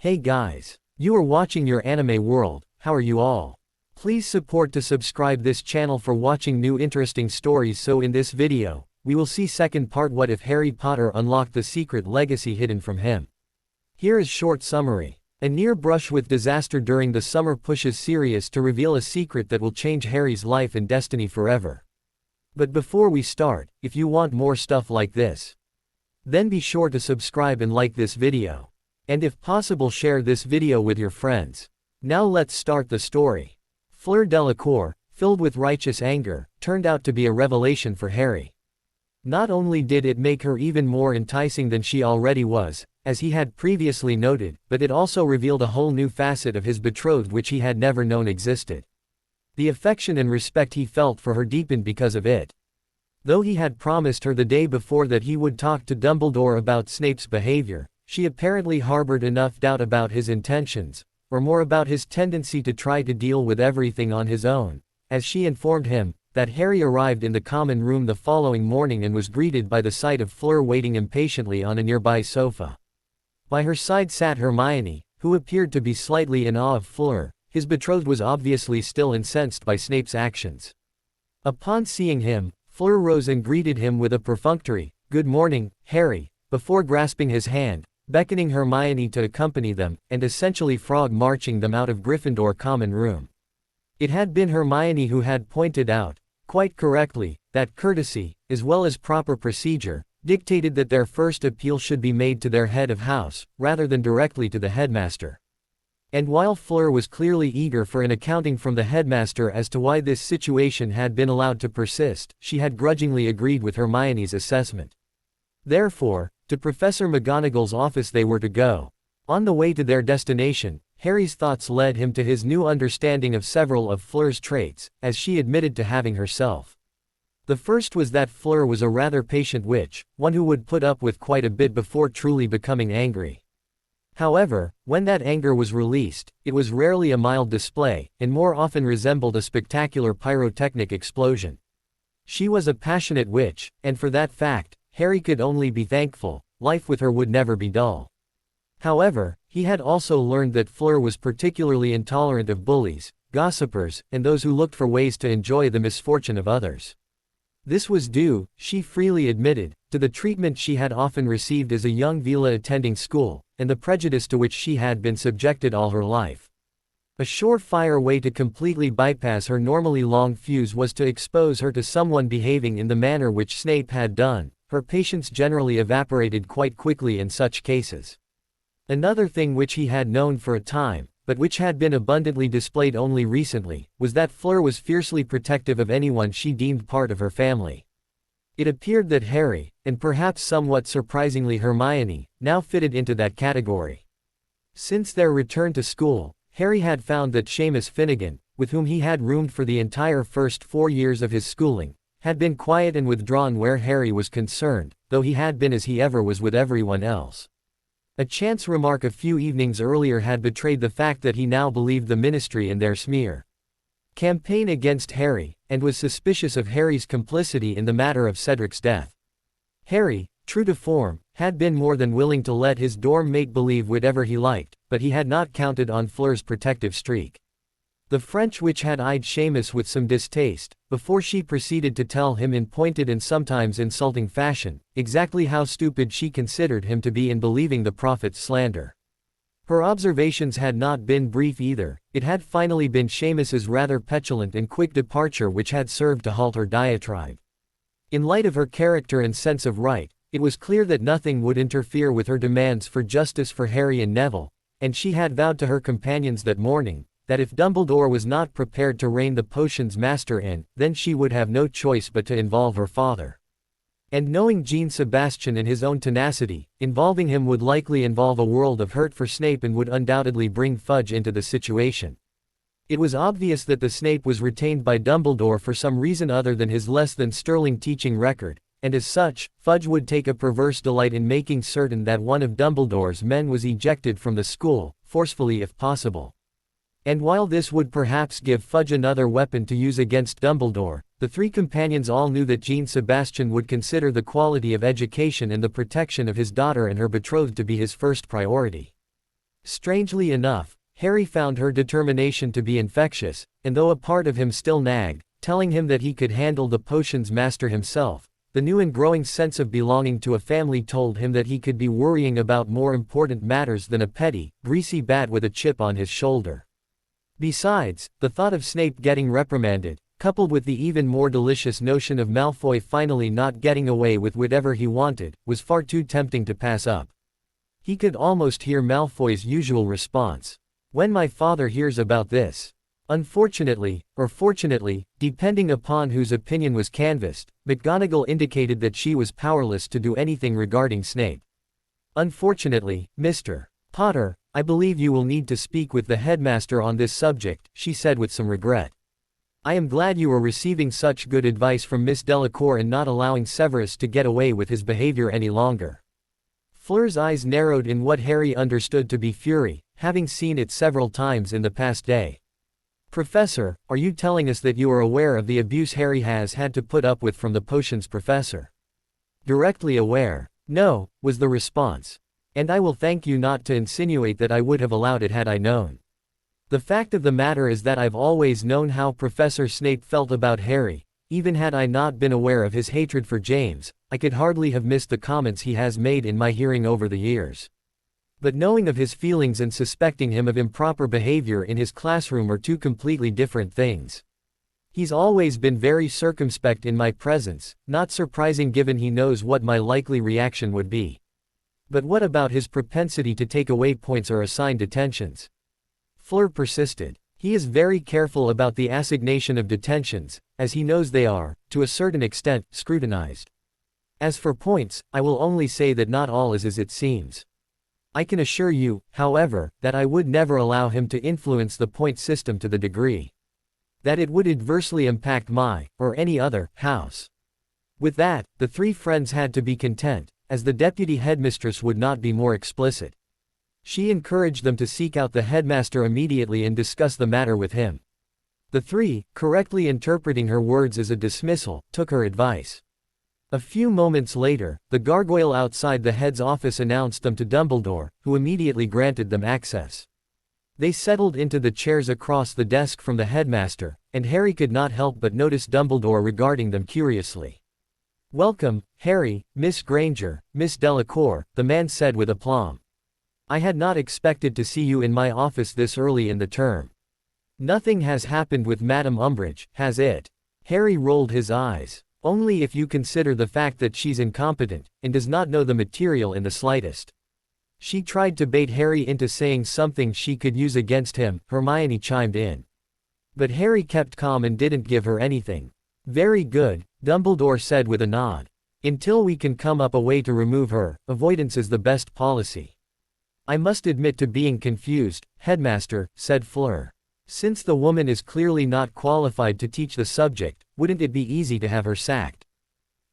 Hey guys. You are watching your anime world, how are you all? Please support to subscribe this channel for watching new interesting stories. So in this video, we will see second part, what if Harry Potter unlocked the secret legacy hidden from him. Here is short summary. A near brush with disaster during the summer pushes Sirius to reveal a secret that will change Harry's life and destiny forever. But before we start, if you want more stuff like this, then be sure to subscribe and like this video. And if possible, share this video with your friends. Now let's start the story. Fleur Delacour, filled with righteous anger, turned out to be a revelation for Harry. Not only did it make her even more enticing than she already was, as he had previously noted, but it also revealed a whole new facet of his betrothed which he had never known existed. The affection and respect he felt for her deepened because of it. Though he had promised her the day before that he would talk to Dumbledore about Snape's behavior, she apparently harbored enough doubt about his intentions, or more about his tendency to try to deal with everything on his own, as she informed him that Harry arrived in the common room the following morning and was greeted by the sight of Fleur waiting impatiently on a nearby sofa. By her side sat Hermione, who appeared to be slightly in awe of Fleur. His betrothed was obviously still incensed by Snape's actions. Upon seeing him, Fleur rose and greeted him with a perfunctory, "Good morning, Harry," before grasping his hand, beckoning Hermione to accompany them, and essentially frog marching them out of Gryffindor common room. It had been Hermione who had pointed out, quite correctly, that courtesy, as well as proper procedure, dictated that their first appeal should be made to their head of house, rather than directly to the headmaster. And while Fleur was clearly eager for an accounting from the headmaster as to why this situation had been allowed to persist, she had grudgingly agreed with Hermione's assessment. Therefore, to Professor McGonagall's office they were to go. On the way to their destination, Harry's thoughts led him to his new understanding of several of Fleur's traits, as she admitted to having herself. The first was that Fleur was a rather patient witch, one who would put up with quite a bit before truly becoming angry. However, when that anger was released, it was rarely a mild display, and more often resembled a spectacular pyrotechnic explosion. She was a passionate witch, and for that fact, Harry could only be thankful. Life with her would never be dull. However, he had also learned that Fleur was particularly intolerant of bullies, gossipers, and those who looked for ways to enjoy the misfortune of others. This was due, she freely admitted, to the treatment she had often received as a young Vila attending school, and the prejudice to which she had been subjected all her life. A surefire way to completely bypass her normally long fuse was to expose her to someone behaving in the manner which Snape had done. Her patience generally evaporated quite quickly in such cases. Another thing which he had known for a time, but which had been abundantly displayed only recently, was that Fleur was fiercely protective of anyone she deemed part of her family. It appeared that Harry, and perhaps somewhat surprisingly Hermione, now fitted into that category. Since their return to school, Harry had found that Seamus Finnegan, with whom he had roomed for the entire first 4 years of his schooling, had been quiet and withdrawn where Harry was concerned, though he had been as he ever was with everyone else. A chance remark a few evenings earlier had betrayed the fact that he now believed the Ministry in their smear campaign against Harry, and was suspicious of Harry's complicity in the matter of Cedric's death. Harry, true to form, had been more than willing to let his dorm mate believe whatever he liked, but he had not counted on Fleur's protective streak. The French witch had eyed Seamus with some distaste, before she proceeded to tell him in pointed and sometimes insulting fashion, exactly how stupid she considered him to be in believing the prophet's slander. Her observations had not been brief either. It had finally been Seamus's rather petulant and quick departure which had served to halt her diatribe. In light of her character and sense of right, it was clear that nothing would interfere with her demands for justice for Harry and Neville, and she had vowed to her companions that morning, that if Dumbledore was not prepared to rein the potion's master in, then she would have no choice but to involve her father. And knowing Jean Sebastian and his own tenacity, involving him would likely involve a world of hurt for Snape and would undoubtedly bring Fudge into the situation. It was obvious that the Snape was retained by Dumbledore for some reason other than his less than sterling teaching record, and as such, Fudge would take a perverse delight in making certain that one of Dumbledore's men was ejected from the school, forcefully if possible. And while this would perhaps give Fudge another weapon to use against Dumbledore, the three companions all knew that Jean Sebastian would consider the quality of education and the protection of his daughter and her betrothed to be his first priority. Strangely enough, Harry found her determination to be infectious, and though a part of him still nagged, telling him that he could handle the potion's master himself, the new and growing sense of belonging to a family told him that he could be worrying about more important matters than a petty, greasy bat with a chip on his shoulder. Besides, the thought of Snape getting reprimanded, coupled with the even more delicious notion of Malfoy finally not getting away with whatever he wanted, was far too tempting to pass up. He could almost hear Malfoy's usual response. "When my father hears about this." Unfortunately, or fortunately, depending upon whose opinion was canvassed, McGonagall indicated that she was powerless to do anything regarding Snape. "Unfortunately, Mr. Potter, I believe you will need to speak with the headmaster on this subject," she said with some regret. "I am glad you are receiving such good advice from Miss Delacour and not allowing Severus to get away with his behavior any longer." Fleur's eyes narrowed in what Harry understood to be fury, having seen it several times in the past day. "Professor, are you telling us that you are aware of the abuse Harry has had to put up with from the potions professor?" "Directly aware. No," was the response. "And I will thank you not to insinuate that I would have allowed it had I known. The fact of the matter is that I've always known how Professor Snape felt about Harry. Even had I not been aware of his hatred for James, I could hardly have missed the comments he has made in my hearing over the years. But knowing of his feelings and suspecting him of improper behavior in his classroom are two completely different things. He's always been very circumspect in my presence, not surprising given he knows what my likely reaction would be. But what about his propensity to take away points or assign detentions?" Fleur persisted. "He is very careful about the assignation of detentions, as he knows they are, to a certain extent, scrutinized. As for points, I will only say that not all is as it seems. I can assure you, however, that I would never allow him to influence the point system to the degree that it would adversely impact my, or any other, house." With that, the three friends had to be content, as the deputy headmistress would not be more explicit. She encouraged them to seek out the headmaster immediately and discuss the matter with him. The three, correctly interpreting her words as a dismissal, took her advice. A few moments later, the gargoyle outside the head's office announced them to Dumbledore, who immediately granted them access. They settled into the chairs across the desk from the headmaster, and Harry could not help but notice Dumbledore regarding them curiously. "Welcome, Harry, Miss Granger, Miss Delacour," the man said with aplomb. "I had not expected to see you in my office this early in the term. Nothing has happened with Madame Umbridge, has it?" Harry rolled his eyes. "Only if you consider the fact that she's incompetent, and does not know the material in the slightest." She tried to bait Harry into saying something she could use against him, Hermione chimed in. But Harry kept calm and didn't give her anything. "Very good," Dumbledore said with a nod. "Until we can come up a way to remove her, avoidance is the best policy." "I must admit to being confused, Headmaster," said Fleur. "Since the woman is clearly not qualified to teach the subject, wouldn't it be easy to have her sacked?"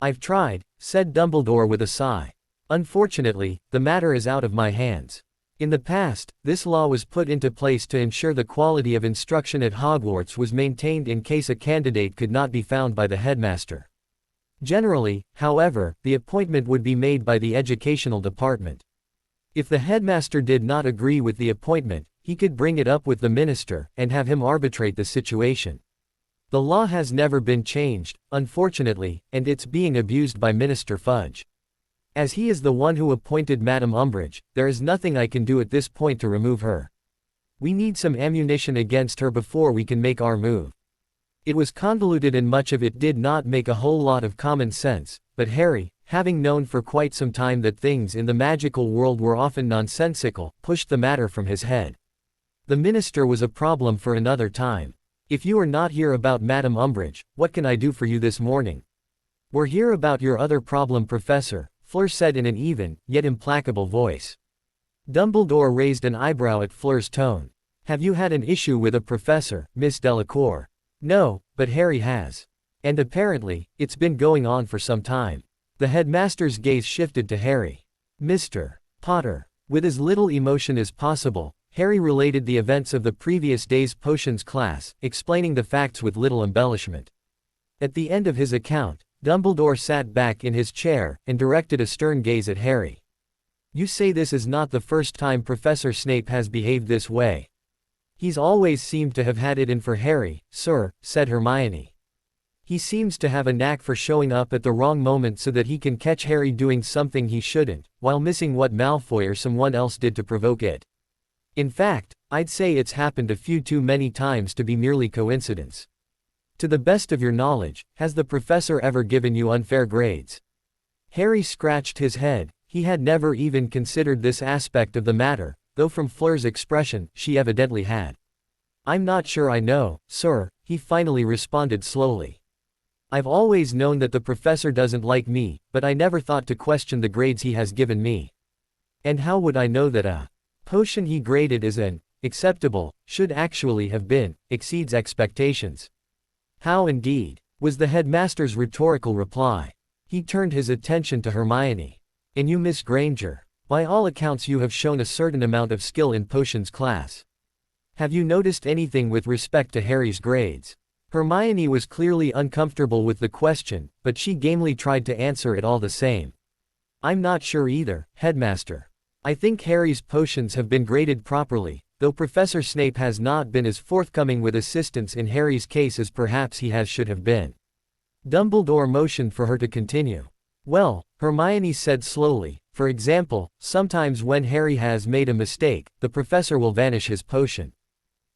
"I've tried," said Dumbledore with a sigh. "Unfortunately, the matter is out of my hands. In the past, this law was put into place to ensure the quality of instruction at Hogwarts was maintained in case a candidate could not be found by the headmaster. Generally, however, the appointment would be made by the educational department. If the headmaster did not agree with the appointment, he could bring it up with the minister, and have him arbitrate the situation. The law has never been changed, unfortunately, and it's being abused by Minister Fudge. As he is the one who appointed Madame Umbridge, there is nothing I can do at this point to remove her. We need some ammunition against her before we can make our move." It was convoluted and much of it did not make a whole lot of common sense, but Harry, having known for quite some time that things in the magical world were often nonsensical, pushed the matter from his head. The minister was a problem for another time. "If you are not here about Madame Umbridge, what can I do for you this morning?" "We're here about your other problem, Professor," Fleur said in an even, yet implacable voice. Dumbledore raised an eyebrow at Fleur's tone. "Have you had an issue with a professor, Miss Delacour?" "No, but Harry has. And apparently, it's been going on for some time." The headmaster's gaze shifted to Harry. "Mr. Potter." With as little emotion as possible, Harry related the events of the previous day's potions class, explaining the facts with little embellishment. At the end of his account, Dumbledore sat back in his chair, and directed a stern gaze at Harry. You say this is not the first time Professor Snape has behaved this way. He's always seemed to have had it in for Harry, sir, said Hermione. He seems to have a knack for showing up at the wrong moment so that he can catch Harry doing something he shouldn't, while missing what Malfoy or someone else did to provoke it. In fact, I'd say it's happened a few too many times to be merely coincidence. To the best of your knowledge, has the professor ever given you unfair grades? Harry scratched his head. He had never even considered this aspect of the matter, though from Fleur's expression, she evidently had. I'm not sure I know, sir, he finally responded slowly. I've always known that the professor doesn't like me, but I never thought to question the grades he has given me. And how would I know that a potion he graded as an acceptable, should actually have been, exceeds expectations? How indeed, was the headmaster's rhetorical reply. He turned his attention to Hermione. And you, Miss Granger, by all accounts you have shown a certain amount of skill in potions class. Have you noticed anything with respect to Harry's grades? Hermione was clearly uncomfortable with the question, but she gamely tried to answer it all the same. I'm not sure either, Headmaster. I think Harry's potions have been graded properly, though Professor Snape has not been as forthcoming with assistance in Harry's case as perhaps he should have been. Dumbledore motioned for her to continue. Well, Hermione said slowly, for example, sometimes when Harry has made a mistake, the professor will vanish his potion.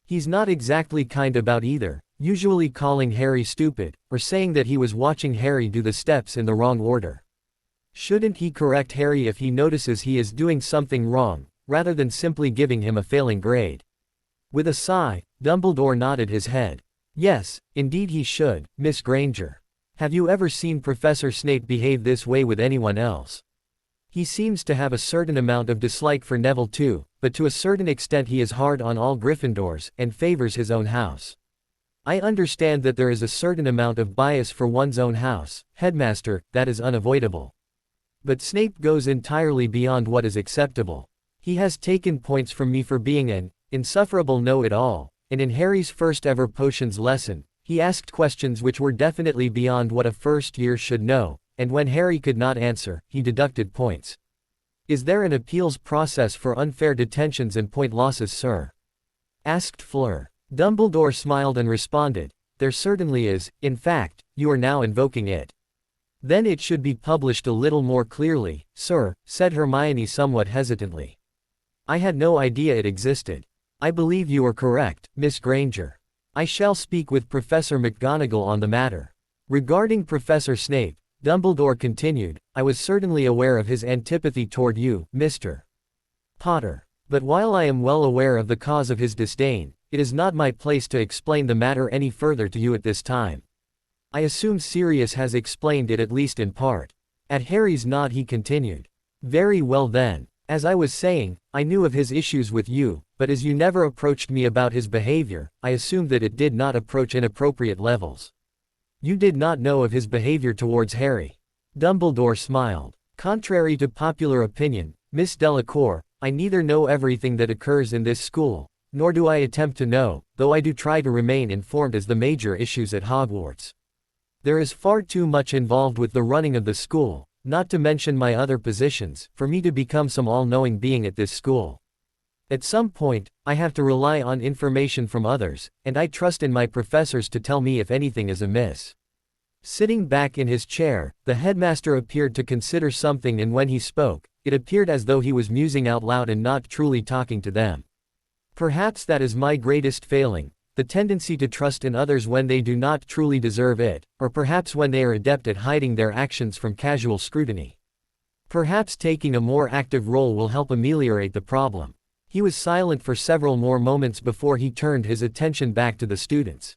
He's not exactly kind about either, usually calling Harry stupid, or saying that he was watching Harry do the steps in the wrong order. Shouldn't he correct Harry if he notices he is doing something wrong, rather than simply giving him a failing grade? With a sigh, Dumbledore nodded his head. Yes, indeed he should, Miss Granger. Have you ever seen Professor Snape behave this way with anyone else? He seems to have a certain amount of dislike for Neville too, but to a certain extent he is hard on all Gryffindors, and favors his own house. I understand that there is a certain amount of bias for one's own house, Headmaster, that is unavoidable. But Snape goes entirely beyond what is acceptable. He has taken points from me for being an insufferable know-it-all, and in Harry's first ever potions lesson, he asked questions which were definitely beyond what a first year should know, and when Harry could not answer, he deducted points. Is there an appeals process for unfair detentions and point losses, sir? Asked Fleur. Dumbledore smiled and responded, there certainly is, in fact, you are now invoking it. Then it should be published a little more clearly, sir, said Hermione somewhat hesitantly. I had no idea it existed. I believe you are correct, Miss Granger. I shall speak with Professor McGonagall on the matter. Regarding Professor Snape, Dumbledore continued, I was certainly aware of his antipathy toward you, Mr. Potter. But while I am well aware of the cause of his disdain, it is not my place to explain the matter any further to you at this time. I assume Sirius has explained it at least in part. At Harry's nod he continued. Very well then. As I was saying, I knew of his issues with you, but as you never approached me about his behavior, I assumed that it did not approach inappropriate levels. You did not know of his behavior towards Harry. Dumbledore smiled. Contrary to popular opinion, Miss Delacour, I neither know everything that occurs in this school, nor do I attempt to know, though I do try to remain informed as the major issues at Hogwarts. There is far too much involved with the running of the school, not to mention my other positions, for me to become some all-knowing being at this school. At some point, I have to rely on information from others, and I trust in my professors to tell me if anything is amiss. Sitting back in his chair, the headmaster appeared to consider something, and when he spoke, it appeared as though he was musing out loud and not truly talking to them. Perhaps that is my greatest failing, the tendency to trust in others when they do not truly deserve it, or perhaps when they are adept at hiding their actions from casual scrutiny. Perhaps taking a more active role will help ameliorate the problem. He was silent for several more moments before he turned his attention back to the students.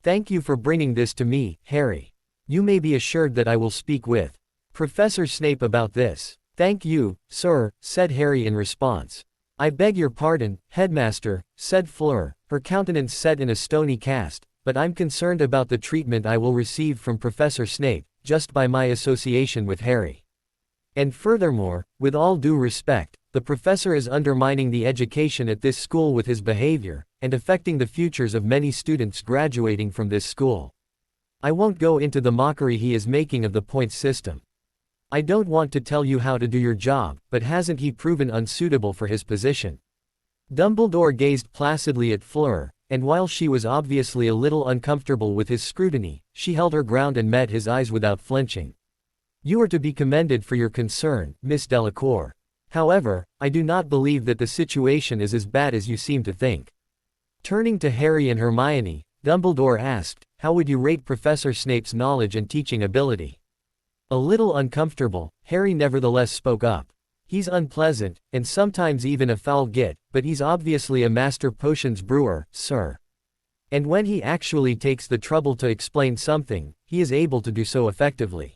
Thank you for bringing this to me, Harry. You may be assured that I will speak with Professor Snape about this. Thank you, sir, said Harry in response. I beg your pardon, Headmaster, said Fleur, her countenance set in a stony cast, but I'm concerned about the treatment I will receive from Professor Snape, just by my association with Harry. And furthermore, with all due respect, the professor is undermining the education at this school with his behavior, and affecting the futures of many students graduating from this school. I won't go into the mockery he is making of the points system. I don't want to tell you how to do your job, but hasn't he proven unsuitable for his position? Dumbledore gazed placidly at Fleur, and while she was obviously a little uncomfortable with his scrutiny, she held her ground and met his eyes without flinching. You are to be commended for your concern, Miss Delacour. However, I do not believe that the situation is as bad as you seem to think. Turning to Harry and Hermione, Dumbledore asked, how would you rate Professor Snape's knowledge and teaching ability? A little uncomfortable, Harry nevertheless spoke up. He's unpleasant, and sometimes even a foul git, but he's obviously a master potions brewer, sir. And when he actually takes the trouble to explain something, he is able to do so effectively.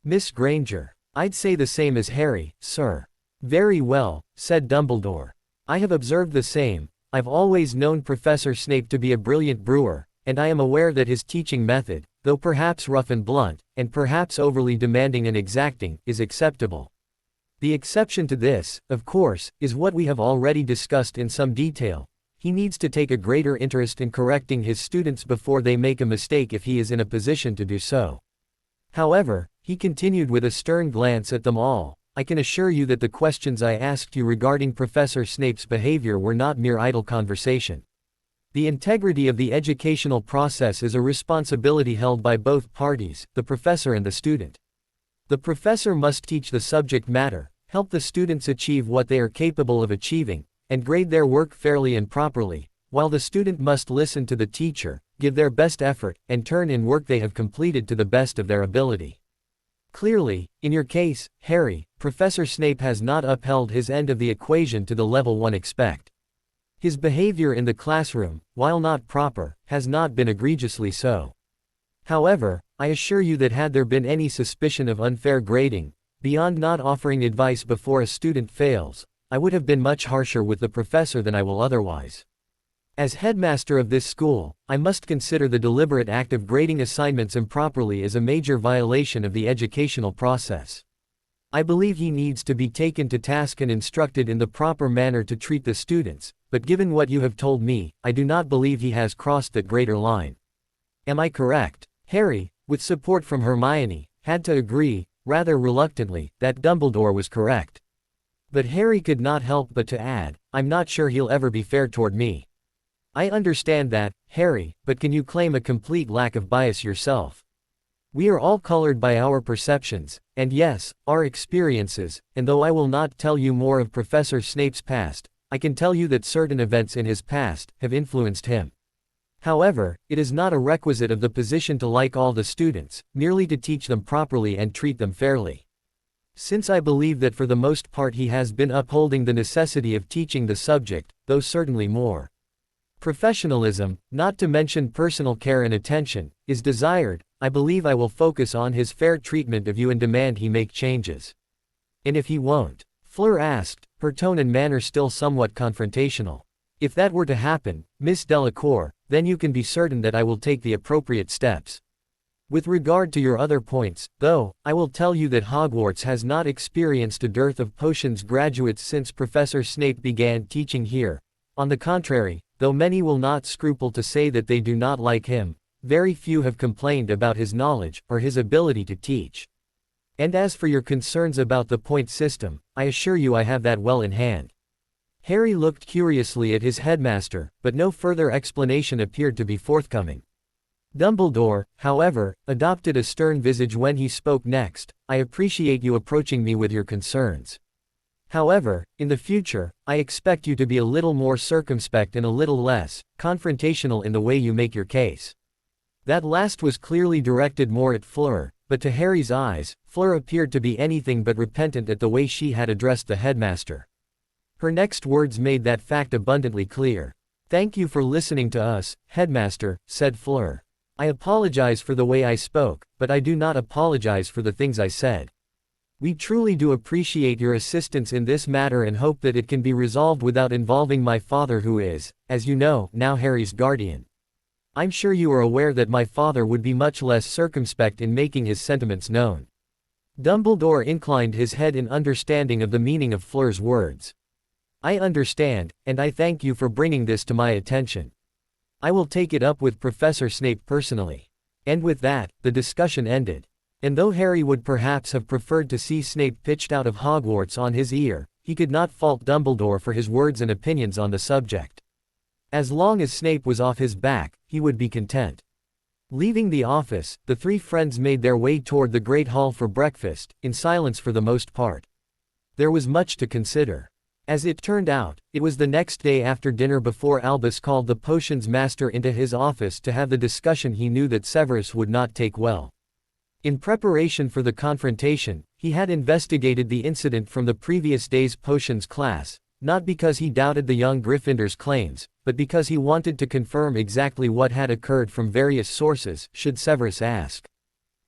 Miss Granger. I'd say the same as Harry, sir. Very well, said Dumbledore. I have observed the same. I've always known Professor Snape to be a brilliant brewer, and I am aware that his teaching method, though perhaps rough and blunt, and perhaps overly demanding and exacting, is acceptable. The exception to this, of course, is what we have already discussed in some detail. He needs to take a greater interest in correcting his students before they make a mistake if he is in a position to do so. However, he continued with a stern glance at them all, I can assure you that the questions I asked you regarding Professor Snape's behavior were not mere idle conversation. The integrity of the educational process is a responsibility held by both parties, the professor and the student. The professor must teach the subject matter, help the students achieve what they are capable of achieving, and grade their work fairly and properly, while the student must listen to the teacher, give their best effort, and turn in work they have completed to the best of their ability. Clearly, in your case, Harry, Professor Snape has not upheld his end of the equation to the level one expect. His behavior in the classroom, while not proper, has not been egregiously so. However, I assure you that had there been any suspicion of unfair grading, beyond not offering advice before a student fails, I would have been much harsher with the professor than I will otherwise. As headmaster of this school, I must consider the deliberate act of grading assignments improperly as a major violation of the educational process. I believe he needs to be taken to task and instructed in the proper manner to treat the students, but given what you have told me, I do not believe he has crossed that greater line. Am I correct? Harry, with support from Hermione, had to agree, rather reluctantly, that Dumbledore was correct. But Harry could not help but to add, I'm not sure he'll ever be fair toward me. I understand that, Harry, but can you claim a complete lack of bias yourself? We are all colored by our perceptions, and yes, our experiences, and though I will not tell you more of Professor Snape's past, I can tell you that certain events in his past have influenced him. However, it is not a requisite of the position to like all the students, merely to teach them properly and treat them fairly. Since I believe that for the most part he has been upholding the necessity of teaching the subject, though certainly more professionalism, not to mention personal care and attention, is desired, I believe I will focus on his fair treatment of you and demand he make changes. And if he won't? Fleur asked, her tone and manner still somewhat confrontational. If that were to happen, Miss Delacour, then you can be certain that I will take the appropriate steps. With regard to your other points, though, I will tell you that Hogwarts has not experienced a dearth of potions graduates since Professor Snape began teaching here. On the contrary, though many will not scruple to say that they do not like him, very few have complained about his knowledge, or his ability to teach. And as for your concerns about the point system, I assure you I have that well in hand. Harry looked curiously at his headmaster, but no further explanation appeared to be forthcoming. Dumbledore, however, adopted a stern visage when he spoke next, I appreciate you approaching me with your concerns. However, in the future, I expect you to be a little more circumspect and a little less confrontational in the way you make your case. That last was clearly directed more at Fleur, but to Harry's eyes, Fleur appeared to be anything but repentant at the way she had addressed the headmaster. Her next words made that fact abundantly clear. Thank you for listening to us, headmaster, said Fleur. I apologize for the way I spoke, but I do not apologize for the things I said. We truly do appreciate your assistance in this matter and hope that it can be resolved without involving my father who is, as you know, now Harry's guardian. I'm sure you are aware that my father would be much less circumspect in making his sentiments known. Dumbledore inclined his head in understanding of the meaning of Fleur's words. I understand, and I thank you for bringing this to my attention. I will take it up with Professor Snape personally. And with that, the discussion ended. And though Harry would perhaps have preferred to see Snape pitched out of Hogwarts on his ear, he could not fault Dumbledore for his words and opinions on the subject. As long as Snape was off his back, he would be content. Leaving the office, the three friends made their way toward the Great Hall for breakfast, in silence for the most part. There was much to consider. As it turned out, it was the next day after dinner before Albus called the potions master into his office to have the discussion he knew that Severus would not take well. In preparation for the confrontation, he had investigated the incident from the previous day's potions class, not because he doubted the young Gryffindor's claims, but because he wanted to confirm exactly what had occurred from various sources, should Severus ask.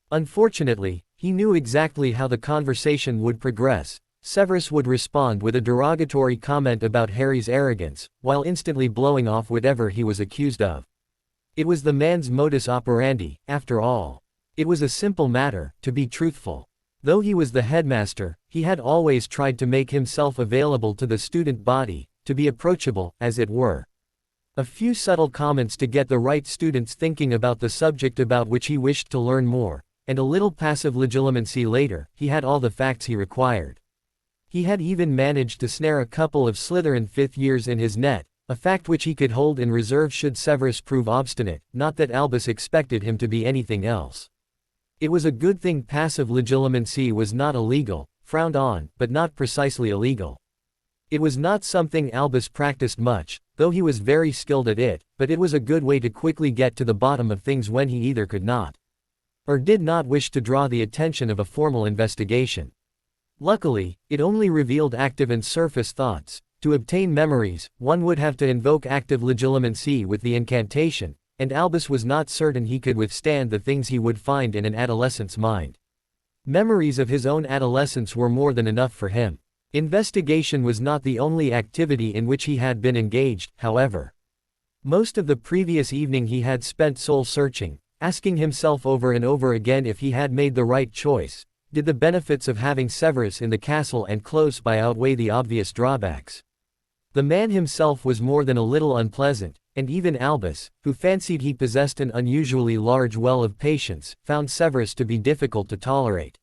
Unfortunately, he knew exactly how the conversation would progress. Severus would respond with a derogatory comment about Harry's arrogance, while instantly blowing off whatever he was accused of. It was the man's modus operandi, after all. It was a simple matter, to be truthful. Though he was the headmaster, he had always tried to make himself available to the student body, to be approachable, as it were. A few subtle comments to get the right students thinking about the subject about which he wished to learn more, and a little passive legitimacy later, he had all the facts he required. He had even managed to snare a couple of Slytherin fifth years in his net, a fact which he could hold in reserve should Severus prove obstinate, not that Albus expected him to be anything else. It was a good thing passive legitimacy was not illegal, frowned on, but not precisely illegal. It was not something Albus practiced much, though he was very skilled at it, but it was a good way to quickly get to the bottom of things when he either could not or did not wish to draw the attention of a formal investigation. Luckily, it only revealed active and surface thoughts. To obtain memories, one would have to invoke active legitimacy with the incantation, and Albus was not certain he could withstand the things he would find in an adolescent's mind. Memories of his own adolescence were more than enough for him. Investigation was not the only activity in which he had been engaged, however. Most of the previous evening he had spent soul-searching, asking himself over and over again if he had made the right choice. Did the benefits of having Severus in the castle and close by outweigh the obvious drawbacks? The man himself was more than a little unpleasant, and even Albus, who fancied he possessed an unusually large well of patience, found Severus to be difficult to tolerate.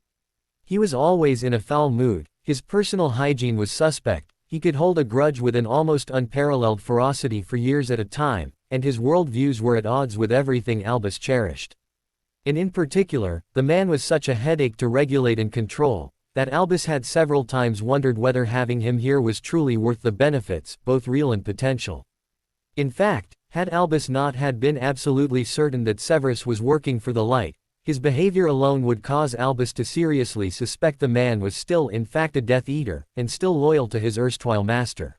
He was always in a foul mood, his personal hygiene was suspect, he could hold a grudge with an almost unparalleled ferocity for years at a time, and his worldviews were at odds with everything Albus cherished. And in particular, the man was such a headache to regulate and control, that Albus had several times wondered whether having him here was truly worth the benefits, both real and potential. In fact, had Albus not had been absolutely certain that Severus was working for the light, his behavior alone would cause Albus to seriously suspect the man was still in fact a Death Eater, and still loyal to his erstwhile master.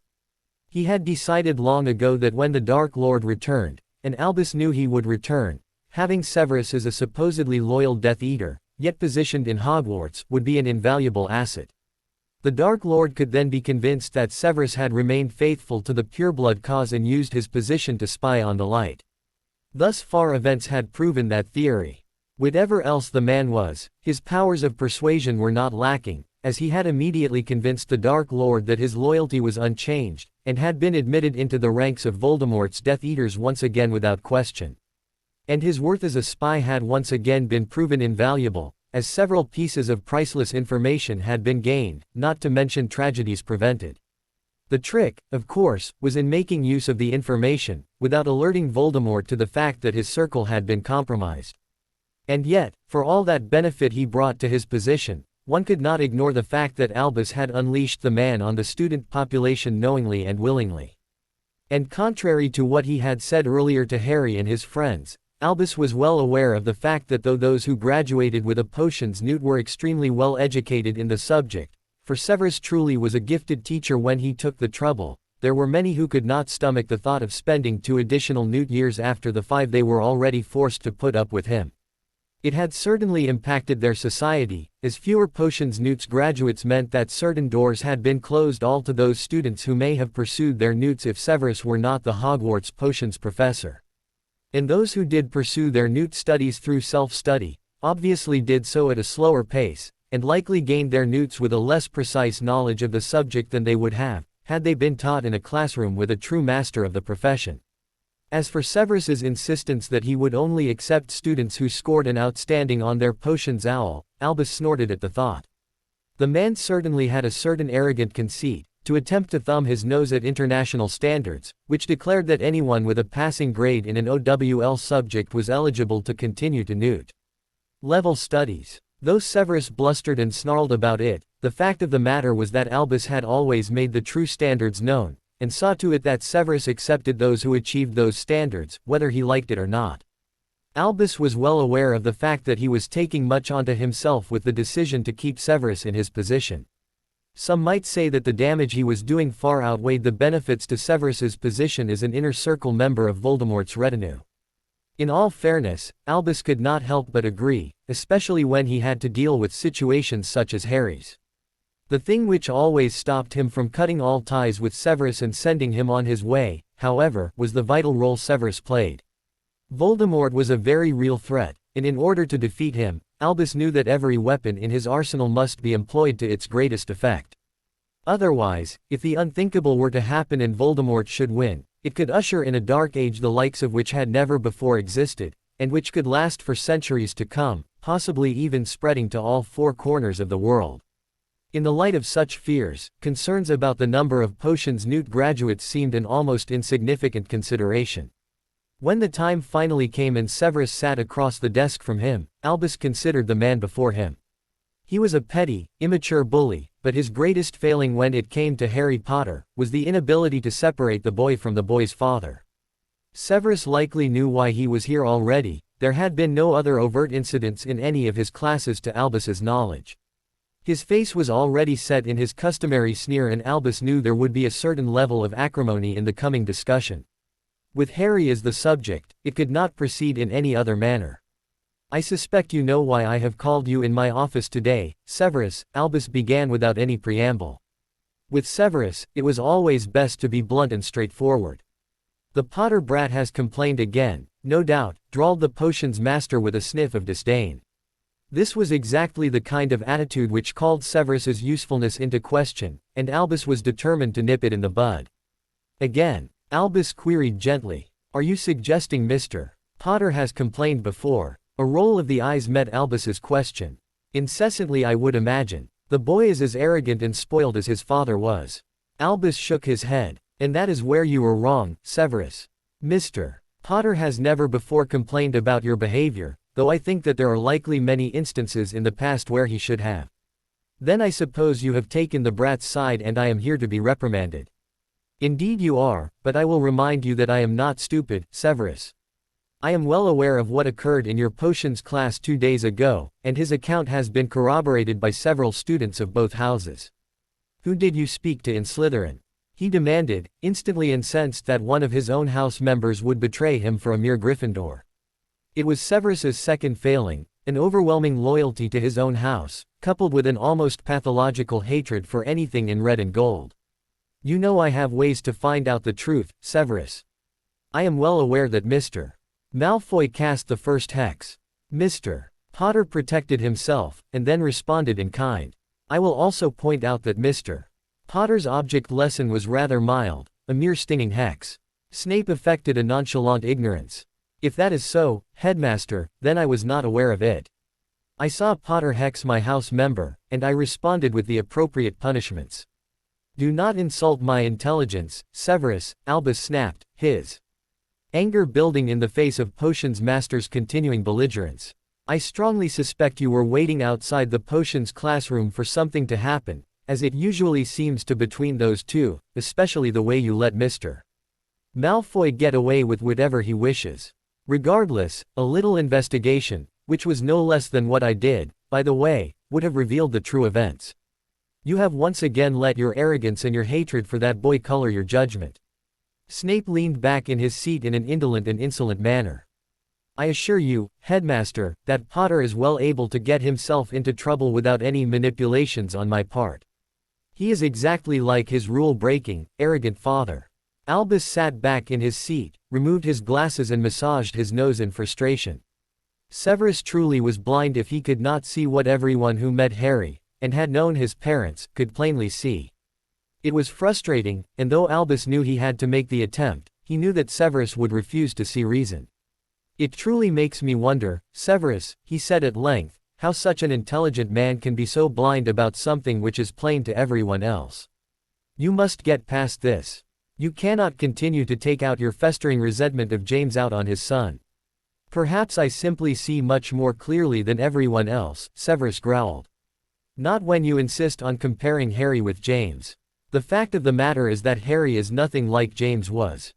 He had decided long ago that when the Dark Lord returned, and Albus knew he would return, having Severus as a supposedly loyal Death Eater, yet positioned in Hogwarts, would be an invaluable asset. The Dark Lord could then be convinced that Severus had remained faithful to the pureblood cause and used his position to spy on the light. Thus far events had proven that theory. Whatever else the man was, his powers of persuasion were not lacking, as he had immediately convinced the Dark Lord that his loyalty was unchanged, and had been admitted into the ranks of Voldemort's Death Eaters once again without question. And his worth as a spy had once again been proven invaluable, as several pieces of priceless information had been gained, not to mention tragedies prevented. The trick, of course, was in making use of the information, without alerting Voldemort to the fact that his circle had been compromised. And yet, for all that benefit he brought to his position, one could not ignore the fact that Albus had unleashed the man on the student population knowingly and willingly. And contrary to what he had said earlier to Harry and his friends, Albus was well aware of the fact that though those who graduated with a potions newt were extremely well educated in the subject, for Severus truly was a gifted teacher when he took the trouble, there were many who could not stomach the thought of spending 2 additional newt years after the 5 they were already forced to put up with him. It had certainly impacted their society, as fewer potions newts graduates meant that certain doors had been closed all to those students who may have pursued their newts if Severus were not the Hogwarts potions professor. And those who did pursue their newt studies through self-study, obviously did so at a slower pace, and likely gained their newts with a less precise knowledge of the subject than they would have, had they been taught in a classroom with a true master of the profession. As for Severus's insistence that he would only accept students who scored an outstanding on their potions, Albus snorted at the thought. The man certainly had a certain arrogant conceit, to attempt to thumb his nose at international standards, which declared that anyone with a passing grade in an OWL subject was eligible to continue to Newt level studies. Though Severus blustered and snarled about it, the fact of the matter was that Albus had always made the true standards known, and saw to it that Severus accepted those who achieved those standards, whether he liked it or not. Albus was well aware of the fact that he was taking much onto himself with the decision to keep Severus in his position. Some might say that the damage he was doing far outweighed the benefits to Severus's position as an inner circle member of Voldemort's retinue. In all fairness, Albus could not help but agree, especially when he had to deal with situations such as Harry's. The thing which always stopped him from cutting all ties with Severus and sending him on his way, however, was the vital role Severus played. Voldemort was a very real threat, and in order to defeat him, Albus knew that every weapon in his arsenal must be employed to its greatest effect. Otherwise, if the unthinkable were to happen and Voldemort should win, it could usher in a dark age the likes of which had never before existed, and which could last for centuries to come, possibly even spreading to all four corners of the world. In the light of such fears, concerns about the number of potions Newt graduates seemed an almost insignificant consideration. When the time finally came and Severus sat across the desk from him, Albus considered the man before him. He was a petty, immature bully, but his greatest failing when it came to Harry Potter was the inability to separate the boy from the boy's father. Severus likely knew why he was here already. There had been no other overt incidents in any of his classes to Albus's knowledge. His face was already set in his customary sneer, and Albus knew there would be a certain level of acrimony in the coming discussion. With Harry as the subject, it could not proceed in any other manner. "I suspect you know why I have called you in my office today, Severus," Albus began without any preamble. With Severus, it was always best to be blunt and straightforward. "The Potter brat has complained again, no doubt," drawled the potions master with a sniff of disdain. This was exactly the kind of attitude which called Severus's usefulness into question, and Albus was determined to nip it in the bud. Again, Albus queried gently, "Are you suggesting Mr. Potter has complained before?" A roll of the eyes met Albus's question. "Incessantly, I would imagine. The boy is as arrogant and spoiled as his father was." Albus shook his head. "And that is where you were wrong, Severus. Mr. Potter has never before complained about your behavior, though I think that there are likely many instances in the past where he should have. Then I suppose you have taken the brat's side and I am here to be reprimanded." "Indeed you are, but I will remind you that I am not stupid, Severus. I am well aware of what occurred in your potions class 2 days ago, and his account has been corroborated by several students of both houses." "Who did you speak to in Slytherin?" he demanded, instantly incensed that one of his own house members would betray him for a mere Gryffindor. It was Severus's second failing, an overwhelming loyalty to his own house, coupled with an almost pathological hatred for anything in red and gold. "You know I have ways to find out the truth, Severus. I am well aware that Mr. Malfoy cast the first hex. Mr. Potter protected himself, and then responded in kind. I will also point out that Mr. Potter's object lesson was rather mild, a mere stinging hex. Snape affected a nonchalant ignorance. If that is so, headmaster, then I was not aware of it. I saw Potter hex my house member, and I responded with the appropriate punishments." "Do not insult my intelligence, Severus," Albus snapped, his anger building in the face of Potions Master's continuing belligerence. "I strongly suspect you were waiting outside the potions classroom for something to happen, as it usually seems to between those two, especially the way you let Mr. Malfoy get away with whatever he wishes. Regardless, a little investigation, which was no less than what I did, by the way, would have revealed the true events. You have once again let your arrogance and your hatred for that boy color your judgment." Snape leaned back in his seat in an indolent and insolent manner. "I assure you, headmaster, that Potter is well able to get himself into trouble without any manipulations on my part. He is exactly like his rule-breaking, arrogant father." Albus sat back in his seat, removed his glasses and massaged his nose in frustration. Severus truly was blind if he could not see what everyone who met Harry, and had known his parents, could plainly see. It was frustrating, and though Albus knew he had to make the attempt, he knew that Severus would refuse to see reason. "It truly makes me wonder, Severus," he said at length, "how such an intelligent man can be so blind about something which is plain to everyone else. You must get past this. You cannot continue to take out your festering resentment of James out on his son." "Perhaps I simply see much more clearly than everyone else," Severus growled. "Not when you insist on comparing Harry with James. The fact of the matter is that Harry is nothing like James was.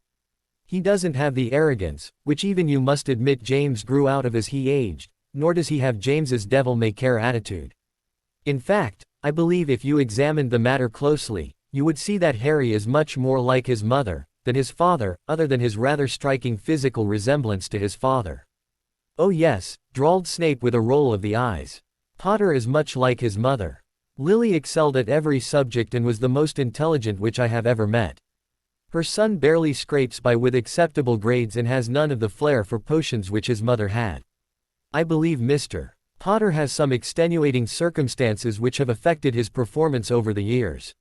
He doesn't have the arrogance, which even you must admit James grew out of as he aged, nor does he have James's devil-may-care attitude. In fact, I believe if you examined the matter closely, you would see that Harry is much more like his mother than his father, other than his rather striking physical resemblance to his father." "Oh yes," drawled Snape with a roll of the eyes. "Potter is much like his mother. Lily excelled at every subject and was the most intelligent which I have ever met. Her son barely scrapes by with acceptable grades and has none of the flair for potions which his mother had. I believe Mr. Potter has some extenuating circumstances which have affected his performance over the years.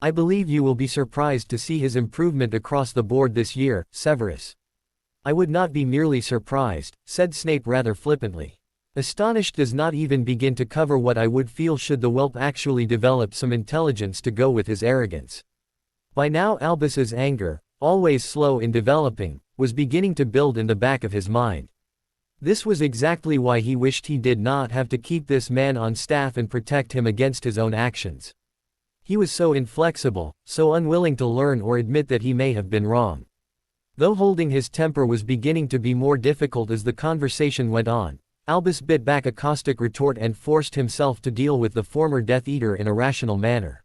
I believe you will be surprised to see his improvement across the board this year, Severus." "I would not be merely surprised," said Snape rather flippantly. "Astonished does not even begin to cover what I would feel should the whelp actually develop some intelligence to go with his arrogance." By now Albus's anger, always slow in developing, was beginning to build in the back of his mind. This was exactly why he wished he did not have to keep this man on staff and protect him against his own actions. He was so inflexible, so unwilling to learn or admit that he may have been wrong. Though holding his temper was beginning to be more difficult as the conversation went on, Albus bit back a caustic retort and forced himself to deal with the former Death Eater in a rational manner.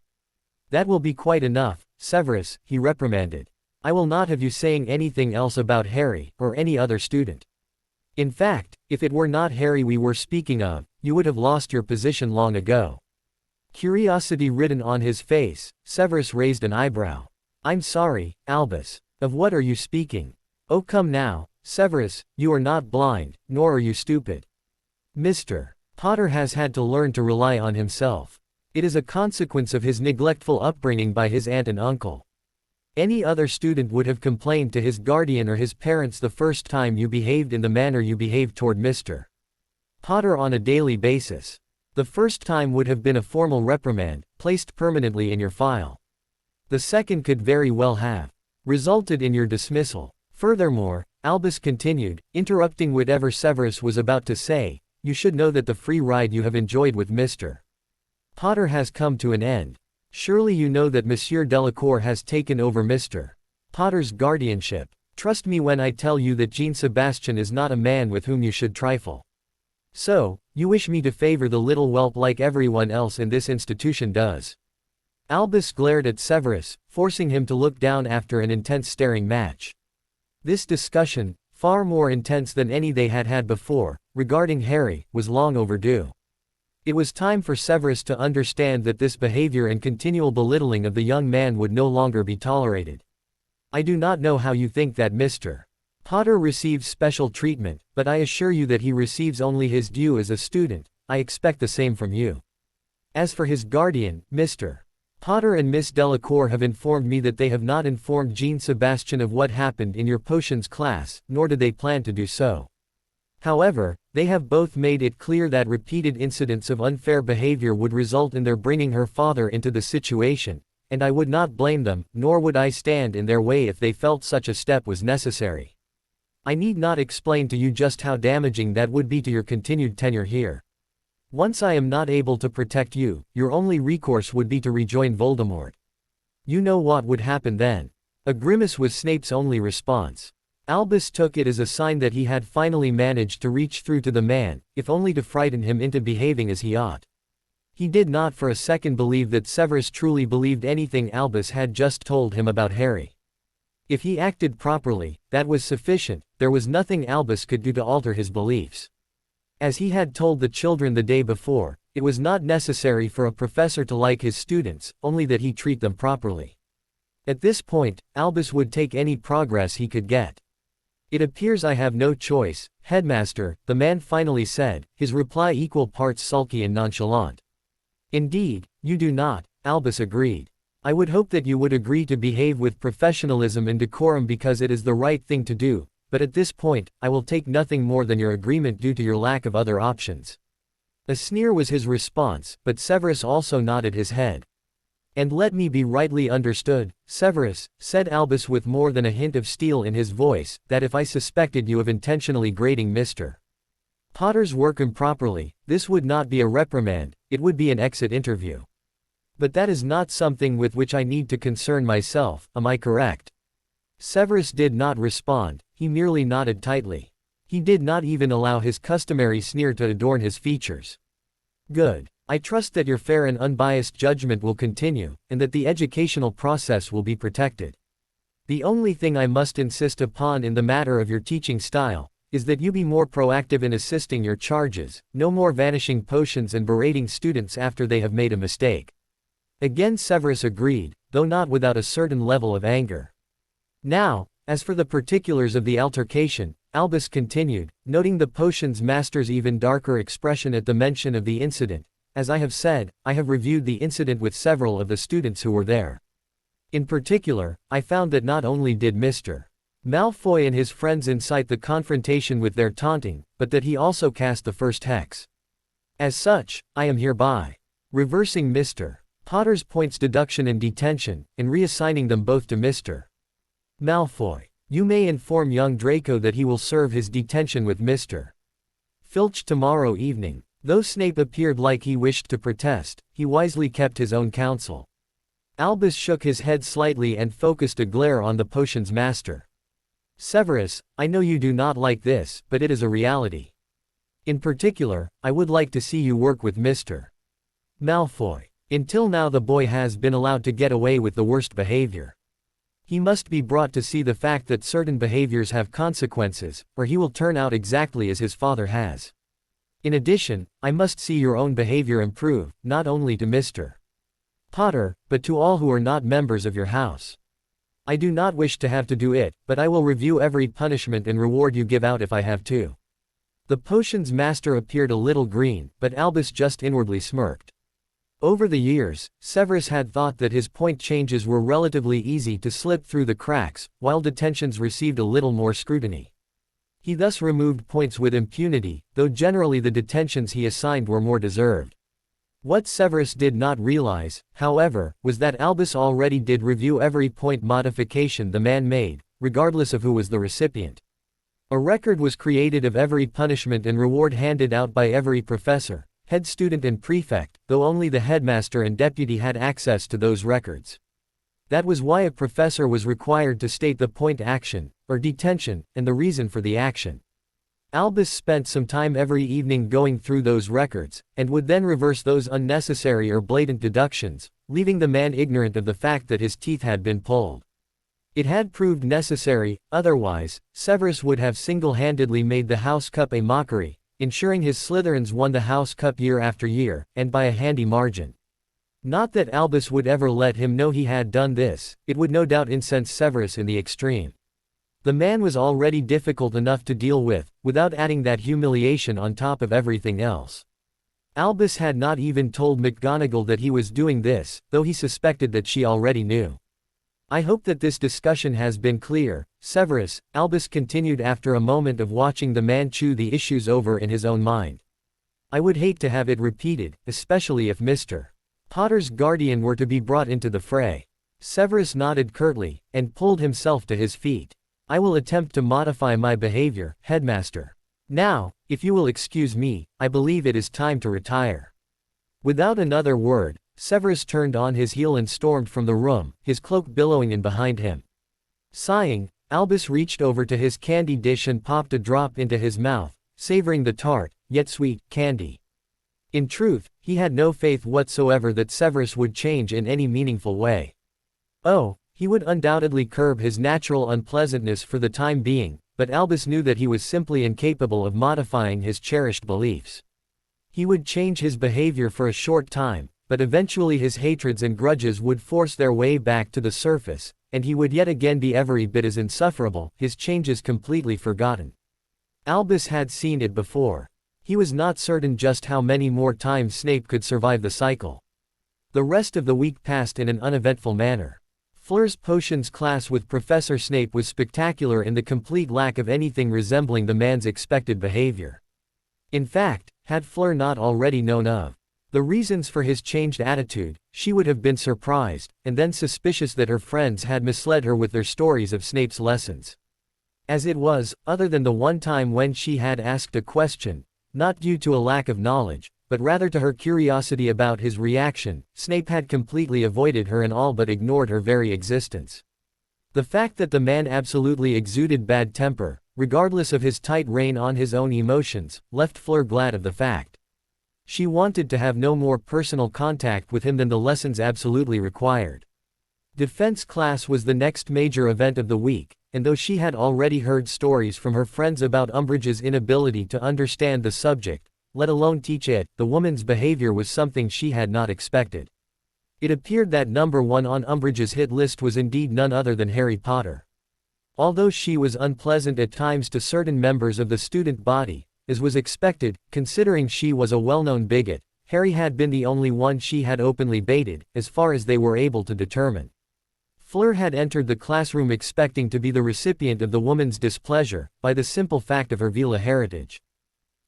"That will be quite enough, Severus," he reprimanded. "I will not have you saying anything else about Harry, or any other student. In fact, if it were not Harry we were speaking of, you would have lost your position long ago." Curiosity written on his face, Severus raised an eyebrow. "I'm sorry, Albus. Of what are you speaking?" "Oh come now, Severus, you are not blind, nor are you stupid. Mr. Potter has had to learn to rely on himself. It is a consequence of his neglectful upbringing by his aunt and uncle. Any other student would have complained to his guardian or his parents the first time you behaved in the manner you behaved toward Mr. Potter on a daily basis. The first time would have been a formal reprimand, placed permanently in your file. The second could very well have resulted in your dismissal. Furthermore," Albus continued, interrupting whatever Severus was about to say, "you should know that the free ride you have enjoyed with Mr. Potter has come to an end. Surely you know that Monsieur Delacour has taken over Mr. Potter's guardianship. Trust me when I tell you that Jean Sebastian is not a man with whom you should trifle. So, you wish me to favor the little whelp like everyone else in this institution does." Albus glared at Severus, forcing him to look down after an intense staring match. This discussion, far more intense than any they had had before, regarding Harry, was long overdue. It was time for Severus to understand that this behavior and continual belittling of the young man would no longer be tolerated. "I do not know how you think that Mr. Potter receives special treatment, but I assure you that he receives only his due as a student. I expect the same from you. As for his guardian, Mr. Potter and Miss Delacour have informed me that they have not informed Jean Sebastian of what happened in your potions class, nor do they plan to do so. However, they have both made it clear that repeated incidents of unfair behavior would result in their bringing her father into the situation, and I would not blame them, nor would I stand in their way if they felt such a step was necessary. I need not explain to you just how damaging that would be to your continued tenure here. Once I am not able to protect you, your only recourse would be to rejoin Voldemort. You know what would happen then." A grimace was Snape's only response. Albus took it as a sign that he had finally managed to reach through to the man, if only to frighten him into behaving as he ought. He did not for a second believe that Severus truly believed anything Albus had just told him about Harry. If he acted properly, that was sufficient. There was nothing Albus could do to alter his beliefs. As he had told the children the day before, it was not necessary for a professor to like his students, only that he treat them properly. At this point, Albus would take any progress he could get. "It appears I have no choice, headmaster," the man finally said, his reply equal parts sulky and nonchalant. "Indeed, you do not," Albus agreed. I would hope that you would agree to behave with professionalism and decorum because it is the right thing to do, but at this point, I will take nothing more than your agreement due to your lack of other options." A sneer was his response, but Severus also nodded his head. "And let me be rightly understood, Severus," said Albus with more than a hint of steel in his voice, "that if I suspected you of intentionally grading Mr. Potter's work improperly, this would not be a reprimand, it would be an exit interview. But that is not something with which I need to concern myself, am I correct?" Severus did not respond, he merely nodded tightly. He did not even allow his customary sneer to adorn his features. "Good. I trust that your fair and unbiased judgment will continue, and that the educational process will be protected. The only thing I must insist upon in the matter of your teaching style, is that you be more proactive in assisting your charges, no more vanishing potions and berating students after they have made a mistake." Again Severus agreed, though not without a certain level of anger. "Now, as for the particulars of the altercation," Albus continued, noting the potions master's even darker expression at the mention of the incident, "as I have said, I have reviewed the incident with several of the students who were there. In particular, I found that not only did Mr. Malfoy and his friends incite the confrontation with their taunting, but that he also cast the first hex. As such, I am hereby reversing Mr. Potter's points deduction and detention, and reassigning them both to Mr. Malfoy. You may inform young Draco that he will serve his detention with Mr. Filch tomorrow evening." Though Snape appeared like he wished to protest, he wisely kept his own counsel. Albus shook his head slightly and focused a glare on the potions master. "Severus, I know you do not like this, but it is a reality. In particular, I would like to see you work with Mr. Malfoy. Until now the boy has been allowed to get away with the worst behavior. He must be brought to see the fact that certain behaviors have consequences, or he will turn out exactly as his father has. In addition, I must see your own behavior improve, not only to Mr. Potter, but to all who are not members of your house. I do not wish to have to do it, but I will review every punishment and reward you give out if I have to." The potions master appeared a little green, but Albus just inwardly smirked. Over the years, Severus had thought that his point changes were relatively easy to slip through the cracks, while detentions received a little more scrutiny. He thus removed points with impunity, though generally the detentions he assigned were more deserved. What Severus did not realize, however, was that Albus already did review every point modification the man made, regardless of who was the recipient. A record was created of every punishment and reward handed out by every professor, head student and prefect, though only the headmaster and deputy had access to those records. That was why a professor was required to state the point action, or detention, and the reason for the action. Albus spent some time every evening going through those records, and would then reverse those unnecessary or blatant deductions, leaving the man ignorant of the fact that his teeth had been pulled. It had proved necessary, otherwise, Severus would have single-handedly made the House Cup a mockery, ensuring his Slytherins won the House Cup year after year, and by a handy margin. Not that Albus would ever let him know he had done this, it would no doubt incense Severus in the extreme. The man was already difficult enough to deal with, without adding that humiliation on top of everything else. Albus had not even told McGonagall that he was doing this, though he suspected that she already knew. "I hope that this discussion has been clear, Severus," Albus continued after a moment of watching the man chew the issues over in his own mind. "I would hate to have it repeated, especially if Mr. Potter's guardian were to be brought into the fray." Severus nodded curtly, and pulled himself to his feet. "I will attempt to modify my behavior, headmaster. Now, if you will excuse me, I believe it is time to retire." Without another word, Severus turned on his heel and stormed from the room, his cloak billowing in behind him. Sighing, Albus reached over to his candy dish and popped a drop into his mouth, savoring the tart, yet sweet, candy. In truth, he had no faith whatsoever that Severus would change in any meaningful way. Oh, he would undoubtedly curb his natural unpleasantness for the time being, but Albus knew that he was simply incapable of modifying his cherished beliefs. He would change his behavior for a short time, but eventually his hatreds and grudges would force their way back to the surface, and he would yet again be every bit as insufferable, his changes completely forgotten. Albus had seen it before. He was not certain just how many more times Snape could survive the cycle. The rest of the week passed in an uneventful manner. Fleur's potions class with Professor Snape was spectacular in the complete lack of anything resembling the man's expected behavior. In fact, had Fleur not already known of the reasons for his changed attitude, she would have been surprised, and then suspicious that her friends had misled her with their stories of Snape's lessons. As it was, other than the one time when she had asked a question, not due to a lack of knowledge, but rather to her curiosity about his reaction, Snape had completely avoided her and all but ignored her very existence. The fact that the man absolutely exuded bad temper, regardless of his tight rein on his own emotions, left Fleur glad of the fact. She wanted to have no more personal contact with him than the lessons absolutely required. Defense class was the next major event of the week, and though she had already heard stories from her friends about Umbridge's inability to understand the subject, let alone teach it, the woman's behavior was something she had not expected. It appeared that number one on Umbridge's hit list was indeed none other than Harry Potter. Although she was unpleasant at times to certain members of the student body, as was expected, considering she was a well-known bigot, Harry had been the only one she had openly baited, as far as they were able to determine. Fleur had entered the classroom expecting to be the recipient of the woman's displeasure, by the simple fact of her Vila heritage.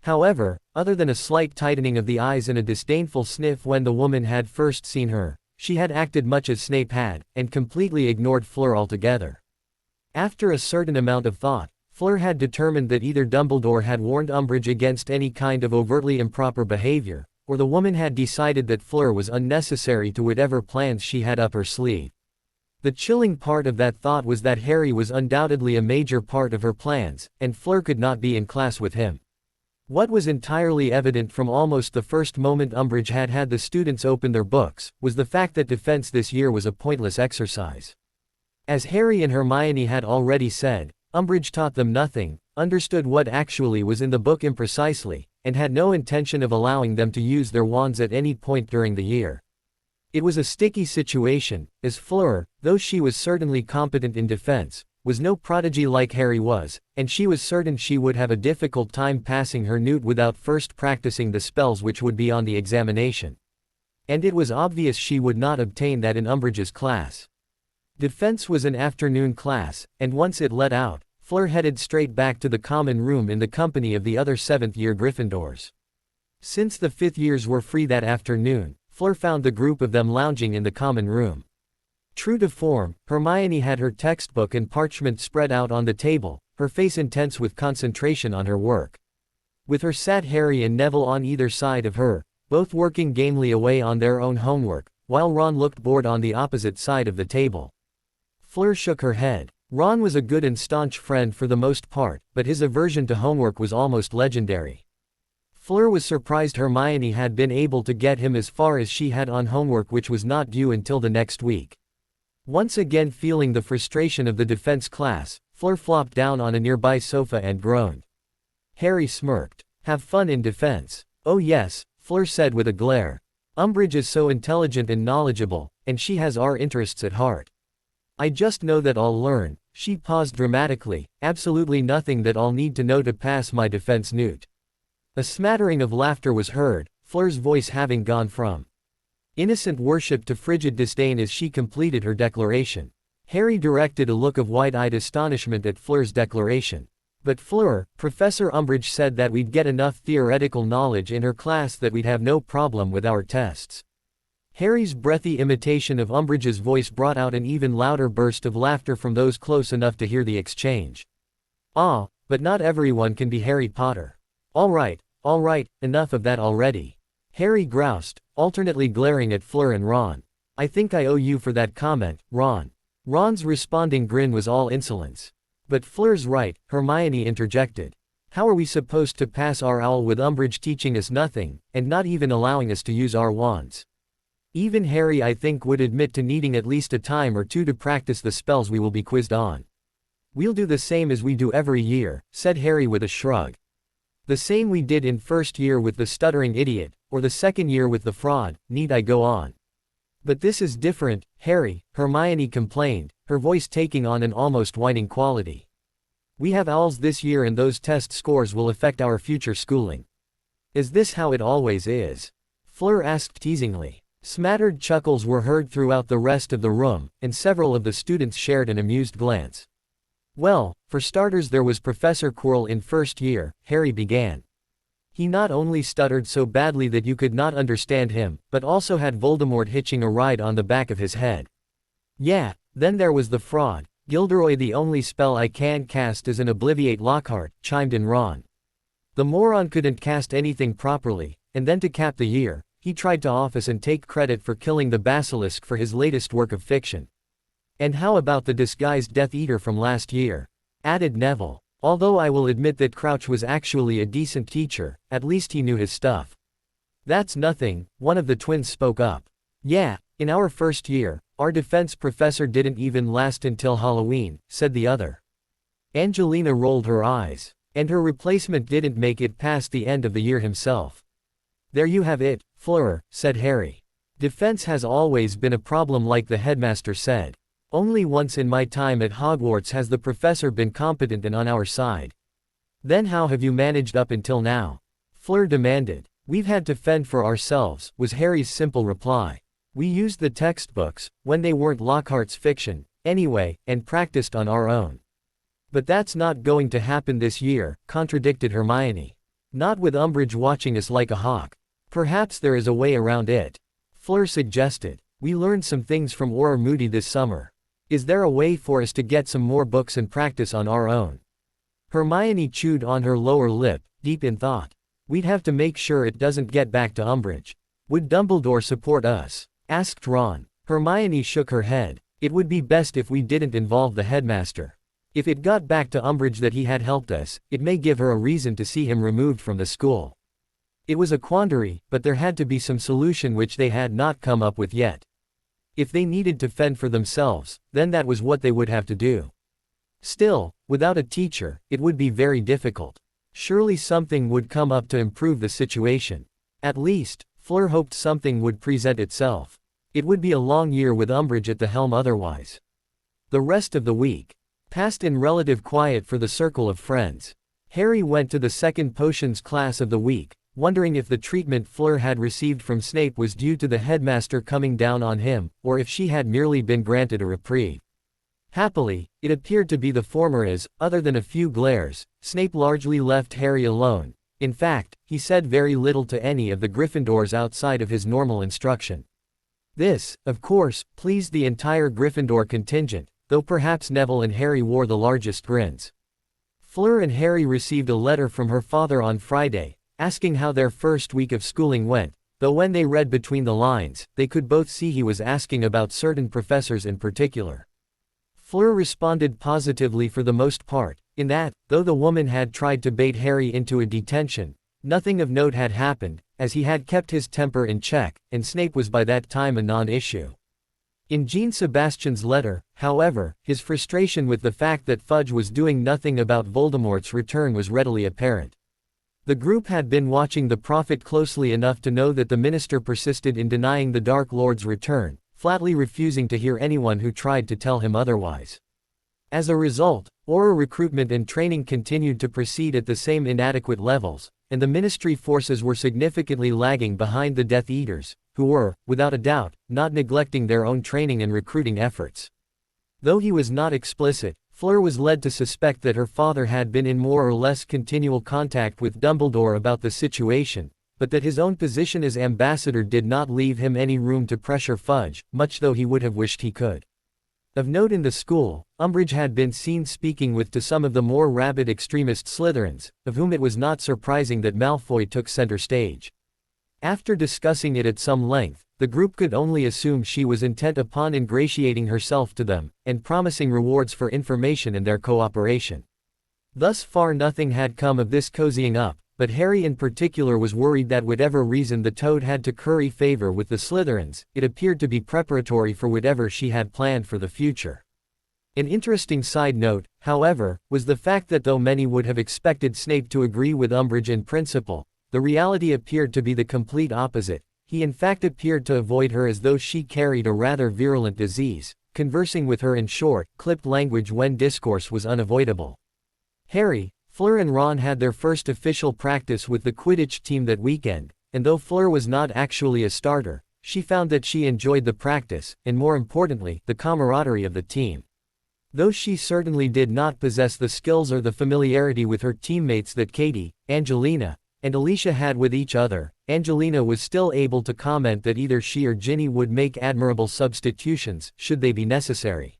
However, other than a slight tightening of the eyes and a disdainful sniff when the woman had first seen her, she had acted much as Snape had, and completely ignored Fleur altogether. After a certain amount of thought, Fleur had determined that either Dumbledore had warned Umbridge against any kind of overtly improper behavior, or the woman had decided that Fleur was unnecessary to whatever plans she had up her sleeve. The chilling part of that thought was that Harry was undoubtedly a major part of her plans, and Fleur could not be in class with him. What was entirely evident from almost the first moment Umbridge had had the students open their books, was the fact that defense this year was a pointless exercise. As Harry and Hermione had already said, Umbridge taught them nothing, understood what actually was in the book imprecisely, and had no intention of allowing them to use their wands at any point during the year. It was a sticky situation, as Fleur, though she was certainly competent in defense, was no prodigy like Harry was, and she was certain she would have a difficult time passing her newt without first practicing the spells which would be on the examination. And it was obvious she would not obtain that in Umbridge's class. Defense was an afternoon class, and once it let out, Fleur headed straight back to the common room in the company of the other 7th-year Gryffindors. Since the 5th years were free that afternoon, Fleur found the group of them lounging in the common room. True to form, Hermione had her textbook and parchment spread out on the table, her face intense with concentration on her work. With her sat Harry and Neville on either side of her, both working gamely away on their own homework, while Ron looked bored on the opposite side of the table. Fleur shook her head. Ron was a good and staunch friend for the most part, but his aversion to homework was almost legendary. Fleur was surprised Hermione had been able to get him as far as she had on homework which was not due until the next week. Once again feeling the frustration of the defense class, Fleur flopped down on a nearby sofa and groaned. Harry smirked. Have fun in defense. Oh yes, Fleur said with a glare. Umbridge is so intelligent and knowledgeable, and she has our interests at heart. I just know that I'll learn. She paused dramatically, absolutely nothing that I'll need to know to pass my defense newt. A smattering of laughter was heard, Fleur's voice having gone from innocent worship to frigid disdain as she completed her declaration. Harry directed a look of wide-eyed astonishment at Fleur's declaration. But Fleur, Professor Umbridge said that we'd get enough theoretical knowledge in her class that we'd have no problem with our tests. Harry's breathy imitation of Umbridge's voice brought out an even louder burst of laughter from those close enough to hear the exchange. Ah, but not everyone can be Harry Potter. All right, enough of that already. Harry groused, alternately glaring at Fleur and Ron. I think I owe you for that comment, Ron. Ron's responding grin was all insolence. But Fleur's right, Hermione interjected. How are we supposed to pass our owl with Umbridge teaching us nothing, and not even allowing us to use our wands? Even Harry I think would admit to needing at least a time or two to practice the spells we will be quizzed on. We'll do the same as we do every year, said Harry with a shrug. The same we did in first year with the stuttering idiot, or the second year with the fraud, need I go on? But this is different, Harry, Hermione complained, her voice taking on an almost whining quality. We have owls this year and those test scores will affect our future schooling. Is this how it always is? Fleur asked teasingly. Smattered chuckles were heard throughout the rest of the room, and several of the students shared an amused glance. Well, for starters there was Professor Quirrell in first year, Harry began. He not only stuttered so badly that you could not understand him, but also had Voldemort hitching a ride on the back of his head. Yeah, then there was the fraud. Gilderoy, the only spell I can cast is an Obliviate Lockhart, chimed in Ron. The moron couldn't cast anything properly, and then to cap the year, he tried to office and take credit for killing the basilisk for his latest work of fiction. And how about the disguised Death Eater from last year? Added Neville. Although I will admit that Crouch was actually a decent teacher, at least he knew his stuff. That's nothing, one of the twins spoke up. Yeah, in our first year, our defense professor didn't even last until Halloween, said the other. Angelina rolled her eyes. And her replacement didn't make it past the end of the year himself. There you have it, Fleur, said Harry. Defense has always been a problem, like the headmaster said. Only once in my time at Hogwarts has the professor been competent and on our side. Then how have you managed up until now? Fleur demanded. We've had to fend for ourselves, was Harry's simple reply. We used the textbooks, when they weren't Lockhart's fiction, anyway, and practiced on our own. But that's not going to happen this year, contradicted Hermione. Not with Umbridge watching us like a hawk. Perhaps there is a way around it. Fleur suggested. We learned some things from Auror Moody this summer. Is there a way for us to get some more books and practice on our own? Hermione chewed on her lower lip, deep in thought. We'd have to make sure it doesn't get back to Umbridge. Would Dumbledore support us? Asked Ron. Hermione shook her head. It would be best if we didn't involve the headmaster. If it got back to Umbridge that he had helped us, it may give her a reason to see him removed from the school. It was a quandary, but there had to be some solution which they had not come up with yet. If they needed to fend for themselves, then that was what they would have to do. Still, without a teacher, it would be very difficult. Surely something would come up to improve the situation. At least, Fleur hoped something would present itself. It would be a long year with Umbridge at the helm otherwise. The rest of the week passed in relative quiet for the circle of friends. Harry went to the second potions class of the week, wondering if the treatment Fleur had received from Snape was due to the headmaster coming down on him, or if she had merely been granted a reprieve. Happily, it appeared to be the former, as, other than a few glares, Snape largely left Harry alone. In fact, he said very little to any of the Gryffindors outside of his normal instruction. This, of course, pleased the entire Gryffindor contingent, though perhaps Neville and Harry wore the largest grins. Fleur and Harry received a letter from her father on Friday, asking how their first week of schooling went, though when they read between the lines, they could both see he was asking about certain professors in particular. Fleur responded positively for the most part, in that, though the woman had tried to bait Harry into a detention, nothing of note had happened, as he had kept his temper in check, and Snape was by that time a non-issue. In Jean Sebastian's letter, however, his frustration with the fact that Fudge was doing nothing about Voldemort's return was readily apparent. The group had been watching the Prophet closely enough to know that the minister persisted in denying the Dark Lord's return, flatly refusing to hear anyone who tried to tell him otherwise. As a result, Auror recruitment and training continued to proceed at the same inadequate levels, and the ministry forces were significantly lagging behind the Death Eaters, who were, without a doubt, not neglecting their own training and recruiting efforts. Though he was not explicit, Fleur was led to suspect that her father had been in more or less continual contact with Dumbledore about the situation, but that his own position as ambassador did not leave him any room to pressure Fudge, much though he would have wished he could. Of note in the school, Umbridge had been seen speaking with to some of the more rabid extremist Slytherins, of whom it was not surprising that Malfoy took center stage. After discussing it at some length, the group could only assume she was intent upon ingratiating herself to them, and promising rewards for information and their cooperation. Thus far nothing had come of this cozying up, but Harry in particular was worried that whatever reason the Toad had to curry favor with the Slytherins, it appeared to be preparatory for whatever she had planned for the future. An interesting side note, however, was the fact that though many would have expected Snape to agree with Umbridge in principle, the reality appeared to be the complete opposite. He in fact appeared to avoid her as though she carried a rather virulent disease, conversing with her in short, clipped language when discourse was unavoidable. Harry, Fleur and Ron had their first official practice with the Quidditch team that weekend, and though Fleur was not actually a starter, she found that she enjoyed the practice, and more importantly, the camaraderie of the team. Though she certainly did not possess the skills or the familiarity with her teammates that Katie, Angelina, and Alicia had with each other, Angelina was still able to comment that either she or Ginny would make admirable substitutions, should they be necessary.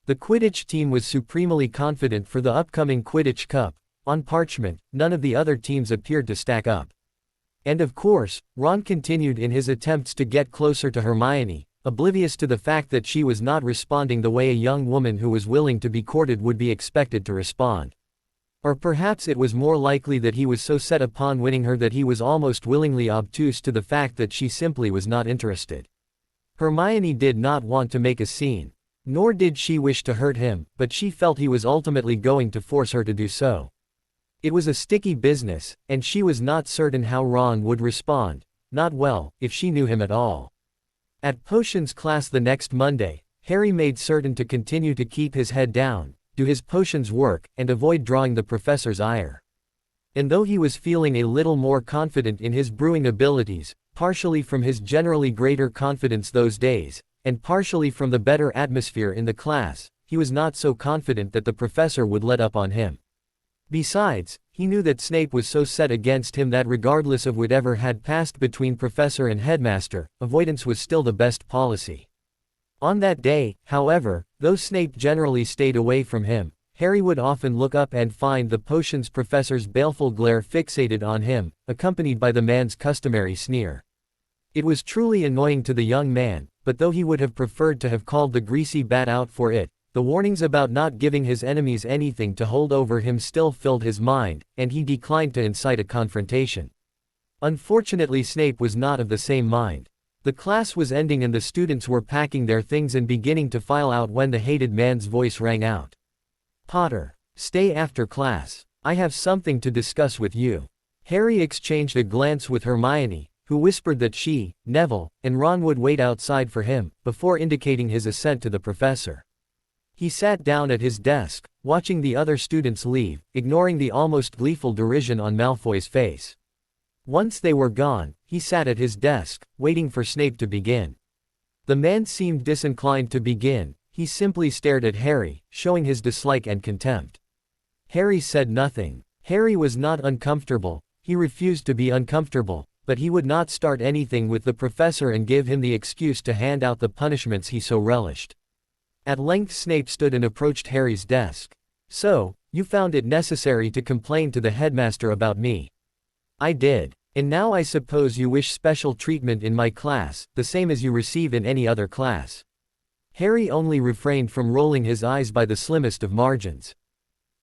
The Quidditch team was supremely confident for the upcoming Quidditch Cup. On parchment, none of the other teams appeared to stack up. And of course, Ron continued in his attempts to get closer to Hermione, oblivious to the fact that she was not responding the way a young woman who was willing to be courted would be expected to respond. Or perhaps it was more likely that he was so set upon winning her that he was almost willingly obtuse to the fact that she simply was not interested. Hermione did not want to make a scene. Nor did she wish to hurt him, but she felt he was ultimately going to force her to do so. It was a sticky business, and she was not certain how Ron would respond, not well, if she knew him at all. At potions class the next Monday, Harry made certain to continue to keep his head down, do his potions work, and avoid drawing the professor's ire. And though he was feeling a little more confident in his brewing abilities, partially from his generally greater confidence those days, and partially from the better atmosphere in the class, he was not so confident that the professor would let up on him. Besides, he knew that Snape was so set against him that regardless of whatever had passed between professor and headmaster, avoidance was still the best policy. On that day, however, though Snape generally stayed away from him, Harry would often look up and find the potions professor's baleful glare fixated on him, accompanied by the man's customary sneer. It was truly annoying to the young man, but though he would have preferred to have called the greasy bat out for it, the warnings about not giving his enemies anything to hold over him still filled his mind, and he declined to incite a confrontation. Unfortunately, Snape was not of the same mind. The class was ending and the students were packing their things and beginning to file out when the hated man's voice rang out. "Potter, stay after class. I have something to discuss with you." Harry exchanged a glance with Hermione, who whispered that she, Neville, and Ron would wait outside for him, before indicating his assent to the professor. He sat down at his desk, watching the other students leave, ignoring the almost gleeful derision on Malfoy's face. Once they were gone, he sat at his desk, waiting for Snape to begin. The man seemed disinclined to begin, he simply stared at Harry, showing his dislike and contempt. Harry said nothing. Harry was not uncomfortable, he refused to be uncomfortable, but he would not start anything with the professor and give him the excuse to hand out the punishments he so relished. At length Snape stood and approached Harry's desk. "So, you found it necessary to complain to the headmaster about me?" "I did. And now I suppose you wish special treatment in my class, the same as you receive in any other class." Harry only refrained from rolling his eyes by the slimmest of margins.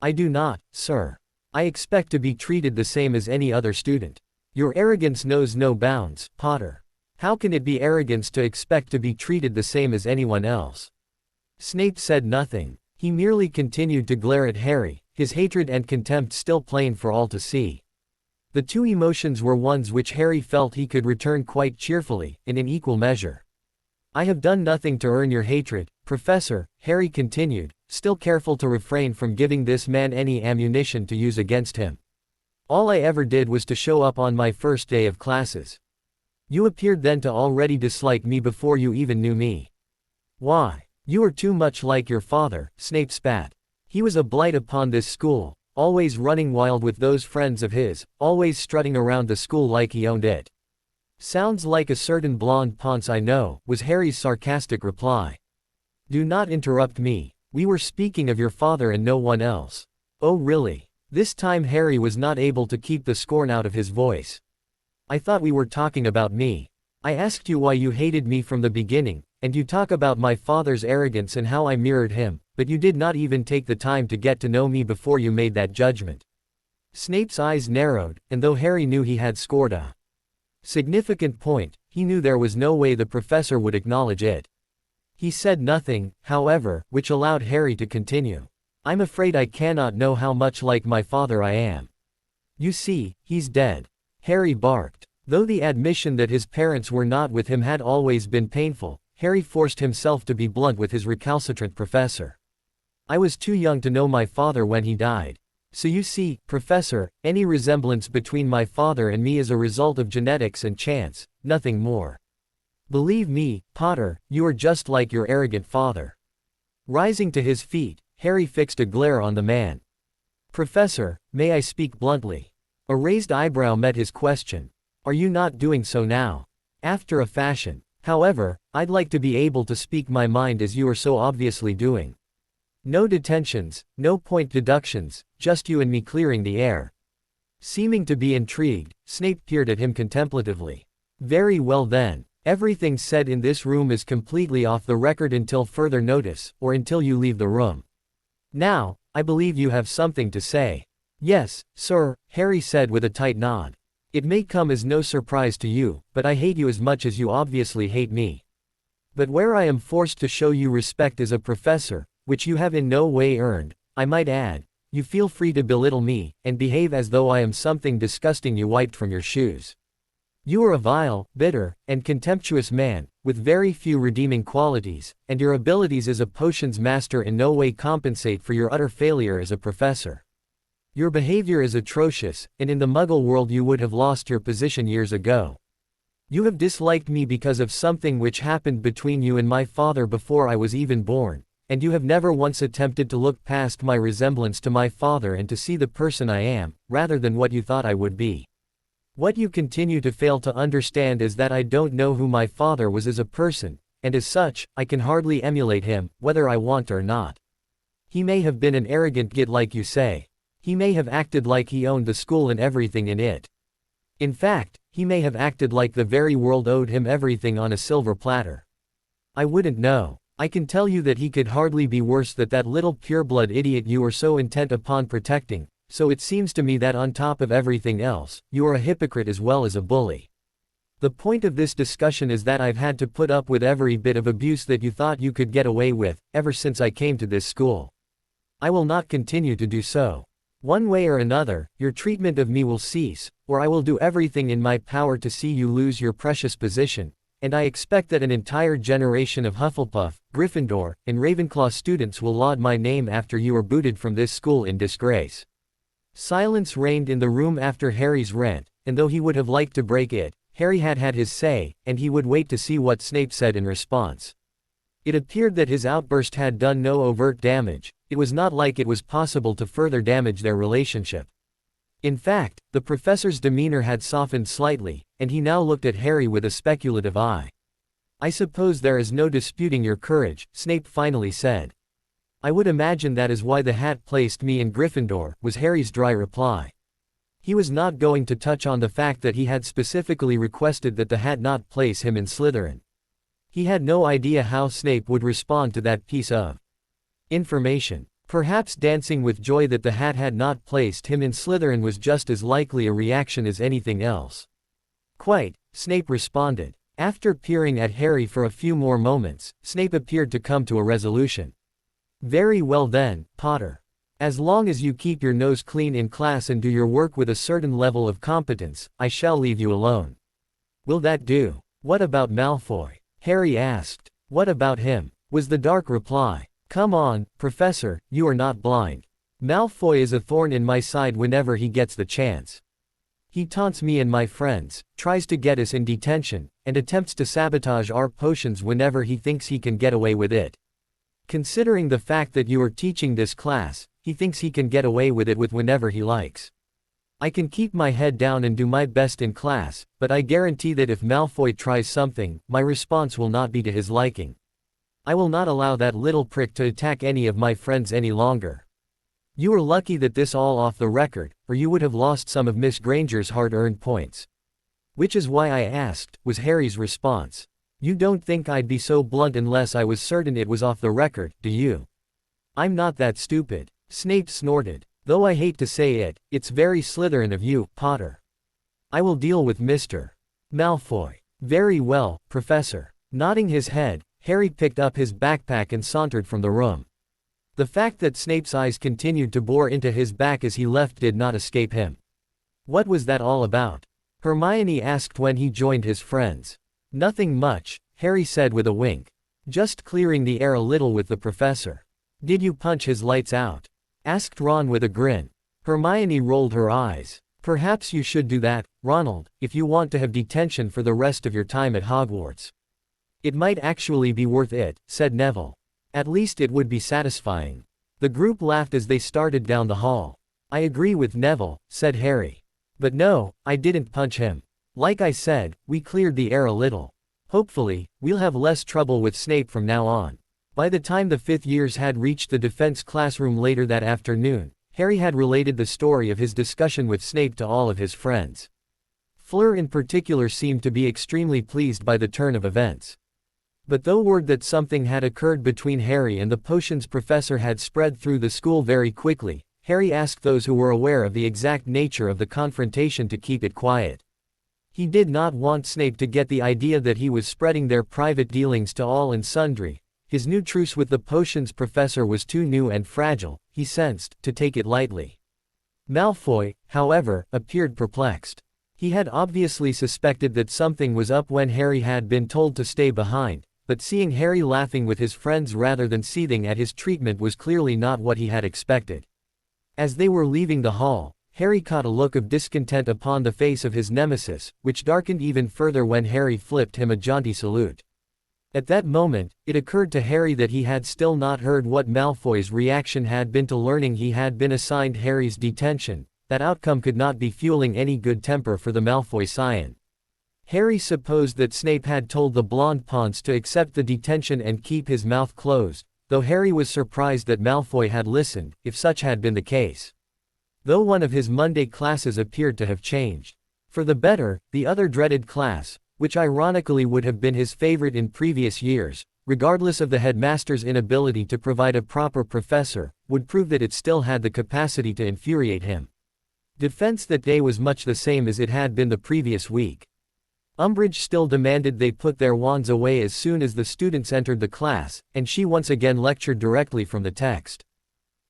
"I do not, sir. I expect to be treated the same as any other student. Your arrogance knows no bounds, Potter. How can it be arrogance to expect to be treated the same as anyone else?" Snape said nothing. He merely continued to glare at Harry, his hatred and contempt still plain for all to see. The two emotions were ones which Harry felt he could return quite cheerfully, in an equal measure. "I have done nothing to earn your hatred, Professor," Harry continued, still careful to refrain from giving this man any ammunition to use against him. "All I ever did was to show up on my first day of classes. You appeared then to already dislike me before you even knew me. Why, you are too much like your father," Snape spat. "He was a blight upon this school, always running wild with those friends of his, always strutting around the school like he owned it." "Sounds like a certain blonde ponce I know," was Harry's sarcastic reply. "Do not interrupt me. We were speaking of your father and no one else." "Oh really?" This time Harry was not able to keep the scorn out of his voice. "I thought we were talking about me. I asked you why you hated me from the beginning, and you talk about my father's arrogance and how I mirrored him, but you did not even take the time to get to know me before you made that judgment." Snape's eyes narrowed, and though Harry knew he had scored a significant point, he knew there was no way the professor would acknowledge it. He said nothing, however, which allowed Harry to continue. "I'm afraid I cannot know how much like my father I am. You see, he's dead." Harry barked. Though the admission that his parents were not with him had always been painful, Harry forced himself to be blunt with his recalcitrant professor. "I was too young to know my father when he died. So you see, Professor, any resemblance between my father and me is a result of genetics and chance, nothing more." Believe me, Potter, you are just like your arrogant father. Rising to his feet, Harry fixed a glare on the man. Professor, may I speak bluntly? A raised eyebrow met his question. Are you not doing so now? After a fashion. However, I'd like to be able to speak my mind as you are so obviously doing. No detentions, no point deductions, just you and me clearing the air. Seeming to be intrigued, Snape peered at him contemplatively. Very well then. Everything said in this room is completely off the record until further notice, or until you leave the room. Now, I believe you have something to say. Yes, sir, Harry said with a tight nod. It may come as no surprise to you, but I hate you as much as you obviously hate me. But where I am forced to show you respect as a professor, which you have in no way earned, I might add, you feel free to belittle me, and behave as though I am something disgusting you wiped from your shoes. You are a vile, bitter, and contemptuous man, with very few redeeming qualities, and your abilities as a potions master in no way compensate for your utter failure as a professor. Your behavior is atrocious, and in the Muggle world you would have lost your position years ago. You have disliked me because of something which happened between you and my father before I was even born, and you have never once attempted to look past my resemblance to my father and to see the person I am, rather than what you thought I would be. What you continue to fail to understand is that I don't know who my father was as a person, and as such, I can hardly emulate him, whether I want or not. He may have been an arrogant git like you say. He may have acted like he owned the school and everything in it. In fact, he may have acted like the very world owed him everything on a silver platter. I wouldn't know. I can tell you that he could hardly be worse than that little pureblood idiot you are so intent upon protecting. So it seems to me that on top of everything else, you are a hypocrite as well as a bully. The point of this discussion is that I've had to put up with every bit of abuse that you thought you could get away with, ever since I came to this school. I will not continue to do so. One way or another, your treatment of me will cease, or I will do everything in my power to see you lose your precious position, and I expect that an entire generation of Hufflepuff, Gryffindor, and Ravenclaw students will laud my name after you are booted from this school in disgrace. Silence reigned in the room after Harry's rant, and though he would have liked to break it, Harry had had his say, and he would wait to see what Snape said in response. It appeared that his outburst had done no overt damage. It was not like it was possible to further damage their relationship. In fact, the professor's demeanor had softened slightly, and he now looked at Harry with a speculative eye. I suppose there is no disputing your courage, Snape finally said. I would imagine that is why the hat placed me in Gryffindor, was Harry's dry reply. He was not going to touch on the fact that he had specifically requested that the hat not place him in Slytherin. He had no idea how Snape would respond to that piece of information. Perhaps dancing with joy that the hat had not placed him in Slytherin was just as likely a reaction as anything else. Quite, Snape responded. After peering at Harry for a few more moments, Snape appeared to come to a resolution. Very well then, Potter. As long as you keep your nose clean in class and do your work with a certain level of competence, I shall leave you alone. Will that do? What about Malfoy? Harry asked. What about him? Was the dark reply. Come on, Professor, you are not blind. Malfoy is a thorn in my side whenever he gets the chance. He taunts me and my friends, tries to get us in detention, and attempts to sabotage our potions whenever he thinks he can get away with it. Considering the fact that you are teaching this class, he thinks he can get away with it with whenever he likes. I can keep my head down and do my best in class, but I guarantee that if Malfoy tries something, my response will not be to his liking. I will not allow that little prick to attack any of my friends any longer. You are lucky that this all off the record, or you would have lost some of Miss Granger's hard-earned points. Which is why I asked, was Harry's response. You don't think I'd be so blunt unless I was certain it was off the record, do you? I'm not that stupid. Snape snorted. Though I hate to say it, it's very Slytherin of you, Potter. I will deal with Mr. Malfoy. Very well, Professor. Nodding his head, Harry picked up his backpack and sauntered from the room. The fact that Snape's eyes continued to bore into his back as he left did not escape him. What was that all about? Hermione asked when he joined his friends. Nothing much, Harry said with a wink. Just clearing the air a little with the professor. Did you punch his lights out? Asked Ron with a grin. Hermione rolled her eyes. Perhaps you should do that, Ronald, if you want to have detention for the rest of your time at Hogwarts. It might actually be worth it, said Neville. At least it would be satisfying. The group laughed as they started down the hall. I agree with Neville, said Harry. But no, I didn't punch him. Like I said, we cleared the air a little. Hopefully, we'll have less trouble with Snape from now on. By the time the fifth years had reached the defense classroom later that afternoon, Harry had related the story of his discussion with Snape to all of his friends. Fleur in particular seemed to be extremely pleased by the turn of events. But though word that something had occurred between Harry and the potions professor had spread through the school very quickly, Harry asked those who were aware of the exact nature of the confrontation to keep it quiet. He did not want Snape to get the idea that he was spreading their private dealings to all and sundry. His new truce with the potions professor was too new and fragile, he sensed, to take it lightly. Malfoy, however, appeared perplexed. He had obviously suspected that something was up when Harry had been told to stay behind, but seeing Harry laughing with his friends rather than seething at his treatment was clearly not what he had expected. As they were leaving the hall, Harry caught a look of discontent upon the face of his nemesis, which darkened even further when Harry flipped him a jaunty salute. At that moment, it occurred to Harry that he had still not heard what Malfoy's reaction had been to learning he had been assigned Harry's detention. That outcome could not be fueling any good temper for the Malfoy scion. Harry supposed that Snape had told the blonde Ponce to accept the detention and keep his mouth closed, though Harry was surprised that Malfoy had listened, if such had been the case. Though one of his Monday classes appeared to have changed for the better, the other dreaded class, which ironically would have been his favorite in previous years, regardless of the headmaster's inability to provide a proper professor, would prove that it still had the capacity to infuriate him. Defense that day was much the same as it had been the previous week. Umbridge still demanded they put their wands away as soon as the students entered the class, and she once again lectured directly from the text.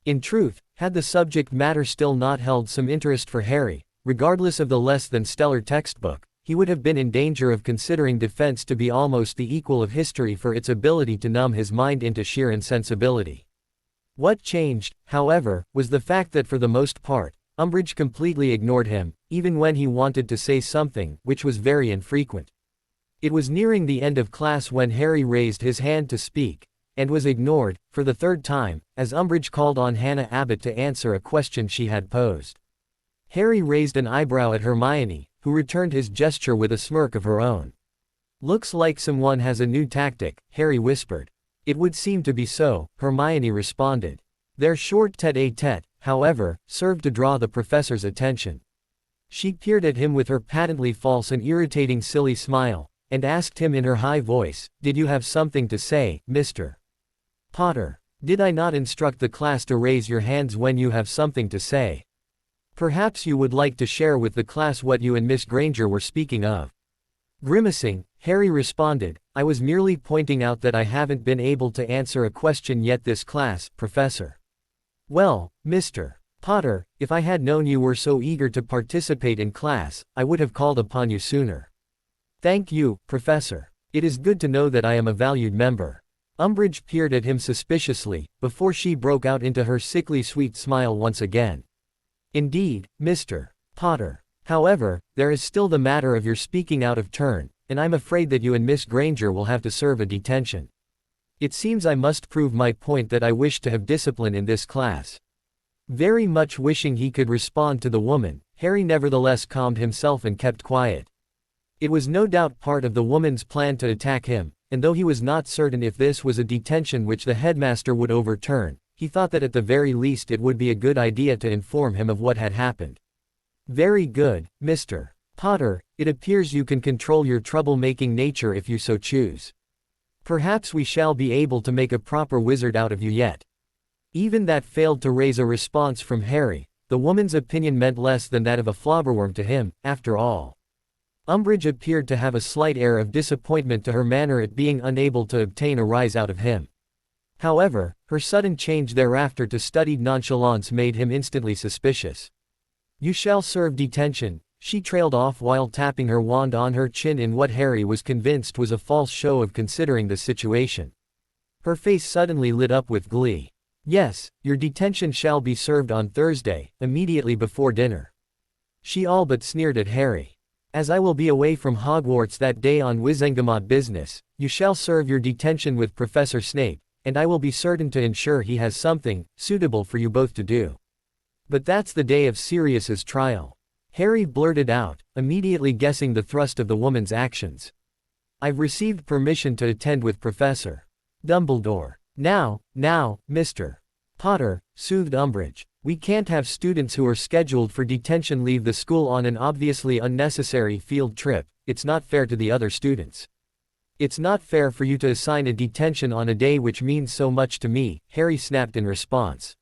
In truth, had the subject matter still not held some interest for Harry, regardless of the less than stellar textbook, he would have been in danger of considering defense to be almost the equal of history for its ability to numb his mind into sheer insensibility. What changed, however, was the fact that for the most part, Umbridge completely ignored him, even when he wanted to say something, which was very infrequent. It was nearing the end of class when Harry raised his hand to speak, and was ignored, for the third time, as Umbridge called on Hannah Abbott to answer a question she had posed. Harry raised an eyebrow at Hermione, who returned his gesture with a smirk of her own. "Looks like someone has a new tactic," Harry whispered. "It would seem to be so," Hermione responded. Their short tête-à-tête, however, served to draw the professor's attention. She peered at him with her patently false and irritating silly smile, and asked him in her high voice, "Did you have something to say, Mr. Potter? Did I not instruct the class to raise your hands when you have something to say? Perhaps you would like to share with the class what you and Miss Granger were speaking of." Grimacing, Harry responded, "I was merely pointing out that I haven't been able to answer a question yet this class, Professor." "Well, Mr. Potter, if I had known you were so eager to participate in class, I would have called upon you sooner." "Thank you, Professor. It is good to know that I am a valued member." Umbridge peered at him suspiciously, before she broke out into her sickly sweet smile once again. "Indeed, Mr. Potter. However, there is still the matter of your speaking out of turn, and I'm afraid that you and Miss Granger will have to serve a detention. It seems I must prove my point that I wish to have discipline in this class." Very much wishing he could respond to the woman, Harry nevertheless calmed himself and kept quiet. It was no doubt part of the woman's plan to attack him, and though he was not certain if this was a detention which the headmaster would overturn, he thought that at the very least it would be a good idea to inform him of what had happened. "Very good, Mr. Potter, it appears you can control your trouble-making nature if you so choose. Perhaps we shall be able to make a proper wizard out of you yet." Even that failed to raise a response from Harry. The woman's opinion meant less than that of a flobberworm to him, after all. Umbridge appeared to have a slight air of disappointment to her manner at being unable to obtain a rise out of him. However, her sudden change thereafter to studied nonchalance made him instantly suspicious. "You shall serve detention," she trailed off while tapping her wand on her chin in what Harry was convinced was a false show of considering the situation. Her face suddenly lit up with glee. "Yes, your detention shall be served on Thursday, immediately before dinner." She all but sneered at Harry. As I will be away from Hogwarts that day on Wizengamot business, you shall serve your detention with Professor Snape, and I will be certain to ensure he has something suitable for you both to do. But that's the day of Sirius's trial. Harry blurted out, immediately guessing the thrust of the woman's actions. I've received permission to attend with Professor Dumbledore. Now, Mr. Potter, soothed Umbridge. We can't have students who are scheduled for detention leave the school on an obviously unnecessary field trip. It's not fair to the other students. It's not fair for you to assign a detention on a day which means so much to me, Harry snapped in response.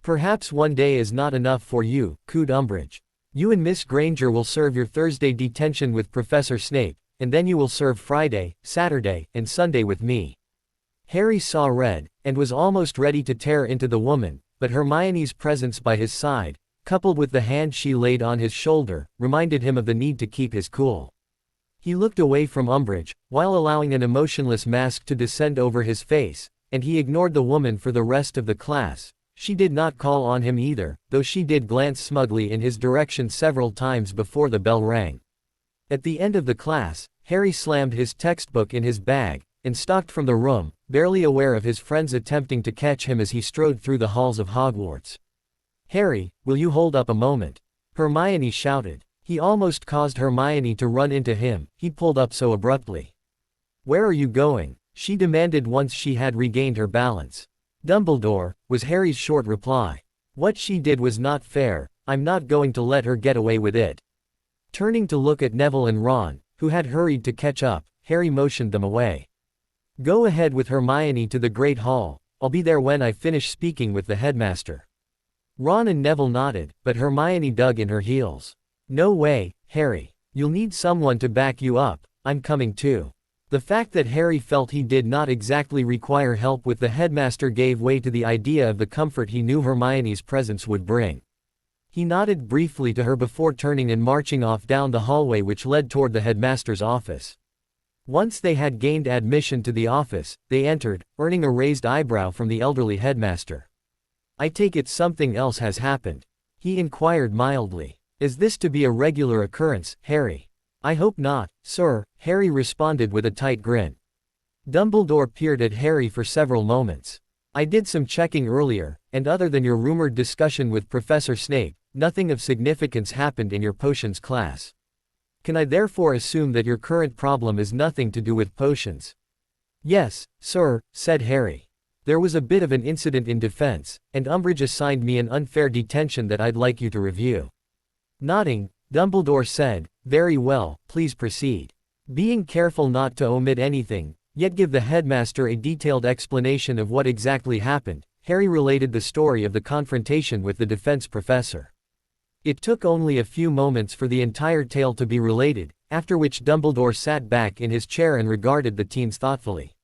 Perhaps one day is not enough for you, cooed Umbridge. You and Miss Granger will serve your Thursday detention with Professor Snape, and then you will serve Friday, Saturday, and Sunday with me. Harry saw red, and was almost ready to tear into the woman, but Hermione's presence by his side, coupled with the hand she laid on his shoulder, reminded him of the need to keep his cool. He looked away from Umbridge, while allowing an emotionless mask to descend over his face, and he ignored the woman for the rest of the class. She did not call on him either, though she did glance smugly in his direction several times before the bell rang. At the end of the class, Harry slammed his textbook in his bag, and stalked from the room, barely aware of his friends attempting to catch him as he strode through the halls of Hogwarts. Harry, will you hold up a moment? Hermione shouted. He almost caused Hermione to run into him, he pulled up so abruptly. Where are you going? She demanded once she had regained her balance. Dumbledore, was Harry's short reply. What she did was not fair, I'm not going to let her get away with it. Turning to look at Neville and Ron, who had hurried to catch up, Harry motioned them away. Go ahead with Hermione to the Great Hall, I'll be there when I finish speaking with the headmaster. Ron and Neville nodded, but Hermione dug in her heels. No way, Harry. You'll need someone to back you up, I'm coming too. The fact that Harry felt he did not exactly require help with the headmaster gave way to the idea of the comfort he knew Hermione's presence would bring. He nodded briefly to her before turning and marching off down the hallway which led toward the headmaster's office. Once they had gained admission to the office, they entered, earning a raised eyebrow from the elderly headmaster. I take it something else has happened? He inquired mildly. Is this to be a regular occurrence, Harry? I hope not, sir, Harry responded with a tight grin. Dumbledore peered at Harry for several moments. I did some checking earlier, and other than your rumored discussion with Professor Snape, nothing of significance happened in your potions class. Can I therefore assume that your current problem is nothing to do with potions? Yes, sir, said Harry. There was a bit of an incident in defense, and Umbridge assigned me an unfair detention that I'd like you to review. Nodding, Dumbledore said, very well, please proceed. Being careful not to omit anything, yet give the headmaster a detailed explanation of what exactly happened, Harry related the story of the confrontation with the defense professor. It took only a few moments for the entire tale to be related, after which Dumbledore sat back in his chair and regarded the teens thoughtfully.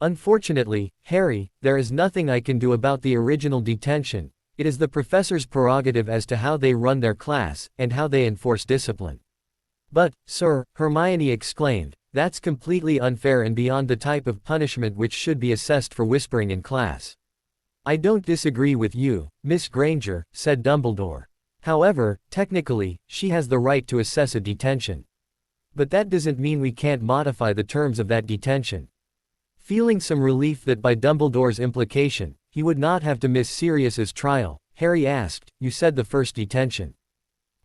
Unfortunately, Harry, there is nothing I can do about the original detention. It is the professor's prerogative as to how they run their class, and how they enforce discipline. But, sir, Hermione exclaimed, that's completely unfair and beyond the type of punishment which should be assessed for whispering in class. I don't disagree with you, Miss Granger, said Dumbledore. However, technically, she has the right to assess a detention. But that doesn't mean we can't modify the terms of that detention. Feeling some relief that by Dumbledore's implication, he would not have to miss Sirius's trial, Harry asked, you said the first detention.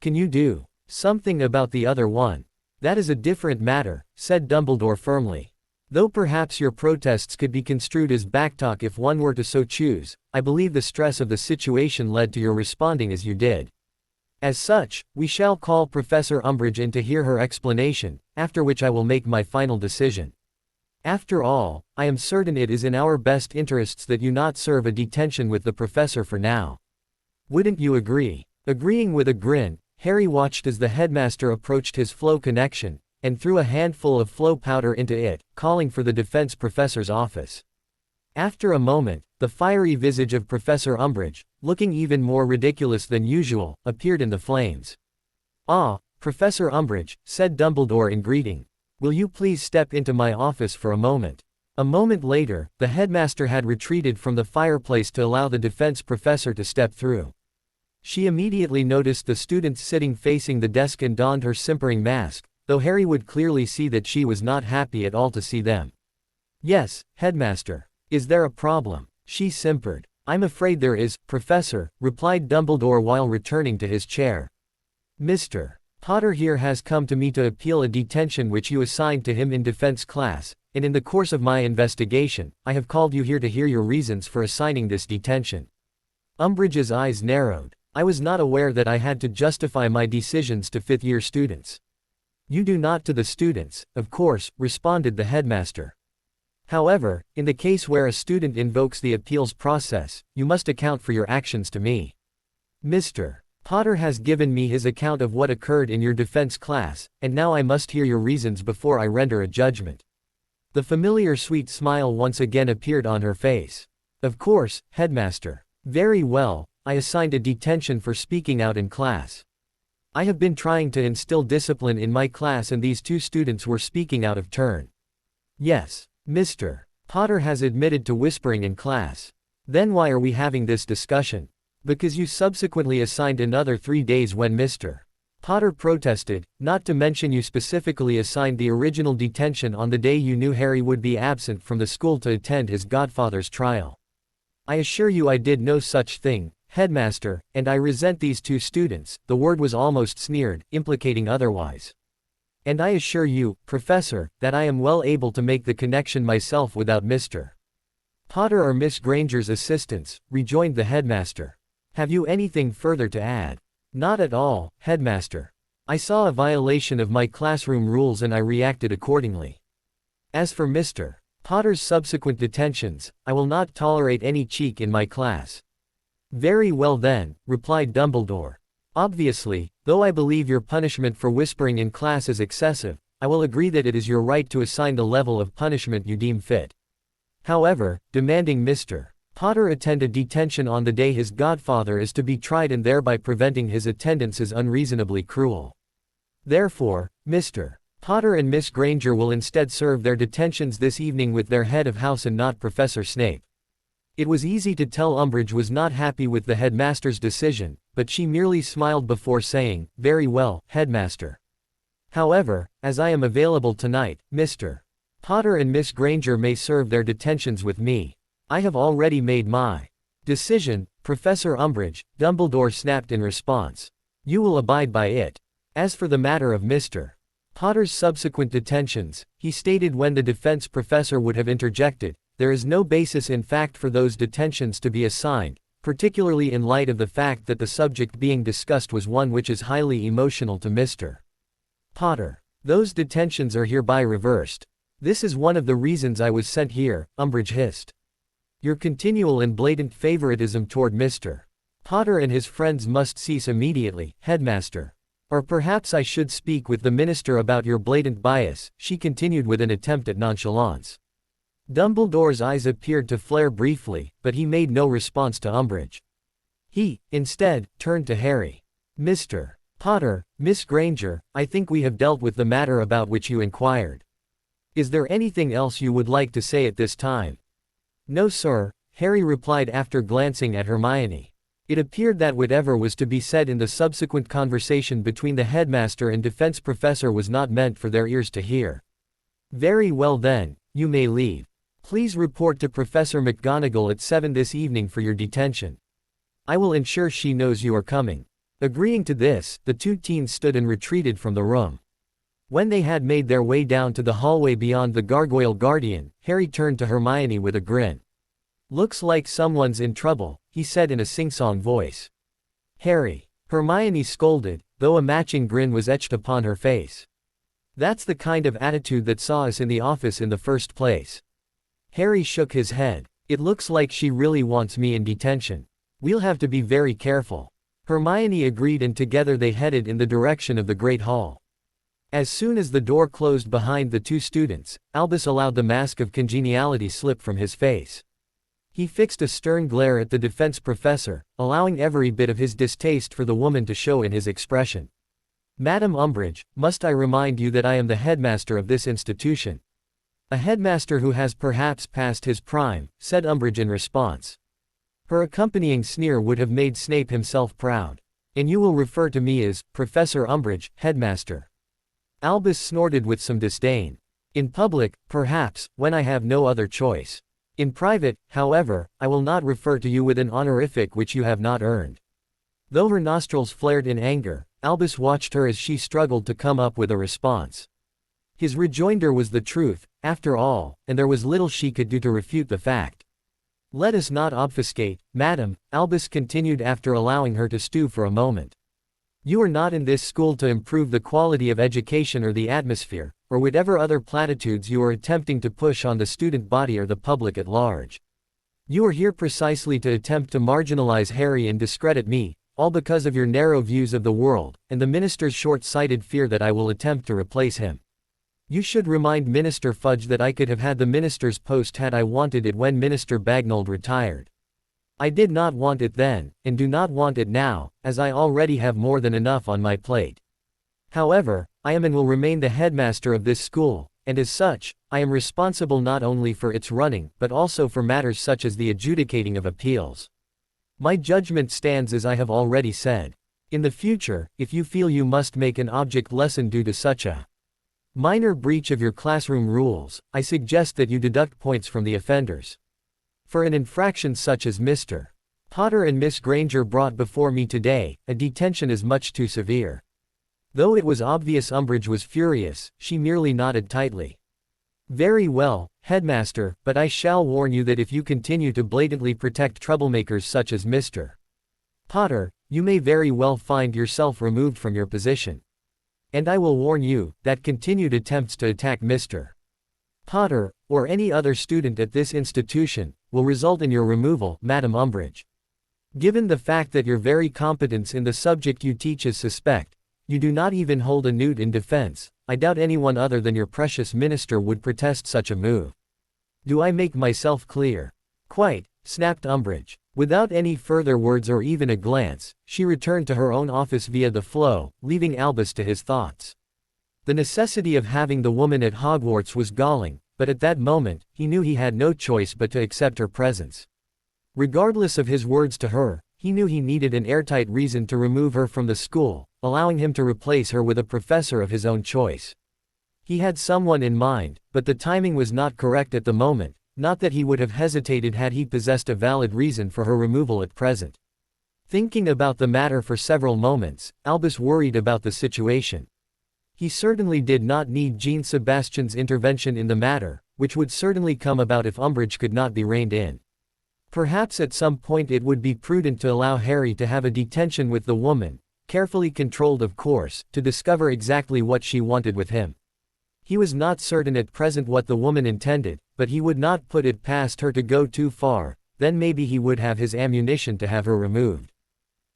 Can you do something about the other one? That is a different matter, said Dumbledore firmly. Though perhaps your protests could be construed as backtalk if one were to so choose, I believe the stress of the situation led to your responding as you did. As such, we shall call Professor Umbridge in to hear her explanation, after which I will make my final decision. After all, I am certain it is in our best interests that you not serve a detention with the professor for now. Wouldn't you agree? Agreeing with a grin, Harry watched as the headmaster approached his flow connection, and threw a handful of flow powder into it, calling for the defense professor's office. After a moment, the fiery visage of Professor Umbridge, looking even more ridiculous than usual, appeared in the flames. Ah, Professor Umbridge, said Dumbledore in greeting. Will you please step into my office for a moment? A moment later, the headmaster had retreated from the fireplace to allow the defense professor to step through. She immediately noticed the students sitting facing the desk and donned her simpering mask, though Harry would clearly see that she was not happy at all to see them. "Yes, headmaster. Is there a problem?" she simpered. "I'm afraid there is, Professor," replied Dumbledore while returning to his chair. "Mr. Potter here has come to me to appeal a detention which you assigned to him in defense class, and in the course of my investigation, I have called you here to hear your reasons for assigning this detention." Umbridge's eyes narrowed. "I was not aware that I had to justify my decisions to fifth-year students." "You do not to the students, of course," responded the headmaster. "However, in the case where a student invokes the appeals process, you must account for your actions to me. Mr. Potter has given me his account of what occurred in your defense class, and now I must hear your reasons before I render a judgment." The familiar sweet smile once again appeared on her face. "Of course, headmaster. Very well, I assigned a detention for speaking out in class. I have been trying to instill discipline in my class and these two students were speaking out of turn." "Yes, Mr. Potter has admitted to whispering in class. Then why are we having this discussion?" "Because you subsequently assigned another 3 days when Mr. Potter protested, not to mention you specifically assigned the original detention on the day you knew Harry would be absent from the school to attend his godfather's trial." "I assure you I did no such thing, headmaster, and I resent these two students," the word was almost sneered, implicating otherwise. "And I assure you, Professor, that I am well able to make the connection myself without Mr. Potter or Miss Granger's assistance," rejoined the headmaster. "Have you anything further to add?" "Not at all, headmaster. I saw a violation of my classroom rules and I reacted accordingly. As for Mr. Potter's subsequent detentions, I will not tolerate any cheek in my class." "Very well then," replied Dumbledore. "Obviously, though I believe your punishment for whispering in class is excessive, I will agree that it is your right to assign the level of punishment you deem fit. However, demanding Mr. Potter attend a detention on the day his godfather is to be tried and thereby preventing his attendance is unreasonably cruel. Therefore, Mr. Potter and Miss Granger will instead serve their detentions this evening with their head of house and not Professor Snape." It was easy to tell Umbridge was not happy with the headmaster's decision, but she merely smiled before saying, "Very well, headmaster. However, as I am available tonight, Mr. Potter and Miss Granger may serve their detentions with me. I have already made my decision, Professor Umbridge," Dumbledore snapped in response. "You will abide by it. As for the matter of Mr. Potter's subsequent detentions," he stated when the defense professor would have interjected, "there is no basis in fact for those detentions to be assigned, particularly in light of the fact that the subject being discussed was one which is highly emotional to Mr. Potter. Those detentions are hereby reversed. This is one of the reasons I was sent here," Umbridge hissed. "Your continual and blatant favoritism toward Mr. Potter and his friends must cease immediately, headmaster. Or perhaps I should speak with the minister about your blatant bias," she continued with an attempt at nonchalance. Dumbledore's eyes appeared to flare briefly, but he made no response to Umbridge. He, instead, turned to Harry. "Mr. Potter, Miss Granger, I think we have dealt with the matter about which you inquired. Is there anything else you would like to say at this time?" "No, sir," Harry replied after glancing at Hermione. It appeared that whatever was to be said in the subsequent conversation between the headmaster and defense professor was not meant for their ears to hear. "Very well then, you may leave. Please report to Professor McGonagall at 7 this evening for your detention. I will ensure she knows you are coming." Agreeing to this, the two teens stood and retreated from the room. When they had made their way down to the hallway beyond the Gargoyle Guardian, Harry turned to Hermione with a grin. "Looks like someone's in trouble," he said in a sing-song voice. "Harry," Hermione scolded, though a matching grin was etched upon her face. "That's the kind of attitude that saw us in the office in the first place." Harry shook his head. "It looks like she really wants me in detention. We'll have to be very careful." Hermione agreed and together they headed in the direction of the Great Hall. As soon as the door closed behind the two students, Albus allowed the mask of congeniality slip from his face. He fixed a stern glare at the defense professor, allowing every bit of his distaste for the woman to show in his expression. "Madam Umbridge, must I remind you that I am the headmaster of this institution?" "A headmaster who has perhaps passed his prime," said Umbridge in response. Her accompanying sneer would have made Snape himself proud. And you will refer to me as Professor Umbridge, headmaster. Albus snorted with some disdain. In public, perhaps, when I have no other choice. In private, however, I will not refer to you with an honorific which you have not earned. Though her nostrils flared in anger, Albus watched her as she struggled to come up with a response. His rejoinder was the truth, after all, and there was little she could do to refute the fact. Let us not obfuscate, madam, Albus continued after allowing her to stew for a moment. You are not in this school to improve the quality of education or the atmosphere, or whatever other platitudes you are attempting to push on the student body or the public at large. You are here precisely to attempt to marginalize Harry and discredit me, all because of your narrow views of the world, and the minister's short-sighted fear that I will attempt to replace him. You should remind Minister Fudge that I could have had the minister's post had I wanted it when Minister Bagnold retired. I did not want it then, and do not want it now, as I already have more than enough on my plate. However, I am and will remain the headmaster of this school, and as such, I am responsible not only for its running but also for matters such as the adjudicating of appeals. My judgment stands as I have already said. In the future, if you feel you must make an object lesson due to such a minor breach of your classroom rules, I suggest that you deduct points from the offenders. For an infraction such as Mr. Potter and Miss Granger brought before me today, a detention is much too severe. Though it was obvious Umbridge was furious, she merely nodded tightly. Very well, headmaster, but I shall warn you that if you continue to blatantly protect troublemakers such as Mr. Potter, you may very well find yourself removed from your position. And I will warn you, that continued attempts to attack Mr. Potter, or any other student at this institution, will result in your removal, Madam Umbridge. Given the fact that your very competence in the subject you teach is suspect, you do not even hold a newt in defense, I doubt anyone other than your precious minister would protest such a move. Do I make myself clear? Quite, snapped Umbridge. Without any further words or even a glance, she returned to her own office via the flow, leaving Albus to his thoughts. The necessity of having the woman at Hogwarts was galling, but at that moment, he knew he had no choice but to accept her presence. Regardless of his words to her, he knew he needed an airtight reason to remove her from the school, allowing him to replace her with a professor of his own choice. He had someone in mind, but the timing was not correct at the moment, not that he would have hesitated had he possessed a valid reason for her removal at present. Thinking about the matter for several moments, Albus worried about the situation. He certainly did not need Jean Sebastian's intervention in the matter, which would certainly come about if Umbridge could not be reined in. Perhaps at some point it would be prudent to allow Harry to have a detention with the woman, carefully controlled of course, to discover exactly what she wanted with him. He was not certain at present what the woman intended, but he would not put it past her to go too far, then maybe he would have his ammunition to have her removed.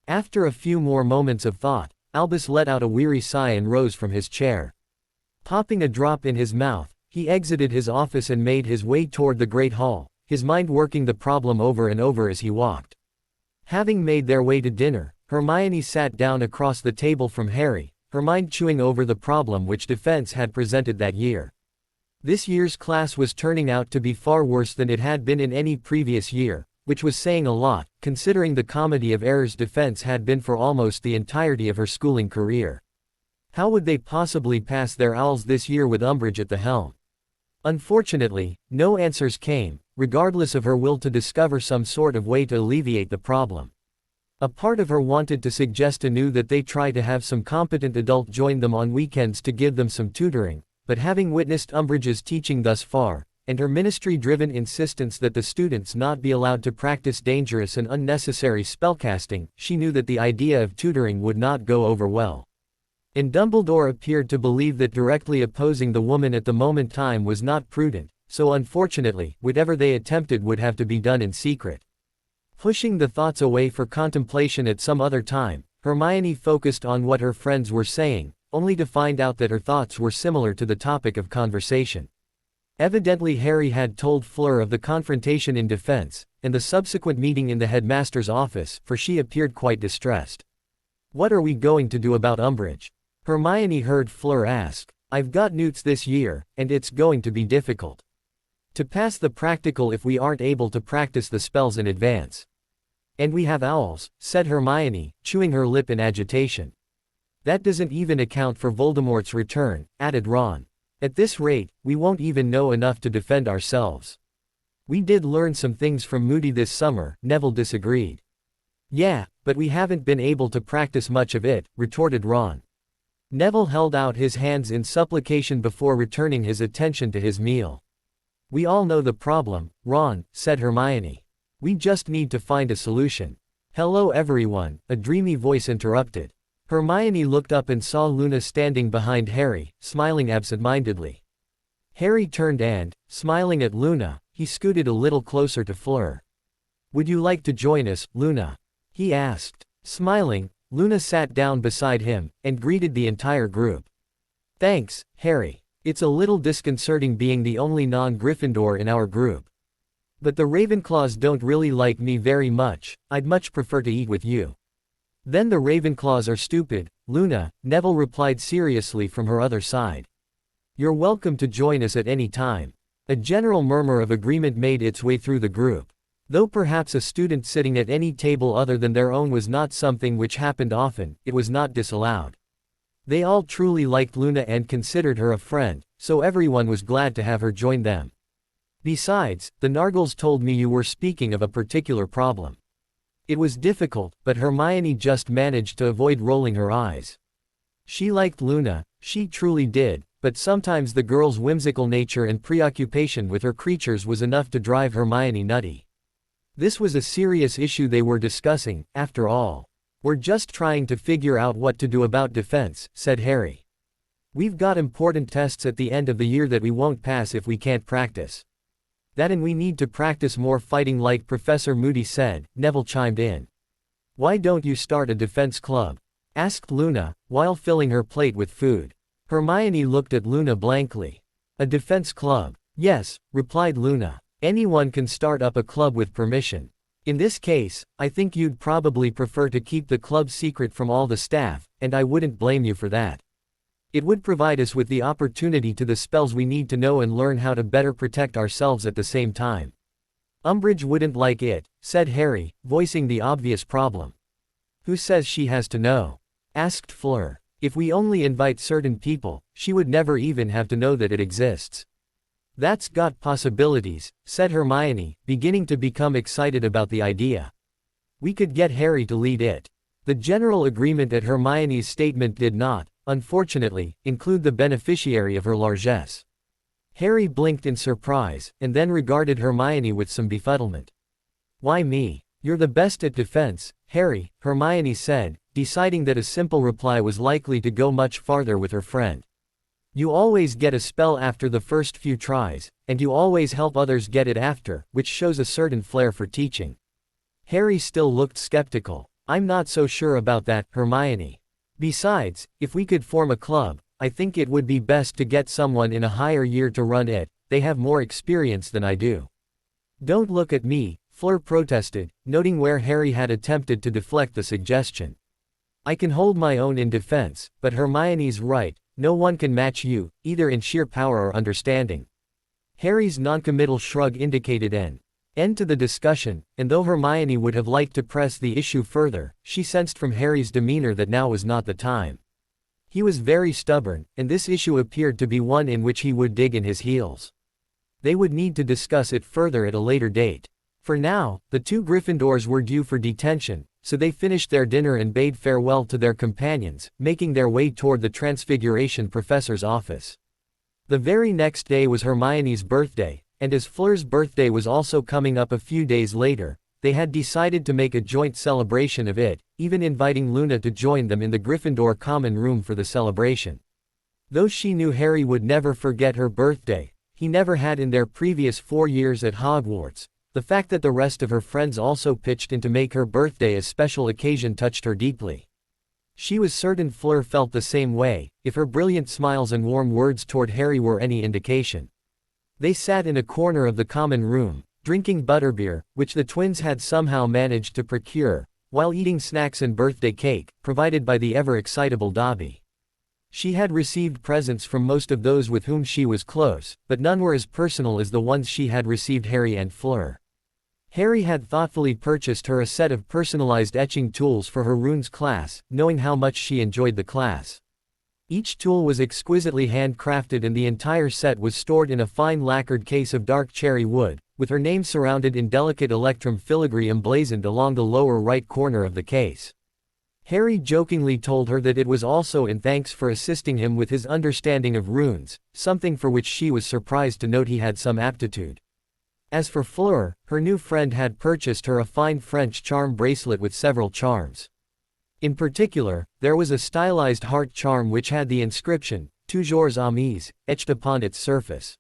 After a few more moments of thought, Albus let out a weary sigh and rose from his chair. Popping a drop in his mouth, he exited his office and made his way toward the Great Hall, his mind working the problem over and over as he walked. Having made their way to dinner, Hermione sat down across the table from Harry, her mind chewing over the problem which defense had presented that year. This year's class was turning out to be far worse than it had been in any previous year, which was saying a lot, considering the comedy of errors defense had been for almost the entirety of her schooling career. How would they possibly pass their owls this year with Umbridge at the helm? Unfortunately, no answers came, regardless of her will to discover some sort of way to alleviate the problem. A part of her wanted to suggest anew that they try to have some competent adult join them on weekends to give them some tutoring, but having witnessed Umbridge's teaching thus far, and her ministry-driven insistence that the students not be allowed to practice dangerous and unnecessary spellcasting, she knew that the idea of tutoring would not go over well. And Dumbledore appeared to believe that directly opposing the woman at the moment time was not prudent, so unfortunately, whatever they attempted would have to be done in secret. Pushing the thoughts away for contemplation at some other time, Hermione focused on what her friends were saying, only to find out that her thoughts were similar to the topic of conversation. Evidently Harry had told Fleur of the confrontation in defense, and the subsequent meeting in the headmaster's office, for she appeared quite distressed. "What are we going to do about Umbridge?" Hermione heard Fleur ask. "I've got newts this year, and it's going to be difficult to pass the practical if we aren't able to practice the spells in advance. And we have owls, said Hermione, chewing her lip in agitation. That doesn't even account for Voldemort's return, added Ron. At this rate, we won't even know enough to defend ourselves. We did learn some things from Moody this summer, Neville disagreed. Yeah, but we haven't been able to practice much of it, retorted Ron. Neville held out his hands in supplication before returning his attention to his meal. We all know the problem, Ron, said Hermione. We just need to find a solution. Hello everyone, a dreamy voice interrupted. Hermione looked up and saw Luna standing behind Harry, smiling absent-mindedly. Harry turned and, smiling at Luna, he scooted a little closer to Fleur. Would you like to join us, Luna? He asked. Smiling, Luna sat down beside him, and greeted the entire group. Thanks, Harry. It's a little disconcerting being the only non-Gryffindor in our group. But the Ravenclaws don't really like me very much, I'd much prefer to eat with you. Then the Ravenclaws are stupid, Luna, Neville replied seriously from her other side. You're welcome to join us at any time. A general murmur of agreement made its way through the group. Though perhaps a student sitting at any table other than their own was not something which happened often, it was not disallowed. They all truly liked Luna and considered her a friend, so everyone was glad to have her join them. Besides, the Nargles told me you were speaking of a particular problem. It was difficult, but Hermione just managed to avoid rolling her eyes. She liked Luna, she truly did, but sometimes the girl's whimsical nature and preoccupation with her creatures was enough to drive Hermione nutty. This was a serious issue they were discussing, after all. We're just trying to figure out what to do about defense, said Harry. We've got important tests at the end of the year that we won't pass if we can't practice. That and we need to practice more fighting like Professor Moody said, Neville chimed in. Why don't you start a defense club? Asked Luna, while filling her plate with food. Hermione looked at Luna blankly. A defense club? Yes, replied Luna. Anyone can start up a club with permission. In this case, I think you'd probably prefer to keep the club secret from all the staff, and I wouldn't blame you for that. It would provide us with the opportunity to the spells we need to know and learn how to better protect ourselves at the same time. Umbridge wouldn't like it, said Harry, voicing the obvious problem. Who says she has to know? Asked Fleur. If we only invite certain people, she would never even have to know that it exists. That's got possibilities, said Hermione, beginning to become excited about the idea. We could get Harry to lead it. The general agreement at Hermione's statement did not, unfortunately, include the beneficiary of her largesse. Harry blinked in surprise, and then regarded Hermione with some befuddlement. Why me? You're the best at defense, Harry, Hermione said, deciding that a simple reply was likely to go much farther with her friend. You always get a spell after the first few tries, and you always help others get it after, which shows a certain flair for teaching. Harry still looked skeptical. I'm not so sure about that, Hermione. Besides, if we could form a club, I think it would be best to get someone in a higher year to run it, they have more experience than I do. Don't look at me, Fleur protested, noting where Harry had attempted to deflect the suggestion. I can hold my own in defense, but Hermione's right. No one can match you, either in sheer power or understanding. Harry's noncommittal shrug indicated an end to the discussion, and though Hermione would have liked to press the issue further, she sensed from Harry's demeanor that now was not the time. He was very stubborn, and this issue appeared to be one in which he would dig in his heels. They would need to discuss it further at a later date. For now, the two Gryffindors were due for detention, so they finished their dinner and bade farewell to their companions, making their way toward the Transfiguration Professor's office. The very next day was Hermione's birthday, and as Fleur's birthday was also coming up a few days later, they had decided to make a joint celebration of it, even inviting Luna to join them in the Gryffindor common room for the celebration. Though she knew Harry would never forget her birthday, he never had in their previous 4 years at Hogwarts. The fact that the rest of her friends also pitched in to make her birthday a special occasion touched her deeply. She was certain Fleur felt the same way, if her brilliant smiles and warm words toward Harry were any indication. They sat in a corner of the common room, drinking butterbeer, which the twins had somehow managed to procure, while eating snacks and birthday cake, provided by the ever-excitable Dobby. She had received presents from most of those with whom she was close, but none were as personal as the ones she had received Harry and Fleur. Harry had thoughtfully purchased her a set of personalized etching tools for her runes class, knowing how much she enjoyed the class. Each tool was exquisitely handcrafted and the entire set was stored in a fine lacquered case of dark cherry wood, with her name surrounded in delicate electrum filigree emblazoned along the lower right corner of the case. Harry jokingly told her that it was also in thanks for assisting him with his understanding of runes, something for which she was surprised to note he had some aptitude. As for Fleur, her new friend had purchased her a fine French charm bracelet with several charms. In particular, there was a stylized heart charm which had the inscription, Toujours amis, etched upon its surface.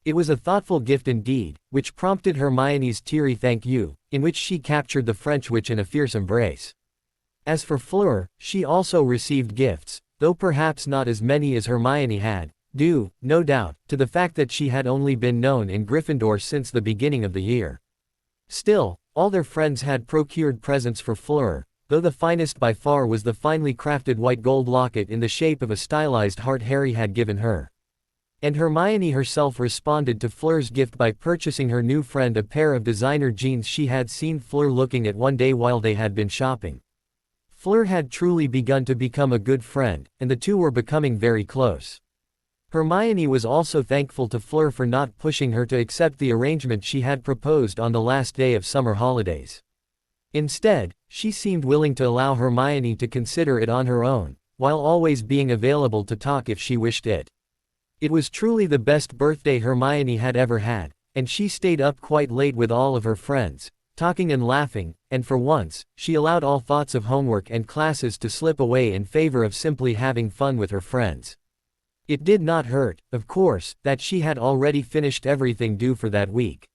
It was a thoughtful gift indeed, which prompted Hermione's teary thank you, in which she captured the French witch in a fierce embrace. As for Fleur, she also received gifts, though perhaps not as many as Hermione had, due, no doubt, to the fact that she had only been known in Gryffindor since the beginning of the year. Still, all their friends had procured presents for Fleur, though the finest by far was the finely crafted white gold locket in the shape of a stylized heart Harry had given her. And Hermione herself responded to Fleur's gift by purchasing her new friend a pair of designer jeans she had seen Fleur looking at one day while they had been shopping. Fleur had truly begun to become a good friend, and the two were becoming very close. Hermione was also thankful to Fleur for not pushing her to accept the arrangement she had proposed on the last day of summer holidays. Instead, she seemed willing to allow Hermione to consider it on her own, while always being available to talk if she wished it. It was truly the best birthday Hermione had ever had, and she stayed up quite late with all of her friends, talking and laughing, and for once, she allowed all thoughts of homework and classes to slip away in favor of simply having fun with her friends. It did not hurt, of course, that she had already finished everything due for that week.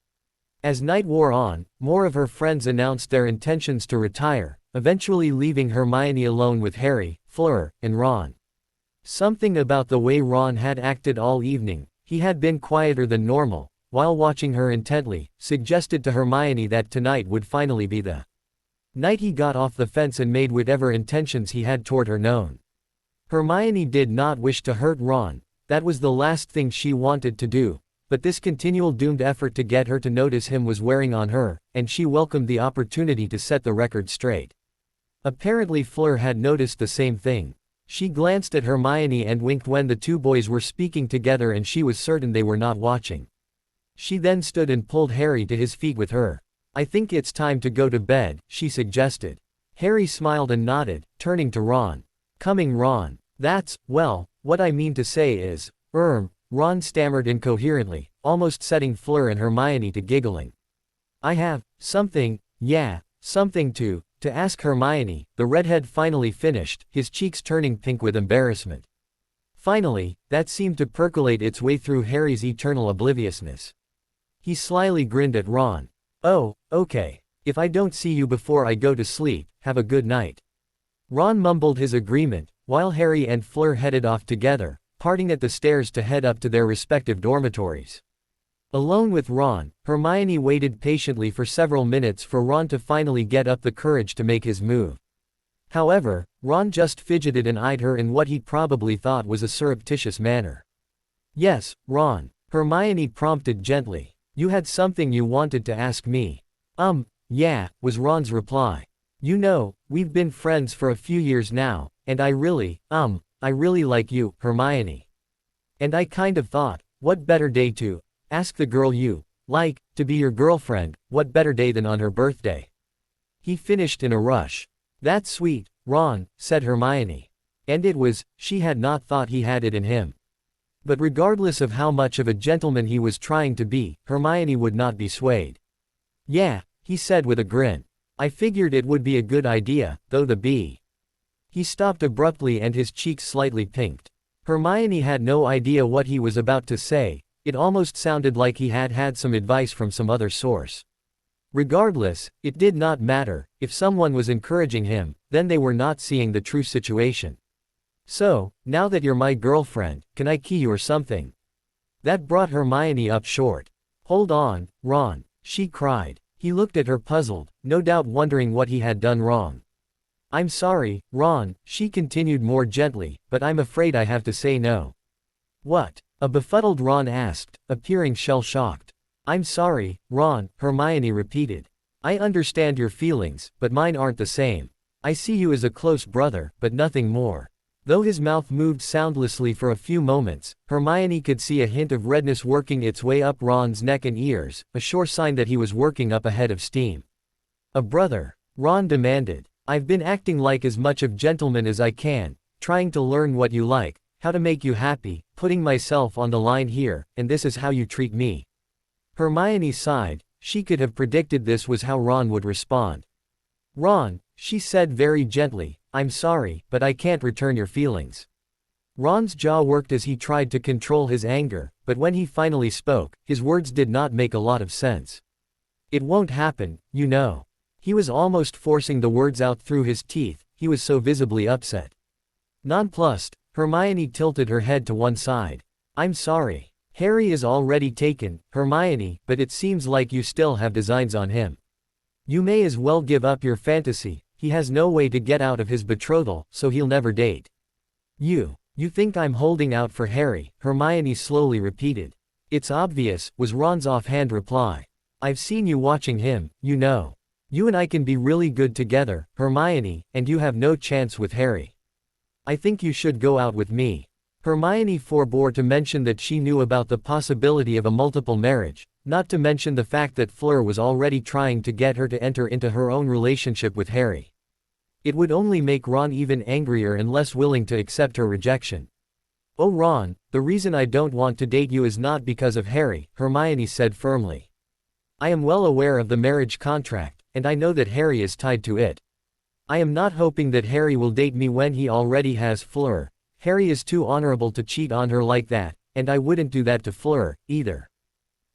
As night wore on, more of her friends announced their intentions to retire, eventually leaving Hermione alone with Harry, Fleur, and Ron. Something about the way Ron had acted all evening, he had been quieter than normal, while watching her intently, suggested to Hermione that tonight would finally be the night he got off the fence and made whatever intentions he had toward her known. Hermione did not wish to hurt Ron, that was the last thing she wanted to do, but this continual doomed effort to get her to notice him was wearing on her, and she welcomed the opportunity to set the record straight. Apparently Fleur had noticed the same thing. She glanced at Hermione and winked when the two boys were speaking together and she was certain they were not watching. She then stood and pulled Harry to his feet with her. "I think it's time to go to bed," she suggested. Harry smiled and nodded, turning to Ron. "Coming, Ron. That's, well, what I mean to say is, Ron stammered incoherently, almost setting Fleur and Hermione to giggling. "I have something to ask Hermione," the redhead finally finished, his cheeks turning pink with embarrassment. Finally, that seemed to percolate its way through Harry's eternal obliviousness. He slyly grinned at Ron. "Oh, okay. If I don't see you before I go to sleep, have a good night." Ron mumbled his agreement, while Harry and Fleur headed off together, parting at the stairs to head up to their respective dormitories. Alone with Ron, Hermione waited patiently for several minutes for Ron to finally get up the courage to make his move. However, Ron just fidgeted and eyed her in what he probably thought was a surreptitious manner. "Yes, Ron," Hermione prompted gently. "You had something you wanted to ask me." Yeah," was Ron's reply. "You know, we've been friends for a few years now, and I really like you, Hermione. And I kind of thought, what better day to ask the girl you like to be your girlfriend, what better day than on her birthday?" He finished in a rush. "That's sweet, Ron," said Hermione. And it was, she had not thought he had it in him. But regardless of how much of a gentleman he was trying to be, Hermione would not be swayed. "Yeah," he said with a grin. "I figured it would be a good idea, though the bee." He stopped abruptly and his cheeks slightly pinked. Hermione had no idea what he was about to say, it almost sounded like he had had some advice from some other source. Regardless, it did not matter, if someone was encouraging him, then they were not seeing the true situation. "So, now that you're my girlfriend, can I key you or something?" That brought Hermione up short. "Hold on, Ron," she cried. He looked at her puzzled, no doubt wondering what he had done wrong. "I'm sorry, Ron," she continued more gently, "but I'm afraid I have to say no." "What?" a befuddled Ron asked, appearing shell-shocked. I'm sorry, Ron, Hermione repeated. I understand your feelings, but mine aren't the same. I see you as a close brother, but nothing more. Though his mouth moved soundlessly for a few moments, Hermione could see a hint of redness working its way up Ron's neck and ears, a sure sign that he was working up a head of steam. A brother? Ron demanded. I've been acting like as much of a gentleman as I can, trying to learn what you like, how to make you happy, putting myself on the line here, and this is how you treat me. Hermione sighed. She could have predicted this was how Ron would respond. Ron, she said very gently, I'm sorry, but I can't return your feelings. Ron's jaw worked as he tried to control his anger, but when he finally spoke, his words did not make a lot of sense. It won't happen, you know. He was almost forcing the words out through his teeth, he was so visibly upset. Nonplussed, Hermione tilted her head to one side. I'm sorry. Harry is already taken, Hermione, but it seems like you still have designs on him. You may as well give up your fantasy, he has no way to get out of his betrothal, so he'll never date. You think I'm holding out for Harry, Hermione slowly repeated. It's obvious, was Ron's offhand reply. I've seen you watching him, you know. You and I can be really good together, Hermione, and you have no chance with Harry. I think you should go out with me. Hermione forbore to mention that she knew about the possibility of a multiple marriage, not to mention the fact that Fleur was already trying to get her to enter into her own relationship with Harry. It would only make Ron even angrier and less willing to accept her rejection. Oh Ron, the reason I don't want to date you is not because of Harry, Hermione said firmly. I am well aware of the marriage contract, and I know that Harry is tied to it. I am not hoping that Harry will date me when he already has Fleur. Harry is too honorable to cheat on her like that, and I wouldn't do that to Fleur, either.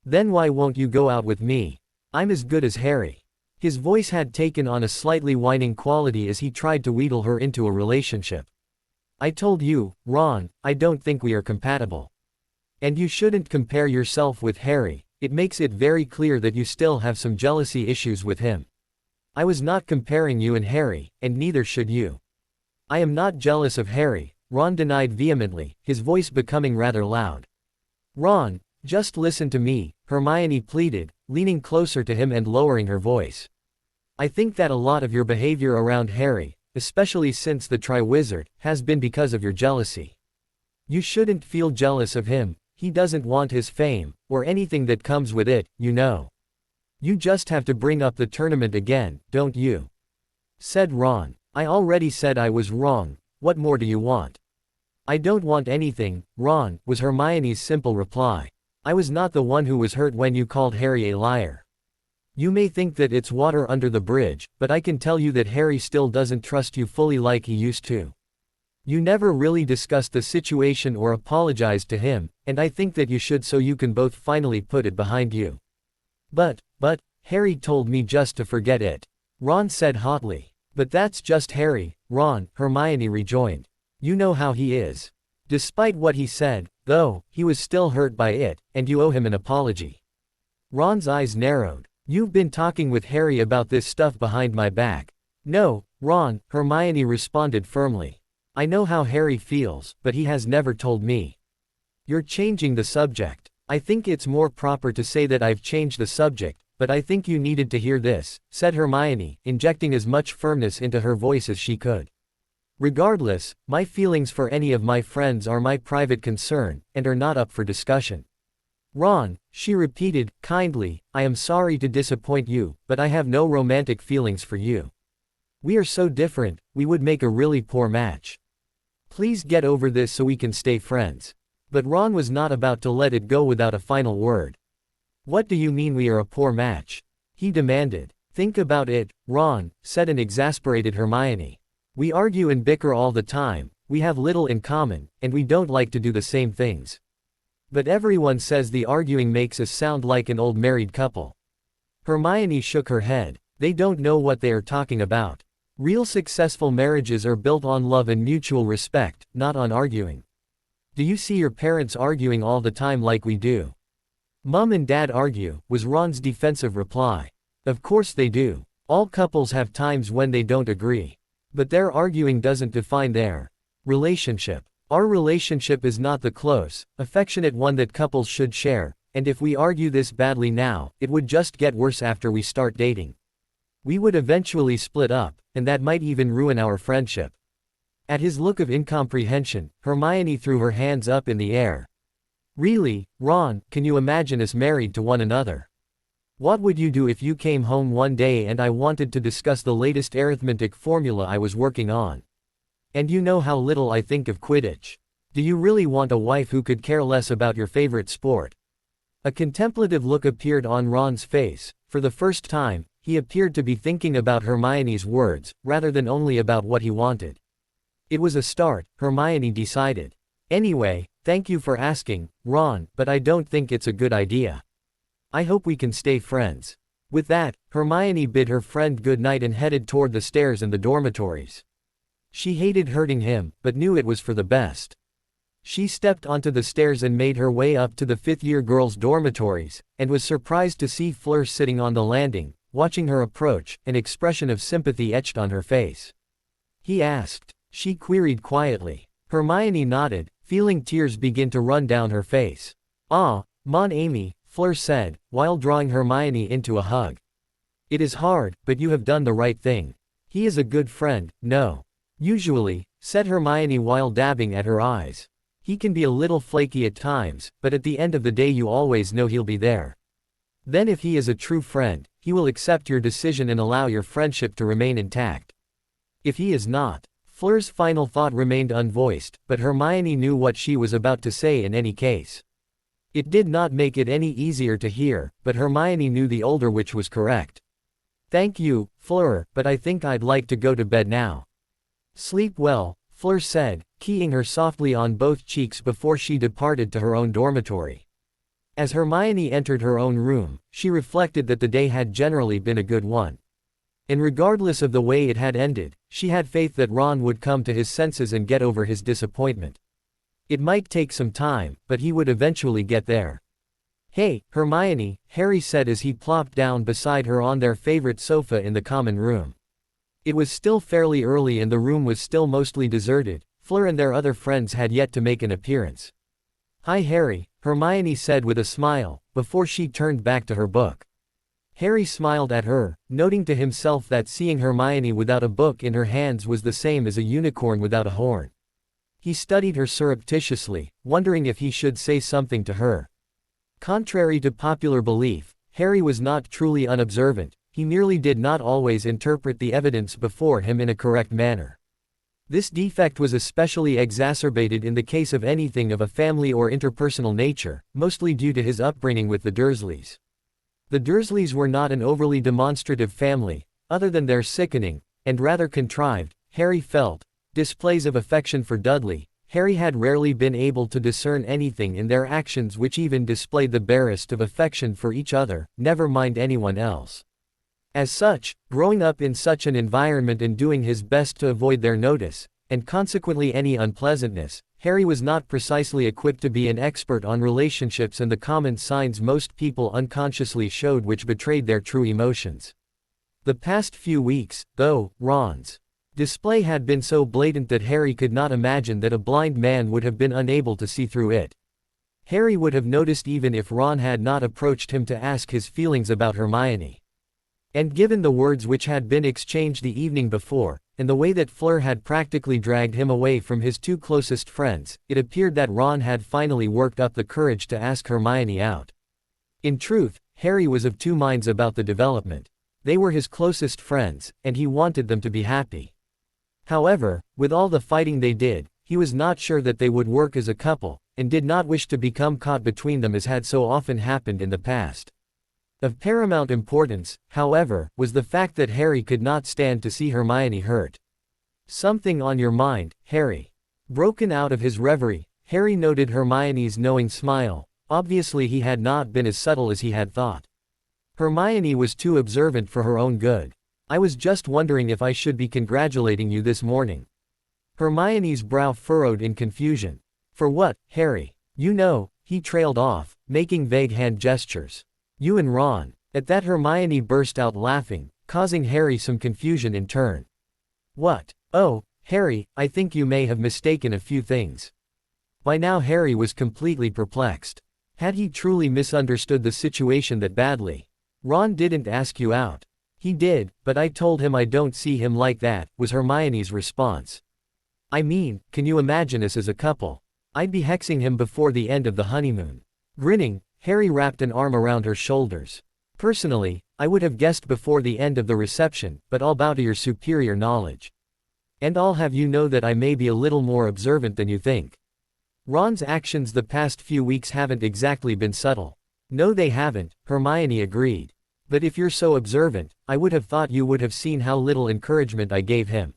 Then why won't you go out with me? I'm as good as Harry. His voice had taken on a slightly whining quality as he tried to wheedle her into a relationship. I told you, Ron, I don't think we are compatible. And you shouldn't compare yourself with Harry, it makes it very clear that you still have some jealousy issues with him. I was not comparing you and Harry, and neither should you. I am not jealous of Harry, Ron denied vehemently, his voice becoming rather loud. Ron, just listen to me, Hermione pleaded, leaning closer to him and lowering her voice. I think that a lot of your behavior around Harry, especially since the Triwizard, has been because of your jealousy. You shouldn't feel jealous of him, he doesn't want his fame, or anything that comes with it, you know. You just have to bring up the tournament again, don't you? Said Ron. I already said I was wrong, what more do you want? I don't want anything, Ron, was Hermione's simple reply. I was not the one who was hurt when you called Harry a liar. You may think that it's water under the bridge, but I can tell you that Harry still doesn't trust you fully like he used to. You never really discussed the situation or apologized to him, and I think that you should so you can both finally put it behind you. But, Harry told me just to forget it. Ron said hotly. But that's just Harry, Ron, Hermione rejoined. You know how he is. Despite what he said, though, he was still hurt by it, and you owe him an apology. Ron's eyes narrowed. You've been talking with Harry about this stuff behind my back. No, Ron, Hermione responded firmly. I know how Harry feels, but he has never told me. You're changing the subject. I think it's more proper to say that I've changed the subject, but I think you needed to hear this, said Hermione, injecting as much firmness into her voice as she could. Regardless, my feelings for any of my friends are my private concern, and are not up for discussion. Ron, she repeated, kindly, I am sorry to disappoint you, but I have no romantic feelings for you. We are so different, we would make a really poor match. Please get over this so we can stay friends. But Ron was not about to let it go without a final word. What do you mean we are a poor match? He demanded. Think about it, Ron, said an exasperated Hermione. We argue and bicker all the time, we have little in common, and we don't like to do the same things. But everyone says the arguing makes us sound like an old married couple. Hermione shook her head. They don't know what they are talking about. Real successful marriages are built on love and mutual respect, not on arguing. Do you see your parents arguing all the time like we do? Mom and Dad argue, was Ron's defensive reply. Of course they do. All couples have times when they don't agree. But their arguing doesn't define their relationship. Our relationship is not the close, affectionate one that couples should share, and if we argue this badly now, it would just get worse after we start dating. We would eventually split up, and that might even ruin our friendship." At his look of incomprehension, Hermione threw her hands up in the air. "Really, Ron, can you imagine us married to one another? What would you do if you came home one day and I wanted to discuss the latest arithmetic formula I was working on? And you know how little I think of Quidditch. Do you really want a wife who could care less about your favorite sport?" A contemplative look appeared on Ron's face. For the first time, he appeared to be thinking about Hermione's words, rather than only about what he wanted. It was a start, Hermione decided. "Anyway, thank you for asking, Ron, but I don't think it's a good idea. I hope we can stay friends." With that, Hermione bid her friend good night and headed toward the stairs and the dormitories. She hated hurting him, but knew it was for the best. She stepped onto the stairs and made her way up to the fifth-year girls' dormitories, and was surprised to see Fleur sitting on the landing, watching her approach, an expression of sympathy etched on her face. "He asked?" she queried quietly. Hermione nodded, feeling tears begin to run down her face. "Ah, Mon Ami," Fleur said, while drawing Hermione into a hug. "It is hard, but you have done the right thing. He is a good friend, no?" "Usually," said Hermione while dabbing at her eyes. "He can be a little flaky at times, but at the end of the day you always know he'll be there. Then if he is a true friend, he will accept your decision and allow your friendship to remain intact. If he is not..." Fleur's final thought remained unvoiced, but Hermione knew what she was about to say in any case. It did not make it any easier to hear, but Hermione knew the older witch was correct. "Thank you, Fleur, but I think I'd like to go to bed now." "Sleep well," Fleur said, keying her softly on both cheeks before she departed to her own dormitory. As Hermione entered her own room, she reflected that the day had generally been a good one. And regardless of the way it had ended, she had faith that Ron would come to his senses and get over his disappointment. It might take some time, but he would eventually get there. "Hey, Hermione," Harry said as he plopped down beside her on their favorite sofa in the common room. It was still fairly early and the room was still mostly deserted. Fleur and their other friends had yet to make an appearance. "Hi Harry," Hermione said with a smile, before she turned back to her book. Harry smiled at her, noting to himself that seeing Hermione without a book in her hands was the same as a unicorn without a horn. He studied her surreptitiously, wondering if he should say something to her. Contrary to popular belief, Harry was not truly unobservant, he merely did not always interpret the evidence before him in a correct manner. This defect was especially exacerbated in the case of anything of a family or interpersonal nature, mostly due to his upbringing with the Dursleys. The Dursleys were not an overly demonstrative family, other than their sickening, and rather contrived, Harry felt, displays of affection for Dudley. Harry had rarely been able to discern anything in their actions which even displayed the barest of affection for each other, never mind anyone else. As such, growing up in such an environment and doing his best to avoid their notice, and consequently any unpleasantness, Harry was not precisely equipped to be an expert on relationships and the common signs most people unconsciously showed which betrayed their true emotions. The past few weeks, though, Ron's display had been so blatant that Harry could not imagine that a blind man would have been unable to see through it. Harry would have noticed even if Ron had not approached him to ask his feelings about Hermione. And given the words which had been exchanged the evening before, and the way that Fleur had practically dragged him away from his two closest friends, it appeared that Ron had finally worked up the courage to ask Hermione out. In truth, Harry was of two minds about the development. They were his closest friends, and he wanted them to be happy. However, with all the fighting they did, he was not sure that they would work as a couple, and did not wish to become caught between them as had so often happened in the past. Of paramount importance, however, was the fact that Harry could not stand to see Hermione hurt. "Something on your mind, Harry?" Broken out of his reverie, Harry noted Hermione's knowing smile. Obviously he had not been as subtle as he had thought. Hermione was too observant for her own good. "I was just wondering if I should be congratulating you this morning." Hermione's brow furrowed in confusion. "For what, Harry?" "You know," he trailed off, making vague hand gestures. "You and Ron." At that Hermione burst out laughing, causing Harry some confusion in turn. "What? Oh, Harry, I think you may have mistaken a few things." By now Harry was completely perplexed. Had he truly misunderstood the situation that badly? Ron didn't ask you out. He did, but I told him I don't see him like that, was Hermione's response. I mean, can you imagine us as a couple? I'd be hexing him before the end of the honeymoon. Grinning, Harry wrapped an arm around her shoulders. Personally, I would have guessed before the end of the reception, but I'll bow to your superior knowledge. And I'll have you know that I may be a little more observant than you think. Ron's actions the past few weeks haven't exactly been subtle. No, they haven't, Hermione agreed. But if you're so observant, I would have thought you would have seen how little encouragement I gave him.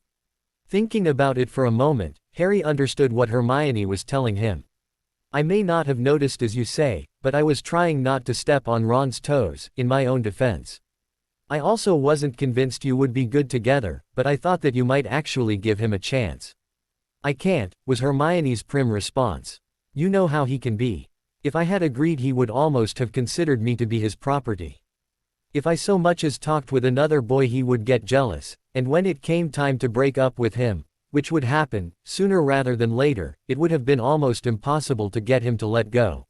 Thinking about it for a moment, Harry understood what Hermione was telling him. I may not have noticed as you say, but I was trying not to step on Ron's toes, in my own defense. I also wasn't convinced you would be good together, but I thought that you might actually give him a chance. I can't, was Hermione's prim response. You know how he can be. If I had agreed, he would almost have considered me to be his property. If I so much as talked with another boy, he would get jealous, and when it came time to break up with him, which would happen, sooner rather than later, it would have been almost impossible to get him to let go.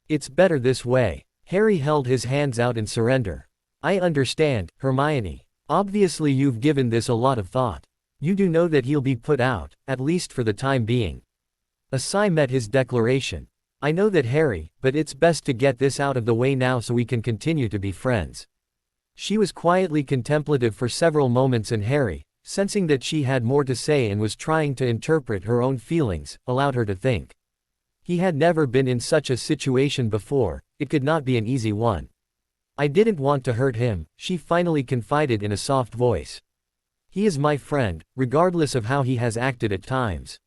It's better this way. Harry held his hands out in surrender. I understand, Hermione. Obviously you've given this a lot of thought. You do know that he'll be put out, at least for the time being. A sigh met his declaration. I know that, Harry, but it's best to get this out of the way now so we can continue to be friends. She was quietly contemplative for several moments, and Harry, sensing that she had more to say and was trying to interpret her own feelings, allowed her to think. He had never been in such a situation before, it could not be an easy one. I didn't want to hurt him, she finally confided in a soft voice. He is my friend, regardless of how he has acted at times.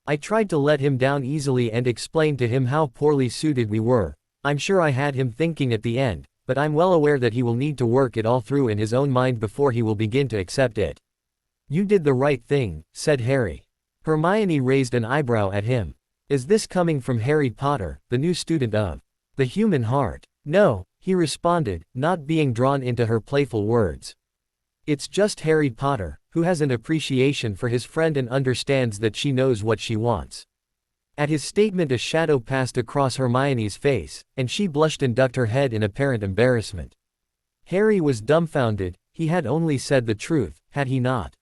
I tried to let him down easily and explained to him how poorly suited we were. I'm sure I had him thinking at the end, but I'm well aware that he will need to work it all through in his own mind before he will begin to accept it. You did the right thing, said Harry. Hermione raised an eyebrow at him. Is this coming from Harry Potter, the new student of the human heart? No, he responded, not being drawn into her playful words. It's just Harry Potter, who has an appreciation for his friend and understands that she knows what she wants. At his statement, a shadow passed across Hermione's face, and she blushed and ducked her head in apparent embarrassment. Harry was dumbfounded. He had only said the truth, had he not?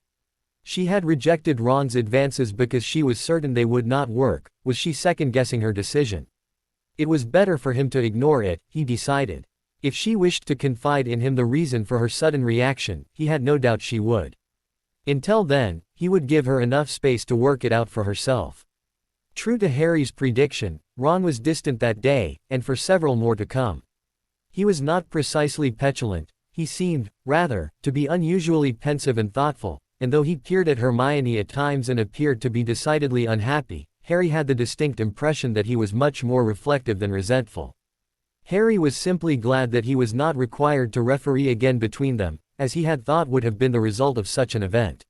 She had rejected Ron's advances because she was certain they would not work. Was she second-guessing her decision? It was better for him to ignore it, he decided. If she wished to confide in him the reason for her sudden reaction, he had no doubt she would. Until then, he would give her enough space to work it out for herself. True to Harry's prediction, Ron was distant that day, and for several more to come. He was not precisely petulant, he seemed, rather, to be unusually pensive and thoughtful, and though he peered at Hermione at times and appeared to be decidedly unhappy, Harry had the distinct impression that he was much more reflective than resentful. Harry was simply glad that he was not required to referee again between them, as he had thought would have been the result of such an event.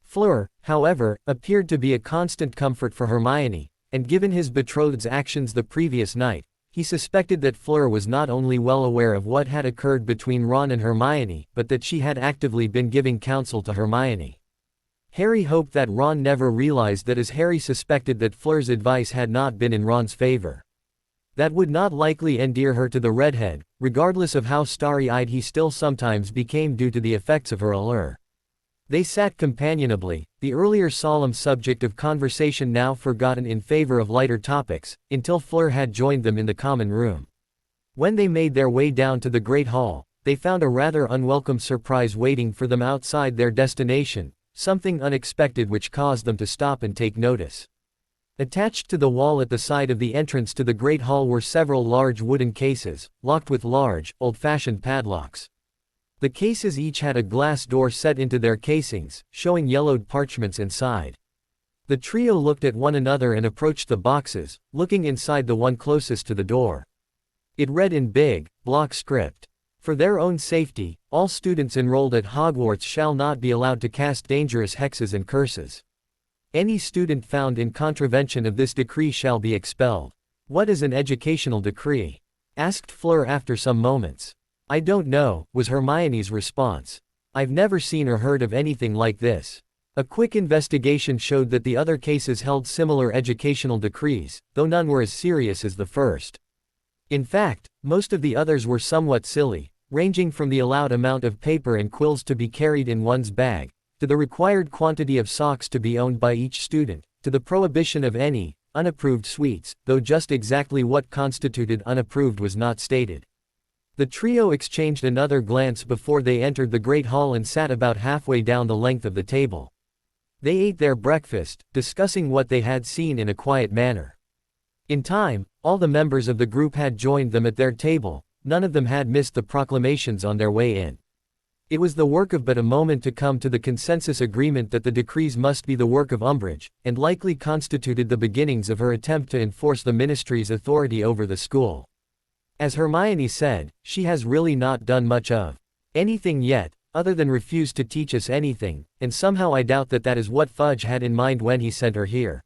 Fleur, however, appeared to be a constant comfort for Hermione, and given his betrothed's actions the previous night, he suspected that Fleur was not only well aware of what had occurred between Ron and Hermione, but that she had actively been giving counsel to Hermione. Harry hoped that Ron never realized that, as Harry suspected that Fleur's advice had not been in Ron's favor. That would not likely endear her to the redhead, regardless of how starry-eyed he still sometimes became due to the effects of her allure. They sat companionably, the earlier solemn subject of conversation now forgotten in favor of lighter topics, until Fleur had joined them in the common room. When they made their way down to the Great Hall, they found a rather unwelcome surprise waiting for them outside their destination, something unexpected which caused them to stop and take notice. Attached to the wall at the side of the entrance to the Great Hall were several large wooden cases, locked with large, old-fashioned padlocks. The cases each had a glass door set into their casings, showing yellowed parchments inside. The trio looked at one another and approached the boxes, looking inside the one closest to the door. It read in big, block script. For their own safety, all students enrolled at Hogwarts shall not be allowed to cast dangerous hexes and curses. Any student found in contravention of this decree shall be expelled. What is an educational decree? Asked Fleur after some moments. I don't know, was Hermione's response. I've never seen or heard of anything like this. A quick investigation showed that the other cases held similar educational decrees, though none were as serious as the first. In fact, most of the others were somewhat silly, ranging from the allowed amount of paper and quills to be carried in one's bag, to the required quantity of socks to be owned by each student, to the prohibition of any unapproved sweets, though just exactly what constituted unapproved was not stated. The trio exchanged another glance before they entered the great hall and sat about halfway down the length of the table. They ate their breakfast, discussing what they had seen in a quiet manner. In time, all the members of the group had joined them at their table. None of them had missed the proclamations on their way in. It was the work of but a moment to come to the consensus agreement that the decrees must be the work of Umbridge, and likely constituted the beginnings of her attempt to enforce the ministry's authority over the school. As Hermione said, she has really not done much of anything yet, other than refuse to teach us anything, and somehow I doubt that that is what Fudge had in mind when he sent her here.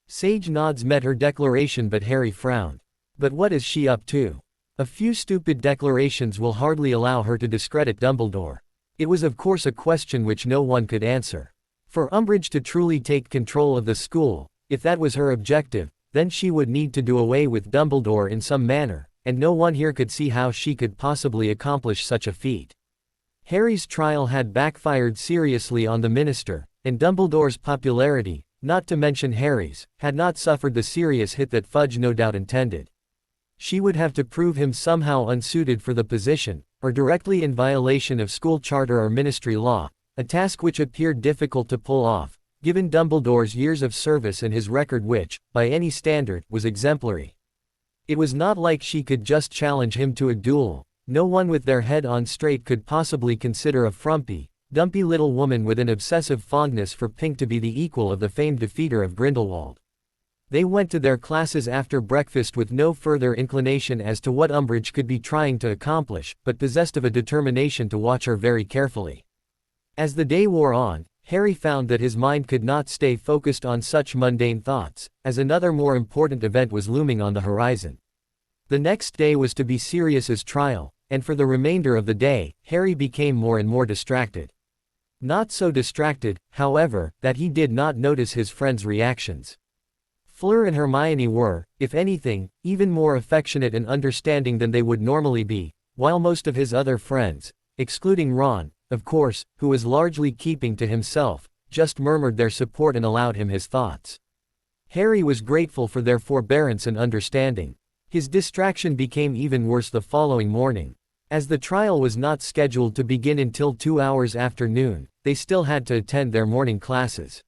Sage nods met her declaration, but Harry frowned. But what is she up to? A few stupid declarations will hardly allow her to discredit Dumbledore. It was of course a question which no one could answer. For Umbridge to truly take control of the school, if that was her objective, then she would need to do away with Dumbledore in some manner, and no one here could see how she could possibly accomplish such a feat. Harry's trial had backfired seriously on the minister, and Dumbledore's popularity, not to mention Harry's, had not suffered the serious hit that Fudge no doubt intended. She would have to prove him somehow unsuited for the position, or directly in violation of school charter or ministry law, a task which appeared difficult to pull off, given Dumbledore's years of service and his record which, by any standard, was exemplary. It was not like she could just challenge him to a duel. No one with their head on straight could possibly consider a frumpy, dumpy little woman with an obsessive fondness for pink to be the equal of the famed defeater of Grindelwald. They went to their classes after breakfast with no further inclination as to what Umbridge could be trying to accomplish, but possessed of a determination to watch her very carefully. As the day wore on, Harry found that his mind could not stay focused on such mundane thoughts, as another more important event was looming on the horizon. The next day was to be Sirius's trial, and for the remainder of the day, Harry became more and more distracted. Not so distracted, however, that he did not notice his friends' reactions. Fleur and Hermione were, if anything, even more affectionate and understanding than they would normally be, while most of his other friends, excluding Ron, of course, who was largely keeping to himself, just murmured their support and allowed him his thoughts. Harry was grateful for their forbearance and understanding. His distraction became even worse the following morning. As the trial was not scheduled to begin until 2 hours after noon, they still had to attend their morning classes.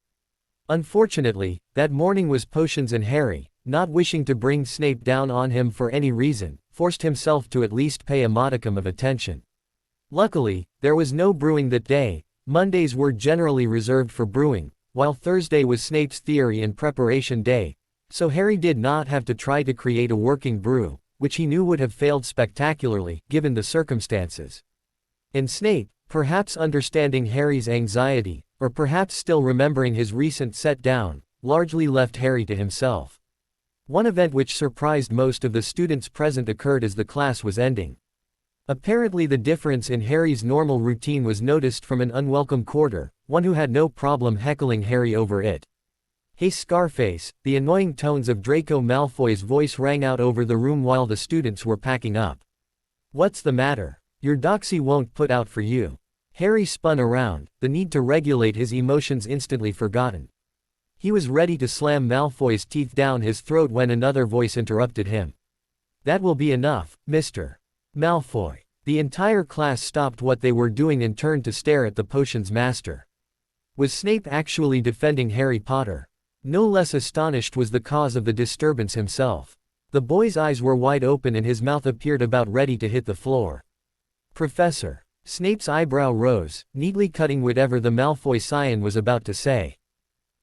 Unfortunately, that morning was Potions, and Harry, not wishing to bring Snape down on him for any reason, forced himself to at least pay a modicum of attention. Luckily, there was no brewing that day. Mondays were generally reserved for brewing, while Thursday was Snape's theory and preparation day, so Harry did not have to try to create a working brew, which he knew would have failed spectacularly, given the circumstances. And Snape, perhaps understanding Harry's anxiety, or perhaps still remembering his recent set-down, largely left Harry to himself. One event which surprised most of the students present occurred as the class was ending. Apparently the difference in Harry's normal routine was noticed from an unwelcome quarter, one who had no problem heckling Harry over it. "Hey Scarface," the annoying tones of Draco Malfoy's voice rang out over the room while the students were packing up. "What's the matter? Your doxy won't put out for you." Harry spun around, the need to regulate his emotions instantly forgotten. He was ready to slam Malfoy's teeth down his throat when another voice interrupted him. "That will be enough, Mr. Malfoy." The entire class stopped what they were doing and turned to stare at the potions master. Was Snape actually defending Harry Potter? No less astonished was the cause of the disturbance himself. The boy's eyes were wide open and his mouth appeared about ready to hit the floor. "Professor." Snape's eyebrow rose, neatly cutting whatever the Malfoy scion was about to say.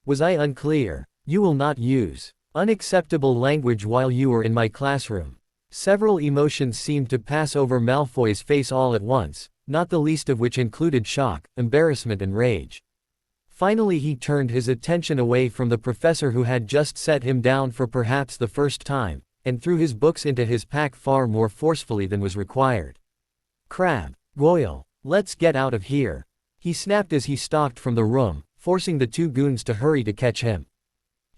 "Was I unclear? You will not use unacceptable language while you are in my classroom." Several emotions seemed to pass over Malfoy's face all at once, not the least of which included shock, embarrassment and rage. Finally he turned his attention away from the professor who had just set him down for perhaps the first time, and threw his books into his pack far more forcefully than was required. "Crab, Goyle, let's get out of here," he snapped as he stalked from the room, forcing the two goons to hurry to catch him.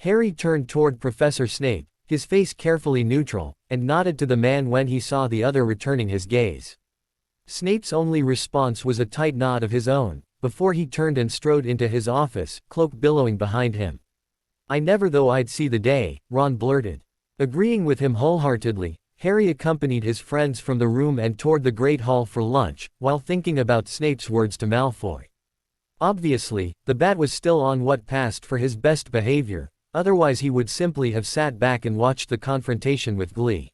Harry turned toward Professor Snape, his face carefully neutral, and nodded to the man when he saw the other returning his gaze. Snape's only response was a tight nod of his own, before he turned and strode into his office, cloak billowing behind him. "I never thought I'd see the day," Ron blurted. Agreeing with him wholeheartedly, Harry accompanied his friends from the room and toward the Great Hall for lunch, while thinking about Snape's words to Malfoy. Obviously, the bat was still on what passed for his best behavior, otherwise he would simply have sat back and watched the confrontation with glee.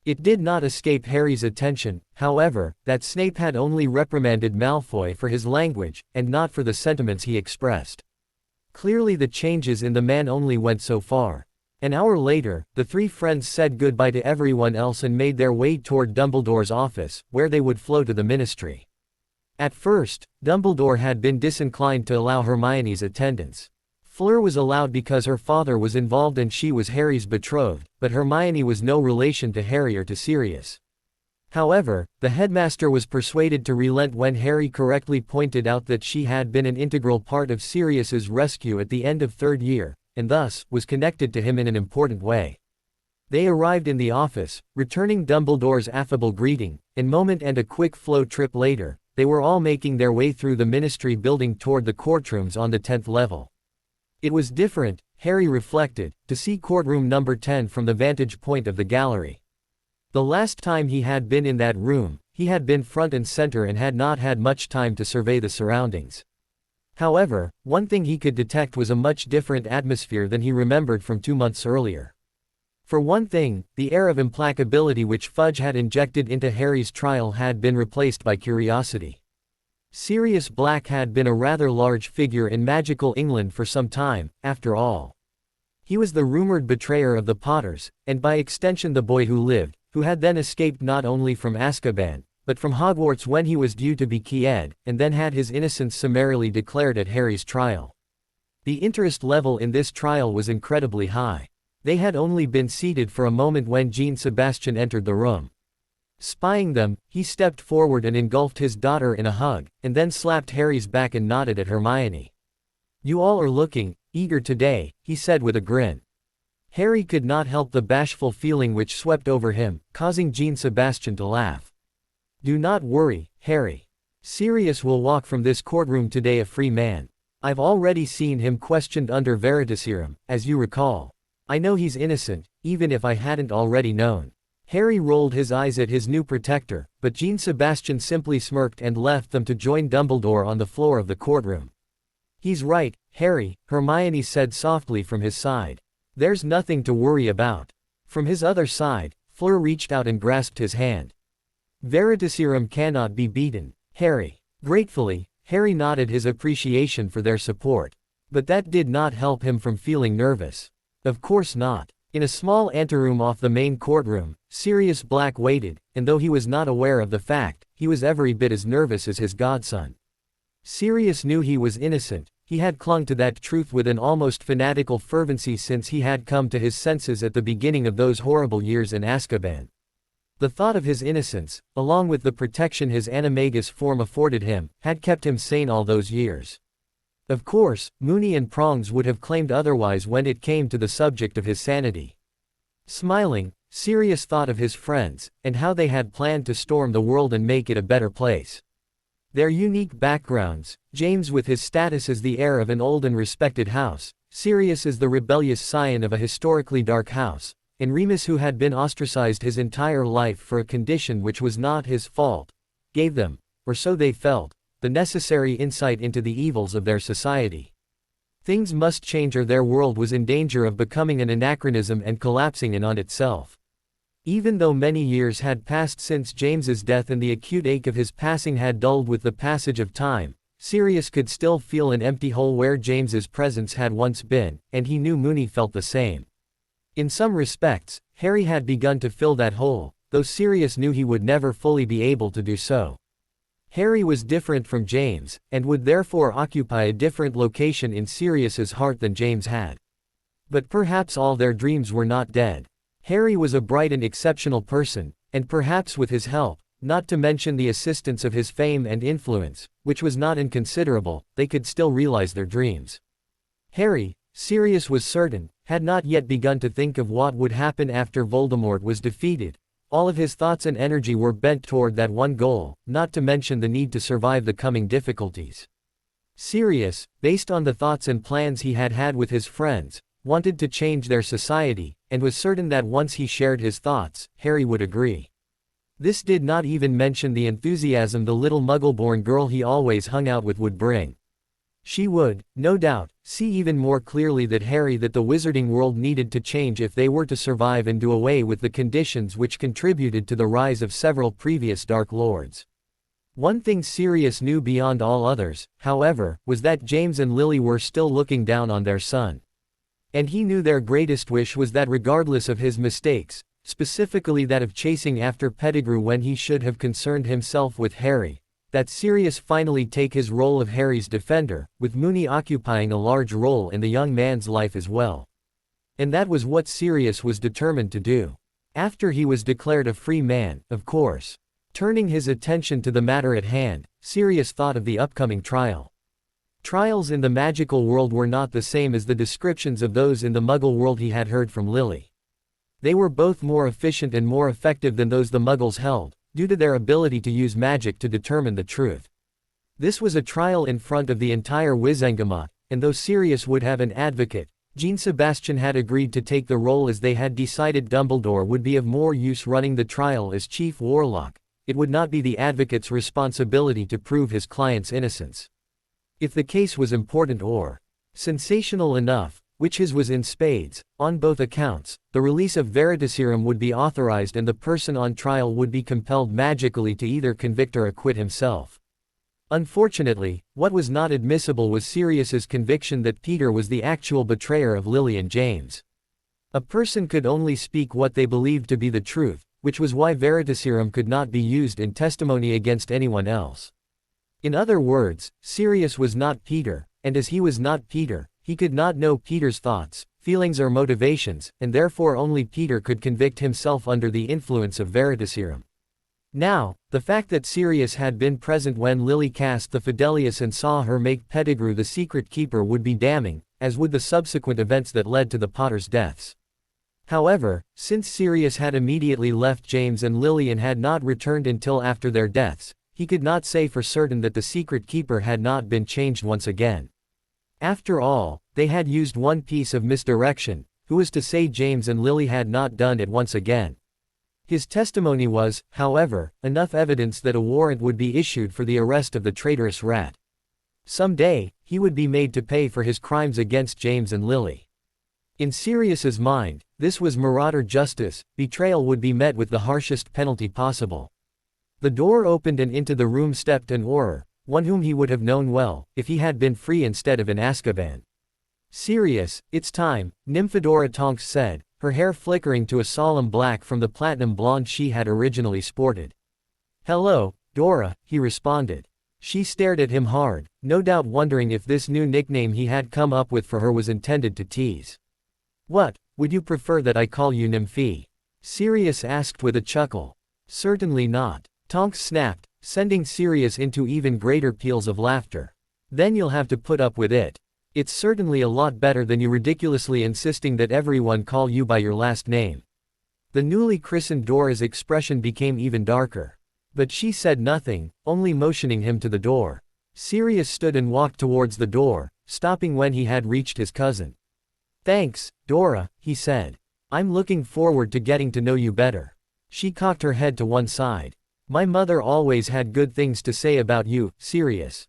It did not escape Harry's attention, however, that Snape had only reprimanded Malfoy for his language, and not for the sentiments he expressed. Clearly the changes in the man only went so far. An hour later, the three friends said goodbye to everyone else and made their way toward Dumbledore's office, where they would flow to the Ministry. At first, Dumbledore had been disinclined to allow Hermione's attendance. Fleur was allowed because her father was involved and she was Harry's betrothed, but Hermione was no relation to Harry or to Sirius. However, the headmaster was persuaded to relent when Harry correctly pointed out that she had been an integral part of Sirius's rescue at the end of third year, and thus, was connected to him in an important way. They arrived in the office, returning Dumbledore's affable greeting, and moment and a quick flow trip later, they were all making their way through the Ministry building toward the courtrooms on the 10th level. It was different, Harry reflected, to see courtroom number 10 from the vantage point of the gallery. The last time he had been in that room, he had been front and center and had not had much time to survey the surroundings. However, one thing he could detect was a much different atmosphere than he remembered from 2 months earlier. For one thing, the air of implacability which Fudge had injected into Harry's trial had been replaced by curiosity. Sirius Black had been a rather large figure in magical England for some time, after all. He was the rumored betrayer of the Potters, and by extension the boy who lived, who had then escaped not only from Azkaban, but from Hogwarts when he was due to be Ki-Ed, and then had his innocence summarily declared at Harry's trial. The interest level in this trial was incredibly high. They had only been seated for a moment when Jean-Sebastian entered the room. Spying them, he stepped forward and engulfed his daughter in a hug, and then slapped Harry's back and nodded at Hermione. "You all are looking eager today," he said with a grin. Harry could not help the bashful feeling which swept over him, causing Jean-Sebastian to laugh. "Do not worry, Harry. Sirius will walk from this courtroom today a free man. I've already seen him questioned under Veritaserum, as you recall. I know he's innocent, even if I hadn't already known." Harry rolled his eyes at his new protector, but Jean-Sebastian simply smirked and left them to join Dumbledore on the floor of the courtroom. "He's right, Harry," Hermione said softly from his side. "There's nothing to worry about." From his other side, Fleur reached out and grasped his hand. "Veritaserum cannot be beaten, Harry." Gratefully, Harry nodded his appreciation for their support. But that did not help him from feeling nervous. Of course not. In a small anteroom off the main courtroom, Sirius Black waited, and though he was not aware of the fact, he was every bit as nervous as his godson. Sirius knew he was innocent. He had clung to that truth with an almost fanatical fervency since he had come to his senses at the beginning of those horrible years in Azkaban. The thought of his innocence, along with the protection his animagus form afforded him, had kept him sane all those years. Of course, Moony and Prongs would have claimed otherwise when it came to the subject of his sanity. Smiling, Sirius thought of his friends, and how they had planned to storm the world and make it a better place. Their unique backgrounds, James with his status as the heir of an old and respected house, Sirius as the rebellious scion of a historically dark house, and Remus who had been ostracized his entire life for a condition which was not his fault, gave them, or so they felt, the necessary insight into the evils of their society. Things must change or their world was in danger of becoming an anachronism and collapsing in on itself. Even though many years had passed since James's death and the acute ache of his passing had dulled with the passage of time, Sirius could still feel an empty hole where James's presence had once been, and he knew Moony felt the same. In some respects, Harry had begun to fill that hole, though Sirius knew he would never fully be able to do so. Harry was different from James, and would therefore occupy a different location in Sirius's heart than James had. But perhaps all their dreams were not dead. Harry was a bright and exceptional person, and perhaps with his help, not to mention the assistance of his fame and influence, which was not inconsiderable, they could still realize their dreams. Harry, Sirius was certain, had not yet begun to think of what would happen after Voldemort was defeated. All of his thoughts and energy were bent toward that one goal, not to mention the need to survive the coming difficulties. Sirius, based on the thoughts and plans he had had with his friends, wanted to change their society, and was certain that once he shared his thoughts, Harry would agree. This did not even mention the enthusiasm the little Muggle-born girl he always hung out with would bring. She would, no doubt, see even more clearly that the wizarding world needed to change if they were to survive and do away with the conditions which contributed to the rise of several previous Dark Lords. One thing Sirius knew beyond all others, however, was that James and Lily were still looking down on their son. And he knew their greatest wish was that regardless of his mistakes, specifically that of chasing after Pettigrew when he should have concerned himself with Harry, that Sirius finally take his role of Harry's defender, with Moony occupying a large role in the young man's life as well. And that was what Sirius was determined to do. After he was declared a free man, of course. Turning his attention to the matter at hand, Sirius thought of the upcoming trial. Trials in the magical world were not the same as the descriptions of those in the Muggle world he had heard from Lily. They were both more efficient and more effective than those the Muggles held, due to their ability to use magic to determine the truth. This was a trial in front of the entire Wizengamot, and though Sirius would have an advocate, Jean-Sebastian had agreed to take the role as they had decided Dumbledore would be of more use running the trial as chief warlock. It would not be the advocate's responsibility to prove his client's innocence. If the case was important or sensational enough, which his was in spades, on both accounts, the release of Veritaserum would be authorized and the person on trial would be compelled magically to either convict or acquit himself. Unfortunately, what was not admissible was Sirius's conviction that Peter was the actual betrayer of Lily and James. A person could only speak what they believed to be the truth, which was why Veritaserum could not be used in testimony against anyone else. In other words, Sirius was not Peter, and as he was not Peter, he could not know Peter's thoughts, feelings or motivations, and therefore only Peter could convict himself under the influence of Veritaserum. Now, the fact that Sirius had been present when Lily cast the Fidelius and saw her make Pettigrew the secret keeper would be damning, as would the subsequent events that led to the Potters' deaths. However, since Sirius had immediately left James and Lily and had not returned until after their deaths, he could not say for certain that the secret keeper had not been changed once again. After all, they had used one piece of misdirection, who was to say James and Lily had not done it once again. His testimony was, however, enough evidence that a warrant would be issued for the arrest of the traitorous rat. Someday, he would be made to pay for his crimes against James and Lily. In Sirius's mind, this was marauder justice. Betrayal would be met with the harshest penalty possible. The door opened and into the room stepped an Auror, one whom he would have known well, if he had been free instead of in Azkaban. Sirius, it's time, Nymphadora Tonks said, her hair flickering to a solemn black from the platinum blonde she had originally sported. Hello, Dora, he responded. She stared at him hard, no doubt wondering if this new nickname he had come up with for her was intended to tease. What, would you prefer that I call you Nymphy? Sirius asked with a chuckle. Certainly not. Tonks snapped, sending Sirius into even greater peals of laughter. Then you'll have to put up with it. It's certainly a lot better than you ridiculously insisting that everyone call you by your last name. The newly christened Dora's expression became even darker. But she said nothing, only motioning him to the door. Sirius stood and walked towards the door, stopping when he had reached his cousin. Thanks, Dora, he said. I'm looking forward to getting to know you better. She cocked her head to one side. My mother always had good things to say about you, Sirius.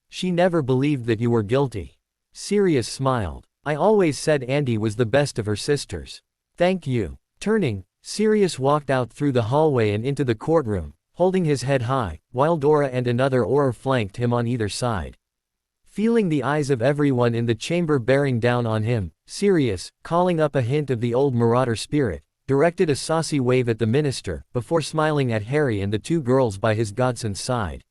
She never believed that you were guilty. Sirius smiled. I always said Andy was the best of her sisters. Thank you. Turning, Sirius walked out through the hallway and into the courtroom, holding his head high, while Dora and another Auror flanked him on either side. Feeling the eyes of everyone in the chamber bearing down on him, Sirius, calling up a hint of the old marauder spirit, directed a saucy wave at the minister, before smiling at Harry and the two girls by his godson's side.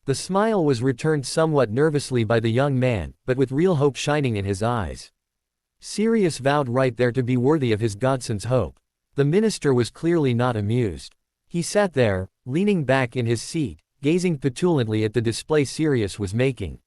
The smile was returned somewhat nervously by the young man, but with real hope shining in his eyes. Sirius vowed right there to be worthy of his godson's hope. The minister was clearly not amused. He sat there, leaning back in his seat, gazing petulantly at the display Sirius was making.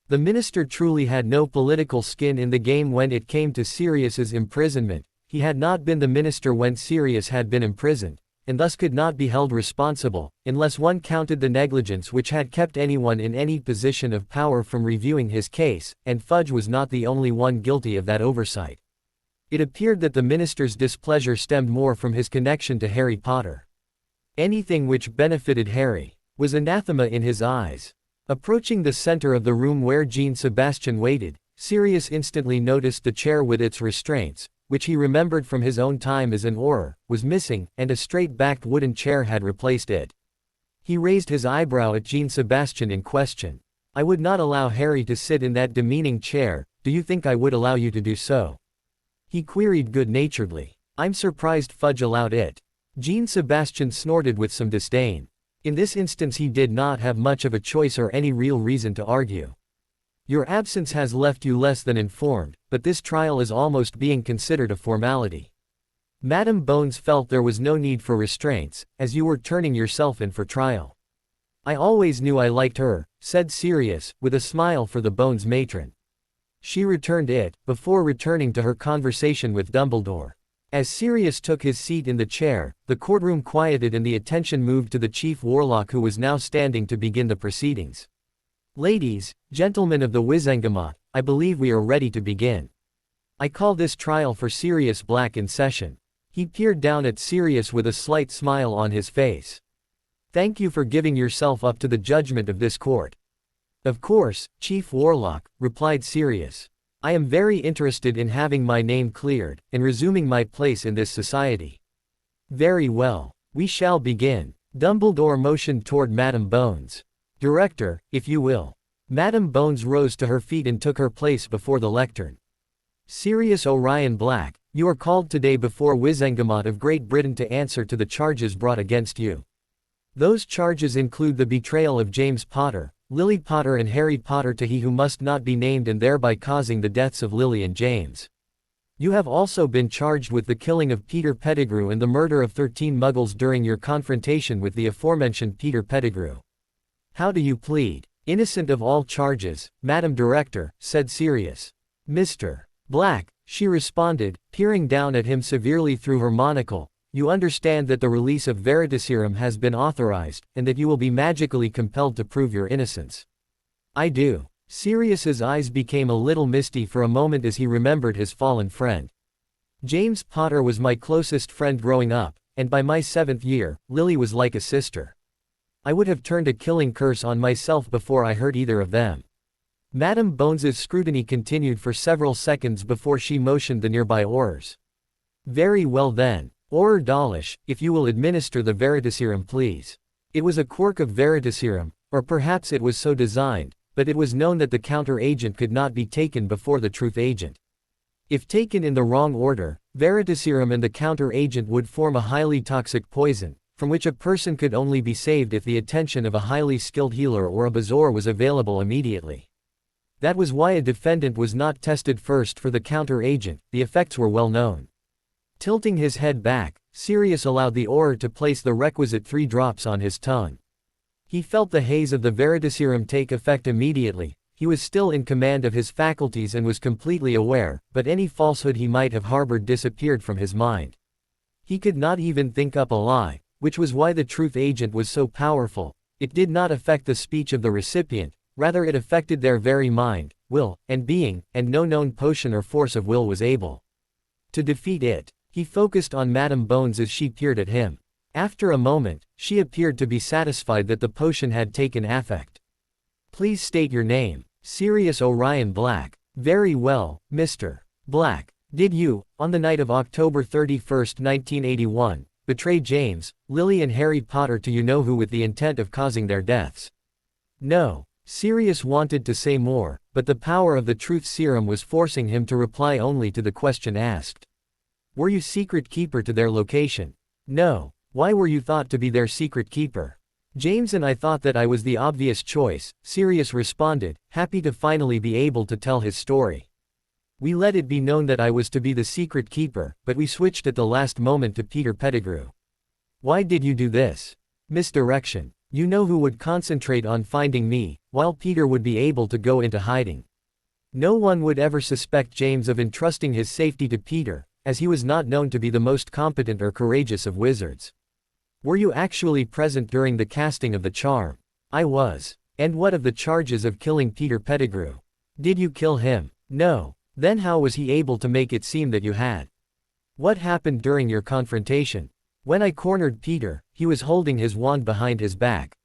The minister truly had no political skin in the game when it came to Sirius's imprisonment. He had not been the minister when Sirius had been imprisoned, and thus could not be held responsible, unless one counted the negligence which had kept anyone in any position of power from reviewing his case, and Fudge was not the only one guilty of that oversight. It appeared that the minister's displeasure stemmed more from his connection to Harry Potter. Anything which benefited Harry was anathema in his eyes. Approaching the center of the room where Jean-Sebastian waited, Sirius instantly noticed the chair with its restraints, which he remembered from his own time as an Auror, was missing, and a straight-backed wooden chair had replaced it. He raised his eyebrow at Jean-Sebastian in question. "I would not allow Harry to sit in that demeaning chair, do you think I would allow you to do so?" he queried good-naturedly. "I'm surprised Fudge allowed it." Jean-Sebastian snorted with some disdain. In this instance he did not have much of a choice or any real reason to argue. "Your absence has left you less than informed, but this trial is almost being considered a formality. Madame Bones felt there was no need for restraints, as you were turning yourself in for trial." "I always knew I liked her," said Sirius, with a smile for the Bones matron. She returned it, before returning to her conversation with Dumbledore. As Sirius took his seat in the chair, the courtroom quieted and the attention moved to the chief warlock who was now standing to begin the proceedings. "Ladies, gentlemen of the Wizengamot, I believe we are ready to begin. I call this trial for Sirius Black in session." He peered down at Sirius with a slight smile on his face. "Thank you for giving yourself up to the judgment of this court." "Of course, Chief Warlock," replied Sirius. "I am very interested in having my name cleared, and resuming my place in this society." "Very well. We shall begin." Dumbledore motioned toward Madame Bones. "Director, if you will." Madame Bones rose to her feet and took her place before the lectern. "Sirius Orion Black, you are called today before Wizengamot of Great Britain to answer to the charges brought against you. Those charges include the betrayal of James Potter, Lily Potter and Harry Potter to he who must not be named and thereby causing the deaths of Lily and James. You have also been charged with the killing of Peter Pettigrew and the murder of 13 Muggles during your confrontation with the aforementioned Peter Pettigrew. How do you plead?" "Innocent of all charges, Madam Director," said Sirius. "Mr. Black," she responded, peering down at him severely through her monocle, "you understand that the release of Veritaserum has been authorized, and that you will be magically compelled to prove your innocence." "I do." Sirius's eyes became a little misty for a moment as he remembered his fallen friend. "James Potter was my closest friend growing up, and by my 7th year, Lily was like a sister. I would have turned a killing curse on myself before I hurt either of them." Madame Bones's scrutiny continued for several seconds before she motioned the nearby Aurors. "Very well then. Auror Dawlish, if you will administer the Veritaserum please." It was a quirk of Veritaserum, or perhaps it was so designed, but it was known that the counter-agent could not be taken before the truth agent. If taken in the wrong order, Veritaserum and the counter-agent would form a highly toxic poison, from which a person could only be saved if the attention of a highly skilled healer or a Bazoar was available immediately. That was why a defendant was not tested first for the counter-agent, the effects were well known. Tilting his head back, Sirius allowed the Auror to place the requisite 3 drops on his tongue. He felt the haze of the Veritaserum take effect immediately. He was still in command of his faculties and was completely aware, but any falsehood he might have harbored disappeared from his mind. He could not even think up a lie, which was why the truth agent was so powerful. It did not affect the speech of the recipient, rather it affected their very mind, will, and being, and no known potion or force of will was able to defeat it. He focused on Madame Bones as she peered at him. After a moment, she appeared to be satisfied that the potion had taken effect. "Please state your name." "Sirius Orion Black." "Very well, Mr. Black. Did you, on the night of October 31, 1981, betray James, Lily and Harry Potter to you know who with the intent of causing their deaths?" "No." Sirius wanted to say more, but the power of the truth serum was forcing him to reply only to the question asked. "Were you secret keeper to their location?" "No." "Why were you thought to be their secret keeper?" "James and I thought that I was the obvious choice," Sirius responded, happy to finally be able to tell his story. "We let it be known that I was to be the secret keeper, but we switched at the last moment to Peter Pettigrew." "Why did you do this?" "Misdirection. You know who would concentrate on finding me, while Peter would be able to go into hiding. No one would ever suspect James of entrusting his safety to Peter, as he was not known to be the most competent or courageous of wizards. Were you actually present during the casting of the charm? I was. And what of the charges of killing Peter Pettigrew? Did you kill him? No. Then how was he able to make it seem that you had? What happened during your confrontation? When I cornered Peter, he was holding his wand behind his back.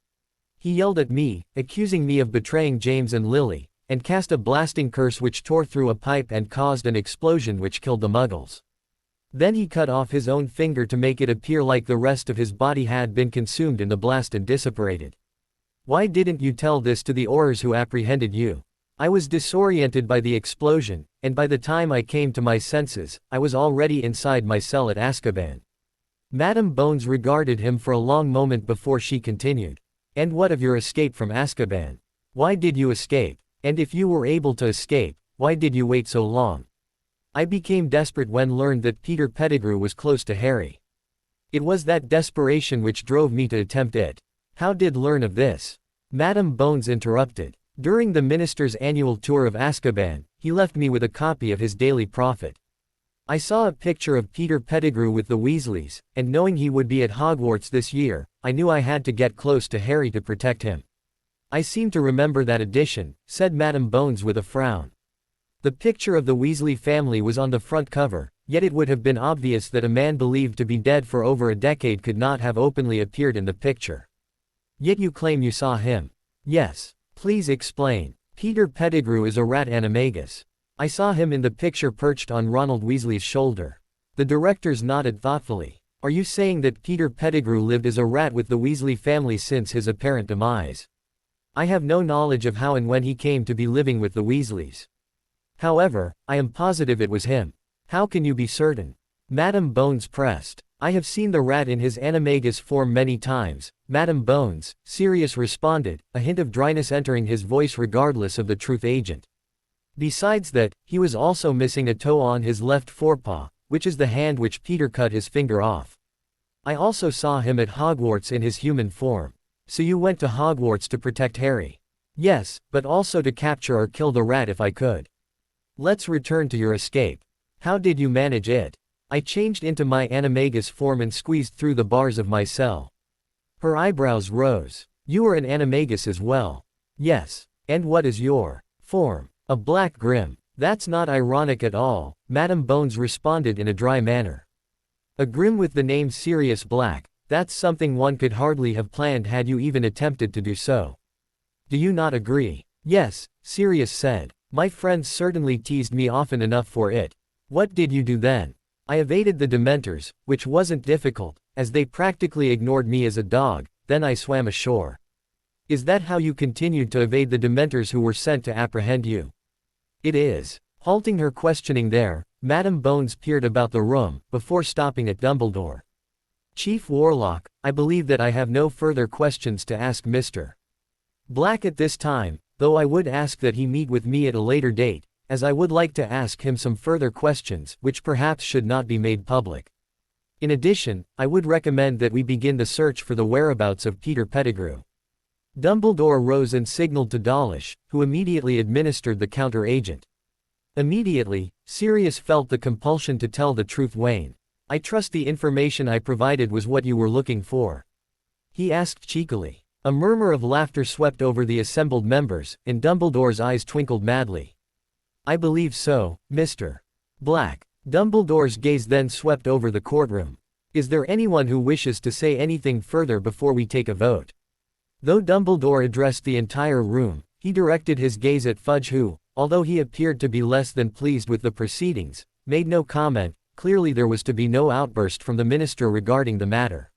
He yelled at me, accusing me of betraying James and Lily, and cast a blasting curse which tore through a pipe and caused an explosion which killed the muggles. Then he cut off his own finger to make it appear like the rest of his body had been consumed in the blast and dissipated. Why didn't you tell this to the Aurors who apprehended you? I was disoriented by the explosion, and by the time I came to my senses, I was already inside my cell at Azkaban. Madame Bones regarded him for a long moment before she continued. And what of your escape from Azkaban? Why did you escape? And if you were able to escape, why did you wait so long? I became desperate when learned that Peter Pettigrew was close to Harry. It was that desperation which drove me to attempt it. How did learn of this? Madame Bones interrupted. During the minister's annual tour of Azkaban, he left me with a copy of his Daily Prophet. I saw a picture of Peter Pettigrew with the Weasleys, and knowing he would be at Hogwarts this year, I knew I had to get close to Harry to protect him. I seem to remember that addition, said Madame Bones with a frown. The picture of the Weasley family was on the front cover, yet it would have been obvious that a man believed to be dead for over a decade could not have openly appeared in the picture. Yet you claim you saw him. Yes. Please explain. Peter Pettigrew is a rat animagus. I saw him in the picture perched on Ronald Weasley's shoulder. The directors nodded thoughtfully. Are you saying that Peter Pettigrew lived as a rat with the Weasley family since his apparent demise? I have no knowledge of how and when he came to be living with the Weasleys. However, I am positive it was him. How can you be certain? Madame Bones pressed. I have seen the rat in his animagus form many times, Madame Bones, Sirius responded, a hint of dryness entering his voice regardless of the truth agent. Besides that, he was also missing a toe on his left forepaw, which is the hand which Peter cut his finger off. I also saw him at Hogwarts in his human form. So you went to Hogwarts to protect Harry? Yes, but also to capture or kill the rat if I could. Let's return to your escape. How did you manage it? I changed into my animagus form and squeezed through the bars of my cell. Her eyebrows rose. You are an animagus as well. Yes. And what is your form? A black grim. That's not ironic at all, Madame Bones responded in a dry manner. A grim with the name Sirius Black, that's something one could hardly have planned had you even attempted to do so. Do you not agree? Yes, Sirius said. My friends certainly teased me often enough for it. What did you do then? I evaded the Dementors, which wasn't difficult, as they practically ignored me as a dog, then I swam ashore. Is that how you continued to evade the Dementors who were sent to apprehend you? It is. Halting her questioning there, Madame Bones peered about the room, before stopping at Dumbledore. Chief Warlock, I believe that I have no further questions to ask Mr. Black at this time, though I would ask that he meet with me at a later date, as I would like to ask him some further questions which perhaps should not be made public. In addition, I would recommend that we begin the search for the whereabouts of Peter Pettigrew. Dumbledore rose and signaled to Dawlish, who immediately administered the counter-agent. Immediately, Sirius felt the compulsion to tell the truth. Wayne, I trust the information I provided was what you were looking for? He asked cheekily. A murmur of laughter swept over the assembled members, and Dumbledore's eyes twinkled madly. I believe so, Mr. Black. Dumbledore's gaze then swept over the courtroom. Is there anyone who wishes to say anything further before we take a vote? Though Dumbledore addressed the entire room, he directed his gaze at Fudge who, although he appeared to be less than pleased with the proceedings, made no comment. Clearly there was to be no outburst from the minister regarding the matter.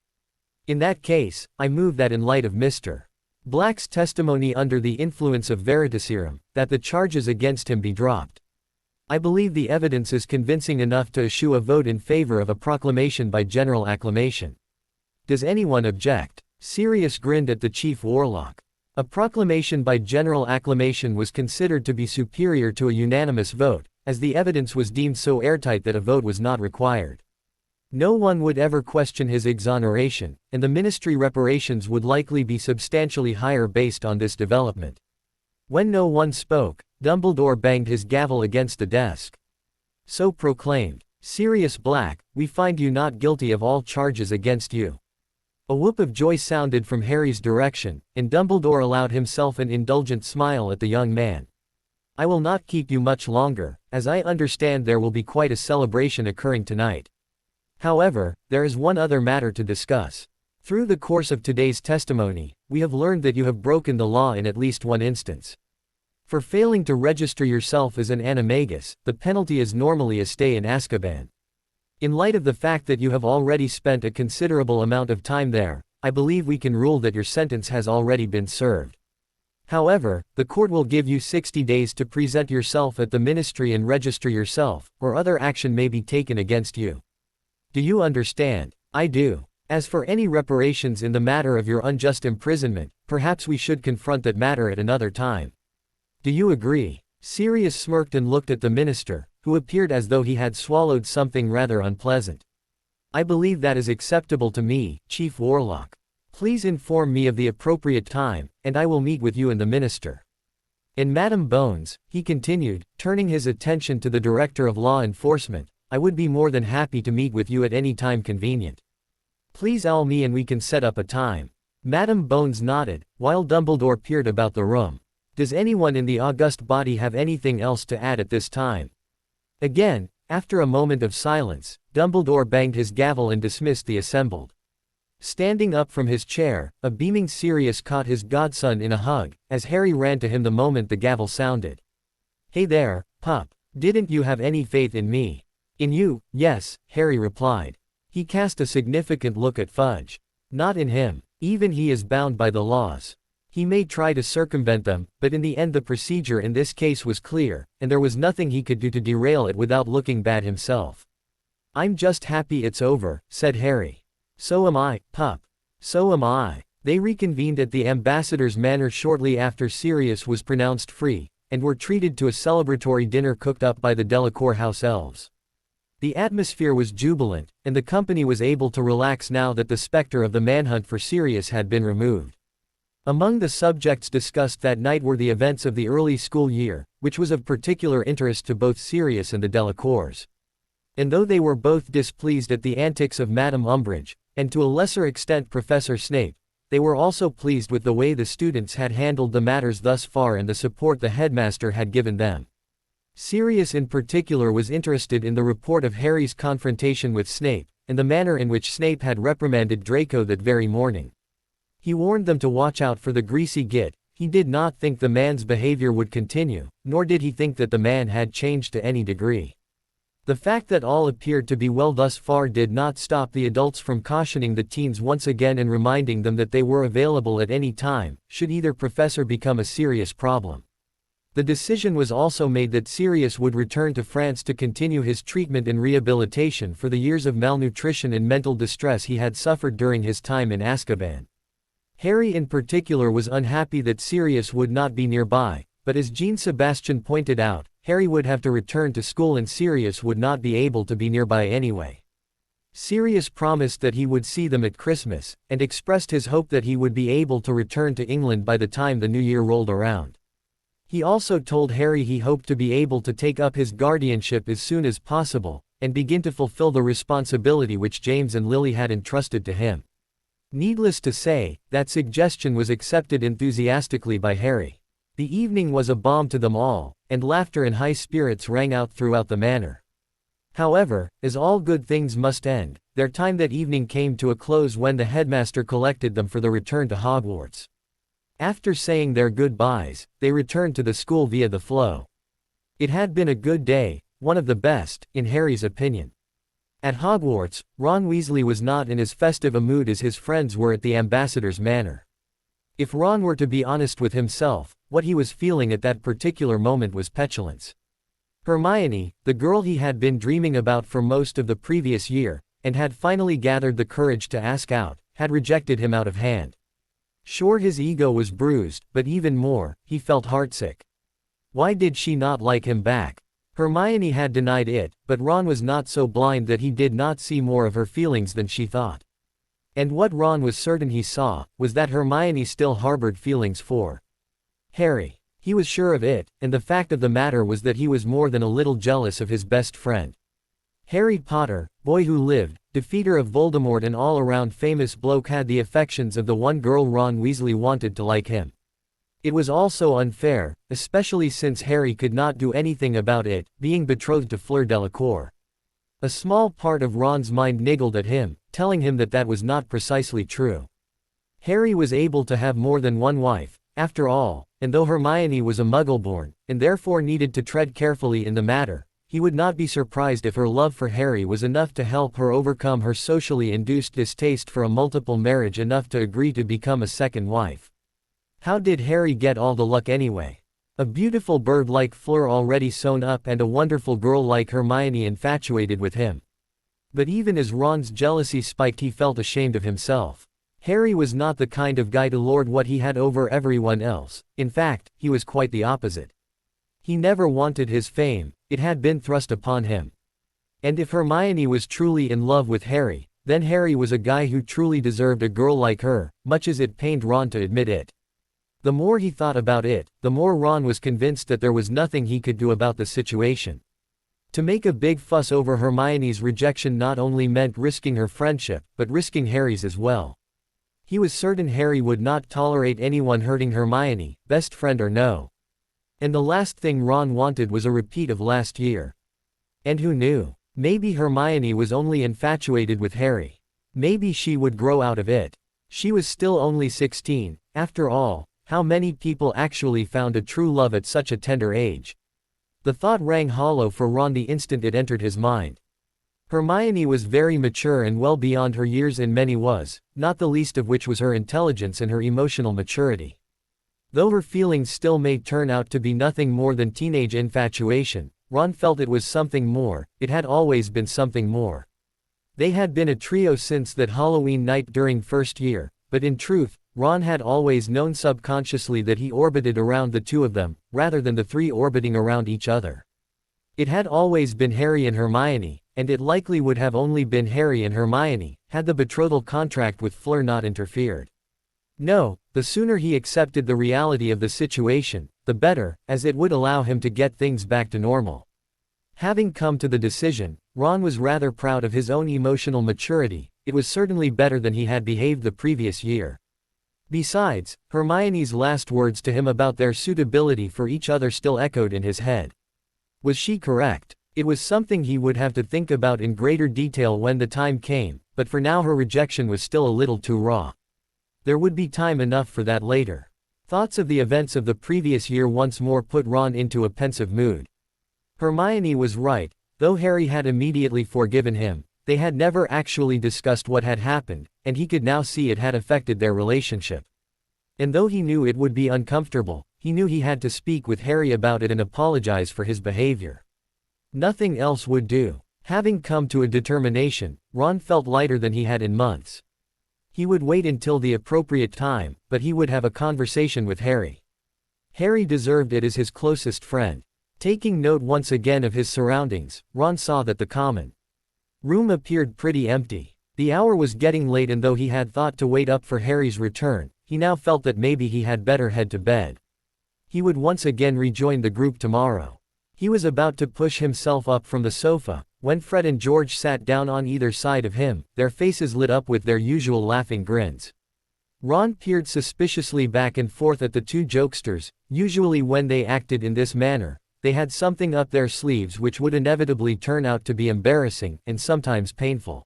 In that case, I move that in light of Mr. Black's testimony under the influence of Veritaserum, that the charges against him be dropped. I believe the evidence is convincing enough to issue a vote in favor of a proclamation by general acclamation. Does anyone object? Sirius grinned at the Chief Warlock. A proclamation by general acclamation was considered to be superior to a unanimous vote, as the evidence was deemed so airtight that a vote was not required. No one would ever question his exoneration, and the ministry reparations would likely be substantially higher based on this development. When no one spoke, Dumbledore banged his gavel against the desk. So proclaimed, "Sirius Black, we find you not guilty of all charges against you." A whoop of joy sounded from Harry's direction, and Dumbledore allowed himself an indulgent smile at the young man. "I will not keep you much longer, as I understand there will be quite a celebration occurring tonight. However, there is one other matter to discuss. Through the course of today's testimony, we have learned that you have broken the law in at least one instance. For failing to register yourself as an animagus, the penalty is normally a stay in Azkaban. In light of the fact that you have already spent a considerable amount of time there, I believe we can rule that your sentence has already been served. However, the court will give you 60 days to present yourself at the ministry and register yourself, or other action may be taken against you. Do you understand?" "I do. As for any reparations in the matter of your unjust imprisonment, perhaps we should confront that matter at another time. Do you agree?" Sirius smirked and looked at the minister, who appeared as though he had swallowed something rather unpleasant. "I believe that is acceptable to me, Chief Warlock. Please inform me of the appropriate time, and I will meet with you and the minister. And Madam Bones," he continued, turning his attention to the Director of Law Enforcement, "I would be more than happy to meet with you at any time convenient. Please tell me and we can set up a time." Madam Bones nodded, while Dumbledore peered about the room. "Does anyone in the august body have anything else to add at this time?" Again, after a moment of silence, Dumbledore banged his gavel and dismissed the assembled. Standing up from his chair, a beaming Sirius caught his godson in a hug, as Harry ran to him the moment the gavel sounded. "Hey there, pup. Didn't you have any faith in me?" "In you, yes," Harry replied. He cast a significant look at Fudge. "Not in him. Even he is bound by the laws. He may try to circumvent them, but in the end the procedure in this case was clear, and there was nothing he could do to derail it without looking bad himself." "I'm just happy it's over," said Harry. "So am I, pup. So am I." They reconvened at the ambassador's manor shortly after Sirius was pronounced free, and were treated to a celebratory dinner cooked up by the Delacour house elves. The atmosphere was jubilant, and the company was able to relax now that the specter of the manhunt for Sirius had been removed. Among the subjects discussed that night were the events of the early school year, which was of particular interest to both Sirius and the Delacours. And though they were both displeased at the antics of Madame Umbridge, and to a lesser extent Professor Snape, they were also pleased with the way the students had handled the matters thus far and the support the headmaster had given them. Sirius in particular was interested in the report of Harry's confrontation with Snape, and the manner in which Snape had reprimanded Draco that very morning. He warned them to watch out for the greasy git. He did not think the man's behavior would continue, nor did he think that the man had changed to any degree. The fact that all appeared to be well thus far did not stop the adults from cautioning the teens once again and reminding them that they were available at any time, should either professor become a serious problem. The decision was also made that Sirius would return to France to continue his treatment and rehabilitation for the years of malnutrition and mental distress he had suffered during his time in Azkaban. Harry in particular was unhappy that Sirius would not be nearby, but as Jean-Sebastian pointed out, Harry would have to return to school and Sirius would not be able to be nearby anyway. Sirius promised that he would see them at Christmas, and expressed his hope that he would be able to return to England by the time the new year rolled around. He also told Harry he hoped to be able to take up his guardianship as soon as possible, and begin to fulfill the responsibility which James and Lily had entrusted to him. Needless to say, that suggestion was accepted enthusiastically by Harry. The evening was a balm to them all, and laughter and high spirits rang out throughout the manor. However, as all good things must end, their time that evening came to a close when the headmaster collected them for the return to Hogwarts. After saying their goodbyes, they returned to the school via the flow. It had been a good day, one of the best, in Harry's opinion. At Hogwarts, Ron Weasley was not in as festive a mood as his friends were at the ambassador's manor. If Ron were to be honest with himself, what he was feeling at that particular moment was petulance. Hermione, the girl he had been dreaming about for most of the previous year, and had finally gathered the courage to ask out, had rejected him out of hand. Sure, his ego was bruised, but even more, he felt heartsick. Why did she not like him back? Hermione had denied it, but Ron was not so blind that he did not see more of her feelings than she thought. And what Ron was certain he saw, was that Hermione still harbored feelings for Harry. He was sure of it, and the fact of the matter was that he was more than a little jealous of his best friend. Harry Potter, boy who lived, defeater of Voldemort and all-around famous bloke, had the affections of the one girl Ron Weasley wanted to like him. It was all so unfair, especially since Harry could not do anything about it, being betrothed to Fleur Delacour. A small part of Ron's mind niggled at him, telling him that that was not precisely true. Harry was able to have more than one wife, after all, and though Hermione was a Muggle-born, and therefore needed to tread carefully in the matter, he would not be surprised if her love for Harry was enough to help her overcome her socially induced distaste for a multiple marriage enough to agree to become a second wife. How did Harry get all the luck anyway? A beautiful bird like Fleur already sewn up and a wonderful girl like Hermione infatuated with him. But even as Ron's jealousy spiked, he felt ashamed of himself. Harry was not the kind of guy to lord what he had over everyone else. In fact, he was quite the opposite. He never wanted his fame, it had been thrust upon him. And if Hermione was truly in love with Harry, then Harry was a guy who truly deserved a girl like her, much as it pained Ron to admit it. The more he thought about it, the more Ron was convinced that there was nothing he could do about the situation. To make a big fuss over Hermione's rejection not only meant risking her friendship, but risking Harry's as well. He was certain Harry would not tolerate anyone hurting Hermione, best friend or no. And the last thing Ron wanted was a repeat of last year. And who knew? Maybe Hermione was only infatuated with Harry. Maybe she would grow out of it. She was still only 16, after all. How many people actually found a true love at such a tender age? The thought rang hollow for Ron the instant it entered his mind. Hermione was very mature and well beyond her years in many ways, not the least of which was her intelligence and her emotional maturity. Though her feelings still may turn out to be nothing more than teenage infatuation, Ron felt it was something more. It had always been something more. They had been a trio since that Halloween night during first year, but in truth, Ron had always known subconsciously that he orbited around the two of them, rather than the three orbiting around each other. It had always been Harry and Hermione, and it likely would have only been Harry and Hermione, had the betrothal contract with Fleur not interfered. No, the sooner he accepted the reality of the situation, the better, as it would allow him to get things back to normal. Having come to the decision, Ron was rather proud of his own emotional maturity. It was certainly better than he had behaved the previous year. Besides, Hermione's last words to him about their suitability for each other still echoed in his head. Was she correct? It was something he would have to think about in greater detail when the time came, but for now her rejection was still a little too raw. There would be time enough for that later. Thoughts of the events of the previous year once more put Ron into a pensive mood. Hermione was right, though Harry had immediately forgiven him. They had never actually discussed what had happened, and he could now see it had affected their relationship. And though he knew it would be uncomfortable, he knew he had to speak with Harry about it and apologize for his behavior. Nothing else would do. Having come to a determination, Ron felt lighter than he had in months. He would wait until the appropriate time, but he would have a conversation with Harry. Harry deserved it as his closest friend. Taking note once again of his surroundings, Ron saw that the common room appeared pretty empty. The hour was getting late, and though he had thought to wait up for Harry's return, he now felt that maybe he had better head to bed. He would once again rejoin the group tomorrow. He was about to push himself up from the sofa, when Fred and George sat down on either side of him, their faces lit up with their usual laughing grins. Ron peered suspiciously back and forth at the two jokesters. Usually when they acted in this manner, they had something up their sleeves which would inevitably turn out to be embarrassing, and sometimes painful.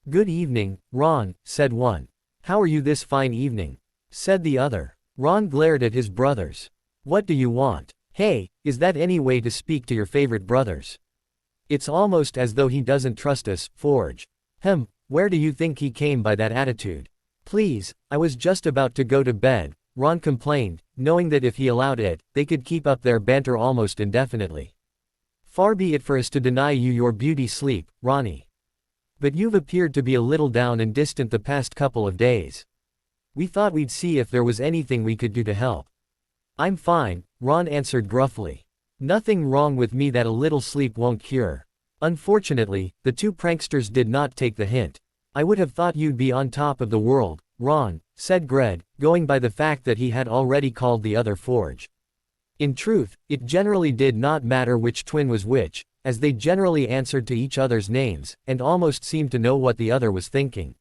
"Good evening, Ron," said one. "How are you this fine evening?" said the other. Ron glared at his brothers. "What do you want? Hey, is that any way to speak to your favorite brothers? It's almost as though he doesn't trust us, Forge." Where do you think he came by that attitude?" "Please, I was just about to go to bed," Ron complained, knowing that if he allowed it, they could keep up their banter almost indefinitely. "Far be it for us to deny you your beauty sleep, Ronnie. But you've appeared to be a little down and distant the past couple of days. We thought we'd see if there was anything we could do to help." "I'm fine," Ron answered gruffly. Nothing wrong with me that a little sleep won't cure. Unfortunately, the two pranksters did not take the hint. I would have thought you'd be on top of the world, Ron, said Gred, going by the fact that he had already called the other Forge. In truth, it generally did not matter which twin was which, as they generally answered to each other's names, and almost seemed to know what the other was thinking.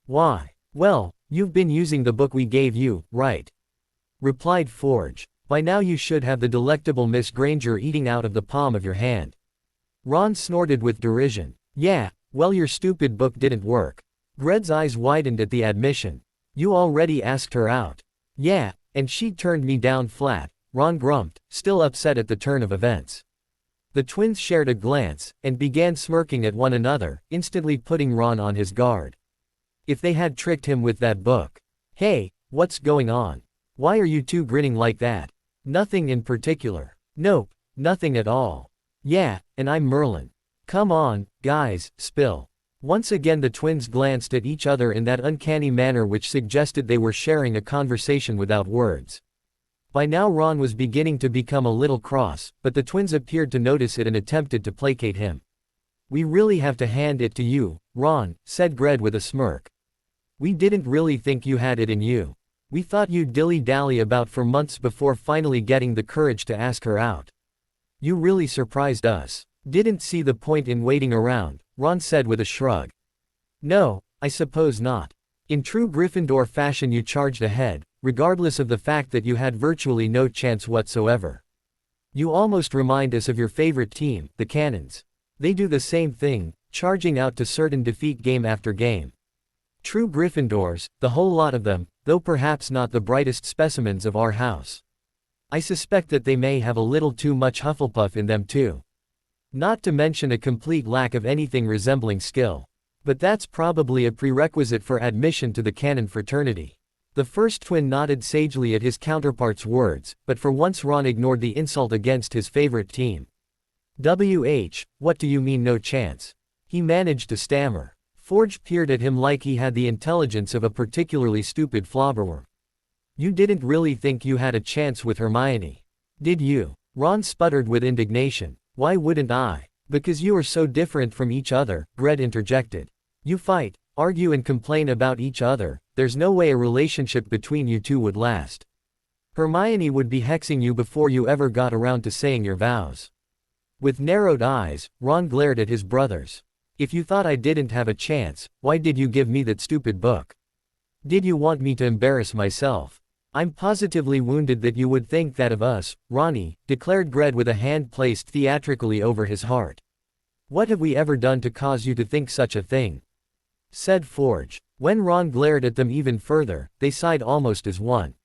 Why? Well, you've been using the book we gave you, right? Replied Forge. By now you should have the delectable Miss Granger eating out of the palm of your hand. Ron snorted with derision. Yeah, well your stupid book didn't work. Gred's eyes widened at the admission. You already asked her out. Yeah, and she turned me down flat, Ron grumped, still upset at the turn of events. The twins shared a glance, and began smirking at one another, instantly putting Ron on his guard. If they had tricked him with that book. Hey, what's going on? Why are you two grinning like that? Nothing in particular. Nope, nothing at all. Yeah, and I'm Merlin. Come on, guys, spill. Once again the twins glanced at each other in that uncanny manner which suggested they were sharing a conversation without words. By now Ron was beginning to become a little cross, but the twins appeared to notice it and attempted to placate him. We really have to hand it to you, Ron, said Gred with a smirk. We didn't really think you had it in you. We thought you'd dilly-dally about for months before finally getting the courage to ask her out. You really surprised us. Didn't see the point in waiting around, Ron said with a shrug. No, I suppose not. In true Gryffindor fashion you charged ahead, regardless of the fact that you had virtually no chance whatsoever. You almost remind us of your favorite team, the Cannons. They do the same thing, charging out to certain defeat game after game. True Gryffindors, the whole lot of them, though perhaps not the brightest specimens of our house. I suspect that they may have a little too much Hufflepuff in them too. Not to mention a complete lack of anything resembling skill. But that's probably a prerequisite for admission to the Canon fraternity. The first twin nodded sagely at his counterpart's words, but for once Ron ignored the insult against his favorite team. What do you mean no chance? He managed to stammer. Forge peered at him like he had the intelligence of a particularly stupid flobberworm. You didn't really think you had a chance with Hermione, did you? Ron sputtered with indignation. Why wouldn't I? Because you are so different from each other, Gred interjected. You fight, argue and complain about each other, there's no way a relationship between you two would last. Hermione would be hexing you before you ever got around to saying your vows. With narrowed eyes, Ron glared at his brothers. If you thought I didn't have a chance, why did you give me that stupid book? Did you want me to embarrass myself? I'm positively wounded that you would think that of us, Ronnie, declared Gred with a hand placed theatrically over his heart. What have we ever done to cause you to think such a thing? Said Forge. When Ron glared at them even further, they sighed almost as one.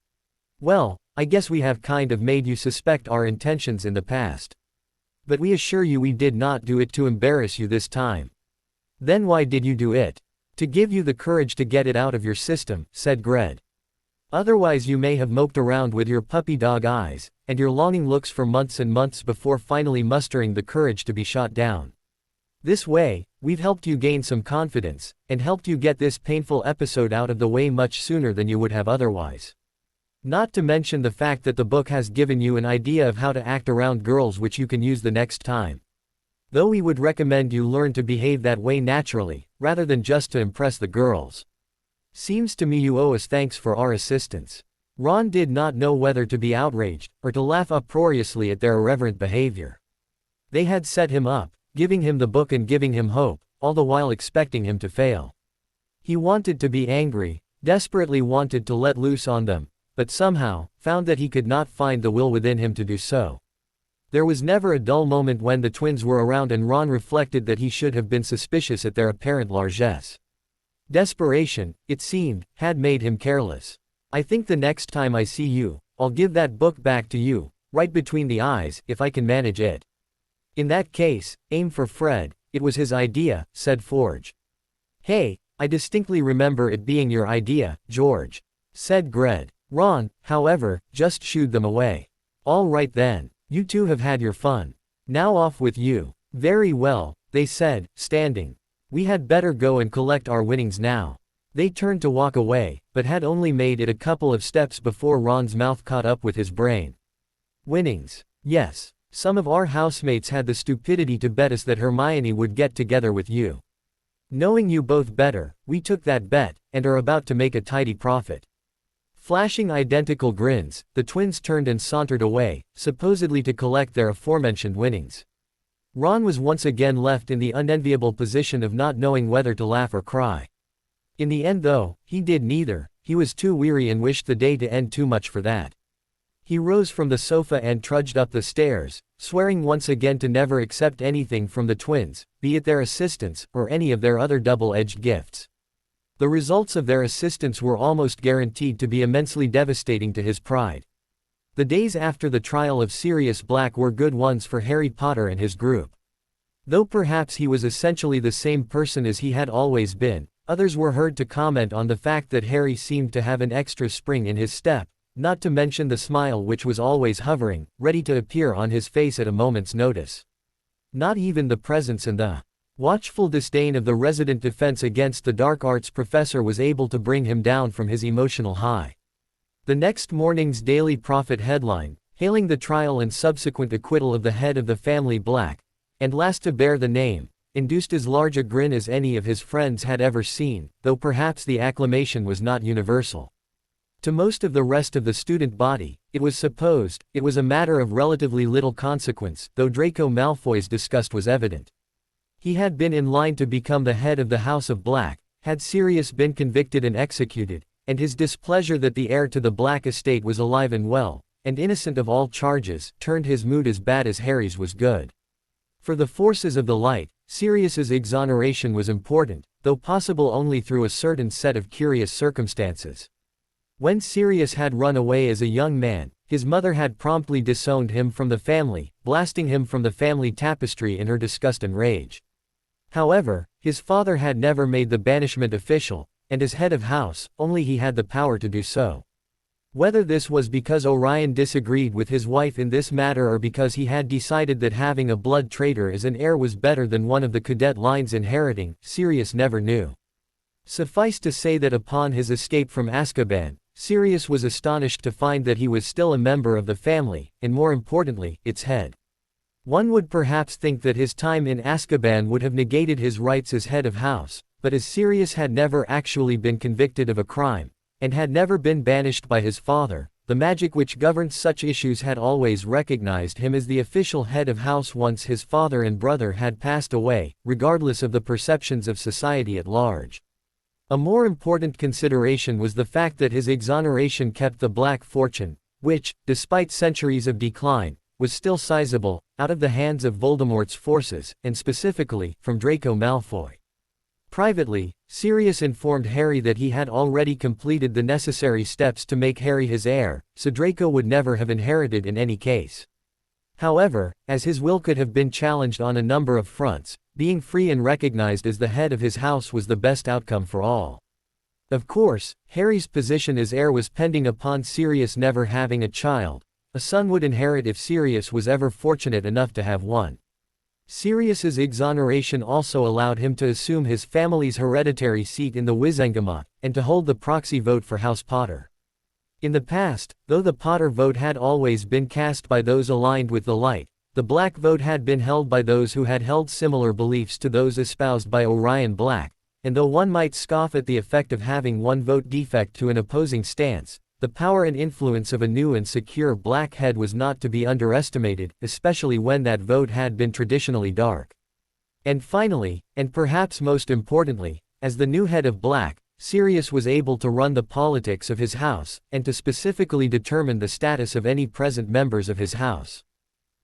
Well, I guess we have kind of made you suspect our intentions in the past. But we assure you we did not do it to embarrass you this time. Then why did you do it? To give you the courage to get it out of your system, said Gred. Otherwise you may have moped around with your puppy dog eyes, and your longing looks for months and months before finally mustering the courage to be shot down. This way, we've helped you gain some confidence, and helped you get this painful episode out of the way much sooner than you would have otherwise. Not to mention the fact that the book has given you an idea of how to act around girls which you can use the next time. Though we would recommend you learn to behave that way naturally, rather than just to impress the girls. Seems to me you owe us thanks for our assistance. Ron did not know whether to be outraged, or to laugh uproariously at their irreverent behavior. They had set him up, giving him the book and giving him hope, all the while expecting him to fail. He wanted to be angry, desperately wanted to let loose on them, but somehow, found that he could not find the will within him to do so. There was never a dull moment when the twins were around and Ron reflected that he should have been suspicious at their apparent largesse. Desperation, it seemed, had made him careless. I think the next time I see you, I'll give that book back to you, right between the eyes, if I can manage it. In that case, aim for Fred, it was his idea, said Forge. Hey, I distinctly remember it being your idea, George, said Gred. Ron, however, just shooed them away. All right then, you two have had your fun. Now off with you. Very well, they said, standing. We had better go and collect our winnings now. They turned to walk away, but had only made it a couple of steps before Ron's mouth caught up with his brain. Winnings. Yes. Some of our housemates had the stupidity to bet us that Hermione would get together with you. Knowing you both better, we took that bet, and are about to make a tidy profit." Flashing identical grins, the twins turned and sauntered away, supposedly to collect their aforementioned winnings. Ron was once again left in the unenviable position of not knowing whether to laugh or cry. In the end though, he did neither. He was too weary and wished the day to end too much for that. He rose from the sofa and trudged up the stairs, swearing once again to never accept anything from the twins, be it their assistance, or any of their other double-edged gifts. The results of their assistance were almost guaranteed to be immensely devastating to his pride. The days after the trial of Sirius Black were good ones for Harry Potter and his group. Though perhaps he was essentially the same person as he had always been, others were heard to comment on the fact that Harry seemed to have an extra spring in his step, not to mention the smile which was always hovering, ready to appear on his face at a moment's notice. Not even the presence and the watchful disdain of the resident defense against the dark arts professor was able to bring him down from his emotional high. The next morning's Daily Prophet headline, hailing the trial and subsequent acquittal of the head of the family Black, and last to bear the name, induced as large a grin as any of his friends had ever seen, though perhaps the acclamation was not universal. To most of the rest of the student body, it was supposed, it was a matter of relatively little consequence, though Draco Malfoy's disgust was evident. He had been in line to become the head of the House of Black, had Sirius been convicted and executed, and his displeasure that the heir to the Black estate was alive and well, and innocent of all charges, turned his mood as bad as Harry's was good. For the forces of the light, Sirius's exoneration was important, though possible only through a certain set of curious circumstances. When Sirius had run away as a young man, his mother had promptly disowned him from the family, blasting him from the family tapestry in her disgust and rage. However, his father had never made the banishment official, and as head of house, only he had the power to do so. Whether this was because Orion disagreed with his wife in this matter or because he had decided that having a blood traitor as an heir was better than one of the cadet lines inheriting, Sirius never knew. Suffice to say that upon his escape from Azkaban, Sirius was astonished to find that he was still a member of the family, and more importantly, its head. One would perhaps think that his time in Azkaban would have negated his rights as head of house, but as Sirius had never actually been convicted of a crime, and had never been banished by his father, the magic which governed such issues had always recognized him as the official head of house once his father and brother had passed away, regardless of the perceptions of society at large. A more important consideration was the fact that his exoneration kept the Black fortune, which, despite centuries of decline, was still sizable, out of the hands of Voldemort's forces, and specifically, from Draco Malfoy. Privately, Sirius informed Harry that he had already completed the necessary steps to make Harry his heir, so Draco would never have inherited in any case. However, as his will could have been challenged on a number of fronts, being free and recognized as the head of his house was the best outcome for all. Of course, Harry's position as heir was pending upon Sirius never having a child. A son would inherit if Sirius was ever fortunate enough to have one. Sirius's exoneration also allowed him to assume his family's hereditary seat in the Wizengamot, and to hold the proxy vote for House Potter. In the past, though the Potter vote had always been cast by those aligned with the light, the Black vote had been held by those who had held similar beliefs to those espoused by Orion Black, and though one might scoff at the effect of having one vote defect to an opposing stance, the power and influence of a new and secure Black head was not to be underestimated, especially when that vote had been traditionally dark. And finally, and perhaps most importantly, as the new head of Black, Sirius was able to run the politics of his house, and to specifically determine the status of any present members of his house.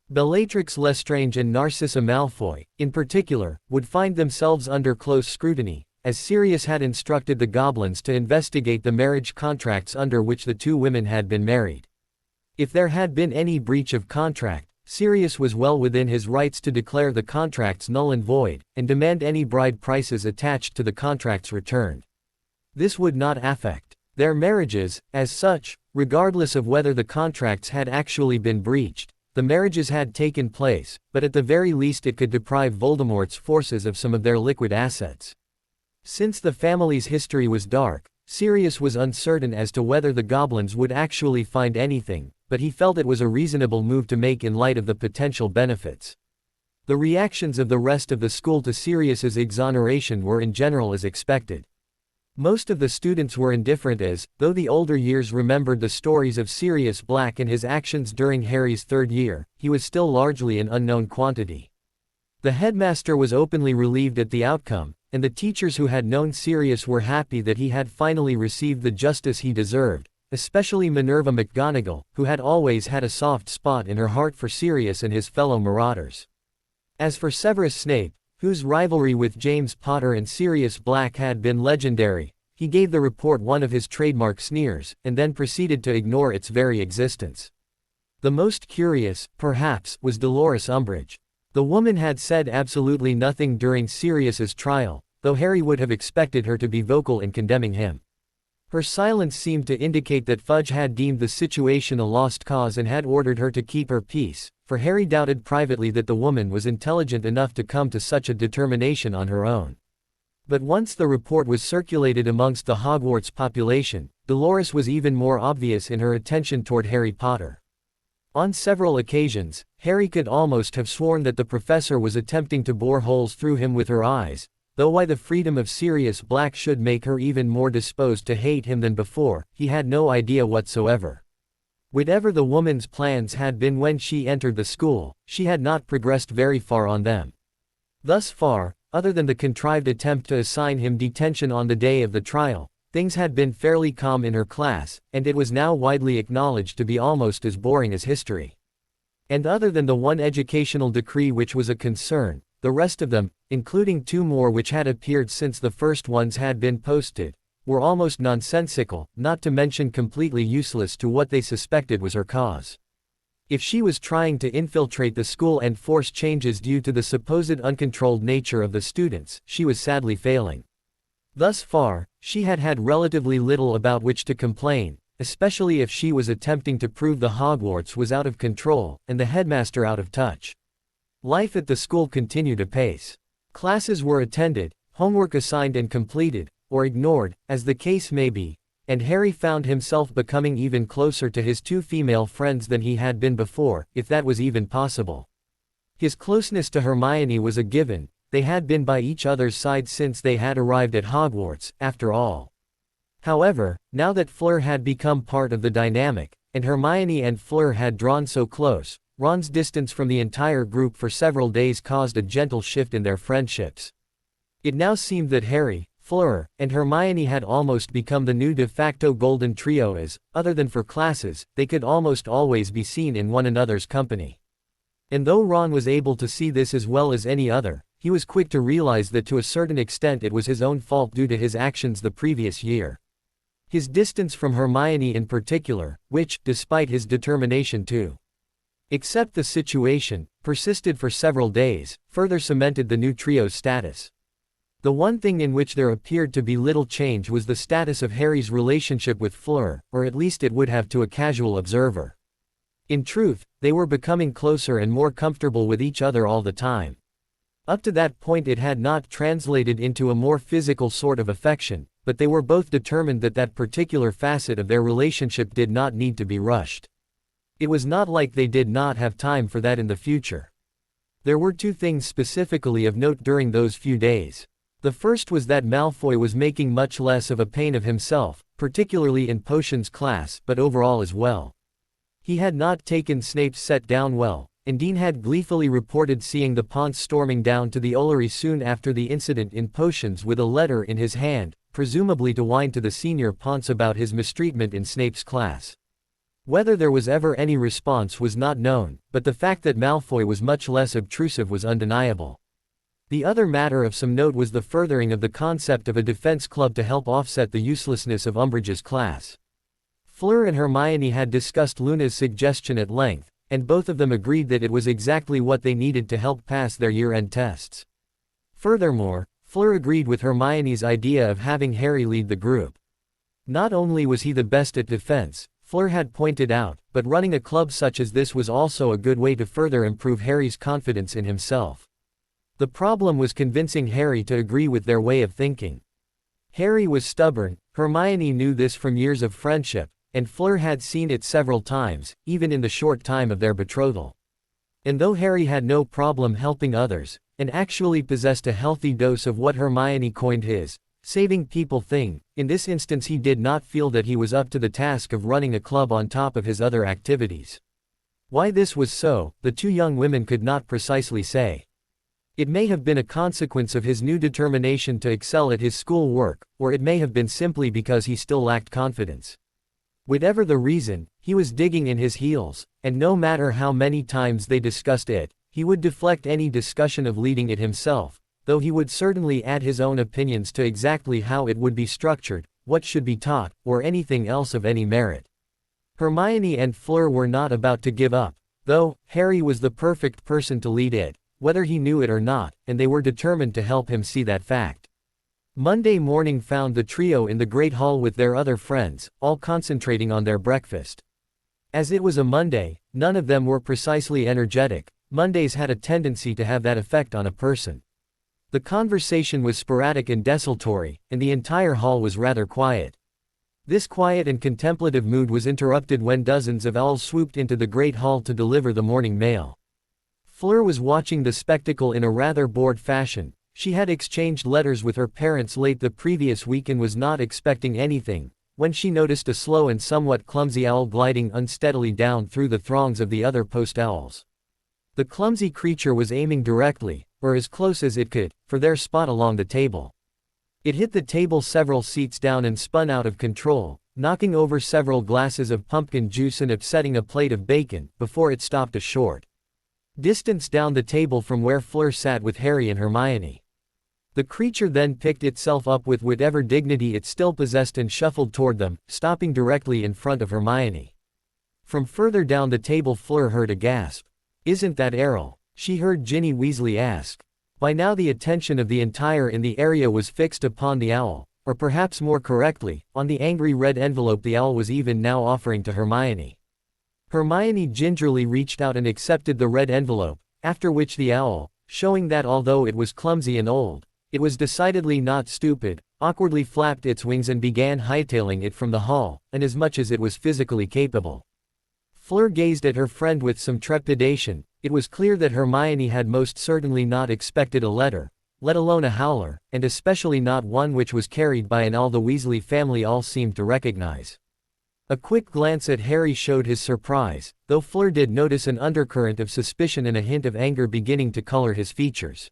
Bellatrix Lestrange and Narcissa Malfoy, in particular, would find themselves under close scrutiny, as Sirius had instructed the goblins to investigate the marriage contracts under which the two women had been married. If there had been any breach of contract, Sirius was well within his rights to declare the contracts null and void, and demand any bride prices attached to the contracts returned. This would not affect their marriages, as such, regardless of whether the contracts had actually been breached. The marriages had taken place, but at the very least it could deprive Voldemort's forces of some of their liquid assets. Since the family's history was dark, Sirius was uncertain as to whether the goblins would actually find anything, but he felt it was a reasonable move to make in light of the potential benefits. The reactions of the rest of the school to Sirius's exoneration were in general as expected. Most of the students were indifferent as, though the older years remembered the stories of Sirius Black and his actions during Harry's third year, he was still largely an unknown quantity. The headmaster was openly relieved at the outcome, and the teachers who had known Sirius were happy that he had finally received the justice he deserved, especially Minerva McGonagall, who had always had a soft spot in her heart for Sirius and his fellow Marauders. As for Severus Snape, whose rivalry with James Potter and Sirius Black had been legendary, he gave the report one of his trademark sneers, and then proceeded to ignore its very existence. The most curious, perhaps, was Dolores Umbridge. The woman had said absolutely nothing during Sirius's trial, though Harry would have expected her to be vocal in condemning him. Her silence seemed to indicate that Fudge had deemed the situation a lost cause and had ordered her to keep her peace, for Harry doubted privately that the woman was intelligent enough to come to such a determination on her own. But once the report was circulated amongst the Hogwarts population, Dolores was even more obvious in her attention toward Harry Potter. On several occasions, Harry could almost have sworn that the professor was attempting to bore holes through him with her eyes, though why the freedom of Sirius Black should make her even more disposed to hate him than before, he had no idea whatsoever. Whatever the woman's plans had been when she entered the school, she had not progressed very far on them. Thus far, other than the contrived attempt to assign him detention on the day of the trial, things had been fairly calm in her class, and it was now widely acknowledged to be almost as boring as history. And other than the one educational decree which was a concern, the rest of them, including two more which had appeared since the first ones had been posted, were almost nonsensical, not to mention completely useless to what they suspected was her cause. If she was trying to infiltrate the school and force changes due to the supposed uncontrolled nature of the students, she was sadly failing. Thus far, she had had relatively little about which to complain, especially if she was attempting to prove the Hogwarts was out of control, and the headmaster out of touch. Life at the school continued apace. Classes were attended, homework assigned and completed, or ignored, as the case may be, and Harry found himself becoming even closer to his two female friends than he had been before, if that was even possible. His closeness to Hermione was a given. They had been by each other's side since they had arrived at Hogwarts, after all. However, now that Fleur had become part of the dynamic, and Hermione and Fleur had drawn so close, Ron's distance from the entire group for several days caused a gentle shift in their friendships. It now seemed that Harry, Fleur, and Hermione had almost become the new de facto golden trio as, other than for classes, they could almost always be seen in one another's company. And though Ron was able to see this as well as any other, he was quick to realize that to a certain extent it was his own fault due to his actions the previous year. His distance from Hermione in particular, which, despite his determination to accept the situation, persisted for several days, further cemented the new trio's status. The one thing in which there appeared to be little change was the status of Harry's relationship with Fleur, or at least it would have to a casual observer. In truth, they were becoming closer and more comfortable with each other all the time. Up to that point it had not translated into a more physical sort of affection, but they were both determined that that particular facet of their relationship did not need to be rushed. It was not like they did not have time for that in the future. There were two things specifically of note during those few days. The first was that Malfoy was making much less of a pain of himself, particularly in potions class, but overall as well. He had not taken Snape's set down well, and Dean had gleefully reported seeing the Ponce storming down to the Ollery soon after the incident in potions with a letter in his hand, presumably to whine to the senior Ponce about his mistreatment in Snape's class. Whether there was ever any response was not known, but the fact that Malfoy was much less obtrusive was undeniable. The other matter of some note was the furthering of the concept of a defense club to help offset the uselessness of Umbridge's class. Fleur and Hermione had discussed Luna's suggestion at length, and both of them agreed that it was exactly what they needed to help pass their year-end tests. Furthermore, Fleur agreed with Hermione's idea of having Harry lead the group. Not only was he the best at defense, Fleur had pointed out, but running a club such as this was also a good way to further improve Harry's confidence in himself. The problem was convincing Harry to agree with their way of thinking. Harry was stubborn, Hermione knew this from years of friendship, and Fleur had seen it several times, even in the short time of their betrothal. And though Harry had no problem helping others, and actually possessed a healthy dose of what Hermione coined his saving people thing, in this instance he did not feel that he was up to the task of running a club on top of his other activities. Why this was so, the two young women could not precisely say. It may have been a consequence of his new determination to excel at his school work, or it may have been simply because he still lacked confidence. Whatever the reason, he was digging in his heels, and no matter how many times they discussed it, he would deflect any discussion of leading it himself, though he would certainly add his own opinions to exactly how it would be structured, what should be taught, or anything else of any merit. Hermione and Fleur were not about to give up, though Harry was the perfect person to lead it, whether he knew it or not, and they were determined to help him see that fact. Monday morning found the trio in the great hall with their other friends, all concentrating on their breakfast. As it was a Monday, none of them were precisely energetic. Mondays had a tendency to have that effect on a person. The conversation was sporadic and desultory, and the entire hall was rather quiet. This quiet and contemplative mood was interrupted when dozens of owls swooped into the great hall to deliver the morning mail. Fleur was watching the spectacle in a rather bored fashion. She had exchanged letters with her parents late the previous week and was not expecting anything, when she noticed a slow and somewhat clumsy owl gliding unsteadily down through the throngs of the other post owls. The clumsy creature was aiming directly, or as close as it could, for their spot along the table. It hit the table several seats down and spun out of control, knocking over several glasses of pumpkin juice and upsetting a plate of bacon, before it stopped a short distance down the table from where Fleur sat with Harry and Hermione. The creature then picked itself up with whatever dignity it still possessed and shuffled toward them, stopping directly in front of Hermione. From further down the table Fleur heard a gasp. "Isn't that Errol?" she heard Ginny Weasley ask. By now the attention of the entire in the area was fixed upon the owl, or perhaps more correctly, on the angry red envelope the owl was even now offering to Hermione. Hermione gingerly reached out and accepted the red envelope, after which the owl, showing that although it was clumsy and old, it was decidedly not stupid, awkwardly flapped its wings and began hightailing it from the hall, inasmuch as it was physically capable. Fleur gazed at her friend with some trepidation. It was clear that Hermione had most certainly not expected a letter, let alone a howler, and especially not one which was carried by an owl the Weasley family all seemed to recognize. A quick glance at Harry showed his surprise, though Fleur did notice an undercurrent of suspicion and a hint of anger beginning to color his features.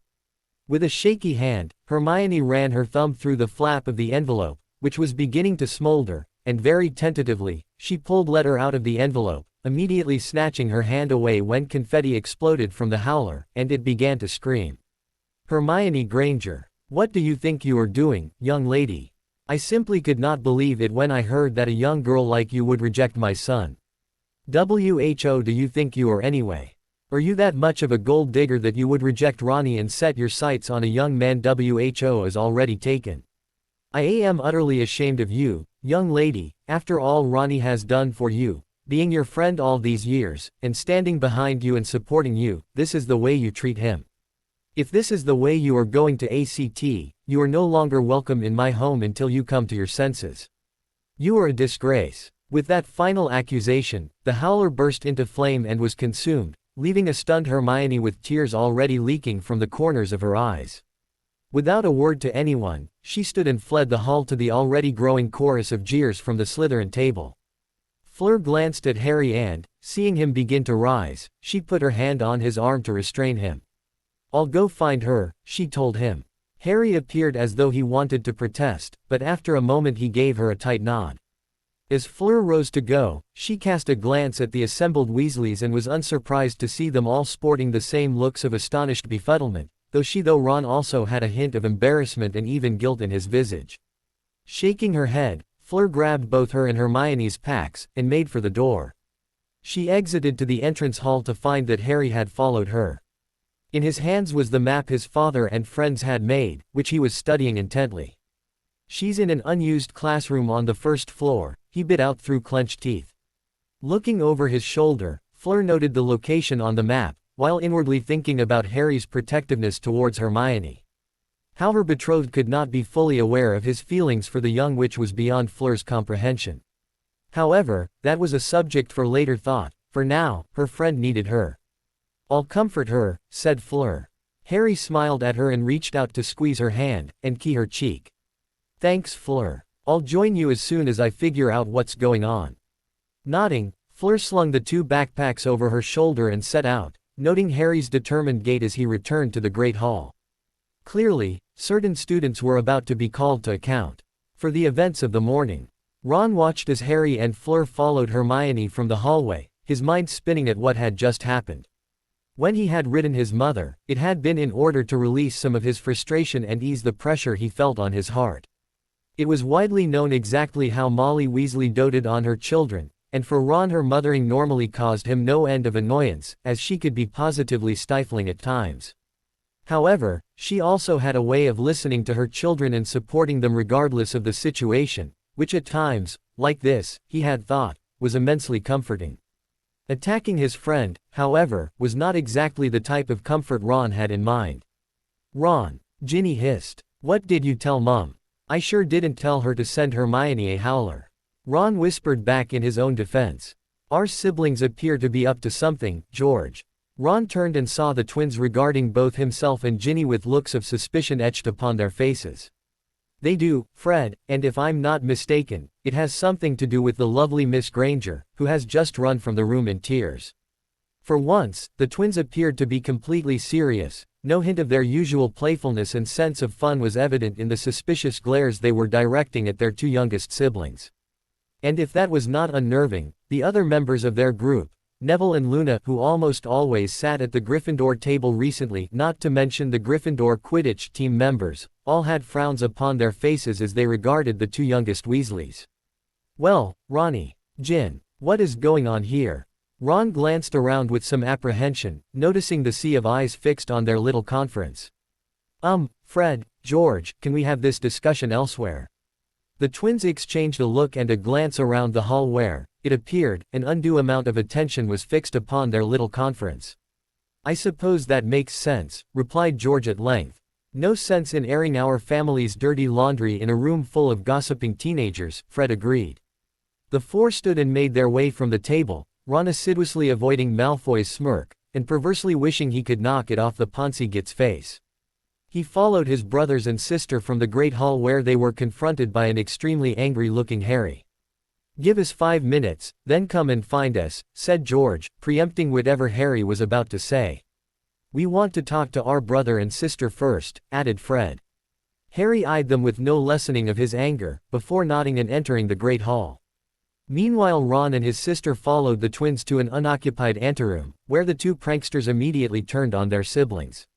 With a shaky hand, Hermione ran her thumb through the flap of the envelope, which was beginning to smolder, and very tentatively, she pulled letter out of the envelope, immediately snatching her hand away when confetti exploded from the howler, and it began to scream. "Hermione Granger, what do you think you are doing, young lady? I simply could not believe it when I heard that a young girl like you would reject my son. Who do you think you are anyway? Are you that much of a gold digger that you would reject Ronnie and set your sights on a young man who is already taken? I am utterly ashamed of you, young lady, after all Ronnie has done for you, being your friend all these years, and standing behind you and supporting you. This is the way you treat him. If this is the way you are going to ACT, you are no longer welcome in my home until you come to your senses. You are a disgrace." With that final accusation, the howler burst into flame and was consumed, leaving a stunned Hermione with tears already leaking from the corners of her eyes. Without a word to anyone, she stood and fled the hall to the already growing chorus of jeers from the Slytherin table. Fleur glanced at Harry and, seeing him begin to rise, she put her hand on his arm to restrain him. "I'll go find her," she told him. Harry appeared as though he wanted to protest, but after a moment he gave her a tight nod. As Fleur rose to go, she cast a glance at the assembled Weasleys and was unsurprised to see them all sporting the same looks of astonished befuddlement, though Ron also had a hint of embarrassment and even guilt in his visage. Shaking her head, Fleur grabbed both her and Hermione's packs, and made for the door. She exited to the entrance hall to find that Harry had followed her. In his hands was the map his father and friends had made, which he was studying intently. "She's in an unused classroom on the first floor," he bit out through clenched teeth. Looking over his shoulder, Fleur noted the location on the map, while inwardly thinking about Harry's protectiveness towards Hermione. How her betrothed could not be fully aware of his feelings for the young witch was beyond Fleur's comprehension. However, that was a subject for later thought. For now, her friend needed her. "I'll comfort her," said Fleur. Harry smiled at her and reached out to squeeze her hand, and kiss her cheek. "Thanks, Fleur. I'll join you as soon as I figure out what's going on." Nodding, Fleur slung the 2 backpacks over her shoulder and set out, noting Harry's determined gait as he returned to the Great Hall. Clearly, certain students were about to be called to account for the events of the morning. Ron watched as Harry and Fleur followed Hermione from the hallway, his mind spinning at what had just happened. When he had written his mother, it had been in order to release some of his frustration and ease the pressure he felt on his heart. It was widely known exactly how Molly Weasley doted on her children, and for Ron her mothering normally caused him no end of annoyance, as she could be positively stifling at times. However, she also had a way of listening to her children and supporting them regardless of the situation, which at times, like this, he had thought, was immensely comforting. Attacking his friend, however, was not exactly the type of comfort Ron had in mind. "Ron," Ginny hissed. "What did you tell Mom?" "I sure didn't tell her to send Hermione a howler," Ron whispered back in his own defense. "Our siblings appear to be up to something, George." Ron turned and saw the twins regarding both himself and Ginny with looks of suspicion etched upon their faces. "They do, Fred, and if I'm not mistaken, it has something to do with the lovely Miss Granger, who has just run from the room in tears." For once, the twins appeared to be completely serious. No hint of their usual playfulness and sense of fun was evident in the suspicious glares they were directing at their 2 youngest siblings. And if that was not unnerving, the other members of their group, Neville and Luna, who almost always sat at the Gryffindor table recently, not to mention the Gryffindor Quidditch team members, all had frowns upon their faces as they regarded the 2 youngest Weasleys. "Well, Ronnie, Gin, what is going on here?" Ron glanced around with some apprehension, noticing the sea of eyes fixed on their little conference. Fred, George, can we have this discussion elsewhere?" The twins exchanged a look and a glance around the hall where, it appeared, an undue amount of attention was fixed upon their little conference. "I suppose that makes sense," replied George at length. "No sense in airing our family's dirty laundry in a room full of gossiping teenagers," Fred agreed. The 4 stood and made their way from the table, Ron assiduously avoiding Malfoy's smirk, and perversely wishing he could knock it off the Poncy-Git's face. He followed his brothers and sister from the Great Hall where they were confronted by an extremely angry-looking Harry. "Give us 5 minutes, then come and find us," said George, preempting whatever Harry was about to say. "We want to talk to our brother and sister first," added Fred. Harry eyed them with no lessening of his anger, before nodding and entering the Great Hall. Meanwhile Ron and his sister followed the twins to an unoccupied anteroom, where the 2 pranksters immediately turned on their siblings.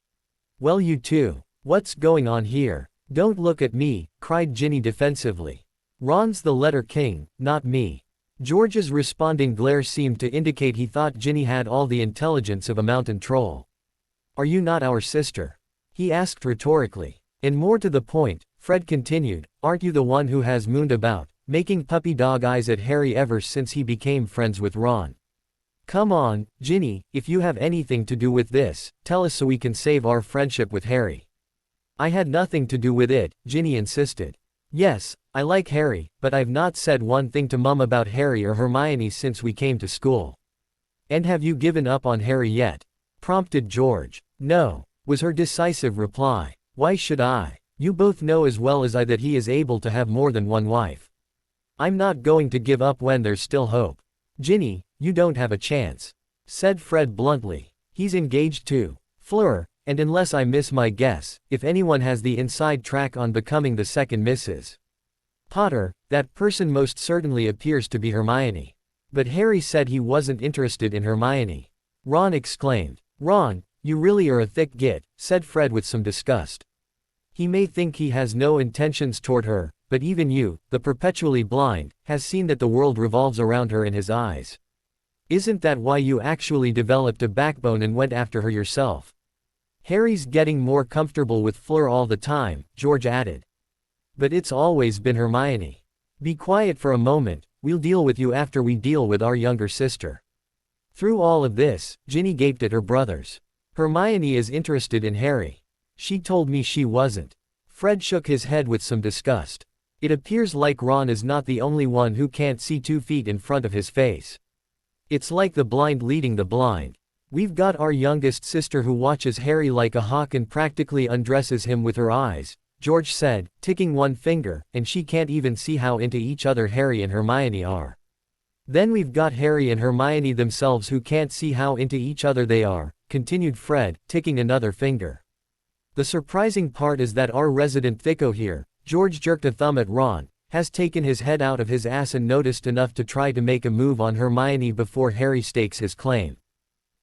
"Well, you two, what's going on here?" "Don't look at me," cried Ginny defensively. "Ron's the letter king, not me." George's responding glare seemed to indicate he thought Ginny had all the intelligence of a mountain troll. "Are you not our sister?" he asked rhetorically. And more to the point, Fred continued, "Aren't you the one who has mooned about, making puppy dog eyes at Harry ever since he became friends with Ron? Come on, Ginny, if you have anything to do with this, tell us so we can save our friendship with Harry." "I had nothing to do with it," Ginny insisted. "Yes, I like Harry, but I've not said one thing to Mum about Harry or Hermione since we came to school." "And have you given up on Harry yet?" prompted George. "No," was her decisive reply. "Why should I? You both know as well as I that he is able to have more than one wife. I'm not going to give up when there's still hope." "Ginny, you don't have a chance," said Fred bluntly. "He's engaged to Fleur, and unless I miss my guess, if anyone has the inside track on becoming the second Mrs. Potter, that person most certainly appears to be Hermione." "But Harry said he wasn't interested in Hermione," Ron exclaimed. "Ron, you really are a thick git," said Fred with some disgust. "He may think he has no intentions toward her, but even you, the perpetually blind, has seen that the world revolves around her in his eyes. Isn't that why you actually developed a backbone and went after her yourself?" "Harry's getting more comfortable with Fleur all the time," George added. "But it's always been Hermione. Be quiet for a moment, we'll deal with you after we deal with our younger sister." Through all of this, Ginny gaped at her brothers. "Hermione is interested in Harry. She told me she wasn't." Fred shook his head with some disgust. It appears like Ron is not the only one who can't see 2 feet in front of his face. It's like the blind leading the blind. We've got our youngest sister who watches Harry like a hawk and practically undresses him with her eyes, George said, ticking one finger, and she can't even see how into each other Harry and Hermione are. Then we've got Harry and Hermione themselves who can't see how into each other they are, continued Fred, ticking another finger. The surprising part is that our resident thicko here, George jerked a thumb at Ron, has taken his head out of his ass and noticed enough to try to make a move on Hermione before Harry stakes his claim.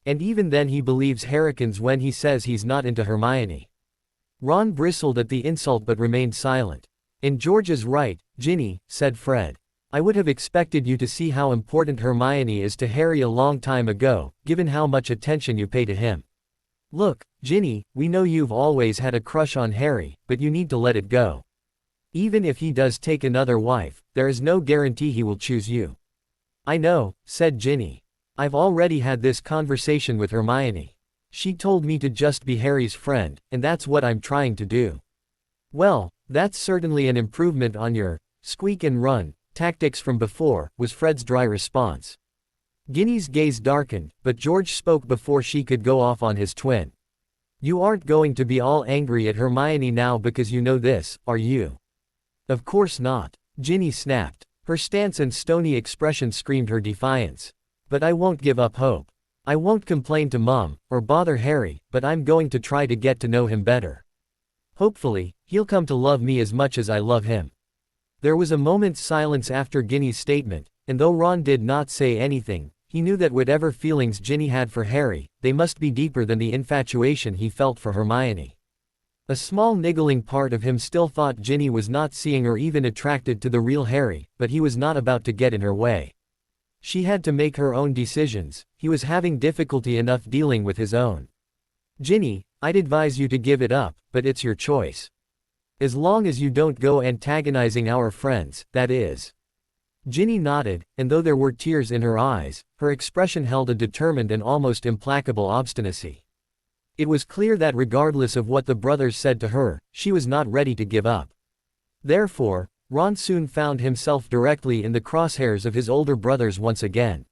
And even then he believes Harrikins when he says he's not into Hermione. Ron bristled at the insult but remained silent. And George is right, Ginny, said Fred. I would have expected you to see how important Hermione is to Harry a long time ago, given how much attention you pay to him. Look, Ginny, we know you've always had a crush on Harry, but you need to let it go. Even if he does take another wife, there is no guarantee he will choose you. I know, said Ginny. I've already had this conversation with Hermione. She told me to just be Harry's friend, and that's what I'm trying to do. Well, that's certainly an improvement on your squeak and run tactics from before, was Fred's dry response. Ginny's gaze darkened, but George spoke before she could go off on his twin. You aren't going to be all angry at Hermione now because you know this, are you? Of course not, Ginny snapped. Her stance and stony expression screamed her defiance. But I won't give up hope. I won't complain to Mom, or bother Harry, but I'm going to try to get to know him better. Hopefully, he'll come to love me as much as I love him. There was a moment's silence after Ginny's statement, and though Ron did not say anything, he knew that whatever feelings Ginny had for Harry, they must be deeper than the infatuation he felt for Hermione. A small niggling part of him still thought Ginny was not seeing or even attracted to the real Harry, but he was not about to get in her way. She had to make her own decisions, he was having difficulty enough dealing with his own. Ginny, I'd advise you to give it up, but it's your choice. As long as you don't go antagonizing our friends, that is. Ginny nodded, and though there were tears in her eyes, her expression held a determined and almost implacable obstinacy. It was clear that regardless of what the brothers said to her, she was not ready to give up. Therefore, Ron soon found himself directly in the crosshairs of his older brothers once again.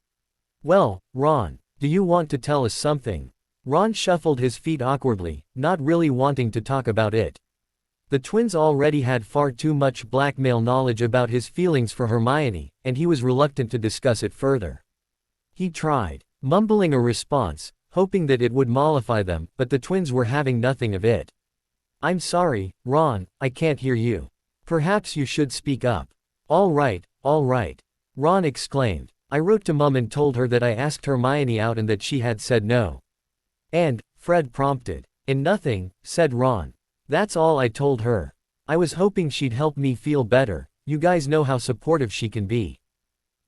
Well, Ron, do you want to tell us something? Ron shuffled his feet awkwardly, not really wanting to talk about it. The twins already had far too much blackmail knowledge about his feelings for Hermione, and he was reluctant to discuss it further. He tried, mumbling a response, hoping that it would mollify them, but the twins were having nothing of it. I'm sorry, Ron, I can't hear you. Perhaps you should speak up. All right, Ron exclaimed. I wrote to Mum and told her that I asked Hermione out and that she had said no. And, Fred prompted. And nothing, said Ron. That's all I told her. I was hoping she'd help me feel better, you guys know how supportive she can be.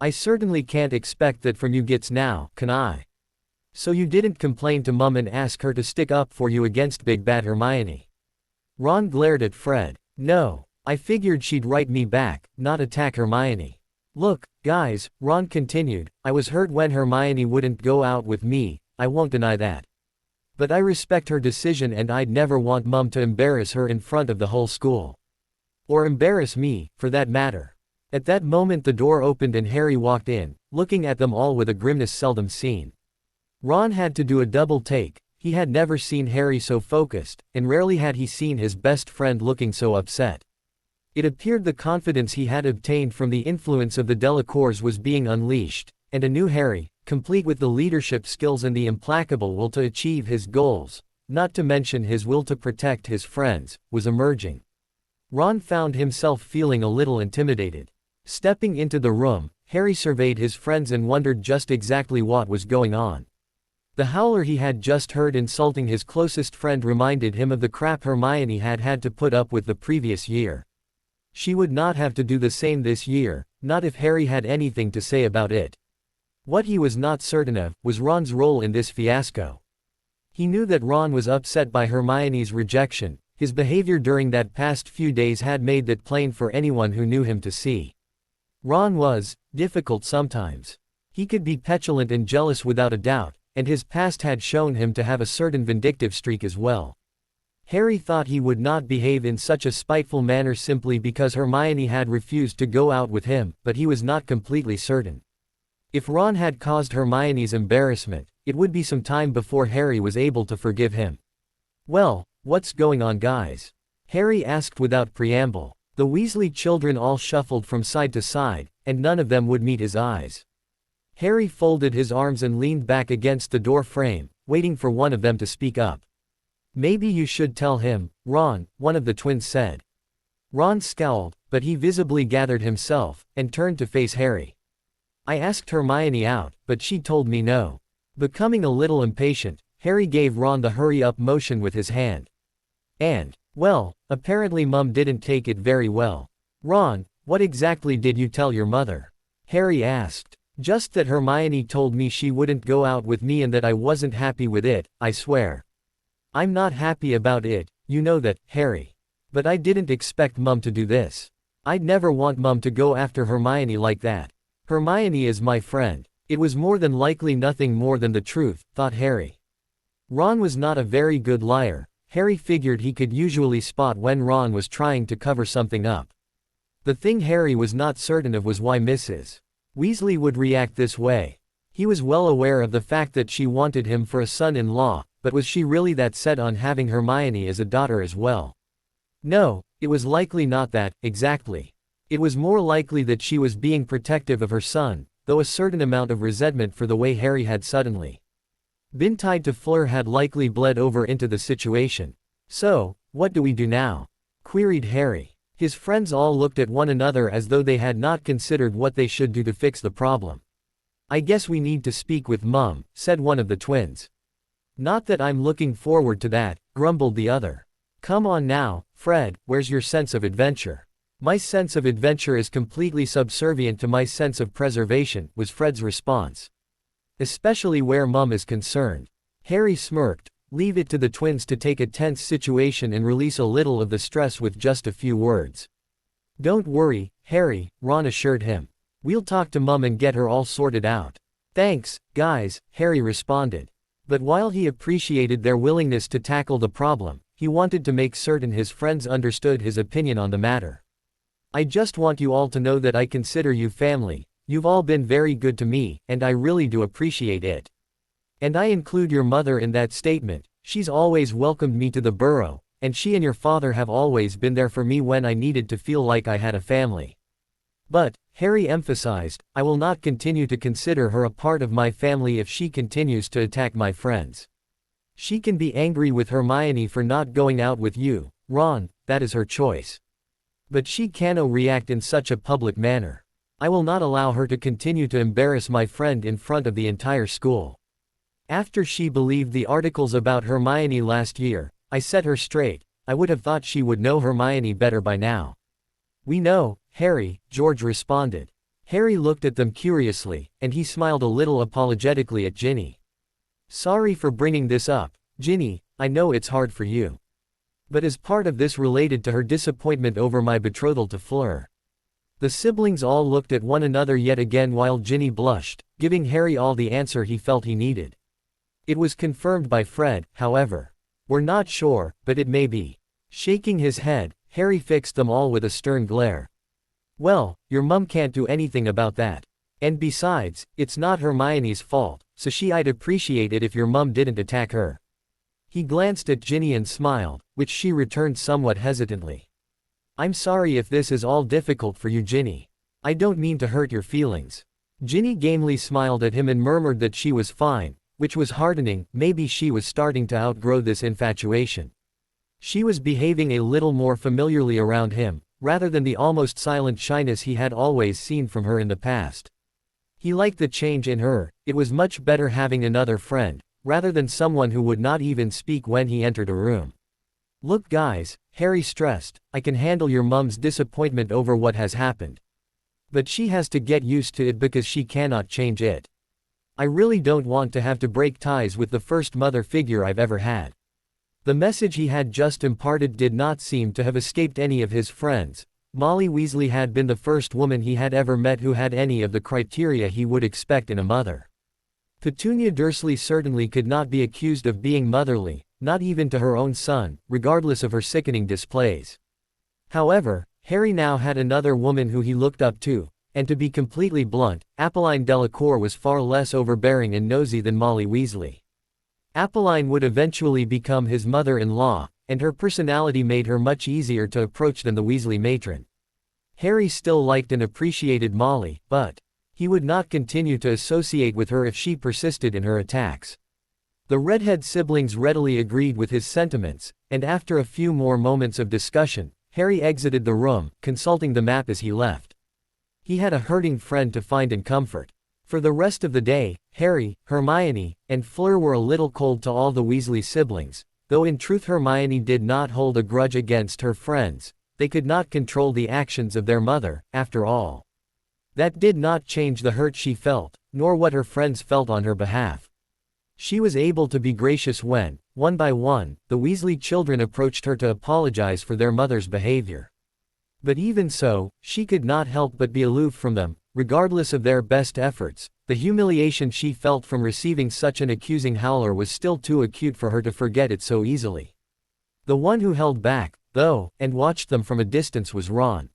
I certainly can't expect that from you gits now, can I? So you didn't complain to Mum and ask her to stick up for you against Big Bad Hermione? Ron glared at Fred. No, I figured she'd write me back, not attack Hermione. Look, guys, Ron continued, I was hurt when Hermione wouldn't go out with me, I won't deny that. But I respect her decision and I'd never want Mum to embarrass her in front of the whole school. Or embarrass me, for that matter. At that moment the door opened and Harry walked in, looking at them all with a grimness seldom seen. Ron had to do a double take, he had never seen Harry so focused, and rarely had he seen his best friend looking so upset. It appeared the confidence he had obtained from the influence of the Delacours was being unleashed, and a new Harry, complete with the leadership skills and the implacable will to achieve his goals, not to mention his will to protect his friends, was emerging. Ron found himself feeling a little intimidated. Stepping into the room, Harry surveyed his friends and wondered just exactly what was going on. The howler he had just heard insulting his closest friend reminded him of the crap Hermione had had to put up with the previous year. She would not have to do the same this year, not if Harry had anything to say about it. What he was not certain of, was Ron's role in this fiasco. He knew that Ron was upset by Hermione's rejection, his behavior during that past few days had made that plain for anyone who knew him to see. Ron was difficult sometimes. He could be petulant and jealous without a doubt, and his past had shown him to have a certain vindictive streak as well. Harry thought he would not behave in such a spiteful manner simply because Hermione had refused to go out with him, but he was not completely certain. If Ron had caused Hermione's embarrassment, it would be some time before Harry was able to forgive him. "Well, what's going on, guys?" Harry asked without preamble. The Weasley children all shuffled from side to side, and none of them would meet his eyes. Harry folded his arms and leaned back against the door frame, waiting for one of them to speak up. "Maybe you should tell him, Ron," one of the twins said. Ron scowled, but he visibly gathered himself, and turned to face Harry. "I asked Hermione out, but she told me no." Becoming a little impatient, Harry gave Ron the hurry-up motion with his hand. Well, apparently Mum didn't take it very well. "Ron, what exactly did you tell your mother?" Harry asked. "Just that Hermione told me she wouldn't go out with me and that I wasn't happy with it, I swear." "I'm not happy about it, you know that, Harry. But I didn't expect Mum to do this. I'd never want Mum to go after Hermione like that. Hermione is my friend." It was more than likely nothing more than the truth, thought Harry. Ron was not a very good liar. Harry figured he could usually spot when Ron was trying to cover something up. The thing Harry was not certain of was why Mrs. Weasley would react this way. He was well aware of the fact that she wanted him for a son-in-law, but was she really that set on having Hermione as a daughter as well? No, it was likely not that, exactly. It was more likely that she was being protective of her son, though a certain amount of resentment for the way Harry had suddenly been tied to Fleur had likely bled over into the situation. "So, what do we do now?" queried Harry. His friends all looked at one another as though they had not considered what they should do to fix the problem. "I guess we need to speak with Mum," said one of the twins. "Not that I'm looking forward to that," grumbled the other. "Come on now, Fred, where's your sense of adventure?" "My sense of adventure is completely subservient to my sense of preservation," was Fred's response. "Especially where Mum is concerned." Harry smirked. Leave it to the twins to take a tense situation and release a little of the stress with just a few words. "Don't worry, Harry," Ron assured him. "We'll talk to Mum and get her all sorted out." "Thanks, guys," Harry responded. But while he appreciated their willingness to tackle the problem, he wanted to make certain his friends understood his opinion on the matter. "I just want you all to know that I consider you family. You've all been very good to me, and I really do appreciate it. And I include your mother in that statement. She's always welcomed me to the Burrow, and she and your father have always been there for me when I needed to feel like I had a family. But," Harry emphasized, "I will not continue to consider her a part of my family if she continues to attack my friends. She can be angry with Hermione for not going out with you, Ron, that is her choice. But she cannot react in such a public manner. I will not allow her to continue to embarrass my friend in front of the entire school. After she believed the articles about Hermione last year, I set her straight. I would have thought she would know Hermione better by now." "We know, Harry," George responded. Harry looked at them curiously, and he smiled a little apologetically at Ginny. "Sorry for bringing this up, Ginny, I know it's hard for you. But as part of this related to her disappointment over my betrothal to Fleur." The siblings all looked at one another yet again while Ginny blushed, giving Harry all the answer he felt he needed. It was confirmed by Fred, however. "We're not sure, but it may be." Shaking his head, Harry fixed them all with a stern glare. "Well, your mum can't do anything about that. And besides, it's not Hermione's fault, so I'd appreciate it if your mum didn't attack her." He glanced at Ginny and smiled, which she returned somewhat hesitantly. "I'm sorry if this is all difficult for you, Ginny. I don't mean to hurt your feelings." Ginny gamely smiled at him and murmured that she was fine, which was heartening. Maybe she was starting to outgrow this infatuation. She was behaving a little more familiarly around him, rather than the almost silent shyness he had always seen from her in the past. He liked the change in her. It was much better having another friend, rather than someone who would not even speak when he entered a room. "Look guys," Harry stressed, "I can handle your mum's disappointment over what has happened. But she has to get used to it because she cannot change it. I really don't want to have to break ties with the first mother figure I've ever had." The message he had just imparted did not seem to have escaped any of his friends. Molly Weasley had been the first woman he had ever met who had any of the criteria he would expect in a mother. Petunia Dursley certainly could not be accused of being motherly, not even to her own son, regardless of her sickening displays. However, Harry now had another woman who he looked up to, and to be completely blunt, Appeline Delacour was far less overbearing and nosy than Molly Weasley. Appeline would eventually become his mother-in-law, and her personality made her much easier to approach than the Weasley matron. Harry still liked and appreciated Molly, but he would not continue to associate with her if she persisted in her attacks. The redhead siblings readily agreed with his sentiments, and after a few more moments of discussion, Harry exited the room, consulting the map as he left. He had a hurting friend to find and comfort. For the rest of the day, Harry, Hermione, and Fleur were a little cold to all the Weasley siblings, though in truth Hermione did not hold a grudge against her friends. They could not control the actions of their mother, after all. That did not change the hurt she felt, nor what her friends felt on her behalf. She was able to be gracious when, one by one, the Weasley children approached her to apologize for their mother's behavior. But even so, she could not help but be aloof from them, regardless of their best efforts. The humiliation she felt from receiving such an accusing howler was still too acute for her to forget it so easily. The one who held back, though, and watched them from a distance was Ron.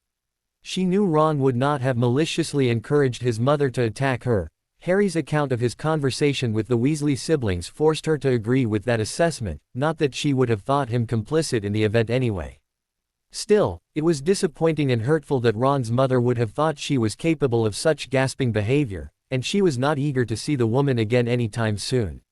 She knew Ron would not have maliciously encouraged his mother to attack her. Harry's account of his conversation with the Weasley siblings forced her to agree with that assessment, not that she would have thought him complicit in the event anyway. Still, it was disappointing and hurtful that Ron's mother would have thought she was capable of such gasping behavior, and she was not eager to see the woman again anytime soon.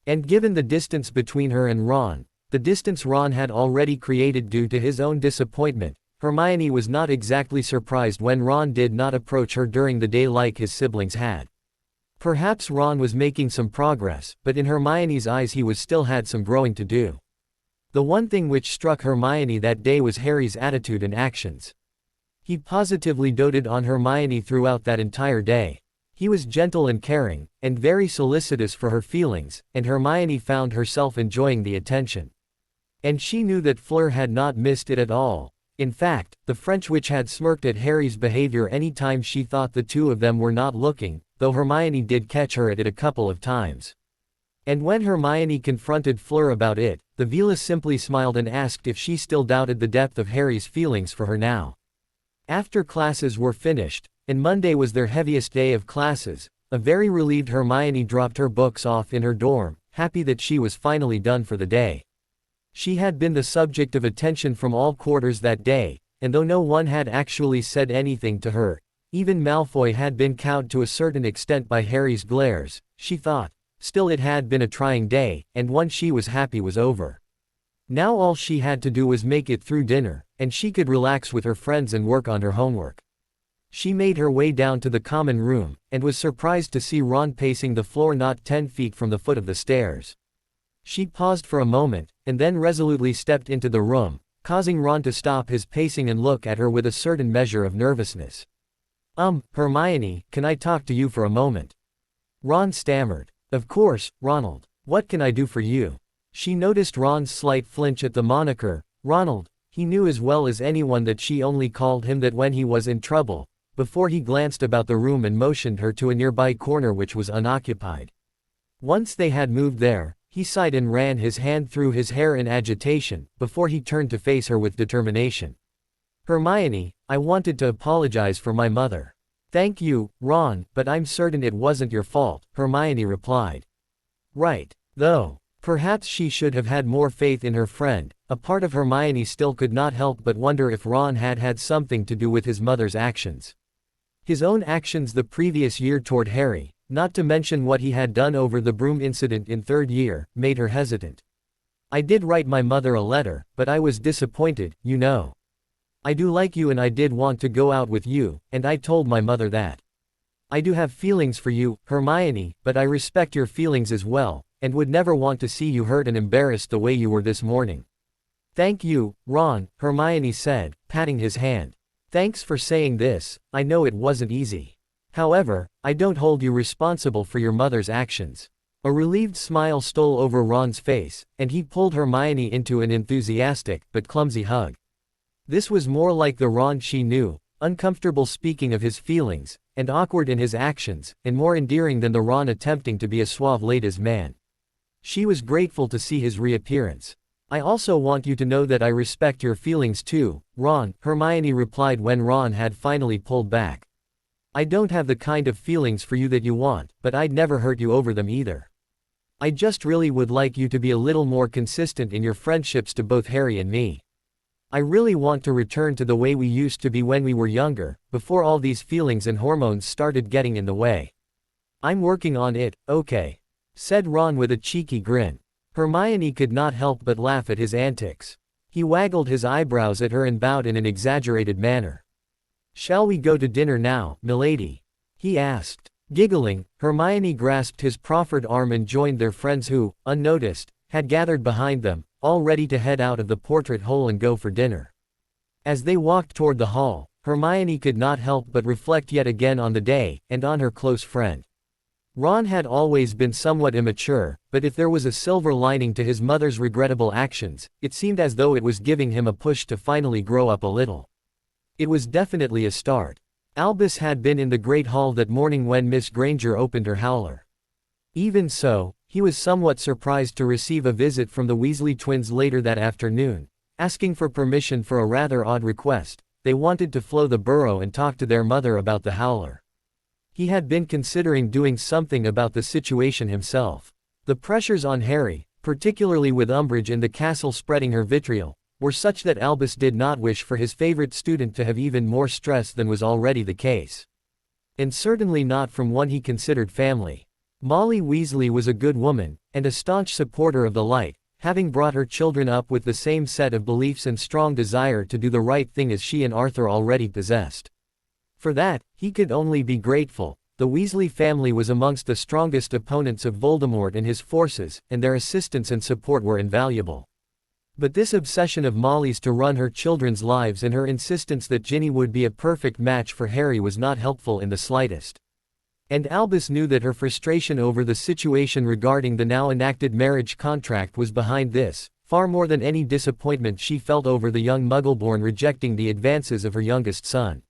And given the distance between her and Ron, the distance Ron had already created due to his own disappointment, Hermione was not exactly surprised when Ron did not approach her during the day like his siblings had. Perhaps Ron was making some progress, but in Hermione's eyes he still had some growing to do. The one thing which struck Hermione that day was Harry's attitude and actions. He positively doted on Hermione throughout that entire day. He was gentle and caring, and very solicitous for her feelings, and Hermione found herself enjoying the attention. And she knew that Fleur had not missed it at all. In fact, the French witch had smirked at Harry's behavior any time she thought the two of them were not looking, though Hermione did catch her at it a couple of times. And when Hermione confronted Fleur about it, the Vila simply smiled and asked if she still doubted the depth of Harry's feelings for her now. After classes were finished, and Monday was their heaviest day of classes, a very relieved Hermione dropped her books off in her dorm, happy that she was finally done for the day. She had been the subject of attention from all quarters that day, and though no one had actually said anything to her, even Malfoy had been cowed to a certain extent by Harry's glares, she thought. Still it had been a trying day, and one she was happy was over. Now all she had to do was make it through dinner, and she could relax with her friends and work on her homework. She made her way down to the common room, and was surprised to see Ron pacing the floor not 10 feet from the foot of the stairs. She paused for a moment, and then resolutely stepped into the room, causing Ron to stop his pacing and look at her with a certain measure of nervousness. Hermione, can I talk to you for a moment?" Ron stammered. "Of course, Ronald. What can I do for you?" She noticed Ron's slight flinch at the moniker, Ronald. He knew as well as anyone that she only called him that when he was in trouble, before he glanced about the room and motioned her to a nearby corner which was unoccupied. Once they had moved there, he sighed and ran his hand through his hair in agitation, before he turned to face her with determination. "Hermione, I wanted to apologize for my mother." "Thank you, Ron, but I'm certain it wasn't your fault," Hermione replied. "Right. Though, perhaps she should have had more faith in her friend." A part of Hermione still could not help but wonder if Ron had had something to do with his mother's actions. His own actions the previous year toward Harry, not to mention what he had done over the broom incident in third year, made her hesitant. "I did write my mother a letter, but I was disappointed, you know. I do like you and I did want to go out with you, and I told my mother that. I do have feelings for you, Hermione, but I respect your feelings as well, and would never want to see you hurt and embarrassed the way you were this morning." "Thank you, Ron," Hermione said, patting his hand. "Thanks for saying this. I know it wasn't easy. However, I don't hold you responsible for your mother's actions." A relieved smile stole over Ron's face, and he pulled Hermione into an enthusiastic but clumsy hug. This was more like the Ron she knew, uncomfortable speaking of his feelings, and awkward in his actions, and more endearing than the Ron attempting to be a suave ladies man. She was grateful to see his reappearance. "I also want you to know that I respect your feelings too, Ron," Hermione replied when Ron had finally pulled back. "I don't have the kind of feelings for you that you want, but I'd never hurt you over them either. I just really would like you to be a little more consistent in your friendships to both Harry and me. I really want to return to the way we used to be when we were younger, before all these feelings and hormones started getting in the way. I'm working on it, okay?" said Ron with a cheeky grin. Hermione could not help but laugh at his antics. He waggled his eyebrows at her and bowed in an exaggerated manner. "Shall we go to dinner now, milady?" he asked. Giggling, Hermione grasped his proffered arm and joined their friends who, unnoticed, had gathered behind them, all ready to head out of the portrait hole and go for dinner. As they walked toward the hall, Hermione could not help but reflect yet again on the day, and on her close friend. Ron had always been somewhat immature, but if there was a silver lining to his mother's regrettable actions, it seemed as though it was giving him a push to finally grow up a little. It was definitely a start. Albus had been in the Great Hall that morning when Miss Granger opened her howler. Even so, he was somewhat surprised to receive a visit from the Weasley twins later that afternoon, asking for permission for a rather odd request. They wanted to flow the burrow and talk to their mother about the howler. He had been considering doing something about the situation himself. The pressures on Harry, particularly with Umbridge in the castle spreading her vitriol, were such that Albus did not wish for his favorite student to have even more stress than was already the case. And certainly not from one he considered family. Molly Weasley was a good woman, and a staunch supporter of the light, having brought her children up with the same set of beliefs and strong desire to do the right thing as she and Arthur already possessed. For that, he could only be grateful. The Weasley family was amongst the strongest opponents of Voldemort and his forces, and their assistance and support were invaluable. But this obsession of Molly's to run her children's lives and her insistence that Ginny would be a perfect match for Harry was not helpful in the slightest. And Albus knew that her frustration over the situation regarding the now enacted marriage contract was behind this, far more than any disappointment she felt over the young Muggleborn rejecting the advances of her youngest son.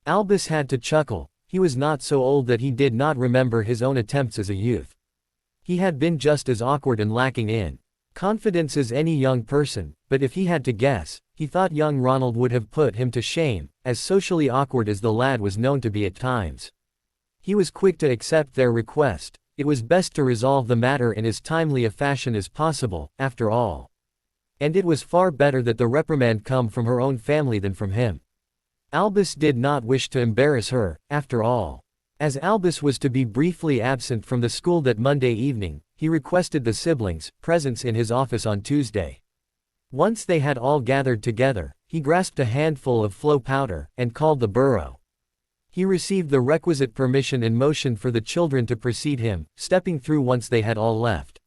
Albus had to chuckle. He was not so old that he did not remember his own attempts as a youth. He had been just as awkward and lacking in confidence as any young person, but if he had to guess, he thought young Ronald would have put him to shame, as socially awkward as the lad was known to be at times. He was quick to accept their request. It was best to resolve the matter in as timely a fashion as possible, after all. And it was far better that the reprimand come from her own family than from him. Albus did not wish to embarrass her, after all. As Albus was to be briefly absent from the school that Monday evening, he requested the siblings' presence in his office on Tuesday. Once they had all gathered together, he grasped a handful of flow powder, and called the burrow. He received the requisite permission and motion for the children to precede him, stepping through once they had all left.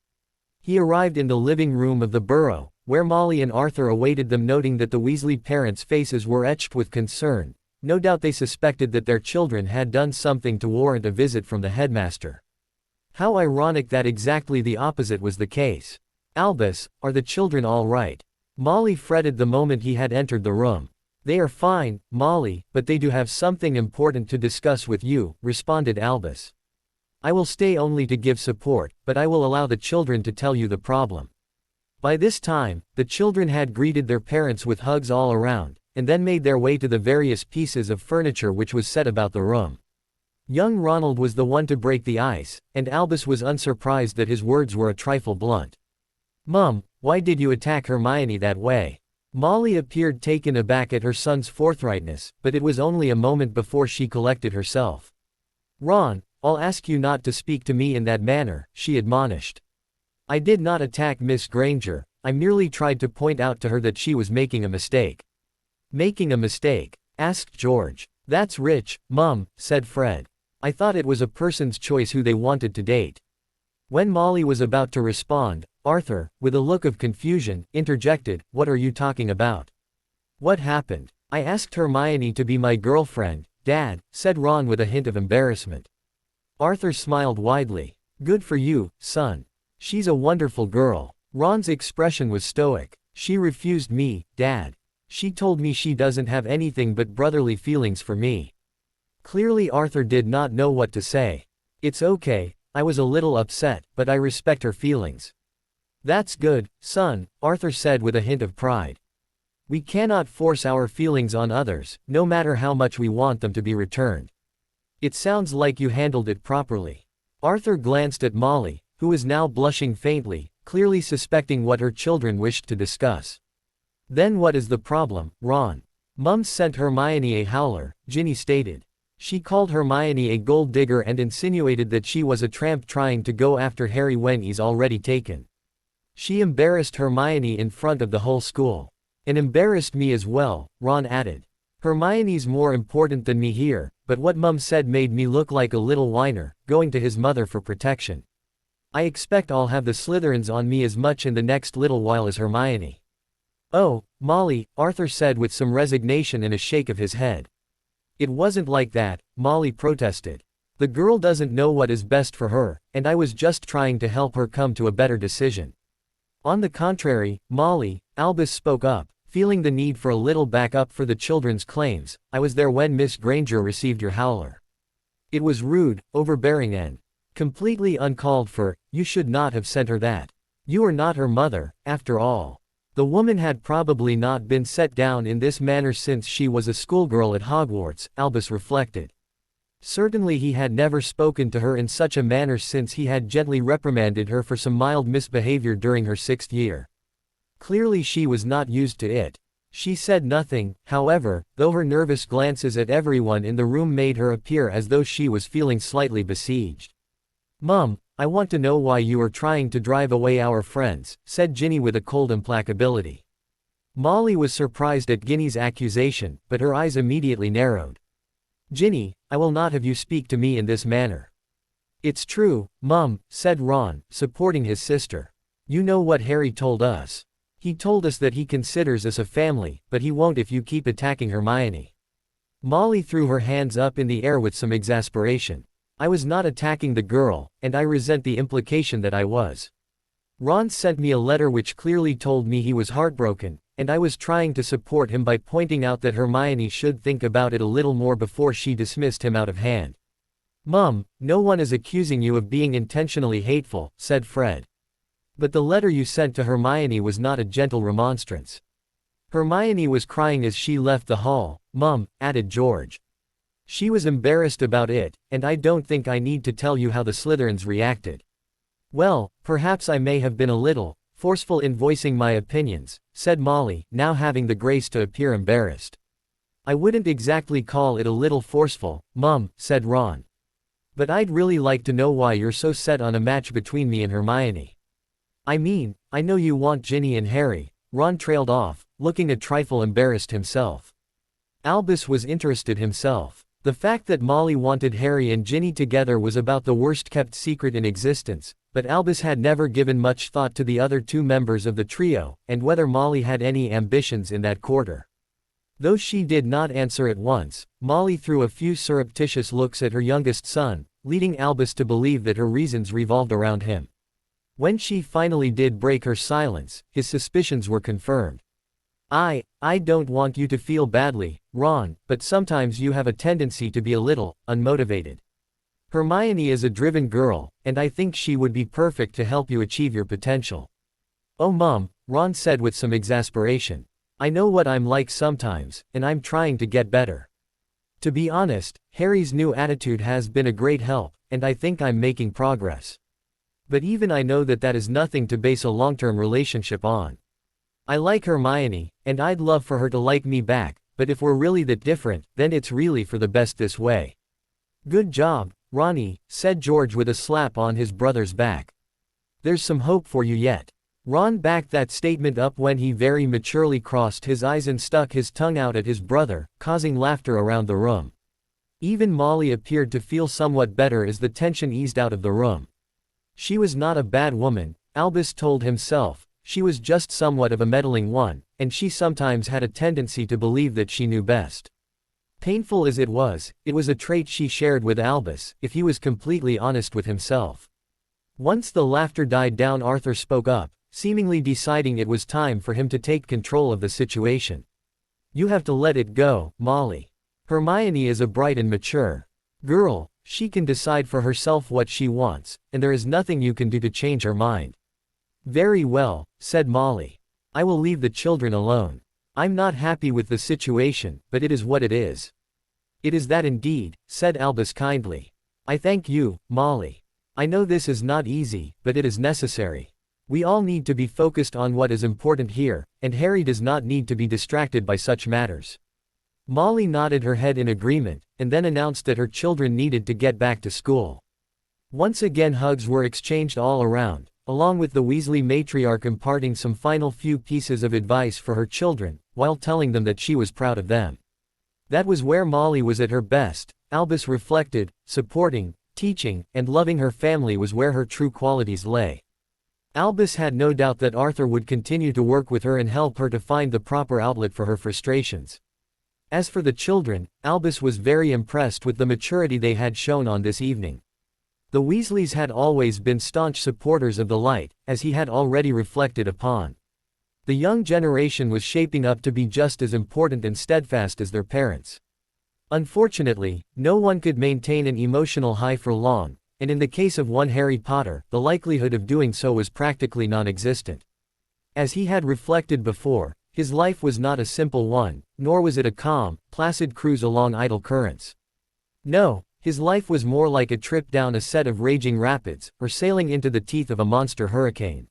He arrived in the living room of the burrow, where Molly and Arthur awaited them, noting that the Weasley parents' faces were etched with concern. No doubt they suspected that their children had done something to warrant a visit from the headmaster. How ironic that exactly the opposite was the case. "Albus, are the children all right?" Molly fretted the moment he had entered the room. "They are fine, Molly, but they do have something important to discuss with you," responded Albus. "I will stay only to give support, but I will allow the children to tell you the problem." By this time, the children had greeted their parents with hugs all around, and then made their way to the various pieces of furniture which was set about the room. Young Ronald was the one to break the ice, and Albus was unsurprised that his words were a trifle blunt. "Mum, why did you attack Hermione that way?" Molly appeared taken aback at her son's forthrightness, but it was only a moment before she collected herself. "Ron, I'll ask you not to speak to me in that manner," she admonished. "I did not attack Miss Granger, I merely tried to point out to her that she was making a mistake." "Making a mistake?" asked George. "That's rich, Mum," said Fred. "I thought it was a person's choice who they wanted to date." When Molly was about to respond, Arthur, with a look of confusion, interjected, "What are you talking about? What happened?" "I asked Hermione to be my girlfriend, Dad," said Ron with a hint of embarrassment. Arthur smiled widely. "Good for you, son. She's a wonderful girl." Ron's expression was stoic. "She refused me, Dad. She told me she doesn't have anything but brotherly feelings for me." Clearly Arthur did not know what to say. "It's okay, I was a little upset, but I respect her feelings. That's good, son, Arthur said with a hint of pride. We cannot force our feelings on others, no matter how much we want them to be returned. It sounds like you handled it properly. Arthur glanced at Molly, who was now blushing faintly, clearly suspecting what her children wished to discuss. Then what is the problem, Ron? Mum sent Hermione a howler, Ginny stated. She called Hermione a gold digger and insinuated that she was a tramp trying to go after Harry when he's already taken. She embarrassed Hermione in front of the whole school. And embarrassed me as well, Ron added. Hermione's more important than me here, but what Mum said made me look like a little whiner, going to his mother for protection. I expect I'll have the Slytherins on me as much in the next little while as Hermione. Oh, Molly, Arthur said with some resignation and a shake of his head. It wasn't like that, Molly protested. The girl doesn't know what is best for her, and I was just trying to help her come to a better decision. On the contrary, Molly, Albus spoke up, feeling the need for a little backup for the children's claims. I was there when Miss Granger received your howler. It was rude, overbearing and completely uncalled for. You should not have sent her that. You are not her mother, after all. The woman had probably not been set down in this manner since she was a schoolgirl at Hogwarts, Albus reflected. Certainly he had never spoken to her in such a manner since he had gently reprimanded her for some mild misbehavior during her 6th year. Clearly she was not used to it. She said nothing, however, though her nervous glances at everyone in the room made her appear as though she was feeling slightly besieged. Mum, I want to know why you are trying to drive away our friends, said Ginny with a cold implacability. Molly was surprised at Ginny's accusation, but her eyes immediately narrowed. Ginny, I will not have you speak to me in this manner. It's true, Mum, said Ron, supporting his sister. You know what Harry told us. He told us that he considers us a family, but he won't if you keep attacking Hermione. Molly threw her hands up in the air with some exasperation. I was not attacking the girl, and I resent the implication that I was. Ron sent me a letter which clearly told me he was heartbroken, and I was trying to support him by pointing out that Hermione should think about it a little more before she dismissed him out of hand. Mum, no one is accusing you of being intentionally hateful, said Fred. But the letter you sent to Hermione was not a gentle remonstrance. Hermione was crying as she left the hall, Mum, added George. She was embarrassed about it, and I don't think I need to tell you how the Slytherins reacted. Well, perhaps I may have been a little forceful in voicing my opinions, said Molly, now having the grace to appear embarrassed. I wouldn't exactly call it a little forceful, Mum, said Ron. But I'd really like to know why you're so set on a match between me and Hermione. I mean, I know you want Ginny and Harry. Ron trailed off, looking a trifle embarrassed himself. Albus was interested himself. The fact that Molly wanted Harry and Ginny together was about the worst-kept secret in existence, but Albus had never given much thought to the other two members of the trio, and whether Molly had any ambitions in that quarter. Though she did not answer at once, Molly threw a few surreptitious looks at her youngest son, leading Albus to believe that her reasons revolved around him. When she finally did break her silence, his suspicions were confirmed. I don't want you to feel badly, Ron, but sometimes you have a tendency to be a little unmotivated. Hermione is a driven girl, and I think she would be perfect to help you achieve your potential. Oh Mum, Ron said with some exasperation. I know what I'm like sometimes, and I'm trying to get better. To be honest, Harry's new attitude has been a great help, and I think I'm making progress. But even I know that is nothing to base a long-term relationship on. I like Hermione, and I'd love for her to like me back, but if we're really that different, then it's really for the best this way. Good job, Ronnie, said George with a slap on his brother's back. There's some hope for you yet. Ron backed that statement up when he very maturely crossed his eyes and stuck his tongue out at his brother, causing laughter around the room. Even Molly appeared to feel somewhat better as the tension eased out of the room. She was not a bad woman, Albus told himself. She was just somewhat of a meddling one, and she sometimes had a tendency to believe that she knew best. Painful as it was a trait she shared with Albus, if he was completely honest with himself. Once the laughter died down, Arthur spoke up, seemingly deciding it was time for him to take control of the situation. You have to let it go, Molly. Hermione is a bright and mature girl. She can decide for herself what she wants, and there is nothing you can do to change her mind. Very well, said Molly. I will leave the children alone. I'm not happy with the situation, but it is what it is. It is that indeed, said Albus kindly. I thank you, Molly. I know this is not easy, but it is necessary. We all need to be focused on what is important here, and Harry does not need to be distracted by such matters. Molly nodded her head in agreement, and then announced that her children needed to get back to school. Once again hugs were exchanged all around, along with the Weasley matriarch imparting some final few pieces of advice for her children, while telling them that she was proud of them. That was where Molly was at her best, Albus reflected. Supporting, teaching, and loving her family was where her true qualities lay. Albus had no doubt that Arthur would continue to work with her and help her to find the proper outlet for her frustrations. As for the children, Albus was very impressed with the maturity they had shown on this evening. The Weasleys had always been staunch supporters of the light, as he had already reflected upon. The young generation was shaping up to be just as important and steadfast as their parents. Unfortunately, no one could maintain an emotional high for long, and in the case of one Harry Potter, the likelihood of doing so was practically non-existent. As he had reflected before, his life was not a simple one, nor was it a calm, placid cruise along idle currents. No, his life was more like a trip down a set of raging rapids, or sailing into the teeth of a monster hurricane.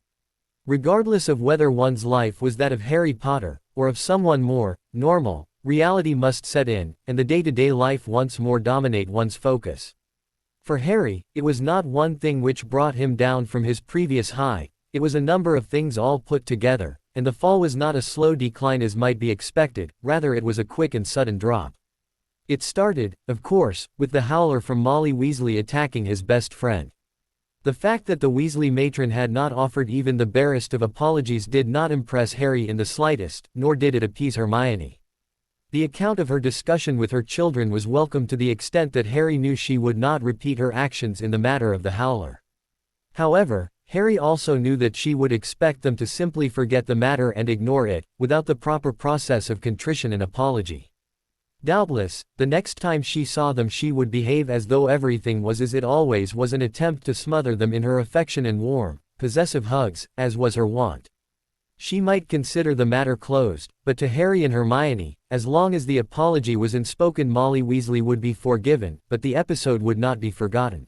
Regardless of whether one's life was that of Harry Potter, or of someone more normal, reality must set in, and the day-to-day life once more dominate one's focus. For Harry, it was not one thing which brought him down from his previous high, it was a number of things all put together, and the fall was not a slow decline as might be expected, rather it was a quick and sudden drop. It started, of course, with the howler from Molly Weasley attacking his best friend. The fact that the Weasley matron had not offered even the barest of apologies did not impress Harry in the slightest, nor did it appease Hermione. The account of her discussion with her children was welcome to the extent that Harry knew she would not repeat her actions in the matter of the howler. However, Harry also knew that she would expect them to simply forget the matter and ignore it, without the proper process of contrition and apology. Doubtless, the next time she saw them she would behave as though everything was as it always was, an attempt to smother them in her affection and warm, possessive hugs, as was her wont. She might consider the matter closed, but to Harry and Hermione, as long as the apology was unspoken, Molly Weasley would be forgiven, but the episode would not be forgotten.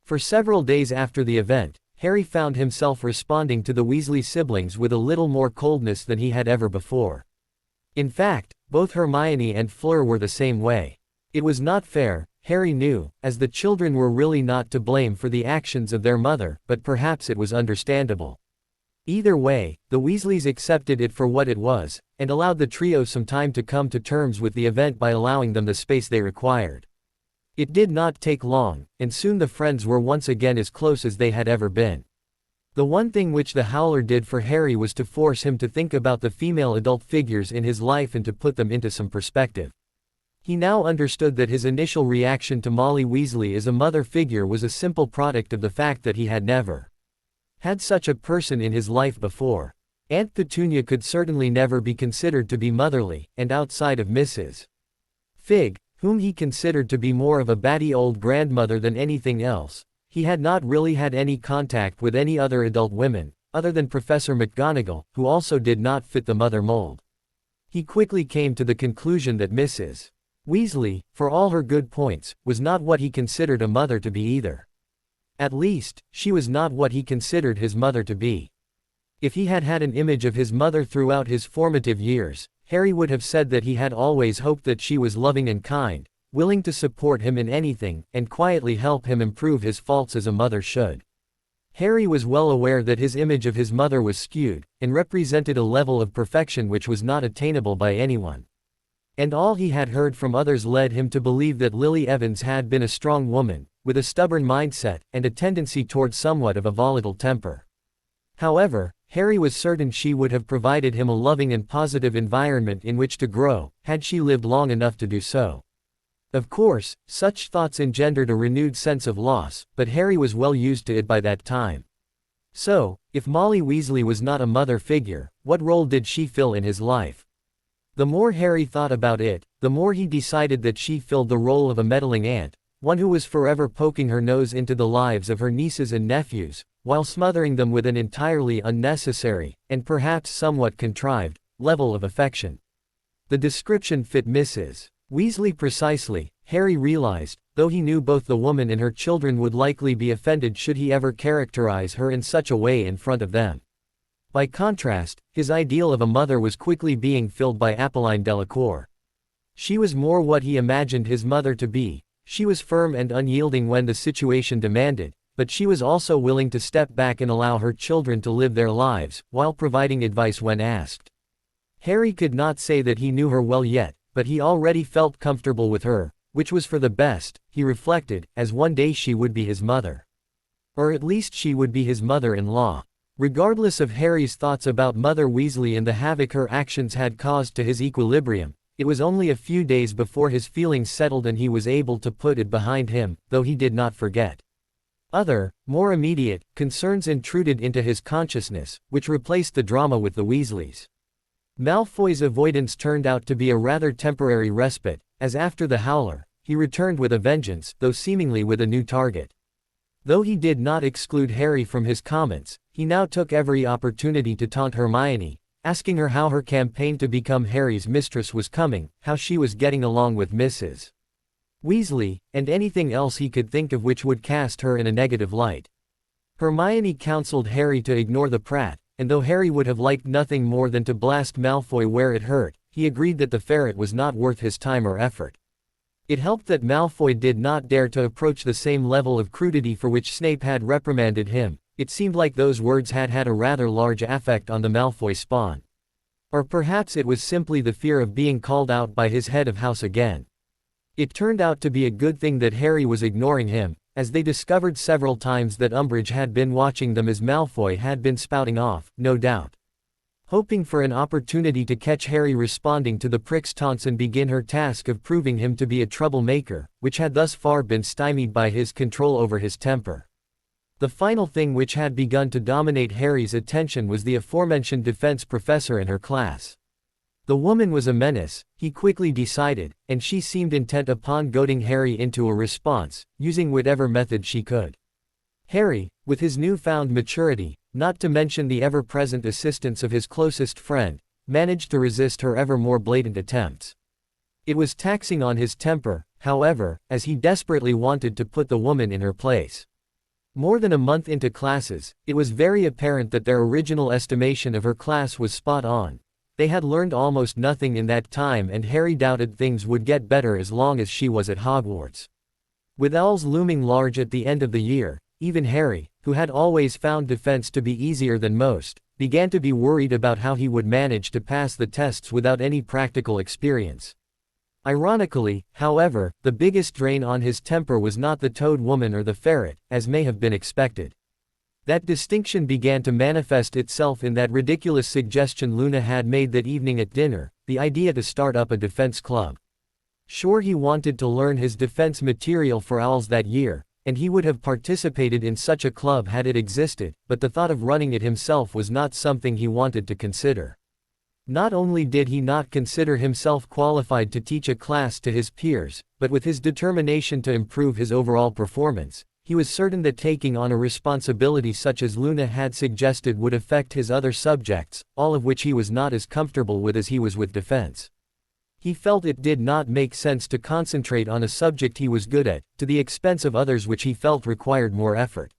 For several days after the event, Harry found himself responding to the Weasley siblings with a little more coldness than he had ever before. In fact, both Hermione and Fleur were the same way. It was not fair, Harry knew, as the children were really not to blame for the actions of their mother, but perhaps it was understandable. Either way, the Weasleys accepted it for what it was, and allowed the trio some time to come to terms with the event by allowing them the space they required. It did not take long, and soon the friends were once again as close as they had ever been. The one thing which the howler did for Harry was to force him to think about the female adult figures in his life and to put them into some perspective. He now understood that his initial reaction to Molly Weasley as a mother figure was a simple product of the fact that he had never had such a person in his life before. Aunt Petunia could certainly never be considered to be motherly, and outside of Mrs. Figg, whom he considered to be more of a batty old grandmother than anything else, he had not really had any contact with any other adult women, other than Professor McGonagall, who also did not fit the mother mold. He quickly came to the conclusion that Mrs. Weasley, for all her good points, was not what he considered a mother to be either. At least, she was not what he considered his mother to be. If he had had an image of his mother throughout his formative years, Harry would have said that he had always hoped that she was loving and kind, willing to support him in anything, and quietly help him improve his faults as a mother should. Harry was well aware that his image of his mother was skewed, and represented a level of perfection which was not attainable by anyone. And all he had heard from others led him to believe that Lily Evans had been a strong woman, with a stubborn mindset, and a tendency toward somewhat of a volatile temper. However, Harry was certain she would have provided him a loving and positive environment in which to grow, had she lived long enough to do so. Of course, such thoughts engendered a renewed sense of loss, but Harry was well used to it by that time. So, if Molly Weasley was not a mother figure, what role did she fill in his life? The more Harry thought about it, the more he decided that she filled the role of a meddling aunt, one who was forever poking her nose into the lives of her nieces and nephews, while smothering them with an entirely unnecessary, and perhaps somewhat contrived, level of affection. The description fit Mrs. Weasley precisely, Harry realized, though he knew both the woman and her children would likely be offended should he ever characterize her in such a way in front of them. By contrast, his ideal of a mother was quickly being filled by Apolline Delacour. She was more what he imagined his mother to be. She was firm and unyielding when the situation demanded, but she was also willing to step back and allow her children to live their lives, while providing advice when asked. Harry could not say that he knew her well yet, but he already felt comfortable with her, which was for the best, he reflected, as one day she would be his mother. Or at least she would be his mother-in-law. Regardless of Harry's thoughts about Mother Weasley and the havoc her actions had caused to his equilibrium, it was only a few days before his feelings settled and he was able to put it behind him, though he did not forget. Other, more immediate, concerns intruded into his consciousness, which replaced the drama with the Weasleys. Malfoy's avoidance turned out to be a rather temporary respite, as after the Howler, he returned with a vengeance, though seemingly with a new target. Though he did not exclude Harry from his comments, he now took every opportunity to taunt Hermione, asking her how her campaign to become Harry's mistress was coming, how she was getting along with Mrs. Weasley, and anything else he could think of which would cast her in a negative light. Hermione counseled Harry to ignore the prat, and though Harry would have liked nothing more than to blast Malfoy where it hurt, he agreed that the ferret was not worth his time or effort. It helped that Malfoy did not dare to approach the same level of crudity for which Snape had reprimanded him. It seemed like those words had had a rather large effect on the Malfoy spawn. Or perhaps it was simply the fear of being called out by his head of house again. It turned out to be a good thing that Harry was ignoring him, as they discovered several times that Umbridge had been watching them as Malfoy had been spouting off, no doubt. Hoping for an opportunity to catch Harry responding to the prick's taunts and begin her task of proving him to be a troublemaker, which had thus far been stymied by his control over his temper. The final thing which had begun to dominate Harry's attention was the aforementioned defense professor in her class. The woman was a menace, he quickly decided, and she seemed intent upon goading Harry into a response, using whatever method she could. Harry, with his newfound maturity, not to mention the ever-present assistance of his closest friend, managed to resist her ever more blatant attempts. It was taxing on his temper, however, as he desperately wanted to put the woman in her place. More than a month into classes, it was very apparent that their original estimation of her class was spot on. They had learned almost nothing in that time and Harry doubted things would get better as long as she was at Hogwarts. With owls looming large at the end of the year, even Harry, who had always found defense to be easier than most, began to be worried about how he would manage to pass the tests without any practical experience. Ironically, however, the biggest drain on his temper was not the toad woman or the ferret, as may have been expected. That distinction began to manifest itself in that ridiculous suggestion Luna had made that evening at dinner, the idea to start up a defense club. Sure, he wanted to learn his defense material for owls that year, and he would have participated in such a club had it existed, but the thought of running it himself was not something he wanted to consider. Not only did he not consider himself qualified to teach a class to his peers, but with his determination to improve his overall performance, he was certain that taking on a responsibility such as Luna had suggested would affect his other subjects, all of which he was not as comfortable with as he was with defense. He felt it did not make sense to concentrate on a subject he was good at, to the expense of others which he felt required more effort.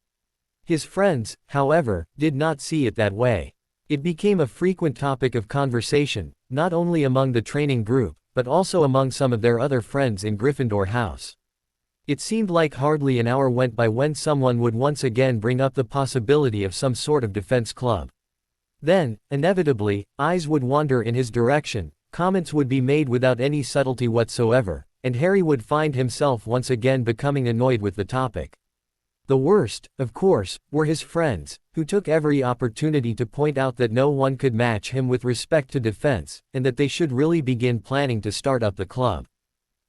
His friends, however, did not see it that way. It became a frequent topic of conversation, not only among the training group, but also among some of their other friends in Gryffindor House. It seemed like hardly an hour went by when someone would once again bring up the possibility of some sort of defense club. Then, inevitably, eyes would wander in his direction, comments would be made without any subtlety whatsoever, and Harry would find himself once again becoming annoyed with the topic. The worst, of course, were his friends, who took every opportunity to point out that no one could match him with respect to defense, and that they should really begin planning to start up the club.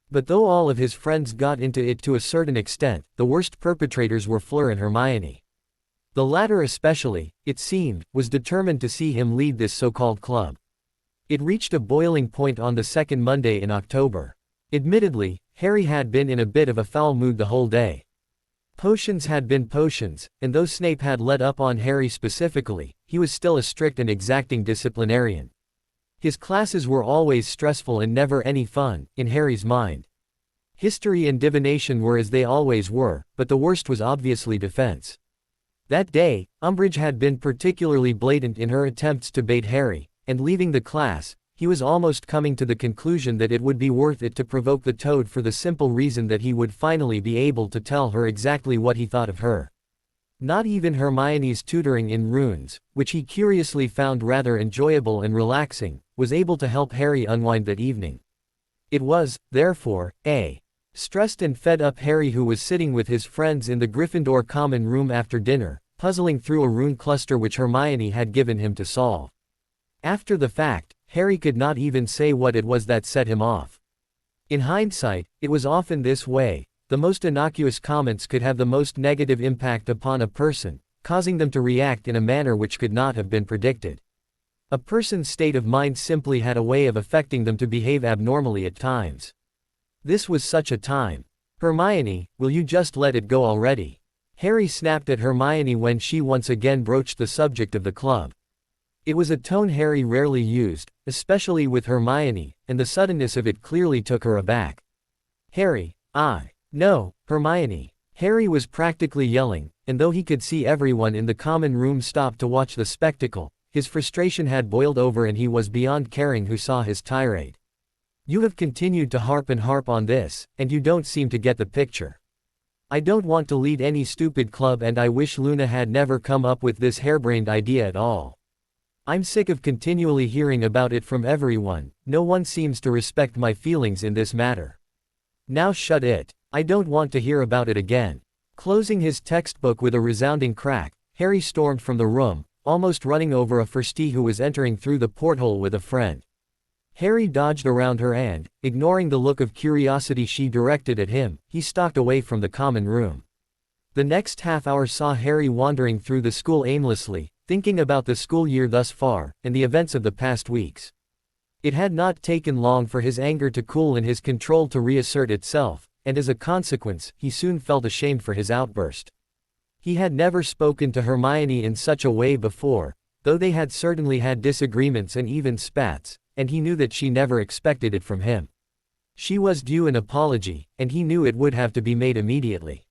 But though all of his friends got into it to a certain extent, the worst perpetrators were Fleur and Hermione. The latter especially, it seemed, was determined to see him lead this so-called club. It reached a boiling point on the second Monday in October. Admittedly, Harry had been in a bit of a foul mood the whole day. Potions had been potions, and though Snape had let up on Harry specifically, he was still a strict and exacting disciplinarian. His classes were always stressful and never any fun, in Harry's mind. History and divination were as they always were, but the worst was obviously defense. That day, Umbridge had been particularly blatant in her attempts to bait Harry, and leaving the class, he was almost coming to the conclusion that it would be worth it to provoke the Toad for the simple reason that he would finally be able to tell her exactly what he thought of her. Not even Hermione's tutoring in runes, which he curiously found rather enjoyable and relaxing, was able to help Harry unwind that evening. It was, therefore, a stressed and fed up Harry who was sitting with his friends in the Gryffindor common room after dinner, puzzling through a rune cluster which Hermione had given him to solve. After the fact, Harry could not even say what it was that set him off. In hindsight, it was often this way: the most innocuous comments could have the most negative impact upon a person, causing them to react in a manner which could not have been predicted. A person's state of mind simply had a way of affecting them to behave abnormally at times. This was such a time. "Hermione, will you just let it go already?" Harry snapped at Hermione when she once again broached the subject of the club. It was a tone Harry rarely used, especially with Hermione, and the suddenness of it clearly took her aback. "Harry, no, Hermione." Harry was practically yelling, and though he could see everyone in the common room stop to watch the spectacle, his frustration had boiled over and he was beyond caring who saw his tirade. "You have continued to harp on this, and you don't seem to get the picture. I don't want to lead any stupid club and I wish Luna had never come up with this harebrained idea at all. I'm sick of continually hearing about it from everyone. No one seems to respect my feelings in this matter. Now shut it. I don't want to hear about it again." Closing his textbook with a resounding crack, Harry stormed from the room, almost running over a firstie who was entering through the porthole with a friend. Harry dodged around her and, ignoring the look of curiosity she directed at him, he stalked away from the common room. The next half hour saw Harry wandering through the school aimlessly, thinking about the school year thus far, and the events of the past weeks. It had not taken long for his anger to cool and his control to reassert itself, and as a consequence, he soon felt ashamed for his outburst. He had never spoken to Hermione in such a way before, though they had certainly had disagreements and even spats, and he knew that she never expected it from him. She was due an apology, and he knew it would have to be made immediately.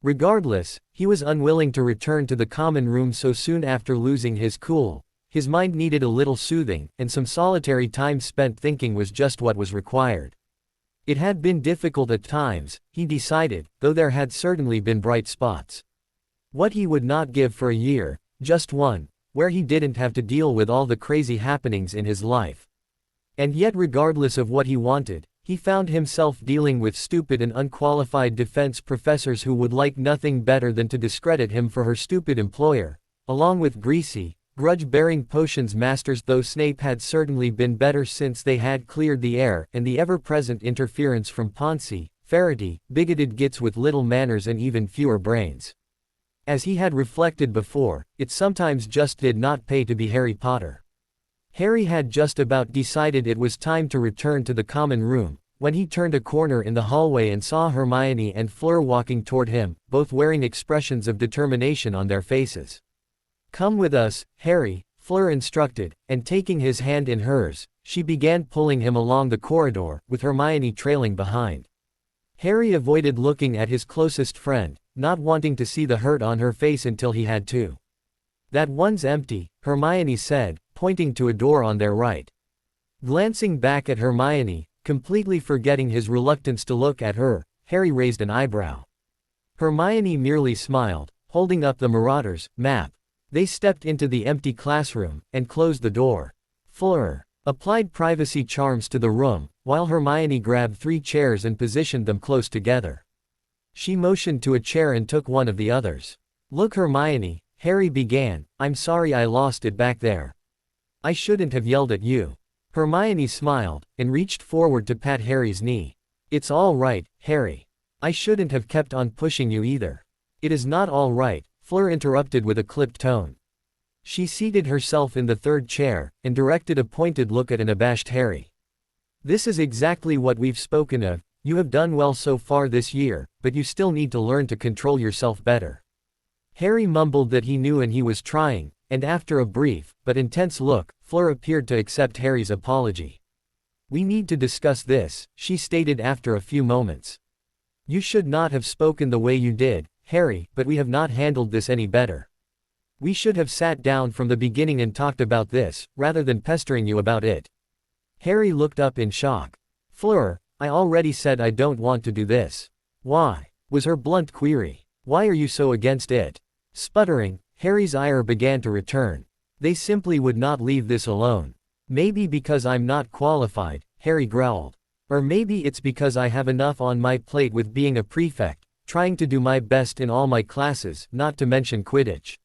Regardless, he was unwilling to return to the common room so soon after losing his cool. His mind needed a little soothing, and some solitary time spent thinking was just what was required. It had been difficult at times, he decided, though there had certainly been bright spots. What he would not give for a year, just one, where he didn't have to deal with all the crazy happenings in his life. And yet regardless of what he wanted, he found himself dealing with stupid and unqualified defense professors who would like nothing better than to discredit him for her stupid employer, along with greasy, grudge-bearing potions masters, though Snape had certainly been better since they had cleared the air, and the ever-present interference from Poncy, Faraday, bigoted gits with little manners and even fewer brains. As he had reflected before, it sometimes just did not pay to be Harry Potter. Harry had just about decided it was time to return to the common room, when he turned a corner in the hallway and saw Hermione and Fleur walking toward him, both wearing expressions of determination on their faces. "Come with us, Harry," Fleur instructed, and taking his hand in hers, she began pulling him along the corridor, with Hermione trailing behind. Harry avoided looking at his closest friend, not wanting to see the hurt on her face until he had to. "That one's empty," Hermione said, pointing to a door on their right. Glancing back at Hermione, completely forgetting his reluctance to look at her, Harry raised an eyebrow. Hermione merely smiled, holding up the Marauders map. They stepped into the empty classroom, and closed the door. Fleur applied privacy charms to the room, while Hermione grabbed 3 chairs and positioned them close together. She motioned to a chair and took one of the others. "Look, Hermione," Harry began, "I'm sorry I lost it back there. I shouldn't have yelled at you." Hermione smiled, and reached forward to pat Harry's knee. "It's all right, Harry. I shouldn't have kept on pushing you either." "It is not all right," Fleur interrupted with a clipped tone. She seated herself in the 3rd chair, and directed a pointed look at an abashed Harry. "This is exactly what we've spoken of. You have done well so far this year, but you still need to learn to control yourself better." Harry mumbled that he knew and he was trying, and after a brief, but intense look, Fleur appeared to accept Harry's apology. "We need to discuss this," she stated after a few moments. "You should not have spoken the way you did, Harry, but we have not handled this any better. We should have sat down from the beginning and talked about this, rather than pestering you about it." Harry looked up in shock. "Fleur, I already said I don't want to do this." "Why?" was her blunt query. "Why are you so against it?" Sputtering, Harry's ire began to return. "They simply would not leave this alone." "Maybe because I'm not qualified," Harry growled. "Or maybe it's because I have enough on my plate with being a prefect, trying to do my best in all my classes, not to mention Quidditch.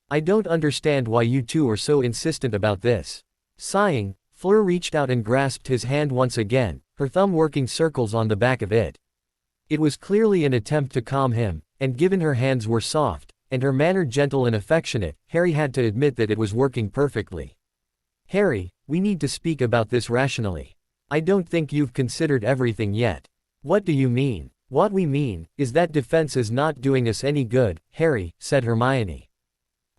I don't understand why you two are so insistent about this." Sighing, Fleur reached out and grasped his hand once again, her thumb working circles on the back of it. It was clearly an attempt to calm him, and given her hands were soft, and her manner gentle and affectionate, Harry had to admit that it was working perfectly. "Harry, we need to speak about this rationally. I don't think you've considered everything yet." "What do you mean?" "What we mean, is that defense is not doing us any good, Harry," said Hermione.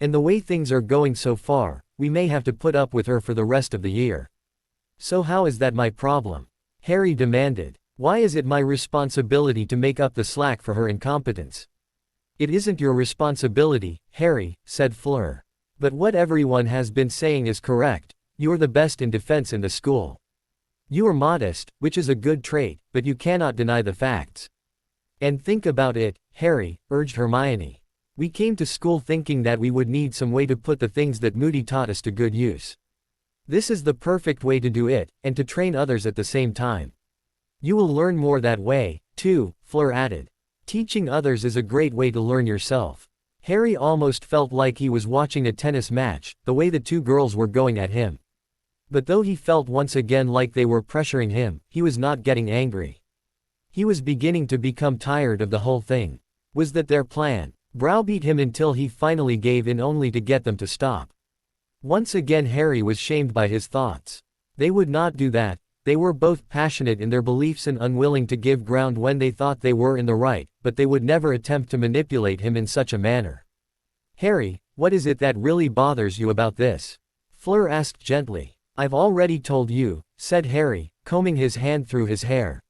"And the way things are going so far, we may have to put up with her for the rest of the year." "So how is that my problem?" Harry demanded. "Why is it my responsibility to make up the slack for her incompetence?" "It isn't your responsibility, Harry," said Fleur. "But what everyone has been saying is correct, you're the best in defense in the school. You are modest, which is a good trait, but you cannot deny the facts." "And think about it, Harry," urged Hermione. "We came to school thinking that we would need some way to put the things that Moody taught us to good use. This is the perfect way to do it, and to train others at the same time. You will learn more that way, too," Fleur added. "Teaching others is a great way to learn yourself." Harry almost felt like he was watching a tennis match, the way the two girls were going at him. But though he felt once again like they were pressuring him, he was not getting angry. He was beginning to become tired of the whole thing. Was that their plan? Browbeat him until he finally gave in only to get them to stop. Once again Harry was shamed by his thoughts. They would not do that. They were both passionate in their beliefs and unwilling to give ground when they thought they were in the right, but they would never attempt to manipulate him in such a manner. "Harry, what is it that really bothers you about this?" Fleur asked gently. "I've already told you," said Harry, combing his hand through his hair.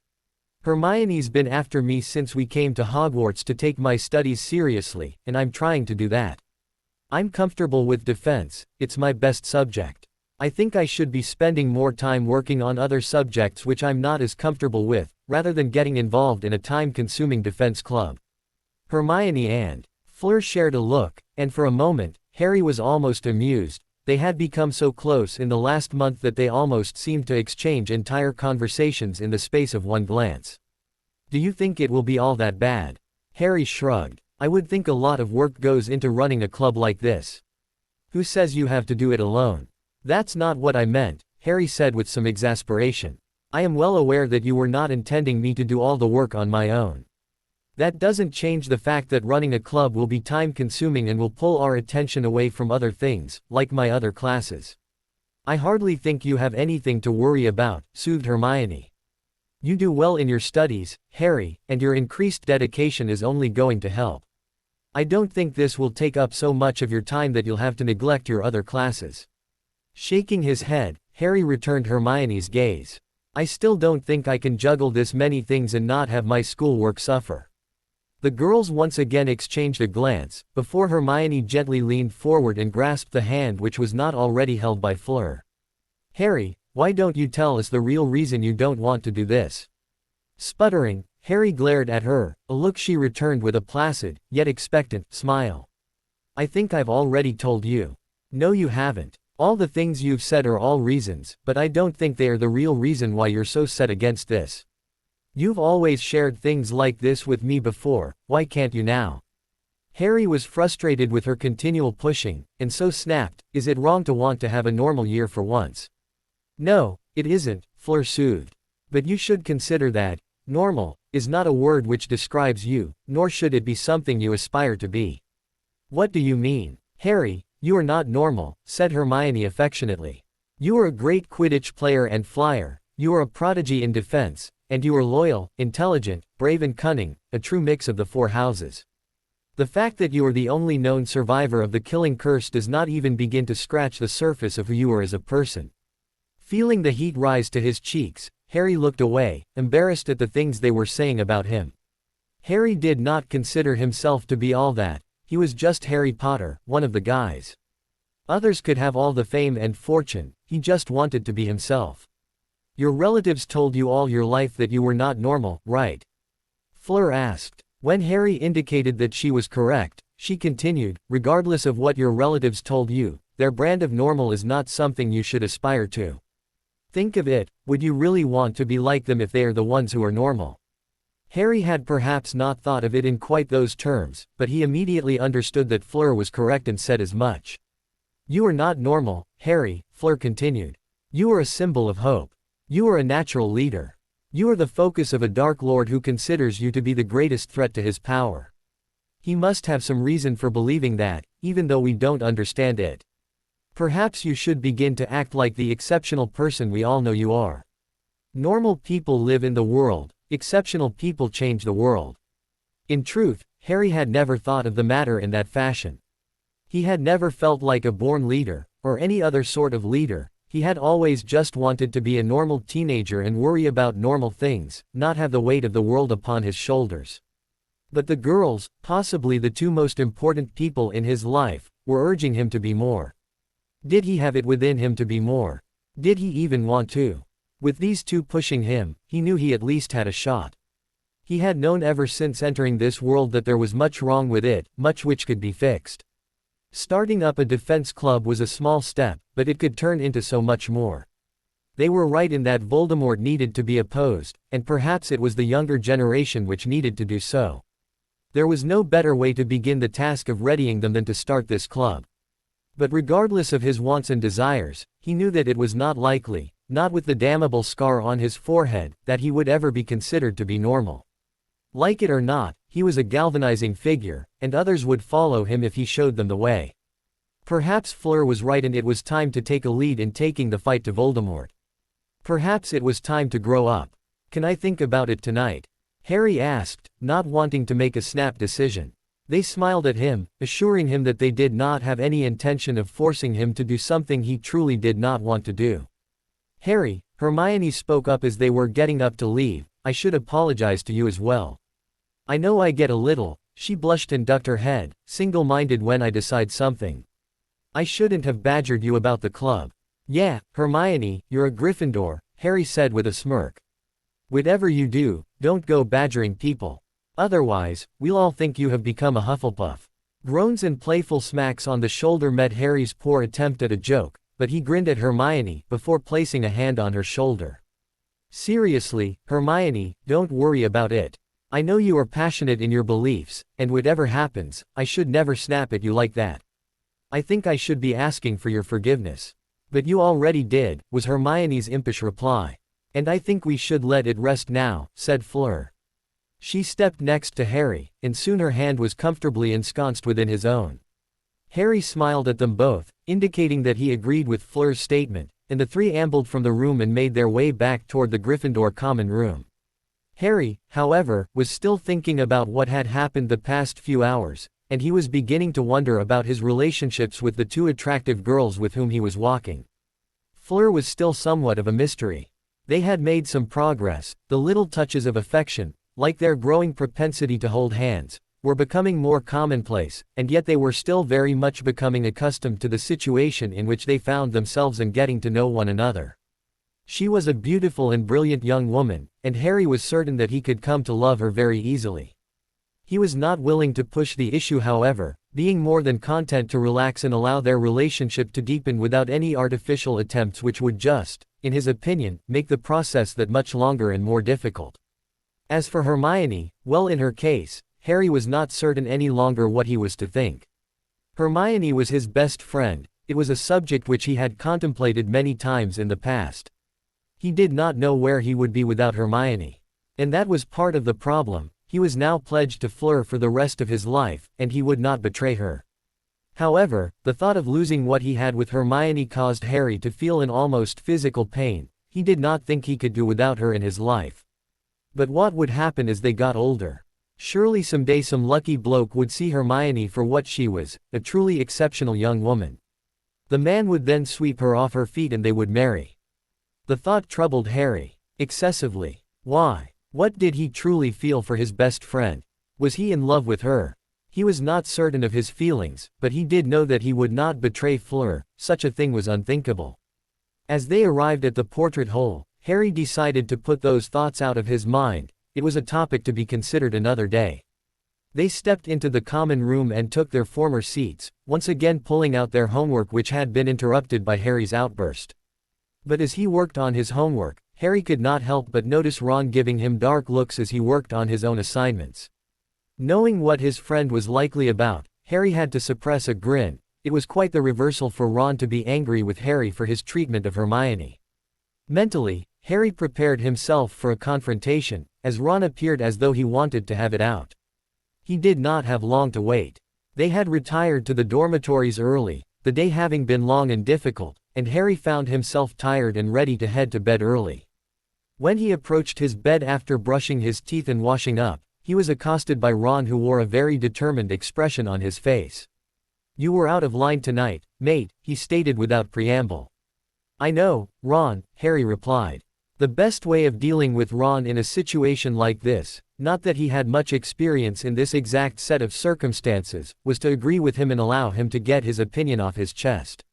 "Hermione's been after me since we came to Hogwarts to take my studies seriously, and I'm trying to do that. I'm comfortable with defense, it's my best subject. I think I should be spending more time working on other subjects which I'm not as comfortable with, rather than getting involved in a time-consuming defense club." Hermione and Fleur shared a look, and for a moment, Harry was almost amused. They had become so close in the last month that they almost seemed to exchange entire conversations in the space of one glance. "Do you think it will be all that bad?" Harry shrugged. "I would think a lot of work goes into running a club like this." "Who says you have to do it alone?" "That's not what I meant," Harry said with some exasperation. "I am well aware that you were not intending me to do all the work on my own. That doesn't change the fact that running a club will be time-consuming and will pull our attention away from other things, like my other classes." "I hardly think you have anything to worry about," soothed Hermione. "You do well in your studies, Harry, and your increased dedication is only going to help. I don't think this will take up so much of your time that you'll have to neglect your other classes." Shaking his head, Harry returned Hermione's gaze. "I still don't think I can juggle this many things and not have my schoolwork suffer." The girls once again exchanged a glance, before Hermione gently leaned forward and grasped the hand which was not already held by Fleur. "Harry, why don't you tell us the real reason you don't want to do this?" Sputtering, Harry glared at her, a look she returned with a placid, yet expectant, smile. "I think I've already told you." "No you haven't. All the things you've said are all reasons, but I don't think they are the real reason why you're so set against this. You've always shared things like this with me before, why can't you now?" Harry was frustrated with her continual pushing, and so snapped, "Is it wrong to want to have a normal year for once?" "No, it isn't," Fleur soothed. "But you should consider that, normal, is not a word which describes you, nor should it be something you aspire to be." "What do you mean?" "Harry, you are not normal," said Hermione affectionately. "You are a great Quidditch player and flyer, you are a prodigy in defense, and you are loyal, intelligent, brave and cunning, a true mix of the four houses. The fact that you are the only known survivor of the killing curse does not even begin to scratch the surface of who you are as a person. Feeling the heat rise to his cheeks, Harry looked away, embarrassed at the things they were saying about him. Harry did not consider himself to be all that. He was just Harry Potter, one of the guys. Others could have all the fame and fortune, he just wanted to be himself. Your relatives told you all your life that you were not normal, right? Fleur asked. When Harry indicated that she was correct, she continued, regardless of what your relatives told you, their brand of normal is not something you should aspire to. Think of it, would you really want to be like them if they are the ones who are normal? Harry had perhaps not thought of it in quite those terms, but he immediately understood that Fleur was correct and said as much. You are not normal, Harry, Fleur continued. You are a symbol of hope. You are a natural leader. You are the focus of a Dark Lord who considers you to be the greatest threat to his power. He must have some reason for believing that, even though we don't understand it. Perhaps you should begin to act like the exceptional person we all know you are. Normal people live in the world, exceptional people change the world. In truth, Harry had never thought of the matter in that fashion. He had never felt like a born leader, or any other sort of leader. He had always just wanted to be a normal teenager and worry about normal things, not have the weight of the world upon his shoulders. But the girls, possibly the two most important people in his life, were urging him to be more. Did he have it within him to be more? Did he even want to? With these two pushing him, he knew he at least had a shot. He had known ever since entering this world that there was much wrong with it, much which could be fixed. Starting up a defense club was a small step, but it could turn into so much more. They were right in that Voldemort needed to be opposed, and perhaps it was the younger generation which needed to do so. There was no better way to begin the task of readying them than to start this club. But regardless of his wants and desires, he knew that it was not likely, not with the damnable scar on his forehead, that he would ever be considered to be normal. Like it or not, he was a galvanizing figure, and others would follow him if he showed them the way. Perhaps Fleur was right and it was time to take a lead in taking the fight to Voldemort. Perhaps it was time to grow up. Can I think about it tonight? Harry asked, not wanting to make a snap decision. They smiled at him, assuring him that they did not have any intention of forcing him to do something he truly did not want to do. Harry, Hermione spoke up as they were getting up to leave, I should apologize to you as well. I know I get a little, she blushed and ducked her head, single-minded when I decide something. I shouldn't have badgered you about the club. Yeah, Hermione, you're a Gryffindor, Harry said with a smirk. Whatever you do, don't go badgering people. Otherwise, we'll all think you have become a Hufflepuff. Groans and playful smacks on the shoulder met Harry's poor attempt at a joke, but he grinned at Hermione before placing a hand on her shoulder. Seriously, Hermione, don't worry about it. I know you are passionate in your beliefs, and whatever happens, I should never snap at you like that. I think I should be asking for your forgiveness. But you already did, was Hermione's impish reply. And I think we should let it rest now, said Fleur. She stepped next to Harry, and soon her hand was comfortably ensconced within his own. Harry smiled at them both, indicating that he agreed with Fleur's statement, and the three ambled from the room and made their way back toward the Gryffindor common room. Harry, however, was still thinking about what had happened the past few hours, and he was beginning to wonder about his relationships with the two attractive girls with whom he was walking. Fleur was still somewhat of a mystery. They had made some progress, the little touches of affection, like their growing propensity to hold hands, were becoming more commonplace, and yet they were still very much becoming accustomed to the situation in which they found themselves and getting to know one another. She was a beautiful and brilliant young woman, and Harry was certain that he could come to love her very easily. He was not willing to push the issue however, being more than content to relax and allow their relationship to deepen without any artificial attempts which would just, in his opinion, make the process that much longer and more difficult. As for Hermione, well in her case, Harry was not certain any longer what he was to think. Hermione was his best friend, it was a subject which he had contemplated many times in the past. He did not know where he would be without Hermione. And that was part of the problem. He was now pledged to Fleur for the rest of his life, and he would not betray her. However, the thought of losing what he had with Hermione caused Harry to feel an almost physical pain. He did not think he could do without her in his life. But what would happen as they got older? Surely someday some lucky bloke would see Hermione for what she was, a truly exceptional young woman. The man would then sweep her off her feet and they would marry. The thought troubled Harry excessively. Why? What did he truly feel for his best friend? Was he in love with her? He was not certain of his feelings, but he did know that he would not betray Fleur. Such a thing was unthinkable. As they arrived at the portrait hole, Harry decided to put those thoughts out of his mind. It was a topic to be considered another day. They stepped into the common room and took their former seats, once again pulling out their homework which had been interrupted by Harry's outburst. But as he worked on his homework, Harry could not help but notice Ron giving him dark looks as he worked on his own assignments. Knowing what his friend was likely about, Harry had to suppress a grin. It was quite the reversal for Ron to be angry with Harry for his treatment of Hermione. Mentally, Harry prepared himself for a confrontation, as Ron appeared as though he wanted to have it out. He did not have long to wait. They had retired to the dormitories early, the day having been long and difficult, and Harry found himself tired and ready to head to bed early. When he approached his bed after brushing his teeth and washing up, he was accosted by Ron, who wore a very determined expression on his face. "You were out of line tonight, mate," he stated without preamble. "I know, Ron," Harry replied. The best way of dealing with Ron in a situation like this, not that he had much experience in this exact set of circumstances, was to agree with him and allow him to get his opinion off his chest.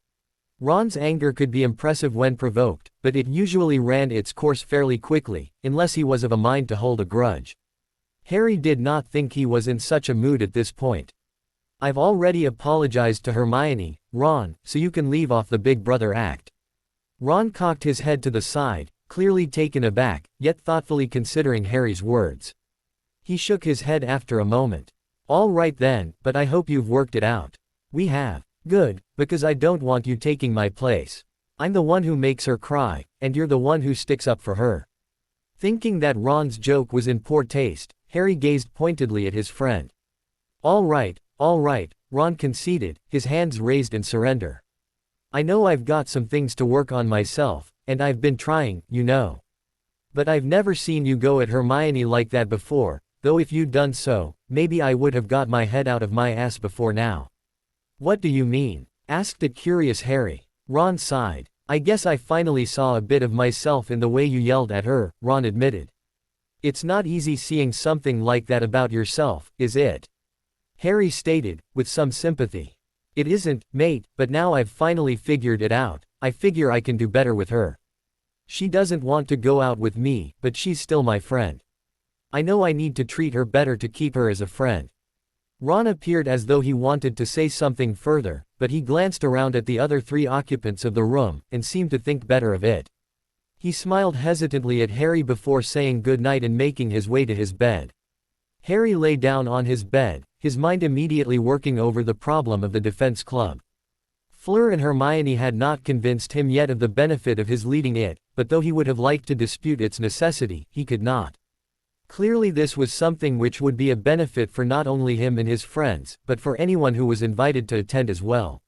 Ron's anger could be impressive when provoked, but it usually ran its course fairly quickly, unless he was of a mind to hold a grudge. Harry did not think he was in such a mood at this point. "I've already apologized to Hermione, Ron, so you can leave off the big brother act." Ron cocked his head to the side, clearly taken aback, yet thoughtfully considering Harry's words. He shook his head after a moment. "All right then, but I hope you've worked it out." "We have." "Good, because I don't want you taking my place. I'm the one who makes her cry, and you're the one who sticks up for her." Thinking that Ron's joke was in poor taste, Harry gazed pointedly at his friend. All right, Ron conceded, his hands raised in surrender. "I know I've got some things to work on myself, and I've been trying, you know. But I've never seen you go at Hermione like that before, though if you'd done so, maybe I would have got my head out of my ass before now." "What do you mean?" asked a curious Harry. Ron sighed. "I guess I finally saw a bit of myself in the way you yelled at her," Ron admitted. "It's not easy seeing something like that about yourself, is it?" Harry stated, with some sympathy. "It isn't, mate, but now I've finally figured it out. I figure I can do better with her. She doesn't want to go out with me, but she's still my friend. I know I need to treat her better to keep her as a friend." Ron appeared as though he wanted to say something further, but he glanced around at the other three occupants of the room, and seemed to think better of it. He smiled hesitantly at Harry before saying good night and making his way to his bed. Harry lay down on his bed, his mind immediately working over the problem of the defense club. Fleur and Hermione had not convinced him yet of the benefit of his leading it, but though he would have liked to dispute its necessity, he could not. Clearly this was something which would be a benefit for not only him and his friends, but for anyone who was invited to attend as well.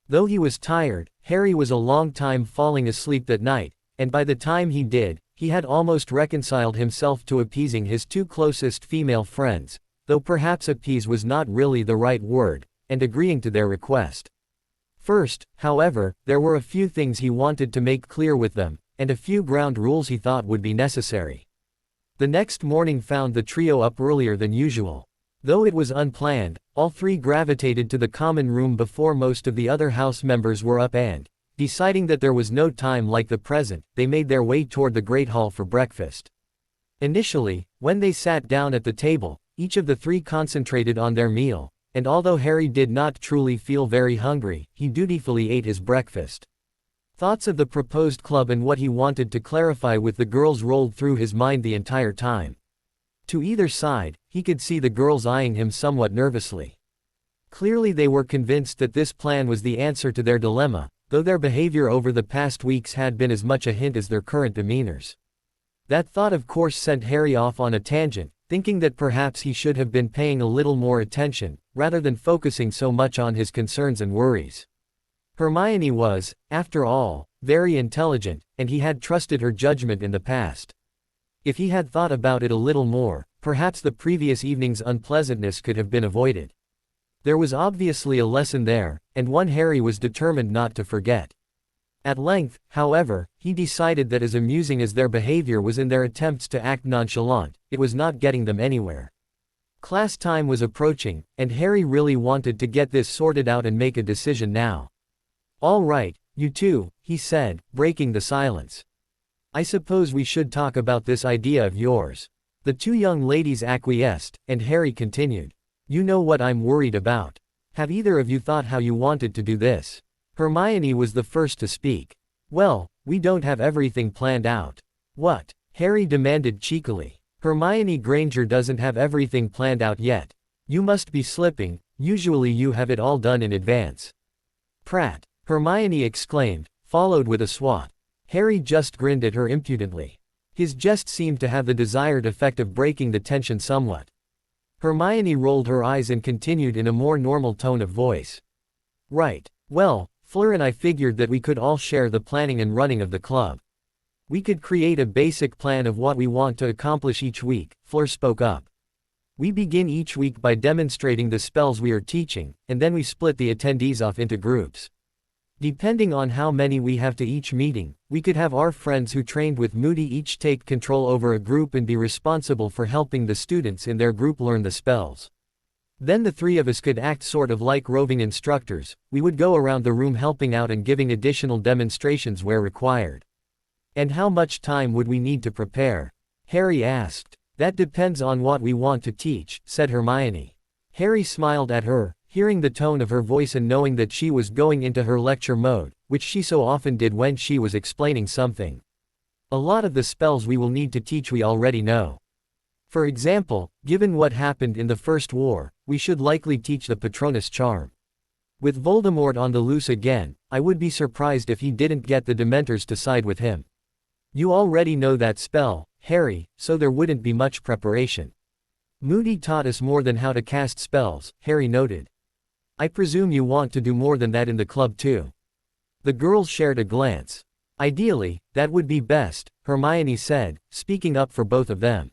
Though he was tired, Harry was a long time falling asleep that night, and by the time he did, he had almost reconciled himself to appeasing his two closest female friends, though perhaps appease was not really the right word, and agreeing to their request. First, however, there were a few things he wanted to make clear with them, and a few ground rules he thought would be necessary. The next morning found the trio up earlier than usual. Though it was unplanned, all three gravitated to the common room before most of the other house members were up and, deciding that there was no time like the present, they made their way toward the Great Hall for breakfast. Initially, when they sat down at the table, each of the three concentrated on their meal, and although Harry did not truly feel very hungry, he dutifully ate his breakfast. Thoughts of the proposed club and what he wanted to clarify with the girls rolled through his mind the entire time. To either side, he could see the girls eyeing him somewhat nervously. Clearly they were convinced that this plan was the answer to their dilemma, though their behavior over the past weeks had been as much a hint as their current demeanors. That thought of course sent Harry off on a tangent, thinking that perhaps he should have been paying a little more attention, rather than focusing so much on his concerns and worries. Hermione was, after all, very intelligent, and he had trusted her judgment in the past. If he had thought about it a little more, perhaps the previous evening's unpleasantness could have been avoided. There was obviously a lesson there, and one Harry was determined not to forget. At length, however, he decided that as amusing as their behavior was in their attempts to act nonchalant, it was not getting them anywhere. Class time was approaching, and Harry really wanted to get this sorted out and make a decision now. "All right, you two," he said, breaking the silence. "I suppose we should talk about this idea of yours." The two young ladies acquiesced, and Harry continued. "You know what I'm worried about. Have either of you thought how you wanted to do this?" Hermione was the first to speak. "Well, we don't have everything planned out." "What?" Harry demanded cheekily. "Hermione Granger doesn't have everything planned out yet. You must be slipping, usually you have it all done in advance." "Prat!" Hermione exclaimed, followed with a swat. Harry just grinned at her impudently. His jest seemed to have the desired effect of breaking the tension somewhat. Hermione rolled her eyes and continued in a more normal tone of voice. "Right. Well, Fleur and I figured that we could all share the planning and running of the club. We could create a basic plan of what we want to accomplish each week," Fleur spoke up. "We begin each week by demonstrating the spells we are teaching, and then we split the attendees off into groups. Depending on how many we have to each meeting, we could have our friends who trained with Moody each take control over a group and be responsible for helping the students in their group learn the spells. Then the three of us could act sort of like roving instructors. We would go around the room helping out and giving additional demonstrations where required." "And how much time would we need to prepare?" Harry asked. "That depends on what we want to teach," said Hermione. Harry smiled at her, hearing the tone of her voice and knowing that she was going into her lecture mode, which she so often did when she was explaining something. "A lot of the spells we will need to teach we already know. For example, given what happened in the First War, we should likely teach the Patronus charm. With Voldemort on the loose again, I would be surprised if he didn't get the Dementors to side with him. You already know that spell, Harry, so there wouldn't be much preparation. Moody taught us more than how to cast spells," Harry noted. "I presume you want to do more than that in the club too." The girls shared a glance. "Ideally, that would be best," Hermione said, speaking up for both of them.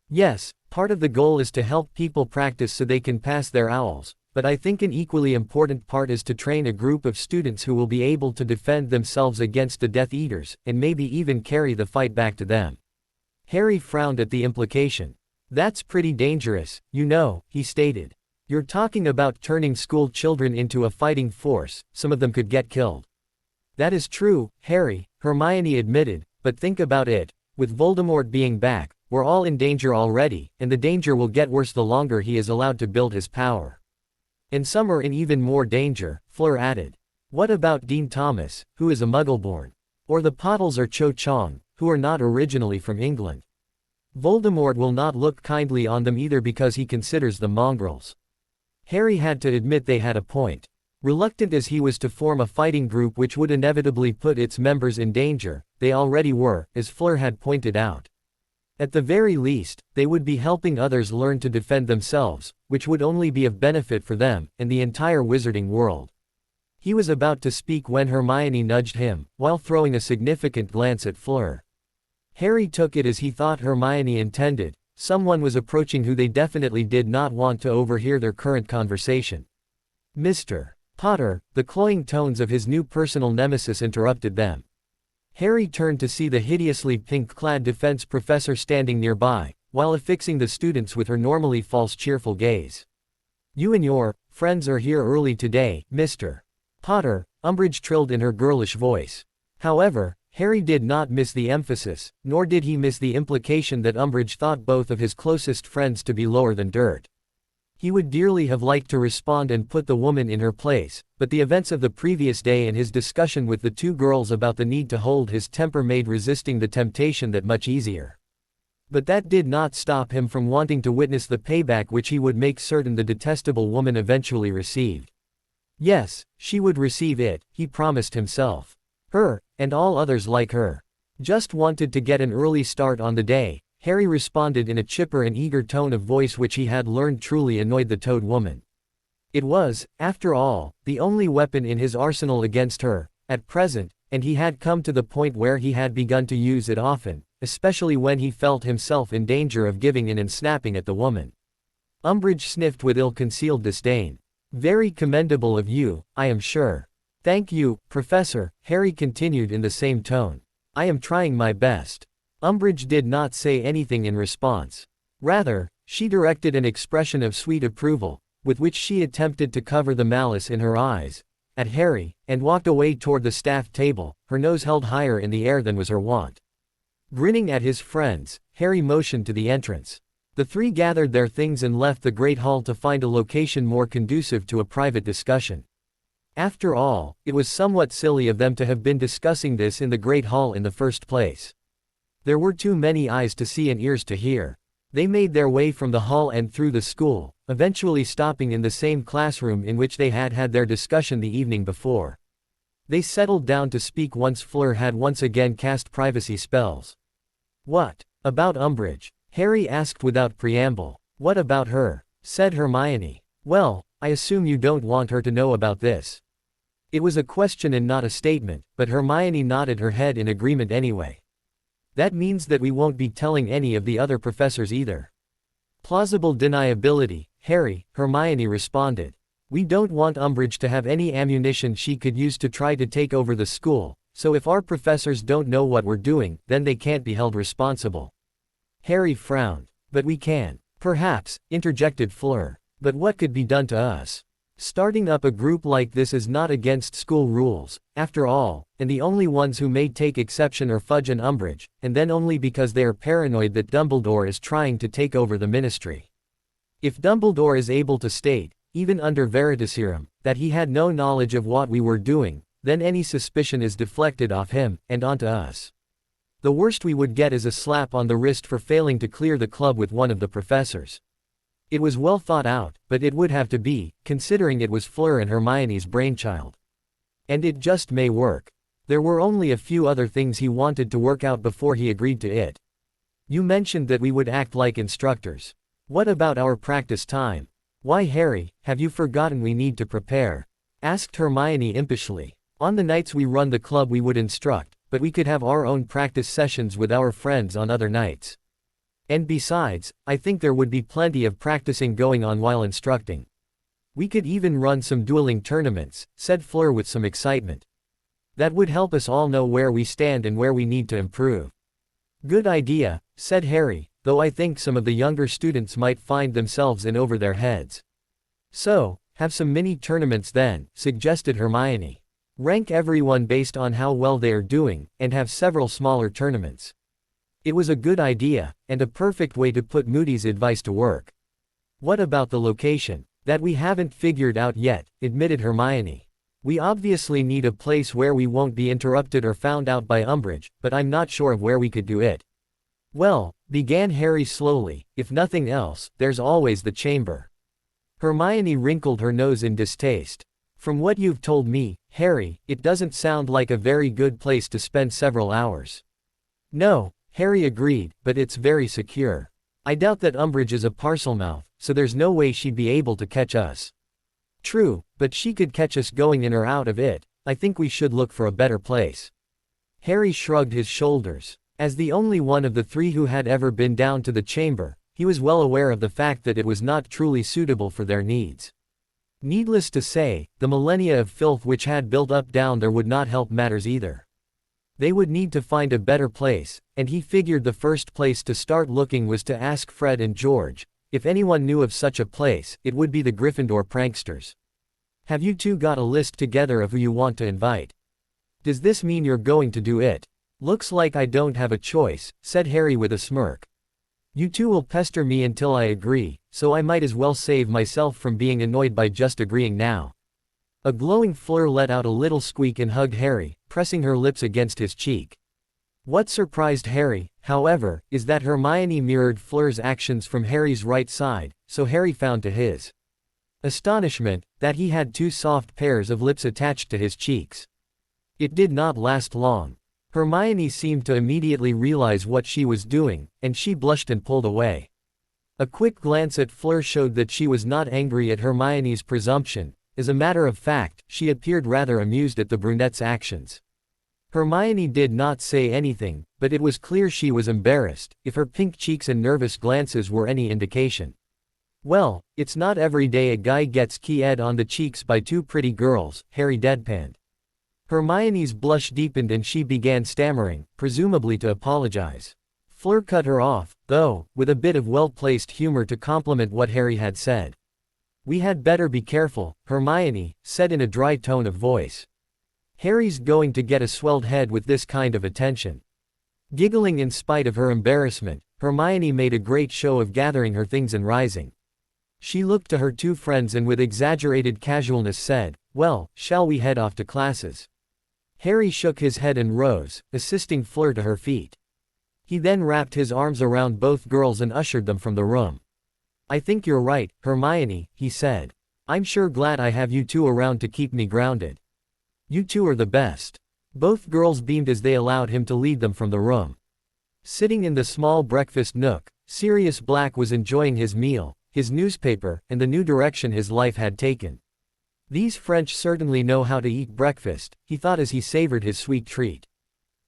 "Yes, part of the goal is to help people practice so they can pass their owls, but I think an equally important part is to train a group of students who will be able to defend themselves against the Death Eaters, and maybe even carry the fight back to them." Harry frowned at the implication. "That's pretty dangerous, you know," he stated. "You're talking about turning school children into a fighting force. Some of them could get killed." "That is true, Harry," Hermione admitted, "but think about it. With Voldemort being back, we're all in danger already, and the danger will get worse the longer he is allowed to build his power. And some are in even more danger," Fleur added. "What about Dean Thomas, who is a Muggle-born? Or the Pottles or Cho Chang, who are not originally from England? Voldemort will not look kindly on them either because he considers them mongrels." Harry had to admit they had a point. Reluctant as he was to form a fighting group which would inevitably put its members in danger, they already were, as Fleur had pointed out. At the very least, they would be helping others learn to defend themselves, which would only be of benefit for them, and the entire wizarding world. He was about to speak when Hermione nudged him, while throwing a significant glance at Fleur. Harry took it as he thought Hermione intended. Someone was approaching who they definitely did not want to overhear their current conversation. "Mr. Potter," the cloying tones of his new personal nemesis interrupted them. Harry turned to see the hideously pink-clad defense professor standing nearby, while affixing the students with her normally false cheerful gaze. "You and your friends are here early today, Mr. Potter," Umbridge trilled in her girlish voice. However, Harry did not miss the emphasis, nor did he miss the implication that Umbridge thought both of his closest friends to be lower than dirt. He would dearly have liked to respond and put the woman in her place, but the events of the previous day and his discussion with the two girls about the need to hold his temper made resisting the temptation that much easier. But that did not stop him from wanting to witness the payback which he would make certain the detestable woman eventually received. Yes, she would receive it, he promised himself. Her, and all others like her. Just wanted to get an early start on the day, Harry responded in a chipper and eager tone of voice which he had learned truly annoyed the Toad Woman. It was, after all, the only weapon in his arsenal against her, at present, and he had come to the point where he had begun to use it often, especially when he felt himself in danger of giving in and snapping at the woman. Umbridge sniffed with ill-concealed disdain. Very commendable of you, I am sure. Thank you, Professor, Harry continued in the same tone. I am trying my best. Umbridge did not say anything in response. Rather, she directed an expression of sweet approval, with which she attempted to cover the malice in her eyes, at Harry, and walked away toward the staff table, her nose held higher in the air than was her wont. Grinning at his friends, Harry motioned to the entrance. The three gathered their things and left the Great Hall to find a location more conducive to a private discussion. After all, it was somewhat silly of them to have been discussing this in the Great Hall in the first place. There were too many eyes to see and ears to hear. They made their way from the hall and through the school, eventually stopping in the same classroom in which they had had their discussion the evening before. They settled down to speak once Fleur had once again cast privacy spells. What about Umbridge? Harry asked without preamble. What about her? Said Hermione. Well, I assume you don't want her to know about this. It was a question and not a statement, but Hermione nodded her head in agreement anyway. That means that we won't be telling any of the other professors either. Plausible deniability, Harry, Hermione responded. We don't want Umbridge to have any ammunition she could use to try to take over the school, so if our professors don't know what we're doing, then they can't be held responsible. Harry frowned. But we can. Perhaps, interjected Fleur. But what could be done to us? Starting up a group like this is not against school rules, after all, and the only ones who may take exception are Fudge and Umbridge, and then only because they are paranoid that Dumbledore is trying to take over the Ministry. If Dumbledore is able to state, even under Veritaserum, that he had no knowledge of what we were doing, then any suspicion is deflected off him, and onto us. The worst we would get is a slap on the wrist for failing to clear the club with one of the professors. It was well thought out, but it would have to be, considering it was Fleur and Hermione's brainchild. And it just may work. There were only a few other things he wanted to work out before he agreed to it. You mentioned that we would act like instructors. What about our practice time? Why, Harry, have you forgotten we need to prepare? Asked Hermione impishly. On the nights we run the club we would instruct, but we could have our own practice sessions with our friends on other nights. And besides, I think there would be plenty of practicing going on while instructing. We could even run some dueling tournaments, said Fleur with some excitement. That would help us all know where we stand and where we need to improve. Good idea, said Harry, though I think some of the younger students might find themselves in over their heads. So, have some mini tournaments then, suggested Hermione. Rank everyone based on how well they are doing, and have several smaller tournaments. It was a good idea, and a perfect way to put Moody's advice to work. What about the location? That we haven't figured out yet, admitted Hermione. We obviously need a place where we won't be interrupted or found out by Umbridge, but I'm not sure of where we could do it. Well, began Harry slowly, if nothing else, there's always the chamber. Hermione wrinkled her nose in distaste. From what you've told me, Harry, it doesn't sound like a very good place to spend several hours. No, Harry agreed, but it's very secure. I doubt that Umbridge is a Parselmouth, so there's no way she'd be able to catch us. True, but she could catch us going in or out of it. I think we should look for a better place. Harry shrugged his shoulders. As the only one of the three who had ever been down to the chamber, he was well aware of the fact that it was not truly suitable for their needs. Needless to say, the millennia of filth which had built up down there would not help matters either. They would need to find a better place, and he figured the first place to start looking was to ask Fred and George. If anyone knew of such a place, it would be the Gryffindor pranksters. Have you two got a list together of who you want to invite? Does this mean you're going to do it? Looks like I don't have a choice, said Harry with a smirk. You two will pester me until I agree, so I might as well save myself from being annoyed by just agreeing now. A glowing Fleur let out a little squeak and hugged Harry, pressing her lips against his cheek. What surprised Harry, however, is that Hermione mirrored Fleur's actions from Harry's right side, so Harry found to his astonishment that he had two soft pairs of lips attached to his cheeks. It did not last long. Hermione seemed to immediately realize what she was doing, and she blushed and pulled away. A quick glance at Fleur showed that she was not angry at Hermione's presumption. As a matter of fact, she appeared rather amused at the brunette's actions. Hermione did not say anything, but it was clear she was embarrassed, if her pink cheeks and nervous glances were any indication. Well, it's not every day a guy gets keyed on the cheeks by two pretty girls, Harry deadpanned. Hermione's blush deepened and she began stammering, presumably to apologize. Fleur cut her off, though, with a bit of well-placed humor to compliment what Harry had said. "We had better be careful," Hermione said in a dry tone of voice. "Harry's going to get a swelled head with this kind of attention." Giggling in spite of her embarrassment, Hermione made a great show of gathering her things and rising. She looked to her two friends and with exaggerated casualness said, "Well, shall we head off to classes?" Harry shook his head and rose, assisting Fleur to her feet. He then wrapped his arms around both girls and ushered them from the room. "I think you're right, Hermione," he said. "I'm sure glad I have you two around to keep me grounded. You two are the best." Both girls beamed as they allowed him to lead them from the room. Sitting in the small breakfast nook, Sirius Black was enjoying his meal, his newspaper, and the new direction his life had taken. "These French certainly know how to eat breakfast," he thought as he savored his sweet treat.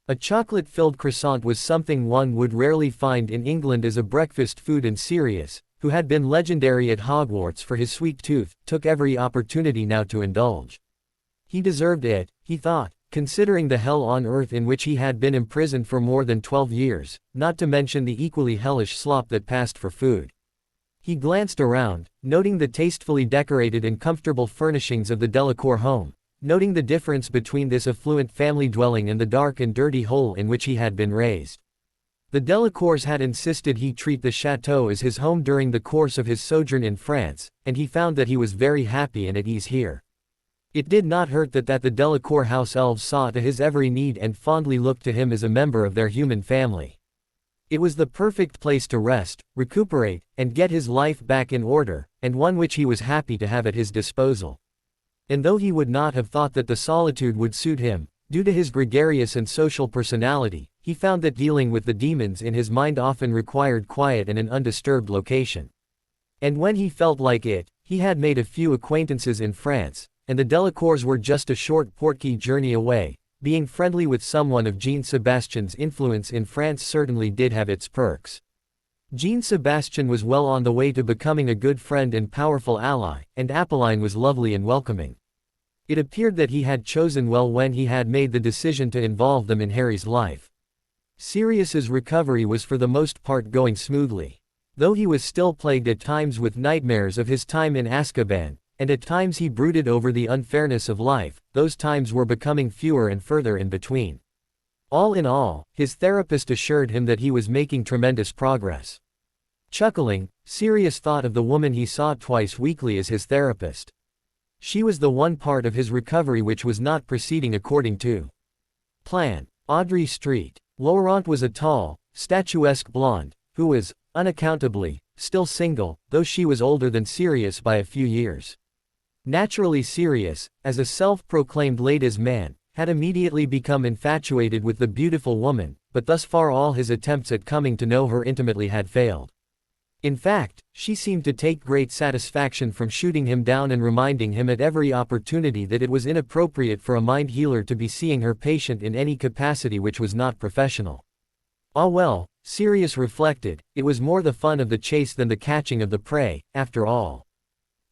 A chocolate-filled croissant was something one would rarely find in England as a breakfast food, and Sirius, who had been legendary at Hogwarts for his sweet tooth, took every opportunity now to indulge. He deserved it, he thought, considering the hell on earth in which he had been imprisoned for more than 12 years, not to mention the equally hellish slop that passed for food. He glanced around, noting the tastefully decorated and comfortable furnishings of the Delacour home, noting the difference between this affluent family dwelling and the dark and dirty hole in which he had been raised. The Delacours had insisted he treat the chateau as his home during the course of his sojourn in France, and he found that he was very happy and at ease here. It did not hurt that the Delacour house elves saw to his every need and fondly looked to him as a member of their human family. It was the perfect place to rest, recuperate, and get his life back in order, and one which he was happy to have at his disposal. And though he would not have thought that the solitude would suit him, due to his gregarious and social personality, he found that dealing with the demons in his mind often required quiet and an undisturbed location. And when he felt like it, he had made a few acquaintances in France, and the Delacours were just a short portkey journey away. Being friendly with someone of Jean Sebastian's influence in France certainly did have its perks. Jean Sebastian was well on the way to becoming a good friend and powerful ally, and Apolline was lovely and welcoming. It appeared that he had chosen well when he had made the decision to involve them in Harry's life. Sirius's recovery was for the most part going smoothly. Though he was still plagued at times with nightmares of his time in Azkaban, and at times he brooded over the unfairness of life, those times were becoming fewer and further in between. All in all, his therapist assured him that he was making tremendous progress. Chuckling, Sirius thought of the woman he saw twice weekly as his therapist. She was the one part of his recovery which was not proceeding according to plan. Audrey Street. Laurent was a tall, statuesque blonde, who was, unaccountably, still single, though she was older than Sirius by a few years. Naturally Sirius, as a self-proclaimed ladies' man, had immediately become infatuated with the beautiful woman, but thus far all his attempts at coming to know her intimately had failed. In fact, she seemed to take great satisfaction from shooting him down and reminding him at every opportunity that it was inappropriate for a mind healer to be seeing her patient in any capacity which was not professional. Ah well, Sirius reflected, it was more the fun of the chase than the catching of the prey, after all.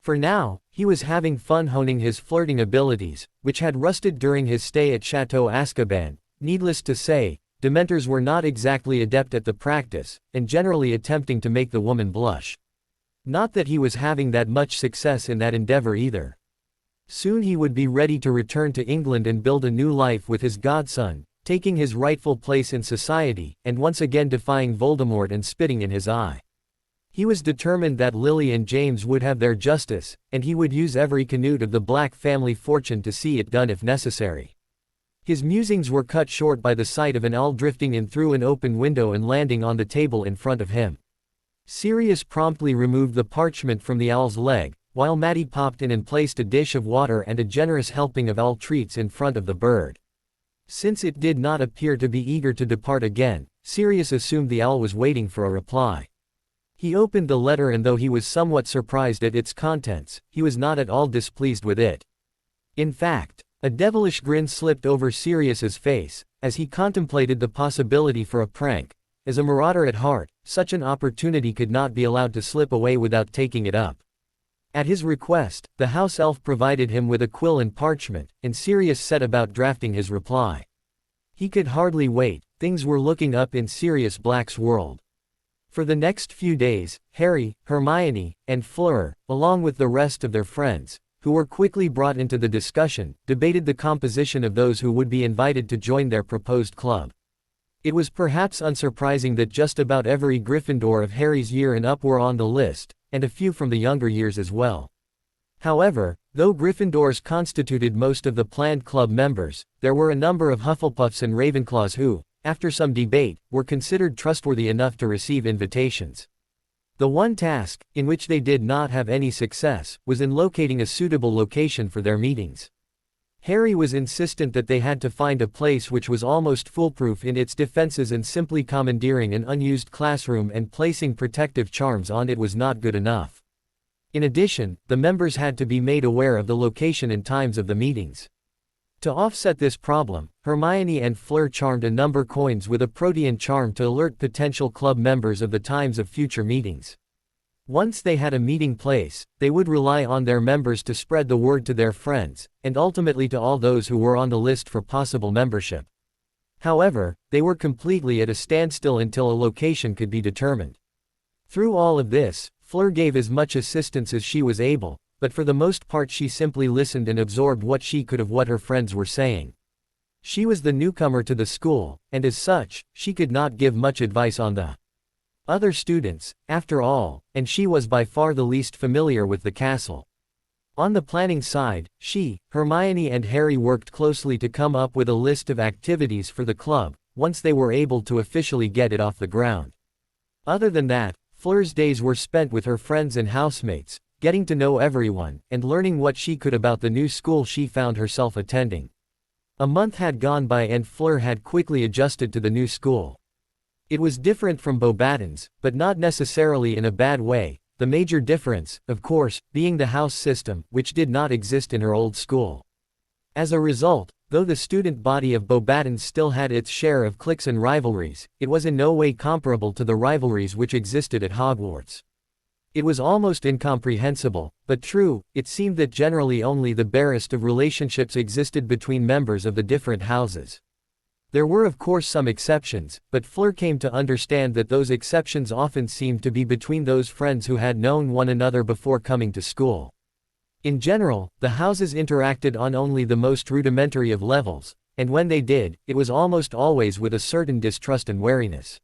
For now, he was having fun honing his flirting abilities, which had rusted during his stay at Chateau Azkaban. Needless to say, Dementors were not exactly adept at the practice, and generally attempting to make the woman blush. Not that he was having that much success in that endeavor either. Soon he would be ready to return to England and build a new life with his godson, taking his rightful place in society, and once again defying Voldemort and spitting in his eye. He was determined that Lily and James would have their justice, and he would use every canute of the Black family fortune to see it done if necessary. His musings were cut short by the sight of an owl drifting in through an open window and landing on the table in front of him. Sirius promptly removed the parchment from the owl's leg, while Maddie popped in and placed a dish of water and a generous helping of owl treats in front of the bird. Since it did not appear to be eager to depart again, Sirius assumed the owl was waiting for a reply. He opened the letter, and though he was somewhat surprised at its contents, he was not at all displeased with it. In fact, A devilish grin slipped over Sirius's face, as he contemplated the possibility for a prank. As a marauder at heart, such an opportunity could not be allowed to slip away without taking it up. At his request, the house elf provided him with a quill and parchment, and Sirius set about drafting his reply. He could hardly wait. Things were looking up in Sirius Black's world. For the next few days, Harry, Hermione, and Fleur, along with the rest of their friends, who were quickly brought into the discussion, debated the composition of those who would be invited to join their proposed club. It was perhaps unsurprising that just about every Gryffindor of Harry's year and up were on the list, and a few from the younger years as well. However, though Gryffindors constituted most of the planned club members, there were a number of Hufflepuffs and Ravenclaws who, after some debate, were considered trustworthy enough to receive invitations. The one task, in which they did not have any success, was in locating a suitable location for their meetings. Harry was insistent that they had to find a place which was almost foolproof in its defenses, and simply commandeering an unused classroom and placing protective charms on it was not good enough. In addition, the members had to be made aware of the location and times of the meetings. To offset this problem, Hermione and Fleur charmed a number coins with a protean charm to alert potential club members of the times of future meetings. Once they had a meeting place, they would rely on their members to spread the word to their friends, and ultimately to all those who were on the list for possible membership. However, they were completely at a standstill until a location could be determined. Through all of this, Fleur gave as much assistance as she was able, but for the most part she simply listened and absorbed what she could of what her friends were saying. She was the newcomer to the school, and as such, she could not give much advice on the other students, after all, and she was by far the least familiar with the castle. On the planning side, she, Hermione and Harry worked closely to come up with a list of activities for the club, once they were able to officially get it off the ground. Other than that, Fleur's days were spent with her friends and housemates, getting to know everyone, and learning what she could about the new school she found herself attending. A month had gone by and Fleur had quickly adjusted to the new school. It was different from Beauxbaton's, but not necessarily in a bad way, the major difference, of course, being the house system, which did not exist in her old school. As a result, though the student body of Beauxbaton's still had its share of cliques and rivalries, it was in no way comparable to the rivalries which existed at Hogwarts. It was almost incomprehensible, but true, it seemed that generally only the barest of relationships existed between members of the different houses. There were of course some exceptions, but Fleur came to understand that those exceptions often seemed to be between those friends who had known one another before coming to school. In general, the houses interacted on only the most rudimentary of levels, and when they did, it was almost always with a certain distrust and wariness.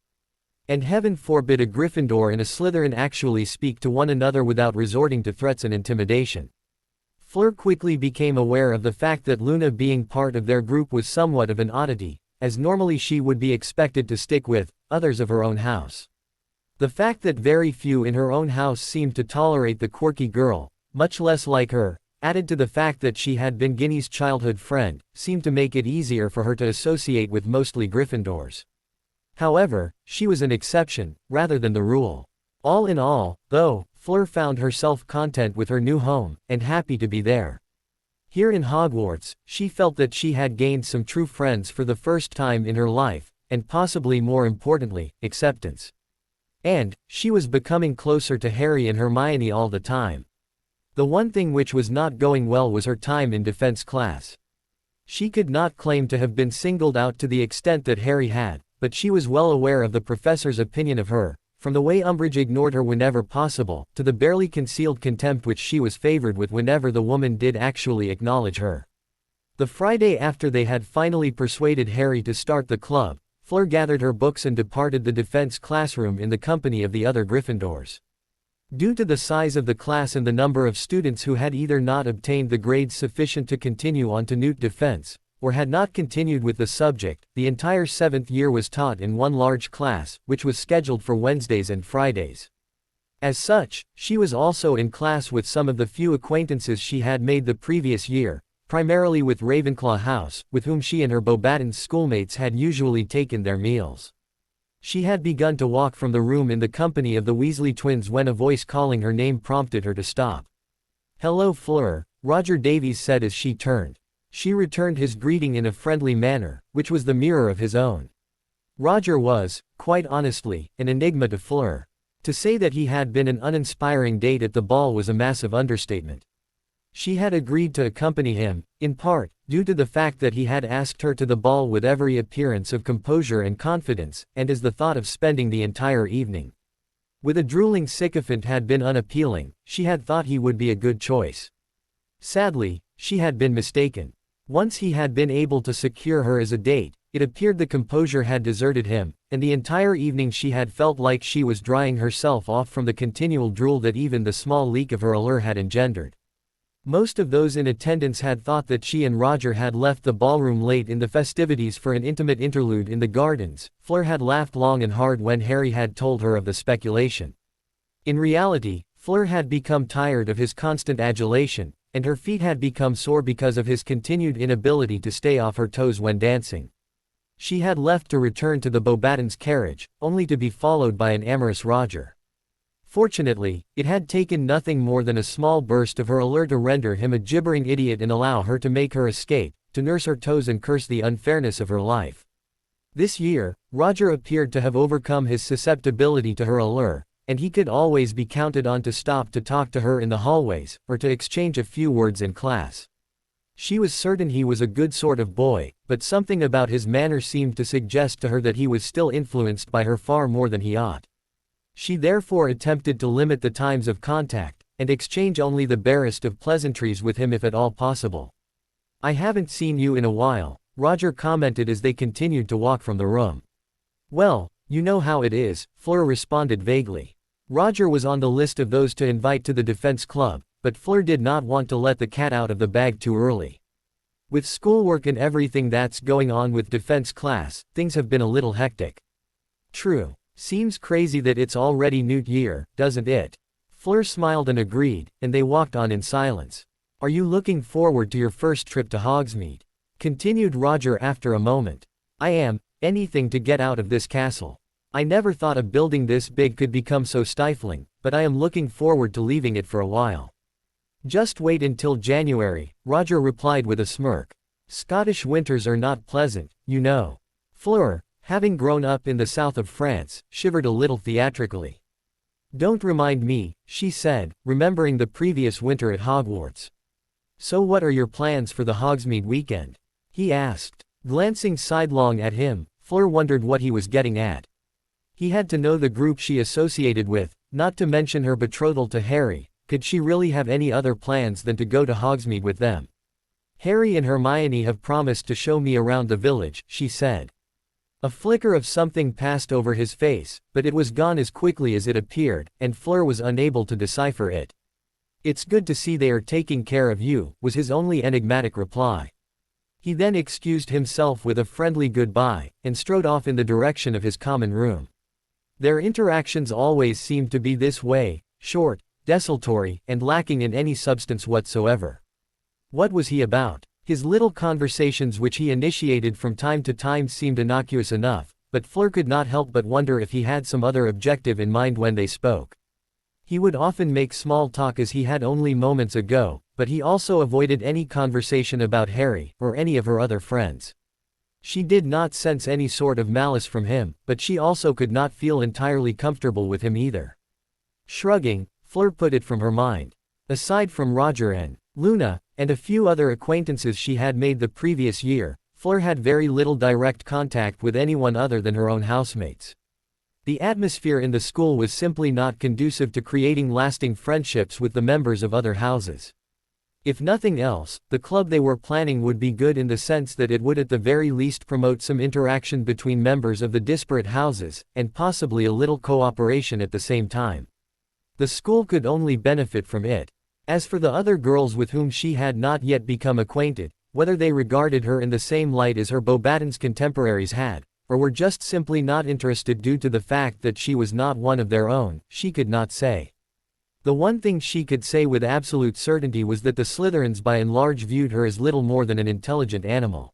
And heaven forbid a Gryffindor and a Slytherin actually speak to one another without resorting to threats and intimidation. Fleur quickly became aware of the fact that Luna being part of their group was somewhat of an oddity, as normally she would be expected to stick with others of her own house. The fact that very few in her own house seemed to tolerate the quirky girl, much less like her, added to the fact that she had been Ginny's childhood friend, seemed to make it easier for her to associate with mostly Gryffindors. However, she was an exception, rather than the rule. All in all, though, Fleur found herself content with her new home, and happy to be there. Here in Hogwarts, she felt that she had gained some true friends for the first time in her life, and possibly more importantly, acceptance. And, she was becoming closer to Harry and Hermione all the time. The one thing which was not going well was her time in defense class. She could not claim to have been singled out to the extent that Harry had, but she was well aware of the professor's opinion of her, from the way Umbridge ignored her whenever possible, to the barely concealed contempt which she was favored with whenever the woman did actually acknowledge her. The Friday after they had finally persuaded Harry to start the club, Fleur gathered her books and departed the defense classroom in the company of the other Gryffindors. Due to the size of the class and the number of students who had either not obtained the grades sufficient to continue on to Newt Defense, or had not continued with the subject, the entire 7th year was taught in one large class, which was scheduled for Wednesdays and Fridays. As such, she was also in class with some of the few acquaintances she had made the previous year, primarily with Ravenclaw House, with whom she and her Beauxbaton's schoolmates had usually taken their meals. She had begun to walk from the room in the company of the Weasley twins when a voice calling her name prompted her to stop. "Hello, Fleur," Roger Davies said as she turned. She returned his greeting in a friendly manner, which was the mirror of his own. Roger was, quite honestly, an enigma to Fleur. To say that he had been an uninspiring date at the ball was a massive understatement. She had agreed to accompany him, in part, due to the fact that he had asked her to the ball with every appearance of composure and confidence, and as the thought of spending the entire evening with a drooling sycophant had been unappealing, she had thought he would be a good choice. Sadly, she had been mistaken. Once he had been able to secure her as a date, it appeared the composure had deserted him, and the entire evening she had felt like she was drying herself off from the continual drool that even the small leak of her allure had engendered. Most of those in attendance had thought that she and Roger had left the ballroom late in the festivities for an intimate interlude in the gardens. Fleur had laughed long and hard when Harry had told her of the speculation. In reality, Fleur had become tired of his constant adulation, and her feet had become sore because of his continued inability to stay off her toes when dancing. She had left to return to the Beauxbatons' carriage, only to be followed by an amorous Roger. Fortunately, it had taken nothing more than a small burst of her allure to render him a gibbering idiot and allow her to make her escape, to nurse her toes and curse the unfairness of her life. This year, Roger appeared to have overcome his susceptibility to her allure, and he could always be counted on to stop to talk to her in the hallways, or to exchange a few words in class. She was certain he was a good sort of boy, but something about his manner seemed to suggest to her that he was still influenced by her far more than he ought. She therefore attempted to limit the times of contact, and exchange only the barest of pleasantries with him if at all possible. "I haven't seen you in a while," Roger commented as they continued to walk from the room. "Well, you know how it is," Fleur responded vaguely. Roger was on the list of those to invite to the defense club, but Fleur did not want to let the cat out of the bag too early. With schoolwork and everything that's going on with defense class, things have been a little hectic. "True. Seems crazy that it's already New Year, doesn't it?" Fleur smiled and agreed, and they walked on in silence. "Are you looking forward to your first trip to Hogsmeade?" continued Roger after a moment. "I am. Anything to get out of this castle. I never thought a building this big could become so stifling, but I am looking forward to leaving it for a while." "Just wait until January," Roger replied with a smirk. "Scottish winters are not pleasant, you know." Fleur, having grown up in the south of France, shivered a little theatrically. "Don't remind me," she said, remembering the previous winter at Hogwarts. "So what are your plans for the Hogsmeade weekend?" he asked. Glancing sidelong at him, Fleur wondered what he was getting at. He had to know the group she associated with, not to mention her betrothal to Harry. Could she really have any other plans than to go to Hogsmeade with them? "Harry and Hermione have promised to show me around the village," she said. A flicker of something passed over his face, but it was gone as quickly as it appeared, and Fleur was unable to decipher it. "It's good to see they are taking care of you," was his only enigmatic reply. He then excused himself with a friendly goodbye, and strode off in the direction of his common room. Their interactions always seemed to be this way, short, desultory, and lacking in any substance whatsoever. What was he about? His little conversations which he initiated from time to time seemed innocuous enough, but Fleur could not help but wonder if he had some other objective in mind when they spoke. He would often make small talk as he had only moments ago, but he also avoided any conversation about Harry, or any of her other friends. She did not sense any sort of malice from him, but she also could not feel entirely comfortable with him either. Shrugging, Fleur put it from her mind. Aside from Roger and Luna, and a few other acquaintances she had made the previous year, Fleur had very little direct contact with anyone other than her own housemates. The atmosphere in the school was simply not conducive to creating lasting friendships with the members of other houses. If nothing else, the club they were planning would be good in the sense that it would at the very least promote some interaction between members of the disparate houses, and possibly a little cooperation at the same time. The school could only benefit from it. As for the other girls with whom she had not yet become acquainted, whether they regarded her in the same light as her Beauxbatons contemporaries had, or were just simply not interested due to the fact that she was not one of their own, she could not say. The one thing she could say with absolute certainty was that the Slytherins by and large viewed her as little more than an intelligent animal.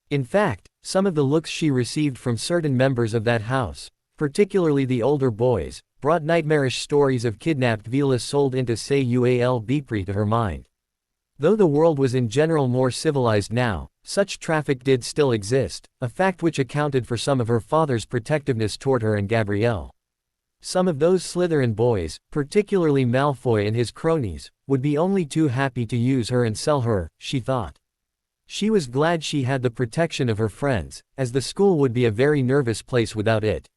In fact, some of the looks she received from certain members of that house, particularly the older boys, brought nightmarish stories of kidnapped Velas sold into Say Ual Bepri to her mind. Though the world was in general more civilized now, such traffic did still exist, a fact which accounted for some of her father's protectiveness toward her and Gabrielle. Some of those Slytherin boys, particularly Malfoy and his cronies, would be only too happy to use her and sell her, she thought. She was glad she had the protection of her friends, as the school would be a very nervous place without it.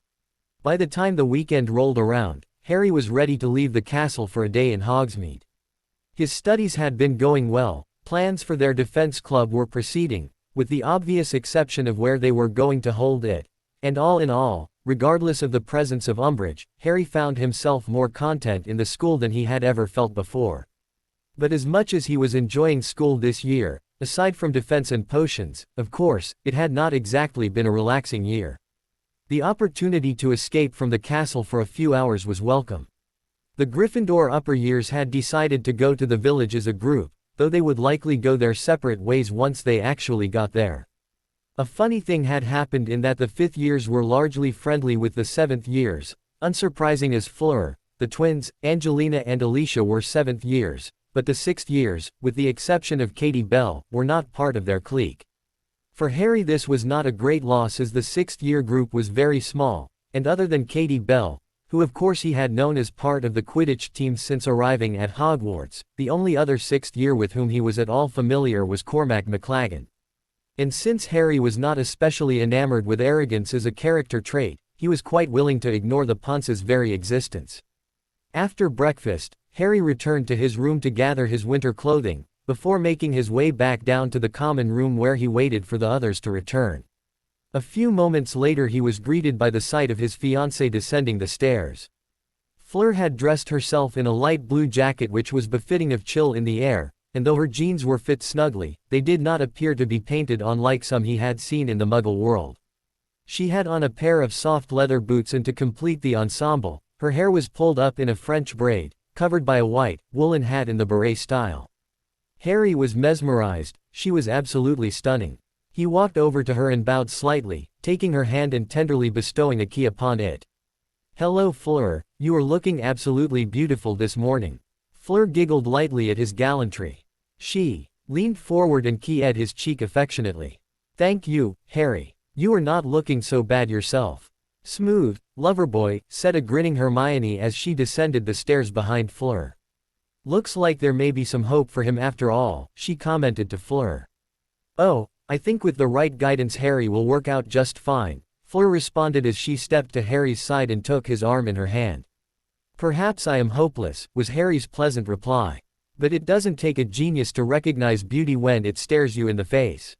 By the time the weekend rolled around, Harry was ready to leave the castle for a day in Hogsmeade. His studies had been going well, plans for their defense club were proceeding, with the obvious exception of where they were going to hold it, and all in all, regardless of the presence of Umbridge, Harry found himself more content in the school than he had ever felt before. But as much as he was enjoying school this year, aside from defense and potions, of course, it had not exactly been a relaxing year. The opportunity to escape from the castle for a few hours was welcome. The Gryffindor upper years had decided to go to the village as a group, though they would likely go their separate ways once they actually got there. A funny thing had happened in that the 5th years were largely friendly with the 7th years, unsurprising as Fleur, the twins, Angelina and Alicia were 7th years, but the 6th years, with the exception of Katie Bell, were not part of their clique. For Harry this was not a great loss as the 6th year group was very small, and other than Katie Bell, who of course he had known as part of the Quidditch team since arriving at Hogwarts, the only other 6th year with whom he was at all familiar was Cormac McLaggen. And since Harry was not especially enamored with arrogance as a character trait, he was quite willing to ignore the Ponce's very existence. After breakfast, Harry returned to his room to gather his winter clothing, before making his way back down to the common room where he waited for the others to return. A few moments later he was greeted by the sight of his fiancée descending the stairs. Fleur had dressed herself in a light blue jacket which was befitting of chill in the air, and though her jeans were fit snugly, they did not appear to be painted on like some he had seen in the Muggle world. She had on a pair of soft leather boots, and to complete the ensemble, her hair was pulled up in a French braid, covered by a white, woolen hat in the beret style. Harry was mesmerized, she was absolutely stunning. He walked over to her and bowed slightly, taking her hand and tenderly bestowing a key upon it. "Hello Fleur, you are looking absolutely beautiful this morning." Fleur giggled lightly at his gallantry. She leaned forward and keyed his cheek affectionately. "Thank you, Harry. You are not looking so bad yourself." "Smooth, Loverboy," said a grinning Hermione as she descended the stairs behind Fleur. "Looks like there may be some hope for him after all," she commented to Fleur. "Oh, I think with the right guidance Harry will work out just fine," Fleur responded as she stepped to Harry's side and took his arm in her hand. "Perhaps I am hopeless," was Harry's pleasant reply. "But it doesn't take a genius to recognize beauty when it stares you in the face."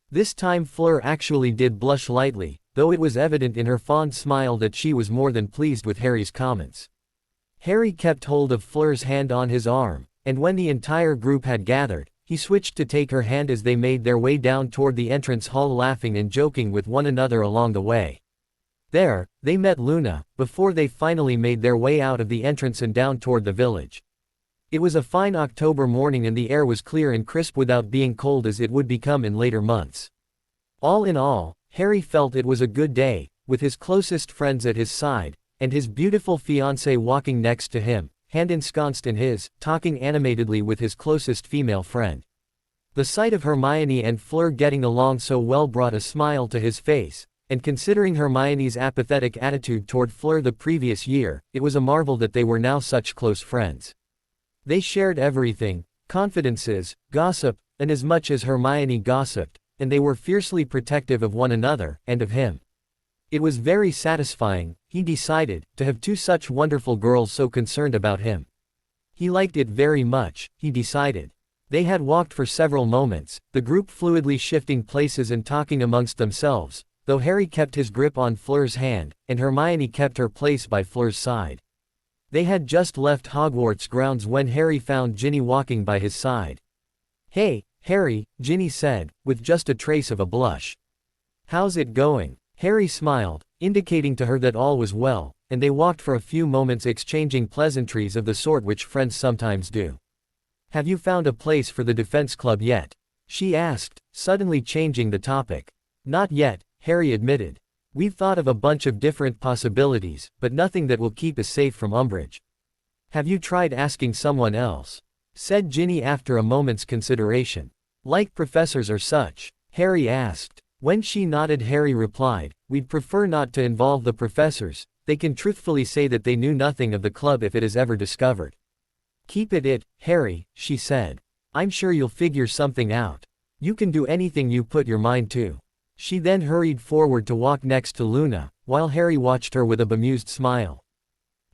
This time Fleur actually did blush lightly, though it was evident in her fond smile that she was more than pleased with Harry's comments. Harry kept hold of Fleur's hand on his arm, and when the entire group had gathered, he switched to take her hand as they made their way down toward the entrance hall, laughing and joking with one another along the way. There, they met Luna, before they finally made their way out of the entrance and down toward the village. It was a fine October morning and the air was clear and crisp without being cold as it would become in later months. All in all, Harry felt it was a good day, with his closest friends at his side, and his beautiful fiancée walking next to him, hand ensconced in his, talking animatedly with his closest female friend. The sight of Hermione and Fleur getting along so well brought a smile to his face, and considering Hermione's apathetic attitude toward Fleur the previous year, it was a marvel that they were now such close friends. They shared everything, confidences, gossip, and as much as Hermione gossiped, and they were fiercely protective of one another, and of him. It was very satisfying, he decided, to have two such wonderful girls so concerned about him. He liked it very much, he decided. They had walked for several moments, the group fluidly shifting places and talking amongst themselves, though Harry kept his grip on Fleur's hand, and Hermione kept her place by Fleur's side. They had just left Hogwarts grounds when Harry found Ginny walking by his side. "Hey, Harry," Ginny said, with just a trace of a blush. "How's it going?" Harry smiled, indicating to her that all was well, and they walked for a few moments exchanging pleasantries of the sort which friends sometimes do. "Have you found a place for the defense club yet?" she asked, suddenly changing the topic. "Not yet," Harry admitted. "We've thought of a bunch of different possibilities, but nothing that will keep us safe from Umbridge." "Have you tried asking someone else?" said Ginny after a moment's consideration. Like professors or such? Harry asked. When she nodded, Harry replied, we'd prefer not to involve the professors. They can truthfully say that they knew nothing of the club if it is ever discovered. Keep it, Harry, she said. I'm sure you'll figure something out. You can do anything you put your mind to. She then hurried forward to walk next to Luna, while Harry watched her with a bemused smile.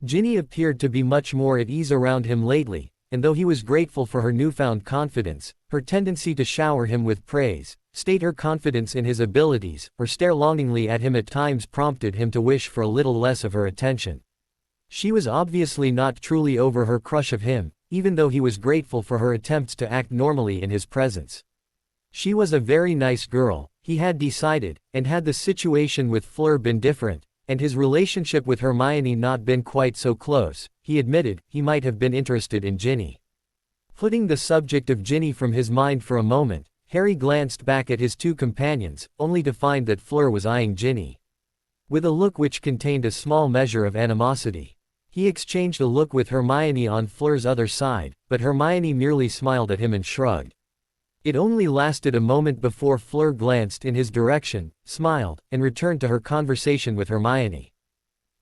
Ginny appeared to be much more at ease around him lately, and though he was grateful for her newfound confidence, her tendency to shower him with praise, state her confidence in his abilities, or stare longingly at him at times prompted him to wish for a little less of her attention. She was obviously not truly over her crush of him, even though he was grateful for her attempts to act normally in his presence. She was a very nice girl, he had decided, and had the situation with Fleur been different, and his relationship with Hermione not been quite so close, he admitted, he might have been interested in Ginny. Putting the subject of Ginny from his mind for a moment, Harry glanced back at his two companions, only to find that Fleur was eyeing Ginny with a look which contained a small measure of animosity. He exchanged a look with Hermione on Fleur's other side, but Hermione merely smiled at him and shrugged. It only lasted a moment before Fleur glanced in his direction, smiled, and returned to her conversation with Hermione.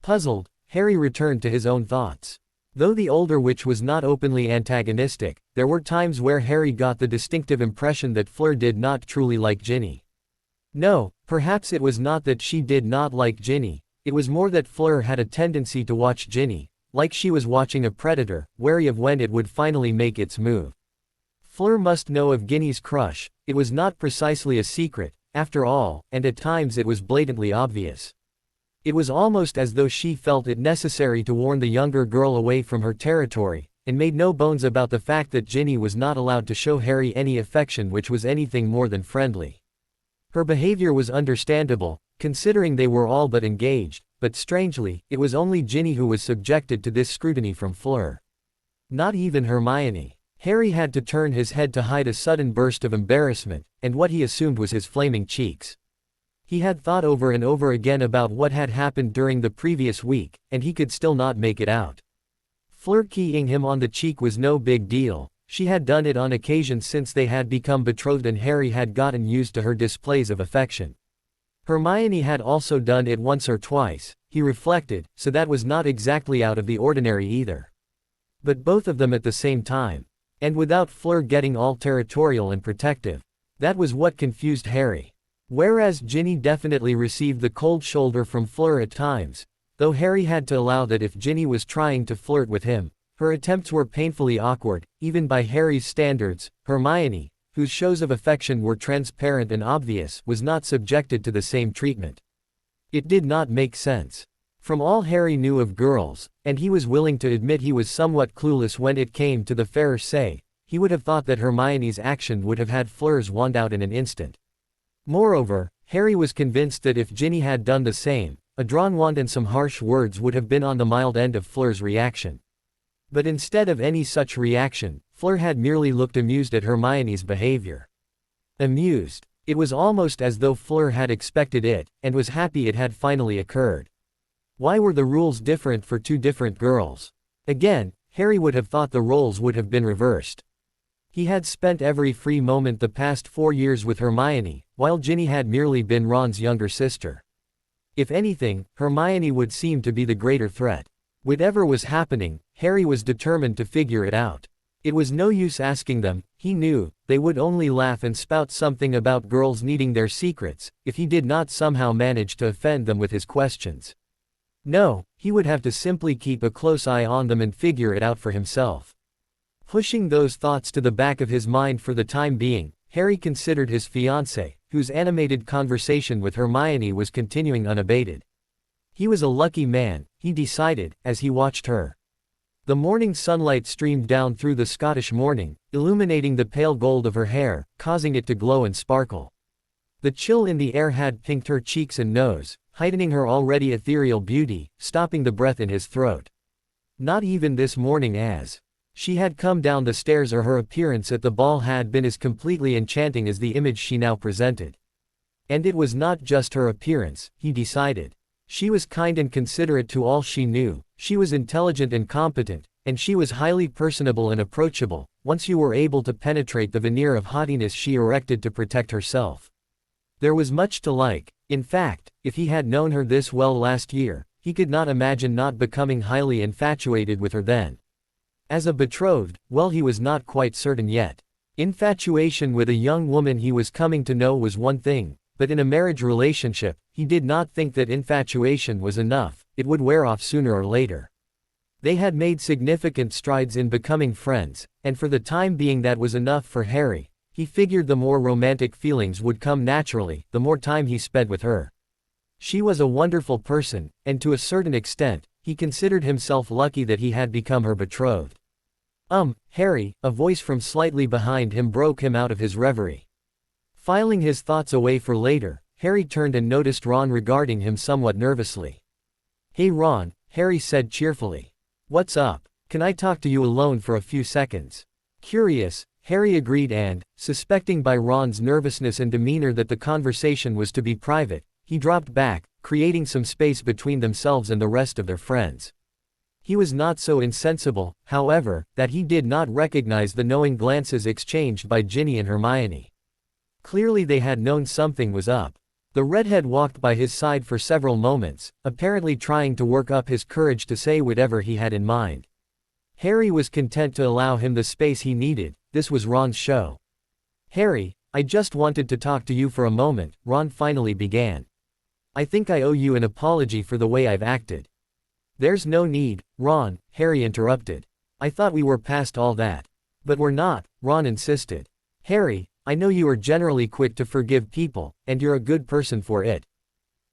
Puzzled, Harry returned to his own thoughts. Though the older witch was not openly antagonistic, there were times where Harry got the distinctive impression that Fleur did not truly like Ginny. No, perhaps it was not that she did not like Ginny, it was more that Fleur had a tendency to watch Ginny, like she was watching a predator, wary of when it would finally make its move. Fleur must know of Ginny's crush, it was not precisely a secret, after all, and at times it was blatantly obvious. It was almost as though she felt it necessary to warn the younger girl away from her territory, and made no bones about the fact that Ginny was not allowed to show Harry any affection which was anything more than friendly. Her behavior was understandable, considering they were all but engaged, but strangely, it was only Ginny who was subjected to this scrutiny from Fleur. Not even Hermione. Harry had to turn his head to hide a sudden burst of embarrassment, and what he assumed was his flaming cheeks. He had thought over and over again about what had happened during the previous week, and he could still not make it out. Fleur keying him on the cheek was no big deal, she had done it on occasion since they had become betrothed and Harry had gotten used to her displays of affection. Hermione had also done it once or twice, he reflected, so that was not exactly out of the ordinary either. But both of them at the same time. And without Fleur getting all territorial and protective. That was what confused Harry. Whereas Ginny definitely received the cold shoulder from Fleur at times, though Harry had to allow that if Ginny was trying to flirt with him, her attempts were painfully awkward, even by Harry's standards. Hermione, whose shows of affection were transparent and obvious, was not subjected to the same treatment. It did not make sense. From all Harry knew of girls, and he was willing to admit he was somewhat clueless when it came to the fairer say, he would have thought that Hermione's action would have had Fleur's wand out in an instant. Moreover, Harry was convinced that if Ginny had done the same, a drawn wand and some harsh words would have been on the mild end of Fleur's reaction. But instead of any such reaction, Fleur had merely looked amused at Hermione's behavior. Amused. It was almost as though Fleur had expected it, and was happy it had finally occurred. Why were the rules different for two different girls? Again, Harry would have thought the roles would have been reversed. He had spent every free moment the past 4 years with Hermione, while Ginny had merely been Ron's younger sister. If anything, Hermione would seem to be the greater threat. Whatever was happening, Harry was determined to figure it out. It was no use asking them, he knew, they would only laugh and spout something about girls needing their secrets, if he did not somehow manage to offend them with his questions. No, he would have to simply keep a close eye on them and figure it out for himself. Pushing those thoughts to the back of his mind for the time being, Harry considered his fiancée, whose animated conversation with Hermione was continuing unabated. He was a lucky man, he decided, as he watched her. The morning sunlight streamed down through the Scottish morning, illuminating the pale gold of her hair, causing it to glow and sparkle. The chill in the air had pinked her cheeks and nose, heightening her already ethereal beauty, stopping the breath in his throat. Not even this morning as she had come down the stairs or her appearance at the ball had been as completely enchanting as the image she now presented. And it was not just her appearance, he decided. She was kind and considerate to all she knew, she was intelligent and competent, and she was highly personable and approachable, once you were able to penetrate the veneer of haughtiness she erected to protect herself. There was much to like. In fact, if he had known her this well last year, he could not imagine not becoming highly infatuated with her then. As a betrothed, well, he was not quite certain yet. Infatuation with a young woman he was coming to know was one thing, but in a marriage relationship, he did not think that infatuation was enough, it would wear off sooner or later. They had made significant strides in becoming friends, and for the time being that was enough for Harry. He figured the more romantic feelings would come naturally, the more time he spent with her. She was a wonderful person, and to a certain extent, he considered himself lucky that he had become her betrothed. Harry, a voice from slightly behind him broke him out of his reverie. Filing his thoughts away for later, Harry turned and noticed Ron regarding him somewhat nervously. "Hey Ron," Harry said cheerfully. "What's up? Can I talk to you alone for a few seconds?" Curious, Harry agreed and, suspecting by Ron's nervousness and demeanor that the conversation was to be private, he dropped back, creating some space between themselves and the rest of their friends. He was not so insensible, however, that he did not recognize the knowing glances exchanged by Ginny and Hermione. Clearly they had known something was up. The redhead walked by his side for several moments, apparently trying to work up his courage to say whatever he had in mind. Harry was content to allow him the space he needed. This was Ron's show. "Harry, I just wanted to talk to you for a moment," Ron finally began. "I think I owe you an apology for the way I've acted." "There's no need, Ron," Harry interrupted. "I thought we were past all that." "But we're not," Ron insisted. "Harry, I know you are generally quick to forgive people, and you're a good person for it.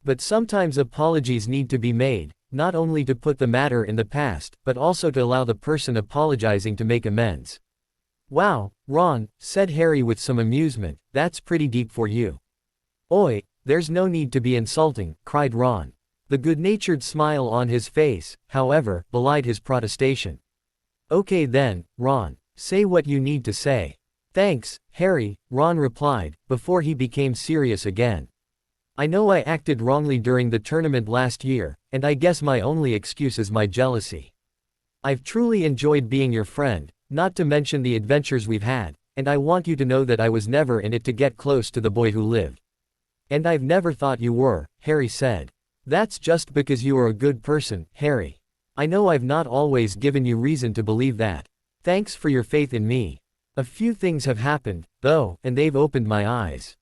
But sometimes apologies need to be made, not only to put the matter in the past, but also to allow the person apologizing to make amends." "Wow, Ron," said Harry with some amusement, "that's pretty deep for you." "Oi, there's no need to be insulting," cried Ron. The good-natured smile on his face, however, belied his protestation. "Okay then, Ron, say what you need to say." "Thanks, Harry," Ron replied, before he became serious again. "I know I acted wrongly during the tournament last year, and I guess my only excuse is my jealousy. I've truly enjoyed being your friend, not to mention the adventures we've had, and I want you to know that I was never in it to get close to the boy who lived." "And I've never thought you were," Harry said. "That's just because you are a good person, Harry. I know I've not always given you reason to believe that. Thanks for your faith in me. A few things have happened, though, and they've opened my eyes."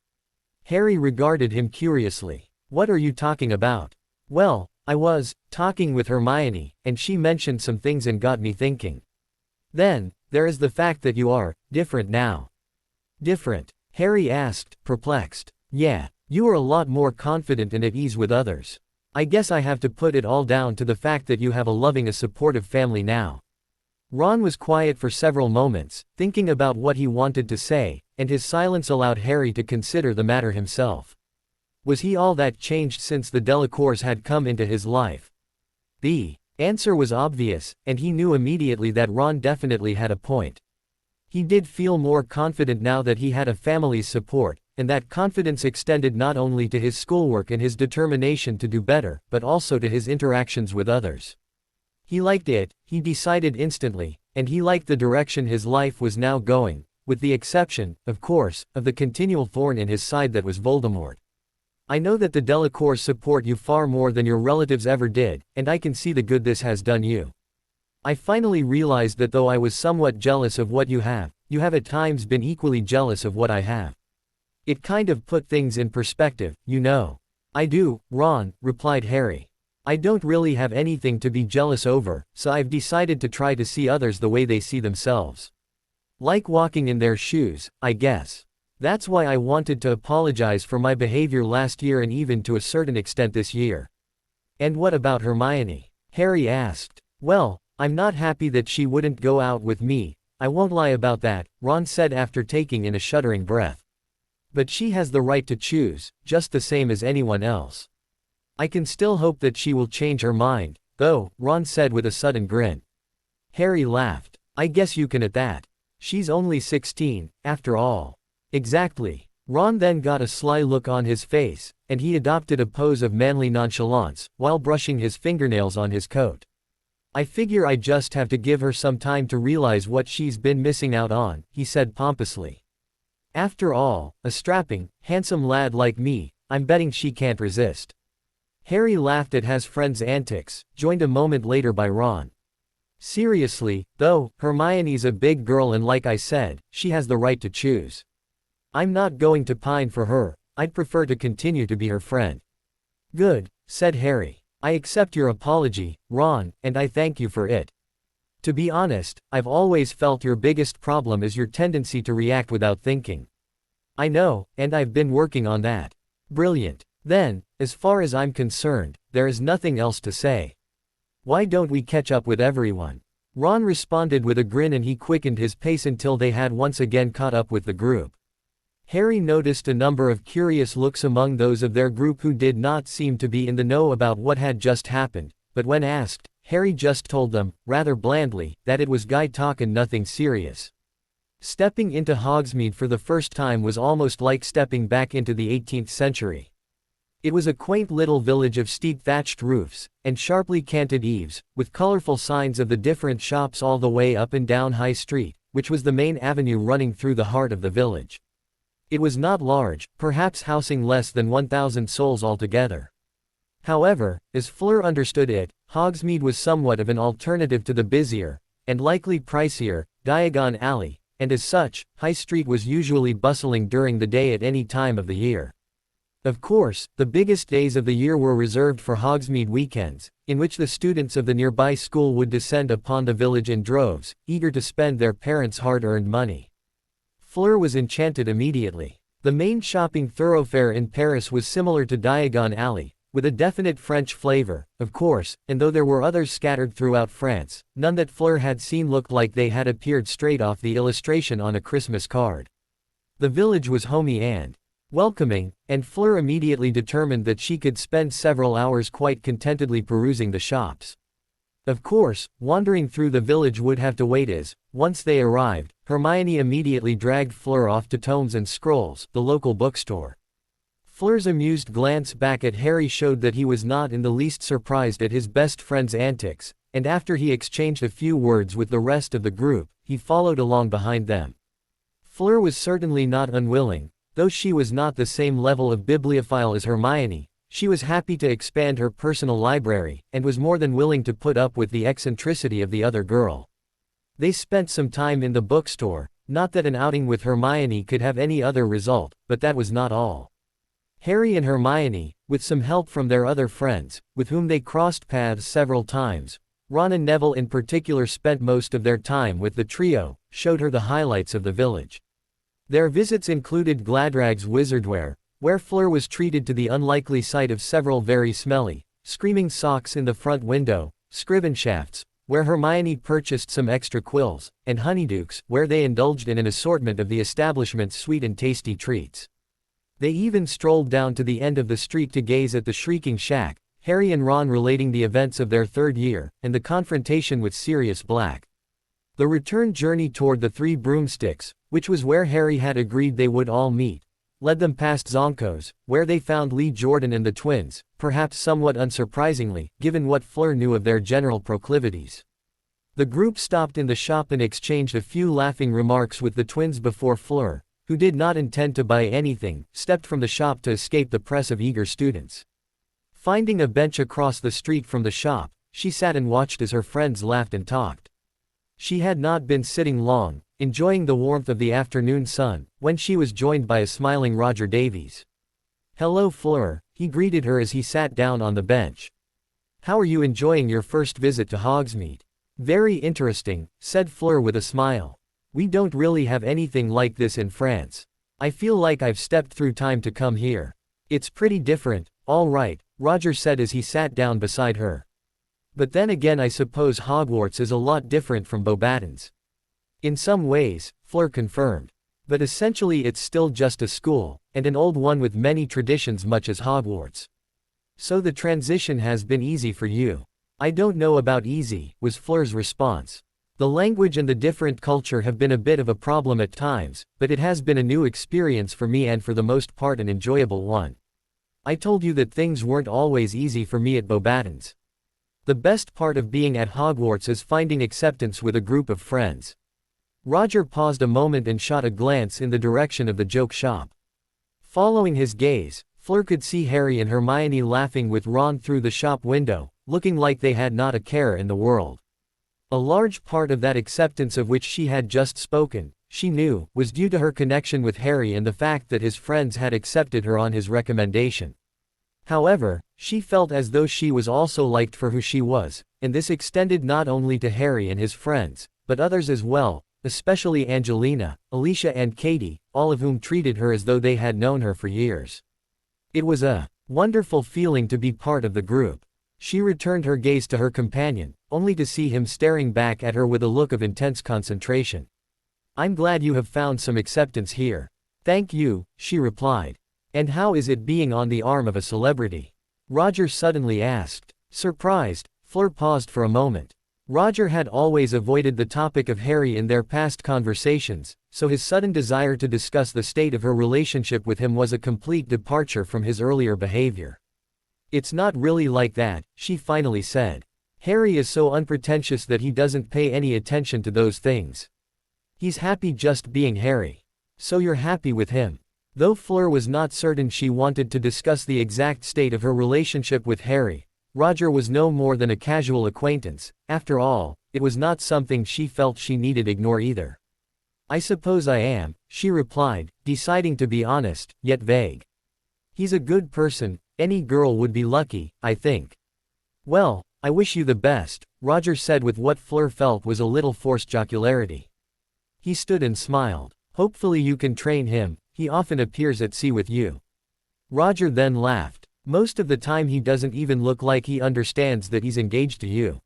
Harry regarded him curiously. "What are you talking about?" "Well, I was talking with Hermione, and she mentioned some things and got me thinking. Then, there is the fact that you are different now." "Different?" Harry asked, perplexed. "Yeah, you are a lot more confident and at ease with others. I guess I have to put it all down to the fact that you have a loving and supportive family now." Ron was quiet for several moments, thinking about what he wanted to say, and his silence allowed Harry to consider the matter himself. Was he all that changed since the Delacours had come into his life? The answer was obvious, and he knew immediately that Ron definitely had a point. He did feel more confident now that he had a family's support, and that confidence extended not only to his schoolwork and his determination to do better, but also to his interactions with others. He liked it, he decided instantly, and he liked the direction his life was now going, with the exception, of course, of the continual thorn in his side that was Voldemort. "I know that the Delacours support you far more than your relatives ever did, and I can see the good this has done you. I finally realized that though I was somewhat jealous of what you have at times been equally jealous of what I have. It kind of put things in perspective, you know." "I do, Ron," replied Harry. "I don't really have anything to be jealous over, so I've decided to try to see others the way they see themselves. Like walking in their shoes, I guess. That's why I wanted to apologize for my behavior last year and even to a certain extent this year." "And what about Hermione?" Harry asked. "Well, I'm not happy that she wouldn't go out with me, I won't lie about that," Ron said after taking in a shuddering breath. "But she has the right to choose, just the same as anyone else. I can still hope that she will change her mind, though," Ron said with a sudden grin. Harry laughed. "I guess you can at that. She's only 16, after all." "Exactly." Ron then got a sly look on his face, and he adopted a pose of manly nonchalance, while brushing his fingernails on his coat. I figure I just have to give her some time to realize what she's been missing out on, he said pompously. After all, a strapping, handsome lad like me, I'm betting she can't resist. Harry laughed at his friend's antics, joined a moment later by Ron. Seriously, though, Hermione's a big girl and like I said, she has the right to choose. I'm not going to pine for her, I'd prefer to continue to be her friend. Good, said Harry. I accept your apology, Ron, and I thank you for it. To be honest, I've always felt your biggest problem is your tendency to react without thinking. I know, and I've been working on that. Brilliant. Then, as far as I'm concerned, there is nothing else to say. Why don't we catch up with everyone? Ron responded with a grin and he quickened his pace until they had once again caught up with the group. Harry noticed a number of curious looks among those of their group who did not seem to be in the know about what had just happened, but when asked, Harry just told them, rather blandly, that it was guy talk and nothing serious. Stepping into Hogsmeade for the first time was almost like stepping back into the 18th century. It was a quaint little village of steep thatched roofs, and sharply canted eaves, with colorful signs of the different shops all the way up and down High Street, which was the main avenue running through the heart of the village. It was not large, perhaps housing less than 1,000 souls altogether. However, as Fleur understood it, Hogsmeade was somewhat of an alternative to the busier, and likely pricier, Diagon Alley, and as such, High Street was usually bustling during the day at any time of the year. Of course, the biggest days of the year were reserved for Hogsmeade weekends, in which the students of the nearby school would descend upon the village in droves, eager to spend their parents' hard-earned money. Fleur was enchanted immediately. The main shopping thoroughfare in Paris was similar to Diagon Alley, with a definite French flavor, of course, and though there were others scattered throughout France, none that Fleur had seen looked like they had appeared straight off the illustration on a Christmas card. The village was homey and welcoming, and Fleur immediately determined that she could spend several hours quite contentedly perusing the shops. Of course, wandering through the village would have to wait as, once they arrived, Hermione immediately dragged Fleur off to Tomes and Scrolls, the local bookstore. Fleur's amused glance back at Harry showed that he was not in the least surprised at his best friend's antics, and after he exchanged a few words with the rest of the group, he followed along behind them. Fleur was certainly not unwilling, though she was not the same level of bibliophile as Hermione. She was happy to expand her personal library, and was more than willing to put up with the eccentricity of the other girl. They spent some time in the bookstore, not that an outing with Hermione could have any other result, but that was not all. Harry and Hermione, with some help from their other friends, with whom they crossed paths several times, Ron and Neville in particular spent most of their time with the trio, showed her the highlights of the village. Their visits included Gladrag's Wizardwear, where Fleur was treated to the unlikely sight of several very smelly, screaming socks in the front window, Scrivenshafts, where Hermione purchased some extra quills, and Honeydukes, where they indulged in an assortment of the establishment's sweet and tasty treats. They even strolled down to the end of the street to gaze at the Shrieking Shack, Harry and Ron relating the events of their third year, and the confrontation with Sirius Black. The return journey toward the Three Broomsticks, which was where Harry had agreed they would all meet, led them past Zonko's, where they found Lee Jordan and the twins, perhaps somewhat unsurprisingly, given what Fleur knew of their general proclivities. The group stopped in the shop and exchanged a few laughing remarks with the twins before Fleur, who did not intend to buy anything, stepped from the shop to escape the press of eager students. Finding a bench across the street from the shop, she sat and watched as her friends laughed and talked. She had not been sitting long, enjoying the warmth of the afternoon sun, when she was joined by a smiling Roger Davies. "Hello Fleur," he greeted her as he sat down on the bench. "How are you enjoying your first visit to Hogsmeade?" "Very interesting," said Fleur with a smile. "We don't really have anything like this in France. I feel like I've stepped through time to come here. It's pretty different, all right," Roger said as he sat down beside her. "But then again I suppose Hogwarts is a lot different from Beauxbatons." "In some ways," Fleur confirmed. "But essentially it's still just a school, and an old one with many traditions much as Hogwarts. So the transition has been easy for you." "I don't know about easy," was Fleur's response. "The language and the different culture have been a bit of a problem at times, but it has been a new experience for me and for the most part an enjoyable one. I told you that things weren't always easy for me at Beauxbatons." The best part of being at Hogwarts is finding acceptance with a group of friends. Roger paused a moment and shot a glance in the direction of the joke shop. Following his gaze, Fleur could see Harry and Hermione laughing with Ron through the shop window, looking like they had not a care in the world. A large part of that acceptance of which she had just spoken, she knew, was due to her connection with Harry and the fact that his friends had accepted her on his recommendation. However, she felt as though she was also liked for who she was, and this extended not only to Harry and his friends, but others as well, especially Angelina, Alicia and Katie, all of whom treated her as though they had known her for years. It was a wonderful feeling to be part of the group. She returned her gaze to her companion, only to see him staring back at her with a look of intense concentration. "I'm glad you have found some acceptance here." "Thank you," she replied. "And how is it being on the arm of a celebrity?" Roger suddenly asked. Surprised, Fleur paused for a moment. Roger had always avoided the topic of Harry in their past conversations, so his sudden desire to discuss the state of her relationship with him was a complete departure from his earlier behavior. "It's not really like that," she finally said. "Harry is so unpretentious that he doesn't pay any attention to those things. He's happy just being Harry." "So you're happy with him?" Though Fleur was not certain she wanted to discuss the exact state of her relationship with Harry, Roger was no more than a casual acquaintance. After all, it was not something she felt she needed ignore either. "I suppose I am," she replied, deciding to be honest, yet vague. "He's a good person, any girl would be lucky, I think." "Well, I wish you the best," Roger said with what Fleur felt was a little forced jocularity. He stood and smiled. "Hopefully you can train him, he often appears at sea with you." Roger then laughed. "Most of the time he doesn't even look like he understands that he's engaged to you.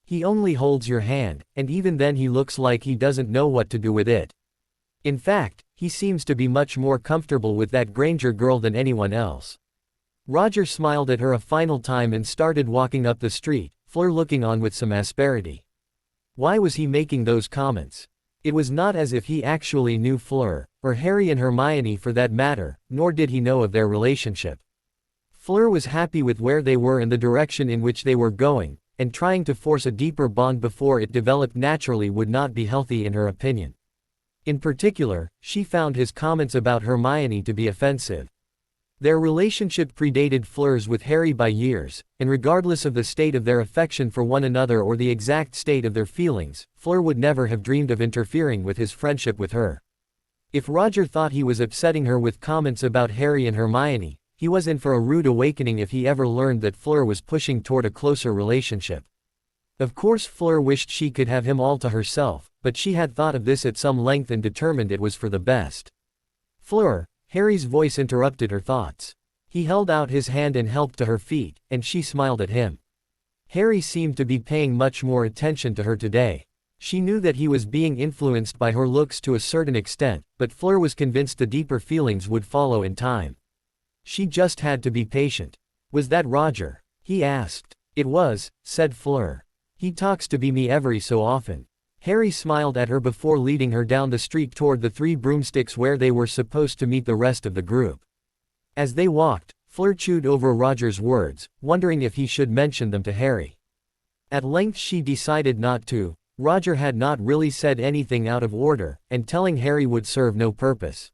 He only holds your hand, and even then he looks like he doesn't know what to do with it. In fact, he seems to be much more comfortable with that Granger girl than anyone else." Roger smiled at her a final time and started walking up the street, Fleur looking on with some asperity. Why was he making those comments? It was not as if he actually knew Fleur, or Harry and Hermione for that matter, nor did he know of their relationship. Fleur was happy with where they were and the direction in which they were going, and trying to force a deeper bond before it developed naturally would not be healthy in her opinion. In particular, she found his comments about Hermione to be offensive. Their relationship predated Fleur's with Harry by years, and regardless of the state of their affection for one another or the exact state of their feelings, Fleur would never have dreamed of interfering with his friendship with her. If Roger thought he was upsetting her with comments about Harry and Hermione, he was in for a rude awakening if he ever learned that Fleur was pushing toward a closer relationship. Of course Fleur wished she could have him all to herself, but she had thought of this at some length and determined it was for the best. "Fleur," Harry's voice interrupted her thoughts. He held out his hand and helped to her feet, and she smiled at him. Harry seemed to be paying much more attention to her today. She knew that he was being influenced by her looks to a certain extent, but Fleur was convinced the deeper feelings would follow in time. She just had to be patient. "Was that Roger?" he asked. "It was," said Fleur. "He talks to me every so often." Harry smiled at her before leading her down the street toward the Three Broomsticks where they were supposed to meet the rest of the group. As they walked, Fleur chewed over Roger's words, wondering if he should mention them to Harry. At length she decided not to. Roger had not really said anything out of order, and telling Harry would serve no purpose.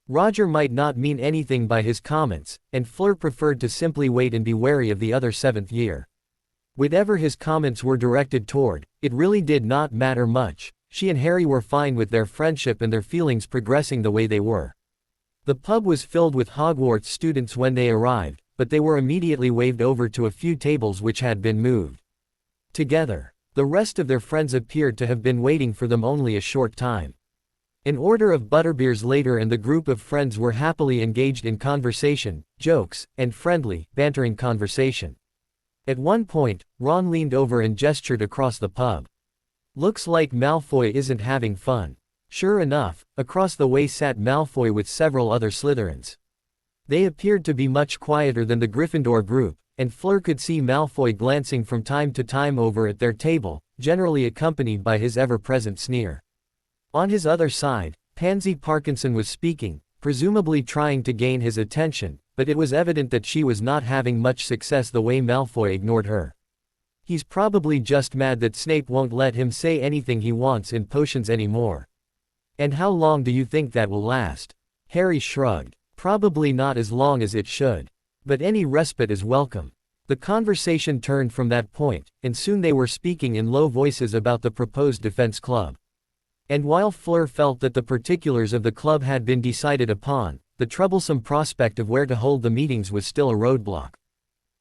Roger might not mean anything by his comments, and Fleur preferred to simply wait and be wary of the other seventh year. Whatever his comments were directed toward, it really did not matter much. She and Harry were fine with their friendship and their feelings progressing the way they were. The pub was filled with Hogwarts students when they arrived, but they were immediately waved over to a few tables which had been moved. Together, the rest of their friends appeared to have been waiting for them only a short time. An order of butterbeers later and the group of friends were happily engaged in conversation, jokes, and friendly, bantering conversation. At one point, Ron leaned over and gestured across the pub. "Looks like Malfoy isn't having fun." Sure enough, across the way sat Malfoy with several other Slytherins. They appeared to be much quieter than the Gryffindor group, and Fleur could see Malfoy glancing from time to time over at their table, generally accompanied by his ever-present sneer. On his other side, Pansy Parkinson was speaking, presumably trying to gain his attention, but it was evident that she was not having much success the way Malfoy ignored her. He's probably just mad that Snape won't let him say anything he wants in potions anymore. And how long do you think that will last? Harry shrugged. Probably not as long as it should. But any respite is welcome. The conversation turned from that point, and soon they were speaking in low voices about the proposed defense club. And while Fleur felt that the particulars of the club had been decided upon, the troublesome prospect of where to hold the meetings was still a roadblock.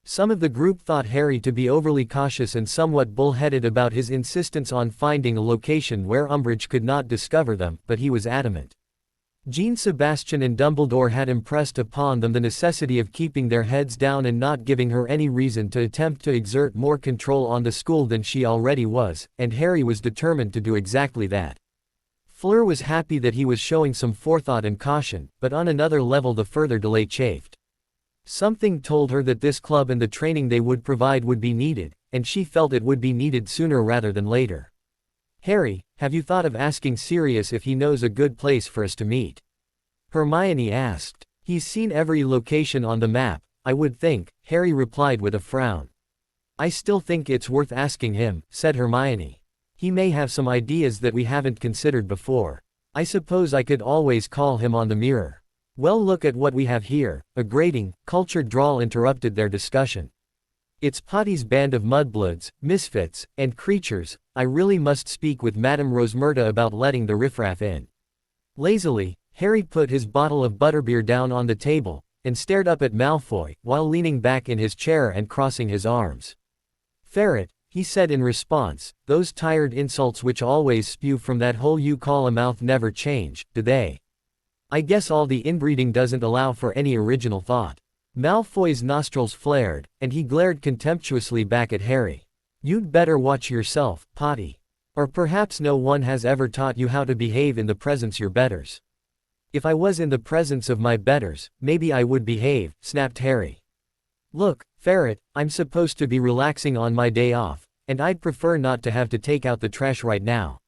Some of the group thought Harry to be overly cautious and somewhat bull-headed about his insistence on finding a location where Umbridge could not discover them, but he was adamant. Jean Sebastian and Dumbledore had impressed upon them the necessity of keeping their heads down and not giving her any reason to attempt to exert more control on the school than she already was, and Harry was determined to do exactly that. Fleur was happy that he was showing some forethought and caution, but on another level the further delay chafed. Something told her that this club and the training they would provide would be needed, and she felt it would be needed sooner rather than later. "Harry, have you thought of asking Sirius if he knows a good place for us to meet?" Hermione asked. "He's seen every location on the map, I would think," Harry replied with a frown. "I still think it's worth asking him," said Hermione. "He may have some ideas that we haven't considered before. I suppose I could always call him on the mirror." "Well, look at what we have here," a grating, cultured drawl interrupted their discussion. "It's Potty's band of mudbloods, misfits, and creatures. I really must speak with Madame Rosmerta about letting the riffraff in." Lazily, Harry put his bottle of butterbeer down on the table, and stared up at Malfoy, while leaning back in his chair and crossing his arms. "Ferret," he said in response, "those tired insults which always spew from that hole you call a mouth never change, do they? I guess all the inbreeding doesn't allow for any original thought." Malfoy's nostrils flared, and he glared contemptuously back at Harry. "You'd better watch yourself, Potty. Or perhaps no one has ever taught you how to behave in the presence of your betters." "If I was in the presence of my betters, maybe I would behave," snapped Harry. "Look, Ferret, I'm supposed to be relaxing on my day off, and I'd prefer not to have to take out the trash right now.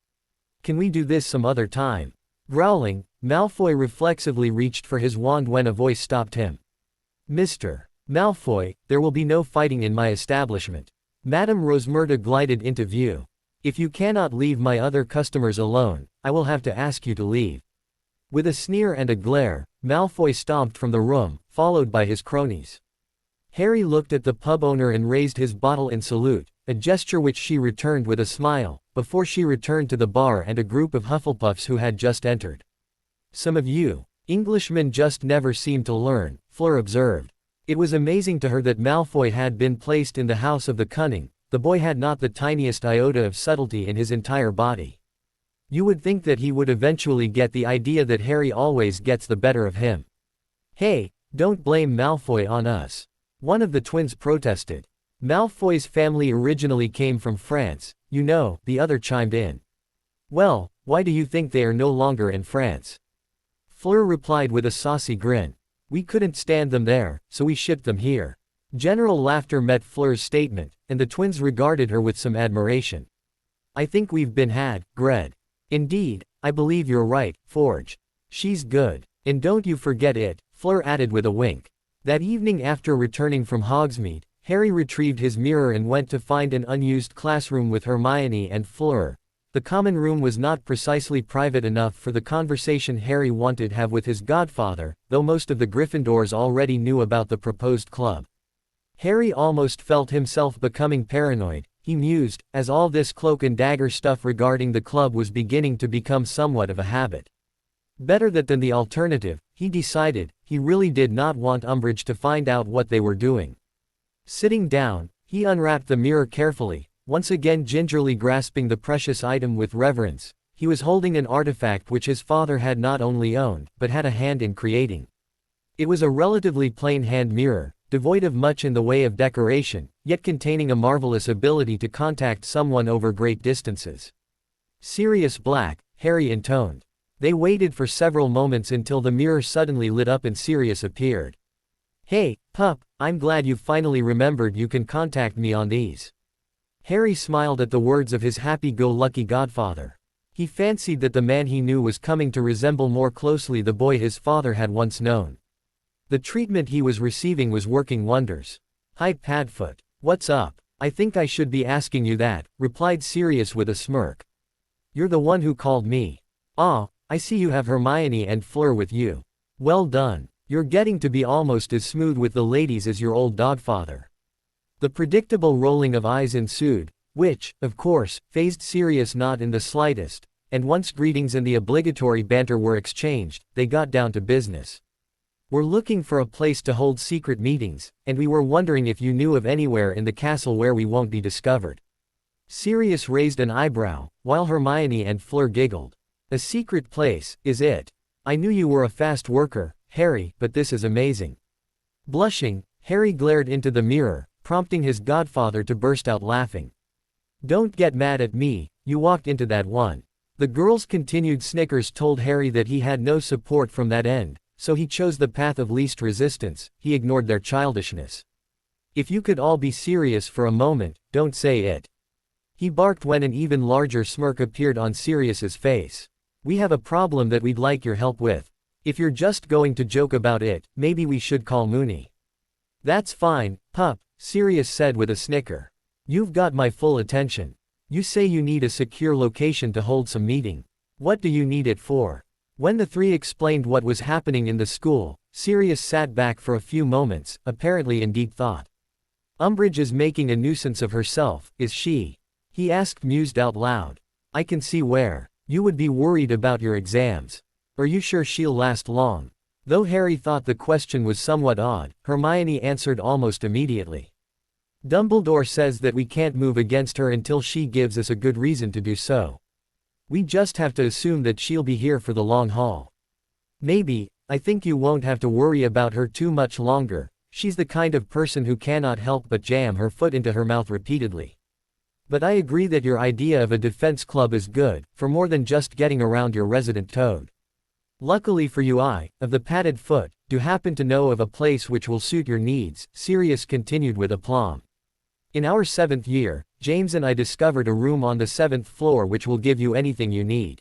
Can we do this some other time?" Growling, Malfoy reflexively reached for his wand when a voice stopped him. "Mr. Malfoy, there will be no fighting in my establishment." Madame Rosmerta glided into view. "If you cannot leave my other customers alone, I will have to ask you to leave." With a sneer and a glare, Malfoy stomped from the room, followed by his cronies. Harry looked at the pub owner and raised his bottle in salute, a gesture which she returned with a smile, before she returned to the bar and a group of Hufflepuffs who had just entered. "Some of you Englishmen just never seem to learn," Fleur observed. It was amazing to her that Malfoy had been placed in the House of the Cunning. The boy had not the tiniest iota of subtlety in his entire body. You would think that he would eventually get the idea that Harry always gets the better of him. "Hey, don't blame Malfoy on us," one of the twins protested. "Malfoy's family originally came from France, you know," the other chimed in. "Well, why do you think they are no longer in France?" Fleur replied with a saucy grin. "We couldn't stand them there, so we shipped them here." General laughter met Fleur's statement, and the twins regarded her with some admiration. "I think we've been had, Gred." "Indeed, I believe you're right, Forge. She's good. And don't you forget it," Fleur added with a wink. That evening after returning from Hogsmeade, Harry retrieved his mirror and went to find an unused classroom with Hermione and Fleur. The common room was not precisely private enough for the conversation Harry wanted to have with his godfather, though most of the Gryffindors already knew about the proposed club. Harry almost felt himself becoming paranoid, he mused, as all this cloak and dagger stuff regarding the club was beginning to become somewhat of a habit. Better that than the alternative, he decided. He really did not want Umbridge to find out what they were doing. Sitting down, he unwrapped the mirror carefully, once again gingerly grasping the precious item with reverence. He was holding an artifact which his father had not only owned, but had a hand in creating. It was a relatively plain hand mirror, devoid of much in the way of decoration, yet containing a marvelous ability to contact someone over great distances. "Sirius Black," Harry intoned. They waited for several moments until the mirror suddenly lit up and Sirius appeared. "Hey, pup, I'm glad you finally remembered you can contact me on these." Harry smiled at the words of his happy-go-lucky godfather. He fancied that the man he knew was coming to resemble more closely the boy his father had once known. The treatment he was receiving was working wonders. "Hi Padfoot. What's up? I think I should be asking you that, replied Sirius with a smirk. You're the one who called me. Ah, I see you have Hermione and Fleur with you. Well done. You're getting to be almost as smooth with the ladies as your old dogfather. The predictable rolling of eyes ensued, which, of course, fazed Sirius not in the slightest, and once greetings and the obligatory banter were exchanged, they got down to business. We're looking for a place to hold secret meetings, and we were wondering if you knew of anywhere in the castle where we won't be discovered. Sirius raised an eyebrow, while Hermione and Fleur giggled. A secret place, is it? I knew you were a fast worker, Harry, but this is amazing. Blushing, Harry glared into the mirror, prompting his godfather to burst out laughing. Don't get mad at me, you walked into that one. The girls' continued snickers told Harry that he had no support from that end, so he chose the path of least resistance. He ignored their childishness. If you could all be serious for a moment, don't say it. He barked when an even larger smirk appeared on Sirius's face. We have a problem that we'd like your help with. If you're just going to joke about it, maybe we should call Moony. That's fine, pup, Sirius said with a snicker. You've got my full attention. You say you need a secure location to hold some meeting. What do you need it for? When the three explained what was happening in the school, Sirius sat back for a few moments, apparently in deep thought. Umbridge is making a nuisance of herself, is she? He asked, mused out loud. I can see where. You would be worried about your exams. Are you sure she'll last long? Though Harry thought the question was somewhat odd, Hermione answered almost immediately. Dumbledore says that we can't move against her until she gives us a good reason to do so. We just have to assume that she'll be here for the long haul. Maybe, I think you won't have to worry about her too much longer. She's the kind of person who cannot help but jam her foot into her mouth repeatedly. But I agree that your idea of a defense club is good, for more than just getting around your resident toad. Luckily for you of the padded foot, do happen to know of a place which will suit your needs, Sirius continued with aplomb. In our 7th year, James and I discovered a room on the 7th floor which will give you anything you need.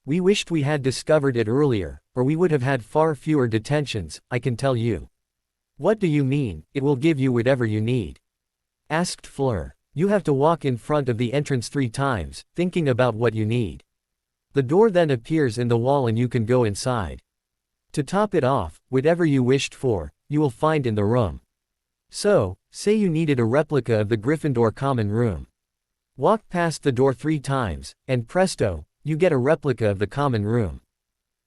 We wished we had discovered it earlier, or we would have had far fewer detentions, I can tell you. What do you mean, it will give you whatever you need? Asked Fleur. You have to walk in front of the entrance 3 times, thinking about what you need. The door then appears in the wall and you can go inside. To top it off, whatever you wished for, you will find in the room. So, say you needed a replica of the Gryffindor common room. Walk past the door 3 times, and presto, you get a replica of the common room.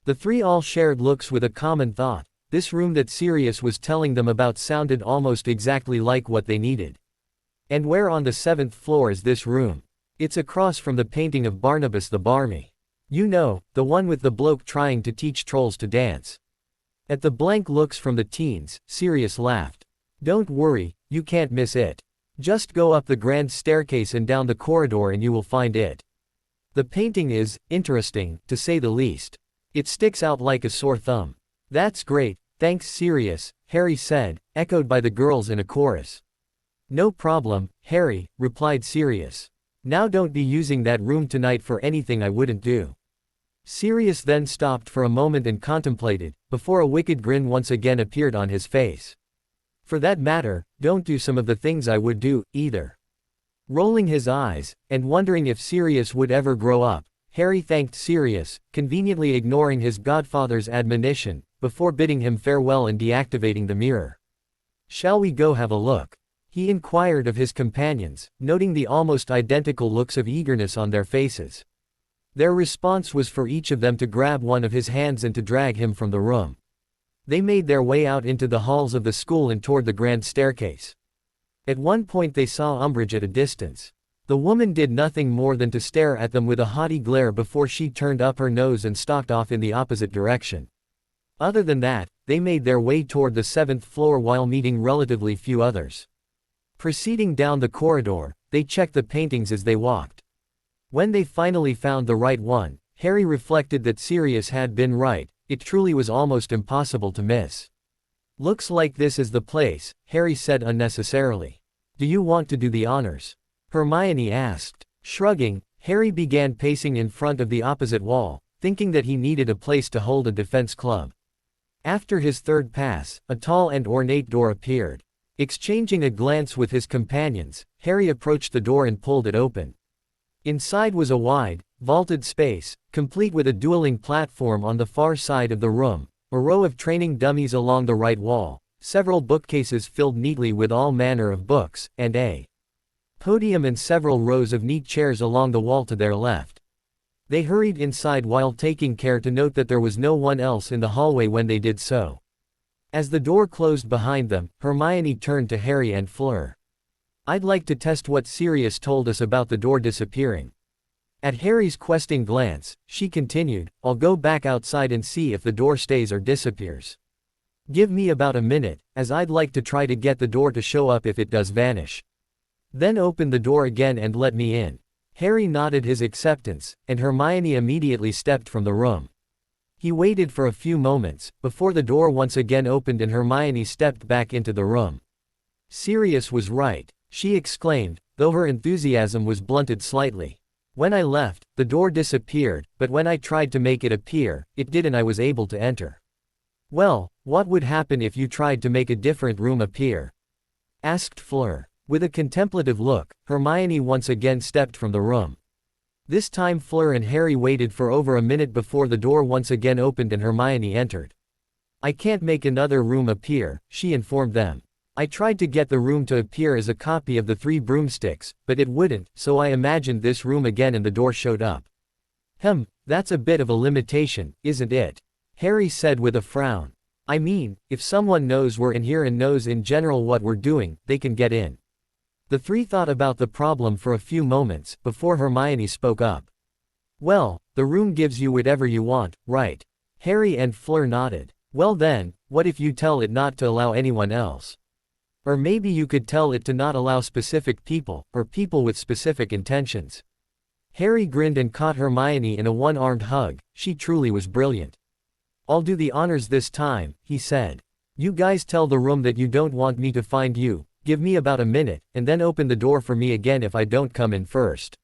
The three all shared looks with a common thought. This room that Sirius was telling them about sounded almost exactly like what they needed. And where on the 7th floor is this room? It's across from the painting of Barnabas the Barmy. You know, the one with the bloke trying to teach trolls to dance. At the blank looks from the teens, Sirius laughed. Don't worry, you can't miss it. Just go up the grand staircase and down the corridor and you will find it. The painting is interesting, to say the least. It sticks out like a sore thumb. That's great, thanks Sirius, Harry said, echoed by the girls in a chorus. No problem, Harry, replied Sirius. Now don't be using that room tonight for anything I wouldn't do. Sirius then stopped for a moment and contemplated, before a wicked grin once again appeared on his face. For that matter, don't do some of the things I would do, either. Rolling his eyes, and wondering if Sirius would ever grow up, Harry thanked Sirius, conveniently ignoring his godfather's admonition, before bidding him farewell and deactivating the mirror. Shall we go have a look? He inquired of his companions, noting the almost identical looks of eagerness on their faces. Their response was for each of them to grab one of his hands and to drag him from the room. They made their way out into the halls of the school and toward the grand staircase. At one point they saw Umbridge at a distance. The woman did nothing more than to stare at them with a haughty glare before she turned up her nose and stalked off in the opposite direction. Other than that, they made their way toward the 7th floor while meeting relatively few others. Proceeding down the corridor, they checked the paintings as they walked. When they finally found the right one, Harry reflected that Sirius had been right, it truly was almost impossible to miss. Looks like this is the place, Harry said unnecessarily. Do you want to do the honors? Hermione asked. Shrugging, Harry began pacing in front of the opposite wall, thinking that he needed a place to hold a defense club. After his third pass, a tall and ornate door appeared. Exchanging a glance with his companions, Harry approached the door and pulled it open. Inside was a wide, vaulted space, complete with a dueling platform on the far side of the room, a row of training dummies along the right wall, several bookcases filled neatly with all manner of books, and a podium and several rows of neat chairs along the wall to their left. They hurried inside while taking care to note that there was no one else in the hallway when they did so. As the door closed behind them, Hermione turned to Harry and Fleur. "I'd like to test what Sirius told us about the door disappearing." At Harry's questing glance, she continued, "I'll go back outside and see if the door stays or disappears. Give me about a minute, as I'd like to try to get the door to show up if it does vanish. Then open the door again and let me in." Harry nodded his acceptance, and Hermione immediately stepped from the room. He waited for a few moments, before the door once again opened and Hermione stepped back into the room. "Sirius was right," she exclaimed, though her enthusiasm was blunted slightly. "When I left, the door disappeared, but when I tried to make it appear, it did and I was able to enter." "Well, what would happen if you tried to make a different room appear?" asked Fleur. With a contemplative look, Hermione once again stepped from the room. This time Fleur and Harry waited for over a minute before the door once again opened and Hermione entered. "I can't make another room appear," she informed them. "I tried to get the room to appear as a copy of the Three Broomsticks, but it wouldn't, so I imagined this room again and the door showed up." That's a bit of a limitation, isn't it?" Harry said with a frown. "I mean, if someone knows we're in here and knows in general what we're doing, they can get in." The three thought about the problem for a few moments, before Hermione spoke up. "Well, the room gives you whatever you want, right?" Harry and Fleur nodded. "Well then, what if you tell it not to allow anyone else? Or maybe you could tell it to not allow specific people, or people with specific intentions." Harry grinned and caught Hermione in a one-armed hug. She truly was brilliant. "I'll do the honors this time," he said. "You guys tell the room that you don't want me to find you. Give me about a minute, and then open the door for me again if I don't come in first."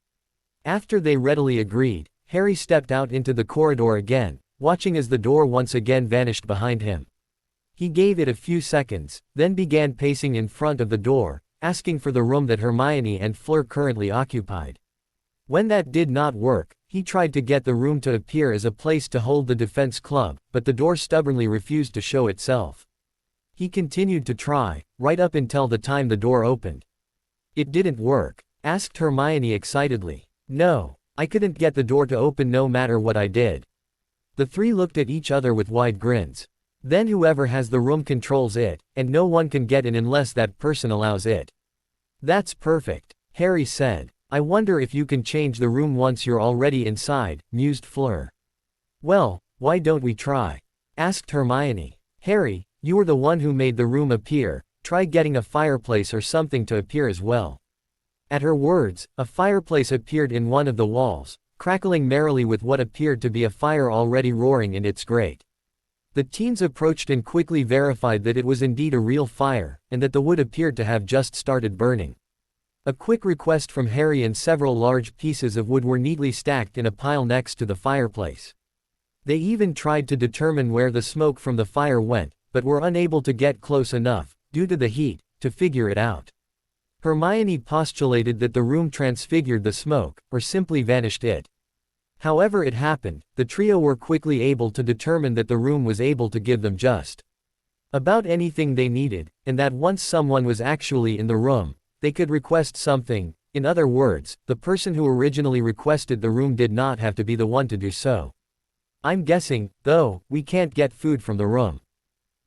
After they readily agreed, Harry stepped out into the corridor again, watching as the door once again vanished behind him. He gave it a few seconds, then began pacing in front of the door, asking for the room that Hermione and Fleur currently occupied. When that did not work, he tried to get the room to appear as a place to hold the defense club, but the door stubbornly refused to show itself. He continued to try, right up until the time the door opened. "It didn't work?" asked Hermione excitedly. "No, I couldn't get the door to open no matter what I did." The three looked at each other with wide grins. "Then whoever has the room controls it, and no one can get in unless that person allows it." "That's perfect," Harry said. "I wonder if you can change the room once you're already inside," mused Fleur. "Well, why don't we try?" asked Hermione. "Harry, you were the one who made the room appear, try getting a fireplace or something to appear as well." At her words, a fireplace appeared in one of the walls, crackling merrily with what appeared to be a fire already roaring in its grate. The teens approached and quickly verified that it was indeed a real fire, and that the wood appeared to have just started burning. A quick request from Harry and several large pieces of wood were neatly stacked in a pile next to the fireplace. They even tried to determine where the smoke from the fire went, but were unable to get close enough, due to the heat, to figure it out. Hermione postulated that the room transfigured the smoke, or simply vanished it. However it happened, the trio were quickly able to determine that the room was able to give them just about anything they needed, and that once someone was actually in the room, they could request something. In other words, the person who originally requested the room did not have to be the one to do so. "I'm guessing, though, we can't get food from the room?"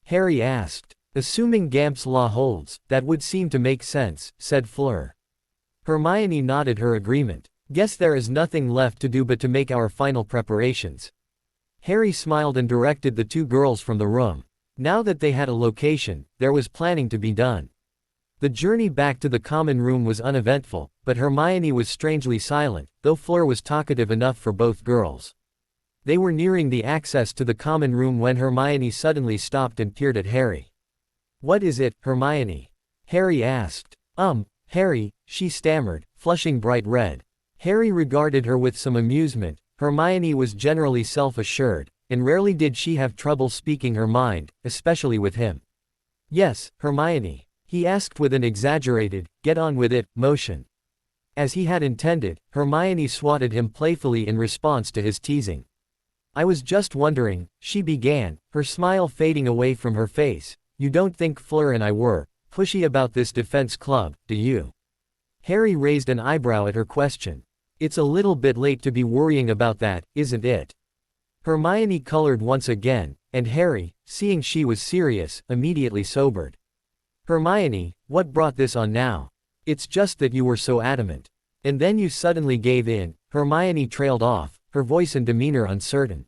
Harry asked. "Assuming Gamp's law holds, that would seem to make sense," said Fleur. Hermione nodded her agreement. "Guess there is nothing left to do but to make our final preparations." Harry smiled and directed the two girls from the room. Now that they had a location, there was planning to be done. The journey back to the common room was uneventful, but Hermione was strangely silent, though Fleur was talkative enough for both girls. They were nearing the access to the common room when Hermione suddenly stopped and peered at Harry. "What is it, Hermione?" Harry asked. Harry," she stammered, flushing bright red. Harry regarded her with some amusement. Hermione was generally self-assured, and rarely did she have trouble speaking her mind, especially with him. "Yes, Hermione." he asked with an exaggerated, get on with it, motion. As he had intended, Hermione swatted him playfully in response to his teasing. I was just wondering, she began, her smile fading away from her face, you don't think Fleur and I were pushy about this defense club, do you? Harry raised an eyebrow at her question. It's a little bit late to be worrying about that, isn't it? Hermione colored once again, and Harry, seeing she was serious, immediately sobered. Hermione, what brought this on now? It's just that you were so adamant. And then you suddenly gave in, Hermione trailed off, her voice and demeanor uncertain.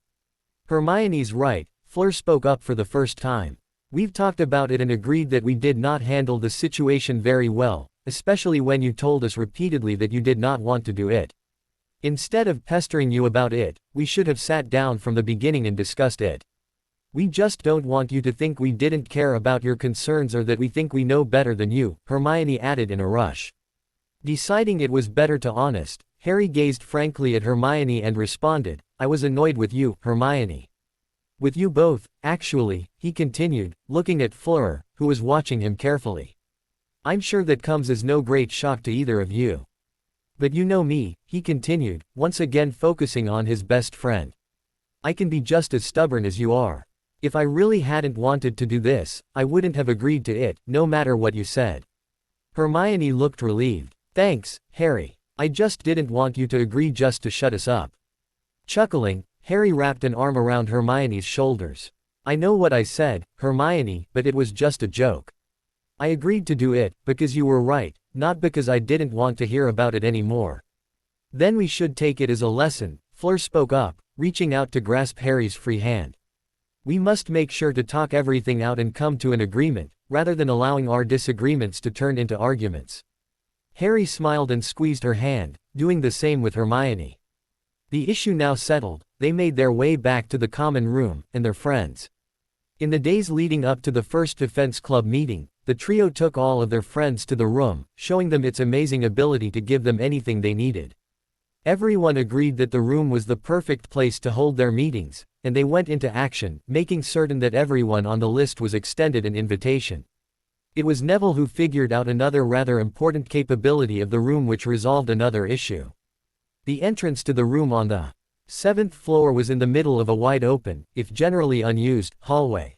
Hermione's right, Fleur spoke up for the first time. We've talked about it and agreed that we did not handle the situation very well, especially when you told us repeatedly that you did not want to do it. Instead of pestering you about it, we should have sat down from the beginning and discussed it. We just don't want you to think we didn't care about your concerns or that we think we know better than you, Hermione added in a rush. Deciding it was better to honest, Harry gazed frankly at Hermione and responded, I was annoyed with you, Hermione. With you both, actually, he continued, looking at Fleur, who was watching him carefully. I'm sure that comes as no great shock to either of you. But you know me, he continued, once again focusing on his best friend. I can be just as stubborn as you are. If I really hadn't wanted to do this, I wouldn't have agreed to it, no matter what you said. Hermione looked relieved. Thanks, Harry. I just didn't want you to agree just to shut us up. Chuckling, Harry wrapped an arm around Hermione's shoulders. I know what I said, Hermione, but it was just a joke. I agreed to do it, because you were right, not because I didn't want to hear about it anymore. Then we should take it as a lesson, Fleur spoke up, reaching out to grasp Harry's free hand. We must make sure to talk everything out and come to an agreement, rather than allowing our disagreements to turn into arguments. Harry smiled and squeezed her hand, doing the same with Hermione. The issue now settled, they made their way back to the common room, and their friends. In the days leading up to the first Defense Club meeting, the trio took all of their friends to the room, showing them its amazing ability to give them anything they needed. Everyone agreed that the room was the perfect place to hold their meetings, and they went into action, making certain that everyone on the list was extended an invitation. It was Neville who figured out another rather important capability of the room which resolved another issue. The entrance to the room on the 7th floor was in the middle of a wide open, if generally unused, hallway.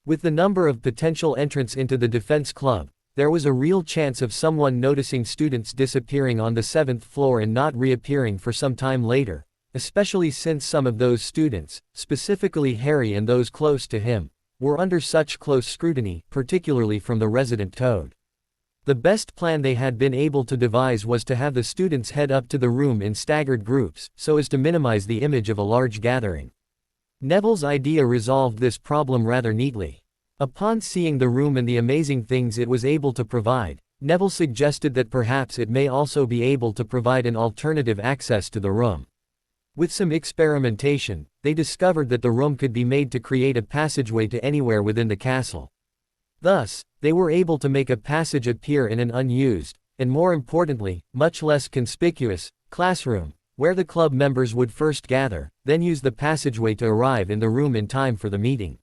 With the number of potential entrants into the Defense Club, there was a real chance of someone noticing students disappearing on the 7th floor and not reappearing for some time later, especially since some of those students, specifically Harry and those close to him, were under such close scrutiny, particularly from the resident toad. The best plan they had been able to devise was to have the students head up to the room in staggered groups, so as to minimize the image of a large gathering. Neville's idea resolved this problem rather neatly. Upon seeing the room and the amazing things it was able to provide, Neville suggested that perhaps it may also be able to provide an alternative access to the room. With some experimentation, they discovered that the room could be made to create a passageway to anywhere within the castle. Thus, they were able to make a passage appear in an unused, and more importantly, much less conspicuous, classroom, where the club members would first gather, then use the passageway to arrive in the room in time for the meeting.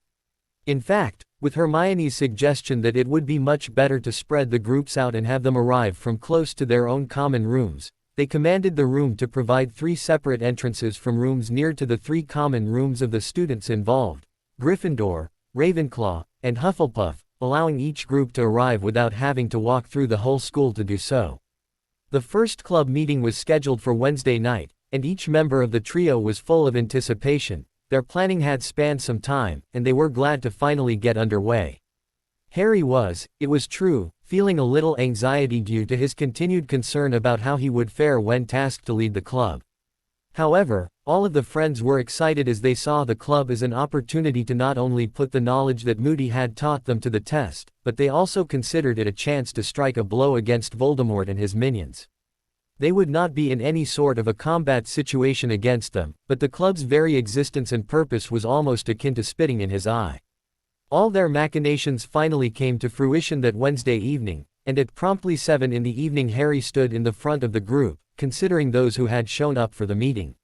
In fact, with Hermione's suggestion that it would be much better to spread the groups out and have them arrive from close to their own common rooms, they commanded the room to provide 3 separate entrances from rooms near to the 3 common rooms of the students involved, Gryffindor, Ravenclaw, and Hufflepuff, allowing each group to arrive without having to walk through the whole school to do so. The first club meeting was scheduled for Wednesday night, and each member of the trio was full of anticipation. Their planning had spanned some time, and they were glad to finally get underway. Harry was, it was true, feeling a little anxiety due to his continued concern about how he would fare when tasked to lead the club. However, all of the friends were excited as they saw the club as an opportunity to not only put the knowledge that Moody had taught them to the test, but they also considered it a chance to strike a blow against Voldemort and his minions. They would not be in any sort of a combat situation against them, but the club's very existence and purpose was almost akin to spitting in his eye. All their machinations finally came to fruition that Wednesday evening, and at promptly 7 in the evening Harry stood in the front of the group, considering those who had shown up for the meeting.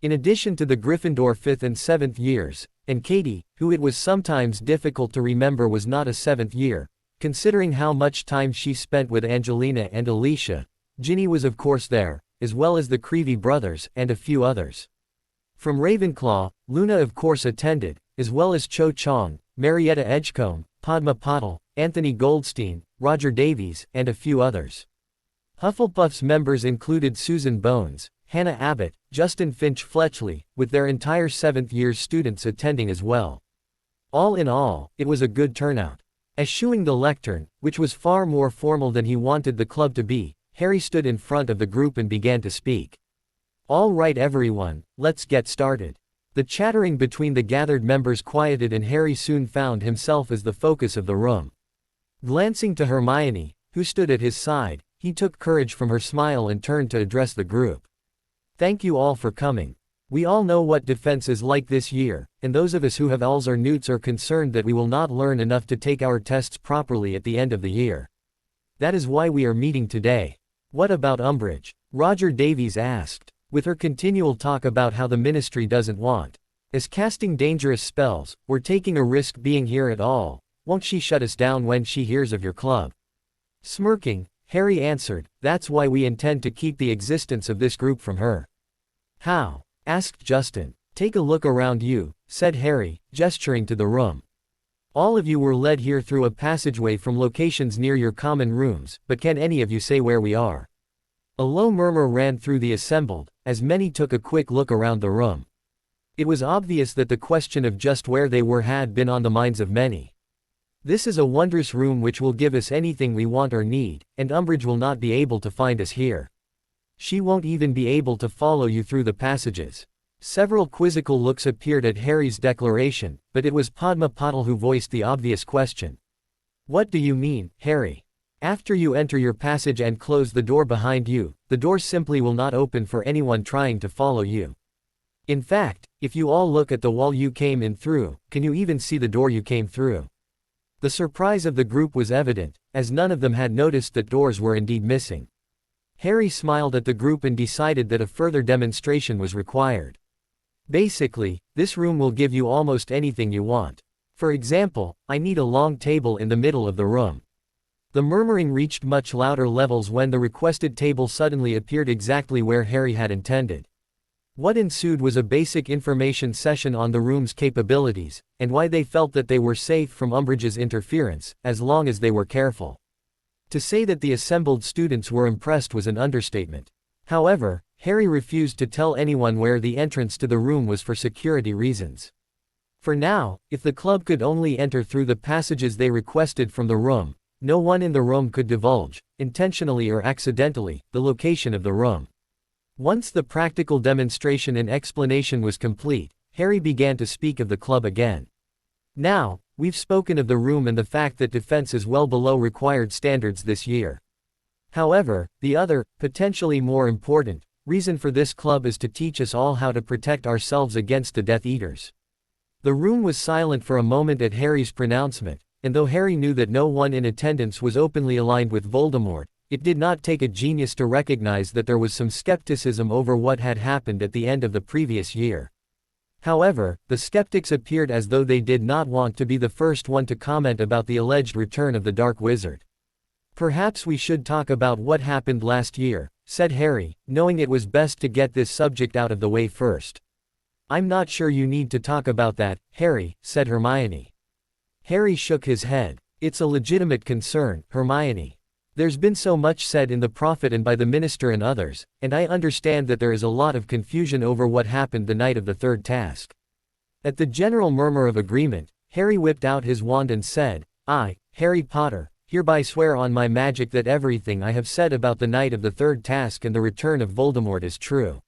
In addition to the Gryffindor 5th and 7th years, and Katie, who it was sometimes difficult to remember was not a 7th year, Considering how much time she spent with Angelina and Alicia, Ginny was of course there, as well as the Creevy brothers, and a few others. From Ravenclaw, Luna of course attended, as well as Cho Chang, Marietta Edgecombe, Padma Patil, Anthony Goldstein, Roger Davies, and a few others. Hufflepuff's members included Susan Bones, Hannah Abbott, Justin Finch Fletchley, with their entire 7th year students attending as well. All in all, it was a good turnout. Eschewing the lectern, which was far more formal than he wanted the club to be, Harry stood in front of the group and began to speak. "All right everyone, let's get started." The chattering between the gathered members quieted and Harry soon found himself as the focus of the room. Glancing to Hermione, who stood at his side, he took courage from her smile and turned to address the group. "Thank you all for coming. We all know what defense is like this year, and those of us who have Ls or Newts are concerned that we will not learn enough to take our tests properly at the end of the year. That is why we are meeting today." "What about Umbridge?" Roger Davies asked. "With her continual talk about how the Ministry doesn't want us casting dangerous spells, or taking a risk being here at all, won't she shut us down when she hears of your club?" Smirking, Harry answered, "That's why we intend to keep the existence of this group from her." "How?" asked Justin. "Take a look around you," said Harry, gesturing to the room. "All of you were led here through a passageway from locations near your common rooms, but can any of you say where we are?" A low murmur ran through the assembled, as many took a quick look around the room. It was obvious that the question of just where they were had been on the minds of many. "This is a wondrous room which will give us anything we want or need, and Umbridge will not be able to find us here. She won't even be able to follow you through the passages." Several quizzical looks appeared at Harry's declaration, but it was Padma Patil who voiced the obvious question. "What do you mean, Harry? After you enter your passage and close the door behind you, the door simply will not open for anyone trying to follow you. In fact, if you all look at the wall you came in through, can you even see the door you came through?" The surprise of the group was evident, as none of them had noticed that doors were indeed missing. Harry smiled at the group and decided that a further demonstration was required. "Basically, this room will give you almost anything you want. For example, I need a long table in the middle of the room." The murmuring reached much louder levels when the requested table suddenly appeared exactly where Harry had intended. What ensued was a basic information session on the room's capabilities, and why they felt that they were safe from Umbridge's interference, as long as they were careful. To say that the assembled students were impressed was an understatement. However, Harry refused to tell anyone where the entrance to the room was for security reasons. For now, if the club could only enter through the passages they requested from the room, no one in the room could divulge, intentionally or accidentally, the location of the room. Once the practical demonstration and explanation was complete, Harry began to speak of the club again. "Now, we've spoken of the room and the fact that defense is well below required standards this year. However, the other, potentially more important, reason for this club is to teach us all how to protect ourselves against the Death Eaters." The room was silent for a moment at Harry's pronouncement, and though Harry knew that no one in attendance was openly aligned with Voldemort, it did not take a genius to recognize that there was some skepticism over what had happened at the end of the previous year. However, the skeptics appeared as though they did not want to be the first one to comment about the alleged return of the Dark Wizard. "Perhaps we should talk about what happened last year," said Harry, knowing it was best to get this subject out of the way first. "I'm not sure you need to talk about that, Harry," said Hermione. Harry shook his head. "It's a legitimate concern, Hermione. There's been so much said in the Prophet and by the Minister and others, and I understand that there is a lot of confusion over what happened the night of the third task." At the general murmur of agreement, Harry whipped out his wand and said, "I, Harry Potter, hereby swear on my magic that everything I have said about the night of the third task and the return of Voldemort is true."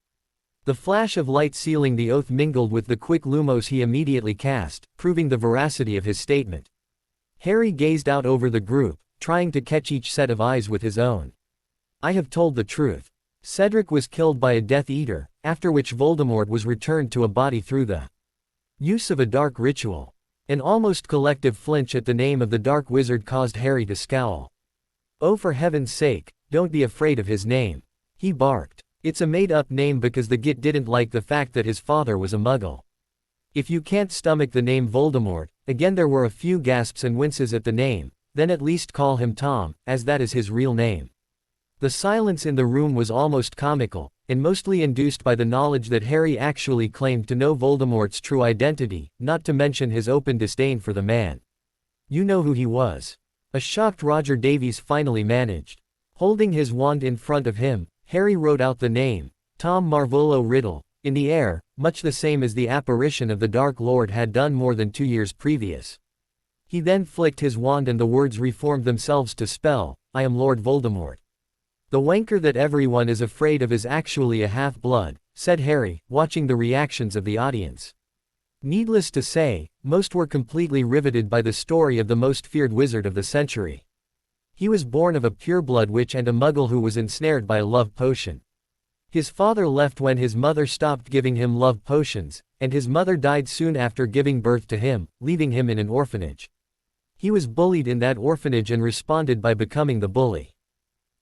The flash of light sealing the oath mingled with the quick lumos he immediately cast, proving the veracity of his statement. Harry gazed out over the group, trying to catch each set of eyes with his own. "I have told the truth. Cedric was killed by a Death Eater, after which Voldemort was returned to a body through the use of a dark ritual." An almost collective flinch at the name of the Dark Wizard caused Harry to scowl. "Oh, for heaven's sake, don't be afraid of his name," he barked. "It's a made-up name because the Git didn't like the fact that his father was a Muggle. If you can't stomach the name Voldemort," again there were a few gasps and winces at the name, then at least call him Tom, as that is his real name." The silence in the room was almost comical, and mostly induced by the knowledge that Harry actually claimed to know Voldemort's true identity, not to mention his open disdain for the man. "You know who he was?" a shocked Roger Davies finally managed. Holding his wand in front of him, Harry wrote out the name, Tom Marvolo Riddle, in the air, much the same as the apparition of the Dark Lord had done more than 2 years previous. He then flicked his wand and the words reformed themselves to spell, "I am Lord Voldemort." "The wanker that everyone is afraid of is actually a half-blood," said Harry, watching the reactions of the audience. Needless to say, most were completely riveted by the story of the most feared wizard of the century. He was born of a pureblood witch and a muggle who was ensnared by a love potion. His father left when his mother stopped giving him love potions, and his mother died soon after giving birth to him, leaving him in an orphanage. He was bullied in that orphanage and responded by becoming the bully.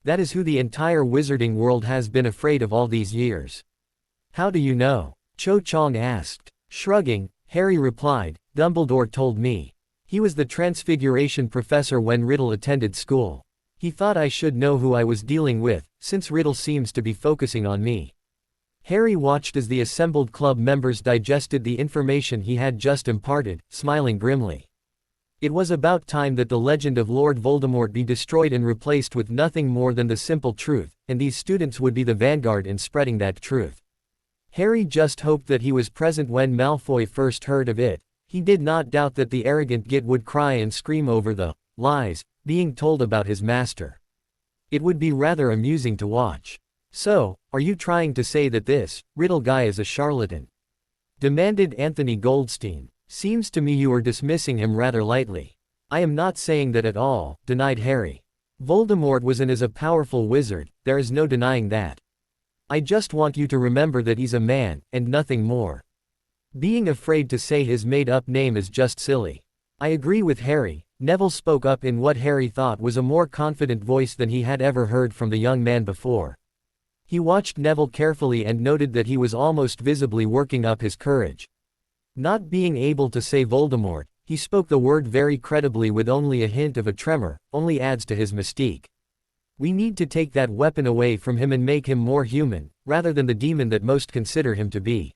That is who the entire wizarding world has been afraid of all these years. "How do you know?" Cho Chang asked. Shrugging, Harry replied, "Dumbledore told me. He was the Transfiguration professor when Riddle attended school. He thought I should know who I was dealing with, since Riddle seems to be focusing on me." Harry watched as the assembled club members digested the information he had just imparted, smiling grimly. It was about time that the legend of Lord Voldemort be destroyed and replaced with nothing more than the simple truth, and these students would be the vanguard in spreading that truth. Harry just hoped that he was present when Malfoy first heard of it. He did not doubt that the arrogant git would cry and scream over the lies being told about his master. It would be rather amusing to watch. "So, are you trying to say that this Riddle guy is a charlatan?" demanded Anthony Goldstein. "Seems to me you are dismissing him rather lightly." "I am not saying that at all," denied Harry. "Voldemort was and is a powerful wizard, there is no denying that. I just want you to remember that he's a man, and nothing more. Being afraid to say his made-up name is just silly." "I agree with Harry," Neville spoke up in what Harry thought was a more confident voice than he had ever heard from the young man before. He watched Neville carefully and noted that he was almost visibly working up his courage. Not being able to say Voldemort, he spoke the word very credibly with only a hint of a tremor, only adds to his mystique. "We need to take that weapon away from him and make him more human, rather than the demon that most consider him to be."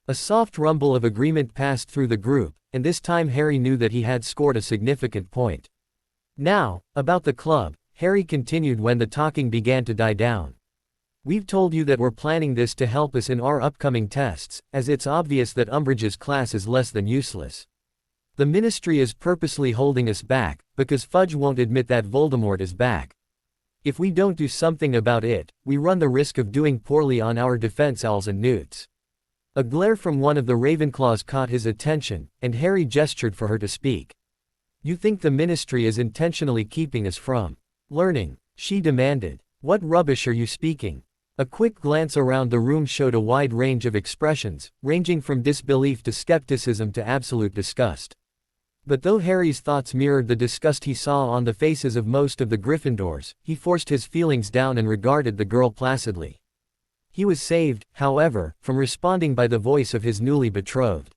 A soft rumble of agreement passed through the group, and this time Harry knew that he had scored a significant point. "Now, about the club," Harry continued when the talking began to die down. "We've told you that we're planning this to help us in our upcoming tests, as it's obvious that Umbridge's class is less than useless. The Ministry is purposely holding us back, because Fudge won't admit that Voldemort is back. If we don't do something about it, we run the risk of doing poorly on our defense owls and newts." A glare from one of the Ravenclaws caught his attention, and Harry gestured for her to speak. "You think the Ministry is intentionally keeping us from learning?" she demanded. "What rubbish are you speaking?" A quick glance around the room showed a wide range of expressions, ranging from disbelief to skepticism to absolute disgust. But though Harry's thoughts mirrored the disgust he saw on the faces of most of the Gryffindors, he forced his feelings down and regarded the girl placidly. He was saved, however, from responding by the voice of his newly betrothed.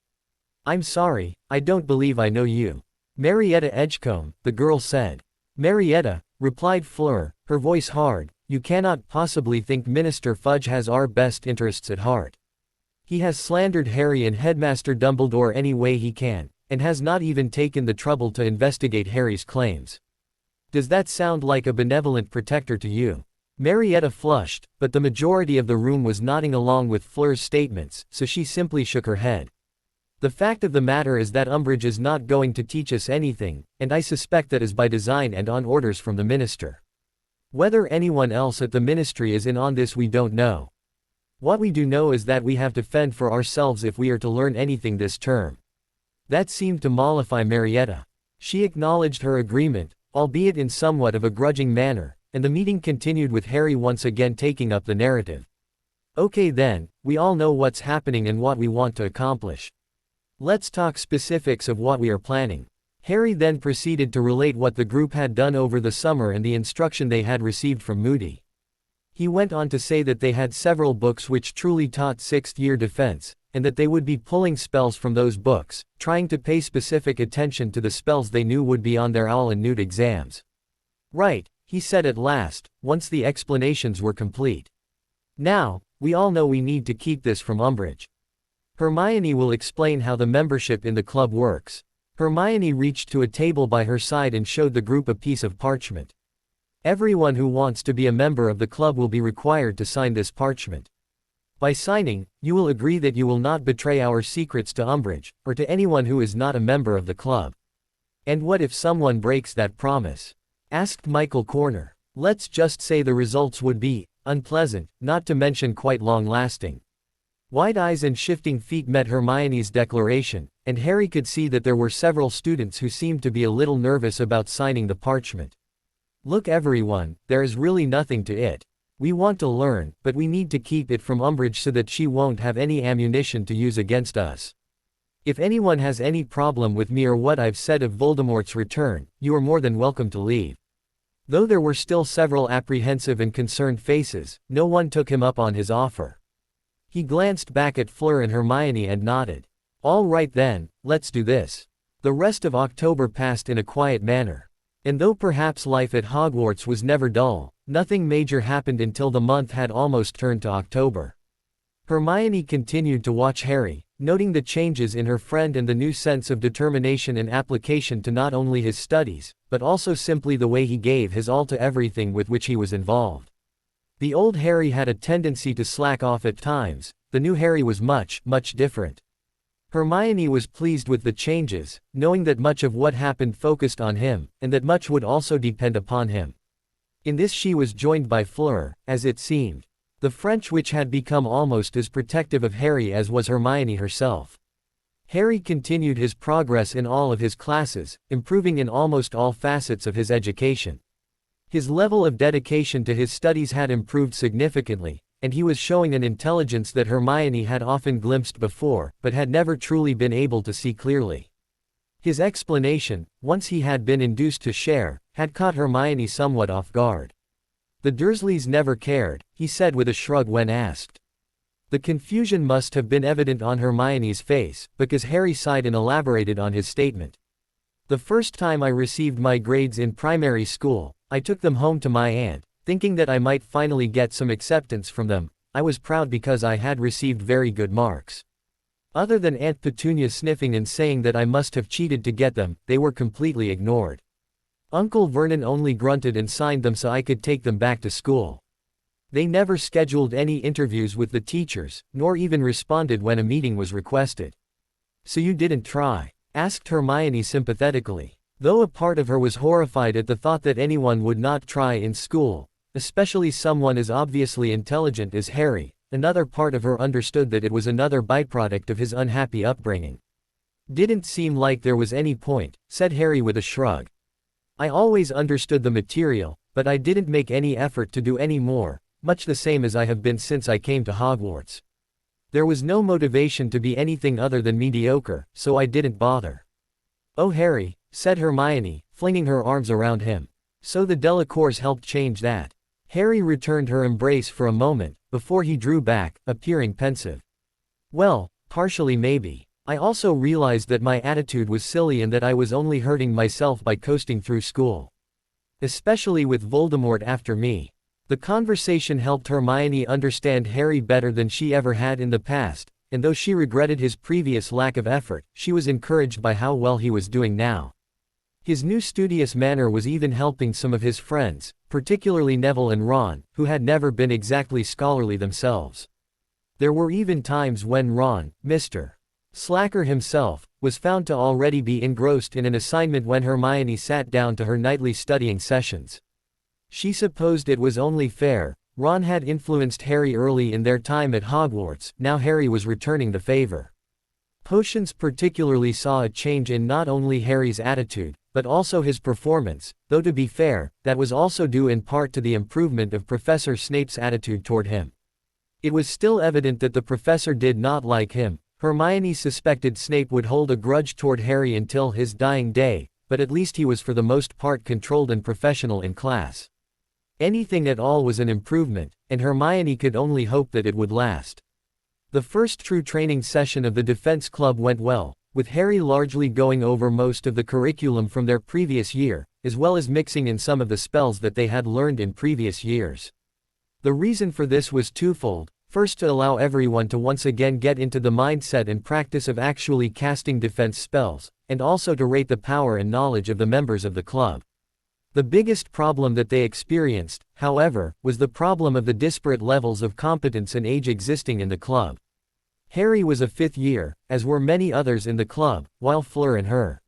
"I'm sorry, I don't believe I know you." "Marietta Edgecombe," the girl said. "Marietta," replied Fleur, her voice hard, "you cannot possibly think Minister Fudge has our best interests at heart. He has slandered Harry and Headmaster Dumbledore any way he can, and has not even taken the trouble to investigate Harry's claims. Does that sound like a benevolent protector to you?" Marietta flushed, but the majority of the room was nodding along with Fleur's statements, so she simply shook her head. "The fact of the matter is that Umbridge is not going to teach us anything, and I suspect that is by design and on orders from the minister. Whether anyone else at the ministry is in on this we don't know. What we do know is that we have to fend for ourselves if we are to learn anything this term." That seemed to mollify Marietta. She acknowledged her agreement, albeit in somewhat of a grudging manner, and the meeting continued with Harry once again taking up the narrative. "Okay then, we all know what's happening and what we want to accomplish. Let's talk specifics of what we are planning." Harry then proceeded to relate what the group had done over the summer and the instruction they had received from Moody. He went on to say that they had several books which truly taught 6th-year defense, and that they would be pulling spells from those books, trying to pay specific attention to the spells they knew would be on their owl and newt exams. Right, he said at last, once the explanations were complete. Now, we all know we need to keep this from Umbridge. Hermione will explain how the membership in the club works. Hermione reached to a table by her side and showed the group a piece of parchment. Everyone who wants to be a member of the club will be required to sign this parchment. By signing, you will agree that you will not betray our secrets to Umbridge, or to anyone who is not a member of the club. And what if someone breaks that promise? Asked Michael Corner. Let's just say the results would be unpleasant, not to mention quite long-lasting. Wide eyes and shifting feet met Hermione's declaration, and Harry could see that there were several students who seemed to be a little nervous about signing the parchment. Look everyone, there is really nothing to it. We want to learn, but we need to keep it from Umbridge so that she won't have any ammunition to use against us. If anyone has any problem with me or what I've said of Voldemort's return, you are more than welcome to leave. Though there were still several apprehensive and concerned faces, no one took him up on his offer. He glanced back at Fleur and Hermione and nodded. All right then, let's do this. The rest of October passed in a quiet manner. And though perhaps life at Hogwarts was never dull, nothing major happened until the month had almost turned to October. Hermione continued to watch Harry, noting the changes in her friend and the new sense of determination and application to not only his studies, but also simply the way he gave his all to everything with which he was involved. The old Harry had a tendency to slack off at times, the new Harry was much different. Hermione was pleased with the changes, knowing that much of what happened focused on him, and that much would also depend upon him. In this she was joined by Fleur, as it seemed. The French witch had become almost as protective of Harry as was Hermione herself. Harry continued his progress in all of his classes, improving in almost all facets of his education. His level of dedication to his studies had improved significantly, and he was showing an intelligence that Hermione had often glimpsed before, but had never truly been able to see clearly. His explanation, once he had been induced to share, had caught Hermione somewhat off guard. The Dursleys never cared, he said with a shrug when asked. The confusion must have been evident on Hermione's face, because Harry sighed and elaborated on his statement. The first time I received my grades in primary school, I took them home to my aunt, thinking that I might finally get some acceptance from them. I was proud because I had received very good marks. Other than Aunt Petunia sniffing and saying that I must have cheated to get them, they were completely ignored. Uncle Vernon only grunted and signed them so I could take them back to school. They never scheduled any interviews with the teachers, nor even responded when a meeting was requested. So you didn't try? Asked Hermione sympathetically. Though a part of her was horrified at the thought that anyone would not try in school, especially someone as obviously intelligent as Harry, another part of her understood that it was another byproduct of his unhappy upbringing. Didn't seem like there was any point, said Harry with a shrug. I always understood the material, but I didn't make any effort to do any more, much the same as I have been since I came to Hogwarts. There was no motivation to be anything other than mediocre, so I didn't bother. Oh Harry, said Hermione, flinging her arms around him. So the Delacours helped change that. Harry returned her embrace for a moment, before he drew back, appearing pensive. Well, partially maybe. I also realized that my attitude was silly and that I was only hurting myself by coasting through school. Especially with Voldemort after me. The conversation helped Hermione understand Harry better than she ever had in the past, and though she regretted his previous lack of effort, she was encouraged by how well he was doing now. His new studious manner was even helping some of his friends, particularly Neville and Ron, who had never been exactly scholarly themselves. There were even times when Ron, Mr. Slacker himself, was found to already be engrossed in an assignment when Hermione sat down to her nightly studying sessions. She supposed it was only fair. Ron had influenced Harry early in their time at Hogwarts, now Harry was returning the favor. Potions particularly saw a change in not only Harry's attitude, but also his performance, though to be fair, that was also due in part to the improvement of Professor Snape's attitude toward him. It was still evident that the professor did not like him. Hermione suspected Snape would hold a grudge toward Harry until his dying day, but at least he was for the most part controlled and professional in class. Anything at all was an improvement, and Hermione could only hope that it would last. The first true training session of the Defense Club went well, with Harry largely going over most of the curriculum from their previous year, as well as mixing in some of the spells that they had learned in previous years. The reason for this was twofold: first, to allow everyone to once again get into the mindset and practice of actually casting defense spells, and also to rate the power and knowledge of the members of the club. The biggest problem that they experienced, however, was the problem of the disparate levels of competence and age existing in the club. Harry was a 5th year, as were many others in the club, while Fleur and her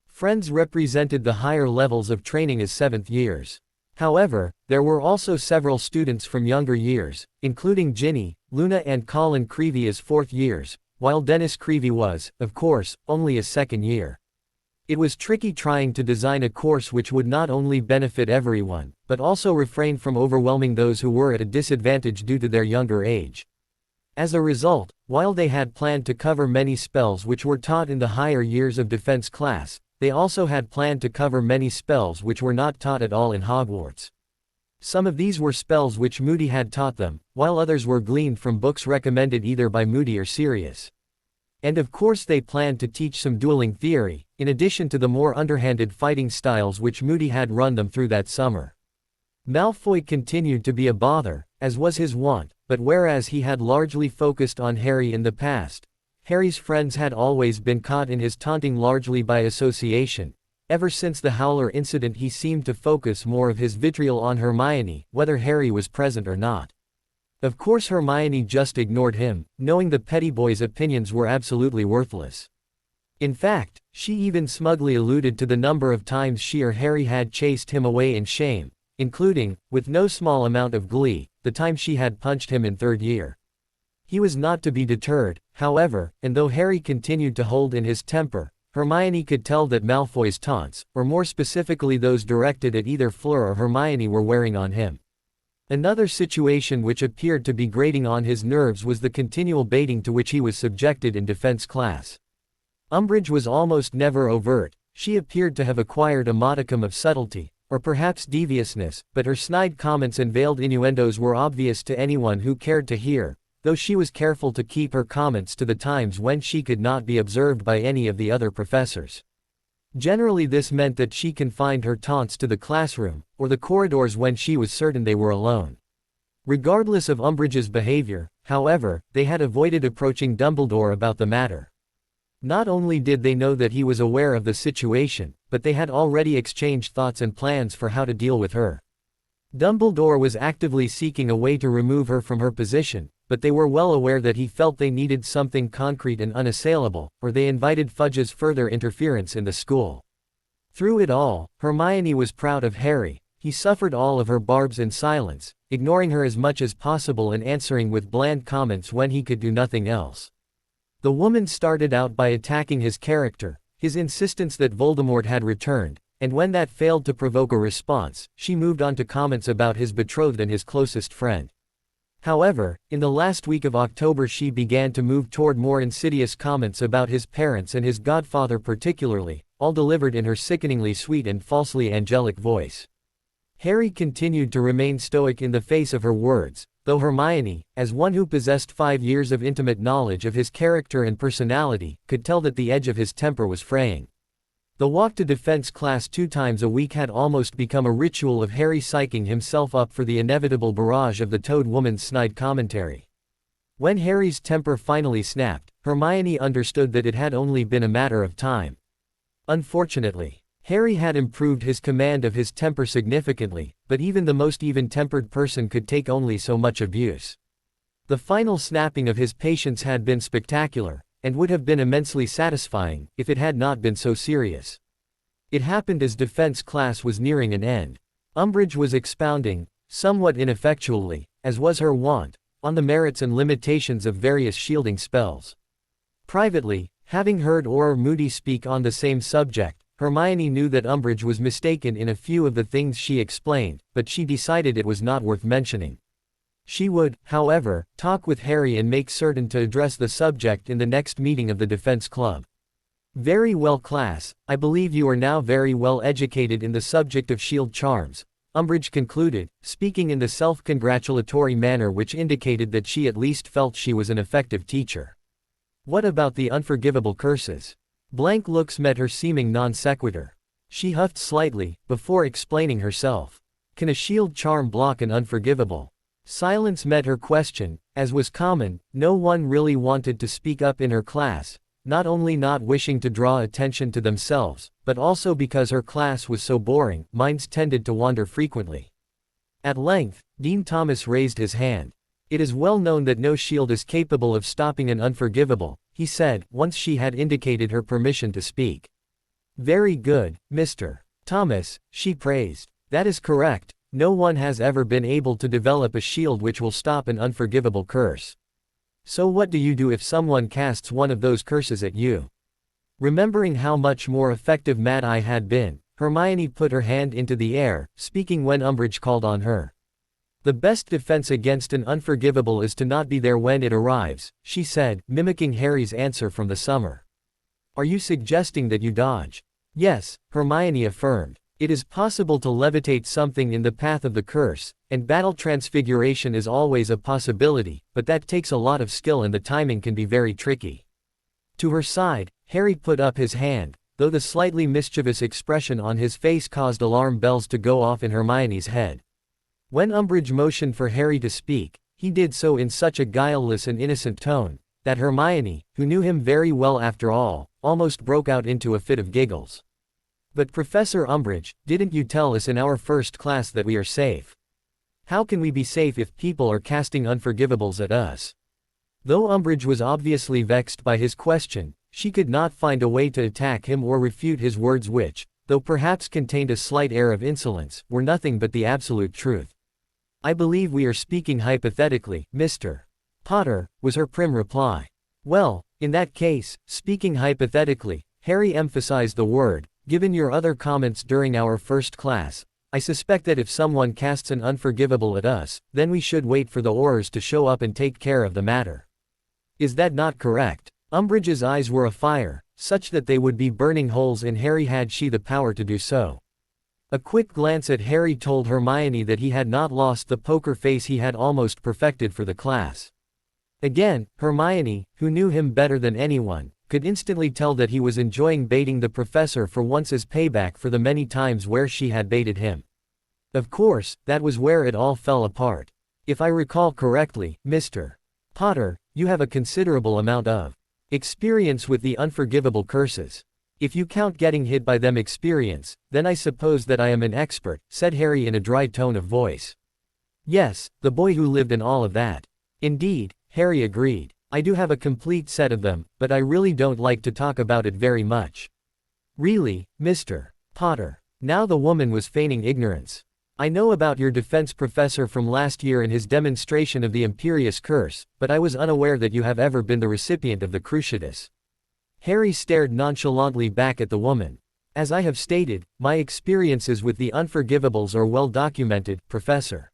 friends represented the higher levels of training as 7th years. However, there were also several students from younger years, including Ginny, Luna and Colin Creevy as 4th years, while Dennis Creevy was, of course, only a 2nd year. It was tricky trying to design a course which would not only benefit everyone, but also refrain from overwhelming those who were at a disadvantage due to their younger age. As a result, while they had planned to cover many spells which were taught in the higher years of defense class, they also had planned to cover many spells which were not taught at all in Hogwarts. Some of these were spells which Moody had taught them, while others were gleaned from books recommended either by Moody or Sirius. And of course they planned to teach some dueling theory, in addition to the more underhanded fighting styles which Moody had run them through that summer. Malfoy continued to be a bother, as was his wont, but whereas he had largely focused on Harry in the past, Harry's friends had always been caught in his taunting largely by association. Ever since the Howler incident he seemed to focus more of his vitriol on Hermione, whether Harry was present or not. Of course Hermione just ignored him, knowing the petty boy's opinions were absolutely worthless. In fact, she even smugly alluded to the number of times she or Harry had chased him away in shame, including, with no small amount of glee, the time she had punched him in 3rd year. He was not to be deterred, however, and though Harry continued to hold in his temper, Hermione could tell that Malfoy's taunts, or more specifically those directed at either Fleur or Hermione, were wearing on him. Another situation which appeared to be grating on his nerves was the continual baiting to which he was subjected in defense class. Umbridge was almost never overt; she appeared to have acquired a modicum of subtlety, or perhaps deviousness, but her snide comments and veiled innuendos were obvious to anyone who cared to hear, though she was careful to keep her comments to the times when she could not be observed by any of the other professors. Generally this meant that she confined her taunts to the classroom, or the corridors when she was certain they were alone. Regardless of Umbridge's behavior, however, they had avoided approaching Dumbledore about the matter. Not only did they know that he was aware of the situation, but they had already exchanged thoughts and plans for how to deal with her. Dumbledore was actively seeking a way to remove her from her position, but they were well aware that he felt they needed something concrete and unassailable, or they invited Fudge's further interference in the school. Through it all, Hermione was proud of Harry. He suffered all of her barbs in silence, ignoring her as much as possible and answering with bland comments when he could do nothing else. The woman started out by attacking his character, his insistence that Voldemort had returned, and when that failed to provoke a response, she moved on to comments about his betrothed and his closest friend. However, in the last week of October she began to move toward more insidious comments about his parents and his godfather particularly, all delivered in her sickeningly sweet and falsely angelic voice. Harry continued to remain stoic in the face of her words, though Hermione, as one who possessed 5 years of intimate knowledge of his character and personality, could tell that the edge of his temper was fraying. The walk to defense class 2 times a week had almost become a ritual of Harry psyching himself up for the inevitable barrage of the Toad Woman's snide commentary. When Harry's temper finally snapped, Hermione understood that it had only been a matter of time. Unfortunately, Harry had improved his command of his temper significantly, but even the most even-tempered person could take only so much abuse. The final snapping of his patience had been spectacular, and would have been immensely satisfying, if it had not been so serious. It happened as defense class was nearing an end. Umbridge was expounding, somewhat ineffectually, as was her wont, on the merits and limitations of various shielding spells. Privately, having heard Auror Moody speak on the same subject, Hermione knew that Umbridge was mistaken in a few of the things she explained, but she decided it was not worth mentioning. She would, however, talk with Harry and make certain to address the subject in the next meeting of the Defense Club. "Very well, class, I believe you are now very well educated in the subject of shield charms. Umbridge concluded, speaking in the self-congratulatory manner which indicated that she at least felt she was an effective teacher. What about the unforgivable curses? Blank looks met her seeming non sequitur. She huffed slightly, before explaining herself. Can a shield charm block an unforgivable? Silence met her question. As was common, no one really wanted to speak up in her class, not only not wishing to draw attention to themselves, but also because her class was so boring, minds tended to wander frequently. At length, Dean Thomas raised his hand. It is well known that no shield is capable of stopping an unforgivable, he said, once she had indicated her permission to speak. Very good, Mr. Thomas, she praised. That is correct, no one has ever been able to develop a shield which will stop an unforgivable curse. So what do you do if someone casts one of those curses at you? Remembering how much more effective Mad Eye had been, Hermione put her hand into the air, speaking when Umbridge called on her. The best defense against an unforgivable is to not be there when it arrives, she said, mimicking Harry's answer from the summer. Are you suggesting that you dodge? Yes, Hermione affirmed. It is possible to levitate something in the path of the curse, and battle transfiguration is always a possibility, but that takes a lot of skill and the timing can be very tricky. To her side, Harry put up his hand, though the slightly mischievous expression on his face caused alarm bells to go off in Hermione's head. When Umbridge motioned for Harry to speak, he did so in such a guileless and innocent tone, that Hermione, who knew him very well after all, almost broke out into a fit of giggles. But Professor Umbridge, didn't you tell us in our first class that we are safe? How can we be safe if people are casting unforgivables at us? Though Umbridge was obviously vexed by his question, she could not find a way to attack him or refute his words which, though perhaps contained a slight air of insolence, were nothing but the absolute truth. I believe we are speaking hypothetically, Mr. Potter, was her prim reply. Well, in that case, speaking hypothetically, Harry emphasized the word. Given your other comments during our first class, I suspect that if someone casts an unforgivable at us, then we should wait for the Aurors to show up and take care of the matter. Is that not correct? Umbridge's eyes were afire, such that they would be burning holes in Harry had she the power to do so. A quick glance at Harry told Hermione that he had not lost the poker face he had almost perfected for the class. Again, Hermione, who knew him better than anyone, could instantly tell that he was enjoying baiting the professor for once as payback for the many times where she had baited him. Of course, that was where it all fell apart. If I recall correctly, Mr. Potter, you have a considerable amount of experience with the unforgivable curses. If you count getting hit by them experience, then I suppose that I am an expert, said Harry in a dry tone of voice. Yes, the boy who lived in all of that. Indeed, Harry agreed. I do have a complete set of them, but I really don't like to talk about it very much. Really, Mr. Potter. Now the woman was feigning ignorance. I know about your defense professor from last year and his demonstration of the Imperious Curse, but I was unaware that you have ever been the recipient of the Cruciatus. Harry stared nonchalantly back at the woman. As I have stated, my experiences with the unforgivables are well documented, Professor.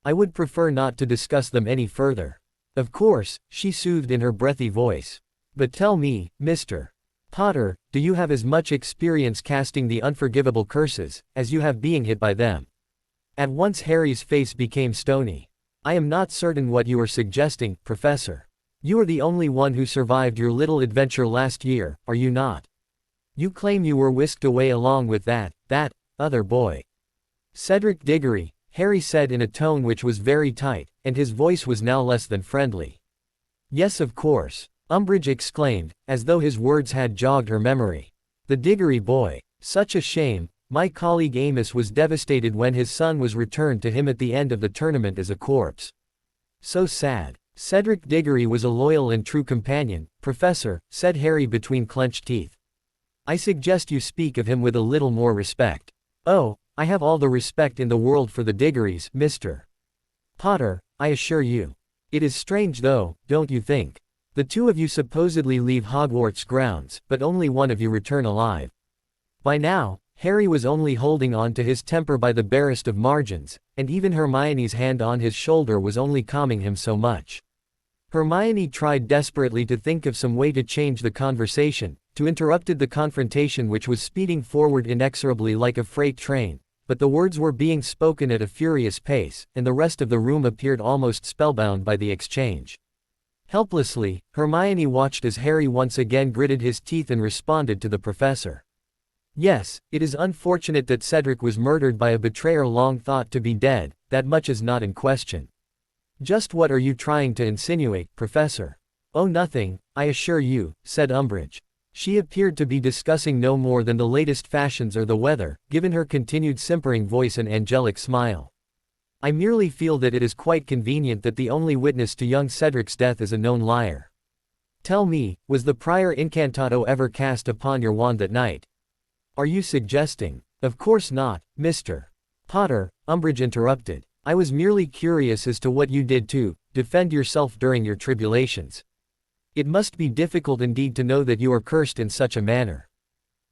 I would prefer not to discuss them any further. Of course, she soothed in her breathy voice. But tell me, Mr. Potter, do you have as much experience casting the unforgivable curses, as you have being hit by them? At once Harry's face became stony. I am not certain what you are suggesting, Professor. You are the only one who survived your little adventure last year, are you not? You claim you were whisked away along with that other boy. Cedric Diggory, Harry said in a tone which was very tight, and his voice was now less than friendly. Yes, of course, Umbridge exclaimed, as though his words had jogged her memory. The Diggory boy. Such a shame. My colleague Amos was devastated when his son was returned to him at the end of the tournament as a corpse. So sad. Cedric Diggory was a loyal and true companion, Professor, said Harry between clenched teeth. I suggest you speak of him with a little more respect. Oh, I have all the respect in the world for the Diggorys, Mr. Potter, I assure you. It is strange though, don't you think? The two of you supposedly leave Hogwarts grounds, but only one of you return alive. By now, Harry was only holding on to his temper by the barest of margins, and even Hermione's hand on his shoulder was only calming him so much. Hermione tried desperately to think of some way to change the conversation, to interrupt the confrontation which was speeding forward inexorably like a freight train, but the words were being spoken at a furious pace, and the rest of the room appeared almost spellbound by the exchange. Helplessly, Hermione watched as Harry once again gritted his teeth and responded to the professor. Yes, it is unfortunate that Cedric was murdered by a betrayer long thought to be dead, that much is not in question. Just what are you trying to insinuate, Professor? Oh, nothing, I assure you, said Umbridge. She appeared to be discussing no more than the latest fashions or the weather, given her continued simpering voice and angelic smile. I merely feel that it is quite convenient that the only witness to young Cedric's death is a known liar. Tell me, was the prior incantato ever cast upon your wand that night? Are you suggesting? Of course not, Mr. Potter, Umbridge interrupted. I was merely curious as to what you did to defend yourself during your tribulations. It must be difficult indeed to know that you are cursed in such a manner.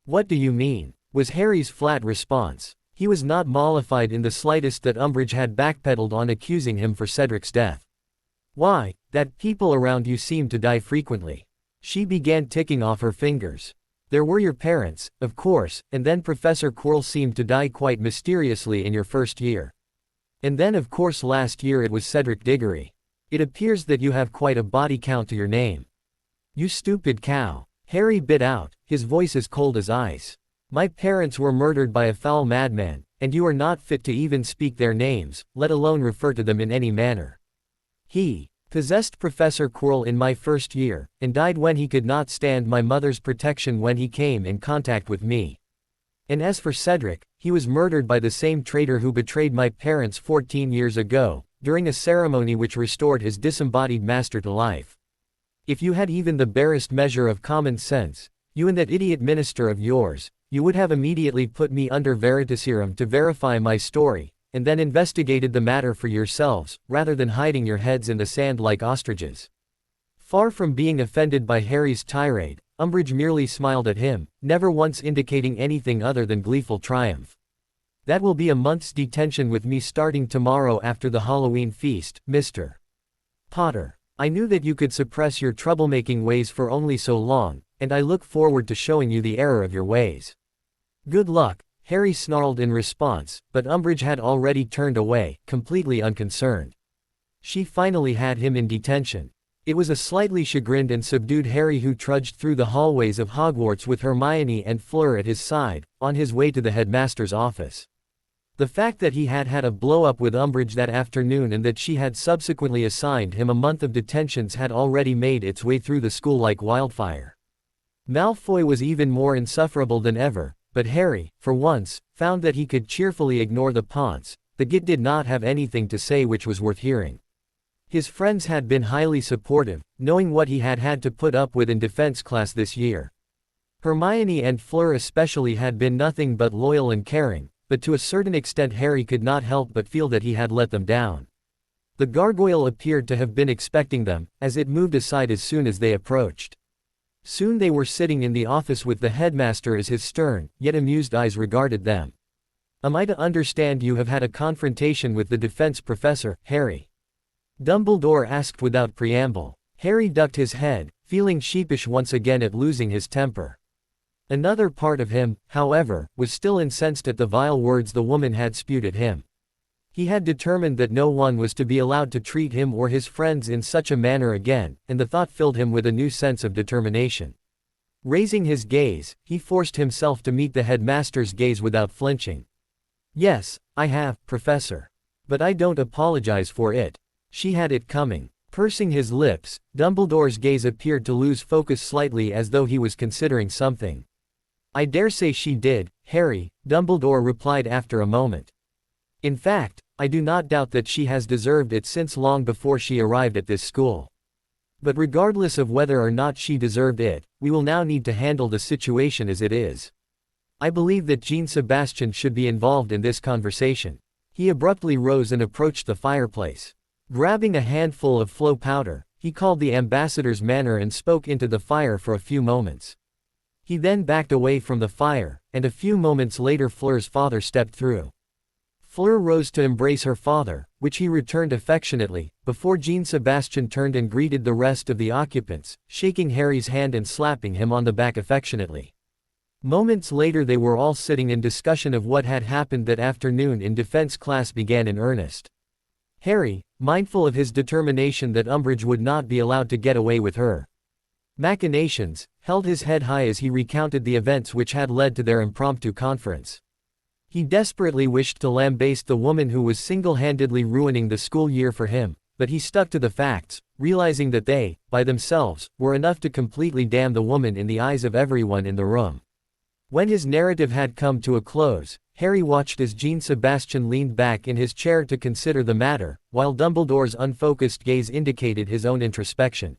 What do you mean? Was Harry's flat response. He was not mollified in the slightest that Umbridge had backpedaled on accusing him for Cedric's death. Why, that people around you seem to die frequently. She began ticking off her fingers. There were your parents, of course, and then Professor Quirrell seemed to die quite mysteriously in your first year. And then of course last year it was Cedric Diggory. It appears that you have quite a body count to your name. You stupid cow. Harry bit out, his voice as cold as ice. My parents were murdered by a foul madman, and you are not fit to even speak their names, let alone refer to them in any manner. He possessed Professor Quirrell in my first year, and died when he could not stand my mother's protection when he came in contact with me. And as for Cedric, he was murdered by the same traitor who betrayed my parents 14 years ago, during a ceremony which restored his disembodied master to life. If you had even the barest measure of common sense, you and that idiot minister of yours, you would have immediately put me under veritaserum to verify my story, and then investigated the matter for yourselves, rather than hiding your heads in the sand like ostriches. Far from being offended by Harry's tirade, Umbridge merely smiled at him, never once indicating anything other than gleeful triumph. That will be a month's detention with me starting tomorrow after the Halloween feast, Mr. Potter. I knew that you could suppress your troublemaking ways for only so long, and I look forward to showing you the error of your ways. Good luck, Harry snarled in response, but Umbridge had already turned away, completely unconcerned. She finally had him in detention. It was a slightly chagrined and subdued Harry who trudged through the hallways of Hogwarts with Hermione and Fleur at his side, on his way to the headmaster's office. The fact that he had had a blow-up with Umbridge that afternoon and that she had subsequently assigned him a month of detentions had already made its way through the school like wildfire. Malfoy was even more insufferable than ever, but Harry, for once, found that he could cheerfully ignore the taunts. The git did not have anything to say which was worth hearing. His friends had been highly supportive, knowing what he had had to put up with in defense class this year. Hermione and Fleur especially had been nothing but loyal and caring, but to a certain extent Harry could not help but feel that he had let them down. The gargoyle appeared to have been expecting them, as it moved aside as soon as they approached. Soon they were sitting in the office with the headmaster as his stern, yet amused eyes regarded them. Am I to understand you have had a confrontation with the defense professor, Harry? Dumbledore asked without preamble. Harry ducked his head, feeling sheepish once again at losing his temper. Another part of him, however, was still incensed at the vile words the woman had spewed at him. He had determined that no one was to be allowed to treat him or his friends in such a manner again, and the thought filled him with a new sense of determination. Raising his gaze, he forced himself to meet the headmaster's gaze without flinching. Yes, I have, Professor. But I don't apologize for it. She had it coming. Pursing his lips, Dumbledore's gaze appeared to lose focus slightly as though he was considering something. I dare say she did, Harry, Dumbledore replied after a moment. In fact, I do not doubt that she has deserved it since long before she arrived at this school. But regardless of whether or not she deserved it, we will now need to handle the situation as it is. I believe that Jean Sebastian should be involved in this conversation. He abruptly rose and approached the fireplace. Grabbing a handful of flow powder, he called the ambassador's manor and spoke into the fire for a few moments. He then backed away from the fire, and a few moments later Fleur's father stepped through. Fleur rose to embrace her father, which he returned affectionately, before Jean Sebastian turned and greeted the rest of the occupants, shaking Harry's hand and slapping him on the back affectionately. Moments later they were all sitting in discussion of what had happened that afternoon in defense class began in earnest. Harry, mindful of his determination that Umbridge would not be allowed to get away with her machinations, held his head high as he recounted the events which had led to their impromptu conference. He desperately wished to lambaste the woman who was single-handedly ruining the school year for him, but he stuck to the facts, realizing that they, by themselves, were enough to completely damn the woman in the eyes of everyone in the room. When his narrative had come to a close, Harry watched as Jean Sebastian leaned back in his chair to consider the matter, while Dumbledore's unfocused gaze indicated his own introspection.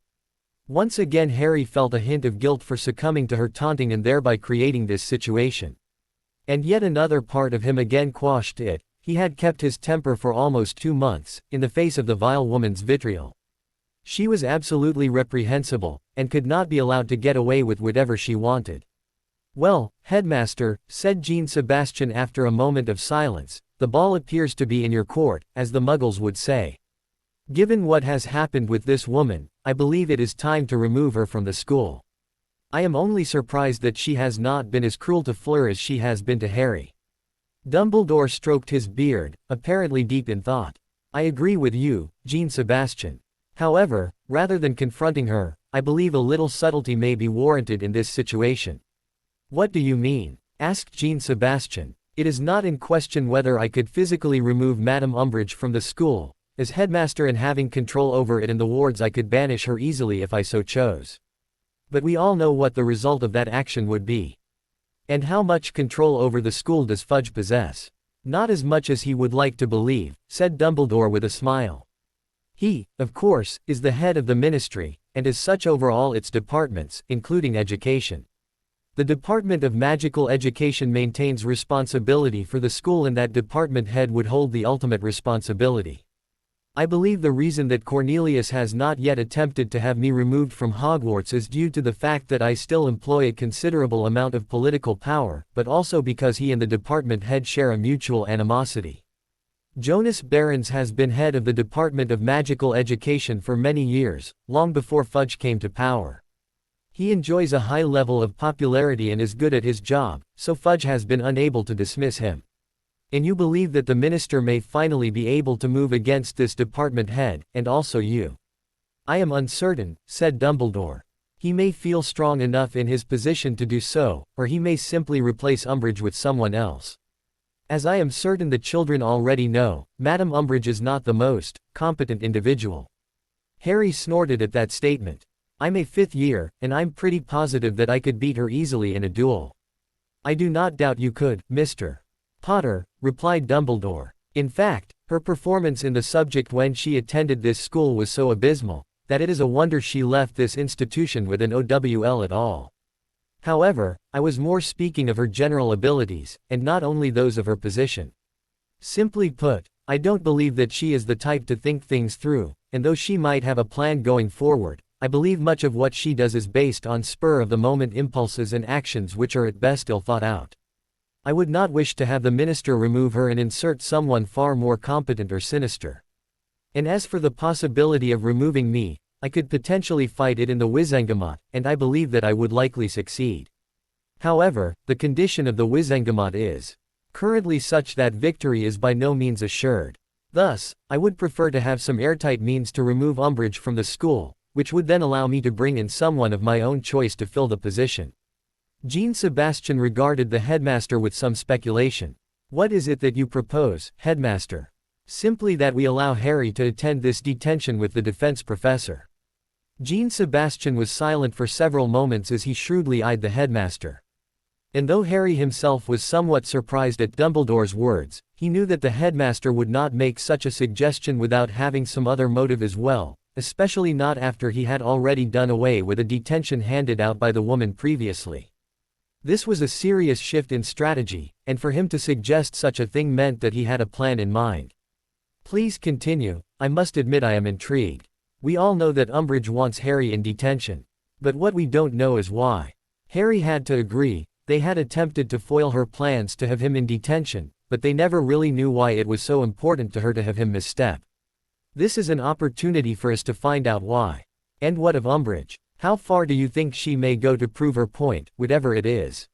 Once again Harry felt a hint of guilt for succumbing to her taunting and thereby creating this situation. And yet another part of him again quashed it. He had kept his temper for almost 2 months, in the face of the vile woman's vitriol. She was absolutely reprehensible, and could not be allowed to get away with whatever she wanted. "Well, Headmaster," said Jean Sebastian after a moment of silence, "the ball appears to be in your court, as the Muggles would say. Given what has happened with this woman, I believe it is time to remove her from the school. I am only surprised that she has not been as cruel to Fleur as she has been to Harry." Dumbledore stroked his beard, apparently deep in thought. "I agree with you, Jean Sebastian. However, rather than confronting her, I believe a little subtlety may be warranted in this situation." "What do you mean?" asked Jean Sebastian. "It is not in question whether I could physically remove Madame Umbridge from the school. As headmaster and having control over it and the wards, I could banish her easily if I so chose. But we all know what the result of that action would be. And how much control over the school does Fudge possess?" "Not as much as he would like to believe," said Dumbledore with a smile. "He, of course, is the head of the ministry, and as such over all its departments, including education. The Department of Magical Education maintains responsibility for the school, and that department head would hold the ultimate responsibility. I believe the reason that Cornelius has not yet attempted to have me removed from Hogwarts is due to the fact that I still employ a considerable amount of political power, but also because he and the department head share a mutual animosity. Jonas Barons has been head of the Department of Magical Education for many years, long before Fudge came to power. He enjoys a high level of popularity and is good at his job, so Fudge has been unable to dismiss him. And you believe that the minister may finally be able to move against this department head, and also you?" "I am uncertain," said Dumbledore. "He may feel strong enough in his position to do so, or he may simply replace Umbridge with someone else. As I am certain the children already know, Madame Umbridge is not the most competent individual." Harry snorted at that statement. "I'm a 5th year, and I'm pretty positive that I could beat her easily in a duel." "I do not doubt you could, Mr. Potter," replied Dumbledore. "In fact, her performance in the subject when she attended this school was so abysmal, that it is a wonder she left this institution with an OWL at all. However, I was more speaking of her general abilities, and not only those of her position. Simply put, I don't believe that she is the type to think things through, and though she might have a plan going forward, I believe much of what she does is based on spur-of-the-moment impulses and actions which are at best ill thought out. I would not wish to have the minister remove her and insert someone far more competent or sinister. And as for the possibility of removing me, I could potentially fight it in the Wizengamot, and I believe that I would likely succeed. However, the condition of the Wizengamot is currently such that victory is by no means assured. Thus, I would prefer to have some airtight means to remove Umbridge from the school, which would then allow me to bring in someone of my own choice to fill the position." Jean Sebastian regarded the headmaster with some speculation. "What is it that you propose, headmaster?" "Simply that we allow Harry to attend this detention with the defense professor." Jean Sebastian was silent for several moments as he shrewdly eyed the headmaster. And though Harry himself was somewhat surprised at Dumbledore's words, he knew that the headmaster would not make such a suggestion without having some other motive as well, especially not after he had already done away with a detention handed out by the woman previously. This was a serious shift in strategy, and for him to suggest such a thing meant that he had a plan in mind. "Please continue. I must admit I am intrigued. We all know that Umbridge wants Harry in detention. But what we don't know is why." Harry had to agree. They had attempted to foil her plans to have him in detention, but they never really knew why it was so important to her to have him misstep. "This is an opportunity for us to find out why. And what of Umbridge? How far do you think she may go to prove her point, whatever it is?"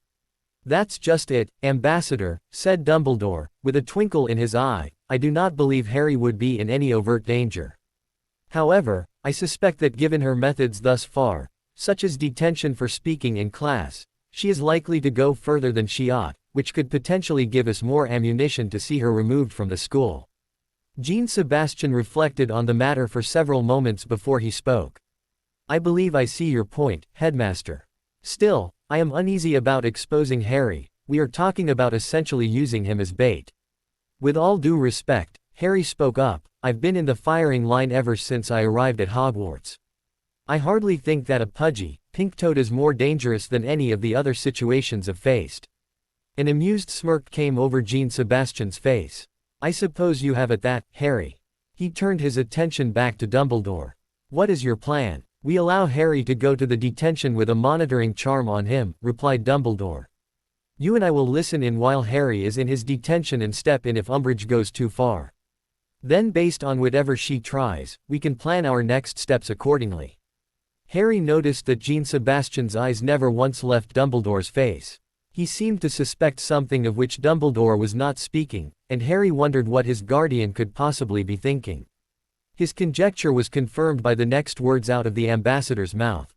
That's just it, Ambassador, said Dumbledore, with a twinkle in his eye. I do not believe Harry would be in any overt danger. However, I suspect that given her methods thus far, such as detention for speaking in class, she is likely to go further than she ought, which could potentially give us more ammunition to see her removed from the school. Jean Sebastian reflected on the matter for several moments before he spoke. I believe I see your point, Headmaster. Still, I am uneasy about exposing Harry. We are talking about essentially using him as bait. With all due respect, Harry spoke up, I've been in the firing line ever since I arrived at Hogwarts. I hardly think that a pudgy, pink toad is more dangerous than any of the other situations I've faced. An amused smirk came over Jean Sebastian's face. I suppose you have at that, Harry. He turned his attention back to Dumbledore. What is your plan? We allow Harry to go to the detention with a monitoring charm on him, replied Dumbledore. You and I will listen in while Harry is in his detention and step in if Umbridge goes too far. Then based on whatever she tries, we can plan our next steps accordingly. Harry noticed that Jean Sebastian's eyes never once left Dumbledore's face. He seemed to suspect something of which Dumbledore was not speaking, and Harry wondered what his guardian could possibly be thinking. His conjecture was confirmed by the next words out of the ambassador's mouth.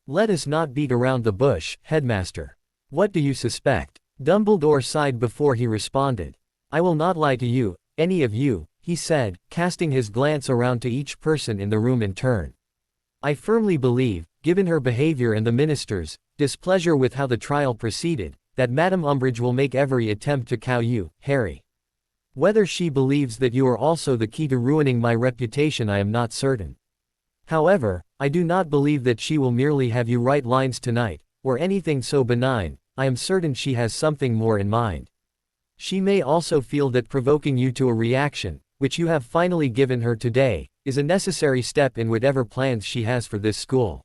Let us not beat around the bush, Headmaster. What do you suspect? Dumbledore sighed before he responded. I will not lie to you, any of you, he said, casting his glance around to each person in the room in turn. I firmly believe, given her behavior and the minister's displeasure with how the trial proceeded, that Madame Umbridge will make every attempt to cow you, Harry. Whether she believes that you are also the key to ruining my reputation I am not certain. However, I do not believe that she will merely have you write lines tonight, or anything so benign. I am certain she has something more in mind. She may also feel that provoking you to a reaction, which you have finally given her today, is a necessary step in whatever plans she has for this school.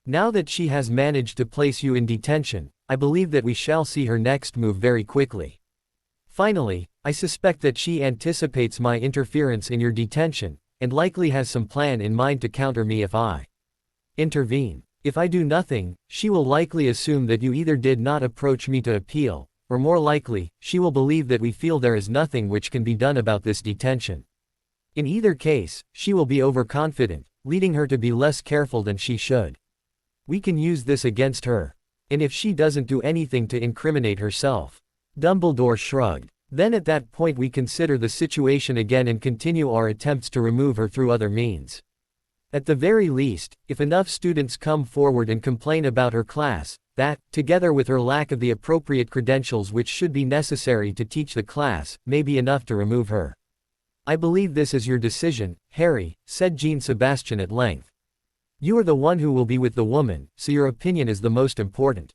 Now that she has managed to place you in detention, I believe that we shall see her next move very quickly. Finally, I suspect that she anticipates my interference in your detention, and likely has some plan in mind to counter me if I intervene. If I do nothing, she will likely assume that you either did not approach me to appeal, or more likely, she will believe that we feel there is nothing which can be done about this detention. In either case, she will be overconfident, leading her to be less careful than she should. We can use this against her. And if she doesn't do anything to incriminate herself. Dumbledore shrugged. Then at that point we consider the situation again and continue our attempts to remove her through other means. At the very least, if enough students come forward and complain about her class, that, together with her lack of the appropriate credentials which should be necessary to teach the class, may be enough to remove her. I believe this is your decision, Harry, said Jean Sebastian at length. You are the one who will be with the woman, so your opinion is the most important.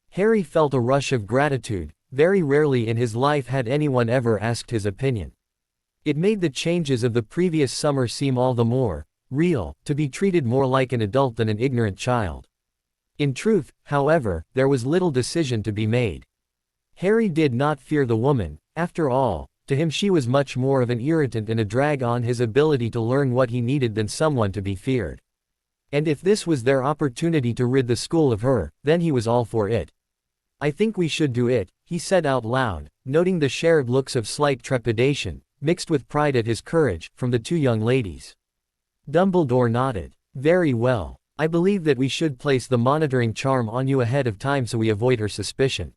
Harry felt a rush of gratitude. Very rarely in his life had anyone ever asked his opinion. It made the changes of the previous summer seem all the more real, to be treated more like an adult than an ignorant child. In truth, however, there was little decision to be made. Harry did not fear the woman. After all, to him she was much more of an irritant and a drag on his ability to learn what he needed than someone to be feared. And if this was their opportunity to rid the school of her, then he was all for it. I think we should do it, he said out loud, noting the shared looks of slight trepidation, mixed with pride at his courage, from the two young ladies. Dumbledore nodded. Very well. I believe that we should place the monitoring charm on you ahead of time so we avoid her suspicion.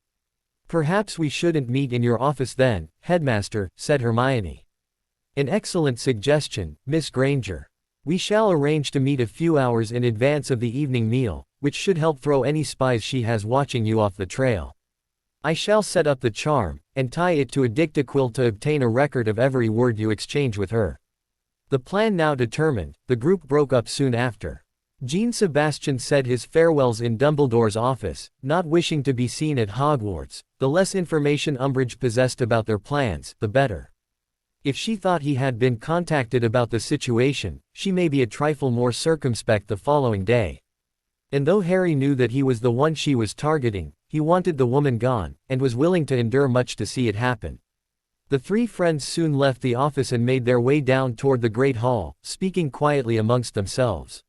Perhaps we shouldn't meet in your office then, Headmaster, said Hermione. An excellent suggestion, Miss Granger. We shall arrange to meet a few hours in advance of the evening meal, which should help throw any spies she has watching you off the trail. I shall set up the charm, and tie it to a dictaquill to obtain a record of every word you exchange with her. The plan now determined, the group broke up soon after. Jean Sebastian said his farewells in Dumbledore's office, not wishing to be seen at Hogwarts. The less information Umbridge possessed about their plans, the better. If she thought he had been contacted about the situation, she may be a trifle more circumspect the following day. And though Harry knew that he was the one she was targeting, he wanted the woman gone, and was willing to endure much to see it happen. The three friends soon left the office and made their way down toward the Great Hall, speaking quietly amongst themselves.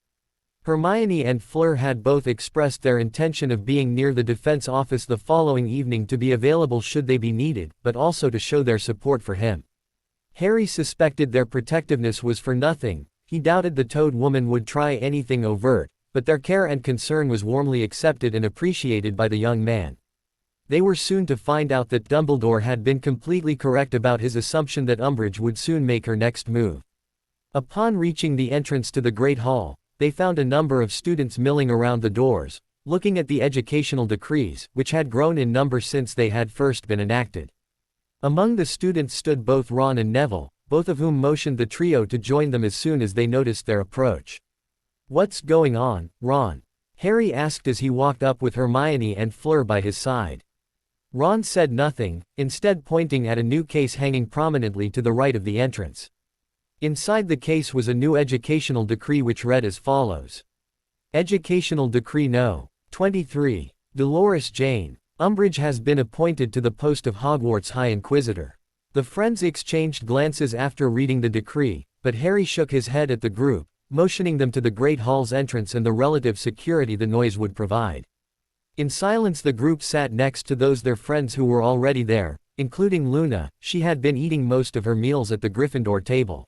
Hermione and Fleur had both expressed their intention of being near the defense office the following evening to be available should they be needed, but also to show their support for him. Harry suspected their protectiveness was for nothing. He doubted the Toad Woman would try anything overt, but their care and concern was warmly accepted and appreciated by the young man. They were soon to find out that Dumbledore had been completely correct about his assumption that Umbridge would soon make her next move. Upon reaching the entrance to the Great Hall, they found a number of students milling around the doors, looking at the educational decrees, which had grown in number since they had first been enacted. Among the students stood both Ron and Neville, both of whom motioned the trio to join them as soon as they noticed their approach. "What's going on, Ron?" Harry asked as he walked up with Hermione and Fleur by his side. Ron said nothing, instead pointing at a new case hanging prominently to the right of the entrance. Inside the case was a new educational decree which read as follows. Educational Decree No. 23. Dolores Jane. Umbridge has been appointed to the post of Hogwarts High Inquisitor. The friends exchanged glances after reading the decree, but Harry shook his head at the group, motioning them to the Great Hall's entrance and the relative security the noise would provide. In silence the group sat next to those their friends who were already there, including Luna. She had been eating most of her meals at the Gryffindor table.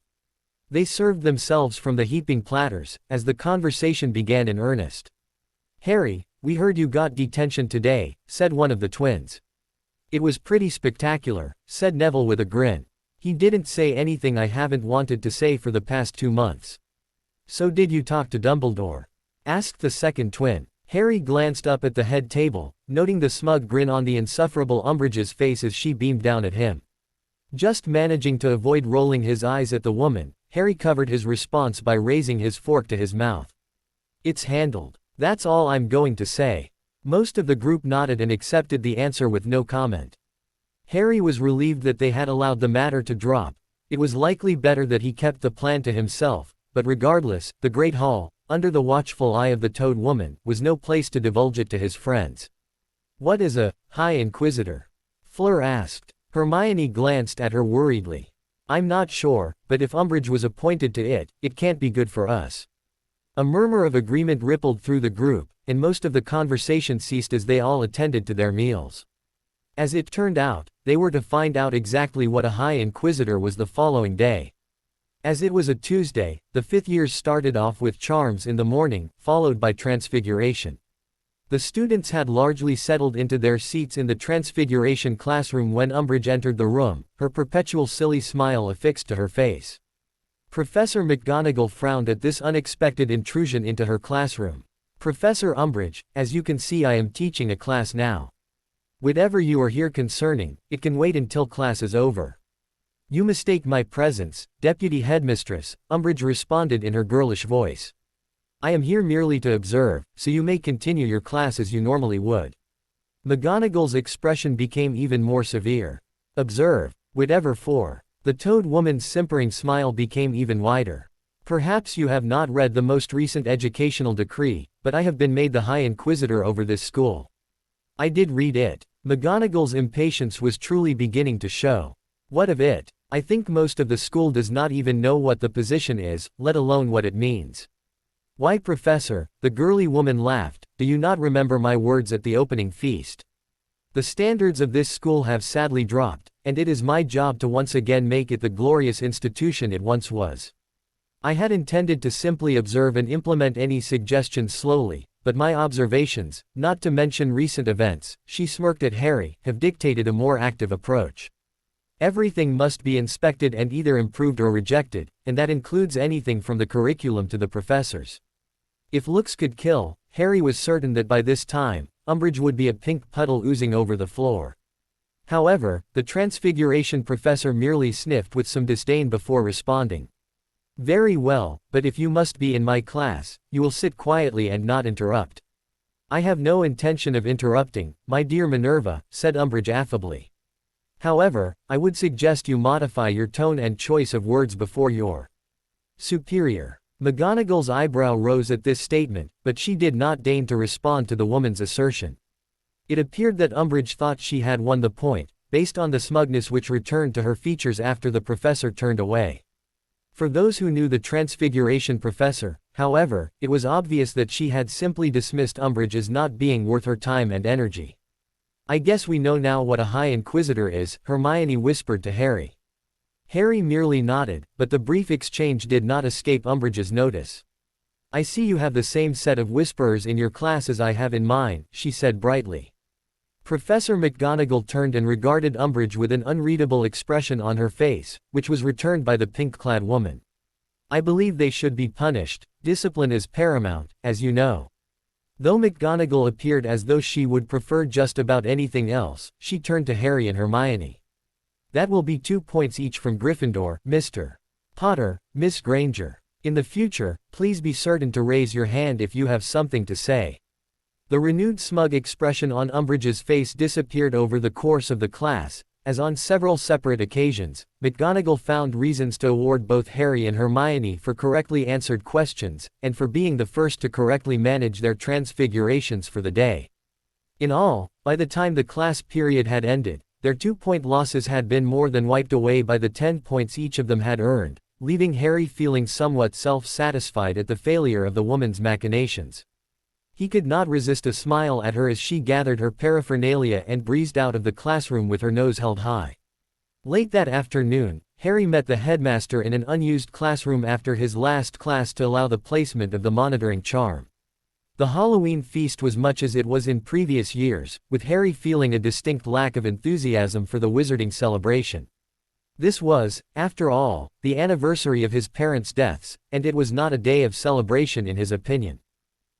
They served themselves from the heaping platters, as the conversation began in earnest. "Harry, we heard you got detention today," said one of the twins. "It was pretty spectacular," said Neville with a grin. "He didn't say anything I haven't wanted to say for the past 2 months." "So did you talk to Dumbledore?" asked the second twin. Harry glanced up at the head table, noting the smug grin on the insufferable Umbridge's face as she beamed down at him. Just managing to avoid rolling his eyes at the woman, Harry covered his response by raising his fork to his mouth. "It's handled. That's all I'm going to say." Most of the group nodded and accepted the answer with no comment. Harry was relieved that they had allowed the matter to drop. It was likely better that he kept the plan to himself, but regardless, the Great Hall, under the watchful eye of the Toad Woman, was no place to divulge it to his friends. "What is a High Inquisitor?" Fleur asked. Hermione glanced at her worriedly. "I'm not sure, but if Umbridge was appointed to it, it can't be good for us." A murmur of agreement rippled through the group, and most of the conversation ceased as they all attended to their meals. As it turned out, they were to find out exactly what a High Inquisitor was the following day. As it was a Tuesday, the 5th years started off with charms in the morning, followed by Transfiguration. The students had largely settled into their seats in the Transfiguration classroom when Umbridge entered the room, her perpetual silly smile affixed to her face. Professor McGonagall frowned at this unexpected intrusion into her classroom. "Professor Umbridge, as you can see I am teaching a class now. Whatever you are here concerning, it can wait until class is over." "You mistake my presence, Deputy Headmistress," Umbridge responded in her girlish voice. "I am here merely to observe, so you may continue your class as you normally would." McGonagall's expression became even more severe. "Observe? Whatever for?" The Toad Woman's simpering smile became even wider. "Perhaps you have not read the most recent educational decree, but I have been made the High Inquisitor over this school." "I did read it." McGonagall's impatience was truly beginning to show. "What of it? I think most of the school does not even know what the position is, let alone what it means." "Why, Professor," the girly woman laughed, "do you not remember my words at the opening feast? The standards of this school have sadly dropped, and it is my job to once again make it the glorious institution it once was. I had intended to simply observe and implement any suggestions slowly, but my observations, not to mention recent events," she smirked at Harry, "have dictated a more active approach. Everything must be inspected and either improved or rejected, and that includes anything from the curriculum to the professors." If looks could kill, Harry was certain that by this time, Umbridge would be a pink puddle oozing over the floor. However, the Transfiguration professor merely sniffed with some disdain before responding. "Very well, but if you must be in my class, you will sit quietly and not interrupt." "I have no intention of interrupting, my dear Minerva," said Umbridge affably. "However, I would suggest you modify your tone and choice of words before your superior." McGonagall's eyebrow rose at this statement, but she did not deign to respond to the woman's assertion. It appeared that Umbridge thought she had won the point, based on the smugness which returned to her features after the professor turned away. For those who knew the Transfiguration professor, However, it was obvious that she had simply dismissed Umbridge as not being worth her time and energy. "I guess we know now what a High Inquisitor is," Hermione whispered to Harry. Harry merely nodded, but the brief exchange did not escape Umbridge's notice. "I see you have the same set of whisperers in your class as I have in mine," she said brightly. Professor McGonagall turned and regarded Umbridge with an unreadable expression on her face, which was returned by the pink-clad woman. "I believe they should be punished. Discipline is paramount, as you know." Though McGonagall appeared as though she would prefer just about anything else, she turned to Harry and Hermione. "That will be 2 points each from Gryffindor, Mr. Potter, Miss Granger. In the future, please be certain to raise your hand if you have something to say." The renewed smug expression on Umbridge's face disappeared over the course of the class, as on several separate occasions, McGonagall found reasons to award both Harry and Hermione for correctly answered questions, and for being the first to correctly manage their transfigurations for the day. In all, by the time the class period had ended, their 2-point losses had been more than wiped away by the 10 points each of them had earned, leaving Harry feeling somewhat self-satisfied at the failure of the woman's machinations. He could not resist a smile at her as she gathered her paraphernalia and breezed out of the classroom with her nose held high. Late that afternoon, Harry met the headmaster in an unused classroom after his last class to allow the placement of the monitoring charm. The Halloween feast was much as it was in previous years, with Harry feeling a distinct lack of enthusiasm for the wizarding celebration. This was, after all, the anniversary of his parents' deaths, and it was not a day of celebration in his opinion.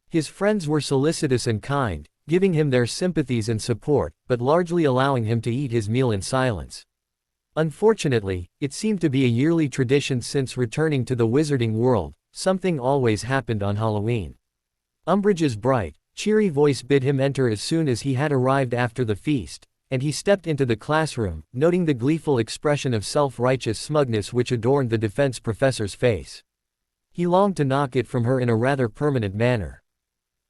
His friends were solicitous and kind, giving him their sympathies and support, but largely allowing him to eat his meal in silence. Unfortunately, it seemed to be a yearly tradition since returning to the wizarding world. Something always happened on Halloween. Umbridge's bright, cheery voice bid him enter as soon as he had arrived after the feast, and he stepped into the classroom, noting the gleeful expression of self-righteous smugness which adorned the defense professor's face. He longed to knock it from her in a rather permanent manner.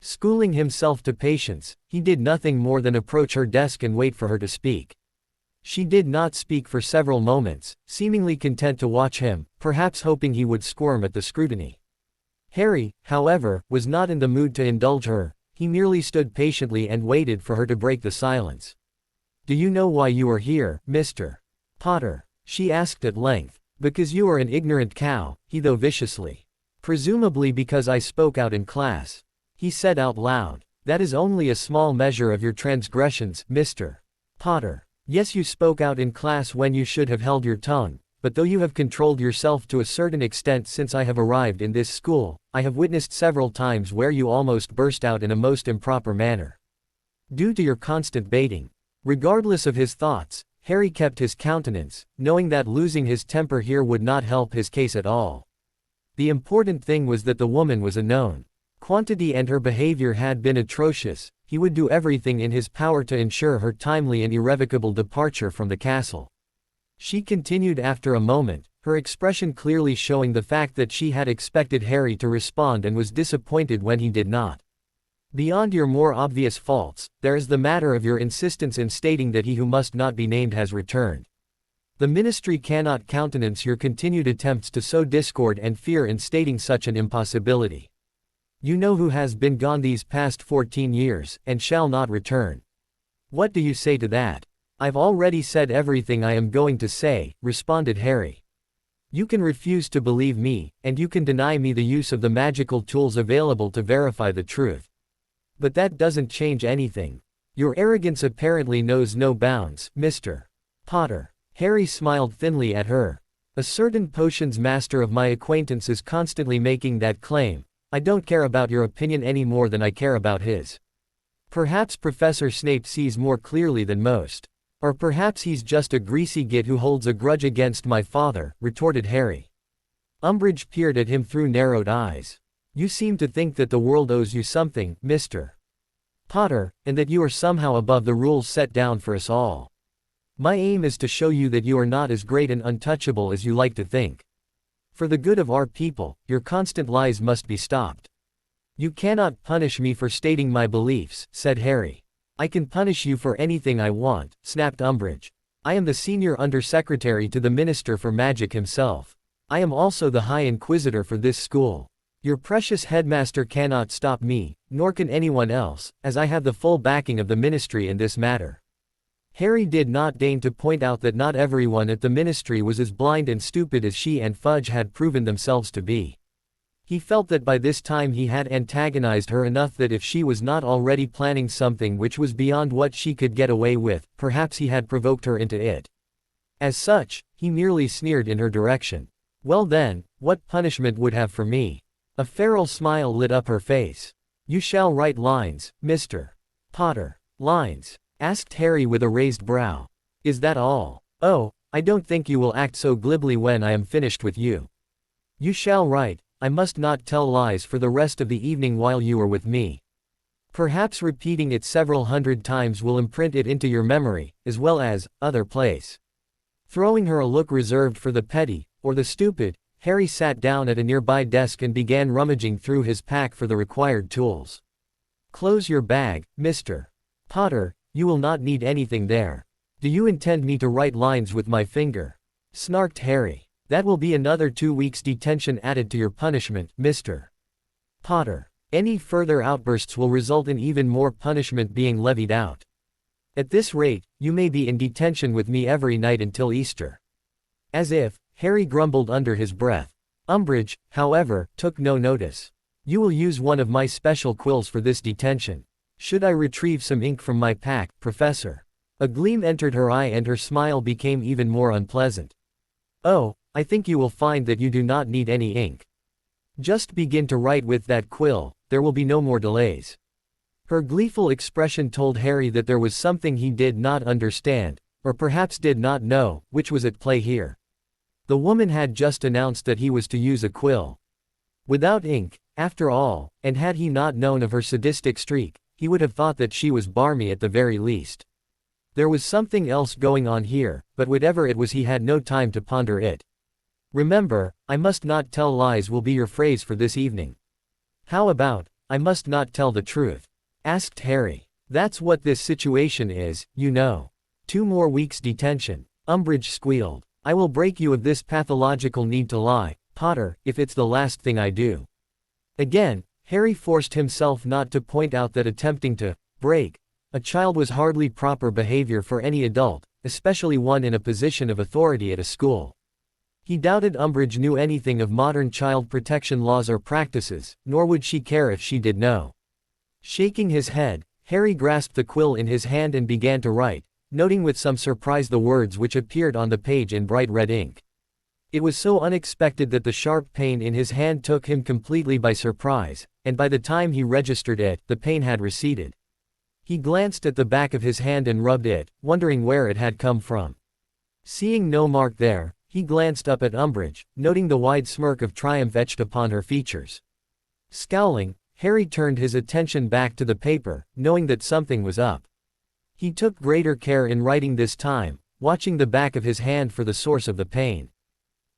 Schooling himself to patience, he did nothing more than approach her desk and wait for her to speak. She did not speak for several moments, seemingly content to watch him, perhaps hoping he would squirm at the scrutiny. Harry, however, was not in the mood to indulge her. He merely stood patiently and waited for her to break the silence. "Do you know why you are here, Mr. Potter?" she asked at length. "Because you are an ignorant cow," he though viciously. "Presumably because I spoke out in class," he said out loud. "That is only a small measure of your transgressions, Mr. Potter. Yes, you spoke out in class when you should have held your tongue, but though you have controlled yourself to a certain extent since I have arrived in this school, I have witnessed several times where you almost burst out in a most improper manner. Due to your constant baiting." Regardless of his thoughts, Harry kept his countenance, knowing that losing his temper here would not help his case at all. The important thing was that the woman was a known quantity and her behavior had been atrocious. He would do everything in his power to ensure her timely and irrevocable departure from the castle. She continued after a moment, her expression clearly showing the fact that she had expected Harry to respond and was disappointed when he did not. "Beyond your more obvious faults, there is the matter of your insistence in stating that he who must not be named has returned. The ministry cannot countenance your continued attempts to sow discord and fear in stating such an impossibility. You know who has been gone these past 14 years, and shall not return. What do you say to that?" "I've already said everything I am going to say," responded Harry. "You can refuse to believe me, and you can deny me the use of the magical tools available to verify the truth. But that doesn't change anything. Your arrogance apparently knows no bounds, Mr. Potter." Harry smiled thinly at her. "A certain potions master of my acquaintance is constantly making that claim. I don't care about your opinion any more than I care about his. Perhaps Professor Snape sees more clearly than most. Or perhaps he's just a greasy git who holds a grudge against my father," retorted Harry. Umbridge peered at him through narrowed eyes. "You seem to think that the world owes you something, Mr. Potter, and that you are somehow above the rules set down for us all. My aim is to show you that you are not as great and untouchable as you like to think. For the good of our people, your constant lies must be stopped." "You cannot punish me for stating my beliefs," said Harry. "I can punish you for anything I want," snapped Umbridge. "I am the senior undersecretary to the Minister for Magic himself. I am also the High Inquisitor for this school. Your precious headmaster cannot stop me, nor can anyone else, as I have the full backing of the ministry in this matter. Harry did not deign to point out that not everyone at the ministry was as blind and stupid as she and Fudge had proven themselves to be. He felt that by this time he had antagonized her enough that if she was not already planning something which was beyond what she could get away with, perhaps he had provoked her into it. As such, he merely sneered in her direction. Well then, what punishment would have for me? A feral smile lit up her face. You shall write lines, Mr. Potter. Lines? Asked Harry with a raised brow. Is that all? Oh, I don't think you will act so glibly when I am finished with you. You shall write, I must not tell lies for the rest of the evening while you are with me. Perhaps repeating it several hundred times will imprint it into your memory, as well as, other place. Throwing her a look reserved for the petty, or the stupid, Harry sat down at a nearby desk and began rummaging through his pack for the required tools. Close your bag, Mr. Potter, you will not need anything there. Do you intend me to write lines with my finger? Snarked Harry. That will be another 2 weeks detention added to your punishment, Mr. Potter. Any further outbursts will result in even more punishment being levied out. At this rate, you may be in detention with me every night until Easter. As if, Harry grumbled under his breath. Umbridge, however, took no notice. You will use one of my special quills for this detention. Should I retrieve some ink from my pack, Professor? A gleam entered her eye and her smile became even more unpleasant. Oh, I think you will find that you do not need any ink. Just begin to write with that quill, there will be no more delays. Her gleeful expression told Harry that there was something he did not understand, or perhaps did not know, which was at play here. The woman had just announced that he was to use a quill. Without ink, after all, and had he not known of her sadistic streak, he would have thought that she was barmy at the very least. There was something else going on here, but whatever it was he had no time to ponder it. Remember, I must not tell lies will be your phrase for this evening. How about, I must not tell the truth? Asked Harry. That's what this situation is, you know. 2 more weeks detention. Umbridge squealed. I will break you of this pathological need to lie, Potter, if it's the last thing I do. Again, Harry forced himself not to point out that attempting to break a child was hardly proper behavior for any adult, especially one in a position of authority at a school. He doubted Umbridge knew anything of modern child protection laws or practices, nor would she care if she did know. Shaking his head, Harry grasped the quill in his hand and began to write, noting with some surprise the words which appeared on the page in bright red ink. It was so unexpected that the sharp pain in his hand took him completely by surprise, and by the time he registered it, the pain had receded. He glanced at the back of his hand and rubbed it, wondering where it had come from. Seeing no mark there, he glanced up at Umbridge, noting the wide smirk of triumph etched upon her features. Scowling, Harry turned his attention back to the paper, knowing that something was up. He took greater care in writing this time, watching the back of his hand for the source of the pain.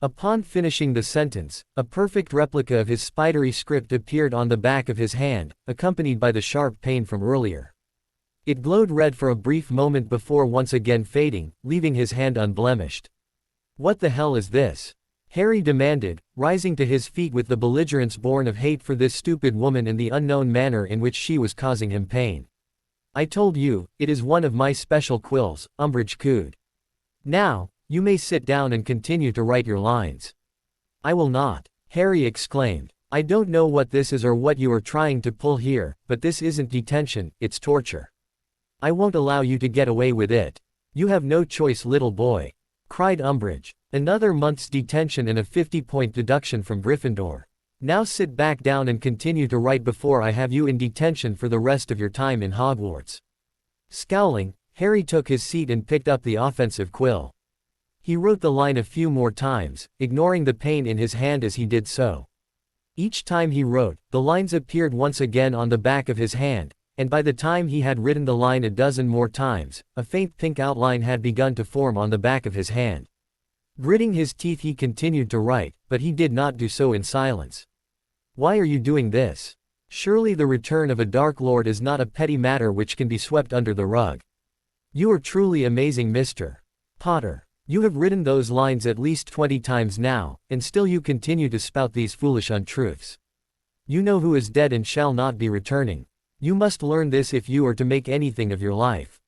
Upon finishing the sentence, a perfect replica of his spidery script appeared on the back of his hand, accompanied by the sharp pain from earlier. It glowed red for a brief moment before once again fading, leaving his hand unblemished. What the hell is this? Harry demanded, rising to his feet with the belligerence born of hate for this stupid woman and the unknown manner in which she was causing him pain. I told you, it is one of my special quills, Umbridge cooed. Now, you may sit down and continue to write your lines. I will not, Harry exclaimed. I don't know what this is or what you are trying to pull here, but this isn't detention, it's torture. I won't allow you to get away with it. You have no choice, little boy, cried Umbridge. Another month's detention and a 50-point deduction from Gryffindor. Now sit back down and continue to write before I have you in detention for the rest of your time in Hogwarts. Scowling, Harry took his seat and picked up the offensive quill. He wrote the line a few more times, ignoring the pain in his hand as he did so. Each time he wrote, the lines appeared once again on the back of his hand, and by the time he had written the line a dozen more times, a faint pink outline had begun to form on the back of his hand. Gritting his teeth he continued to write, but he did not do so in silence. Why are you doing this? Surely the return of a Dark Lord is not a petty matter which can be swept under the rug. You are truly amazing, Mr. Potter. You have written those lines at least 20 times now, and still you continue to spout these foolish untruths. You know who is dead and shall not be returning. You must learn this if you are to make anything of your life.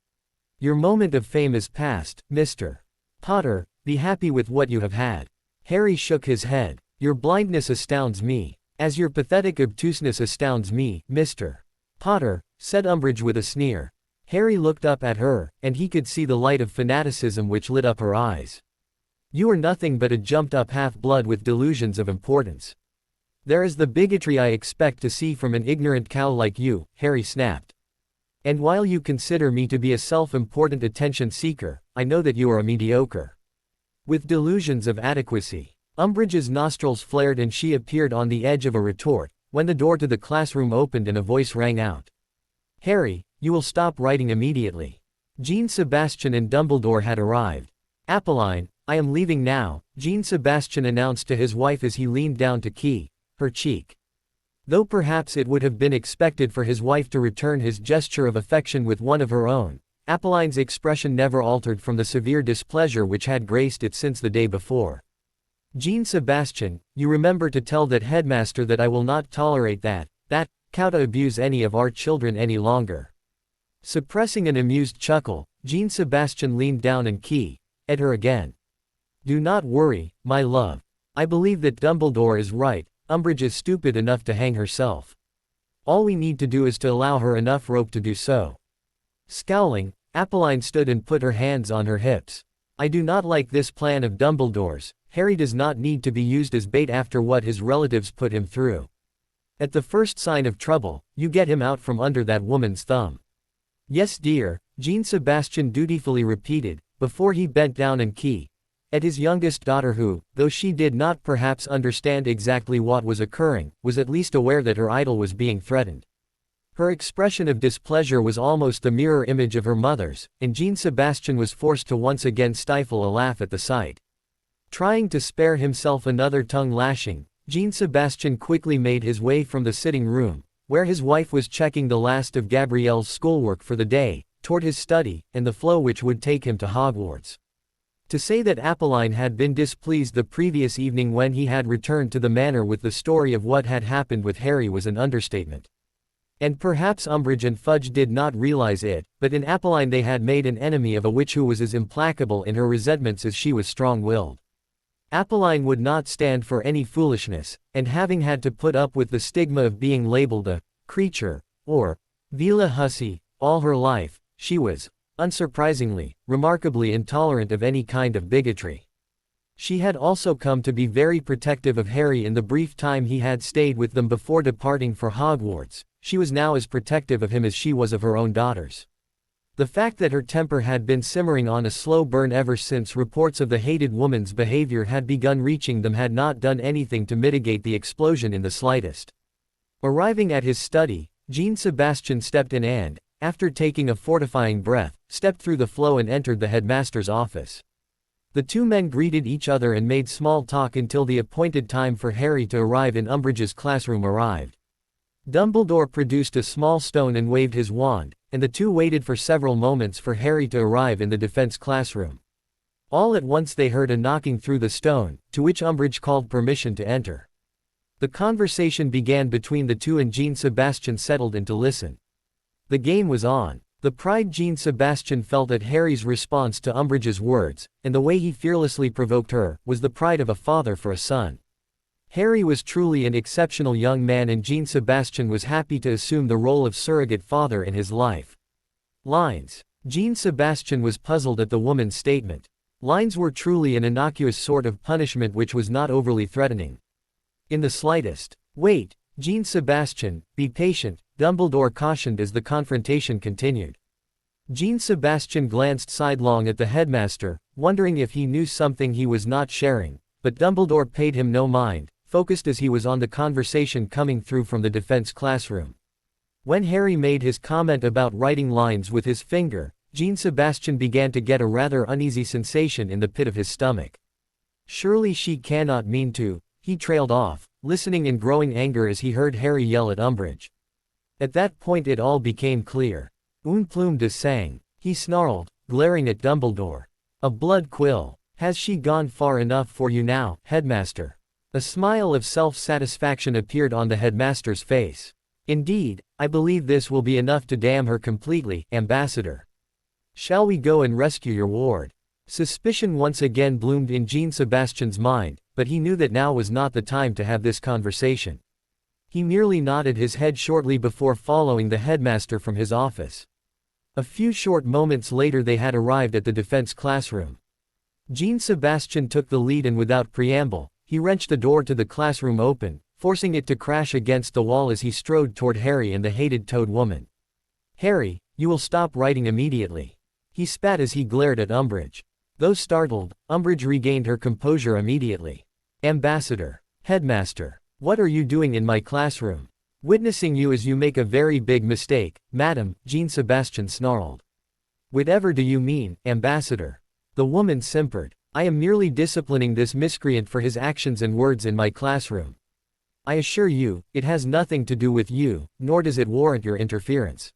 Your moment of fame is past, Mr. Potter, be happy with what you have had. Harry shook his head. Your blindness astounds me, as your pathetic obtuseness astounds me, Mr. Potter, said Umbridge with a sneer. Harry looked up at her, and he could see the light of fanaticism which lit up her eyes. You are nothing but a jumped-up half-blood with delusions of importance. There is the bigotry I expect to see from an ignorant cow like you, Harry snapped. And while you consider me to be a self-important attention-seeker, I know that you are a mediocre. With delusions of adequacy. Umbridge's nostrils flared and she appeared on the edge of a retort, when the door to the classroom opened and a voice rang out. Harry, you will stop writing immediately. Jean Sebastian and Dumbledore had arrived. Apolline, I am leaving now, Jean Sebastian announced to his wife as he leaned down to key her cheek. Though perhaps it would have been expected for his wife to return his gesture of affection with one of her own, Apolline's expression never altered from the severe displeasure which had graced it since the day before. Jean Sebastian, you remember to tell that headmaster that I will not tolerate that cow to abuse any of our children any longer. Suppressing an amused chuckle, Jean Sebastian leaned down and at her again. Do not worry, my love. I believe that Dumbledore is right, Umbridge is stupid enough to hang herself. All we need to do is to allow her enough rope to do so. Scowling, Apolline stood and put her hands on her hips. I do not like this plan of Dumbledore's. Harry does not need to be used as bait after what his relatives put him through. At the first sign of trouble, you get him out from under that woman's thumb. Yes dear, Jean Sebastian dutifully repeated, before he bent down and at his youngest daughter who, though she did not perhaps understand exactly what was occurring, was at least aware that her idol was being threatened. Her expression of displeasure was almost the mirror image of her mother's, and Jean Sebastian was forced to once again stifle a laugh at the sight. Trying to spare himself another tongue lashing, Jean Sebastian quickly made his way from the sitting room, where his wife was checking the last of Gabrielle's schoolwork for the day, toward his study, and the flow which would take him to Hogwarts. To say that Apolline had been displeased the previous evening when he had returned to the manor with the story of what had happened with Harry was an understatement. And perhaps Umbridge and Fudge did not realize it, but in Apolline they had made an enemy of a witch who was as implacable in her resentments as she was strong-willed. Apolline would not stand for any foolishness, and having had to put up with the stigma of being labeled a creature, or vila hussy, all her life, she was, unsurprisingly, remarkably intolerant of any kind of bigotry. She had also come to be very protective of Harry in the brief time he had stayed with them before departing for Hogwarts. She was now as protective of him as she was of her own daughters. The fact that her temper had been simmering on a slow burn ever since reports of the hated woman's behavior had begun reaching them had not done anything to mitigate the explosion in the slightest. Arriving at his study, Jean Sebastian stepped in and, after taking a fortifying breath, stepped through the flow and entered the headmaster's office. The two men greeted each other and made small talk until the appointed time for Harry to arrive in Umbridge's classroom arrived. Dumbledore produced a small stone and waved his wand, and the two waited for several moments for Harry to arrive in the defense classroom. All at once they heard a knocking through the stone, to which Umbridge called permission to enter. The conversation began between the two and Jean Sebastian settled in to listen. The game was on. The pride Jean Sebastian felt at Harry's response to Umbridge's words, and the way he fearlessly provoked her, was the pride of a father for a son. Harry was truly an exceptional young man and Jean Sebastian was happy to assume the role of surrogate father in his life. Lines. Jean Sebastian was puzzled at the woman's statement. Lines were truly an innocuous sort of punishment which was not overly threatening. In the slightest. Wait, Jean Sebastian, be patient, Dumbledore cautioned as the confrontation continued. Jean Sebastian glanced sidelong at the headmaster, wondering if he knew something he was not sharing, but Dumbledore paid him no mind, focused as he was on the conversation coming through from the defense classroom. When Harry made his comment about writing lines with his finger, Jean Sebastian began to get a rather uneasy sensation in the pit of his stomach. Surely she cannot mean to, he trailed off, listening in growing anger as he heard Harry yell at Umbridge. At that point it all became clear. Un plume de sang, he snarled, glaring at Dumbledore. A blood quill. Has she gone far enough for you now, headmaster? A smile of self-satisfaction appeared on the headmaster's face. Indeed, I believe this will be enough to damn her completely, Ambassador. Shall we go and rescue your ward? Suspicion once again bloomed in Jean-Sebastian's mind, but he knew that now was not the time to have this conversation. He merely nodded his head shortly before following the headmaster from his office. A few short moments later they had arrived at the defense classroom. Jean-Sebastian took the lead and without preamble, he wrenched the door to the classroom open, forcing it to crash against the wall as he strode toward Harry and the hated Toad Woman. Harry, you will stop writing immediately. He spat as he glared at Umbridge. Though startled, Umbridge regained her composure immediately. Ambassador. Headmaster. What are you doing in my classroom? Witnessing you as you make a very big mistake, madam, Jean-Sebastian snarled. Whatever do you mean, Ambassador? The woman simpered. I am merely disciplining this miscreant for his actions and words in my classroom. I assure you, it has nothing to do with you, nor does it warrant your interference.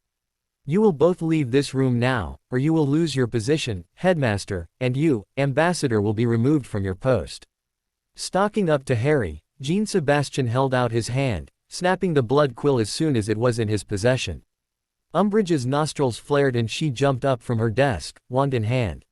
You will both leave this room now, or you will lose your position, headmaster, and you, Ambassador, will be removed from your post. Stalking up to Harry, Jean-Sebastian held out his hand, snapping the blood quill as soon as it was in his possession. Umbridge's nostrils flared and she jumped up from her desk, wand in hand.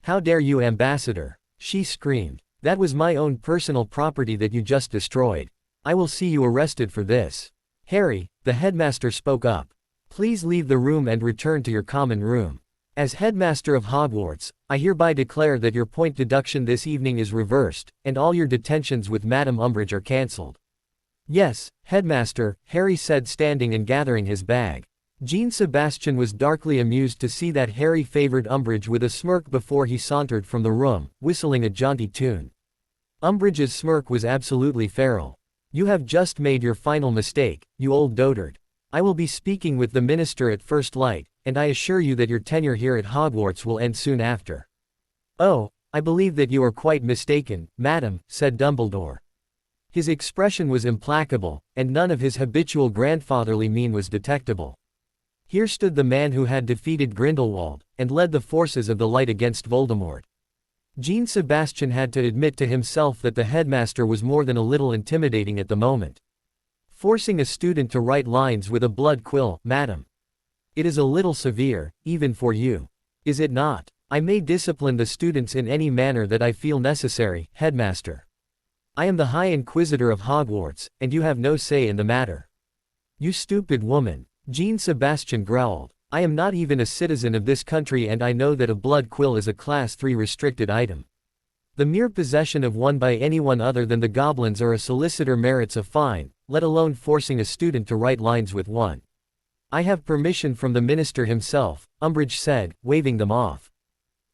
How dare you, Ambassador? She screamed. That was my own personal property that you just destroyed. I will see you arrested for this. Harry, the headmaster spoke up. Please leave the room and return to your common room. As headmaster of Hogwarts, I hereby declare that your point deduction this evening is reversed, and all your detentions with Madame Umbridge are cancelled. Yes, headmaster, Harry said, standing and gathering his bag. Jean-Sebastian was darkly amused to see that Harry favored Umbridge with a smirk before he sauntered from the room, whistling a jaunty tune. Umbridge's smirk was absolutely feral. You have just made your final mistake, you old dotard. I will be speaking with the minister at first light, and I assure you that your tenure here at Hogwarts will end soon after. Oh, I believe that you are quite mistaken, madam, said Dumbledore. His expression was implacable, and none of his habitual grandfatherly mien was detectable. Here stood the man who had defeated Grindelwald, and led the forces of the light against Voldemort. Jean-Sebastian had to admit to himself that the headmaster was more than a little intimidating at the moment. Forcing a student to write lines with a blood quill, madam. It is a little severe, even for you. Is it not? I may discipline the students in any manner that I feel necessary, headmaster. I am the High Inquisitor of Hogwarts, and you have no say in the matter. You stupid woman, Jean-Sebastian growled. I am not even a citizen of this country and I know that a blood quill is a Class 3 restricted item. The mere possession of one by anyone other than the goblins or a solicitor merits a fine, let alone forcing a student to write lines with one. I have permission from the minister himself, Umbridge said, waving them off.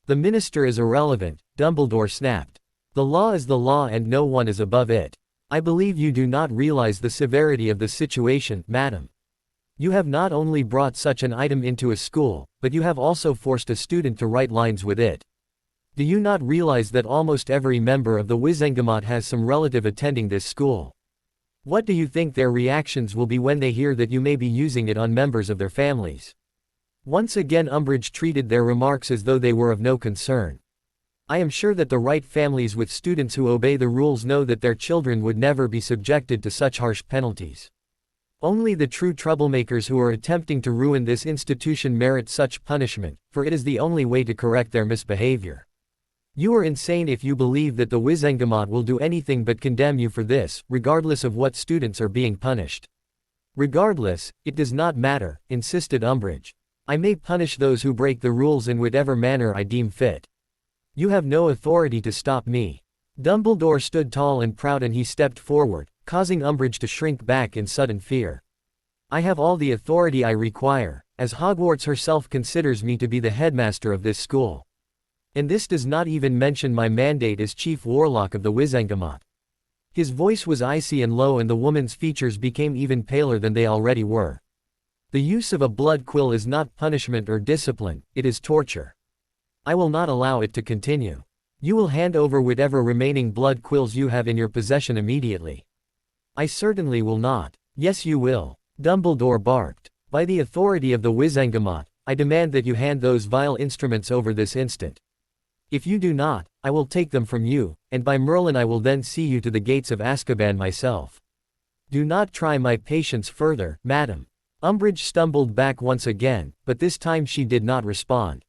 The minister is irrelevant, Dumbledore snapped. The law is the law and no one is above it. I believe you do not realize the severity of the situation, madam. You have not only brought such an item into a school, but you have also forced a student to write lines with it. Do you not realize that almost every member of the Wizengamot has some relative attending this school? What do you think their reactions will be when they hear that you may be using it on members of their families? Once again Umbridge treated their remarks as though they were of no concern. I am sure that the right families with students who obey the rules know that their children would never be subjected to such harsh penalties. Only the true troublemakers who are attempting to ruin this institution merit such punishment, for it is the only way to correct their misbehavior. You are insane if you believe that the Wizengamot will do anything but condemn you for this, regardless of what students are being punished. Regardless, it does not matter, insisted Umbridge. I may punish those who break the rules in whatever manner I deem fit. You have no authority to stop me. Dumbledore stood tall and proud and he stepped forward, causing Umbridge to shrink back in sudden fear. I have all the authority I require, as Hogwarts herself considers me to be the headmaster of this school. And this does not even mention my mandate as chief warlock of the Wizengamot. His voice was icy and low and the woman's features became even paler than they already were. The use of a blood quill is not punishment or discipline, it is torture. I will not allow it to continue. You will hand over whatever remaining blood quills you have in your possession immediately. I certainly will not. Yes you will. Dumbledore barked. By the authority of the Wizengamot, I demand that you hand those vile instruments over this instant. If you do not, I will take them from you, and by Merlin I will then see you to the gates of Azkaban myself. Do not try my patience further, madam. Umbridge stumbled back once again, but this time she did not respond.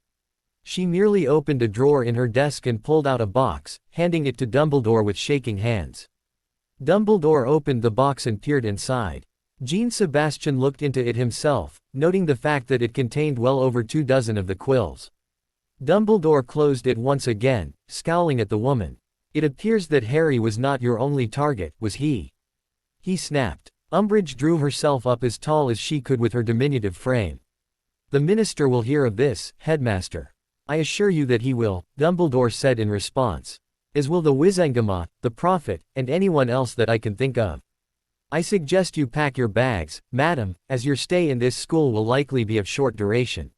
She merely opened a drawer in her desk and pulled out a box, handing it to Dumbledore with shaking hands. Dumbledore opened the box and peered inside. Jean-Sebastian looked into it himself, noting the fact that it contained well over 24 of the quills. Dumbledore closed it once again, scowling at the woman. It appears that Harry was not your only target, was he? He snapped. Umbridge drew herself up as tall as she could with her diminutive frame. The minister will hear of this, headmaster. I assure you that he will, Dumbledore said in response. As will the Wizengamot, the prophet, and anyone else that I can think of. I suggest you pack your bags, madam, as your stay in this school will likely be of short duration.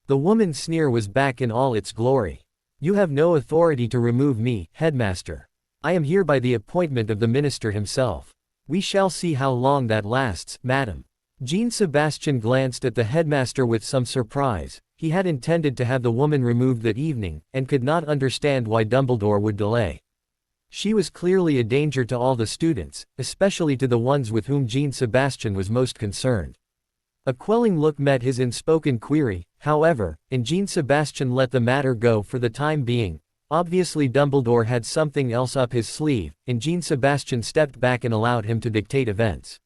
The woman's sneer was back in all its glory. You have no authority to remove me, headmaster. I am here by the appointment of the minister himself. We shall see how long that lasts, madam. Jean-Sebastian glanced at the headmaster with some surprise. He had intended to have the woman removed that evening, and could not understand why Dumbledore would delay. She was clearly a danger to all the students, especially to the ones with whom Jean-Sebastian was most concerned. A quelling look met his unspoken query, however, and Jean-Sebastian let the matter go for the time being. Obviously Dumbledore had something else up his sleeve, and Jean-Sebastian stepped back and allowed him to dictate events.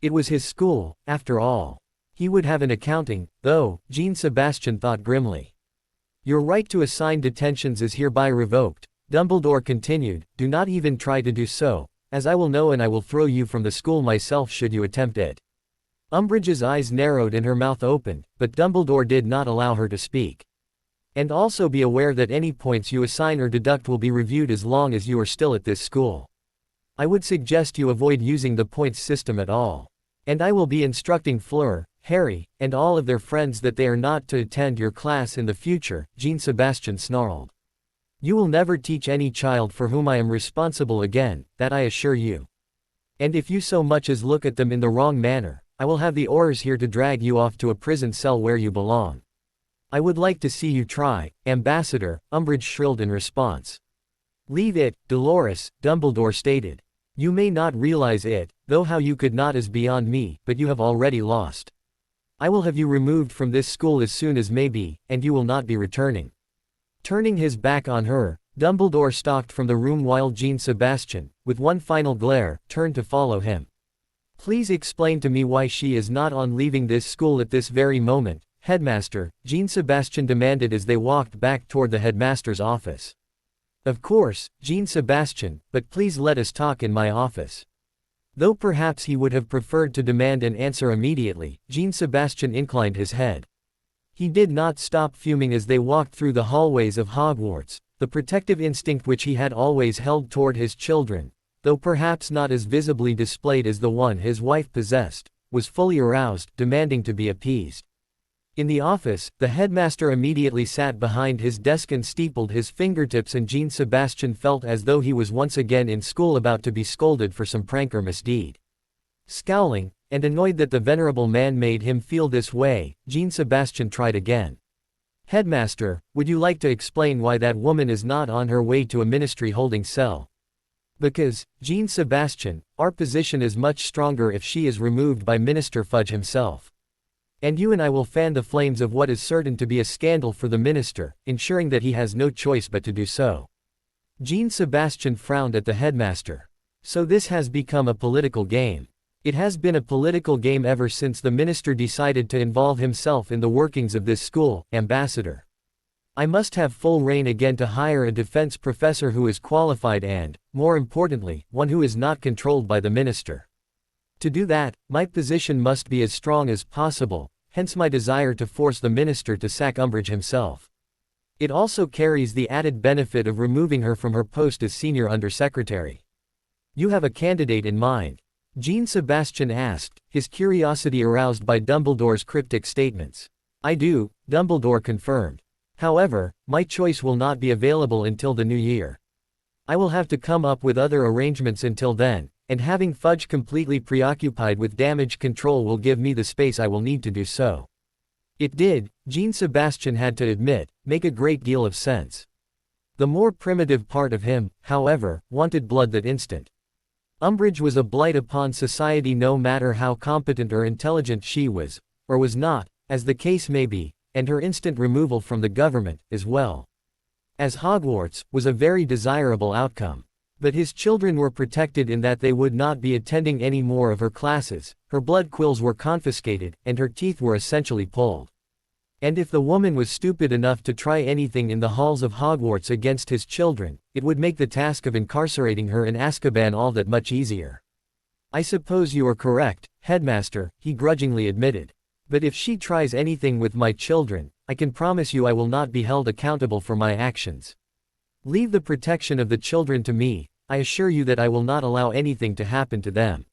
It was his school, after all. He would have an accounting, though, Jean-Sebastian thought grimly. Your right to assign detentions is hereby revoked, Dumbledore continued. Do not even try to do so, as I will know and I will throw you from the school myself should you attempt it. Umbridge's eyes narrowed and her mouth opened, but Dumbledore did not allow her to speak. And also be aware that any points you assign or deduct will be reviewed as long as you are still at this school. I would suggest you avoid using the points system at all. And I will be instructing Fleur, Harry, and all of their friends that they are not to attend your class in the future, Jean-Sebastian snarled. You will never teach any child for whom I am responsible again, that I assure you. And if you so much as look at them in the wrong manner, I will have the Aurors here to drag you off to a prison cell where you belong. I would like to see you try, Ambassador, Umbridge shrilled in response. Leave it, Dolores, Dumbledore stated. You may not realize it, though how you could not is beyond me, but you have already lost. I will have you removed from this school as soon as may be, and you will not be returning. Turning his back on her, Dumbledore stalked from the room while Jean-Sebastian, with one final glare, turned to follow him. Please explain to me why she is not on leaving this school at this very moment, Headmaster, Jean-Sebastian demanded as they walked back toward the headmaster's office. Of course, Jean-Sebastian, but please let us talk in my office. Though perhaps he would have preferred to demand an answer immediately, Jean-Sebastian inclined his head. He did not stop fuming as they walked through the hallways of Hogwarts. The protective instinct which he had always held toward his children, though perhaps not as visibly displayed as the one his wife possessed, was fully aroused, demanding to be appeased. In the office, the headmaster immediately sat behind his desk and steepled his fingertips, and Jean-Sebastian felt as though he was once again in school about to be scolded for some prank or misdeed. Scowling, and annoyed that the venerable man made him feel this way, Jean-Sebastian tried again. Headmaster, would you like to explain why that woman is not on her way to a ministry-holding cell? Because, Jean-Sebastian, our position is much stronger if she is removed by Minister Fudge himself. And you and I will fan the flames of what is certain to be a scandal for the minister, ensuring that he has no choice but to do so. Jean-Sebastian frowned at the headmaster. So this has become a political game. It has been a political game ever since the minister decided to involve himself in the workings of this school, Ambassador. I must have full reign again to hire a defense professor who is qualified and, more importantly, one who is not controlled by the minister. To do that, my position must be as strong as possible, hence my desire to force the minister to sack Umbridge himself. It also carries the added benefit of removing her from her post as senior undersecretary. You have a candidate in mind? Jean-Sebastian asked, his curiosity aroused by Dumbledore's cryptic statements. I do, Dumbledore confirmed. However, my choice will not be available until the new year. I will have to come up with other arrangements until then, and having Fudge completely preoccupied with damage control will give me the space I will need to do so. It did, Jean-Sebastian had to admit, make a great deal of sense. The more primitive part of him, however, wanted blood that instant. Umbridge was a blight upon society no matter how competent or intelligent she was, or was not, as the case may be, and her instant removal from the government, as well as Hogwarts, was a very desirable outcome. But his children were protected in that they would not be attending any more of her classes, her blood quills were confiscated, and her teeth were essentially pulled. And if the woman was stupid enough to try anything in the halls of Hogwarts against his children, it would make the task of incarcerating her in Azkaban all that much easier. I suppose you are correct, Headmaster, he grudgingly admitted. But if she tries anything with my children, I can promise you I will not be held accountable for my actions. Leave the protection of the children to me, I assure you that I will not allow anything to happen to them.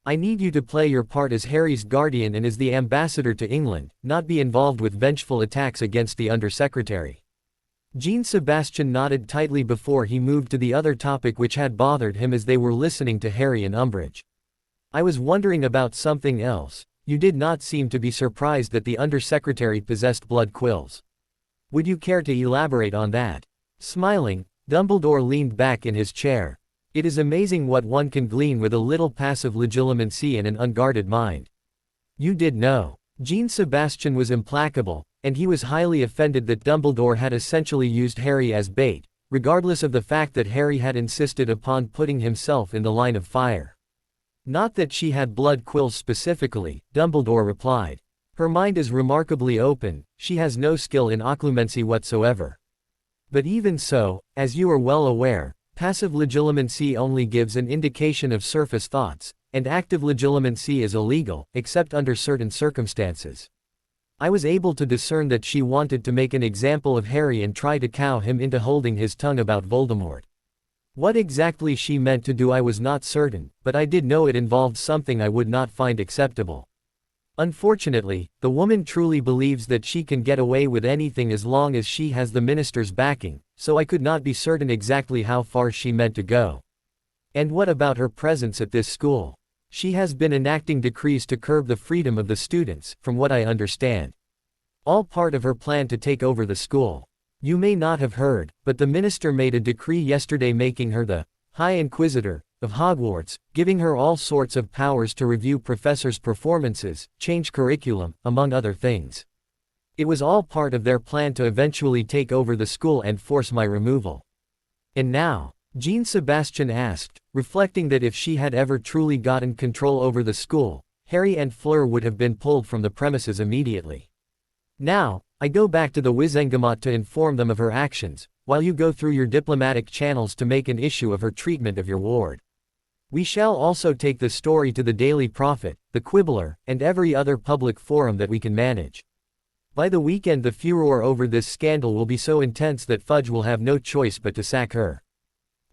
I need you to play your part as Harry's guardian and as the ambassador to England, not be involved with vengeful attacks against the Undersecretary. Jean Sebastian nodded tightly before he moved to the other topic which had bothered him as they were listening to Harry and Umbridge. I was wondering about something else. You did not seem to be surprised that the Undersecretary possessed blood quills. Would you care to elaborate on that? Smiling, Dumbledore leaned back in his chair. It is amazing what one can glean with a little passive legilimency and an unguarded mind. You did know. Jean Sebastian was implacable, and he was highly offended that Dumbledore had essentially used Harry as bait, regardless of the fact that Harry had insisted upon putting himself in the line of fire. Not that she had blood quills specifically, Dumbledore replied. Her mind is remarkably open, she has no skill in occlumency whatsoever. But even so, as you are well aware, passive legilimency only gives an indication of surface thoughts, and active legilimency is illegal, except under certain circumstances. I was able to discern that she wanted to make an example of Harry and try to cow him into holding his tongue about Voldemort. What exactly she meant to do I was not certain, but I did know it involved something I would not find acceptable. Unfortunately, the woman truly believes that she can get away with anything as long as she has the minister's backing, so I could not be certain exactly how far she meant to go. And what about her presence at this school? She has been enacting decrees to curb the freedom of the students, from what I understand. All part of her plan to take over the school. You may not have heard, but the minister made a decree yesterday making her the High Inquisitor of Hogwarts, giving her all sorts of powers to review professors' performances, change curriculum, among other things. It was all part of their plan to eventually take over the school and force my removal. And now? Jean Sebastian asked, reflecting that if she had ever truly gotten control over the school, Harry and Fleur would have been pulled from the premises immediately. Now, I go back to the Wizengamot to inform them of her actions, while you go through your diplomatic channels to make an issue of her treatment of your ward. We shall also take the story to the Daily Prophet, the Quibbler, and every other public forum that we can manage. By the weekend the furor over this scandal will be so intense that Fudge will have no choice but to sack her.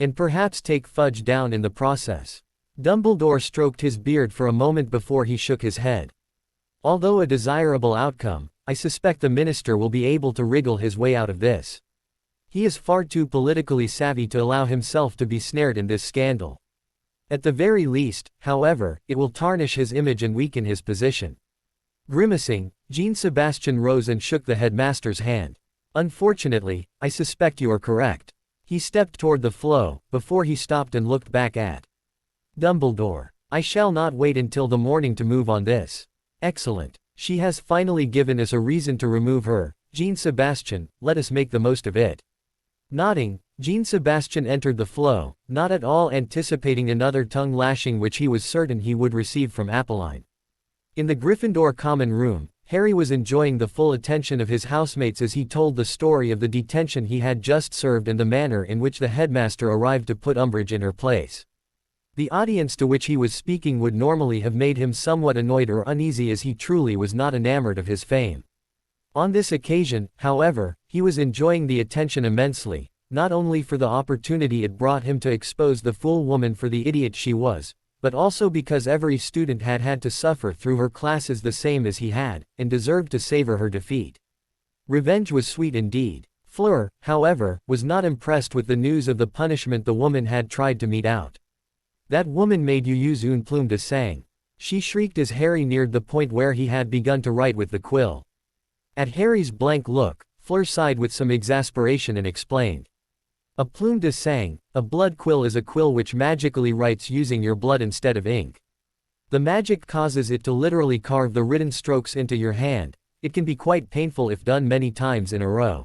And perhaps take Fudge down in the process. Dumbledore stroked his beard for a moment before he shook his head. Although a desirable outcome, I suspect the minister will be able to wriggle his way out of this. He is far too politically savvy to allow himself to be snared in this scandal. At the very least, however, it will tarnish his image and weaken his position. Grimacing, Jean Sebastian rose and shook the headmaster's hand. Unfortunately, I suspect you are correct. He stepped toward the flow, before he stopped and looked back at Dumbledore. I shall not wait until the morning to move on this. Excellent. She has finally given us a reason to remove her, Jean Sebastian, let us make the most of it. Nodding, Jean Sebastian entered the flow, not at all anticipating another tongue lashing which he was certain he would receive from Apolline. In the Gryffindor common room, Harry was enjoying the full attention of his housemates as he told the story of the detention he had just served and the manner in which the headmaster arrived to put Umbridge in her place. The audience to which he was speaking would normally have made him somewhat annoyed or uneasy as he truly was not enamored of his fame. On this occasion, however, he was enjoying the attention immensely, not only for the opportunity it brought him to expose the fool woman for the idiot she was, but also because every student had had to suffer through her classes the same as he had, and deserved to savor her defeat. Revenge was sweet indeed. Fleur, however, was not impressed with the news of the punishment the woman had tried to mete out. That woman made you use une plume de sang. She shrieked as Harry neared the point where he had begun to write with the quill. At Harry's blank look, Fleur sighed with some exasperation and explained. A plume de sang, a blood quill is a quill which magically writes using your blood instead of ink. The magic causes it to literally carve the written strokes into your hand. It can be quite painful if done many times in a row.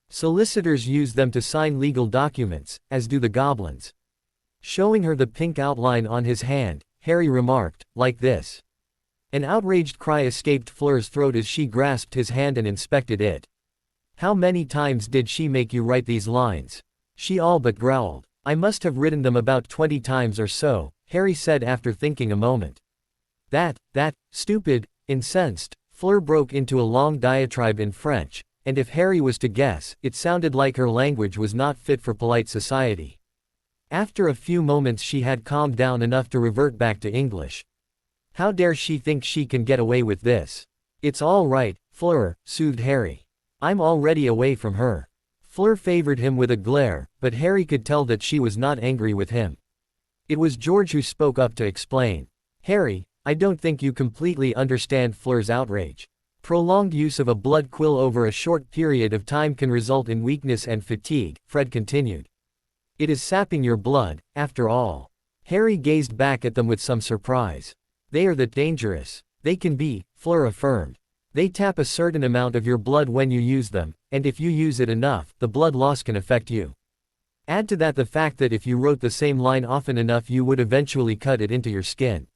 Solicitors use them to sign legal documents, as do the goblins. Showing her the pink outline on his hand, Harry remarked, like this. An outraged cry escaped Fleur's throat as she grasped his hand and inspected it. How many times did she make you write these lines? She all but growled. I must have written them about 20 times or so, Harry said after thinking a moment. That, stupid, incensed, Fleur broke into a long diatribe in French, and if Harry was to guess, it sounded like her language was not fit for polite society. After a few moments she had calmed down enough to revert back to English. How dare she think she can get away with this? It's all right, Fleur, soothed Harry. I'm already away from her. Fleur favored him with a glare, but Harry could tell that she was not angry with him. It was George who spoke up to explain. Harry, I don't think you completely understand Fleur's outrage. Prolonged use of a blood quill over a short period of time can result in weakness and fatigue, Fred continued. It is sapping your blood, after all. Harry gazed back at them with some surprise. They are that dangerous. They can be, Fleur affirmed. They tap a certain amount of your blood when you use them, and if you use it enough, the blood loss can affect you. Add to that the fact that if you wrote the same line often enough you would eventually cut it into your skin.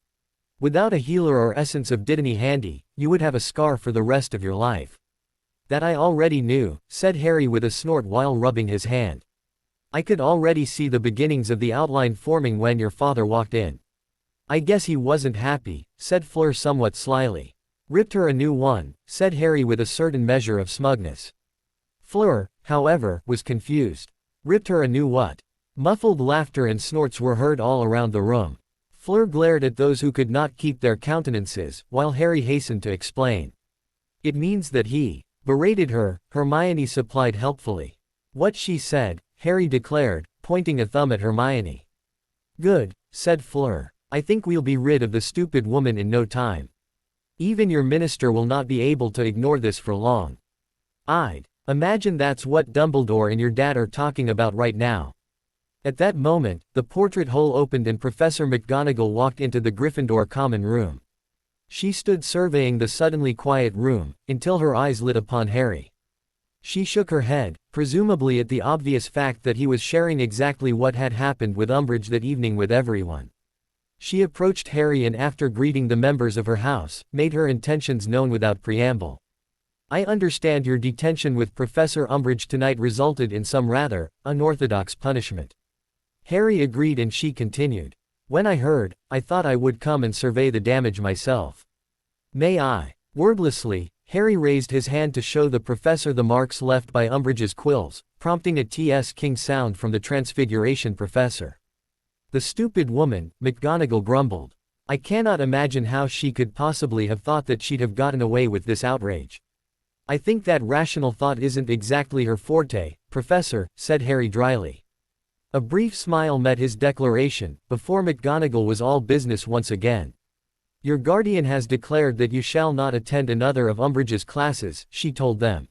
Without a healer or essence of Dittany handy, you would have a scar for the rest of your life. That I already knew, said Harry with a snort while rubbing his hand. I could already see the beginnings of the outline forming when your father walked in. I guess he wasn't happy, said Fleur somewhat slyly. Ripped her a new one, said Harry with a certain measure of smugness. Fleur, however, was confused. Ripped her a new what? Muffled laughter and snorts were heard all around the room. Fleur glared at those who could not keep their countenances, while Harry hastened to explain. It means that he berated her, Hermione supplied helpfully. What she said, Harry declared, pointing a thumb at Hermione. Good, said Fleur. I think we'll be rid of the stupid woman in no time. Even your minister will not be able to ignore this for long. I'd imagine that's what Dumbledore and your dad are talking about right now. At that moment, the portrait hole opened and Professor McGonagall walked into the Gryffindor common room. She stood surveying the suddenly quiet room, until her eyes lit upon Harry. She shook her head, presumably at the obvious fact that he was sharing exactly what had happened with Umbridge that evening with everyone. She approached Harry and after greeting the members of her house, made her intentions known without preamble. I understand your detention with Professor Umbridge tonight resulted in some rather unorthodox punishment. Harry agreed and she continued. When I heard, I thought I would come and survey the damage myself. May I? Wordlessly, Harry raised his hand to show the professor the marks left by Umbridge's quills, prompting a T.S. King sound from the Transfiguration professor. The stupid woman, McGonagall grumbled. I cannot imagine how she could possibly have thought that she'd have gotten away with this outrage. I think that rational thought isn't exactly her forte, Professor, said Harry dryly. A brief smile met his declaration, before McGonagall was all business once again. Your guardian has declared that you shall not attend another of Umbridge's classes, she told them.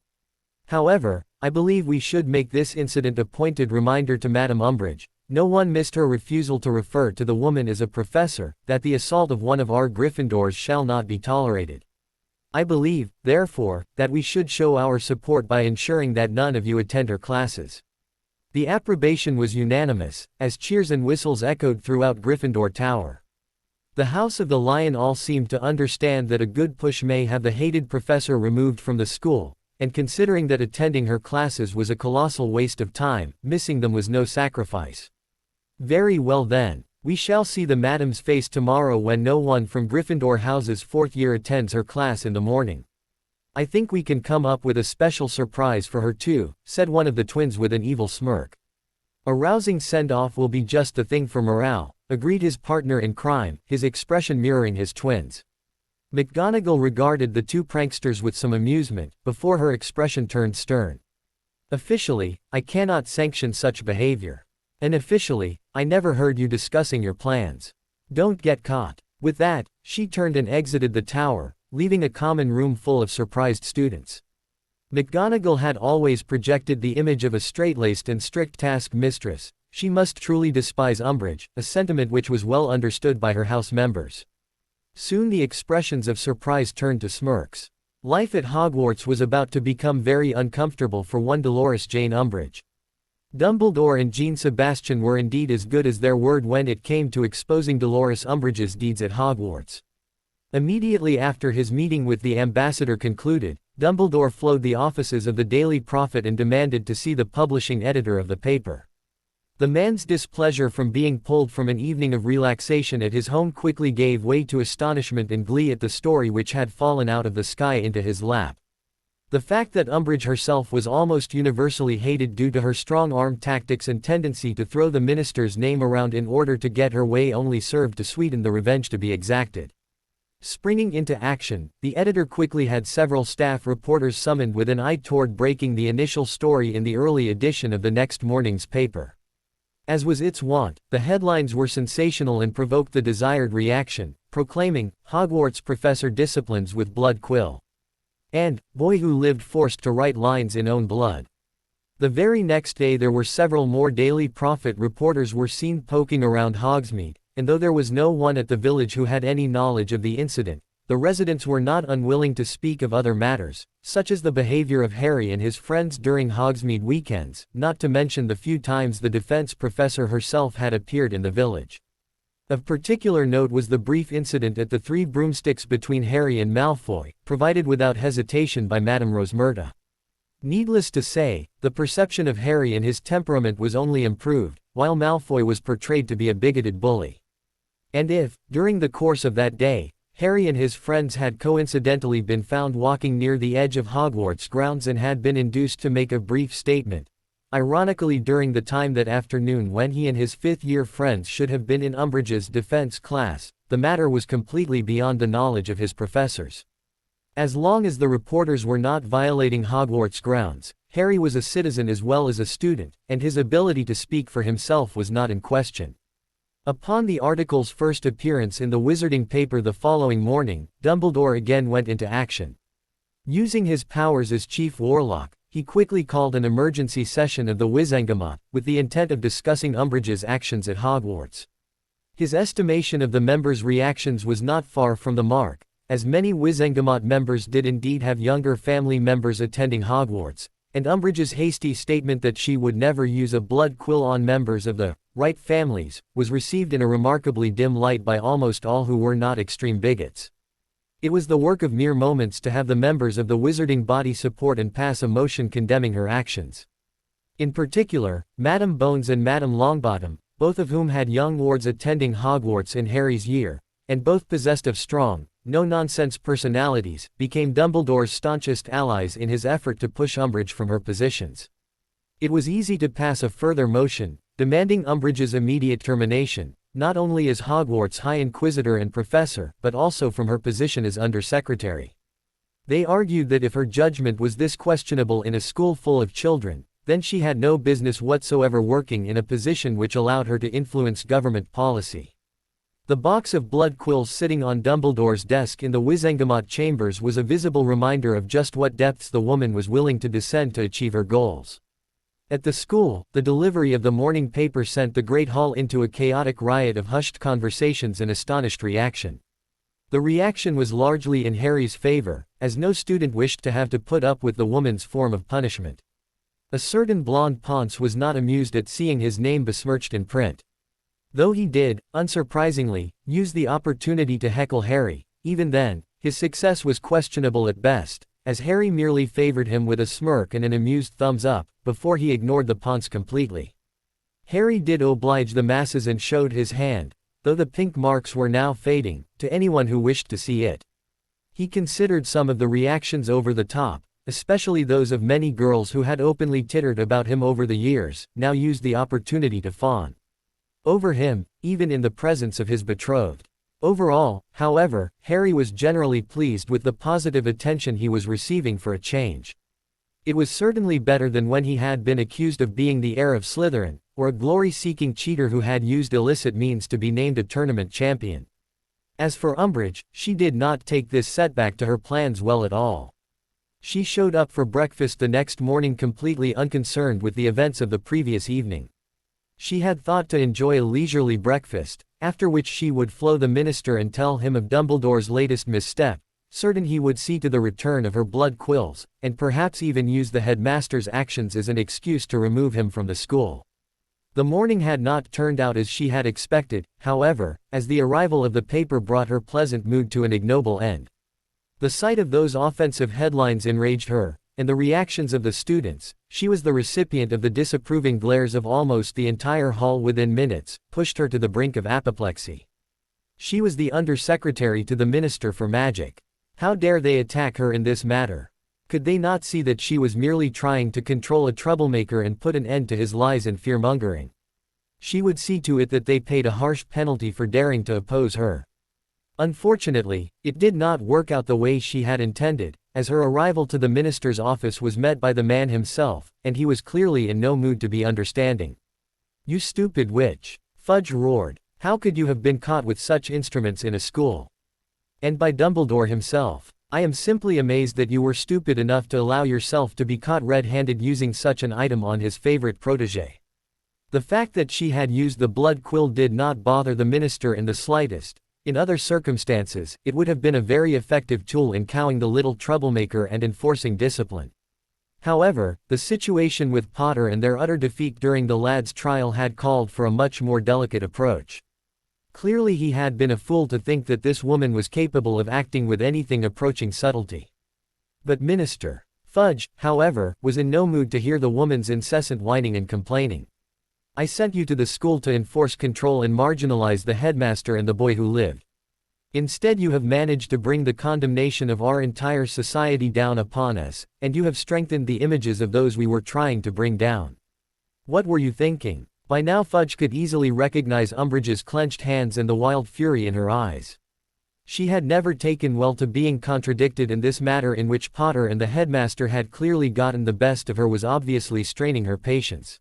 However, I believe we should make this incident a pointed reminder to Madame Umbridge. No one missed her refusal to refer to the woman as a professor, that the assault of one of our Gryffindors shall not be tolerated. I believe, therefore, that we should show our support by ensuring that none of you attend her classes. The approbation was unanimous, as cheers and whistles echoed throughout Gryffindor Tower. The House of the Lion all seemed to understand that a good push may have the hated professor removed from the school, and considering that attending her classes was a colossal waste of time, missing them was no sacrifice. Very well then, we shall see the madam's face tomorrow when no one from Gryffindor House's 4th year attends her class in the morning. I think we can come up with a special surprise for her too, said one of the twins with an evil smirk. A rousing send-off will be just the thing for morale, agreed his partner in crime, his expression mirroring his twins. McGonagall regarded the two pranksters with some amusement, before her expression turned stern. Officially, I cannot sanction such behavior. And officially, I never heard you discussing your plans. Don't get caught. With that, she turned and exited the tower, leaving a common room full of surprised students. McGonagall had always projected the image of a straight-laced and strict task mistress. She must truly despise Umbridge, a sentiment which was well understood by her house members. Soon the expressions of surprise turned to smirks. Life at Hogwarts was about to become very uncomfortable for one Dolores Jane Umbridge. Dumbledore and Jean Sebastian were indeed as good as their word when it came to exposing Dolores Umbridge's deeds at Hogwarts. Immediately after his meeting with the ambassador concluded, Dumbledore flowed the offices of the Daily Prophet and demanded to see the publishing editor of the paper. The man's displeasure from being pulled from an evening of relaxation at his home quickly gave way to astonishment and glee at the story which had fallen out of the sky into his lap. The fact that Umbridge herself was almost universally hated due to her strong-arm tactics and tendency to throw the minister's name around in order to get her way only served to sweeten the revenge to be exacted. Springing into action, the editor quickly had several staff reporters summoned with an eye toward breaking the initial story in the early edition of the next morning's paper. As was its wont, the headlines were sensational and provoked the desired reaction, proclaiming, "Hogwarts professor disciplines with blood quill," and "Boy who lived forced to write lines in own blood." The very next day there were several more Daily Prophet reporters were seen poking around Hogsmeade, and though there was no one at the village who had any knowledge of the incident, the residents were not unwilling to speak of other matters, such as the behavior of Harry and his friends during Hogsmeade weekends, not to mention the few times the defense professor herself had appeared in the village. Of particular note was the brief incident at the Three Broomsticks between Harry and Malfoy, provided without hesitation by Madame Rosmerta. Needless to say, the perception of Harry and his temperament was only improved, while Malfoy was portrayed to be a bigoted bully. And if, during the course of that day, Harry and his friends had coincidentally been found walking near the edge of Hogwarts grounds and had been induced to make a brief statement, ironically during the time that afternoon when he and his fifth-year friends should have been in Umbridge's defense class, the matter was completely beyond the knowledge of his professors. As long as the reporters were not violating Hogwarts grounds, Harry was a citizen as well as a student, and his ability to speak for himself was not in question. Upon the article's first appearance in the wizarding paper the following morning, Dumbledore again went into action. Using his powers as chief warlock, he quickly called an emergency session of the Wizengamot, with the intent of discussing Umbridge's actions at Hogwarts. His estimation of the members' reactions was not far from the mark, as many Wizengamot members did indeed have younger family members attending Hogwarts, and Umbridge's hasty statement that she would never use a blood quill on members of the right families was received in a remarkably dim light by almost all who were not extreme bigots. It was the work of mere moments to have the members of the wizarding body support and pass a motion condemning her actions. In particular, Madame Bones and Madame Longbottom, both of whom had young wards attending Hogwarts in Harry's year, and both possessed of strong, no-nonsense personalities, became Dumbledore's staunchest allies in his effort to push Umbridge from her positions. It was easy to pass a further motion, demanding Umbridge's immediate termination, not only as Hogwarts High Inquisitor and Professor, but also from her position as Undersecretary. They argued that if her judgment was this questionable in a school full of children, then she had no business whatsoever working in a position which allowed her to influence government policy. The box of blood quills sitting on Dumbledore's desk in the Wizengamot chambers was a visible reminder of just what depths the woman was willing to descend to achieve her goals. At the school, the delivery of the morning paper sent the Great Hall into a chaotic riot of hushed conversations and astonished reaction. The reaction was largely in Harry's favor, as no student wished to have to put up with the woman's form of punishment. A certain blonde Ponce was not amused at seeing his name besmirched in print. Though he did, unsurprisingly, use the opportunity to heckle Harry, even then, his success was questionable at best, as Harry merely favored him with a smirk and an amused thumbs up, before he ignored the Ponce completely. Harry did oblige the masses and showed his hand, though the pink marks were now fading, to anyone who wished to see it. He considered some of the reactions over the top, especially those of many girls who had openly tittered about him over the years, now used the opportunity to fawn over him, even in the presence of his betrothed. Overall, however, Harry was generally pleased with the positive attention he was receiving for a change. It was certainly better than when he had been accused of being the heir of Slytherin, or a glory-seeking cheater who had used illicit means to be named a tournament champion. As for Umbridge, she did not take this setback to her plans well at all. She showed up for breakfast the next morning completely unconcerned with the events of the previous evening. She had thought to enjoy a leisurely breakfast, after which she would flow the minister and tell him of Dumbledore's latest misstep, certain he would see to the return of her blood quills, and perhaps even use the headmaster's actions as an excuse to remove him from the school. The morning had not turned out as she had expected, however, as the arrival of the paper brought her pleasant mood to an ignoble end. The sight of those offensive headlines enraged her, and the reactions of the students, she was the recipient of the disapproving glares of almost the entire hall within minutes, pushed her to the brink of apoplexy. She was the undersecretary to the Minister for Magic. How dare they attack her in this matter? Could they not see that she was merely trying to control a troublemaker and put an end to his lies and fear-mongering? She would see to it that they paid a harsh penalty for daring to oppose her. Unfortunately, it did not work out the way she had intended, as her arrival to the minister's office was met by the man himself, and he was clearly in no mood to be understanding. "You stupid witch!" Fudge roared. "How could you have been caught with such instruments in a school? And by Dumbledore himself. I am simply amazed that you were stupid enough to allow yourself to be caught red-handed using such an item on his favorite protégé." The fact that she had used the blood quill did not bother the minister in the slightest. In other circumstances, it would have been a very effective tool in cowing the little troublemaker and enforcing discipline. However, the situation with Potter and their utter defeat during the lad's trial had called for a much more delicate approach. Clearly he had been a fool to think that this woman was capable of acting with anything approaching subtlety. But Minister Fudge, however, was in no mood to hear the woman's incessant whining and complaining. "I sent you to the school to enforce control and marginalize the headmaster and the boy who lived. Instead you have managed to bring the condemnation of our entire society down upon us, and you have strengthened the images of those we were trying to bring down. What were you thinking?" By now Fudge could easily recognize Umbridge's clenched hands and the wild fury in her eyes. She had never taken well to being contradicted, and this matter in which Potter and the headmaster had clearly gotten the best of her was obviously straining her patience.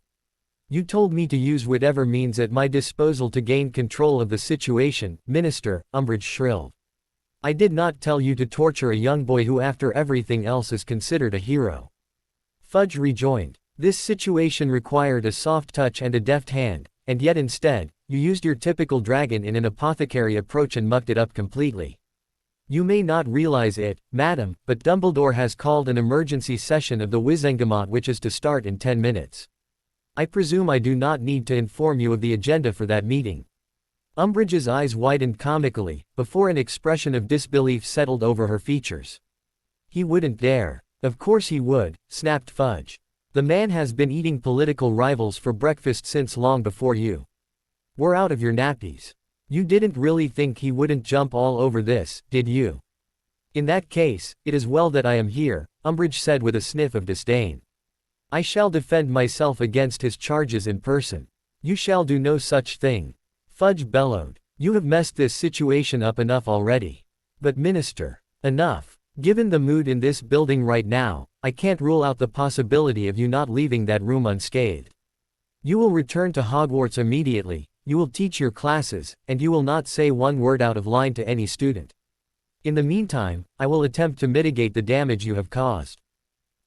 "You told me to use whatever means at my disposal to gain control of the situation, Minister," Umbridge shrilled. "I did not tell you to torture a young boy who after everything else is considered a hero," Fudge rejoined. "This situation required a soft touch and a deft hand, and yet instead, you used your typical dragon in an apothecary approach and mucked it up completely. You may not realize it, madam, but Dumbledore has called an emergency session of the Wizengamot which is to start in 10 minutes. I presume I do not need to inform you of the agenda for that meeting." Umbridge's eyes widened comically, before an expression of disbelief settled over her features. "He wouldn't dare." "Of course he would," snapped Fudge. "The man has been eating political rivals for breakfast since long before you were out of your nappies. You didn't really think he wouldn't jump all over this, did you?" "In that case, it is well that I am here," Umbridge said with a sniff of disdain. "I shall defend myself against his charges in person." "You shall do no such thing," Fudge bellowed. "You have messed this situation up enough already." "But Minister, enough. Given the mood in this building right now, I can't rule out the possibility of you not leaving that room unscathed. You will return to Hogwarts immediately, you will teach your classes, and you will not say one word out of line to any student. In the meantime, I will attempt to mitigate the damage you have caused."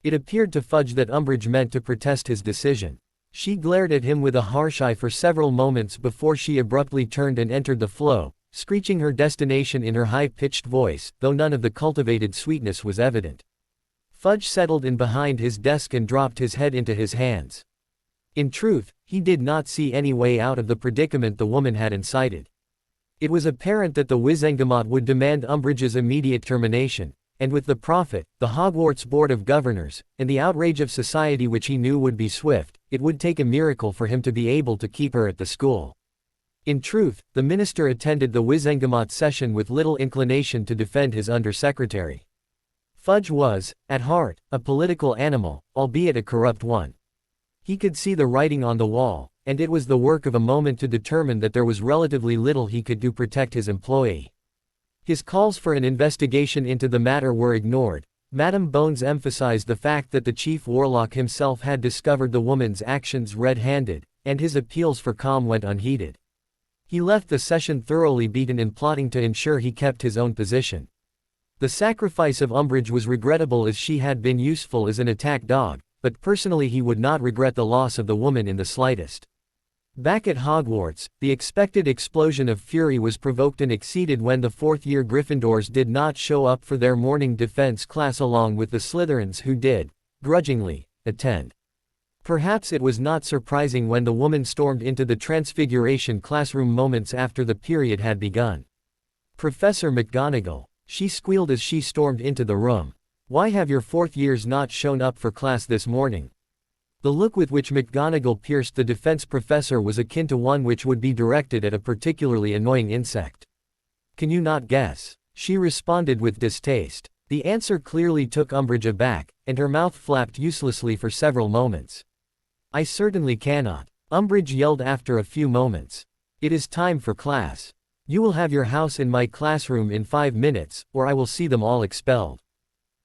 It appeared to Fudge that Umbridge meant to protest his decision. She glared at him with a harsh eye for several moments before she abruptly turned and entered the flow, screeching her destination in her high-pitched voice, though none of the cultivated sweetness was evident. Fudge settled in behind his desk and dropped his head into his hands. In truth, he did not see any way out of the predicament the woman had incited. It was apparent that the Wizengamot would demand Umbridge's immediate termination, and with the Prophet, the Hogwarts Board of Governors, and the outrage of society which he knew would be swift, it would take a miracle for him to be able to keep her at the school. In truth, the minister attended the Wizengamot session with little inclination to defend his undersecretary. Fudge was, at heart, a political animal, albeit a corrupt one. He could see the writing on the wall, and it was the work of a moment to determine that there was relatively little he could do to protect his employee. His calls for an investigation into the matter were ignored. Madame Bones emphasized the fact that the chief warlock himself had discovered the woman's actions red-handed, and his appeals for calm went unheeded. He left the session thoroughly beaten and plotting to ensure he kept his own position. The sacrifice of Umbridge was regrettable as she had been useful as an attack dog, but personally he would not regret the loss of the woman in the slightest. Back at Hogwarts, the expected explosion of fury was provoked and exceeded when the fourth-year Gryffindors did not show up for their morning defense class along with the Slytherins who did, grudgingly, attend. Perhaps it was not surprising when the woman stormed into the Transfiguration classroom moments after the period had begun. "Professor McGonagall," she squealed as she stormed into the room. "Why have your fourth years not shown up for class this morning?" The look with which McGonagall pierced the defense professor was akin to one which would be directed at a particularly annoying insect. "Can you not guess?" she responded with distaste. The answer clearly took Umbridge aback, and her mouth flapped uselessly for several moments. "I certainly cannot," Umbridge yelled after a few moments. "It is time for class. You will have your house in my classroom in 5 minutes, or I will see them all expelled.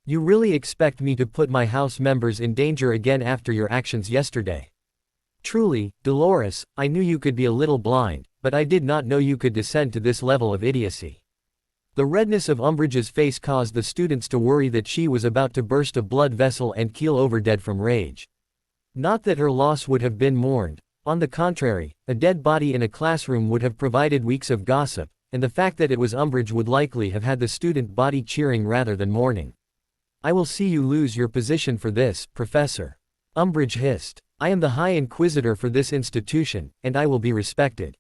You really expect me to put my house members in danger again after your actions yesterday? Truly, Dolores, I knew you could be a little blind, but I did not know you could descend to this level of idiocy." The redness of Umbridge's face caused the students to worry that she was about to burst a blood vessel and keel over dead from rage. Not that her loss would have been mourned. On the contrary, a dead body in a classroom would have provided weeks of gossip, and the fact that it was Umbridge would likely have had the student body cheering rather than mourning. "I will see you lose your position for this, Professor," Umbridge hissed. "I am the High Inquisitor for this institution, and I will be respected."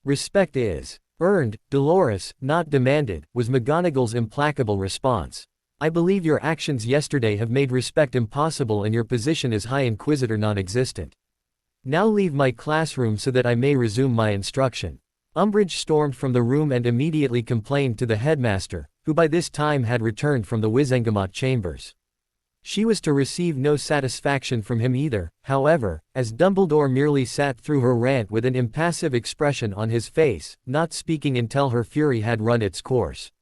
"Respect is earned, Dolores, not demanded," was McGonagall's implacable response. "I believe your actions yesterday have made respect impossible and your position as High Inquisitor non-existent. Now leave my classroom so that I may resume my instruction." Umbridge stormed from the room and immediately complained to the headmaster, who by this time had returned from the Wizengamot chambers. She was to receive no satisfaction from him either, however, as Dumbledore merely sat through her rant with an impassive expression on his face, not speaking until her fury had run its course.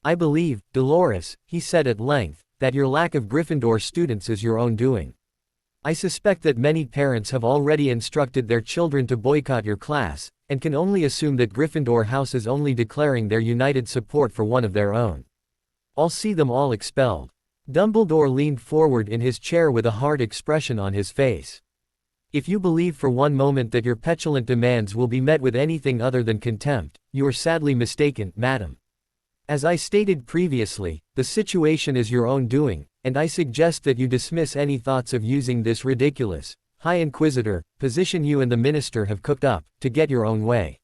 "I believe, Dolores," he said at length, "that your lack of Gryffindor students is your own doing. I suspect that many parents have already instructed their children to boycott your class, and can only assume that Gryffindor House is only declaring their united support for one of their own. I'll see them all expelled." Dumbledore leaned forward in his chair with a hard expression on his face. "If you believe for one moment that your petulant demands will be met with anything other than contempt, you are sadly mistaken, madam. As I stated previously, the situation is your own doing, and I suggest that you dismiss any thoughts of using this ridiculous, High Inquisitor, position you and the Minister have cooked up, to get your own way.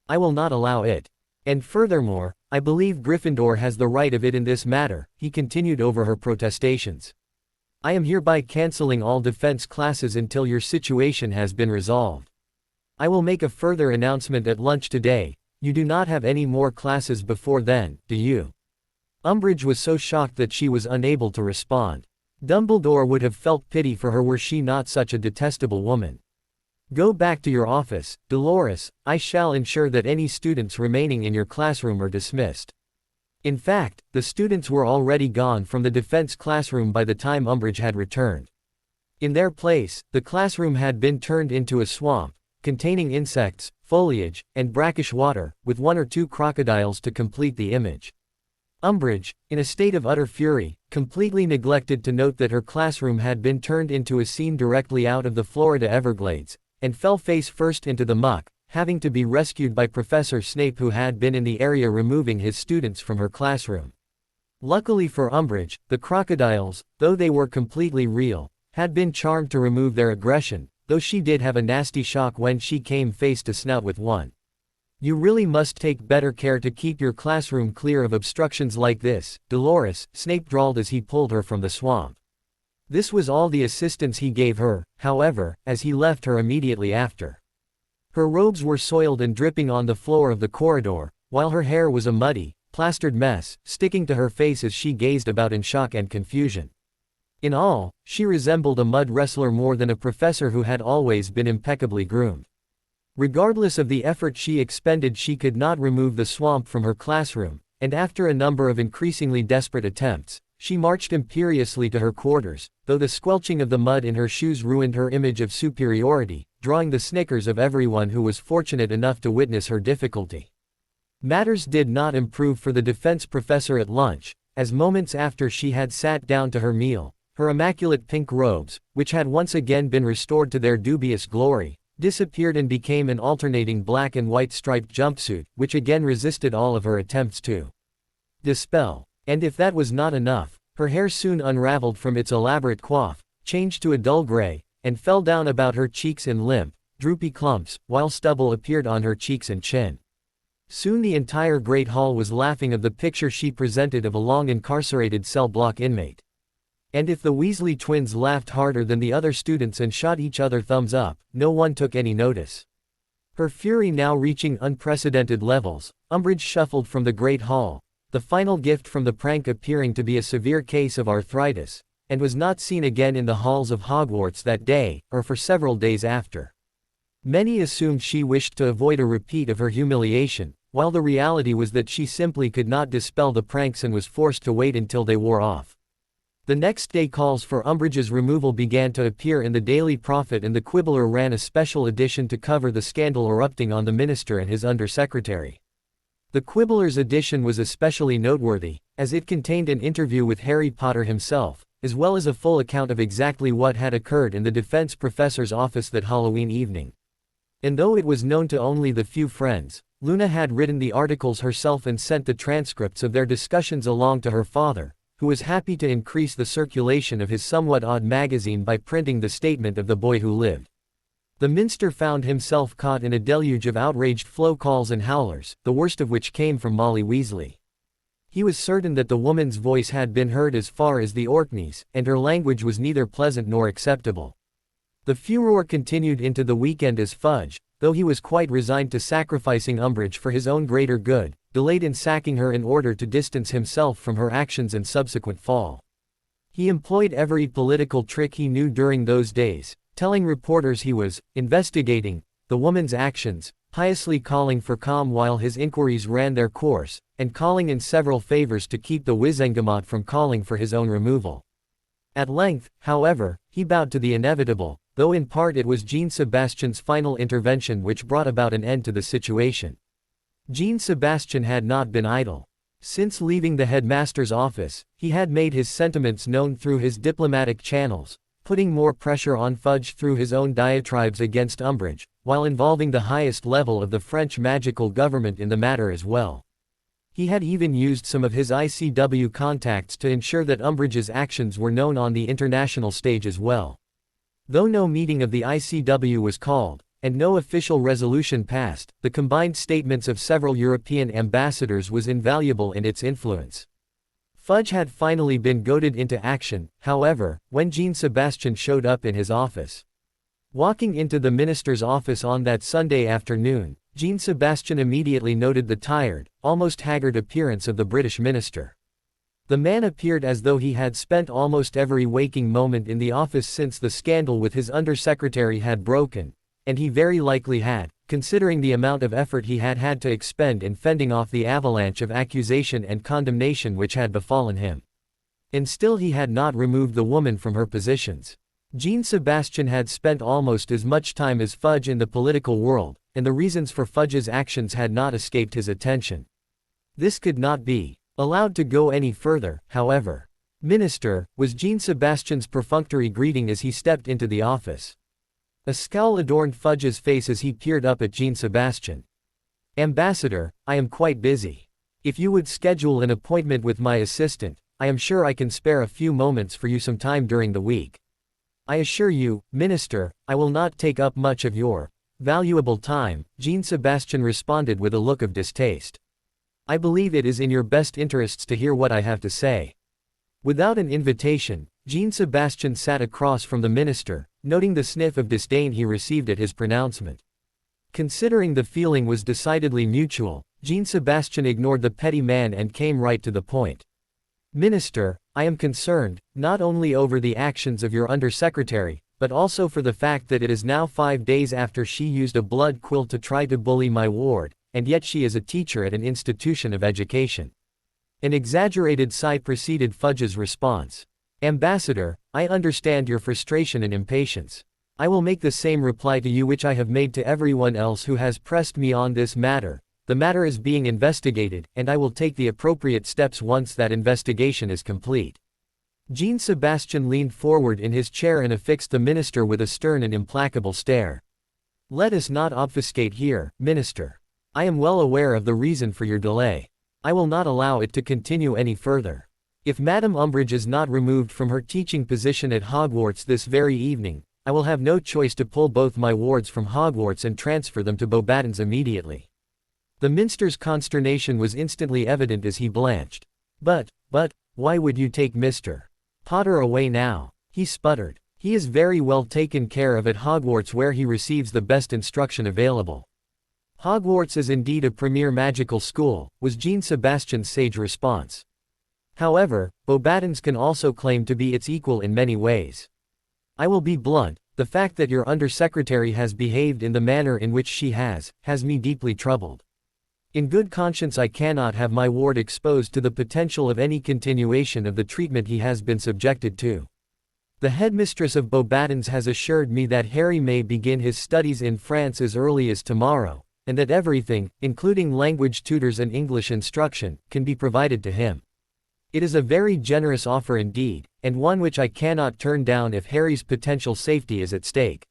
I will not allow it. And furthermore, I believe Gryffindor has the right of it in this matter," he continued over her protestations. "I am hereby cancelling all defense classes until your situation has been resolved. I will make a further announcement at lunch today. You do not have any more classes before then, do you?" Umbridge was so shocked that she was unable to respond. Dumbledore would have felt pity for her were she not such a detestable woman. "Go back to your office, Dolores. I shall ensure that any students remaining in your classroom are dismissed." In fact, the students were already gone from the defense classroom by the time Umbridge had returned. In their place, the classroom had been turned into a swamp, containing insects, foliage, and brackish water, with 1 or 2 crocodiles to complete the image. Umbridge, in a state of utter fury, completely neglected to note that her classroom had been turned into a scene directly out of the Florida Everglades, and fell face first into the muck, having to be rescued by Professor Snape, who had been in the area removing his students from her classroom. Luckily for Umbridge, the crocodiles, though they were completely real, had been charmed to remove their aggression, though she did have a nasty shock when she came face to snout with one. "You really must take better care to keep your classroom clear of obstructions like this, Dolores," Snape drawled as he pulled her from the swamp. This was all the assistance he gave her, however, as he left her immediately after. Her robes were soiled and dripping on the floor of the corridor, while her hair was a muddy, plastered mess, sticking to her face as she gazed about in shock and confusion. In all, she resembled a mud wrestler more than a professor who had always been impeccably groomed. Regardless of the effort she expended, she could not remove the swamp from her classroom, and after a number of increasingly desperate attempts, she marched imperiously to her quarters, though the squelching of the mud in her shoes ruined her image of superiority, drawing the snickers of everyone who was fortunate enough to witness her difficulty. Matters did not improve for the defense professor at lunch, as moments after she had sat down to her meal, her immaculate pink robes, which had once again been restored to their dubious glory, disappeared and became an alternating black and white striped jumpsuit, which again resisted all of her attempts to dispel. And if that was not enough, her hair soon unraveled from its elaborate coif, changed to a dull gray, and fell down about her cheeks in limp, droopy clumps, while stubble appeared on her cheeks and chin. Soon the entire Great Hall was laughing of the picture she presented of a long-incarcerated cell block inmate. And if the Weasley twins laughed harder than the other students and shot each other thumbs up, no one took any notice. Her fury now reaching unprecedented levels, Umbridge shuffled from the Great Hall, the final gift from the prank appearing to be a severe case of arthritis, and was not seen again in the halls of Hogwarts that day, or for several days after. Many assumed she wished to avoid a repeat of her humiliation, while the reality was that she simply could not dispel the pranks and was forced to wait until they wore off. The next day calls for Umbridge's removal began to appear in the Daily Prophet, and the Quibbler ran a special edition to cover the scandal erupting on the minister and his undersecretary. The Quibbler's edition was especially noteworthy, as it contained an interview with Harry Potter himself, as well as a full account of exactly what had occurred in the defense professor's office that Halloween evening. And though it was known to only the few friends, Luna had written the articles herself and sent the transcripts of their discussions along to her father, who was happy to increase the circulation of his somewhat odd magazine by printing the statement of the boy who lived. The Minster found himself caught in a deluge of outraged Flo calls and howlers, the worst of which came from Molly Weasley. He was certain that the woman's voice had been heard as far as the Orkneys, and her language was neither pleasant nor acceptable. The furor continued into the weekend as Fudge, though he was quite resigned to sacrificing Umbridge for his own greater good, delayed in sacking her in order to distance himself from her actions and subsequent fall. He employed every political trick he knew during those days, telling reporters he was investigating the woman's actions, piously calling for calm while his inquiries ran their course, and calling in several favors to keep the Wizengamot from calling for his own removal. At length, however, he bowed to the inevitable, though in part it was Jean Sebastian's final intervention which brought about an end to the situation. Jean Sebastian had not been idle. Since leaving the headmaster's office, he had made his sentiments known through his diplomatic channels, putting more pressure on Fudge through his own diatribes against Umbridge, while involving the highest level of the French magical government in the matter as well. He had even used some of his ICW contacts to ensure that Umbridge's actions were known on the international stage as well. Though no meeting of the ICW was called, and no official resolution passed, the combined statements of several European ambassadors was invaluable in its influence. Fudge had finally been goaded into action, however, when Jean Sebastian showed up in his office. Walking into the minister's office on that Sunday afternoon, Jean Sebastian immediately noted the tired, almost haggard appearance of the British minister. The man appeared as though he had spent almost every waking moment in the office since the scandal with his undersecretary had broken, and he very likely had, considering the amount of effort he had had to expend in fending off the avalanche of accusation and condemnation which had befallen him. And still he had not removed the woman from her positions. Jean Sebastian had spent almost as much time as Fudge in the political world, and the reasons for Fudge's actions had not escaped his attention. This could not be allowed to go any further, however. "Minister," was Jean Sebastian's perfunctory greeting as he stepped into the office. A scowl adorned Fudge's face as he peered up at Jean Sebastian. "Ambassador, I am quite busy. If you would schedule an appointment with my assistant, I am sure I can spare a few moments for you sometime during the week." "I assure you, Minister, I will not take up much of your valuable time," Jean Sebastian responded with a look of distaste. "I believe it is in your best interests to hear what I have to say." Without an invitation, Jean Sebastian sat across from the minister, noting the sniff of disdain he received at his pronouncement. Considering the feeling was decidedly mutual, Jean Sebastian ignored the petty man and came right to the point. "Minister, I am concerned, not only over the actions of your undersecretary, but also for the fact that it is now 5 days after she used a blood quill to try to bully my ward, and yet she is a teacher at an institution of education." An exaggerated sigh preceded Fudge's response. "Ambassador, I understand your frustration and impatience. I will make the same reply to you which I have made to everyone else who has pressed me on this matter, The matter is being investigated, and I will take the appropriate steps once that investigation is complete. Jean-Sebastian leaned forward in his chair and affixed the minister with a stern and implacable stare. Let us not obfuscate here, Minister. I am well aware of the reason for your delay. I will not allow it to continue any further. If Madame Umbridge is not removed from her teaching position at Hogwarts this very evening, I will have no choice to pull both my wards from Hogwarts and transfer them to Beauxbatons immediately. The minster's consternation was instantly evident as he blanched. But, why would you take Mr. Potter away now? He sputtered. He is very well taken care of at Hogwarts, where he receives the best instruction available. Hogwarts is indeed a premier magical school, was Jean-Sebastian's sage response. However, Beauxbatons can also claim to be its equal in many ways. I will be blunt, the fact that your undersecretary has behaved in the manner in which she has me deeply troubled. In good conscience I cannot have my ward exposed to the potential of any continuation of the treatment he has been subjected to. The headmistress of Beauxbatons has assured me that Harry may begin his studies in France as early as tomorrow, and that everything, including language tutors and English instruction, can be provided to him. It is a very generous offer indeed, and one which I cannot turn down if Harry's potential safety is at stake.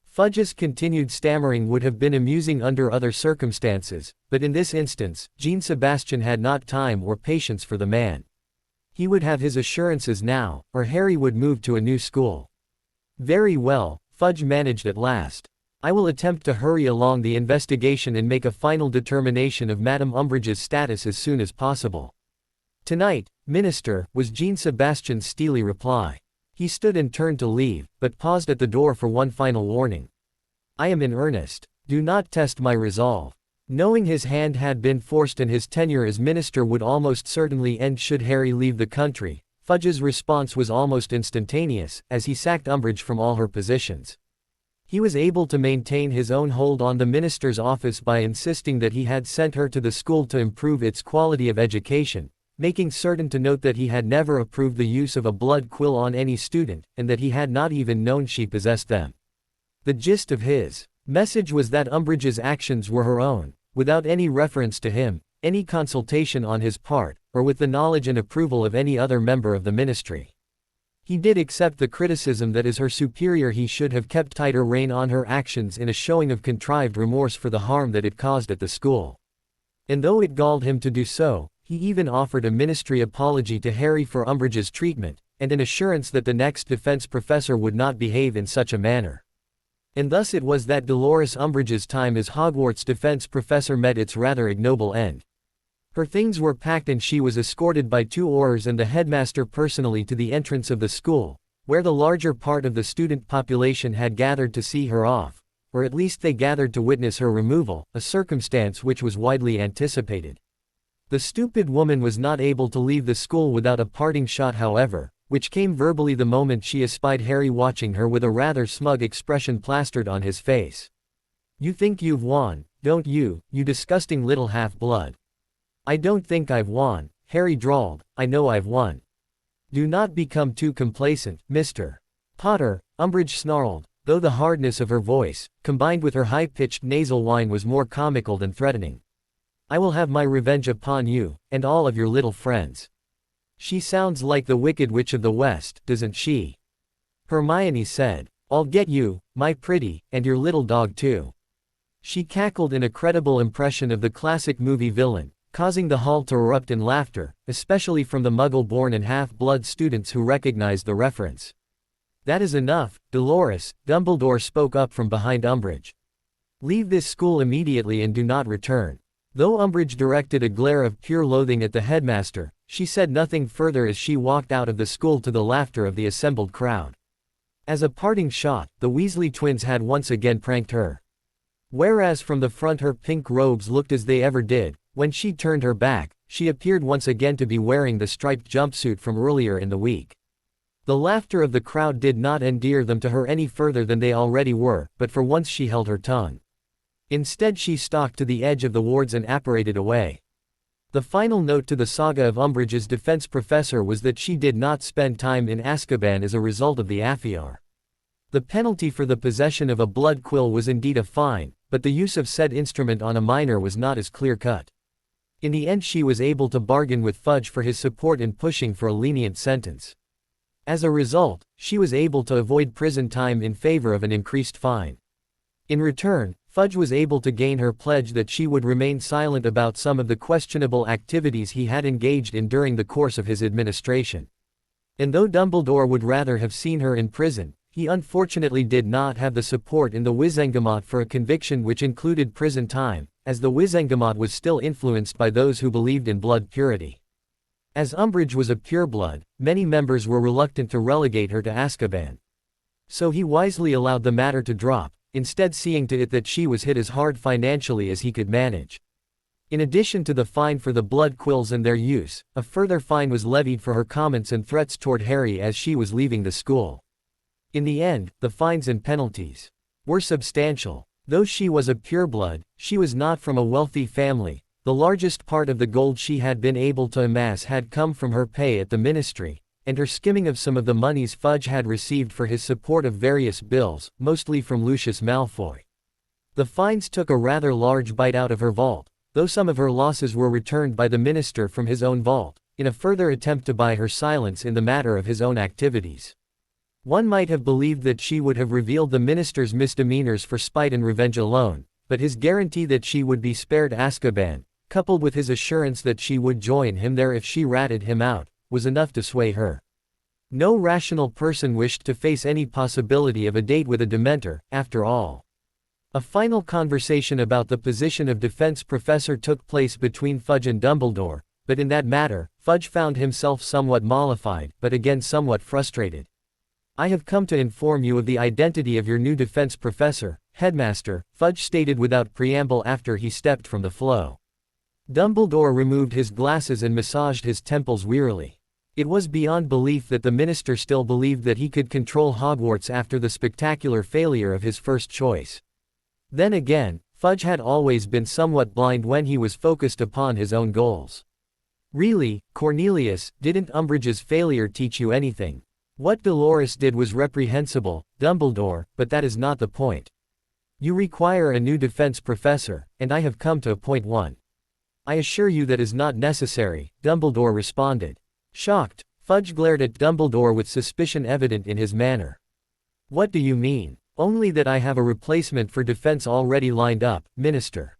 Fudge's continued stammering would have been amusing under other circumstances, but in this instance, Jean-Sebastian had not time or patience for the man. He would have his assurances now, or Harry would move to a new school. Very well, Fudge managed at last. I will attempt to hurry along the investigation and make a final determination of Madame Umbridge's status as soon as possible. Tonight, Minister, was Jean-Sebastian's steely reply. He stood and turned to leave, but paused at the door for one final warning. I am in earnest. Do not test my resolve. Knowing his hand had been forced and his tenure as minister would almost certainly end should Harry leave the country, Fudge's response was almost instantaneous, as he sacked Umbridge from all her positions. He was able to maintain his own hold on the minister's office by insisting that he had sent her to the school to improve its quality of education, making certain to note that he had never approved the use of a blood quill on any student, and that he had not even known she possessed them. The gist of his message was that Umbridge's actions were her own, without any reference to him, any consultation on his part, or with the knowledge and approval of any other member of the ministry. He did accept the criticism that as her superior he should have kept tighter rein on her actions in a showing of contrived remorse for the harm that it caused at the school. And though it galled him to do so, he even offered a ministry apology to Harry for Umbridge's treatment, and an assurance that the next defense professor would not behave in such a manner. And thus it was that Dolores Umbridge's time as Hogwarts defense professor met its rather ignoble end. Her things were packed and she was escorted by 2 Aurors and the headmaster personally to the entrance of the school, where the larger part of the student population had gathered to see her off, or at least they gathered to witness her removal, a circumstance which was widely anticipated. The stupid woman was not able to leave the school without a parting shot, however, which came verbally the moment she espied Harry watching her with a rather smug expression plastered on his face. You think you've won, don't you, you disgusting little half-blood? I don't think I've won, Harry drawled, I know I've won. Do not become too complacent, Mr. Potter, Umbridge snarled, though the hardness of her voice, combined with her high-pitched nasal whine, was more comical than threatening. I will have my revenge upon you, and all of your little friends. She sounds like the Wicked Witch of the West, doesn't she? Hermione said. I'll get you, my pretty, and your little dog too. She cackled in a credible impression of the classic movie villain, causing the hall to erupt in laughter, especially from the Muggle-born and half-blood students who recognized the reference. That is enough, Dolores, Dumbledore spoke up from behind Umbridge. Leave this school immediately and do not return. Though Umbridge directed a glare of pure loathing at the headmaster, she said nothing further as she walked out of the school to the laughter of the assembled crowd. As a parting shot, the Weasley twins had once again pranked her. Whereas from the front her pink robes looked as they ever did, when she turned her back, she appeared once again to be wearing the striped jumpsuit from earlier in the week. The laughter of the crowd did not endear them to her any further than they already were, but for once she held her tongue. Instead she stalked to the edge of the wards and apparated away. The final note to the saga of Umbridge's defense professor was that she did not spend time in Azkaban as a result of the affair. The penalty for the possession of a blood quill was indeed a fine, but the use of said instrument on a minor was not as clear-cut. In the end she was able to bargain with Fudge for his support in pushing for a lenient sentence. As a result, she was able to avoid prison time in favor of an increased fine. In return, Fudge was able to gain her pledge that she would remain silent about some of the questionable activities he had engaged in during the course of his administration. And though Dumbledore would rather have seen her in prison, he unfortunately did not have the support in the Wizengamot for a conviction which included prison time, as the Wizengamot was still influenced by those who believed in blood purity. As Umbridge was a pureblood, many members were reluctant to relegate her to Azkaban. So he wisely allowed the matter to drop, instead seeing to it that she was hit as hard financially as he could manage. In addition to the fine for the blood quills and their use, a further fine was levied for her comments and threats toward Harry as she was leaving the school. In the end, the fines and penalties were substantial. Though she was a pureblood, she was not from a wealthy family. The largest part of the gold she had been able to amass had come from her pay at the ministry, and her skimming of some of the monies Fudge had received for his support of various bills, mostly from Lucius Malfoy. The fines took a rather large bite out of her vault, though some of her losses were returned by the minister from his own vault, in a further attempt to buy her silence in the matter of his own activities. One might have believed that she would have revealed the minister's misdemeanors for spite and revenge alone, but his guarantee that she would be spared Azkaban, coupled with his assurance that she would join him there if she ratted him out, was enough to sway her. No rational person wished to face any possibility of a date with a Dementor, after all. A final conversation about the position of defense professor took place between Fudge and Dumbledore, but in that matter, Fudge found himself somewhat mollified, but again somewhat frustrated. "I have come to inform you of the identity of your new defense professor, headmaster," Fudge stated without preamble after he stepped from the floor. Dumbledore removed his glasses and massaged his temples wearily. It was beyond belief that the minister still believed that he could control Hogwarts after the spectacular failure of his first choice. Then again, Fudge had always been somewhat blind when he was focused upon his own goals. "Really, Cornelius, didn't Umbridge's failure teach you anything? What Dolores did was reprehensible, Dumbledore, but that is not the point. You require a new defense professor, and I have come to appoint one." "I assure you that is not necessary," Dumbledore responded. Shocked, Fudge glared at Dumbledore with suspicion evident in his manner. "What do you mean?" "Only that I have a replacement for defense already lined up, Minister."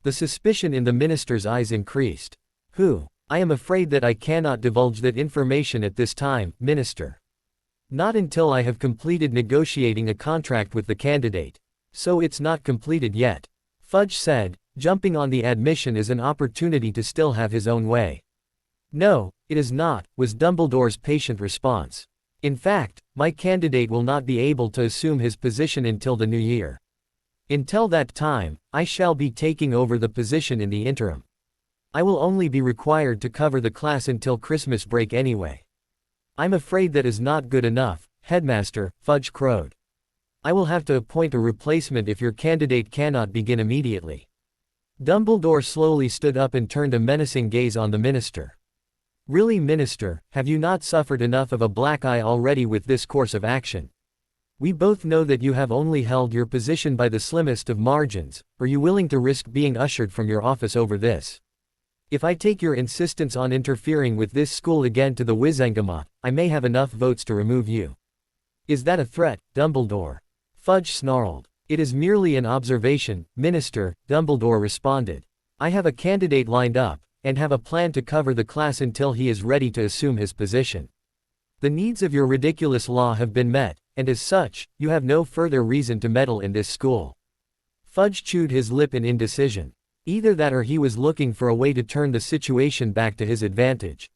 The suspicion in the minister's eyes increased. "Who?" "I am afraid that I cannot divulge that information at this time, Minister. Not until I have completed negotiating a contract with the candidate. So it's not completed yet," Fudge said, jumping on the admission as an opportunity to still have his own way. "No, it is not," was Dumbledore's patient response. "In fact, my candidate will not be able to assume his position until the new year. Until that time, I shall be taking over the position in the interim. I will only be required to cover the class until Christmas break anyway." "I'm afraid that is not good enough, Headmaster," Fudge crowed. "I will have to appoint a replacement if your candidate cannot begin immediately." Dumbledore slowly stood up and turned a menacing gaze on the minister. "Really, Minister, have you not suffered enough of a black eye already with this course of action? We both know that you have only held your position by the slimmest of margins. Are you willing to risk being ushered from your office over this? If I take your insistence on interfering with this school again to the Wizengamot, I may have enough votes to remove you." "Is that a threat, Dumbledore?" Fudge snarled. "It is merely an observation, Minister," Dumbledore responded. "I have a candidate lined up, and have a plan to cover the class until he is ready to assume his position. The needs of your ridiculous law have been met, and as such, you have no further reason to meddle in this school." Fudge chewed his lip in indecision. Either that or he was looking for a way to turn the situation back to his advantage.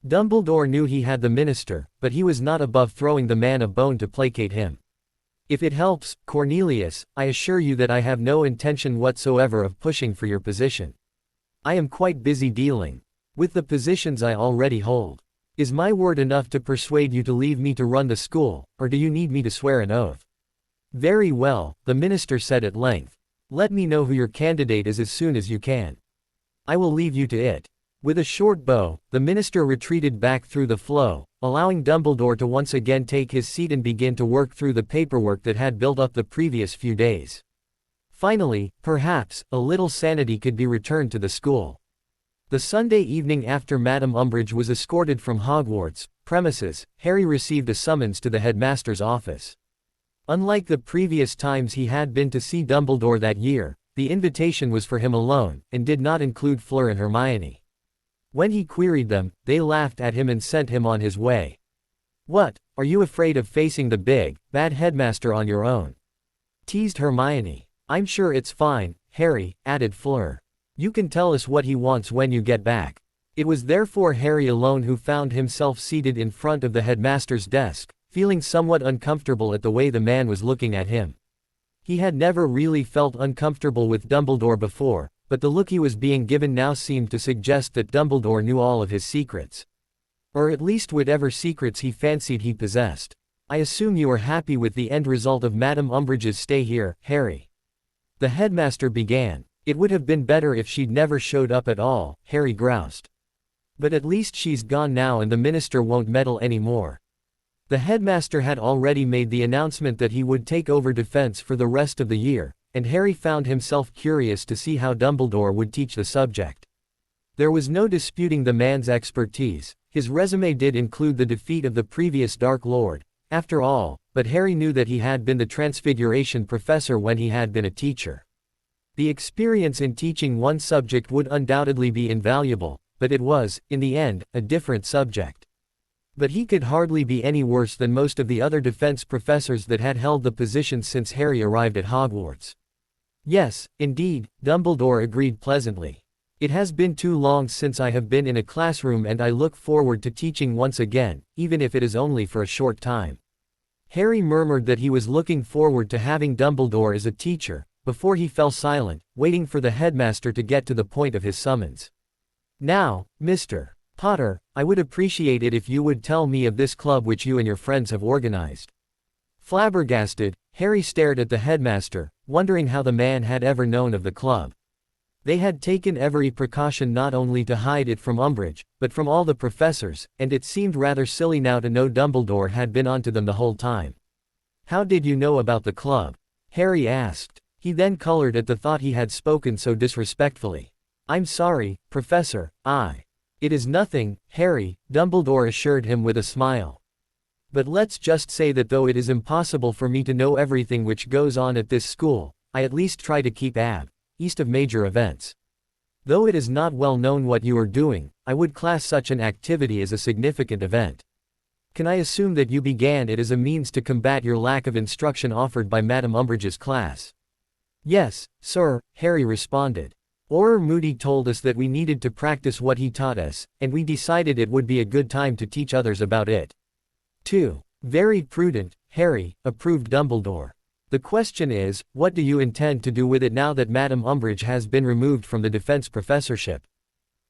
Dumbledore knew he had the minister, but he was not above throwing the man a bone to placate him. "If it helps, Cornelius, I assure you that I have no intention whatsoever of pushing for your position. I am quite busy dealing with the positions I already hold. Is my word enough to persuade you to leave me to run the school, or do you need me to swear an oath?" "Very well," the minister said at length. "Let me know who your candidate is as soon as you can. I will leave you to it." With a short bow, the minister retreated back through the flow, allowing Dumbledore to once again take his seat and begin to work through the paperwork that had built up the previous few days. Finally, perhaps, a little sanity could be returned to the school. The Sunday evening after Madame Umbridge was escorted from Hogwarts premises, Harry received a summons to the headmaster's office. Unlike the previous times he had been to see Dumbledore that year, the invitation was for him alone, and did not include Fleur and Hermione. When he queried them, they laughed at him and sent him on his way. "What, are you afraid of facing the big, bad headmaster on your own?" teased Hermione. "I'm sure it's fine, Harry," added Fleur. "You can tell us what he wants when you get back." It was therefore Harry alone who found himself seated in front of the headmaster's desk, feeling somewhat uncomfortable at the way the man was looking at him. He had never really felt uncomfortable with Dumbledore before, but the look he was being given now seemed to suggest that Dumbledore knew all of his secrets. Or at least whatever secrets he fancied he possessed. "I assume you are happy with the end result of Madame Umbridge's stay here, Harry?" the headmaster began. "It would have been better if she'd never showed up at all," Harry groused. "But at least she's gone now and the minister won't meddle anymore." The headmaster had already made the announcement that he would take over defense for the rest of the year, and Harry found himself curious to see how Dumbledore would teach the subject. There was no disputing the man's expertise. His resume did include the defeat of the previous Dark Lord, after all, but Harry knew that he had been the Transfiguration professor when he had been a teacher. The experience in teaching one subject would undoubtedly be invaluable, but it was, in the end, a different subject. But he could hardly be any worse than most of the other defense professors that had held the position since Harry arrived at Hogwarts. "Yes, indeed," Dumbledore agreed pleasantly. "It has been too long since I have been in a classroom and I look forward to teaching once again, even if it is only for a short time." Harry murmured that he was looking forward to having Dumbledore as a teacher, before he fell silent, waiting for the headmaster to get to the point of his summons. "Now, Mr. Potter, I would appreciate it if you would tell me of this club which you and your friends have organized." Flabbergasted, Harry stared at the headmaster, wondering how the man had ever known of the club. They had taken every precaution not only to hide it from Umbridge, but from all the professors, and it seemed rather silly now to know Dumbledore had been onto them the whole time. "How did you know about the club?" Harry asked. He then colored at the thought he had spoken so disrespectfully. "I'm sorry, Professor, It is nothing, Harry," Dumbledore assured him with a smile. "But let's just say that though it is impossible for me to know everything which goes on at this school, I at least try to keep east of major events. Though it is not well known what you are doing, I would class such an activity as a significant event. Can I assume that you began it as a means to combat your lack of instruction offered by Madame Umbridge's class?" "Yes, sir," Harry responded. "Auror Moody told us that we needed to practice what he taught us, and we decided it would be a good time to teach others about it, too." "Very prudent, Harry," approved Dumbledore. "The question is, what do you intend to do with it now that Madame Umbridge has been removed from the defense professorship?"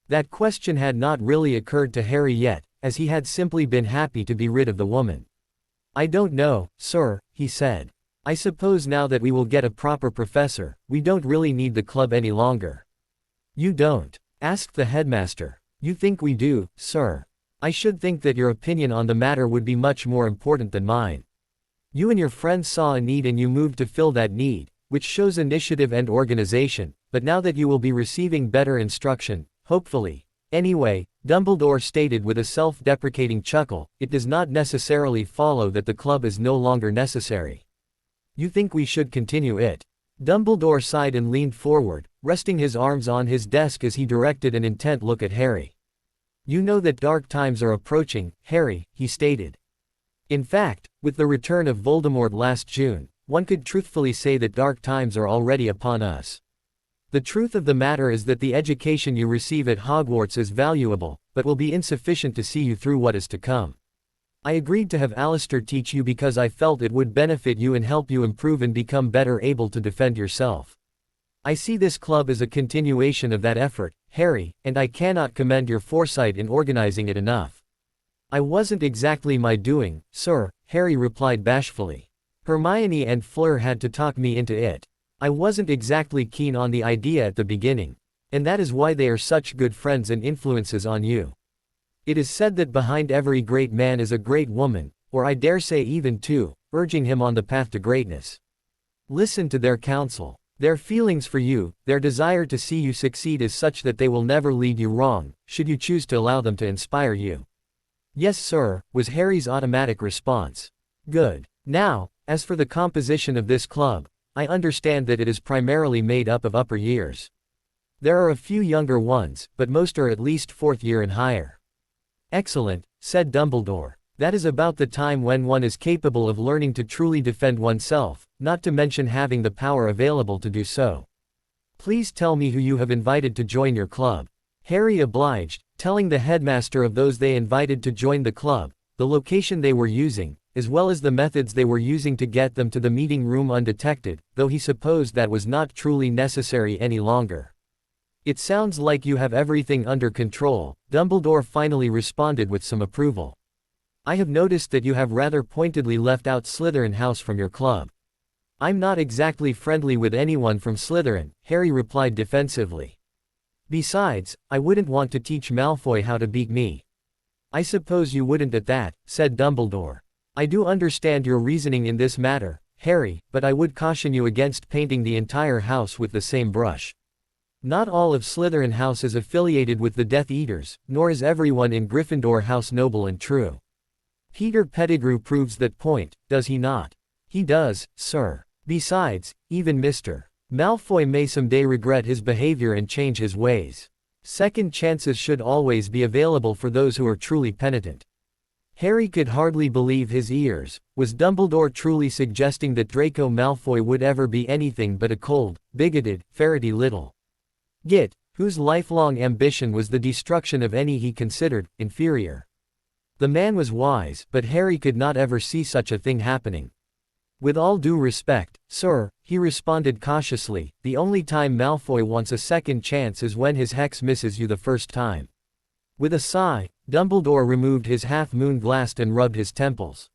That question had not really occurred to Harry yet, as he had simply been happy to be rid of the woman. "I don't know, sir," he said. "I suppose now that we will get a proper professor, we don't really need the club any longer." "You don't?" asked the headmaster. "You think we do, sir? I should think that your opinion on the matter would be much more important than mine. You and your friends saw a need and you moved to fill that need, which shows initiative and organization, but now that you will be receiving better instruction, hopefully. Anyway," Dumbledore stated with a self-deprecating chuckle, "it does not necessarily follow that the club is no longer necessary. You think we should continue it?" Dumbledore sighed and leaned forward, resting his arms on his desk as he directed an intent look at Harry. "You know that dark times are approaching, Harry," he stated. "In fact, with the return of Voldemort last June, one could truthfully say that dark times are already upon us. The truth of the matter is that the education you receive at Hogwarts is valuable, but will be insufficient to see you through what is to come. I agreed to have Alistair teach you because I felt it would benefit you and help you improve and become better able to defend yourself. I see this club as a continuation of that effort, Harry, and I cannot commend your foresight in organizing it enough." "I wasn't exactly my doing, sir," Harry replied bashfully. "Hermione and Fleur had to talk me into it. I wasn't exactly keen on the idea at the beginning. And that is why they are such good friends and influences on you. It is said that behind every great man is a great woman, or I dare say even two, urging him on the path to greatness. Listen to their counsel. Their feelings for you, their desire to see you succeed is such that they will never lead you wrong, should you choose to allow them to inspire you. Yes, sir, was Harry's automatic response. Good. Now, as for the composition of this club, I understand that it is primarily made up of upper years. There are a few younger ones, but most are at least 4th year and higher. Excellent, said Dumbledore. That is about the time when one is capable of learning to truly defend oneself, not to mention having the power available to do so. Please tell me who you have invited to join your club. Harry obliged, telling the headmaster of those they invited to join the club, the location they were using, as well as the methods they were using to get them to the meeting room undetected, though he supposed that was not truly necessary any longer. It sounds like you have everything under control, Dumbledore finally responded with some approval. I have noticed that you have rather pointedly left out Slytherin House from your club. I'm not exactly friendly with anyone from Slytherin, Harry replied defensively. Besides, I wouldn't want to teach Malfoy how to beat me. I suppose you wouldn't at that, said Dumbledore. I do understand your reasoning in this matter, Harry, but I would caution you against painting the entire house with the same brush. Not all of Slytherin House is affiliated with the Death Eaters, nor is everyone in Gryffindor House noble and true. Peter Pettigrew proves that point, does he not? He does, sir. Besides, even Mr. Malfoy may someday regret his behavior and change his ways. Second chances should always be available for those who are truly penitent. Harry could hardly believe his ears. Was Dumbledore truly suggesting that Draco Malfoy would ever be anything but a cold, bigoted, ferrety little git, whose lifelong ambition was the destruction of any he considered inferior? The man was wise, but Harry could not ever see such a thing happening. With all due respect, sir, he responded cautiously, the only time Malfoy wants a second chance is when his hex misses you the first time. With a sigh, Dumbledore removed his half-moon glass and rubbed his temples.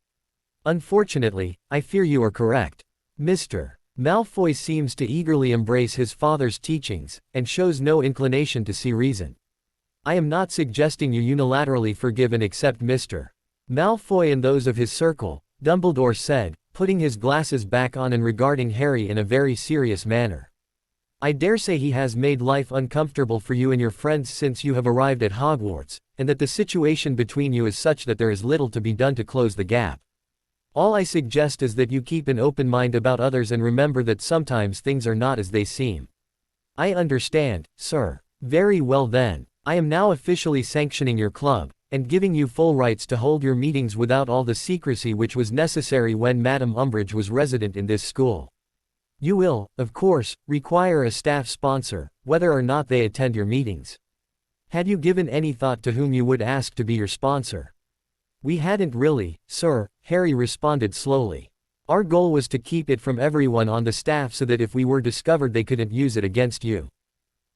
Unfortunately, I fear you are correct. Mr. Malfoy seems to eagerly embrace his father's teachings, and shows no inclination to see reason. I am not suggesting you unilaterally forgive and accept Mr. Malfoy and those of his circle, Dumbledore said, putting his glasses back on and regarding Harry in a very serious manner. I dare say he has made life uncomfortable for you and your friends since you have arrived at Hogwarts, and that the situation between you is such that there is little to be done to close the gap. All I suggest is that you keep an open mind about others and remember that sometimes things are not as they seem. I understand, sir. Very well then. I am now officially sanctioning your club, and giving you full rights to hold your meetings without all the secrecy which was necessary when Madame Umbridge was resident in this school. You will, of course, require a staff sponsor, whether or not they attend your meetings. Had you given any thought to whom you would ask to be your sponsor? We hadn't really, sir, Harry responded slowly. Our goal was to keep it from everyone on the staff so that if we were discovered they couldn't use it against you.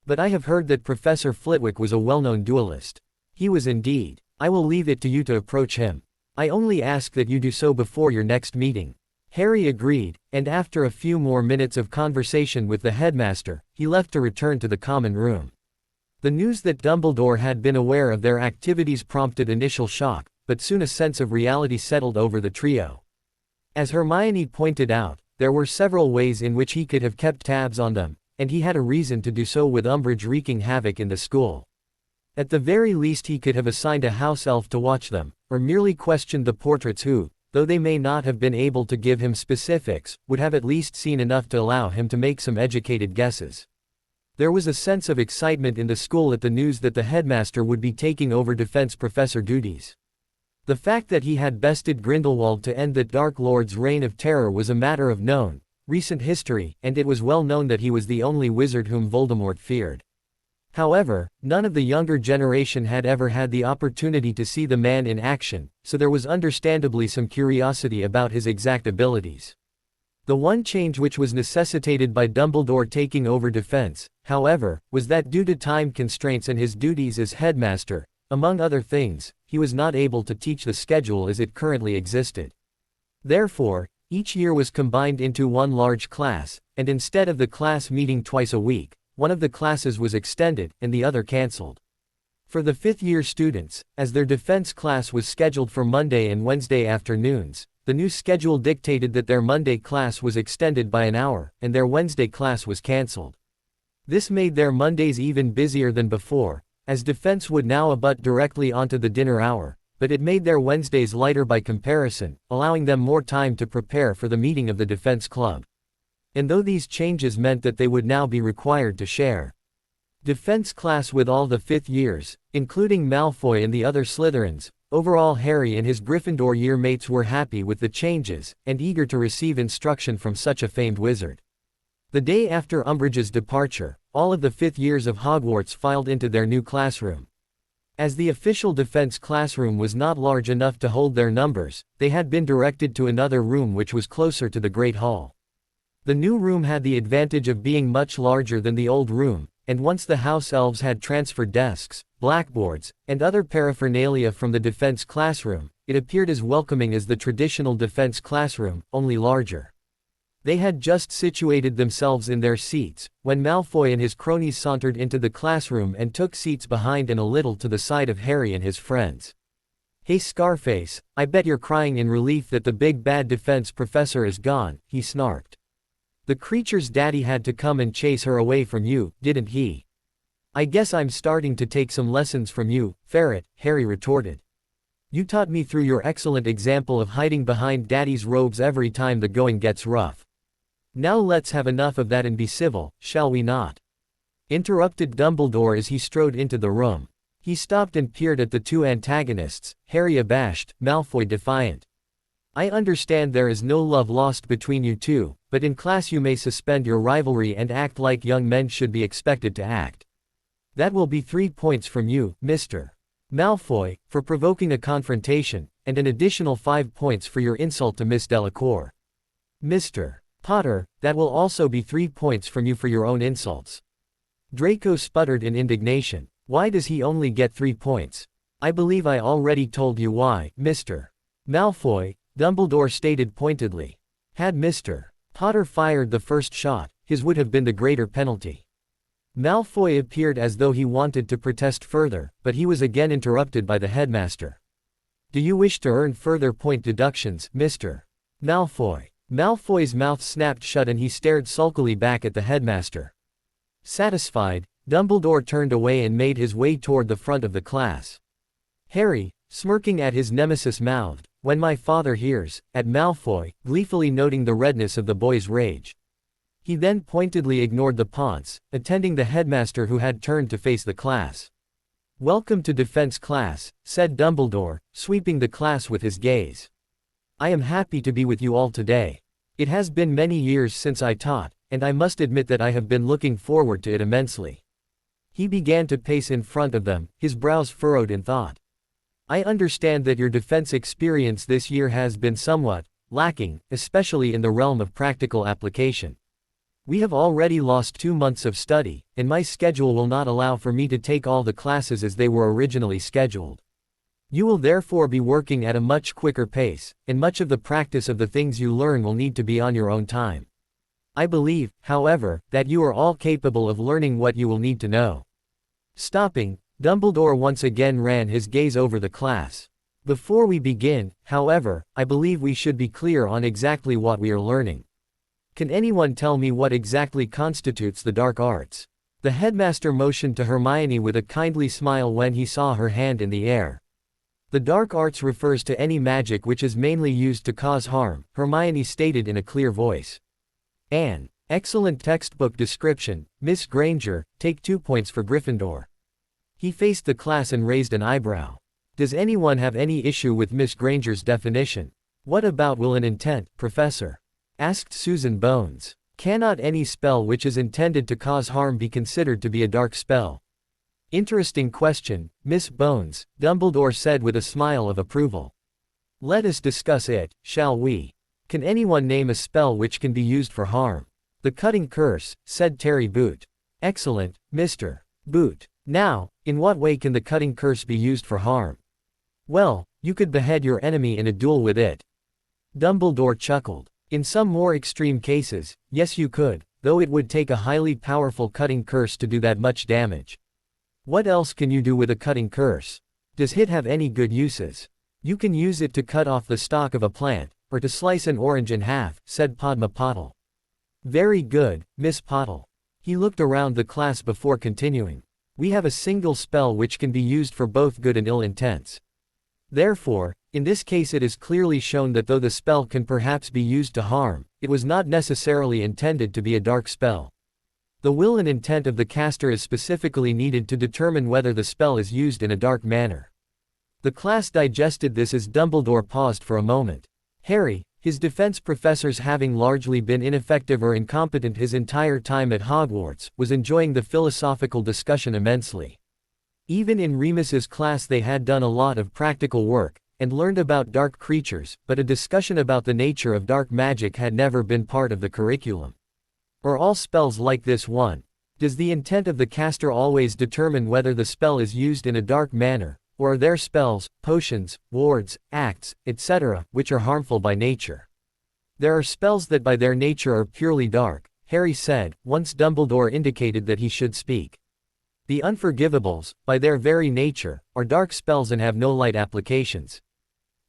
But I have heard that Professor Flitwick was a well-known duelist. He was indeed. I will leave it to you to approach him. I only ask that you do so before your next meeting. Harry agreed, and after a few more minutes of conversation with the headmaster, he left to return to the common room. The news that Dumbledore had been aware of their activities prompted initial shock, but soon a sense of reality settled over the trio. As Hermione pointed out, there were several ways in which he could have kept tabs on them, and he had a reason to do so with Umbridge wreaking havoc in the school. At the very least he could have assigned a house elf to watch them, or merely questioned the portraits who, though they may not have been able to give him specifics, would have at least seen enough to allow him to make some educated guesses. There was a sense of excitement in the school at the news that the headmaster would be taking over defense professor duties. The fact that he had bested Grindelwald to end the Dark Lord's reign of terror was a matter of known, recent history, and it was well known that he was the only wizard whom Voldemort feared. However, none of the younger generation had ever had the opportunity to see the man in action, so there was understandably some curiosity about his exact abilities. The one change which was necessitated by Dumbledore taking over defense, however, was that due to time constraints and his duties as headmaster, among other things, he was not able to teach the schedule as it currently existed. Therefore, each year was combined into one large class, and instead of the class meeting twice a week, one of the classes was extended, and the other cancelled. For the fifth-year students, as their defense class was scheduled for Monday and Wednesday afternoons, The new schedule dictated that their Monday class was extended by an hour, and their Wednesday class was cancelled. This made their Mondays even busier than before, as defense would now abut directly onto the dinner hour, but it made their Wednesdays lighter by comparison, allowing them more time to prepare for the meeting of the defense club. And though these changes meant that they would now be required to share defense class with all the fifth years, including Malfoy and the other Slytherins, overall Harry and his Gryffindor year mates were happy with the changes, and eager to receive instruction from such a famed wizard. The day after Umbridge's departure, all of the fifth years of Hogwarts filed into their new classroom. As the official defense classroom was not large enough to hold their numbers, they had been directed to another room which was closer to the Great Hall. The new room had the advantage of being much larger than the old room, and once the house elves had transferred desks, blackboards, and other paraphernalia from the defense classroom, it appeared as welcoming as the traditional defense classroom, only larger. They had just situated themselves in their seats, when Malfoy and his cronies sauntered into the classroom and took seats behind and a little to the side of Harry and his friends. "Hey Scarface, I bet you're crying in relief that the big bad defense professor is gone," he snarked. "The creature's daddy had to come and chase her away from you, didn't he?" "I guess I'm starting to take some lessons from you, Ferret," Harry retorted. "You taught me through your excellent example of hiding behind daddy's robes every time the going gets rough. Now let's have enough of that and be civil, shall we not?" Interrupted Dumbledore as he strode into the room. He stopped and peered at the two antagonists, Harry abashed, Malfoy defiant. "I understand there is no love lost between you two, but in class you may suspend your rivalry and act like young men should be expected to act. That will be 3 points from you, Mr. Malfoy, for provoking a confrontation, and an additional 5 points for your insult to Miss Delacour. Mr. Potter, that will also be 3 points from you for your own insults." Draco sputtered in indignation. "Why does he only get 3 points? I believe I already told you why, Mr. Malfoy," Dumbledore stated pointedly. Had Mr. Potter fired the first shot, his would have been the greater penalty. Malfoy appeared as though he wanted to protest further, but he was again interrupted by the headmaster. "Do you wish to earn further point deductions, Mr. Malfoy?" Malfoy's mouth snapped shut and he stared sulkily back at the headmaster. Satisfied, Dumbledore turned away and made his way toward the front of the class. Harry, smirking at his nemesis, mouthed, "When my father hears," at Malfoy, gleefully noting the redness of the boy's rage. He then pointedly ignored the Ponce, attending the headmaster who had turned to face the class. "Welcome to defense class," said Dumbledore, sweeping the class with his gaze. "I am happy to be with you all today. It has been many years since I taught, and I must admit that I have been looking forward to it immensely." He began to pace in front of them, his brows furrowed in thought. "I understand that your defense experience this year has been somewhat lacking, especially in the realm of practical application. We have already lost 2 months of study, and my schedule will not allow for me to take all the classes as they were originally scheduled. You will therefore be working at a much quicker pace, and much of the practice of the things you learn will need to be on your own time. I believe, however, that you are all capable of learning what you will need to know." Stopping, Dumbledore once again ran his gaze over the class. "Before we begin, however, I believe we should be clear on exactly what we are learning. Can anyone tell me what exactly constitutes the dark arts?" The headmaster motioned to Hermione with a kindly smile when he saw her hand in the air. "The dark arts refers to any magic which is mainly used to cause harm," Hermione stated in a clear voice. "An excellent textbook description, Miss Granger, take 2 points for Gryffindor." He faced the class and raised an eyebrow. "Does anyone have any issue with Miss Granger's definition?" "What about will and intent, Professor?" asked Susan Bones. "Cannot any spell which is intended to cause harm be considered to be a dark spell?" "Interesting question, Miss Bones," Dumbledore said with a smile of approval. "Let us discuss it, shall we? Can anyone name a spell which can be used for harm?" "The cutting curse," said Terry Boot. "Excellent, Mr. Boot. Now, in what way can the cutting curse be used for harm?" "Well, you could behead your enemy in a duel with it." Dumbledore chuckled. "In some more extreme cases, yes you could, though it would take a highly powerful cutting curse to do that much damage. What else can you do with a cutting curse? Does it have any good uses? You can use it to cut off the stalk of a plant, or to slice an orange in half, said Padma Patil. Very good, Miss Patil. He looked around the class before continuing. We have a single spell which can be used for both good and ill intents. Therefore, in this case it is clearly shown that though the spell can perhaps be used to harm, it was not necessarily intended to be a dark spell. The will and intent of the caster is specifically needed to determine whether the spell is used in a dark manner. The class digested this as Dumbledore paused for a moment. Harry, his defense professors having largely been ineffective or incompetent his entire time at Hogwarts, was enjoying the philosophical discussion immensely. Even in Remus's class they had done a lot of practical work, and learned about dark creatures, but a discussion about the nature of dark magic had never been part of the curriculum. Are all spells like this one? Does the intent of the caster always determine whether the spell is used in a dark manner, or are there spells, potions, wards, acts, etc., which are harmful by nature? There are spells that by their nature are purely dark, Harry said, once Dumbledore indicated that he should speak. The Unforgivables, by their very nature, are dark spells and have no light applications.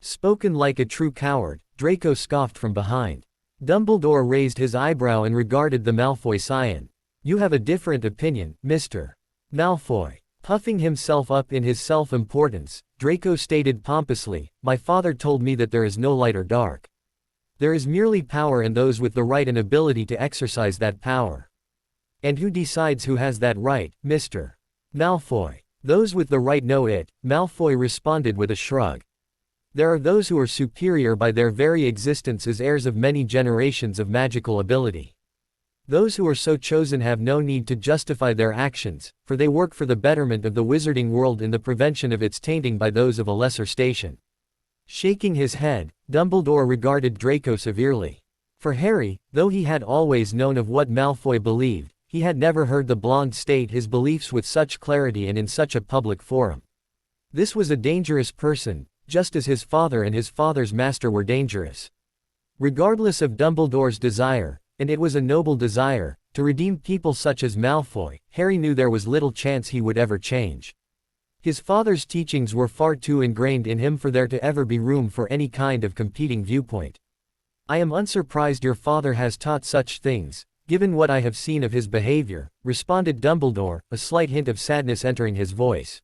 Spoken like a true coward, Draco scoffed from behind. Dumbledore raised his eyebrow and regarded the Malfoy scion. You have a different opinion, Mr. Malfoy. Puffing himself up in his self-importance, Draco stated pompously, my father told me that there is no light or dark. There is merely power and those with the right and ability to exercise that power. And who decides who has that right, Mr. Malfoy? Those with the right know it, Malfoy responded with a shrug. There are those who are superior by their very existence as heirs of many generations of magical ability. Those who are so chosen have no need to justify their actions, for they work for the betterment of the wizarding world and the prevention of its tainting by those of a lesser station. Shaking his head, Dumbledore regarded Draco severely. For Harry, though he had always known of what Malfoy believed, he had never heard the blonde state his beliefs with such clarity and in such a public forum. This was a dangerous person, just as his father and his father's master were dangerous. Regardless of Dumbledore's desire, and it was a noble desire, to redeem people such as Malfoy, Harry knew there was little chance he would ever change. His father's teachings were far too ingrained in him for there to ever be room for any kind of competing viewpoint. I am unsurprised your father has taught such things, given what I have seen of his behavior, responded Dumbledore, a slight hint of sadness entering his voice.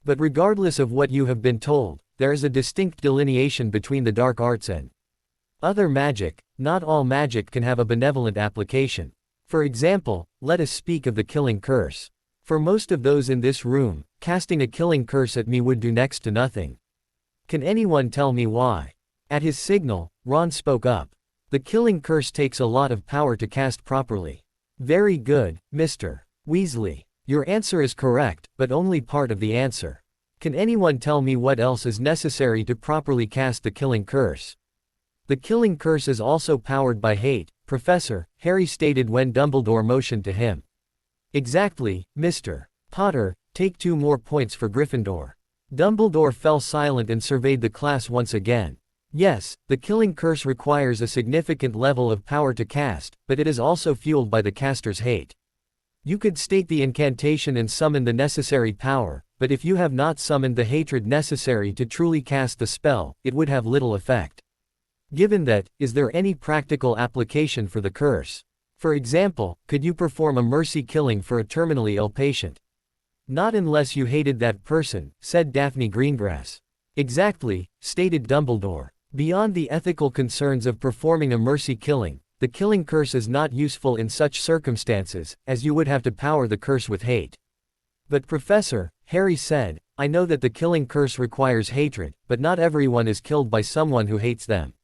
But regardless of what you have been told, there is a distinct delineation between the dark arts and other magic. Not all magic can have a benevolent application. For example, let us speak of the killing curse. For most of those in this room, casting a killing curse at me would do next to nothing. Can anyone tell me why? At his signal, Ron spoke up. The killing curse takes a lot of power to cast properly. Very good, Mr. Weasley. Your answer is correct, but only part of the answer. Can anyone tell me what else is necessary to properly cast the killing curse? The killing curse is also powered by hate, Professor, Harry stated when Dumbledore motioned to him. Exactly, Mr. Potter, take 2 more points for Gryffindor. Dumbledore fell silent and surveyed the class once again. Yes, the killing curse requires a significant level of power to cast, but it is also fueled by the caster's hate. You could state the incantation and summon the necessary power, but if you have not summoned the hatred necessary to truly cast the spell, it would have little effect. Given that, is there any practical application for the curse? For example, could you perform a mercy killing for a terminally ill patient? Not unless you hated that person, said Daphne Greengrass. Exactly, stated Dumbledore. Beyond the ethical concerns of performing a mercy killing, the killing curse is not useful in such circumstances, as you would have to power the curse with hate. But Professor, Harry said, I know that the killing curse requires hatred, but not everyone is killed by someone who hates them.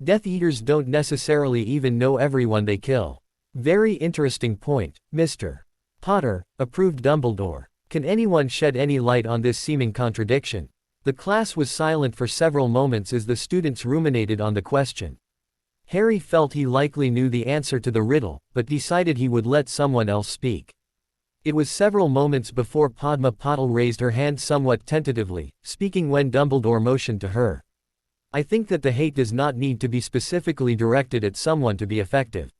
Death Eaters don't necessarily even know everyone they kill. Very interesting point, Mr. Potter, approved Dumbledore. Can anyone shed any light on this seeming contradiction? The class was silent for several moments as the students ruminated on the question. Harry felt he likely knew the answer to the riddle, but decided he would let someone else speak. It was several moments before Padma Patil raised her hand somewhat tentatively, speaking when Dumbledore motioned to her. I think that the hate does not need to be specifically directed at someone to be effective.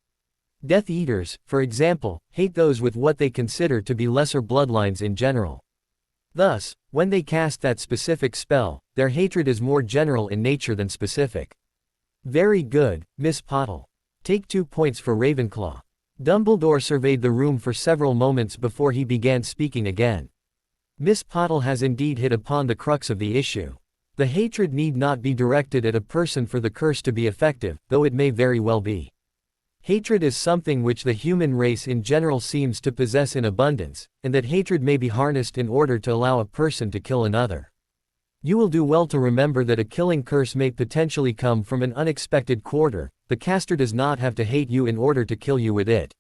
Death Eaters, for example, hate those with what they consider to be lesser bloodlines in general. Thus, when they cast that specific spell, their hatred is more general in nature than specific. Very good, Miss Pottle. Take 2 points for Ravenclaw. Dumbledore surveyed the room for several moments before he began speaking again. Miss Pottle has indeed hit upon the crux of the issue. The hatred need not be directed at a person for the curse to be effective, though it may very well be. Hatred is something which the human race in general seems to possess in abundance, and that hatred may be harnessed in order to allow a person to kill another. You will do well to remember that a killing curse may potentially come from an unexpected quarter. The caster does not have to hate you in order to kill you with it.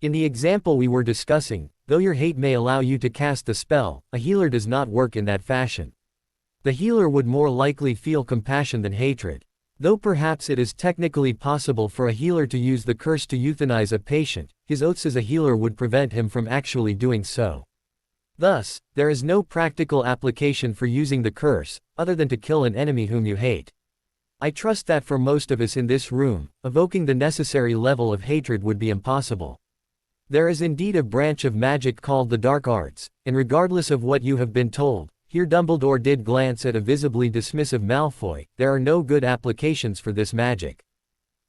In the example we were discussing, though your hate may allow you to cast the spell, a healer does not work in that fashion. The healer would more likely feel compassion than hatred. Though perhaps it is technically possible for a healer to use the curse to euthanize a patient, his oaths as a healer would prevent him from actually doing so. Thus, there is no practical application for using the curse, other than to kill an enemy whom you hate. I trust that for most of us in this room, evoking the necessary level of hatred would be impossible. There is indeed a branch of magic called the dark arts, and regardless of what you have been told, here Dumbledore did glance at a visibly dismissive Malfoy, there are no good applications for this magic.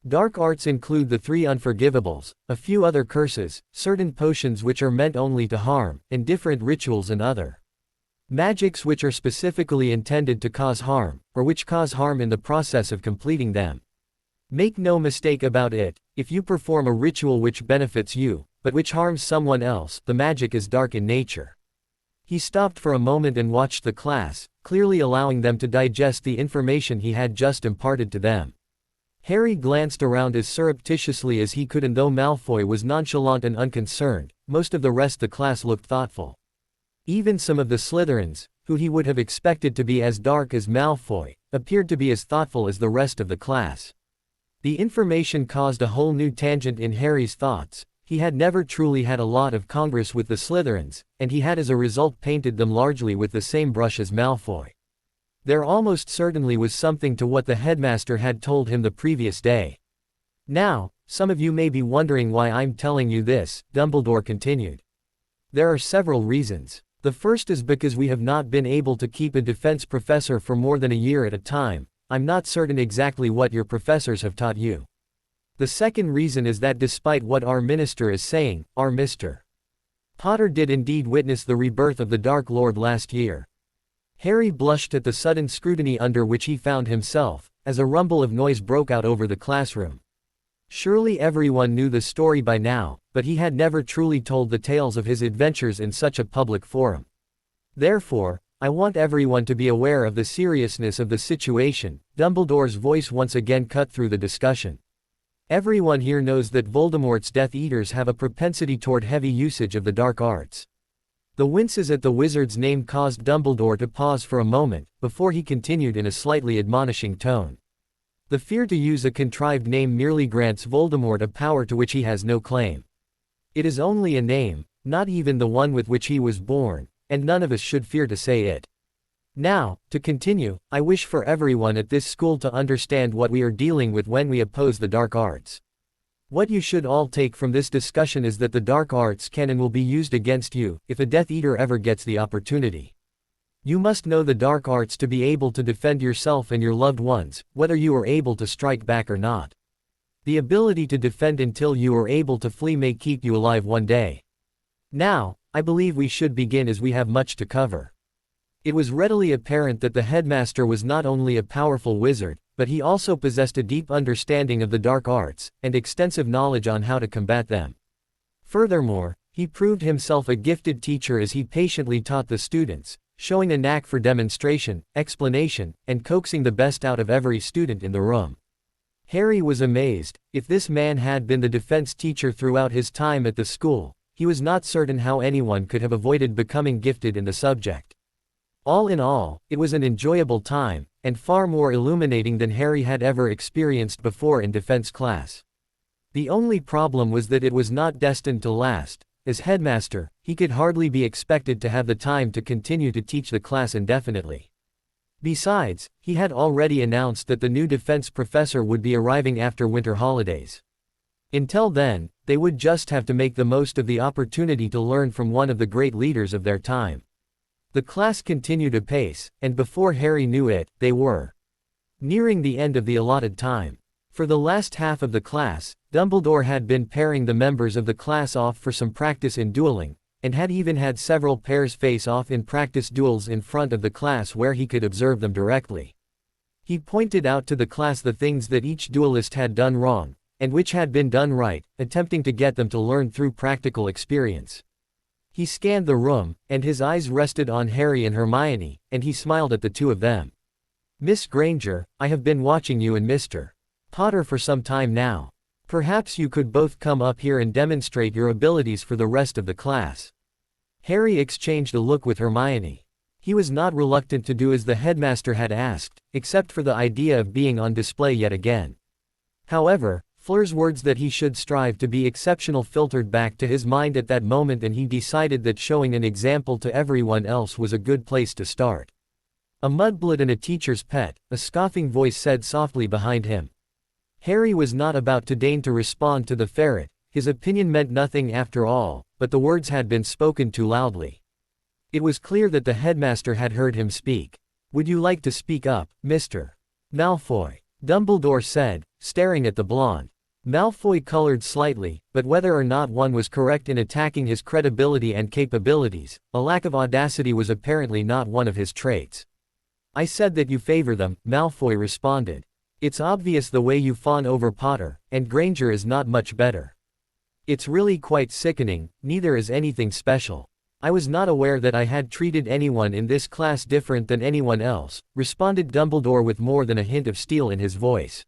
Dark arts include the 3 unforgivables, a few other curses, certain potions which are meant only to harm, and different rituals and other magics which are specifically intended to cause harm, or which cause harm in the process of completing them. Make no mistake about it, if you perform a ritual which benefits you, but which harms someone else, the magic is dark in nature. He stopped for a moment and watched the class, clearly allowing them to digest the information he had just imparted to them. Harry glanced around as surreptitiously as he could, and though Malfoy was nonchalant and unconcerned, most of the rest of the class looked thoughtful. Even some of the Slytherins, who he would have expected to be as dark as Malfoy, appeared to be as thoughtful as the rest of the class. The information caused a whole new tangent in Harry's thoughts. He had never truly had a lot of congress with the Slytherins, and he had as a result painted them largely with the same brush as Malfoy. There almost certainly was something to what the headmaster had told him the previous day. Now, some of you may be wondering why I'm telling you this, Dumbledore continued. There are several reasons. The first is because we have not been able to keep a defense professor for more than a year at a time. I'm not certain exactly what your professors have taught you. The second reason is that despite what our minister is saying, our Mr. Potter did indeed witness the rebirth of the Dark Lord last year. Harry blushed at the sudden scrutiny under which he found himself, as a rumble of noise broke out over the classroom. Surely everyone knew the story by now, but he had never truly told the tales of his adventures in such a public forum. Therefore, I want everyone to be aware of the seriousness of the situation. Dumbledore's voice once again cut through the discussion. Everyone here knows that Voldemort's Death Eaters have a propensity toward heavy usage of the dark arts. The winces at the wizard's name caused Dumbledore to pause for a moment, before he continued in a slightly admonishing tone. The fear to use a contrived name merely grants Voldemort a power to which he has no claim. It is only a name, not even the one with which he was born, and none of us should fear to say it. Now, to continue, I wish for everyone at this school to understand what we are dealing with when we oppose the dark arts. What you should all take from this discussion is that the dark arts can and will be used against you, if a Death Eater ever gets the opportunity. You must know the dark arts to be able to defend yourself and your loved ones, whether you are able to strike back or not. The ability to defend until you are able to flee may keep you alive one day. Now, I believe we should begin as we have much to cover. It was readily apparent that the headmaster was not only a powerful wizard, but he also possessed a deep understanding of the dark arts, and extensive knowledge on how to combat them. Furthermore, he proved himself a gifted teacher as he patiently taught the students, showing a knack for demonstration, explanation, and coaxing the best out of every student in the room. Harry was amazed. If this man had been the defense teacher throughout his time at the school, he was not certain how anyone could have avoided becoming gifted in the subject. All in all, it was an enjoyable time, and far more illuminating than Harry had ever experienced before in defense class. The only problem was that it was not destined to last. As headmaster, he could hardly be expected to have the time to continue to teach the class indefinitely. Besides, he had already announced that the new defense professor would be arriving after winter holidays. Until then, they would just have to make the most of the opportunity to learn from one of the great leaders of their time. The class continued apace, and before Harry knew it, they were nearing the end of the allotted time. For the last half of the class, Dumbledore had been pairing the members of the class off for some practice in dueling, and had even had several pairs face off in practice duels in front of the class where he could observe them directly. He pointed out to the class the things that each duelist had done wrong, and which had been done right, attempting to get them to learn through practical experience. He scanned the room, and his eyes rested on Harry and Hermione, and he smiled at the two of them. "Miss Granger, I have been watching you and Mr. Potter for some time now. Perhaps you could both come up here and demonstrate your abilities for the rest of the class." Harry exchanged a look with Hermione. He was not reluctant to do as the headmaster had asked, except for the idea of being on display yet again. However, Fleur's words that he should strive to be exceptional filtered back to his mind at that moment, and he decided that showing an example to everyone else was a good place to start. "A mudblood and a teacher's pet," a scoffing voice said softly behind him. Harry was not about to deign to respond to the ferret. His opinion meant nothing after all, but the words had been spoken too loudly. It was clear that the headmaster had heard him speak. "Would you like to speak up, Mr. Malfoy?" Dumbledore said, staring at the blonde. Malfoy colored slightly, but whether or not one was correct in attacking his credibility and capabilities, a lack of audacity was apparently not one of his traits. "I said that you favor them," Malfoy responded. "It's obvious the way you fawn over Potter, and Granger is not much better. It's really quite sickening, neither is anything special. I was not aware that I had treated anyone in this class different than anyone else," responded Dumbledore with more than a hint of steel in his voice.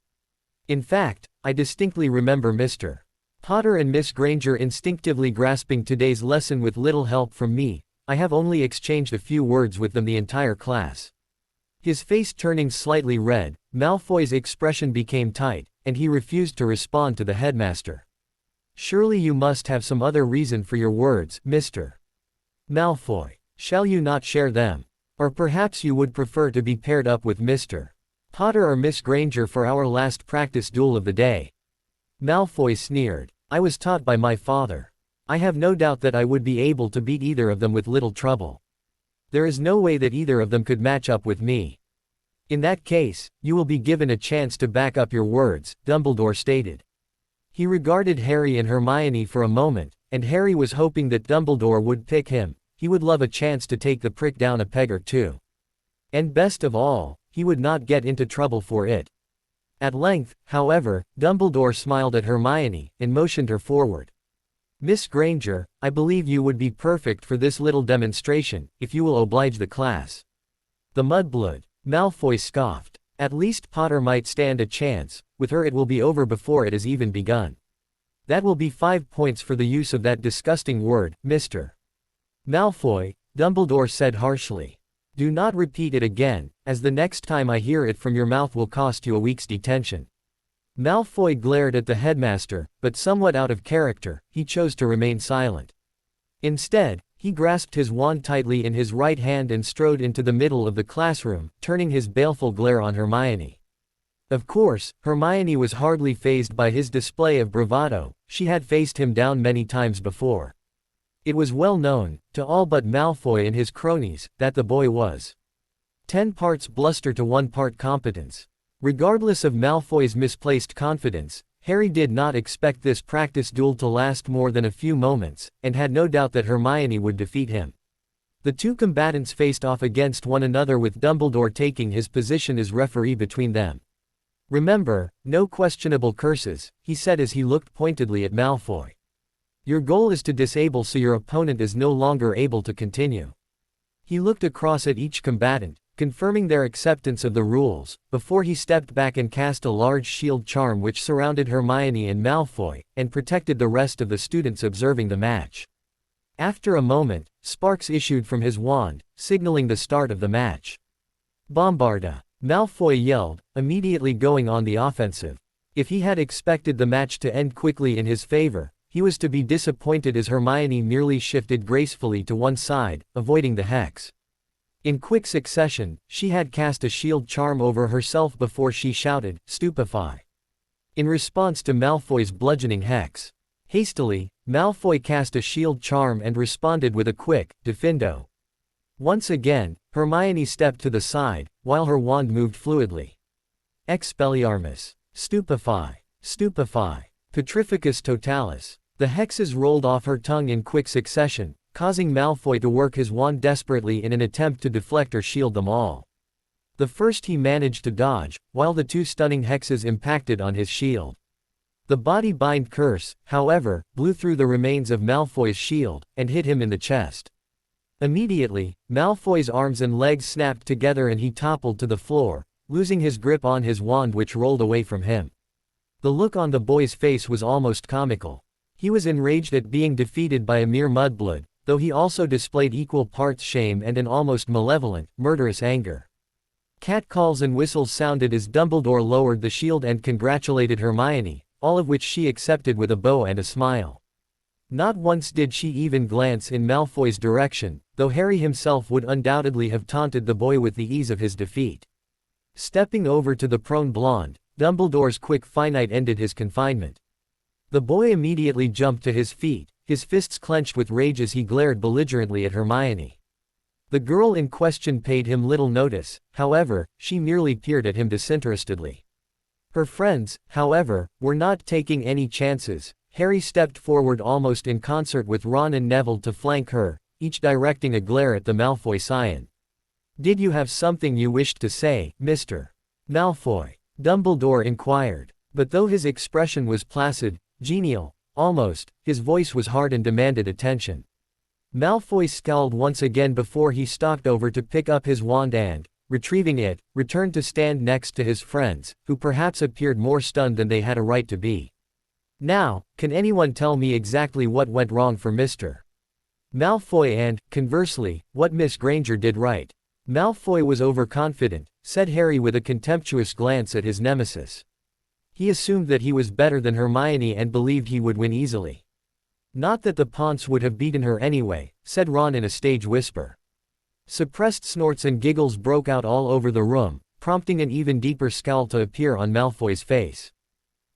"In fact, I distinctly remember Mr. Potter and Miss Granger instinctively grasping today's lesson with little help from me. I have only exchanged a few words with them the entire class." His face turning slightly red, Malfoy's expression became tight, and he refused to respond to the headmaster. "Surely you must have some other reason for your words, Mr. Malfoy. Shall you not share them? Or perhaps you would prefer to be paired up with Mr. Potter or Miss Granger for our last practice duel of the day?" Malfoy sneered. "I was taught by my father. I have no doubt that I would be able to beat either of them with little trouble. There is no way that either of them could match up with me." "In that case, you will be given a chance to back up your words," Dumbledore stated. He regarded Harry and Hermione for a moment, and Harry was hoping that Dumbledore would pick him. He would love a chance to take the prick down a peg or two. And best of all, he would not get into trouble for it. At length, however, Dumbledore smiled at Hermione, and motioned her forward. "Miss Granger, I believe you would be perfect for this little demonstration, if you will oblige the class." "The mudblood," Malfoy scoffed. "At least Potter might stand a chance, with her it will be over before it has even begun." "That will be 5 points for the use of that disgusting word, Mr. Malfoy," Dumbledore said harshly. "Do not repeat it again, as the next time I hear it from your mouth will cost you a week's detention." Malfoy glared at the headmaster, but somewhat out of character, he chose to remain silent. Instead, he grasped his wand tightly in his right hand and strode into the middle of the classroom, turning his baleful glare on Hermione. Of course, Hermione was hardly fazed by his display of bravado. She had faced him down many times before. It was well known, to all but Malfoy and his cronies, that the boy was 10 parts bluster to 1 part competence. Regardless of Malfoy's misplaced confidence, Harry did not expect this practice duel to last more than a few moments, and had no doubt that Hermione would defeat him. The two combatants faced off against one another with Dumbledore taking his position as referee between them. "Remember, no questionable curses," he said as he looked pointedly at Malfoy. "Your goal is to disable so your opponent is no longer able to continue." He looked across at each combatant, confirming their acceptance of the rules, before he stepped back and cast a large shield charm which surrounded Hermione and Malfoy, and protected the rest of the students observing the match. After a moment, sparks issued from his wand, signaling the start of the match. "Bombarda!" Malfoy yelled, immediately going on the offensive. If he had expected the match to end quickly in his favor, he was to be disappointed as Hermione merely shifted gracefully to one side, avoiding the hex. In quick succession, she had cast a shield charm over herself before she shouted, "Stupefy!" in response to Malfoy's bludgeoning hex. Hastily, Malfoy cast a shield charm and responded with a quick, "Defendo." Once again, Hermione stepped to the side, while her wand moved fluidly. "Expelliarmus!" Stupefy. Stupefy. Petrificus totalis. The hexes rolled off her tongue in quick succession, causing Malfoy to work his wand desperately in an attempt to deflect or shield them all. The first he managed to dodge, while the two stunning hexes impacted on his shield. The body bind curse, however, blew through the remains of Malfoy's shield, and hit him in the chest. Immediately, Malfoy's arms and legs snapped together and he toppled to the floor, losing his grip on his wand which rolled away from him. The look on the boy's face was almost comical. He was enraged at being defeated by a mere mudblood, though he also displayed equal parts shame and an almost malevolent, murderous anger. Catcalls and whistles sounded as Dumbledore lowered the shield and congratulated Hermione, all of which she accepted with a bow and a smile. Not once did she even glance in Malfoy's direction, though Harry himself would undoubtedly have taunted the boy with the ease of his defeat. Stepping over to the prone blonde, Dumbledore's quick finite ended his confinement. The boy immediately jumped to his feet, his fists clenched with rage as he glared belligerently at Hermione. The girl in question paid him little notice, however, she merely peered at him disinterestedly. Her friends, however, were not taking any chances. Harry stepped forward almost in concert with Ron and Neville to flank her, each directing a glare at the Malfoy scion. "Did you have something you wished to say, Mr. Malfoy?" Dumbledore inquired. But though his expression was placid, genial, almost, his voice was hard and demanded attention. Malfoy scowled once again before he stalked over to pick up his wand and, retrieving it, returned to stand next to his friends, who perhaps appeared more stunned than they had a right to be. "Now, can anyone tell me exactly what went wrong for Mr. Malfoy and, conversely, what Miss Granger did right?" "Malfoy was overconfident," said Harry with a contemptuous glance at his nemesis. He assumed that he was better than Hermione and believed he would win easily. "Not that the Ponce would have beaten her anyway," said Ron in a stage whisper. Suppressed snorts and giggles broke out all over the room, prompting an even deeper scowl to appear on Malfoy's face.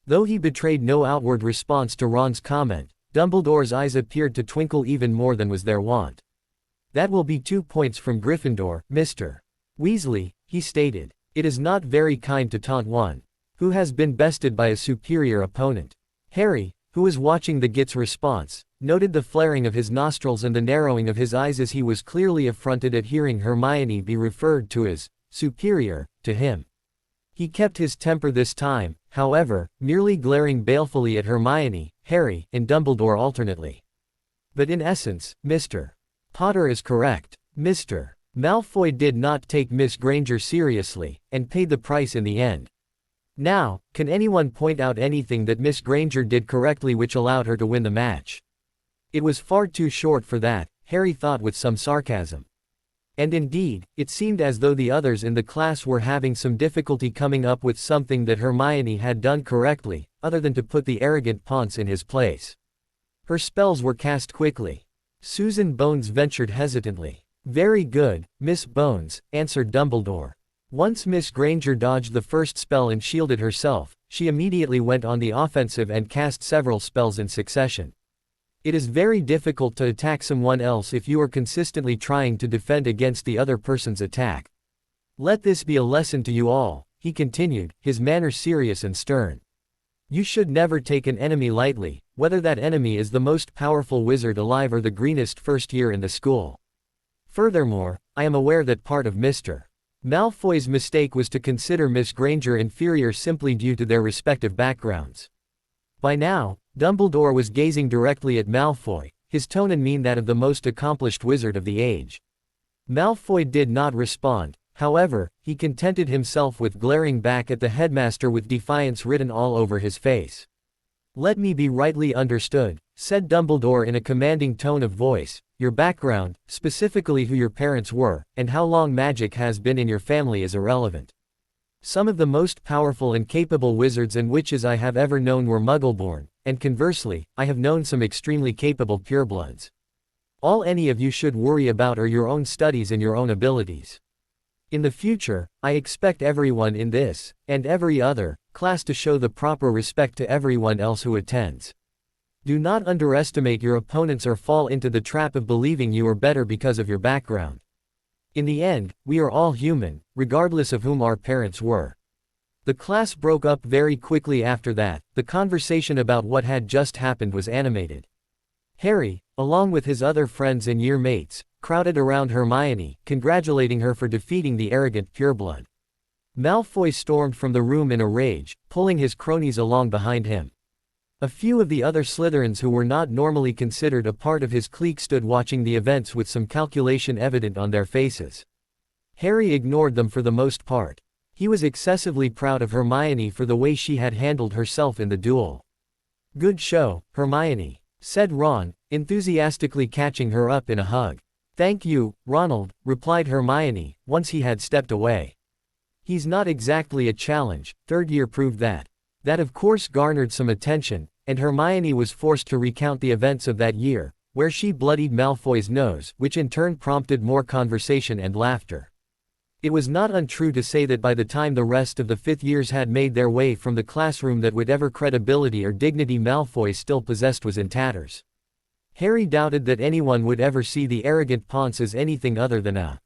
Though he betrayed no outward response to Ron's comment, Dumbledore's eyes appeared to twinkle even more than was their wont. "That will be 2 points from Gryffindor, Mr. Weasley," he stated. "It is not very kind to taunt one who has been bested by a superior opponent." Harry, who was watching the Git's response, noted the flaring of his nostrils and the narrowing of his eyes as he was clearly affronted at hearing Hermione be referred to as superior to him. He kept his temper this time, however, merely glaring balefully at Hermione, Harry, and Dumbledore alternately. "But in essence, Mr. Potter is correct. Mr. Malfoy did not take Miss Granger seriously, and paid the price in the end. Now, can anyone point out anything that Miss Granger did correctly which allowed her to win the match?" It was far too short for that, Harry thought with some sarcasm. And indeed, it seemed as though the others in the class were having some difficulty coming up with something that Hermione had done correctly, other than to put the arrogant Ponce in his place. Her spells were cast quickly. Susan Bones ventured hesitantly. "Very good, Miss Bones," answered Dumbledore. Once Miss Granger dodged the first spell and shielded herself, she immediately went on the offensive and cast several spells in succession. It is very difficult to attack someone else if you are consistently trying to defend against the other person's attack. Let this be a lesson to you all, he continued, his manner serious and stern. You should never take an enemy lightly, whether that enemy is the most powerful wizard alive or the greenest first year in the school. Furthermore, I am aware that part of Mr. Malfoy's mistake was to consider Miss Granger inferior simply due to their respective backgrounds. By now, Dumbledore was gazing directly at Malfoy, his tone and mien that of the most accomplished wizard of the age. Malfoy did not respond, however, he contented himself with glaring back at the headmaster with defiance written all over his face. Let me be rightly understood, said Dumbledore in a commanding tone of voice, your background, specifically who your parents were, and how long magic has been in your family is irrelevant. Some of the most powerful and capable wizards and witches I have ever known were Muggle-born, and conversely, I have known some extremely capable purebloods. All any of you should worry about are your own studies and your own abilities. In the future, I expect everyone in this, and every other, class to show the proper respect to everyone else who attends. Do not underestimate your opponents or fall into the trap of believing you are better because of your background. In the end, we are all human, regardless of whom our parents were. The class broke up very quickly after that. The conversation about what had just happened was animated. Harry, along with his other friends and year mates, crowded around Hermione, congratulating her for defeating the arrogant pureblood. Malfoy stormed from the room in a rage, pulling his cronies along behind him. A few of the other Slytherins who were not normally considered a part of his clique stood watching the events with some calculation evident on their faces. Harry ignored them for the most part. He was excessively proud of Hermione for the way she had handled herself in the duel. "Good show, Hermione," said Ron, enthusiastically catching her up in a hug. "Thank you, Ronald," replied Hermione, once he had stepped away. "He's not exactly a challenge," third year proved that. That of course garnered some attention, and Hermione was forced to recount the events of that year, where she bloodied Malfoy's nose, which in turn prompted more conversation and laughter. It was not untrue to say that by the time the rest of the fifth years had made their way from the classroom, that whatever credibility or dignity Malfoy still possessed was in tatters. Harry doubted that anyone would ever see the arrogant Ponce as anything other than a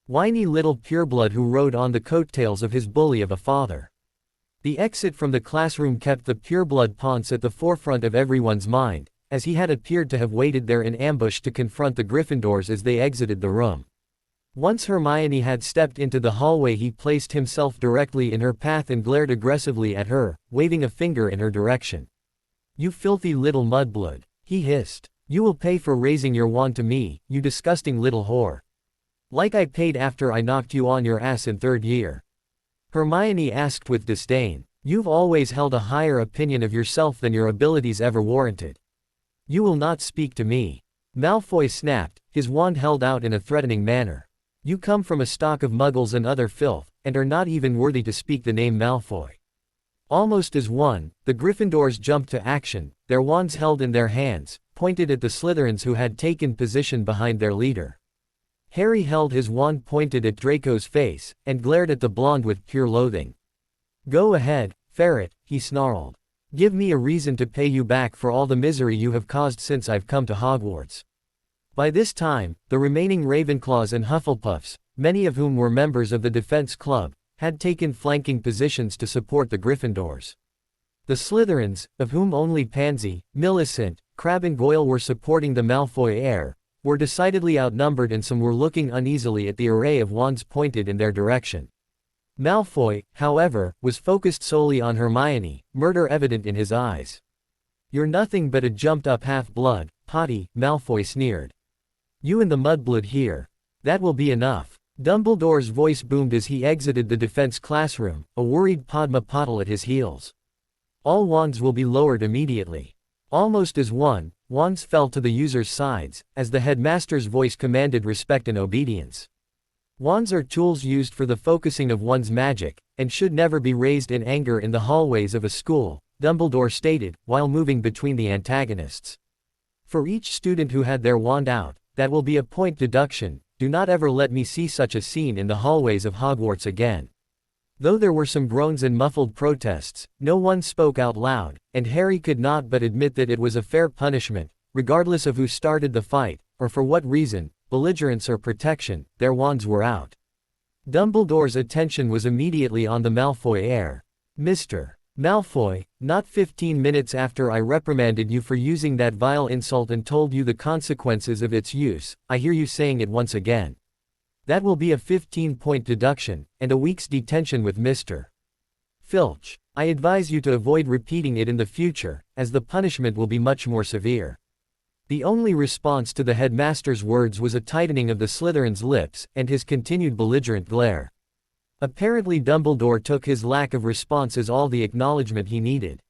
whiny little pureblood who rode on the coattails of his bully of a father. The exit from the classroom kept the pureblood Ponce at the forefront of everyone's mind, as he had appeared to have waited there in ambush to confront the Gryffindors as they exited the room. Once Hermione had stepped into the hallway, he placed himself directly in her path and glared aggressively at her, waving a finger in her direction. "You filthy little mudblood," he hissed. "You will pay for raising your wand to me, you disgusting little whore. Like I paid after I knocked you on your ass in third year." Hermione asked with disdain. "You've always held a higher opinion of yourself than your abilities ever warranted. You will not speak to me." Malfoy snapped, his wand held out in a threatening manner. "You come from a stock of muggles and other filth, and are not even worthy to speak the name Malfoy." Almost as one, the Gryffindors jumped to action, their wands held in their hands, pointed at the Slytherins who had taken position behind their leader. Harry held his wand pointed at Draco's face, and glared at the blonde with pure loathing. "Go ahead, ferret," he snarled. "Give me a reason to pay you back for all the misery you have caused since I've come to Hogwarts." By this time, the remaining Ravenclaws and Hufflepuffs, many of whom were members of the Defense Club, had taken flanking positions to support the Gryffindors. The Slytherins, of whom only Pansy, Millicent, Crabbe and Goyle were supporting the Malfoy heir, were decidedly outnumbered, and some were looking uneasily at the array of wands pointed in their direction. Malfoy, however, was focused solely on Hermione, murder evident in his eyes. "You're nothing but a jumped-up half-blood, Potty," Malfoy sneered. "You and the mudblood here. That will be enough." Dumbledore's voice boomed as he exited the defense classroom, a worried Padma Patil at his heels. "All wands will be lowered immediately." Almost as one, wands fell to the users' sides, as the headmaster's voice commanded respect and obedience. Wands are tools used for the focusing of one's magic, and should never be raised in anger in the hallways of a school, Dumbledore stated, while moving between the antagonists. "For each student who had their wand out, that will be a point deduction. Do not ever let me see such a scene in the hallways of Hogwarts again." Though there were some groans and muffled protests, no one spoke out loud, and Harry could not but admit that it was a fair punishment, regardless of who started the fight, or for what reason, belligerence or protection. Their wands were out. Dumbledore's attention was immediately on the Malfoy heir. "Mr. Malfoy, not 15 minutes after I reprimanded you for using that vile insult and told you the consequences of its use, I hear you saying it once again. That will be a 15-point deduction, and a week's detention with Mr. Filch. I advise you to avoid repeating it in the future, as the punishment will be much more severe." The only response to the headmaster's words was a tightening of the Slytherin's lips, and his continued belligerent glare. Apparently Dumbledore took his lack of response as all the acknowledgement he needed.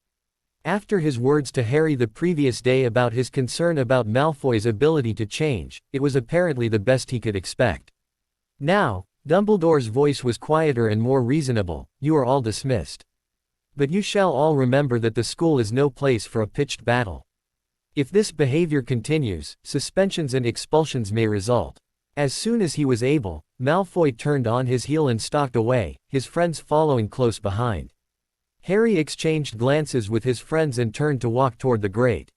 After his words to Harry the previous day about his concern about Malfoy's ability to change, it was apparently the best he could expect. Now, Dumbledore's voice was quieter and more reasonable. "You are all dismissed. But you shall all remember that the school is no place for a pitched battle. If this behavior continues, suspensions and expulsions may result." As soon as he was able, Malfoy turned on his heel and stalked away, his friends following close behind. Harry exchanged glances with his friends and turned to walk toward the great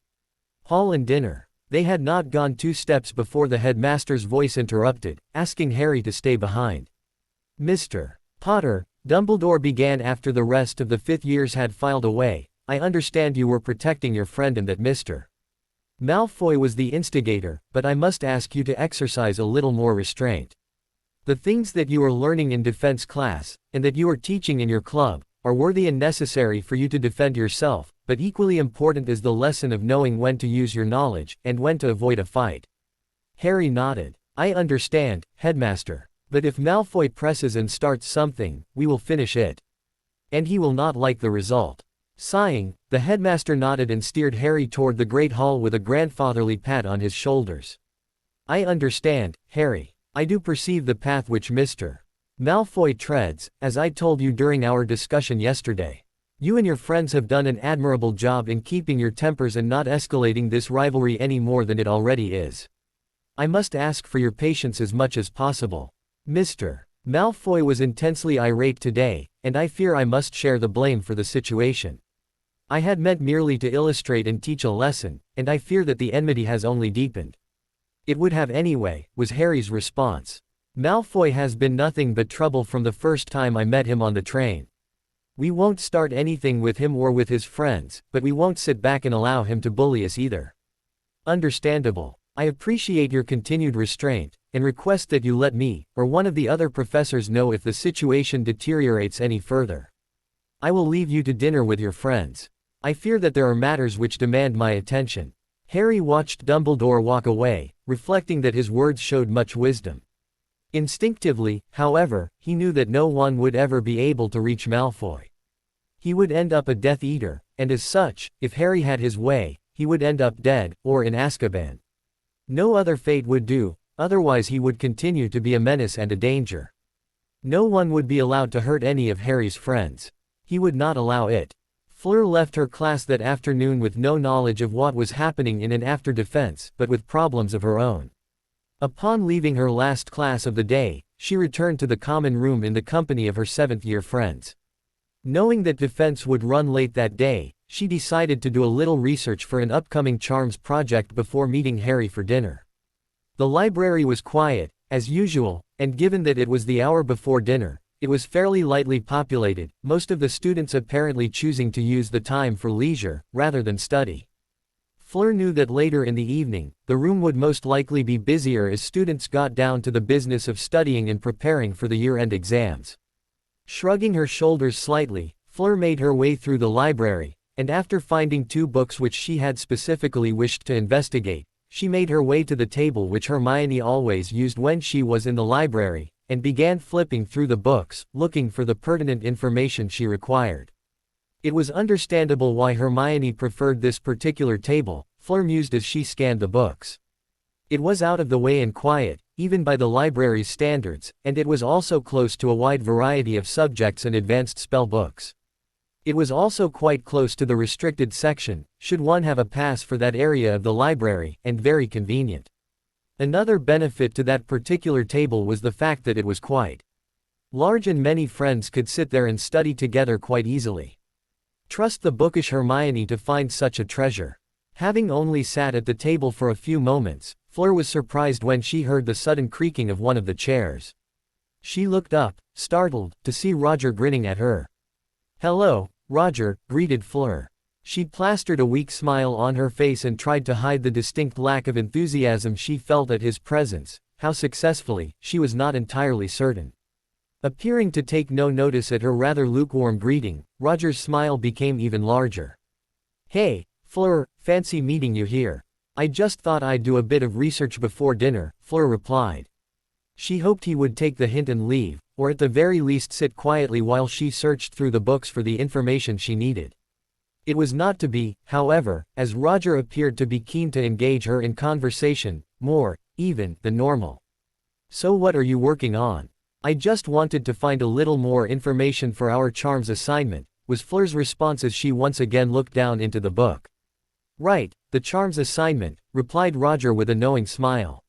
hall and dinner. They had not gone 2 steps before the headmaster's voice interrupted, asking Harry to stay behind. "Mr. Potter, Dumbledore began after the rest of the 5th years had filed away. I understand you were protecting your friend and that Mr. Malfoy was the instigator, but I must ask you to exercise a little more restraint. The things that you are learning in defense class, and that you are teaching in your club, are worthy and necessary for you to defend yourself, but equally important is the lesson of knowing when to use your knowledge, and when to avoid a fight. Harry nodded. I understand, Headmaster. But if Malfoy presses and starts something, we will finish it. And he will not like the result. Sighing, the headmaster nodded and steered Harry toward the great hall with a grandfatherly pat on his shoulders. I understand, Harry. I do perceive the path which Mr. Malfoy treads, as I told you during our discussion yesterday. You and your friends have done an admirable job in keeping your tempers and not escalating this rivalry any more than it already is. I must ask for your patience as much as possible. Mr. Malfoy was intensely irate today, and I fear I must share the blame for the situation. I had meant merely to illustrate and teach a lesson, and I fear that the enmity has only deepened. It would have anyway, was Harry's response. Malfoy has been nothing but trouble from the first time I met him on the train. We won't start anything with him or with his friends, but we won't sit back and allow him to bully us either. Understandable. I appreciate your continued restraint, and request that you let me, or one of the other professors know if the situation deteriorates any further. I will leave you to dinner with your friends. I fear that there are matters which demand my attention. Harry watched Dumbledore walk away, reflecting that his words showed much wisdom. Instinctively, however, he knew that no one would ever be able to reach Malfoy. He would end up a Death Eater, and as such, if Harry had his way, he would end up dead, or in Azkaban. No other fate would do, otherwise he would continue to be a menace and a danger. No one would be allowed to hurt any of Harry's friends. He would not allow it. Fleur left her class that afternoon with no knowledge of what was happening in and after defense, but with problems of her own. Upon leaving her last class of the day, she returned to the common room in the company of her 7th-year friends. Knowing that defense would run late that day, she decided to do a little research for an upcoming charms project before meeting Harry for dinner. The library was quiet, as usual, and given that it was the hour before dinner, it was fairly lightly populated, most of the students apparently choosing to use the time for leisure, rather than study. Fleur knew that later in the evening, the room would most likely be busier as students got down to the business of studying and preparing for the year-end exams. Shrugging her shoulders slightly, Fleur made her way through the library, and after finding 2 books which she had specifically wished to investigate, she made her way to the table which Hermione always used when she was in the library, and began flipping through the books, looking for the pertinent information she required. It was understandable why Hermione preferred this particular table, Fleur mused as she scanned the books. It was out of the way and quiet, even by the library's standards, and it was also close to a wide variety of subjects and advanced spell books. It was also quite close to the restricted section, should one have a pass for that area of the library, and very convenient. Another benefit to that particular table was the fact that it was quite large and many friends could sit there and study together quite easily. Trust the bookish Hermione to find such a treasure. Having only sat at the table for a few moments, Fleur was surprised when she heard the sudden creaking of one of the chairs. She looked up, startled, to see Roger grinning at her. "Hello, Roger," greeted Fleur. She plastered a weak smile on her face and tried to hide the distinct lack of enthusiasm she felt at his presence. How successfully, she was not entirely certain. Appearing to take no notice at her rather lukewarm greeting, Roger's smile became even larger. "Hey, Fleur, fancy meeting you here. I just thought I'd do a bit of research before dinner," Fleur replied. She hoped he would take the hint and leave, or at the very least sit quietly while she searched through the books for the information she needed. It was not to be, however, as Roger appeared to be keen to engage her in conversation, more, even, than normal. "So what are you working on?" "I just wanted to find a little more information for our charms assignment," was Fleur's response as she once again looked down into the book. "Right, the charms assignment," replied Roger with a knowing smile.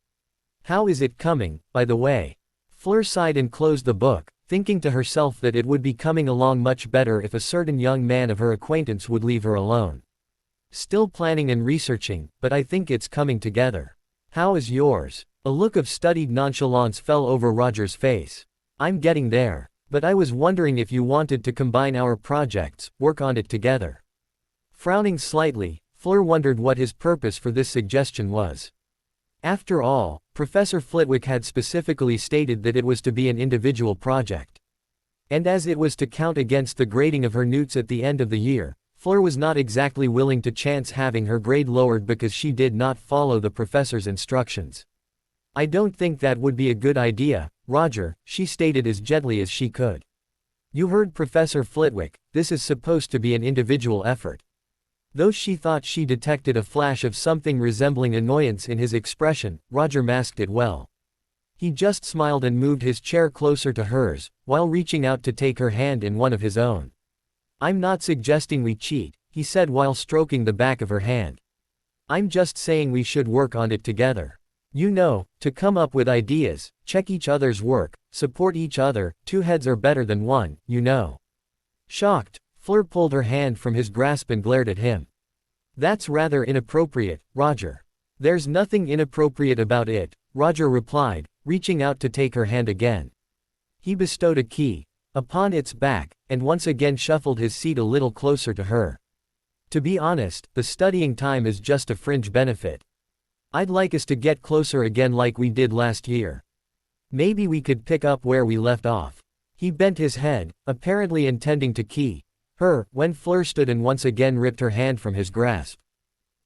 "How is it coming, by the way?" Fleur sighed and closed the book, thinking to herself that it would be coming along much better if a certain young man of her acquaintance would leave her alone. "Still planning and researching, but I think it's coming together. How is yours?" A look of studied nonchalance fell over Roger's face. "I'm getting there. But I was wondering if you wanted to combine our projects, work on it together. Frowning slightly, Fleur wondered what his purpose for this suggestion was. After all, Professor Flitwick had specifically stated that it was to be an individual project. And as it was to count against the grading of her newts at the end of the year, Fleur was not exactly willing to chance having her grade lowered because she did not follow the professor's instructions. I don't think that would be a good idea, Roger, she stated as gently as she could. You heard Professor Flitwick, this is supposed to be an individual effort. Though she thought she detected a flash of something resembling annoyance in his expression, Roger masked it well. He just smiled and moved his chair closer to hers, while reaching out to take her hand in one of his own. I'm not suggesting we cheat, he said while stroking the back of her hand. I'm just saying we should work on it together. You know, to come up with ideas, check each other's work, support each other, 2 heads are better than 1, you know. Shocked, Fleur pulled her hand from his grasp and glared at him. That's rather inappropriate, Roger. There's nothing inappropriate about it, Roger replied, reaching out to take her hand again. He bestowed a key upon its back, and once again shuffled his seat a little closer to her. To be honest, the studying time is just a fringe benefit. I'd like us to get closer again like we did last year. Maybe we could pick up where we left off. He bent his head, apparently intending to key her, when Fleur stood and once again ripped her hand from his grasp.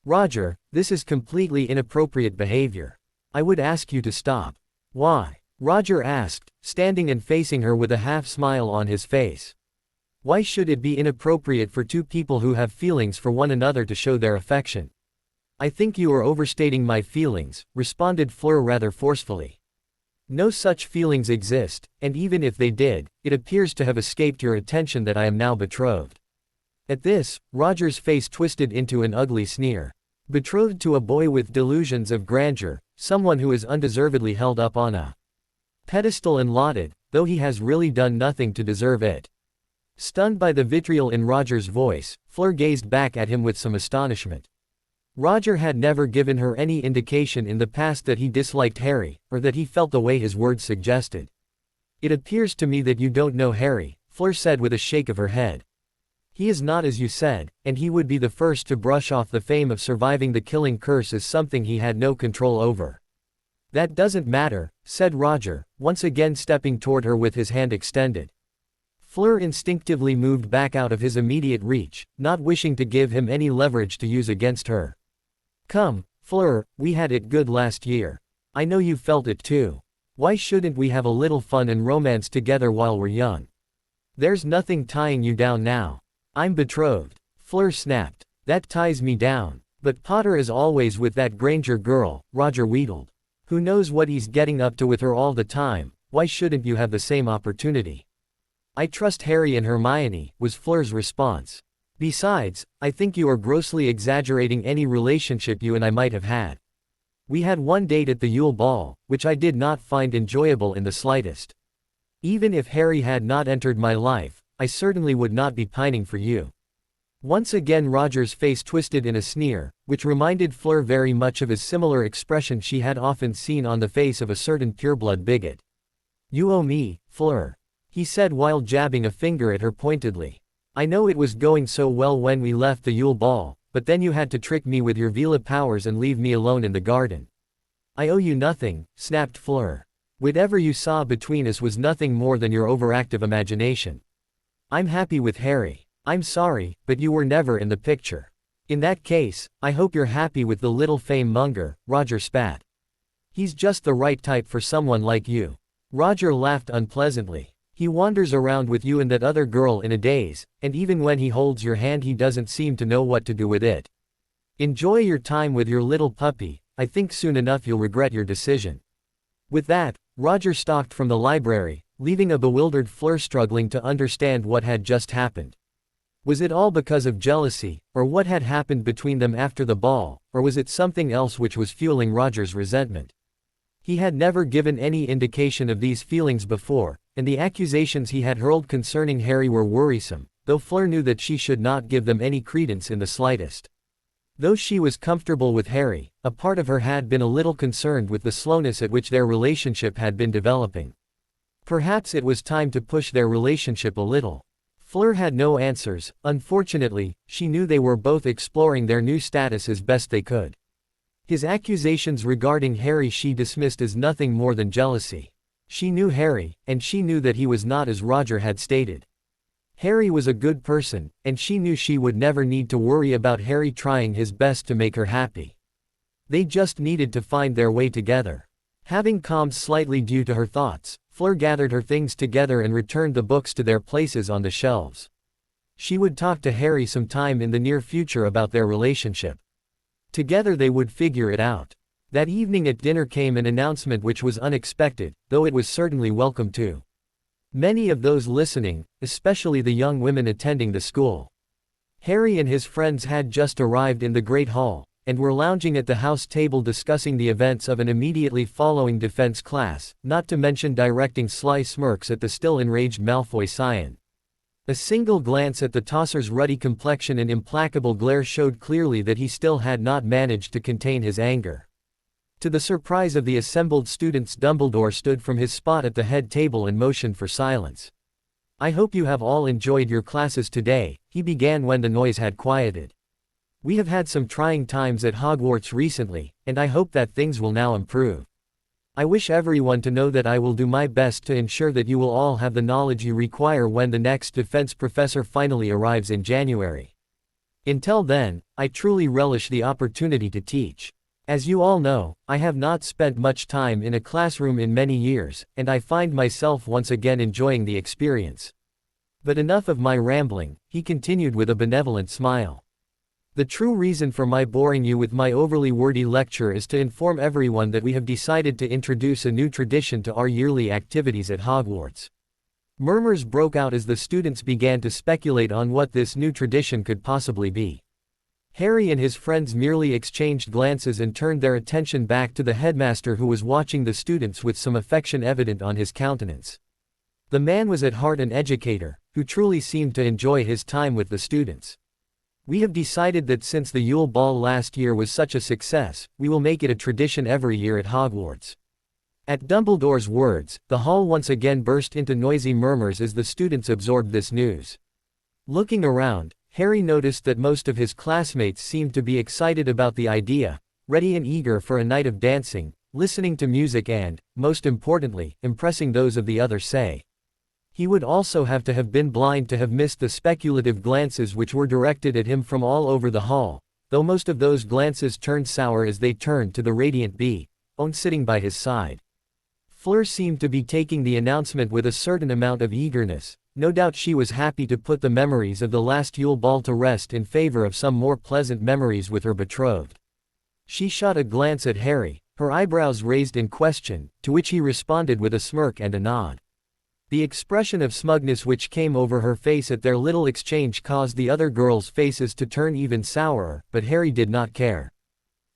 Roger, this is completely inappropriate behavior. I would ask you to stop. Why? Roger asked, standing and facing her with a half-smile on his face. Why should it be inappropriate for 2 people who have feelings for one another to show their affection? I think you are overstating my feelings, responded Fleur rather forcefully. No such feelings exist, and even if they did, it appears to have escaped your attention that I am now betrothed. At this, Roger's face twisted into an ugly sneer. Betrothed to a boy with delusions of grandeur, someone who is undeservedly held up on a pedestal and lauded, though he has really done nothing to deserve it. Stunned by the vitriol in Roger's voice, Fleur gazed back at him with some astonishment. Roger had never given her any indication in the past that he disliked Harry, or that he felt the way his words suggested. It appears to me that you don't know Harry, Fleur said with a shake of her head. He is not as you said, and he would be the first to brush off the fame of surviving the killing curse as something he had no control over. That doesn't matter, said Roger, once again stepping toward her with his hand extended. Fleur instinctively moved back out of his immediate reach, not wishing to give him any leverage to use against her. Come, Fleur, we had it good last year. I know you felt it too. Why shouldn't we have a little fun and romance together while we're young? There's nothing tying you down now. I'm betrothed. Fleur snapped. That ties me down. But Potter is always with that Granger girl, Roger wheedled. Who knows what he's getting up to with her all the time, why shouldn't you have the same opportunity? I trust Harry and Hermione, was Fleur's response. Besides, I think you are grossly exaggerating any relationship you and I might have had. We had one date at the Yule Ball, which I did not find enjoyable in the slightest. Even if Harry had not entered my life, I certainly would not be pining for you. Once again Roger's face twisted in a sneer, which reminded Fleur very much of a similar expression she had often seen on the face of a certain pureblood bigot. You owe me, Fleur, he said while jabbing a finger at her pointedly. I know it was going so well when we left the Yule Ball, but then you had to trick me with your Vila powers and leave me alone in the garden. I owe you nothing, snapped Fleur. Whatever you saw between us was nothing more than your overactive imagination. I'm happy with Harry. I'm sorry, but you were never in the picture. In that case, I hope you're happy with the little fame monger, Roger spat. He's just the right type for someone like you. Roger laughed unpleasantly. He wanders around with you and that other girl in a daze, and even when he holds your hand he doesn't seem to know what to do with it. Enjoy your time with your little puppy, I think soon enough you'll regret your decision. With that, Roger stalked from the library, leaving a bewildered Fleur struggling to understand what had just happened. Was it all because of jealousy, or what had happened between them after the ball, or was it something else which was fueling Roger's resentment? He had never given any indication of these feelings before, and the accusations he had hurled concerning Harry were worrisome, though Fleur knew that she should not give them any credence in the slightest. Though she was comfortable with Harry, a part of her had been a little concerned with the slowness at which their relationship had been developing. Perhaps it was time to push their relationship a little. Fleur had no answers. Unfortunately, she knew they were both exploring their new status as best they could. His accusations regarding Harry she dismissed as nothing more than jealousy. She knew Harry, and she knew that he was not as Roger had stated. Harry was a good person, and she knew she would never need to worry about Harry trying his best to make her happy. They just needed to find their way together. Having calmed slightly due to her thoughts, Fleur gathered her things together and returned the books to their places on the shelves. She would talk to Harry sometime in the near future about their relationship. Together they would figure it out. That evening at dinner came an announcement which was unexpected, though it was certainly welcome to many of those listening, especially the young women attending the school. Harry and his friends had just arrived in the Great Hall, and were lounging at the house table discussing the events of an immediately following defense class, not to mention directing sly smirks at the still enraged Malfoy scion. A single glance at the tosser's ruddy complexion and implacable glare showed clearly that he still had not managed to contain his anger. To the surprise of the assembled students, Dumbledore stood from his spot at the head table and motioned for silence. "I hope you have all enjoyed your classes today," he began when the noise had quieted. "We have had some trying times at Hogwarts recently, and I hope that things will now improve. I wish everyone to know that I will do my best to ensure that you will all have the knowledge you require when the next defense professor finally arrives in January. Until then, I truly relish the opportunity to teach. As you all know, I have not spent much time in a classroom in many years, and I find myself once again enjoying the experience. But enough of my rambling," he continued with a benevolent smile. "The true reason for my boring you with my overly wordy lecture is to inform everyone that we have decided to introduce a new tradition to our yearly activities at Hogwarts." Murmurs broke out as the students began to speculate on what this new tradition could possibly be. Harry and his friends merely exchanged glances and turned their attention back to the headmaster, who was watching the students with some affection evident on his countenance. The man was at heart an educator, who truly seemed to enjoy his time with the students. "We have decided that since the Yule Ball last year was such a success, we will make it a tradition every year at Hogwarts." At Dumbledore's words, the hall once again burst into noisy murmurs as the students absorbed this news. Looking around, Harry noticed that most of his classmates seemed to be excited about the idea, ready and eager for a night of dancing, listening to music and, most importantly, impressing those of the other say. He would also have to have been blind to have missed the speculative glances which were directed at him from all over the hall, though most of those glances turned sour as they turned to the radiant Bee-One sitting by his side. Fleur seemed to be taking the announcement with a certain amount of eagerness. No doubt she was happy to put the memories of the last Yule Ball to rest in favor of some more pleasant memories with her betrothed. She shot a glance at Harry, her eyebrows raised in question, to which he responded with a smirk and a nod. The expression of smugness which came over her face at their little exchange caused the other girls' faces to turn even sourer, but Harry did not care.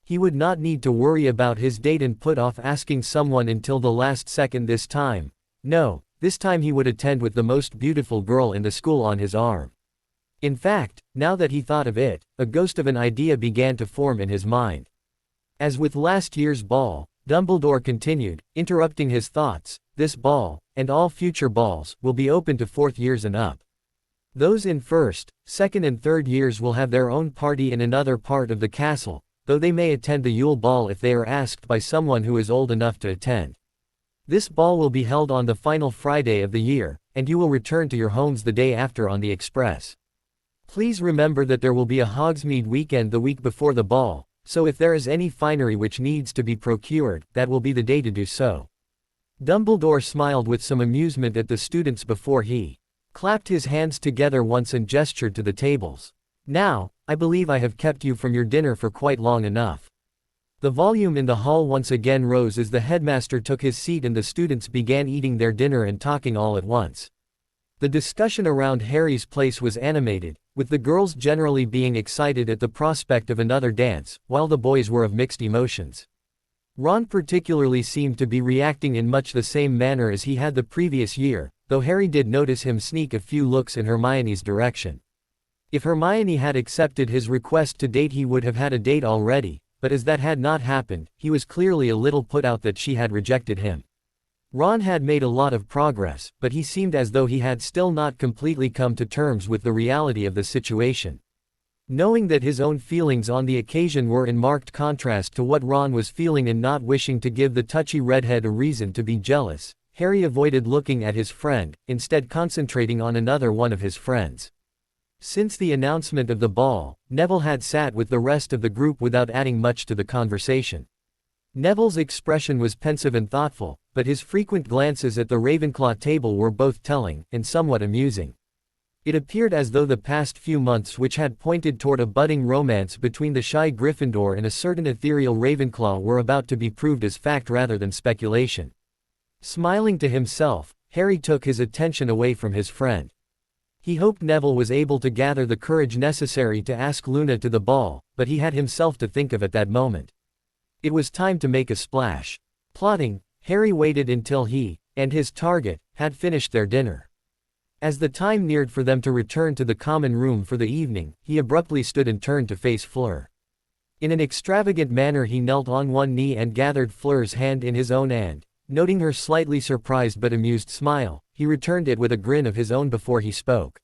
He would not need to worry about his date and put off asking someone until the last second this time. No, this time he would attend with the most beautiful girl in the school on his arm. In fact, now that he thought of it, a ghost of an idea began to form in his mind. As with last year's ball, Dumbledore continued, interrupting his thoughts, "This ball, and all future balls, will be open to 4th years and up. Those in 1st, 2nd and 3rd years will have their own party in another part of the castle, though they may attend the Yule Ball if they are asked by someone who is old enough to attend. This ball will be held on the final Friday of the year, and you will return to your homes the day after on the express. Please remember that there will be a Hogsmeade weekend the week before the ball, so if there is any finery which needs to be procured, that will be the day to do so." Dumbledore smiled with some amusement at the students before he clapped his hands together once and gestured to the tables. "Now, I believe I have kept you from your dinner for quite long enough." The volume in the hall once again rose as the headmaster took his seat and the students began eating their dinner and talking all at once. The discussion around Harry's place was animated, with the girls generally being excited at the prospect of another dance, while the boys were of mixed emotions. Ron particularly seemed to be reacting in much the same manner as he had the previous year, though Harry did notice him sneak a few looks in Hermione's direction. If Hermione had accepted his request to date, he would have had a date already, but as that had not happened, he was clearly a little put out that she had rejected him. Ron had made a lot of progress, but he seemed as though he had still not completely come to terms with the reality of the situation. Knowing that his own feelings on the occasion were in marked contrast to what Ron was feeling and not wishing to give the touchy redhead a reason to be jealous, Harry avoided looking at his friend, instead concentrating on another one of his friends. Since the announcement of the ball, Neville had sat with the rest of the group without adding much to the conversation. Neville's expression was pensive and thoughtful, but his frequent glances at the Ravenclaw table were both telling and somewhat amusing. It appeared as though the past few months, which had pointed toward a budding romance between the shy Gryffindor and a certain ethereal Ravenclaw, were about to be proved as fact rather than speculation. Smiling to himself, Harry took his attention away from his friend. He hoped Neville was able to gather the courage necessary to ask Luna to the ball, but he had himself to think of at that moment. It was time to make a splash. Plotting, Harry waited until he, and his target, had finished their dinner. As the time neared for them to return to the common room for the evening, he abruptly stood and turned to face Fleur. In an extravagant manner he knelt on one knee and gathered Fleur's hand in his own and, noting her slightly surprised but amused smile, he returned it with a grin of his own before he spoke.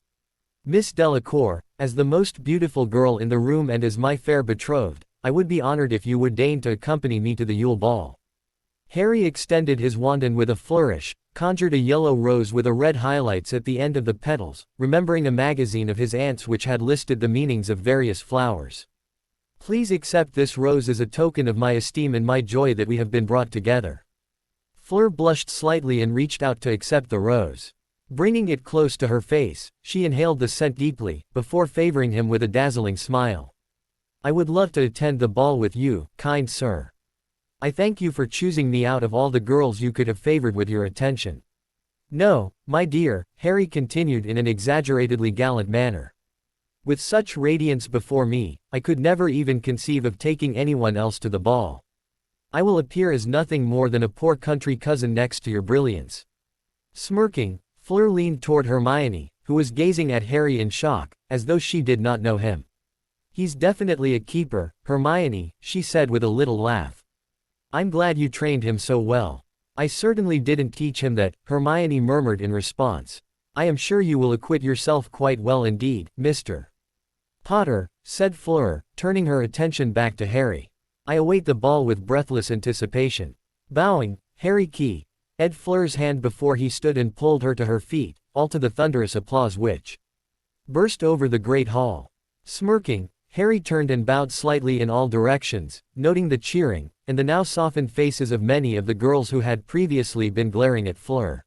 "Miss Delacour, as the most beautiful girl in the room and as my fair betrothed, I would be honored if you would deign to accompany me to the Yule Ball." Harry extended his wand and with a flourish, conjured a yellow rose with a red highlights at the end of the petals, remembering a magazine of his aunt's which had listed the meanings of various flowers. "Please accept this rose as a token of my esteem and my joy that we have been brought together." Fleur blushed slightly and reached out to accept the rose. Bringing it close to her face, she inhaled the scent deeply, before favoring him with a dazzling smile. "I would love to attend the ball with you, kind sir. I thank you for choosing me out of all the girls you could have favored with your attention." "No, my dear," Harry continued in an exaggeratedly gallant manner. "With such radiance before me, I could never even conceive of taking anyone else to the ball. I will appear as nothing more than a poor country cousin next to your brilliance." Smirking, Fleur leaned toward Hermione, who was gazing at Harry in shock, as though she did not know him. "He's definitely a keeper, Hermione," she said with a little laugh. "I'm glad you trained him so well." "I certainly didn't teach him that," Hermione murmured in response. "I am sure you will acquit yourself quite well indeed, Mr. Potter," said Fleur, turning her attention back to Harry. "I await the ball with breathless anticipation." Bowing, Harry keyed Fleur's hand before he stood and pulled her to her feet, all to the thunderous applause which burst over the great hall. Smirking, Harry turned and bowed slightly in all directions, noting the cheering, and the now softened faces of many of the girls who had previously been glaring at Fleur.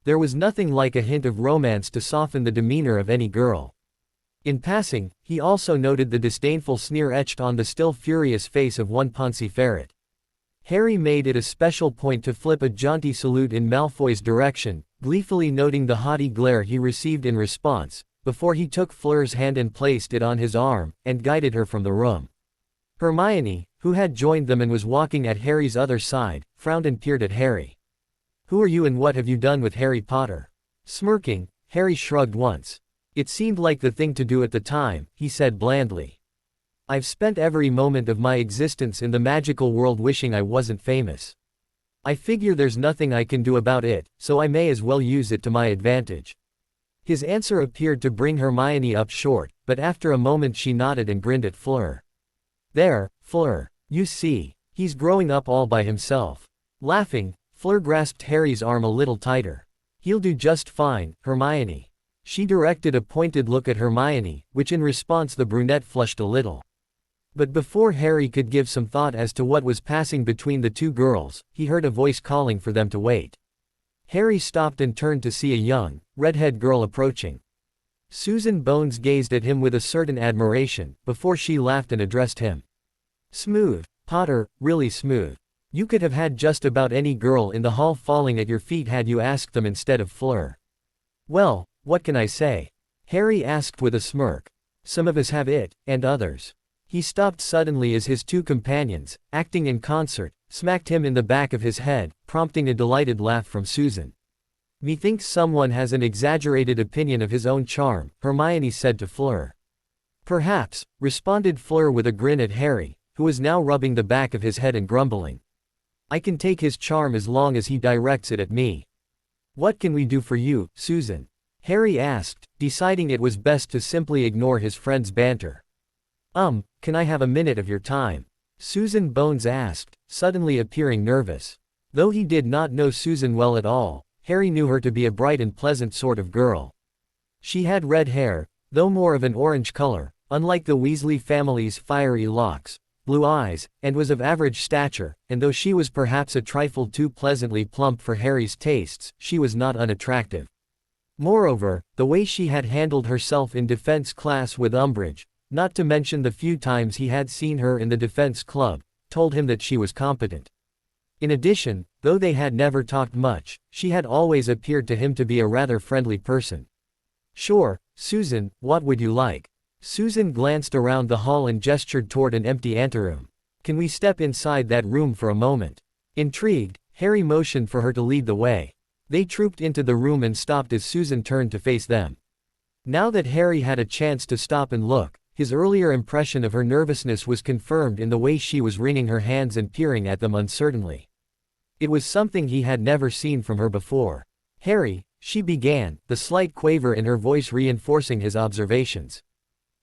There was nothing like a hint of romance to soften the demeanor of any girl. In passing, he also noted the disdainful sneer etched on the still furious face of one Pontefract. Harry made it a special point to flip a jaunty salute in Malfoy's direction, gleefully noting the haughty glare he received in response, before he took Fleur's hand and placed it on his arm, and guided her from the room. Hermione, who had joined them and was walking at Harry's other side, frowned and peered at Harry. "Who are you and what have you done with Harry Potter?" Smirking, Harry shrugged once. "It seemed like the thing to do at the time," he said blandly. "I've spent every moment of my existence in the magical world wishing I wasn't famous. I figure there's nothing I can do about it, so I may as well use it to my advantage." His answer appeared to bring Hermione up short, but after a moment she nodded and grinned at Fleur. "There, Fleur. You see, he's growing up all by himself." Laughing, Fleur grasped Harry's arm a little tighter. "He'll do just fine, Hermione." She directed a pointed look at Hermione, which in response the brunette flushed a little. But before Harry could give some thought as to what was passing between the two girls, he heard a voice calling for them to wait. Harry stopped and turned to see a young, redhead girl approaching. Susan Bones gazed at him with a certain admiration, before she laughed and addressed him. "Smooth, Potter, really smooth. You could have had just about any girl in the hall falling at your feet had you asked them instead of Fleur." "Well, what can I say?" Harry asked with a smirk. "Some of us have it, and others." He stopped suddenly as his two companions, acting in concert, smacked him in the back of his head, prompting a delighted laugh from Susan. "Methinks someone has an exaggerated opinion of his own charm," Hermione said to Fleur. "Perhaps," responded Fleur with a grin at Harry, who was now rubbing the back of his head and grumbling. I can take his charm as long as he directs it at me. What can we do for you, Susan? Harry asked, deciding it was best to simply ignore his friend's banter. Can I have a minute of your time? Susan Bones asked, suddenly appearing nervous. Though he did not know Susan well at all, Harry knew her to be a bright and pleasant sort of girl. She had red hair, though more of an orange color, unlike the Weasley family's fiery locks, blue eyes, and was of average stature, and though she was perhaps a trifle too pleasantly plump for Harry's tastes, she was not unattractive. Moreover, the way she had handled herself in defense class with Umbridge, not to mention the few times he had seen her in the defense club, told him that she was competent. In addition, though they had never talked much, she had always appeared to him to be a rather friendly person. Sure, Susan, what would you like? Susan glanced around the hall and gestured toward an empty anteroom. Can we step inside that room for a moment? Intrigued, Harry motioned for her to lead the way. They trooped into the room and stopped as Susan turned to face them. Now that Harry had a chance to stop and look, his earlier impression of her nervousness was confirmed in the way she was wringing her hands and peering at them uncertainly. It was something he had never seen from her before. Harry, she began, the slight quaver in her voice reinforcing his observations.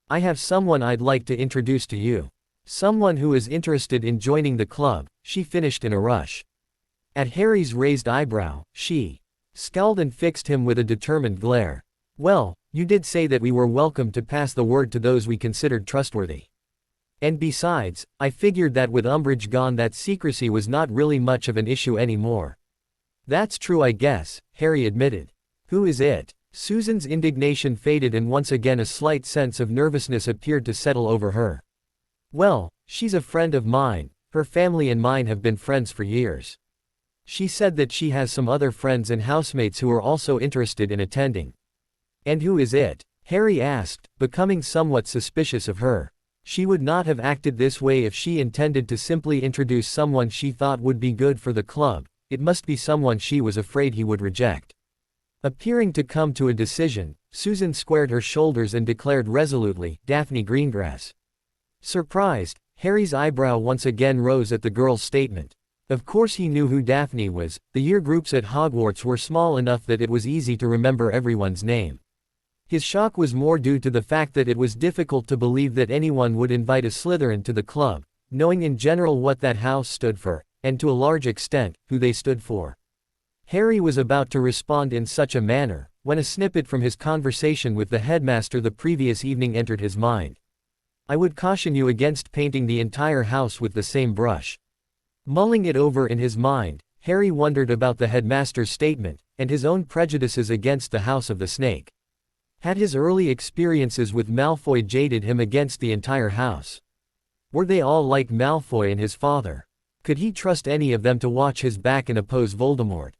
I have someone I'd like to introduce to you. Someone who is interested in joining the club, she finished in a rush. At Harry's raised eyebrow, she scowled and fixed him with a determined glare. Well, you did say that we were welcome to pass the word to those we considered trustworthy. And besides, I figured that with Umbridge gone that secrecy was not really much of an issue anymore. That's true I guess, Harry admitted. Who is it? Susan's indignation faded and once again a slight sense of nervousness appeared to settle over her. Well, she's a friend of mine, her family and mine have been friends for years. She said that she has some other friends and housemates who are also interested in attending. And who is it? Harry asked, becoming somewhat suspicious of her. She would not have acted this way if she intended to simply introduce someone she thought would be good for the club. It must be someone she was afraid he would reject. Appearing to come to a decision, Susan squared her shoulders and declared resolutely, Daphne Greengrass. Surprised, Harry's eyebrow once again rose at the girl's statement. Of course he knew who Daphne was, the year groups at Hogwarts were small enough that it was easy to remember everyone's name. His shock was more due to the fact that it was difficult to believe that anyone would invite a Slytherin to the club, knowing in general what that house stood for, and to a large extent, who they stood for. Harry was about to respond in such a manner, when a snippet from his conversation with the headmaster the previous evening entered his mind. I would caution you against painting the entire house with the same brush. Mulling it over in his mind, Harry wondered about the headmaster's statement, and his own prejudices against the House of the Snake. Had his early experiences with Malfoy jaded him against the entire house? Were they all like Malfoy and his father? Could he trust any of them to watch his back and oppose Voldemort?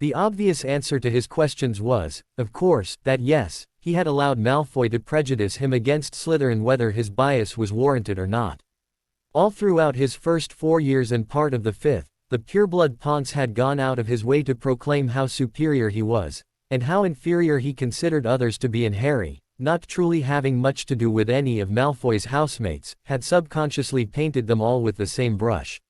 The obvious answer to his questions was, of course, that yes, he had allowed Malfoy to prejudice him against Slytherin whether his bias was warranted or not. All throughout his first 4 years and part of the 5th, the pureblood Ponce had gone out of his way to proclaim how superior he was, and how inferior he considered others to be, and Harry, not truly having much to do with any of Malfoy's housemates, had subconsciously painted them all with the same brush.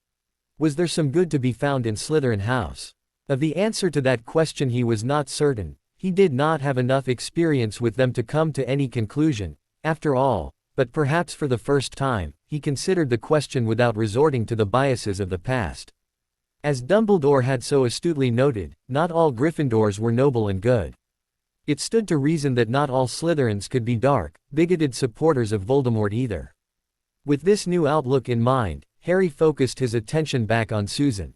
Was there some good to be found in Slytherin House? Of the answer to that question he was not certain. He did not have enough experience with them to come to any conclusion, after all, but perhaps for the first time, he considered the question without resorting to the biases of the past. As Dumbledore had so astutely noted, not all Gryffindors were noble and good. It stood to reason that not all Slytherins could be dark, bigoted supporters of Voldemort either. With this new outlook in mind, Harry focused his attention back on Susan.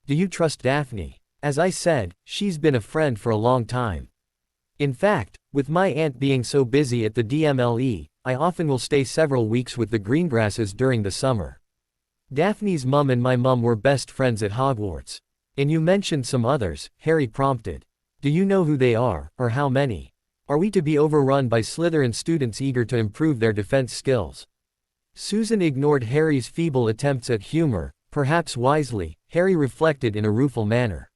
Do you trust Daphne? As I said, she's been a friend for a long time. In fact, with my aunt being so busy at the DMLE, I often will stay several weeks with the Greengrasses during the summer. Daphne's mum and my mum were best friends at Hogwarts. And you mentioned some others, Harry prompted. Do you know who they are, or how many? Are we to be overrun by Slytherin students eager to improve their defense skills? Susan ignored Harry's feeble attempts at humor, perhaps wisely, Harry reflected in a rueful manner.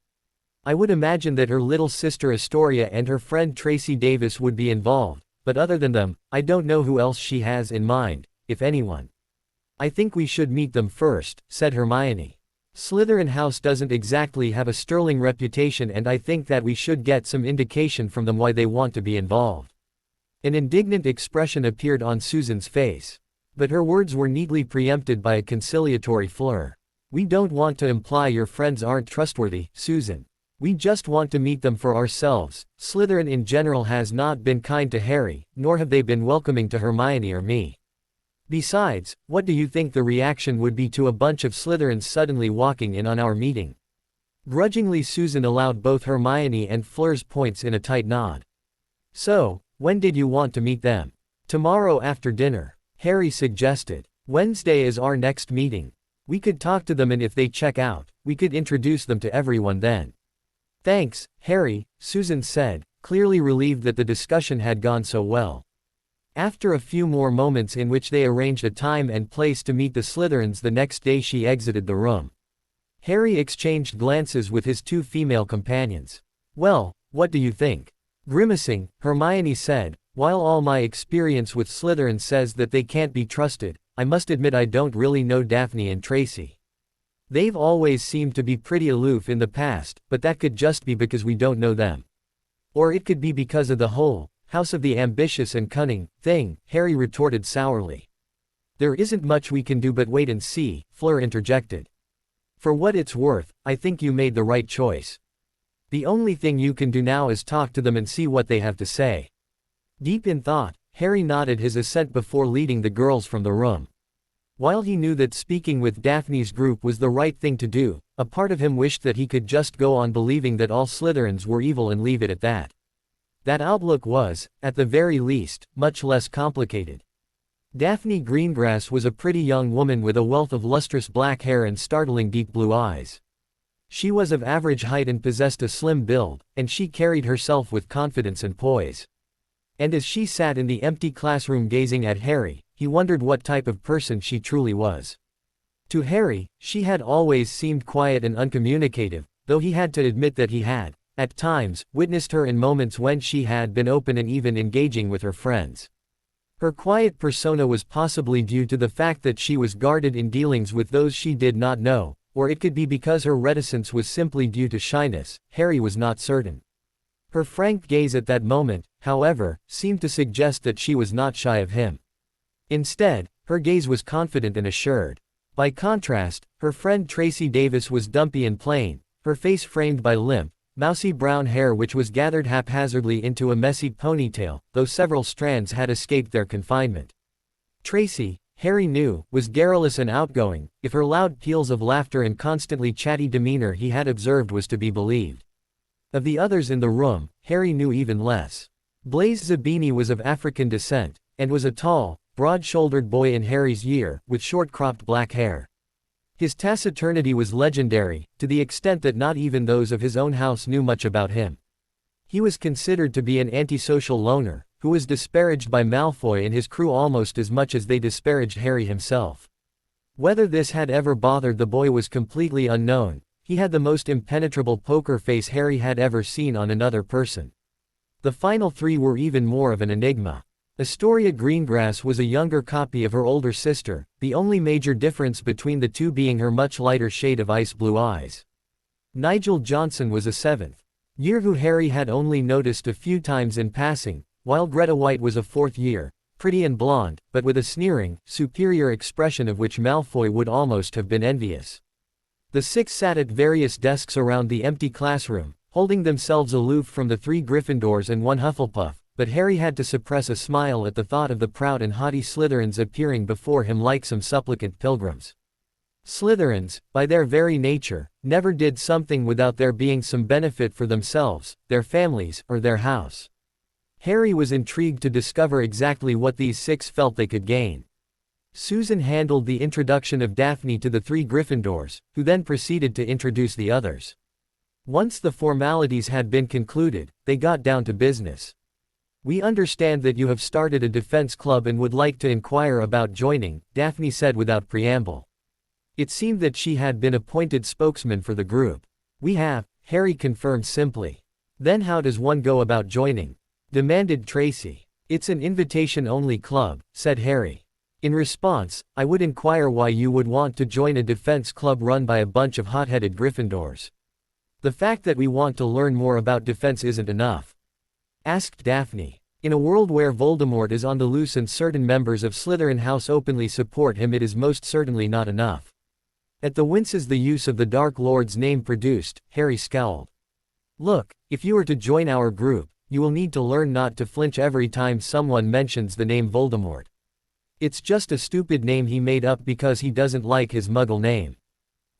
I would imagine that her little sister Astoria and her friend Tracy Davis would be involved, but other than them, I don't know who else she has in mind, if anyone. I think we should meet them first, said Hermione. Slytherin House doesn't exactly have a sterling reputation, and I think that we should get some indication from them why they want to be involved." An indignant expression appeared on Susan's face. But her words were neatly preempted by a conciliatory flirt. "We don't want to imply your friends aren't trustworthy, Susan. We just want to meet them for ourselves. Slytherin in general has not been kind to Harry, nor have they been welcoming to Hermione or me. Besides, what do you think the reaction would be to a bunch of Slytherins suddenly walking in on our meeting?" Grudgingly, Susan allowed both Hermione and Fleur's points in a tight nod. "So, when did you want to meet them?" "Tomorrow after dinner," Harry suggested. "Wednesday is our next meeting. We could talk to them, and if they check out, we could introduce them to everyone then." "Thanks, Harry," Susan said, clearly relieved that the discussion had gone so well. After a few more moments in which they arranged a time and place to meet the Slytherins the next day, she exited the room. Harry exchanged glances with his two female companions. "Well, what do you think?" Grimacing, Hermione said, "While all my experience with Slytherin says that they can't be trusted, I must admit I don't really know Daphne and Tracy. They've always seemed to be pretty aloof in the past, but that could just be because we don't know them. Or it could be because of the whole House of the Ambitious and Cunning thing," Harry retorted sourly. "There isn't much we can do but wait and see," Fleur interjected. "For what it's worth, I think you made the right choice. The only thing you can do now is talk to them and see what they have to say." Deep in thought, Harry nodded his assent before leading the girls from the room. While he knew that speaking with Daphne's group was the right thing to do, a part of him wished that he could just go on believing that all Slytherins were evil and leave it at that. That outlook was, at the very least, much less complicated. Daphne Greengrass was a pretty young woman with a wealth of lustrous black hair and startling deep blue eyes. She was of average height and possessed a slim build, and she carried herself with confidence and poise. And as she sat in the empty classroom gazing at Harry, he wondered what type of person she truly was. To Harry, she had always seemed quiet and uncommunicative, though he had to admit that he had, at times, witnessed her in moments when she had been open and even engaging with her friends. Her quiet persona was possibly due to the fact that she was guarded in dealings with those she did not know, or it could be because her reticence was simply due to shyness. Harry was not certain. Her frank gaze at that moment, however, seemed to suggest that she was not shy of him. Instead, her gaze was confident and assured. By contrast, her friend Tracy Davis was dumpy and plain, her face framed by limp, mousy brown hair which was gathered haphazardly into a messy ponytail, though several strands had escaped their confinement. Tracy, Harry knew, was garrulous and outgoing, if her loud peals of laughter and constantly chatty demeanor he had observed was to be believed. Of the others in the room, Harry knew even less. Blaise Zabini was of African descent, and was a tall, broad-shouldered boy in Harry's year, with short-cropped black hair. His taciturnity was legendary, to the extent that not even those of his own house knew much about him. He was considered to be an antisocial loner, who was disparaged by Malfoy and his crew almost as much as they disparaged Harry himself. Whether this had ever bothered the boy was completely unknown. He had the most impenetrable poker face Harry had ever seen on another person. The final three were even more of an enigma. Astoria Greengrass was a younger copy of her older sister, the only major difference between the two being her much lighter shade of ice blue eyes. Nigel Johnson was a seventh year who Harry had only noticed a few times in passing, while Greta White was a fourth year, pretty and blonde, but with a sneering, superior expression of which Malfoy would almost have been envious. The six sat at various desks around the empty classroom, holding themselves aloof from the three Gryffindors and one Hufflepuff, but Harry had to suppress a smile at the thought of the proud and haughty Slytherins appearing before him like some supplicant pilgrims. Slytherins, by their very nature, never did something without there being some benefit for themselves, their families, or their house. Harry was intrigued to discover exactly what these six felt they could gain. Susan handled the introduction of Daphne to the three Gryffindors, who then proceeded to introduce the others. Once the formalities had been concluded, they got down to business. "We understand that you have started a defense club and would like to inquire about joining," Daphne said without preamble. It seemed that she had been appointed spokesman for the group. "We have," Harry confirmed simply. "Then how does one go about joining?" demanded Tracy. "It's an invitation-only club," said Harry. In response, I would inquire why you would want to join a defense club run by a bunch of hot-headed Gryffindors. The fact that we want to learn more about defense isn't enough," asked Daphne. "In a world where Voldemort is on the loose and certain members of Slytherin House openly support him, it is most certainly not enough." At the winces the use of the Dark Lord's name produced, Harry scowled. "Look, if you are to join our group, you will need to learn not to flinch every time someone mentions the name Voldemort. It's just a stupid name he made up because he doesn't like his Muggle name.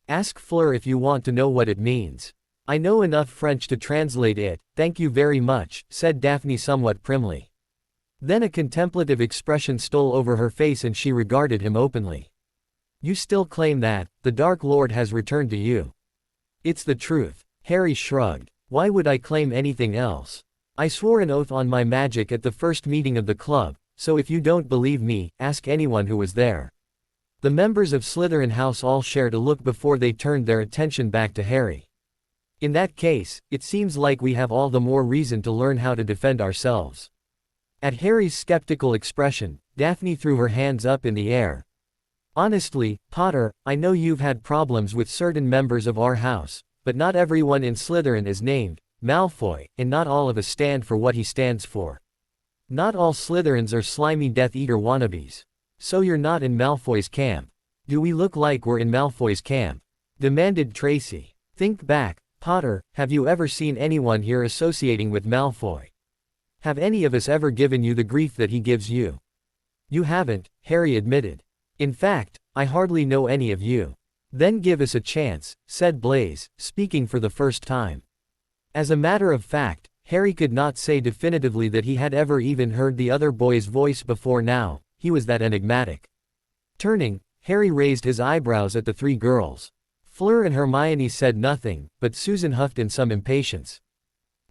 Ask Fleur if you want to know what it means. I know enough French to translate it, thank you very much," said Daphne somewhat primly. Then a contemplative expression stole over her face and she regarded him openly. "You still claim that the Dark Lord has returned to you?" "It's the truth." Harry shrugged. "Why would I claim anything else? I swore an oath on my magic at the first meeting of the club, so if you don't believe me, ask anyone who was there." The members of Slytherin House all shared a look before they turned their attention back to Harry. "In that case, it seems like we have all the more reason to learn how to defend ourselves." At Harry's skeptical expression, Daphne threw her hands up in the air. "Honestly, Potter, I know you've had problems with certain members of our house, but not everyone in Slytherin is named Malfoy, and not all of us stand for what he stands for. Not all Slytherins are slimy Death Eater wannabes. So you're not in Malfoy's camp." "Do we look like we're in Malfoy's camp?" demanded Tracy. "Think back, Potter, have you ever seen anyone here associating with Malfoy? Have any of us ever given you the grief that he gives you?" "You haven't," Harry admitted. "In fact, I hardly know any of you." "Then give us a chance," said Blaise, speaking for the first time. As a matter of fact, Harry could not say definitively that he had ever even heard the other boy's voice before now, he was that enigmatic. Turning, Harry raised his eyebrows at the three girls. Fleur and Hermione said nothing, but Susan huffed in some impatience.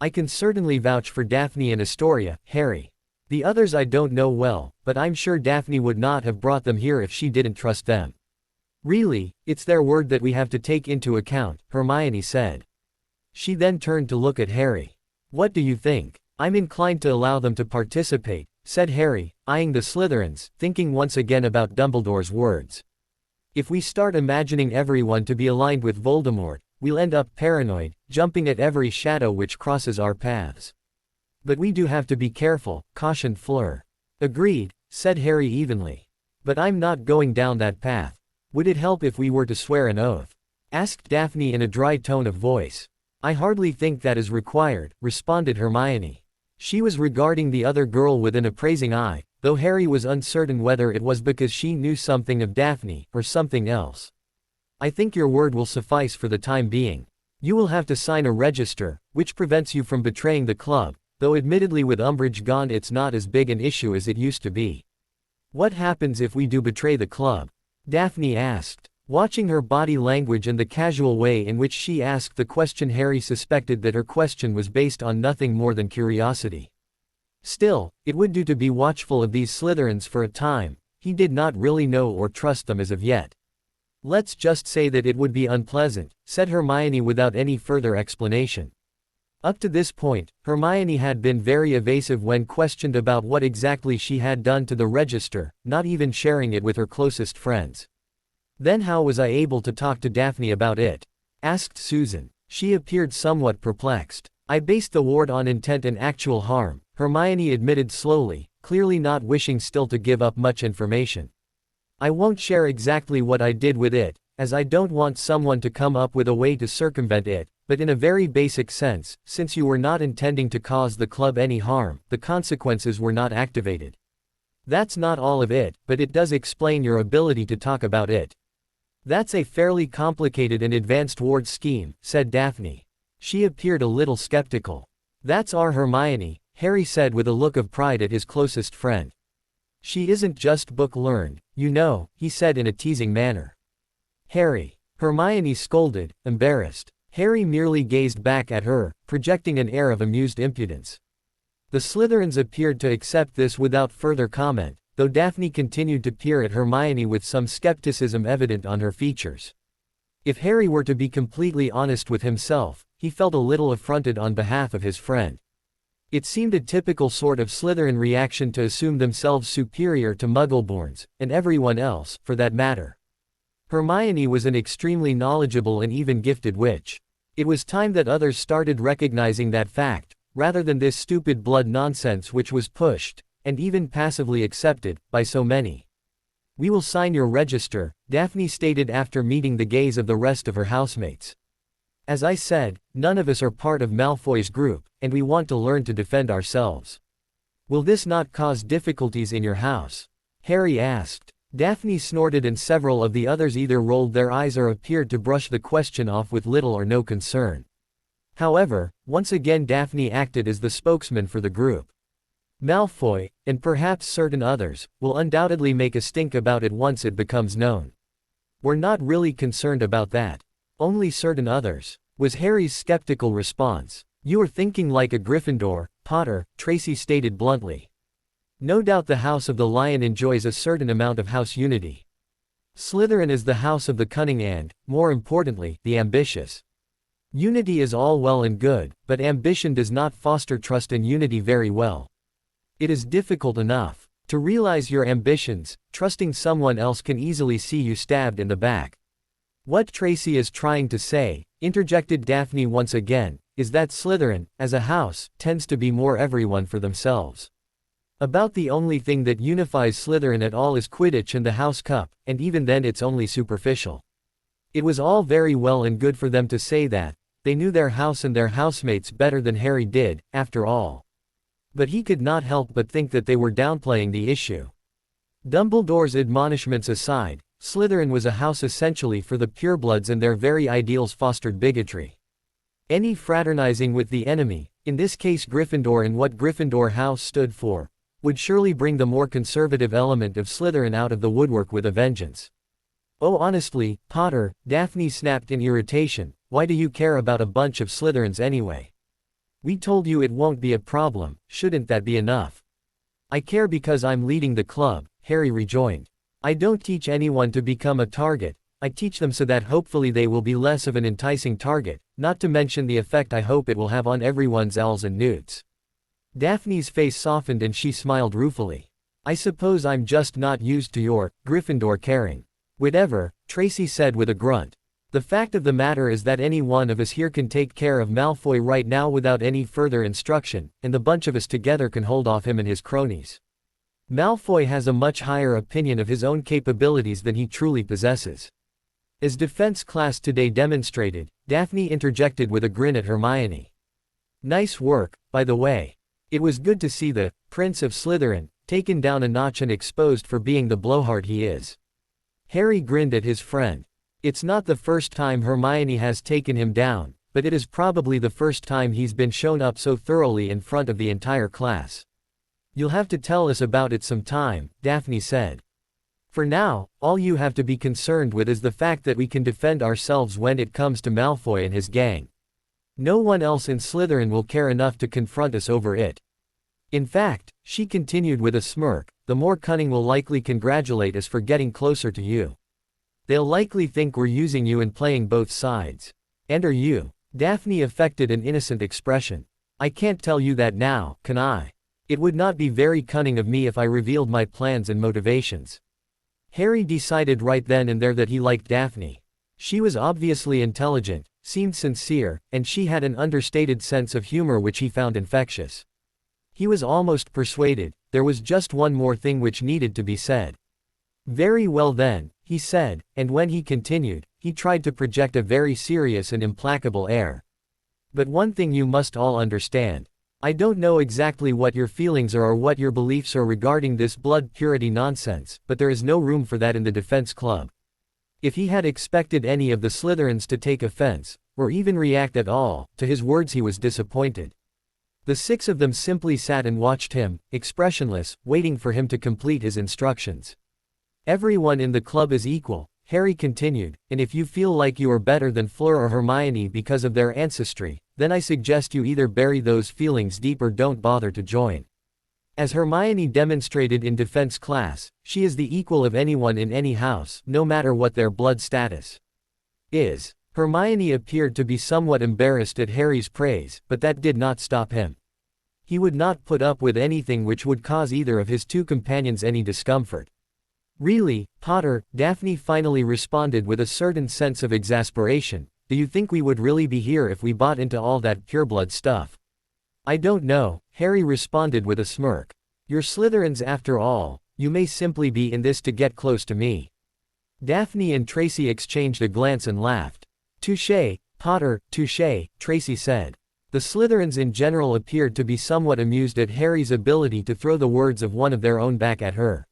"I can certainly vouch for Daphne and Astoria, Harry. The others I don't know well, but I'm sure Daphne would not have brought them here if she didn't trust them." "Really, it's their word that we have to take into account," Hermione said. She then turned to look at Harry. "What do you think?" "I'm inclined to allow them to participate," said Harry, eyeing the Slytherins, thinking once again about Dumbledore's words. "If we start imagining everyone to be aligned with Voldemort, we'll end up paranoid, jumping at every shadow which crosses our paths." "But we do have to be careful," cautioned Fleur. "Agreed," said Harry evenly. "But I'm not going down that path." "Would it help if we were to swear an oath?" asked Daphne in a dry tone of voice. "I hardly think that is required," responded Hermione. She was regarding the other girl with an appraising eye, though Harry was uncertain whether it was because she knew something of Daphne, or something else. "I think your word will suffice for the time being. You will have to sign a register, which prevents you from betraying the club, though admittedly with Umbridge gone it's not as big an issue as it used to be." "What happens if we do betray the club?" Daphne asked. Watching her body language and the casual way in which she asked the question, Harry suspected that her question was based on nothing more than curiosity. Still, it would do to be watchful of these Slytherins for a time. He did not really know or trust them as of yet. "Let's just say that it would be unpleasant," said Hermione without any further explanation. Up to this point, Hermione had been very evasive when questioned about what exactly she had done to the register, not even sharing it with her closest friends. "Then how was I able to talk to Daphne about it?" asked Susan. She appeared somewhat perplexed. "I based the ward on intent and actual harm," Hermione admitted slowly, clearly not wishing still to give up much information. "I won't share exactly what I did with it, as I don't want someone to come up with a way to circumvent it, but in a very basic sense, since you were not intending to cause the club any harm, the consequences were not activated. That's not all of it, but it does explain your ability to talk about it." "That's a fairly complicated and advanced ward scheme," said Daphne. She appeared a little skeptical. "That's our Hermione," Harry said with a look of pride at his closest friend. "She isn't just book-learned, you know," he said in a teasing manner. "Harry," Hermione scolded, embarrassed. Harry merely gazed back at her, projecting an air of amused impudence. The Slytherins appeared to accept this without further comment, though Daphne continued to peer at Hermione with some skepticism evident on her features. If Harry were to be completely honest with himself, he felt a little affronted on behalf of his friend. It seemed a typical sort of Slytherin reaction to assume themselves superior to Muggleborns, and everyone else, for that matter. Hermione was an extremely knowledgeable and even gifted witch. It was time that others started recognizing that fact, rather than this stupid blood nonsense which was pushed, and even passively accepted, by so many. "We will sign your register," Daphne stated after meeting the gaze of the rest of her housemates. "As I said, none of us are part of Malfoy's group, and we want to learn to defend ourselves. Will this not cause difficulties in your house?" Harry asked. Daphne snorted and several of the others either rolled their eyes or appeared to brush the question off with little or no concern. However, once again Daphne acted as the spokesman for the group. "Malfoy, and perhaps certain others, will undoubtedly make a stink about it once it becomes known. We're not really concerned about that. Only certain others," was Harry's skeptical response. "You are thinking like a Gryffindor, Potter," Tracy stated bluntly. "No doubt the House of the Lion enjoys a certain amount of house unity. Slytherin is the house of the cunning and, more importantly, the ambitious. Unity is all well and good, but ambition does not foster trust and unity very well. It is difficult enough to realize your ambitions. Trusting someone else can easily see you stabbed in the back." "What Tracy is trying to say," interjected Daphne once again, "is that Slytherin, as a house, tends to be more everyone for themselves. About the only thing that unifies Slytherin at all is Quidditch and the House Cup, and even then it's only superficial." It was all very well and good for them to say that. They knew their house and their housemates better than Harry did, after all. But he could not help but think that they were downplaying the issue. Dumbledore's admonishments aside, Slytherin was a house essentially for the purebloods, and their very ideals fostered bigotry. Any fraternizing with the enemy, in this case Gryffindor and what Gryffindor House stood for, would surely bring the more conservative element of Slytherin out of the woodwork with a vengeance. "Oh honestly, Potter," Daphne snapped in irritation, "why do you care about a bunch of Slytherins anyway? We told you it won't be a problem, shouldn't that be enough?" "I care because I'm leading the club," Harry rejoined. "I don't teach anyone to become a target, I teach them so that hopefully they will be less of an enticing target, not to mention the effect I hope it will have on everyone's owls and newts." Daphne's face softened and she smiled ruefully. "I suppose I'm just not used to your, Gryffindor caring. Whatever," Tracy said with a grunt. "The fact of the matter is that any one of us here can take care of Malfoy right now without any further instruction, and the bunch of us together can hold off him and his cronies. Malfoy has a much higher opinion of his own capabilities than he truly possesses." As defense class today demonstrated, Daphne interjected with a grin at Hermione. "Nice work, by the way. It was good to see the Prince of Slytherin taken down a notch and exposed for being the blowhard he is." Harry grinned at his friend. It's not the first time Hermione has taken him down, but it is probably the first time he's been shown up so thoroughly in front of the entire class. "You'll have to tell us about it some time," Daphne said. "For now, all you have to be concerned with is the fact that we can defend ourselves when it comes to Malfoy and his gang. No one else in Slytherin will care enough to confront us over it. In fact," she continued with a smirk, "the more cunning will likely congratulate us for getting closer to you. They'll likely think we're using you and playing both sides." "And are you?" Daphne affected an innocent expression. "I can't tell you that now, can I? It would not be very cunning of me if I revealed my plans and motivations." Harry decided right then and there that he liked Daphne. She was obviously intelligent, seemed sincere, and she had an understated sense of humor which he found infectious. He was almost persuaded, there was just one more thing which needed to be said. "Very well then," he said, and when he continued, he tried to project a very serious and implacable air. "But one thing you must all understand. I don't know exactly what your feelings are or what your beliefs are regarding this blood purity nonsense, but there is no room for that in the defense club." If he had expected any of the Slytherins to take offense, or even react at all, to his words he was disappointed. The six of them simply sat and watched him, expressionless, waiting for him to complete his instructions. "Everyone in the club is equal," Harry continued, "and if you feel like you are better than Fleur or Hermione because of their ancestry, then I suggest you either bury those feelings deep or don't bother to join. As Hermione demonstrated in defense class, she is the equal of anyone in any house, no matter what their blood status is." Hermione appeared to be somewhat embarrassed at Harry's praise, but that did not stop him. He would not put up with anything which would cause either of his two companions any discomfort. Really, Potter, Daphne finally responded with a certain sense of exasperation. Do you think we would really be here if we bought into all that pureblood stuff? I don't know, Harry responded with a smirk. You're Slytherins after all, you may simply be in this to get close to me. Daphne and Tracy exchanged a glance and laughed. Touché, Potter, touché, Tracy said. The Slytherins in general appeared to be somewhat amused at Harry's ability to throw the words of one of their own back at her.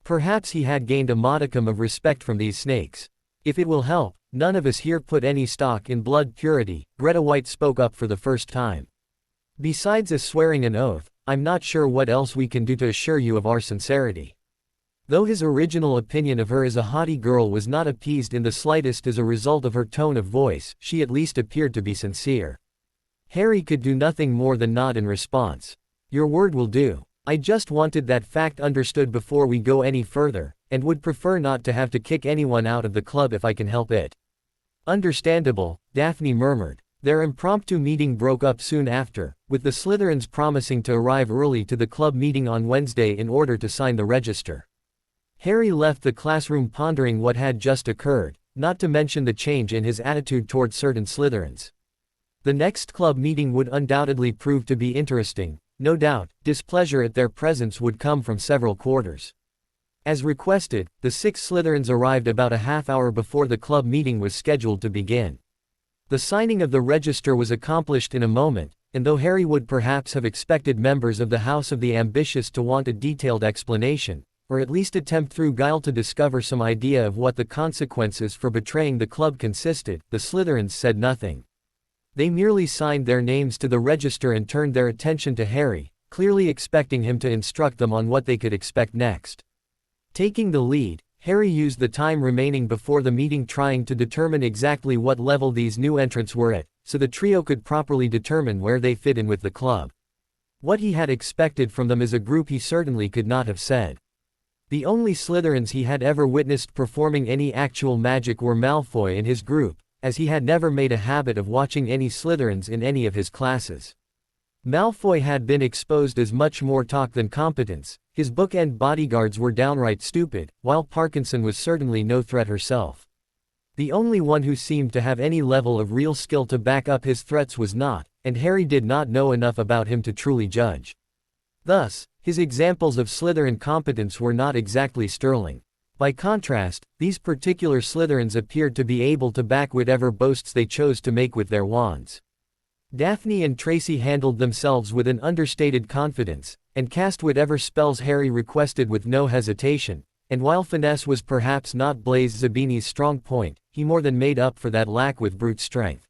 Perhaps he had gained a modicum of respect from these snakes. If it will help, none of us here put any stock in blood purity, Greta White spoke up for the first time. Besides swearing an oath, I'm not sure what else we can do to assure you of our sincerity. Though his original opinion of her as a haughty girl was not appeased in the slightest as a result of her tone of voice, she at least appeared to be sincere. Harry could do nothing more than nod in response. Your word will do. I just wanted that fact understood before we go any further, and would prefer not to have to kick anyone out of the club if I can help it. Understandable, Daphne murmured. Their impromptu meeting broke up soon after, with the Slytherins promising to arrive early to the club meeting on Wednesday in order to sign the register. Harry left the classroom pondering what had just occurred, not to mention the change in his attitude toward certain Slytherins. The next club meeting would undoubtedly prove to be interesting. No doubt, displeasure at their presence would come from several quarters. As requested, the 6 Slytherins arrived about a half hour before the club meeting was scheduled to begin. The signing of the register was accomplished in a moment, and though Harry would perhaps have expected members of the House of the Ambitious to want a detailed explanation, or at least attempt through guile to discover some idea of what the consequences for betraying the club consisted, the Slytherins said nothing. They merely signed their names to the register and turned their attention to Harry, clearly expecting him to instruct them on what they could expect next. Taking the lead, Harry used the time remaining before the meeting trying to determine exactly what level these new entrants were at, so the trio could properly determine where they fit in with the club. What he had expected from them as a group he certainly could not have said. The only Slytherins he had ever witnessed performing any actual magic were Malfoy and his group, as he had never made a habit of watching any Slytherins in any of his classes. Malfoy had been exposed as much more talk than competence, his bookend bodyguards were downright stupid, while Parkinson was certainly no threat herself. The only one who seemed to have any level of real skill to back up his threats was not, and Harry did not know enough about him to truly judge. Thus, his examples of Slytherin competence were not exactly sterling. By contrast, these particular Slytherins appeared to be able to back whatever boasts they chose to make with their wands. Daphne and Tracy handled themselves with an understated confidence, and cast whatever spells Harry requested with no hesitation, and while finesse was perhaps not Blaise Zabini's strong point, he more than made up for that lack with brute strength.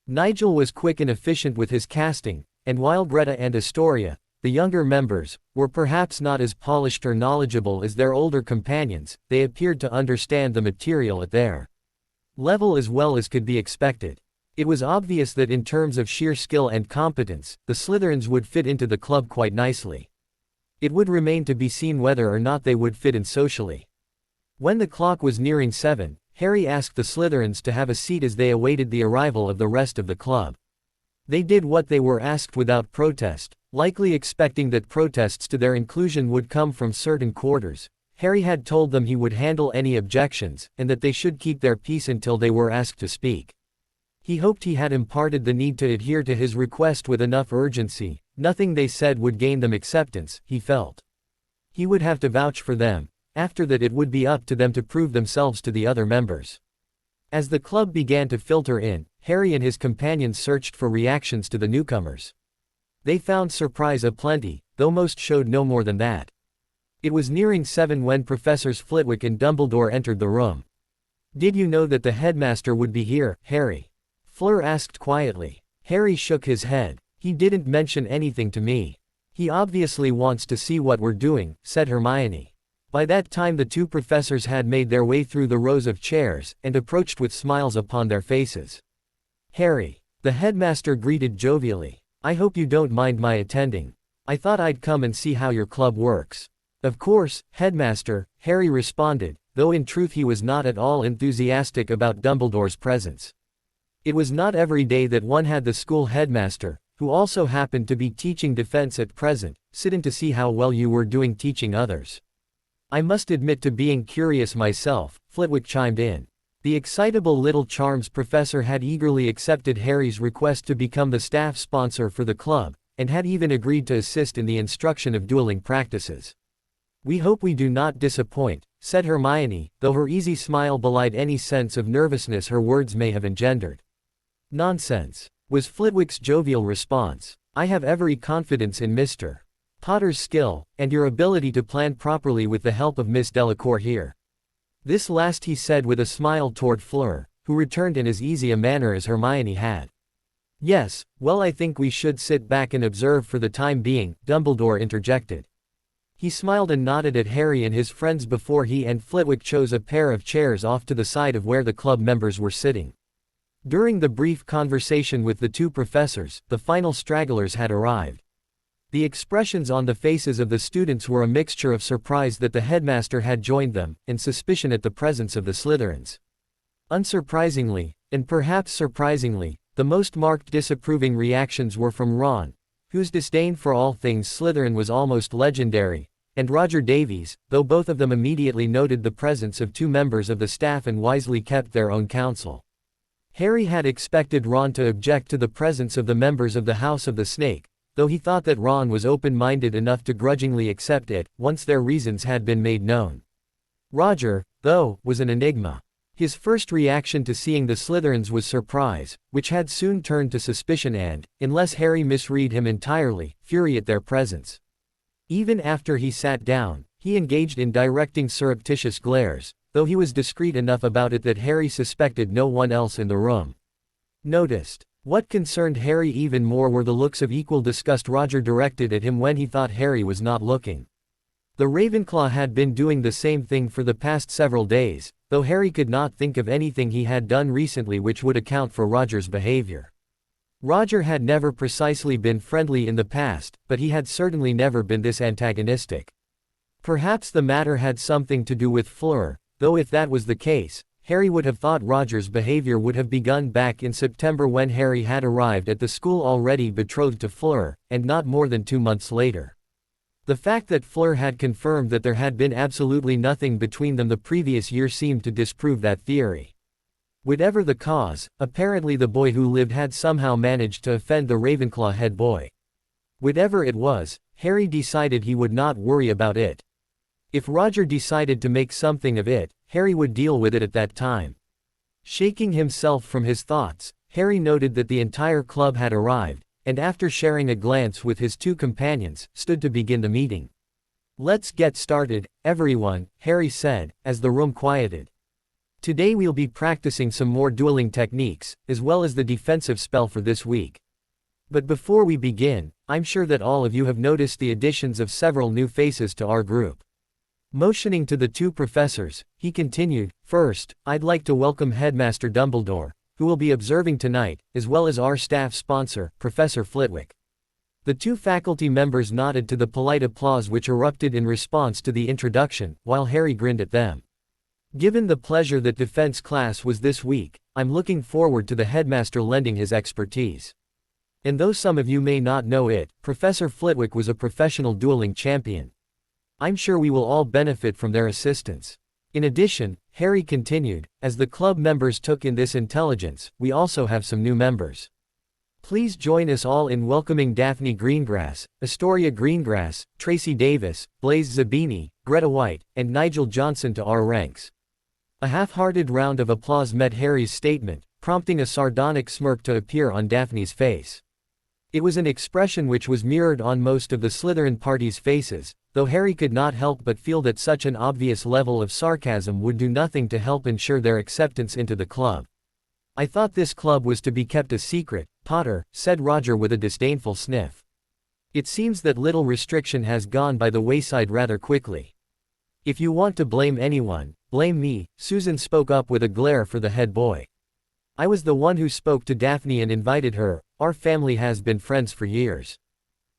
Nigel was quick and efficient with his casting, and while Greta and Astoria, the younger members, were perhaps not as polished or knowledgeable as their older companions, they appeared to understand the material at their level as well as could be expected. It was obvious that in terms of sheer skill and competence, the Slytherins would fit into the club quite nicely. It would remain to be seen whether or not they would fit in socially. When the clock was nearing 7, Harry asked the Slytherins to have a seat as they awaited the arrival of the rest of the club. They did what they were asked without protest, likely expecting that protests to their inclusion would come from certain quarters. Harry had told them he would handle any objections, and that they should keep their peace until they were asked to speak. He hoped he had imparted the need to adhere to his request with enough urgency. Nothing they said would gain them acceptance, he felt. He would have to vouch for them. After that it would be up to them to prove themselves to the other members. As the club began to filter in, Harry and his companions searched for reactions to the newcomers. They found surprise aplenty, though most showed no more than that. It was nearing 7 when Professors Flitwick and Dumbledore entered the room. "Did you know that the headmaster would be here, Harry?" Fleur asked quietly. Harry shook his head. "He didn't mention anything to me. He obviously wants to see what we're doing," said Hermione. By that time the two professors had made their way through the rows of chairs, and approached with smiles upon their faces. "Harry," the headmaster greeted jovially, "I hope you don't mind my attending. I thought I'd come and see how your club works." "Of course, headmaster," Harry responded, though in truth he was not at all enthusiastic about Dumbledore's presence. It was not every day that one had the school headmaster, who also happened to be teaching defense at present, sit in to see how well you were doing teaching others. I must admit to being curious myself, Flitwick chimed in. The excitable little charms professor had eagerly accepted Harry's request to become the staff sponsor for the club, and had even agreed to assist in the instruction of dueling practices. We hope we do not disappoint, said Hermione, though her easy smile belied any sense of nervousness her words may have engendered. Nonsense, was Flitwick's jovial response. I have every confidence in Mr. Potter's skill, and your ability to plan properly with the help of Miss Delacour here. This last he said with a smile toward Fleur, who returned in as easy a manner as Hermione had. Yes, well, I think we should sit back and observe for the time being, Dumbledore interjected. He smiled and nodded at Harry and his friends before he and Flitwick chose a pair of chairs off to the side of where the club members were sitting. During the brief conversation with the two professors, the final stragglers had arrived. The expressions on the faces of the students were a mixture of surprise that the headmaster had joined them, and suspicion at the presence of the Slytherins. Unsurprisingly, and perhaps surprisingly, the most marked disapproving reactions were from Ron, whose disdain for all things Slytherin was almost legendary, and Roger Davies, though both of them immediately noted the presence of two members of the staff and wisely kept their own counsel. Harry had expected Ron to object to the presence of the members of the House of the Snake, though he thought that Ron was open-minded enough to grudgingly accept it, once their reasons had been made known. Roger, though, was an enigma. His first reaction to seeing the Slytherins was surprise, which had soon turned to suspicion and, unless Harry misread him entirely, fury at their presence. Even after he sat down, he engaged in directing surreptitious glares, though he was discreet enough about it that Harry suspected no one else in the room noticed. What concerned Harry even more were the looks of equal disgust Roger directed at him when he thought Harry was not looking. The Ravenclaw had been doing the same thing for the past several days, though Harry could not think of anything he had done recently which would account for Roger's behavior. Roger had never precisely been friendly in the past, but he had certainly never been this antagonistic. Perhaps the matter had something to do with Fleur, though if that was the case, Harry would have thought Roger's behavior would have begun back in September when Harry had arrived at the school already betrothed to Fleur, and not more than 2 months later. The fact that Fleur had confirmed that there had been absolutely nothing between them the previous year seemed to disprove that theory. Whatever the cause, apparently the boy who lived had somehow managed to offend the Ravenclaw head boy. Whatever it was, Harry decided he would not worry about it. If Roger decided to make something of it, Harry would deal with it at that time. Shaking himself from his thoughts, Harry noted that the entire club had arrived, and after sharing a glance with his two companions, stood to begin the meeting. Let's get started, everyone, Harry said, as the room quieted. Today we'll be practicing some more dueling techniques, as well as the defensive spell for this week. But before we begin, I'm sure that all of you have noticed the additions of several new faces to our group. Motioning to the two professors, he continued, First, I'd like to welcome Headmaster Dumbledore, who will be observing tonight, as well as our staff sponsor, Professor Flitwick. The two faculty members nodded to the polite applause which erupted in response to the introduction, while Harry grinned at them. Given the pleasure that defense class was this week, I'm looking forward to the headmaster lending his expertise. And though some of you may not know it, Professor Flitwick was a professional dueling champion. I'm sure we will all benefit from their assistance. In addition, Harry continued, as the club members took in this intelligence, we also have some new members. Please join us all in welcoming Daphne Greengrass, Astoria Greengrass, Tracy Davis, Blaise Zabini, Greta White, and Nigel Johnson to our ranks. A half-hearted round of applause met Harry's statement, prompting a sardonic smirk to appear on Daphne's face. It was an expression which was mirrored on most of the Slytherin party's faces, though Harry could not help but feel that such an obvious level of sarcasm would do nothing to help ensure their acceptance into the club. I thought this club was to be kept a secret, Potter, said Roger with a disdainful sniff. It seems that little restriction has gone by the wayside rather quickly. If you want to blame anyone, blame me, Susan spoke up with a glare for the head boy. I was the one who spoke to Daphne and invited her, our family has been friends for years.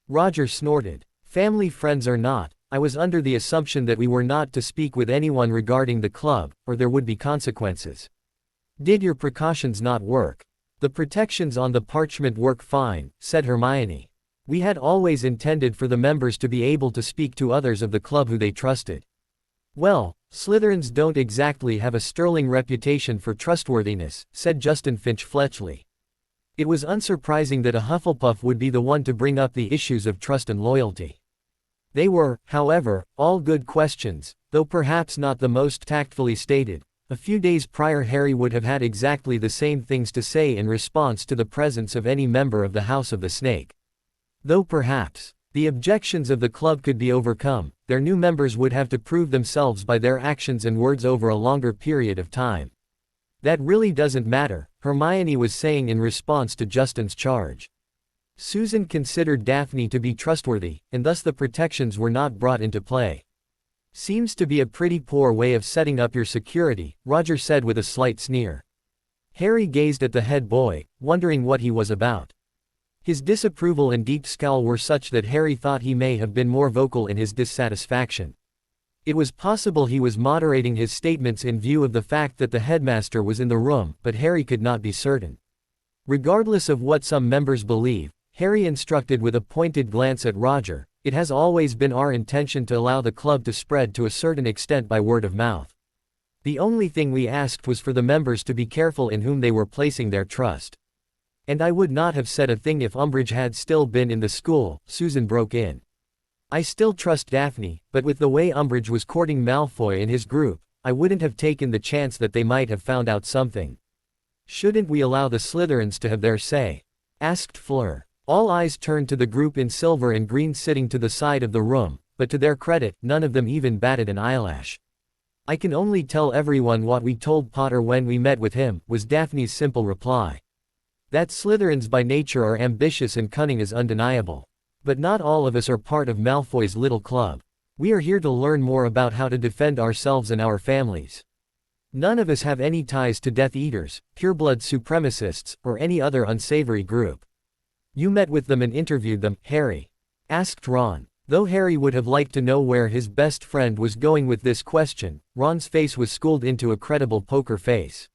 Roger snorted. Family friends or not, I was under the assumption that we were not to speak with anyone regarding the club, or there would be consequences. Did your precautions not work? The protections on the parchment work fine, said Hermione. We had always intended for the members to be able to speak to others of the club who they trusted. Well, Slytherins don't exactly have a sterling reputation for trustworthiness, said Justin Finch-Fletchley. It was unsurprising that a Hufflepuff would be the one to bring up the issues of trust and loyalty. They were, however, all good questions, though perhaps not the most tactfully stated. A few days prior Harry would have had exactly the same things to say in response to the presence of any member of the House of the Snake. Though perhaps the objections of the club could be overcome, their new members would have to prove themselves by their actions and words over a longer period of time. That really doesn't matter, Hermione was saying in response to Justin's charge. Susan considered Daphne to be trustworthy, and thus the protections were not brought into play. Seems to be a pretty poor way of setting up your security, Roger said with a slight sneer. Harry gazed at the head boy, wondering what he was about. His disapproval and deep scowl were such that Harry thought he may have been more vocal in his dissatisfaction. It was possible he was moderating his statements in view of the fact that the headmaster was in the room, but Harry could not be certain. Regardless of what some members believe, Harry instructed with a pointed glance at Roger, it has always been our intention to allow the club to spread to a certain extent by word of mouth. The only thing we asked was for the members to be careful in whom they were placing their trust. And I would not have said a thing if Umbridge had still been in the school, Susan broke in. I still trust Daphne, but with the way Umbridge was courting Malfoy and his group, I wouldn't have taken the chance that they might have found out something. Shouldn't we allow the Slytherins to have their say? Asked Fleur. All eyes turned to the group in silver and green sitting to the side of the room, but to their credit, none of them even batted an eyelash. I can only tell everyone what we told Potter when we met with him, was Daphne's simple reply. That Slytherins by nature are ambitious and cunning is undeniable. But not all of us are part of Malfoy's little club. We are here to learn more about how to defend ourselves and our families. None of us have any ties to Death Eaters, pureblood supremacists, or any other unsavory group. You met with them and interviewed them, Harry? Asked Ron. Though Harry would have liked to know where his best friend was going with this question, Ron's face was schooled into a credible poker face.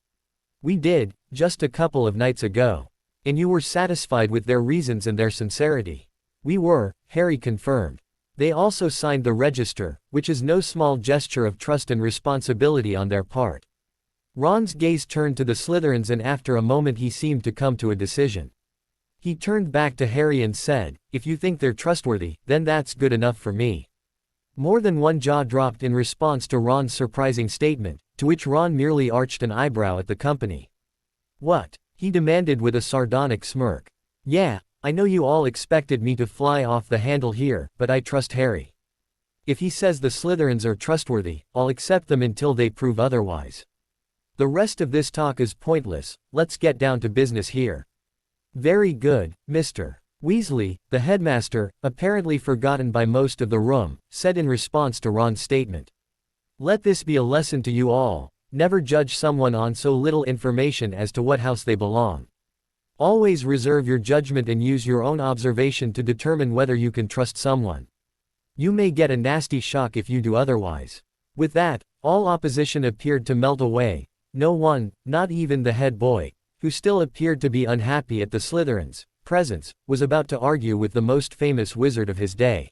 We did, just a couple of nights ago. And you were satisfied with their reasons and their sincerity. We were, Harry confirmed. They also signed the register, which is no small gesture of trust and responsibility on their part. Ron's gaze turned to the Slytherins and after a moment he seemed to come to a decision. He turned back to Harry and said, if you think they're trustworthy, then that's good enough for me. More than one jaw dropped in response to Ron's surprising statement, to which Ron merely arched an eyebrow at the company. What? He demanded with a sardonic smirk. Yeah, I know you all expected me to fly off the handle here, but I trust Harry. If he says the Slytherins are trustworthy, I'll accept them until they prove otherwise. The rest of this talk is pointless, let's get down to business here. Very good, Mr. Weasley, the headmaster, apparently forgotten by most of the room, said in response to Ron's statement. Let this be a lesson to you all, never judge someone on so little information as to what house they belong. Always reserve your judgment and use your own observation to determine whether you can trust someone. You may get a nasty shock if you do otherwise. With that, all opposition appeared to melt away. No one, not even the head boy, who still appeared to be unhappy at the Slytherins' presence, was about to argue with the most famous wizard of his day.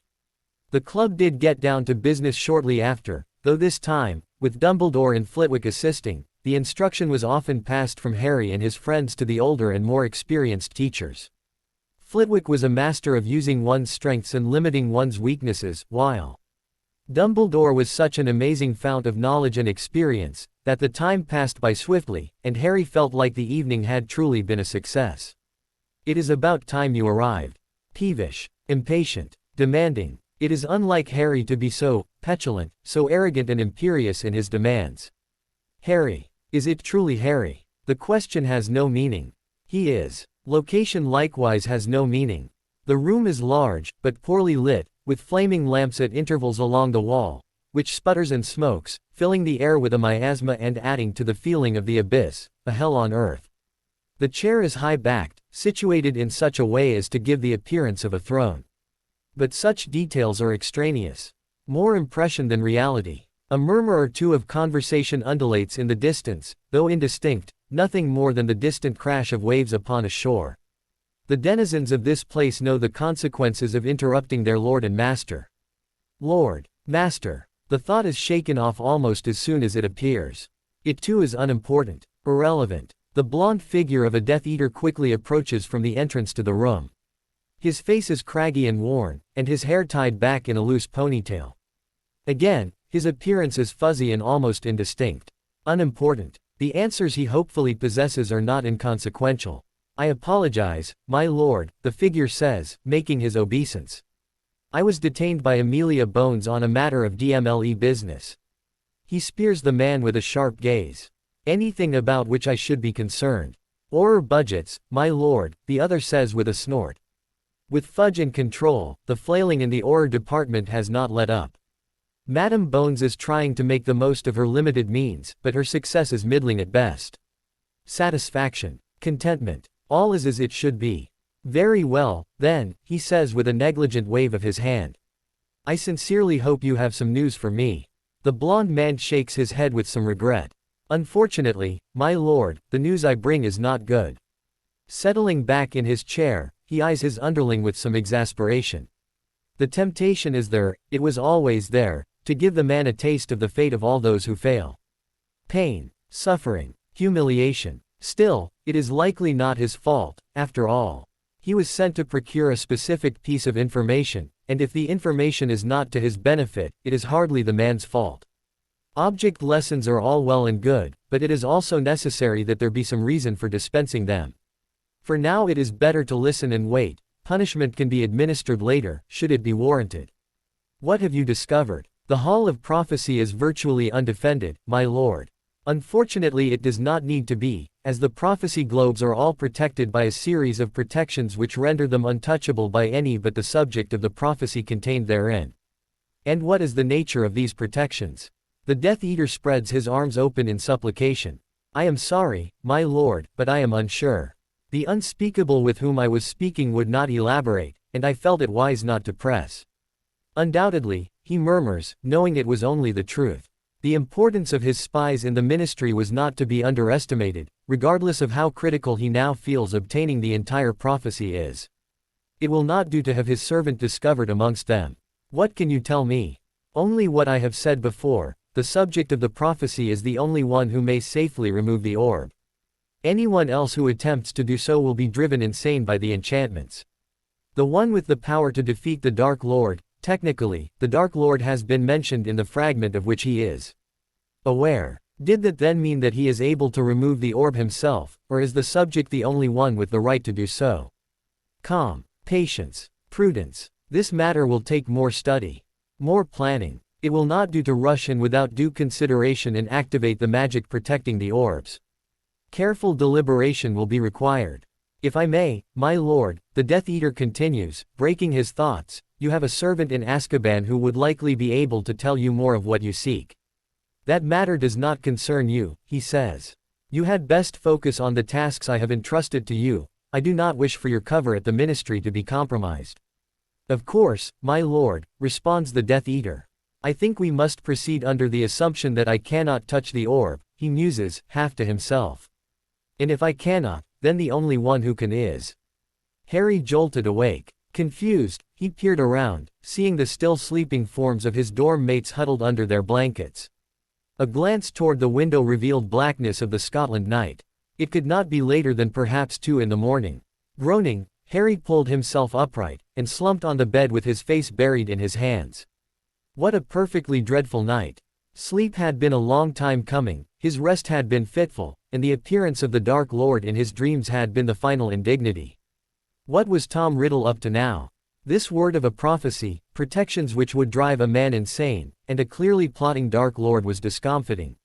The club did get down to business shortly after, though this time, with Dumbledore and Flitwick assisting, the instruction was often passed from Harry and his friends to the older and more experienced teachers. Flitwick was a master of using one's strengths and limiting one's weaknesses, while Dumbledore was such an amazing fount of knowledge and experience, that the time passed by swiftly, and Harry felt like the evening had truly been a success. It is about time you arrived. Peevish, impatient, demanding. It is unlike Harry to be so petulant, so arrogant and imperious in his demands. Harry. Is it truly Harry? The question has no meaning. He is. Location likewise has no meaning. The room is large, but poorly lit, with flaming lamps at intervals along the wall, which sputters and smokes, filling the air with a miasma and adding to the feeling of the abyss, a hell on earth. The chair is high-backed, situated in such a way as to give the appearance of a throne. But such details are extraneous. More impression than reality. A murmur or two of conversation undulates in the distance, though indistinct, nothing more than the distant crash of waves upon a shore. The denizens of this place know the consequences of interrupting their lord and master. Lord, master. The thought is shaken off almost as soon as it appears. It too is unimportant, irrelevant. The blonde figure of a Death Eater quickly approaches from the entrance to the room. His face is craggy and worn, and his hair tied back in a loose ponytail. Again, his appearance is fuzzy and almost indistinct. Unimportant. The answers he hopefully possesses are not inconsequential. I apologize, my lord, the figure says, making his obeisance. I was detained by Amelia Bones on a matter of DMLE business. He spears the man with a sharp gaze. Anything about which I should be concerned. Order budgets, my lord, the other says with a snort. With fudge and control, the flailing in the order department has not let up. Madame Bones is trying to make the most of her limited means, but her success is middling at best. Satisfaction. Contentment. All is as it should be. Very well, then, he says with a negligent wave of his hand. I sincerely hope you have some news for me. The blond man shakes his head with some regret. Unfortunately, my lord, the news I bring is not good. Settling back in his chair, he eyes his underling with some exasperation. The temptation is there, it was always there, to give the man a taste of the fate of all those who fail. Pain, suffering, humiliation. Still, it is likely not his fault, after all. He was sent to procure a specific piece of information, and if the information is not to his benefit, it is hardly the man's fault. Object lessons are all well and good, but it is also necessary that there be some reason for dispensing them. For now it is better to listen and wait. Punishment can be administered later, should it be warranted. What have you discovered? The Hall of Prophecy is virtually undefended, my lord. Unfortunately it does not need to be, as the prophecy globes are all protected by a series of protections which render them untouchable by any but the subject of the prophecy contained therein. And what is the nature of these protections? The Death Eater spreads his arms open in supplication. I am sorry, my lord, but I am unsure. The unspeakable with whom I was speaking would not elaborate, and I felt it wise not to press. Undoubtedly, he murmurs, knowing it was only the truth. The importance of his spies in the ministry was not to be underestimated, regardless of how critical he now feels obtaining the entire prophecy is. It will not do to have his servant discovered amongst them. What can you tell me? Only what I have said before, the subject of the prophecy is the only one who may safely remove the orb. Anyone else who attempts to do so will be driven insane by the enchantments. The one with the power to defeat the Dark Lord, technically, the Dark Lord has been mentioned in the fragment of which he is aware. Did that then mean that he is able to remove the orb himself, or is the subject the only one with the right to do so? Calm, patience, prudence. This matter will take more study, more planning. It will not do to rush in without due consideration and activate the magic protecting the orbs. Careful deliberation will be required. If I may, my lord, the Death Eater continues, breaking his thoughts, you have a servant in Azkaban who would likely be able to tell you more of what you seek. That matter does not concern you, he says. You had best focus on the tasks I have entrusted to you. I do not wish for your cover at the ministry to be compromised. Of course, my lord, responds the Death Eater. I think we must proceed under the assumption that I cannot touch the orb, he muses, half to himself. And if I cannot, then the only one who can is. Harry jolted awake. Confused, he peered around, seeing the still sleeping forms of his dorm mates huddled under their blankets. A glance toward the window revealed blackness of the Scotland night. It could not be later than perhaps 2 in the morning. Groaning, Harry pulled himself upright, and slumped on the bed with his face buried in his hands. What a perfectly dreadful night. Sleep had been a long time coming, his rest had been fitful, and the appearance of the Dark Lord in his dreams had been the final indignity. What was Tom Riddle up to now? This word of a prophecy, protections which would drive a man insane, and a clearly plotting Dark Lord was discomfiting.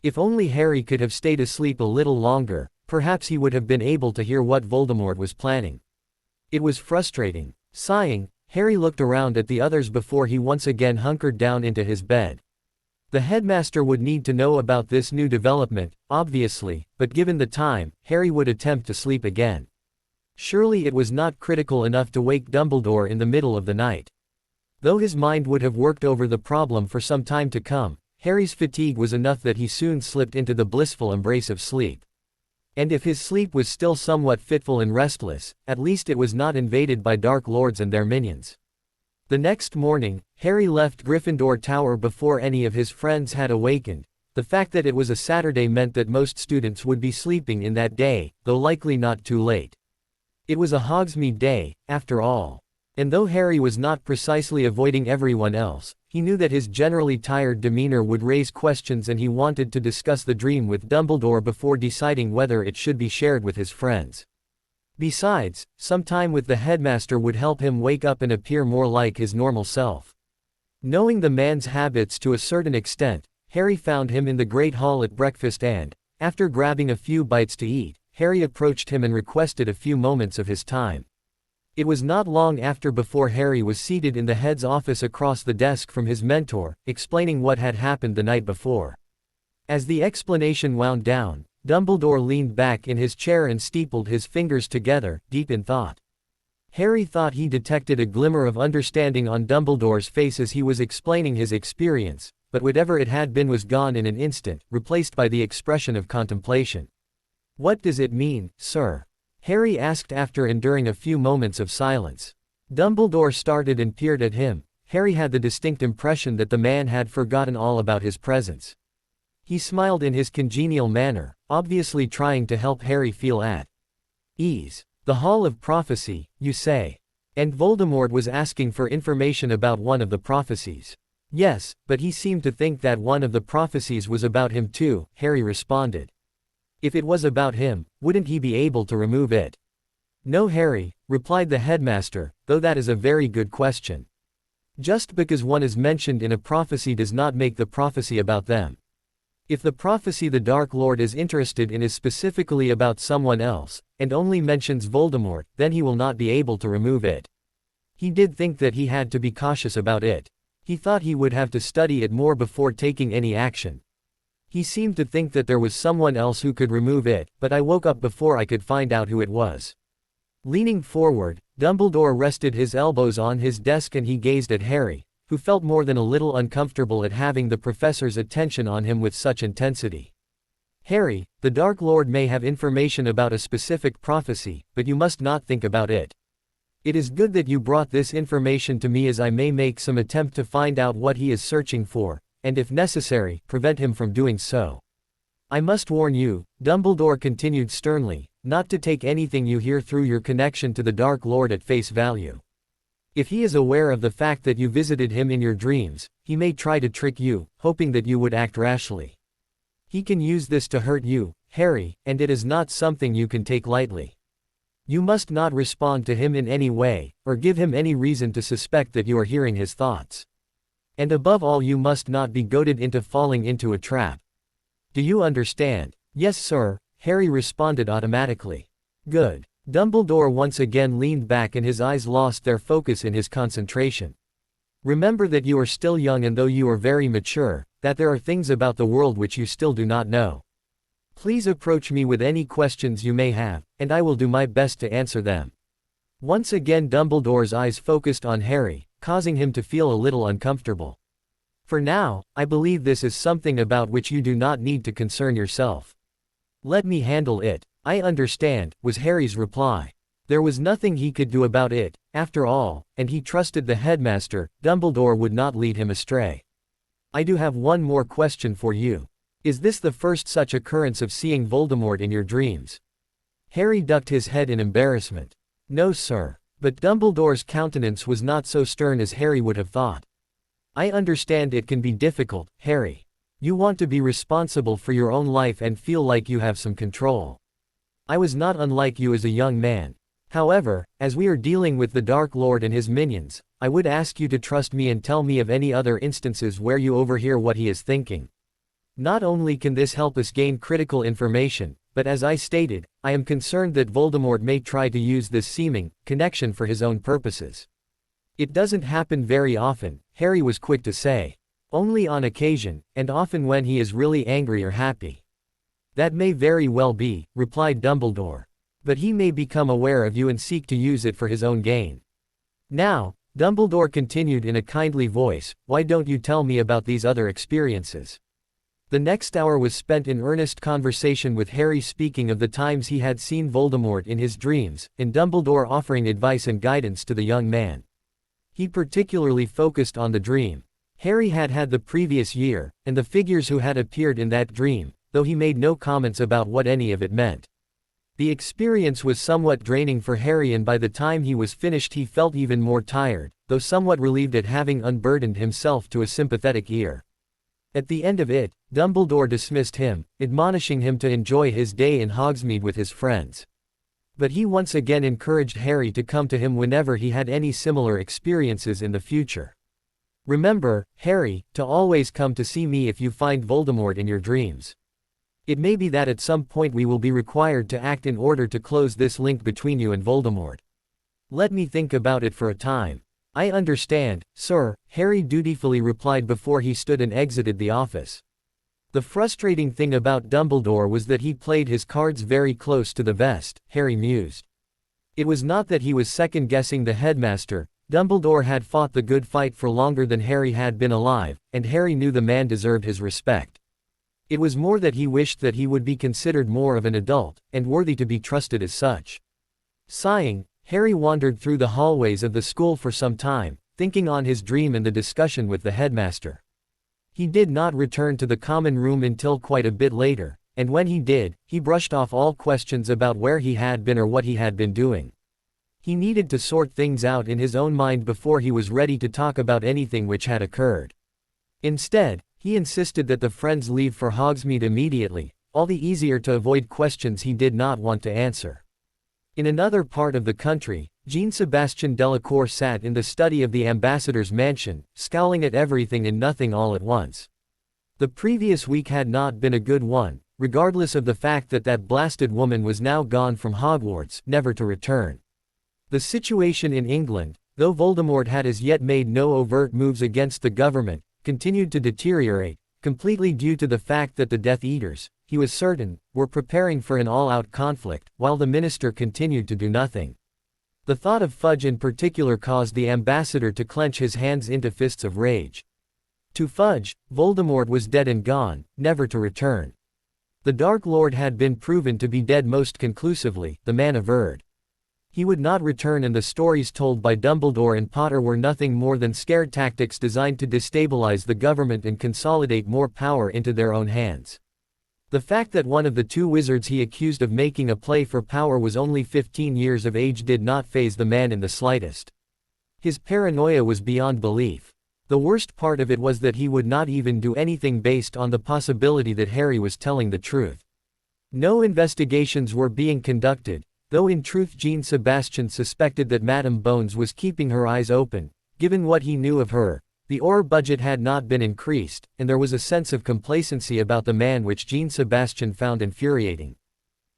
If only Harry could have stayed asleep a little longer, perhaps he would have been able to hear what Voldemort was planning. It was frustrating. Sighing, Harry looked around at the others before he once again hunkered down into his bed. The headmaster would need to know about this new development, obviously, but given the time, Harry would attempt to sleep again. Surely it was not critical enough to wake Dumbledore in the middle of the night. Though his mind would have worked over the problem for some time to come, Harry's fatigue was enough that he soon slipped into the blissful embrace of sleep. And if his sleep was still somewhat fitful and restless, at least it was not invaded by Dark Lords and their minions. The next morning, Harry left Gryffindor Tower before any of his friends had awakened. The fact that it was a Saturday meant that most students would be sleeping in that day, though likely not too late. It was a Hogsmeade day, after all. And though Harry was not precisely avoiding everyone else, he knew that his generally tired demeanor would raise questions and he wanted to discuss the dream with Dumbledore before deciding whether it should be shared with his friends. Besides, some time with the headmaster would help him wake up and appear more like his normal self. Knowing the man's habits to a certain extent, Harry found him in the Great Hall at breakfast and, after grabbing a few bites to eat, Harry approached him and requested a few moments of his time. It was not long after before Harry was seated in the head's office across the desk from his mentor, explaining what had happened the night before. As the explanation wound down, Dumbledore leaned back in his chair and steepled his fingers together, deep in thought. Harry thought he detected a glimmer of understanding on Dumbledore's face as he was explaining his experience, but whatever it had been was gone in an instant, replaced by the expression of contemplation. "What does it mean, sir?" Harry asked after enduring a few moments of silence. Dumbledore started and peered at him. Harry had the distinct impression that the man had forgotten all about his presence. He smiled in his congenial manner, obviously trying to help Harry feel at ease. "The Hall of Prophecy, you say? And Voldemort was asking for information about one of the prophecies." "Yes, but he seemed to think that one of the prophecies was about him too," Harry responded. "If it was about him, wouldn't he be able to remove it?" "No, Harry," replied the headmaster, "though that is a very good question. Just because one is mentioned in a prophecy does not make the prophecy about them. If the prophecy the Dark Lord is interested in is specifically about someone else, and only mentions Voldemort, then he will not be able to remove it. He did think that he had to be cautious about it. He thought he would have to study it more before taking any action. He seemed to think that there was someone else who could remove it, but I woke up before I could find out who it was." Leaning forward, Dumbledore rested his elbows on his desk and he gazed at Harry, who felt more than a little uncomfortable at having the professor's attention on him with such intensity. "Harry, the Dark Lord may have information about a specific prophecy, but you must not think about it. It is good that you brought this information to me as I may make some attempt to find out what he is searching for, and if necessary, prevent him from doing so. I must warn you," Dumbledore continued sternly, "not to take anything you hear through your connection to the Dark Lord at face value. If he is aware of the fact that you visited him in your dreams, he may try to trick you, hoping that you would act rashly. He can use this to hurt you, Harry, and it is not something you can take lightly. You must not respond to him in any way, or give him any reason to suspect that you are hearing his thoughts. And above all, you must not be goaded into falling into a trap. Do you understand?" "Yes, sir," Harry responded automatically. "Good." Dumbledore once again leaned back and his eyes lost their focus in his concentration. "Remember that you are still young, and though you are very mature, that there are things about the world which you still do not know. Please approach me with any questions you may have, and I will do my best to answer them." Once again Dumbledore's eyes focused on Harry, causing him to feel a little uncomfortable. "For now, I believe this is something about which you do not need to concern yourself. Let me handle it." "I understand," was Harry's reply. There was nothing he could do about it, after all, and he trusted the headmaster. Dumbledore would not lead him astray. "I do have one more question for you. Is this the first such occurrence of seeing Voldemort in your dreams?" Harry ducked his head in embarrassment. "No, sir." But Dumbledore's countenance was not so stern as Harry would have thought. "I understand it can be difficult, Harry. You want to be responsible for your own life and feel like you have some control. I was not unlike you as a young man. However, as we are dealing with the Dark Lord and his minions, I would ask you to trust me and tell me of any other instances where you overhear what he is thinking. Not only can this help us gain critical information, but as I stated, I am concerned that Voldemort may try to use this seeming connection for his own purposes." "It doesn't happen very often," Harry was quick to say. "Only on occasion, and often when he is really angry or happy." "That may very well be," replied Dumbledore. "But he may become aware of you and seek to use it for his own gain. Now," Dumbledore continued in a kindly voice, "why don't you tell me about these other experiences? The next hour was spent in earnest conversation with Harry, speaking of the times he had seen Voldemort in his dreams, and Dumbledore offering advice and guidance to the young man. He particularly focused on the dream Harry had had the previous year, and the figures who had appeared in that dream, though he made no comments about what any of it meant. The experience was somewhat draining for Harry, and by the time he was finished he felt even more tired, though somewhat relieved at having unburdened himself to a sympathetic ear. At the end of it, Dumbledore dismissed him, admonishing him to enjoy his day in Hogsmeade with his friends. But he once again encouraged Harry to come to him whenever he had any similar experiences in the future. "Remember, Harry, to always come to see me if you find Voldemort in your dreams. It may be that at some point we will be required to act in order to close this link between you and Voldemort. Let me think about it for a time." "I understand, sir," Harry dutifully replied before he stood and exited the office. The frustrating thing about Dumbledore was that he played his cards very close to the vest, Harry mused. It was not that he was second-guessing the headmaster. Dumbledore had fought the good fight for longer than Harry had been alive, and Harry knew the man deserved his respect. It was more that he wished that he would be considered more of an adult, and worthy to be trusted as such. Sighing, Harry wandered through the hallways of the school for some time, thinking on his dream and the discussion with the headmaster. He did not return to the common room until quite a bit later, and when he did, he brushed off all questions about where he had been or what he had been doing. He needed to sort things out in his own mind before he was ready to talk about anything which had occurred. Instead, he insisted that the friends leave for Hogsmeade immediately, all the easier to avoid questions he did not want to answer. In another part of the country, Jean-Sebastian Delacour sat in the study of the ambassador's mansion, scowling at everything and nothing all at once. The previous week had not been a good one, regardless of the fact that that blasted woman was now gone from Hogwarts, never to return. The situation in England, though Voldemort had as yet made no overt moves against the government, continued to deteriorate, completely due to the fact that the Death Eaters, he was certain, were preparing for an all-out conflict, while the minister continued to do nothing. The thought of Fudge in particular caused the ambassador to clench his hands into fists of rage. To Fudge, Voldemort was dead and gone, never to return. The Dark Lord had been proven to be dead most conclusively, the man averred. He would not return, and the stories told by Dumbledore and Potter were nothing more than scare tactics designed to destabilize the government and consolidate more power into their own hands. The fact that one of the two wizards he accused of making a play for power was only 15 years of age did not faze the man in the slightest. His paranoia was beyond belief. The worst part of it was that he would not even do anything based on the possibility that Harry was telling the truth. No investigations were being conducted, though in truth Jean-Sebastian suspected that Madame Bones was keeping her eyes open. Given what he knew of her, the ore budget had not been increased, and there was a sense of complacency about the man which Jean-Sebastian found infuriating.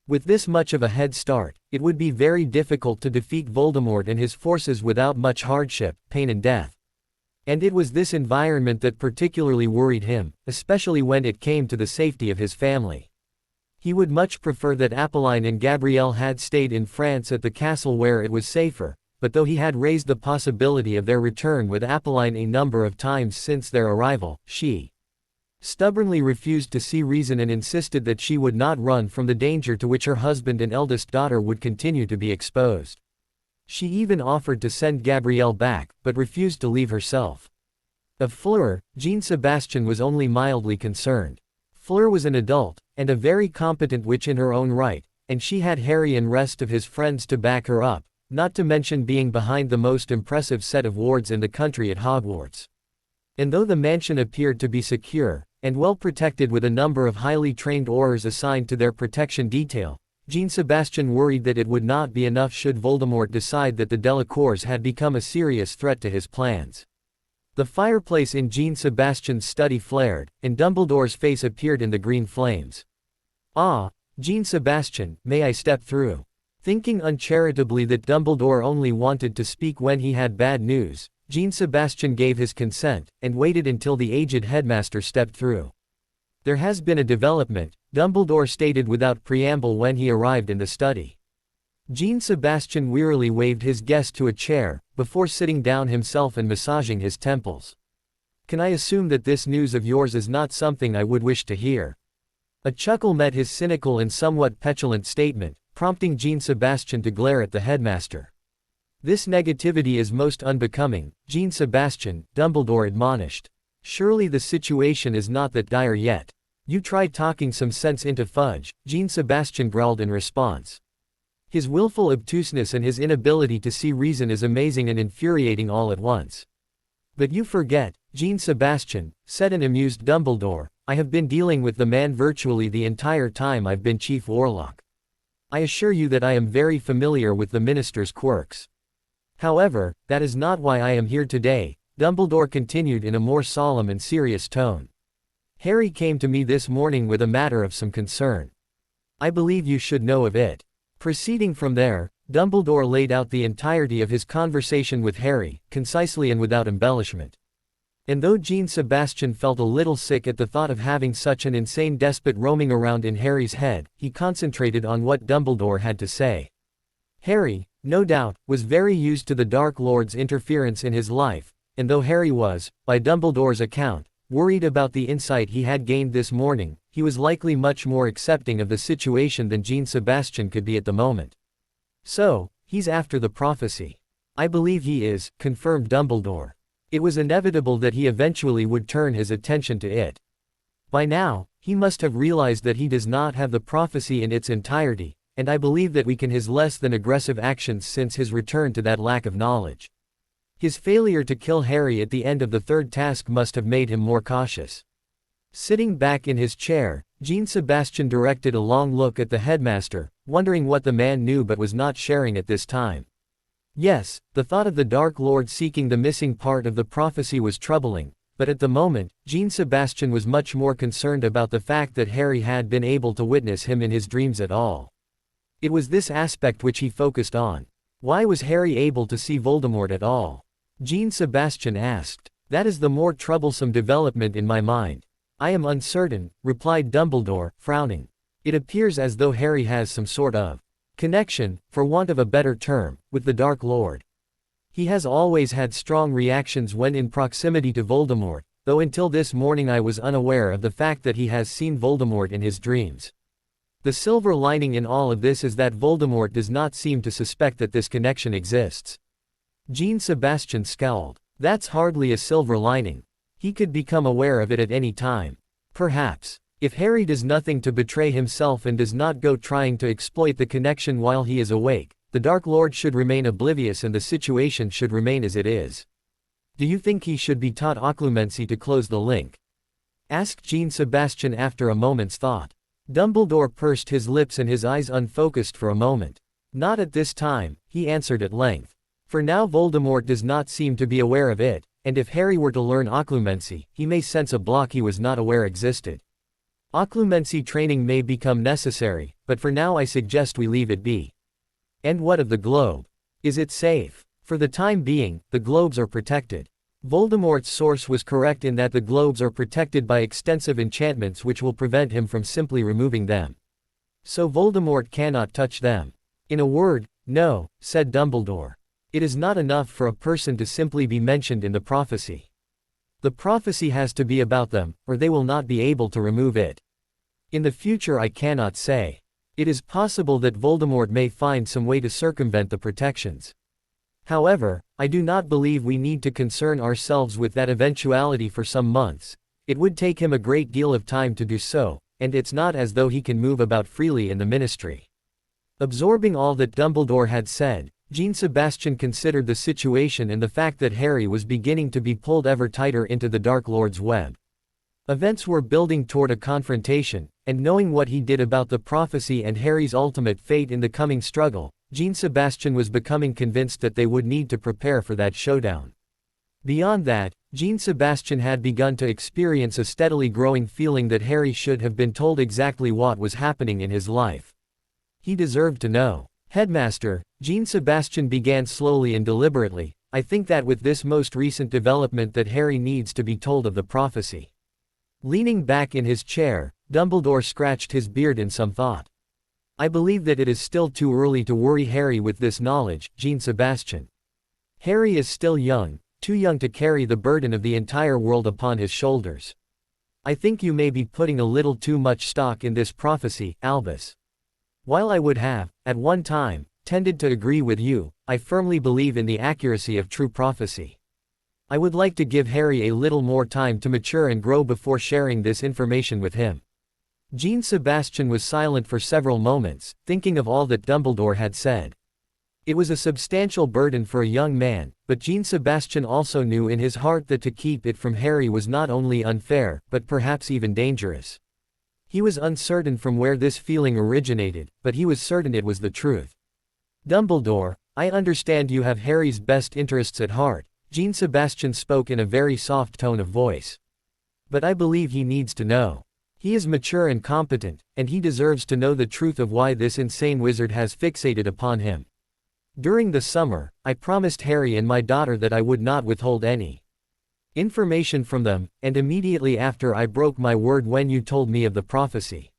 With this much of a head start, it would be very difficult to defeat Voldemort and his forces without much hardship, pain and death. And it was this environment that particularly worried him, especially when it came to the safety of his family. He would much prefer that Apolline and Gabrielle had stayed in France at the castle where it was safer, but though he had raised the possibility of their return with Apolline a number of times since their arrival, she stubbornly refused to see reason and insisted that she would not run from the danger to which her husband and eldest daughter would continue to be exposed. She even offered to send Gabrielle back, but refused to leave herself. Of Fleur, Jean-Sebastian was only mildly concerned. Fleur was an adult, and a very competent witch in her own right, and she had Harry and rest of his friends to back her up, not to mention being behind the most impressive set of wards in the country at Hogwarts. And though the mansion appeared to be secure, and well protected with a number of highly trained Aurors assigned to their protection detail, Jean-Sebastian worried that it would not be enough should Voldemort decide that the Delacours had become a serious threat to his plans. The fireplace in Jean-Sebastian's study flared, and Dumbledore's face appeared in the green flames. "Ah, Jean-Sebastian, may I step through?" Thinking uncharitably that Dumbledore only wanted to speak when he had bad news, Jean-Sebastian gave his consent, and waited until the aged headmaster stepped through. "There has been a development," Dumbledore stated without preamble when he arrived in the study. Jean-Sebastian wearily waved his guest to a chair, before sitting down himself and massaging his temples. Can I assume that this news of yours is not something I would wish to hear? A chuckle met his cynical and somewhat petulant statement, prompting Jean-Sebastian to glare at the headmaster. This negativity is most unbecoming, Jean-Sebastian, Dumbledore admonished. Surely the situation is not that dire yet. You tried talking some sense into Fudge, Jean-Sebastian growled in response. His willful obtuseness and his inability to see reason is amazing and infuriating all at once. But you forget, Jean-Sebastian, said an amused Dumbledore, I have been dealing with the man virtually the entire time I've been Chief Warlock. I assure you that I am very familiar with the minister's quirks. However, that is not why I am here today, Dumbledore continued in a more solemn and serious tone. Harry came to me this morning with a matter of some concern. I believe you should know of it. Proceeding from there, Dumbledore laid out the entirety of his conversation with Harry, concisely and without embellishment. And though Jean-Sebastian felt a little sick at the thought of having such an insane despot roaming around in Harry's head, he concentrated on what Dumbledore had to say. Harry, no doubt, was very used to the Dark Lord's interference in his life, and though Harry was, by Dumbledore's account, worried about the insight he had gained this morning, he was likely much more accepting of the situation than Jean-Sebastian could be at the moment. So, he's after the prophecy. I believe he is, confirmed Dumbledore. It was inevitable that he eventually would turn his attention to it. By now, he must have realized that he does not have the prophecy in its entirety, and I believe that we can his less than aggressive actions since his return to that lack of knowledge. His failure to kill Harry at the end of the third task must have made him more cautious. Sitting back in his chair, Jean-Sebastian directed a long look at the headmaster, wondering what the man knew but was not sharing at this time. Yes, the thought of the Dark Lord seeking the missing part of the prophecy was troubling, but at the moment, Jean-Sebastian was much more concerned about the fact that Harry had been able to witness him in his dreams at all. It was this aspect which he focused on. Why was Harry able to see Voldemort at all? Jean-Sebastian asked. That is the more troublesome development in my mind. I am uncertain, replied Dumbledore, frowning. It appears as though Harry has some sort of connection, for want of a better term, with the Dark Lord. He has always had strong reactions when in proximity to Voldemort, though until this morning I was unaware of the fact that he has seen Voldemort in his dreams. The silver lining in all of this is that Voldemort does not seem to suspect that this connection exists. Jean-Sebastian scowled. That's hardly a silver lining. He could become aware of it at any time. Perhaps. If Harry does nothing to betray himself and does not go trying to exploit the connection while he is awake, the Dark Lord should remain oblivious and the situation should remain as it is. Do you think he should be taught occlumency to close the link? Asked Jean-Sebastian after a moment's thought. Dumbledore pursed his lips and his eyes unfocused for a moment. Not at this time, he answered at length. For now Voldemort does not seem to be aware of it, and if Harry were to learn occlumency, he may sense a block he was not aware existed. Occlumency training may become necessary, but for now I suggest we leave it be. And what of the globe? Is it safe? For the time being, the globes are protected. Voldemort's source was correct in that the globes are protected by extensive enchantments which will prevent him from simply removing them. So Voldemort cannot touch them. In a word, no, said Dumbledore. It is not enough for a person to simply be mentioned in the prophecy. The prophecy has to be about them, or they will not be able to remove it. In the future I cannot say. It is possible that Voldemort may find some way to circumvent the protections. However, I do not believe we need to concern ourselves with that eventuality for some months. It would take him a great deal of time to do so, and it's not as though he can move about freely in the ministry. Absorbing all that Dumbledore had said, Jean-Sebastian considered the situation and the fact that Harry was beginning to be pulled ever tighter into the Dark Lord's web. Events were building toward a confrontation, and knowing what he did about the prophecy and Harry's ultimate fate in the coming struggle, Jean-Sebastian was becoming convinced that they would need to prepare for that showdown. Beyond that, Jean-Sebastian had begun to experience a steadily growing feeling that Harry should have been told exactly what was happening in his life. He deserved to know. Headmaster, Jean-Sebastian began slowly and deliberately, I think that with this most recent development that Harry needs to be told of the prophecy. Leaning back in his chair, Dumbledore scratched his beard in some thought. I believe that it is still too early to worry Harry with this knowledge, Jean-Sebastian. Harry is still young, too young to carry the burden of the entire world upon his shoulders. I think you may be putting a little too much stock in this prophecy, Albus. While I would have, at one time, tended to agree with you, I firmly believe in the accuracy of true prophecy. I would like to give Harry a little more time to mature and grow before sharing this information with him. Jean Sebastian was silent for several moments, thinking of all that Dumbledore had said. It was a substantial burden for a young man, but Jean Sebastian also knew in his heart that to keep it from Harry was not only unfair, but perhaps even dangerous. He was uncertain from where this feeling originated, but he was certain it was the truth. Dumbledore, I understand you have Harry's best interests at heart, Jean Sebastian spoke in a very soft tone of voice. But I believe he needs to know. He is mature and competent, and he deserves to know the truth of why this insane wizard has fixated upon him. During the summer, I promised Harry and my daughter that I would not withhold any information from them, and immediately after I broke my word when you told me of the prophecy.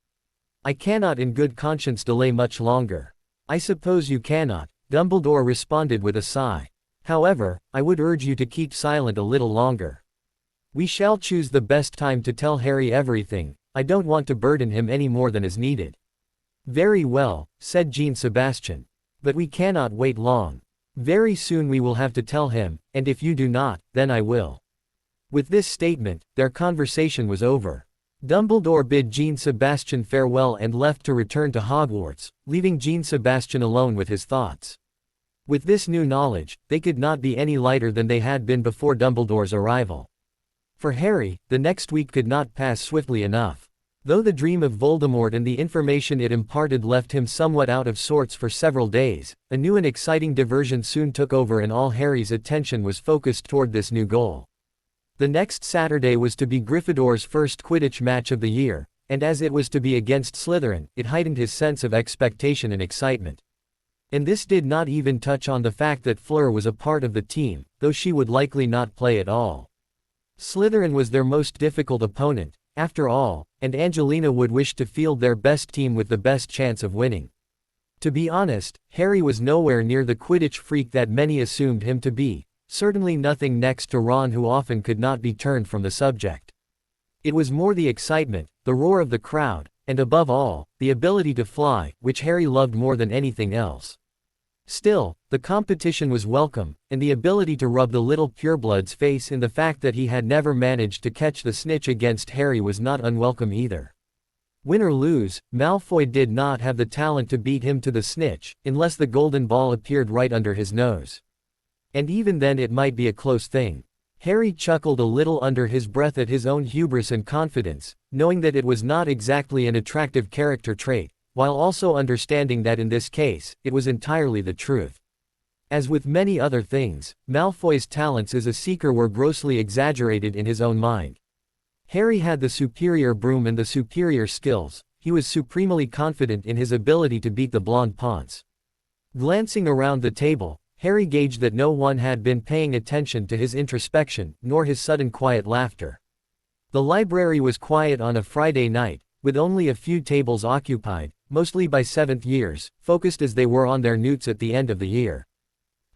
I cannot in good conscience delay much longer. I suppose you cannot, Dumbledore responded with a sigh. However, I would urge you to keep silent a little longer. We shall choose the best time to tell Harry everything. I don't want to burden him any more than is needed. Very well, said Jean Sebastian. But we cannot wait long. Very soon we will have to tell him, and if you do not, then I will. With this statement, their conversation was over. Dumbledore bid Jean Sebastian farewell and left to return to Hogwarts, leaving Jean Sebastian alone with his thoughts. With this new knowledge, they could not be any lighter than they had been before Dumbledore's arrival. For Harry, the next week could not pass swiftly enough. Though the dream of Voldemort and the information it imparted left him somewhat out of sorts for several days, a new and exciting diversion soon took over and all Harry's attention was focused toward this new goal. The next Saturday was to be Gryffindor's first Quidditch match of the year, and as it was to be against Slytherin, it heightened his sense of expectation and excitement. And this did not even touch on the fact that Fleur was a part of the team, though she would likely not play at all. Slytherin was their most difficult opponent, after all, and Angelina would wish to field their best team with the best chance of winning. To be honest, Harry was nowhere near the Quidditch freak that many assumed him to be, certainly nothing next to Ron, who often could not be turned from the subject. It was more the excitement, the roar of the crowd, and above all, the ability to fly, which Harry loved more than anything else. Still, the competition was welcome, and the ability to rub the little pureblood's face in the fact that he had never managed to catch the snitch against Harry was not unwelcome either. Win or lose, Malfoy did not have the talent to beat him to the snitch, unless the golden ball appeared right under his nose. And even then it might be a close thing. Harry chuckled a little under his breath at his own hubris and confidence, knowing that it was not exactly an attractive character trait, while also understanding that in this case, it was entirely the truth. As with many other things, Malfoy's talents as a seeker were grossly exaggerated in his own mind. Harry had the superior broom and the superior skills, he was supremely confident in his ability to beat the blonde Ponce. Glancing around the table, Harry gauged that no one had been paying attention to his introspection, nor his sudden quiet laughter. The library was quiet on a Friday night, with only a few tables occupied, mostly by seventh years, focused as they were on their newts at the end of the year.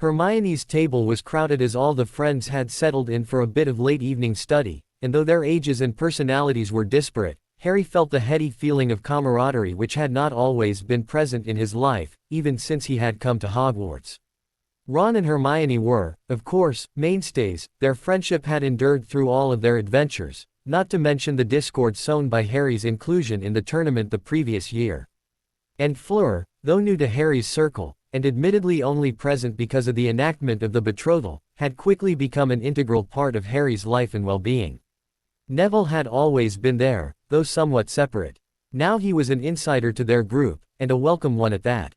Hermione's table was crowded as all the friends had settled in for a bit of late evening study, and though their ages and personalities were disparate, Harry felt the heady feeling of camaraderie which had not always been present in his life, even since he had come to Hogwarts. Ron and Hermione were, of course, mainstays. Their friendship had endured through all of their adventures, not to mention the discord sown by Harry's inclusion in the tournament the previous year. And Fleur, though new to Harry's circle, and admittedly only present because of the enactment of the betrothal, had quickly become an integral part of Harry's life and well-being. Neville had always been there, though somewhat separate. Now he was an insider to their group, and a welcome one at that.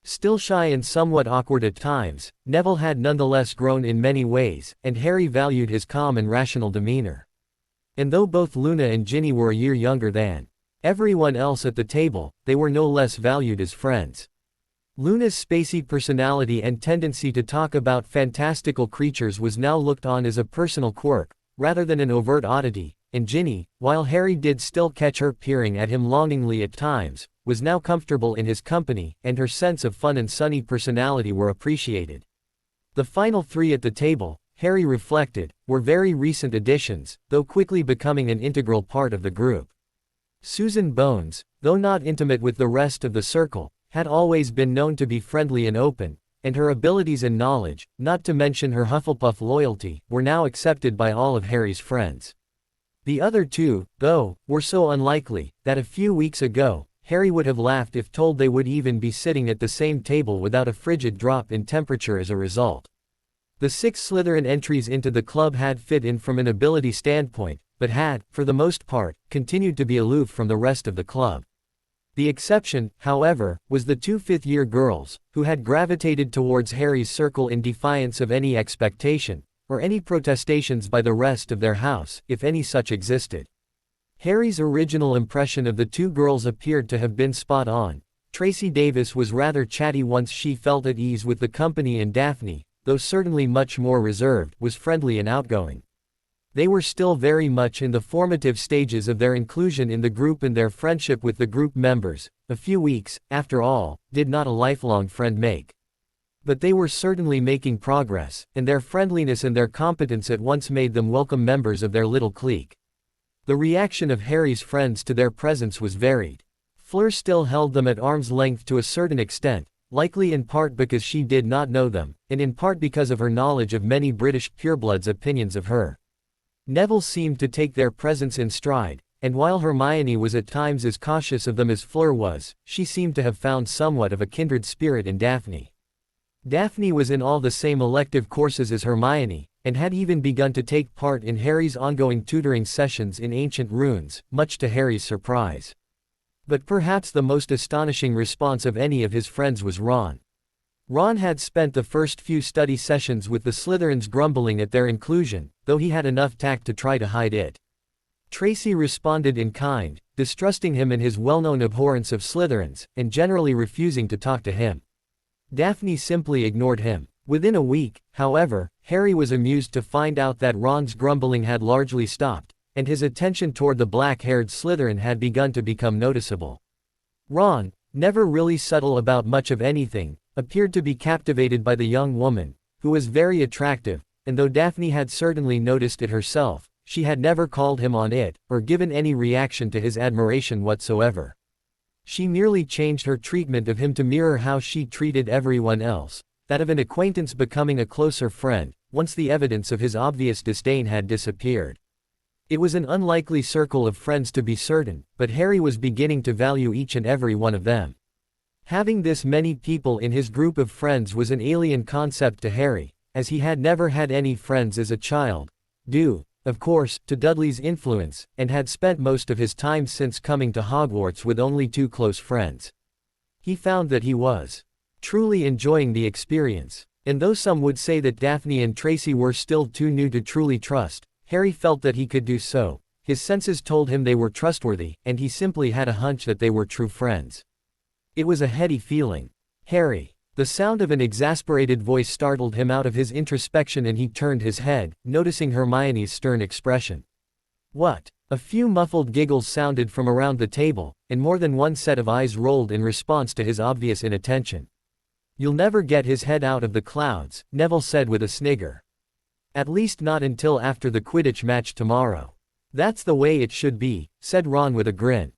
Still shy and somewhat awkward at times, Neville had nonetheless grown in many ways, and Harry valued his calm and rational demeanor. And though both Luna and Ginny were a year younger than everyone else at the table, they were no less valued as friends. Luna's spacey personality and tendency to talk about fantastical creatures was now looked on as a personal quirk, rather than an overt oddity, and Ginny, while Harry did still catch her peering at him longingly at times, was now comfortable in his company, and her sense of fun and sunny personality were appreciated. The final three at the table, Harry reflected, were very recent additions, though quickly becoming an integral part of the group. Susan Bones, though not intimate with the rest of the circle, had always been known to be friendly and open, and her abilities and knowledge, not to mention her Hufflepuff loyalty, were now accepted by all of Harry's friends. The other two, though, were so unlikely, that a few weeks ago, Harry would have laughed if told they would even be sitting at the same table without a frigid drop in temperature as a result. The 6 Slytherin entries into the club had fit in from an ability standpoint, but had, for the most part, continued to be aloof from the rest of the club. The exception, however, was the 2 fifth-year girls, who had gravitated towards Harry's circle in defiance of any expectation, or any protestations by the rest of their house, if any such existed. Harry's original impression of the 2 girls appeared to have been spot on. Tracy Davis was rather chatty once she felt at ease with the company, and Daphne, though certainly much more reserved, was friendly and outgoing. They were still very much in the formative stages of their inclusion in the group, and their friendship with the group members, a few weeks, after all, did not a lifelong friend make. But they were certainly making progress, and their friendliness and their competence at once made them welcome members of their little clique. The reaction of Harry's friends to their presence was varied. Fleur still held them at arm's length to a certain extent, likely in part because she did not know them, and in part because of her knowledge of many British purebloods' opinions of her. Neville seemed to take their presence in stride, and while Hermione was at times as cautious of them as Fleur was, she seemed to have found somewhat of a kindred spirit in Daphne. Daphne was in all the same elective courses as Hermione, and had even begun to take part in Harry's ongoing tutoring sessions in ancient runes, much to Harry's surprise. But perhaps the most astonishing response of any of his friends was Ron. Ron had spent the first few study sessions with the Slytherins grumbling at their inclusion, though he had enough tact to try to hide it. Tracy responded in kind, distrusting him and his well-known abhorrence of Slytherins, and generally refusing to talk to him. Daphne simply ignored him. Within a week, however, Harry was amused to find out that Ron's grumbling had largely stopped, and his attention toward the black-haired Slytherin had begun to become noticeable. Ron, never really subtle about much of anything, appeared to be captivated by the young woman, who was very attractive, and though Daphne had certainly noticed it herself, she had never called him on it, or given any reaction to his admiration whatsoever. She merely changed her treatment of him to mirror how she treated everyone else, that of an acquaintance becoming a closer friend, once the evidence of his obvious disdain had disappeared. It was an unlikely circle of friends to be certain, but Harry was beginning to value each and every one of them. Having this many people in his group of friends was an alien concept to Harry, as he had never had any friends as a child, due, of course, to Dudley's influence, and had spent most of his time since coming to Hogwarts with only 2 close friends. He found that he was truly enjoying the experience, and though some would say that Daphne and Tracy were still too new to truly trust, Harry felt that he could do so. His senses told him they were trustworthy, and he simply had a hunch that they were true friends. It was a heady feeling. Harry. The sound of an exasperated voice startled him out of his introspection, and he turned his head, noticing Hermione's stern expression. What? A few muffled giggles sounded from around the table, and more than one set of eyes rolled in response to his obvious inattention. "You'll never get his head out of the clouds," Neville said with a snigger. "At least not until after the Quidditch match tomorrow." "That's the way it should be," said Ron with a grin.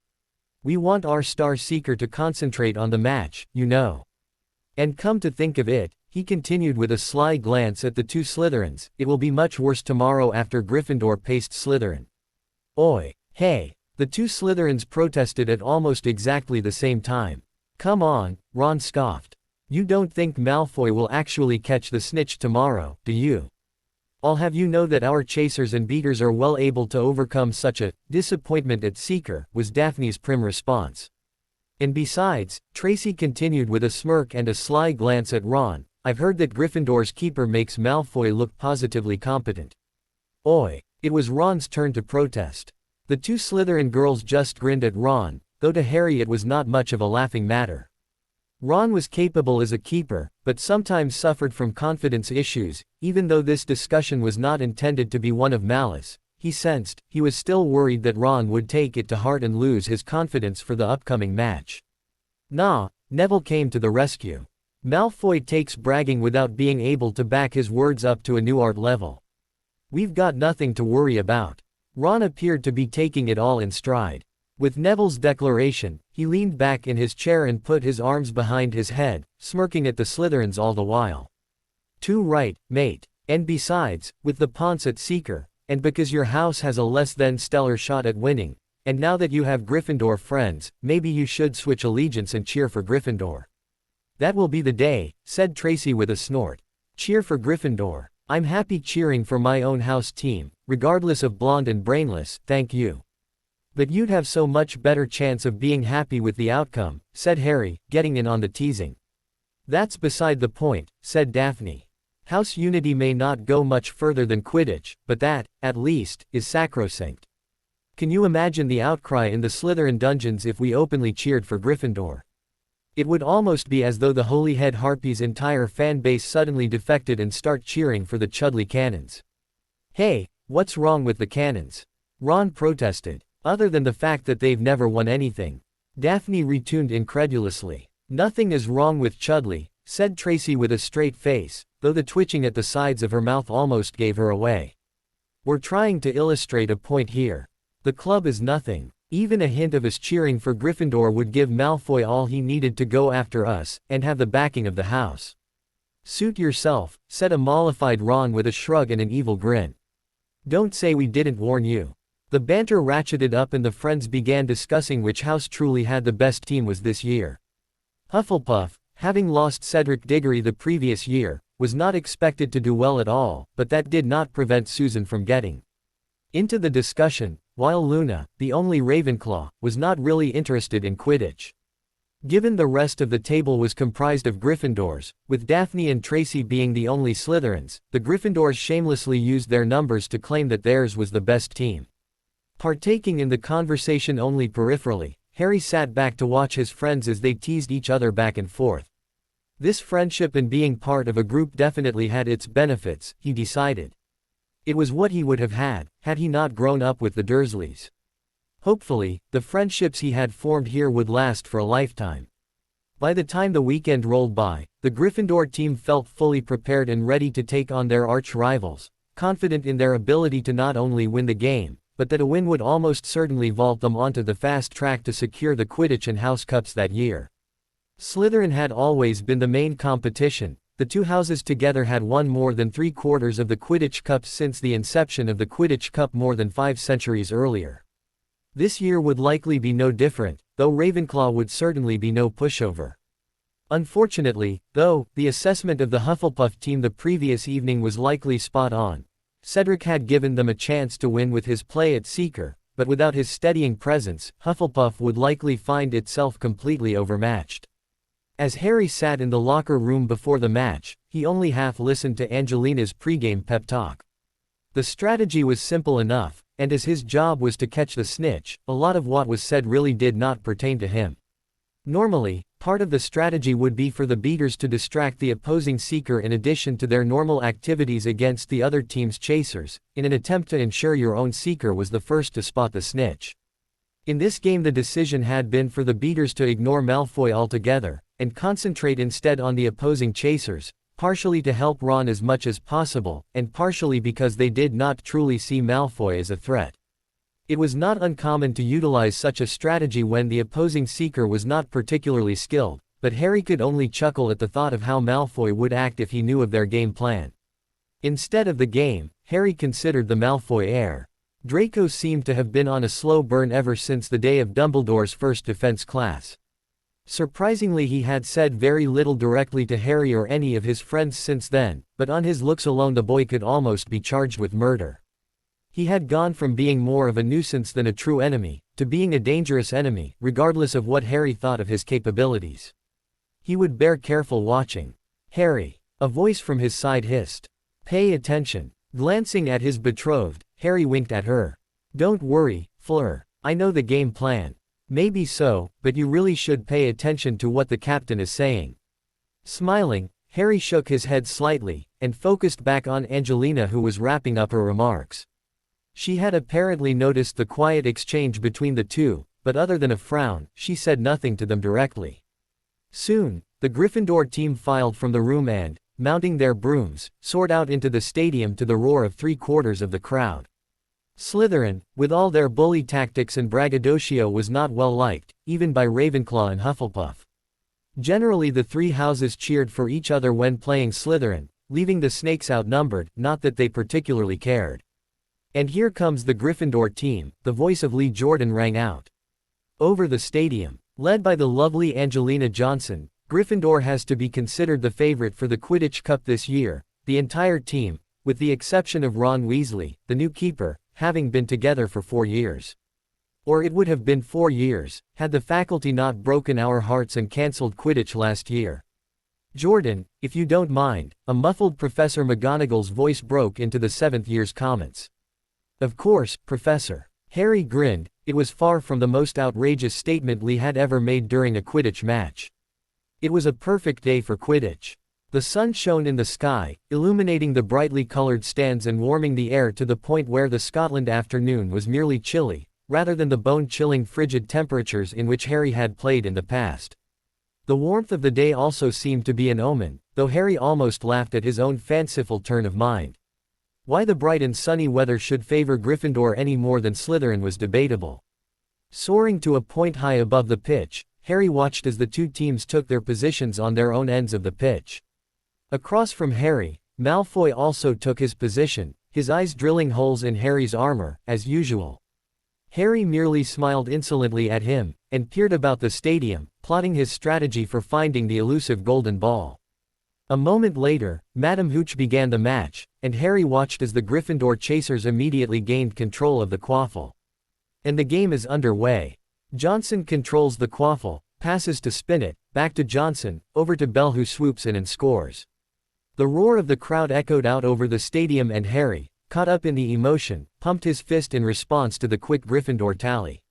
"We want our Star Seeker to concentrate on the match, you know. And come to think of it," he continued with a sly glance at the 2 Slytherins, "it will be much worse tomorrow after Gryffindor paced Slytherin." "Oi, hey!" The 2 Slytherins protested at almost exactly the same time. "Come on," Ron scoffed. "You don't think Malfoy will actually catch the snitch tomorrow, do you? I'll have you know that our chasers and beaters are well able to overcome such a disappointment at Seeker," was Daphne's prim response. "And besides," Tracy continued with a smirk and a sly glance at Ron, "I've heard that Gryffindor's keeper makes Malfoy look positively competent." "Oi!" It was Ron's turn to protest. The 2 Slytherin girls just grinned at Ron, though to Harry it was not much of a laughing matter. Ron was capable as a keeper, but sometimes suffered from confidence issues. Even though this discussion was not intended to be one of malice, he sensed, he was still worried that Ron would take it to heart and lose his confidence for the upcoming match. "Nah," Neville came to the rescue. Malfoy takes bragging without being able to back his words up to a new art level. We've got nothing to worry about. Ron appeared to be taking it all in stride. With Neville's declaration, he leaned back in his chair and put his arms behind his head, smirking at the Slytherins all the while. Too right, mate. And besides, with the Ponce at Seeker, and because your house has a less than stellar shot at winning, and now that you have Gryffindor friends, maybe you should switch allegiance and cheer for Gryffindor. That will be the day, said Tracy with a snort. Cheer for Gryffindor. I'm happy cheering for my own house team, regardless of blonde and brainless, thank you. But you'd have so much better chance of being happy with the outcome, said Harry, getting in on the teasing. That's beside the point, said Daphne. House unity may not go much further than Quidditch, but that, at least, is sacrosanct. Can you imagine the outcry in the Slytherin dungeons if we openly cheered for Gryffindor? It would almost be as though the Holyhead Harpies' entire fan base suddenly defected and start cheering for the Chudley Cannons. Hey, what's wrong with the Cannons? Ron protested. Other than the fact that they've never won anything. Daphne retuned incredulously. Nothing is wrong with Chudley, said Tracy with a straight face, though the twitching at the sides of her mouth almost gave her away. We're trying to illustrate a point here. The club is nothing. Even a hint of us cheering for Gryffindor would give Malfoy all he needed to go after us, and have the backing of the house. Suit yourself, said a mollified Ron with a shrug and an evil grin. Don't say we didn't warn you. The banter ratcheted up and the friends began discussing which house truly had the best team was this year. Hufflepuff, having lost Cedric Diggory the previous year, was not expected to do well at all, but that did not prevent Susan from getting into the discussion, while Luna, the only Ravenclaw, was not really interested in Quidditch. Given the rest of the table was comprised of Gryffindors, with Daphne and Tracy being the only Slytherins, the Gryffindors shamelessly used their numbers to claim that theirs was the best team. Partaking in the conversation only peripherally, Harry sat back to watch his friends as they teased each other back and forth. This friendship and being part of a group definitely had its benefits, he decided. It was what he would have had he not grown up with the Dursleys. Hopefully, the friendships he had formed here would last for a lifetime. By the time the weekend rolled by, the Gryffindor team felt fully prepared and ready to take on their arch-rivals, confident in their ability to not only win the game, but that a win would almost certainly vault them onto the fast track to secure the Quidditch and House Cups that year. Slytherin had always been the main competition. The two houses together had won more than 3/4 of the Quidditch Cups since the inception of the Quidditch Cup more than 5 centuries earlier. This year would likely be no different, though Ravenclaw would certainly be no pushover. Unfortunately, though, the assessment of the Hufflepuff team the previous evening was likely spot on. Cedric had given them a chance to win with his play at Seeker, but without his steadying presence, Hufflepuff would likely find itself completely overmatched. As Harry sat in the locker room before the match, he only half listened to Angelina's pregame pep talk. The strategy was simple enough, and as his job was to catch the snitch, a lot of what was said really did not pertain to him. Normally, part of the strategy would be for the beaters to distract the opposing seeker in addition to their normal activities against the other team's chasers, in an attempt to ensure your own seeker was the first to spot the snitch. In this game the decision had been for the beaters to ignore Malfoy altogether, and concentrate instead on the opposing chasers, partially to help Ron as much as possible, and partially because they did not truly see Malfoy as a threat. It was not uncommon to utilize such a strategy when the opposing seeker was not particularly skilled, but Harry could only chuckle at the thought of how Malfoy would act if he knew of their game plan. Instead of the game, Harry considered the Malfoy heir. Draco seemed to have been on a slow burn ever since the day of Dumbledore's first defense class. Surprisingly, he had said very little directly to Harry or any of his friends since then, but on his looks alone the boy could almost be charged with murder. He had gone from being more of a nuisance than a true enemy, to being a dangerous enemy, regardless of what Harry thought of his capabilities. He would bear careful watching. "Harry," a voice from his side hissed. "Pay attention." Glancing at his betrothed, Harry winked at her. "Don't worry, Fleur, I know the game plan." "Maybe so, but you really should pay attention to what the captain is saying." Smiling, Harry shook his head slightly, and focused back on Angelina, who was wrapping up her remarks. She had apparently noticed the quiet exchange between the two, but other than a frown, she said nothing to them directly. Soon, the Gryffindor team filed from the room and, mounting their brooms, soared out into the stadium to the roar of 3/4 of the crowd. Slytherin, with all their bully tactics and braggadocio, was not well liked, even by Ravenclaw and Hufflepuff. Generally the three houses cheered for each other when playing Slytherin, leaving the Snakes outnumbered, not that they particularly cared. "And here comes the Gryffindor team," the voice of Lee Jordan rang out. Over the stadium. Led by the lovely Angelina Johnson, Gryffindor has to be considered the favorite for the Quidditch Cup this year, the entire team, with the exception of Ron Weasley, the new keeper, having been together for 4 years. Or it would have been 4 years, had the faculty not broken our hearts and cancelled Quidditch last year. "Jordan, if you don't mind," a muffled Professor McGonagall's voice broke into the 7th year's comments. "Of course, Professor." Harry grinned. It was far from the most outrageous statement Lee had ever made during a Quidditch match. It was a perfect day for Quidditch. The sun shone in the sky, illuminating the brightly colored stands and warming the air to the point where the Scotland afternoon was merely chilly, rather than the bone-chilling frigid temperatures in which Harry had played in the past. The warmth of the day also seemed to be an omen, though Harry almost laughed at his own fanciful turn of mind. Why the bright and sunny weather should favor Gryffindor any more than Slytherin was debatable. Soaring to a point high above the pitch, Harry watched as the two teams took their positions on their own ends of the pitch. Across from Harry, Malfoy also took his position, his eyes drilling holes in Harry's armor, as usual. Harry merely smiled insolently at him, and peered about the stadium, plotting his strategy for finding the elusive golden ball. A moment later, Madame Hooch began the match, and Harry watched as the Gryffindor chasers immediately gained control of the quaffle. And the game is underway. Johnson controls the quaffle, passes to Spinnet, back to Johnson, over to Bell, who swoops in and scores. The roar of the crowd echoed out over the stadium, and Harry, caught up in the emotion, pumped his fist in response to the quick Gryffindor tally.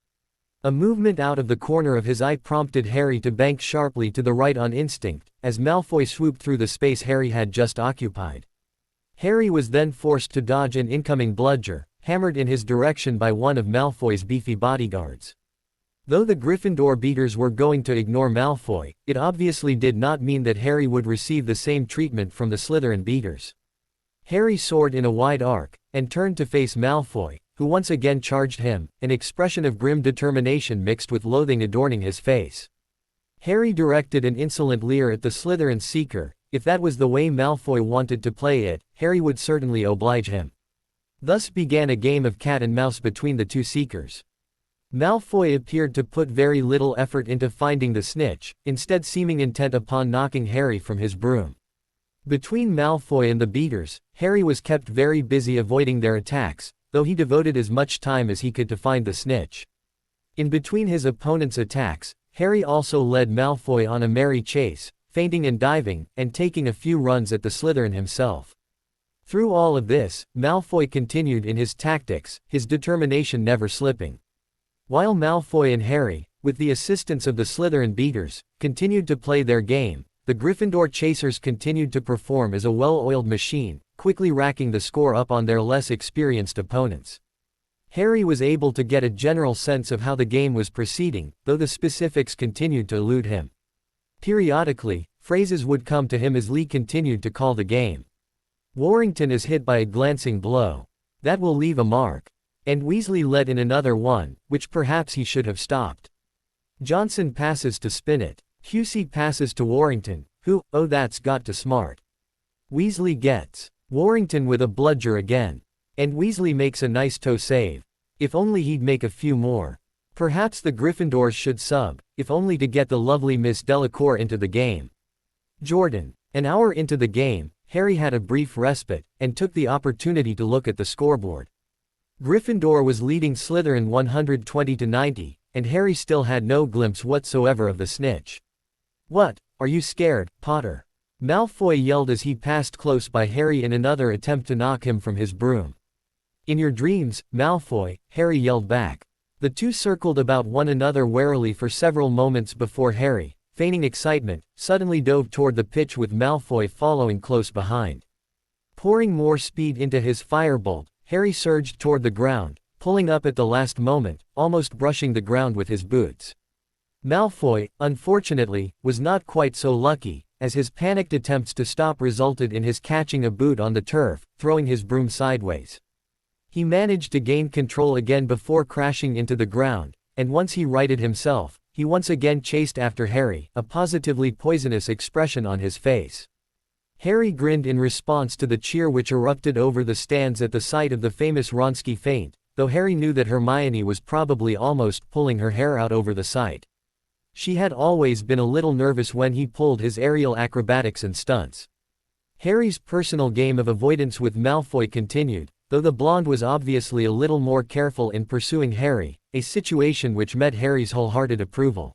A movement out of the corner of his eye prompted Harry to bank sharply to the right on instinct, as Malfoy swooped through the space Harry had just occupied. Harry was then forced to dodge an incoming bludger, hammered in his direction by one of Malfoy's beefy bodyguards. Though the Gryffindor beaters were going to ignore Malfoy, it obviously did not mean that Harry would receive the same treatment from the Slytherin beaters. Harry soared in a wide arc, and turned to face Malfoy, who once again charged him, an expression of grim determination mixed with loathing adorning his face. Harry directed an insolent leer at the Slytherin seeker. If that was the way Malfoy wanted to play it, Harry would certainly oblige him. Thus began a game of cat and mouse between the two seekers. Malfoy appeared to put very little effort into finding the snitch, instead seeming intent upon knocking Harry from his broom. Between Malfoy and the beaters, Harry was kept very busy avoiding their attacks, though he devoted as much time as he could to find the snitch. In between his opponent's attacks, Harry also led Malfoy on a merry chase, feinting and diving, and taking a few runs at the Slytherin himself. Through all of this, Malfoy continued in his tactics, his determination never slipping. While Malfoy and Harry, with the assistance of the Slytherin beaters, continued to play their game, the Gryffindor chasers continued to perform as a well-oiled machine, quickly racking the score up on their less experienced opponents. Harry was able to get a general sense of how the game was proceeding, though the specifics continued to elude him. Periodically, phrases would come to him as Lee continued to call the game. "Warrington is hit by a glancing blow. That will leave a mark." And Weasley led in another one, which perhaps he should have stopped. Johnson passes to Spinnet. Husey passes to Warrington, who, oh that's got to smart. Weasley gets. Warrington with a bludger again. And Weasley makes a nice toe save. If only he'd make a few more. Perhaps the Gryffindors should sub, if only to get the lovely Miss Delacour into the game. Jordan. An hour into the game, Harry had a brief respite, and took the opportunity to look at the scoreboard. Gryffindor was leading Slytherin 120-90, and Harry still had no glimpse whatsoever of the snitch. "What, are you scared, Potter?" Malfoy yelled as he passed close by Harry in another attempt to knock him from his broom. "In your dreams, Malfoy," Harry yelled back. The two circled about one another warily for several moments before Harry, feigning excitement, suddenly dove toward the pitch with Malfoy following close behind. Pouring more speed into his firebolt, Harry surged toward the ground, pulling up at the last moment, almost brushing the ground with his boots. Malfoy, unfortunately, was not quite so lucky, as his panicked attempts to stop resulted in his catching a boot on the turf, throwing his broom sideways. He managed to gain control again before crashing into the ground, and once he righted himself, he once again chased after Harry, a positively poisonous expression on his face. Harry grinned in response to the cheer which erupted over the stands at the sight of the famous Wronski feint, though Harry knew that Hermione was probably almost pulling her hair out over the sight. She had always been a little nervous when he pulled his aerial acrobatics and stunts. Harry's personal game of avoidance with Malfoy continued, though the blonde was obviously a little more careful in pursuing Harry, a situation which met Harry's wholehearted approval.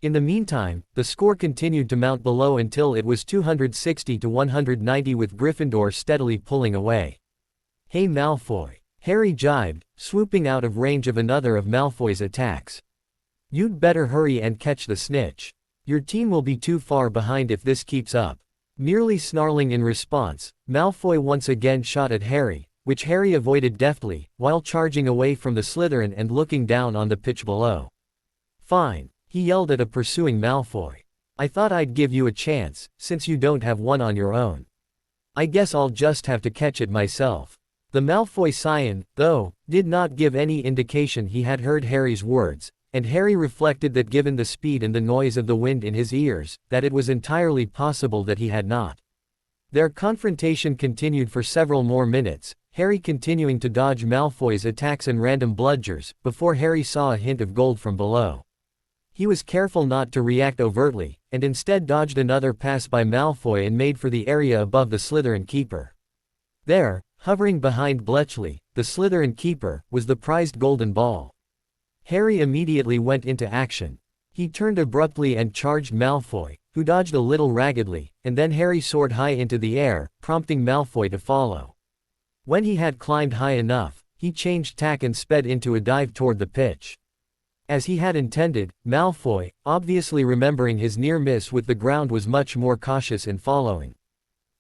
In the meantime, the score continued to mount below until it was 260 to 190 with Gryffindor steadily pulling away. "Hey Malfoy," Harry jibed, swooping out of range of another of Malfoy's attacks. "You'd better hurry and catch the snitch. Your team will be too far behind if this keeps up." Merely snarling in response, Malfoy once again shot at Harry, which Harry avoided deftly, while charging away from the Slytherin and looking down on the pitch below. "Fine," he yelled at a pursuing Malfoy. "I thought I'd give you a chance, since you don't have one on your own. I guess I'll just have to catch it myself." The Malfoy scion, though, did not give any indication he had heard Harry's words, and Harry reflected that given the speed and the noise of the wind in his ears, that it was entirely possible that he had not. Their confrontation continued for several more minutes, Harry continuing to dodge Malfoy's attacks and random bludgers, before Harry saw a hint of gold from below. He was careful not to react overtly, and instead dodged another pass by Malfoy and made for the area above the Slytherin keeper. There, hovering behind Bletchley, the Slytherin keeper, was the prized golden ball. Harry immediately went into action. He turned abruptly and charged Malfoy, who dodged a little raggedly, and then Harry soared high into the air, prompting Malfoy to follow. When he had climbed high enough, he changed tack and sped into a dive toward the pitch. As he had intended, Malfoy, obviously remembering his near miss with the ground, was much more cautious in following.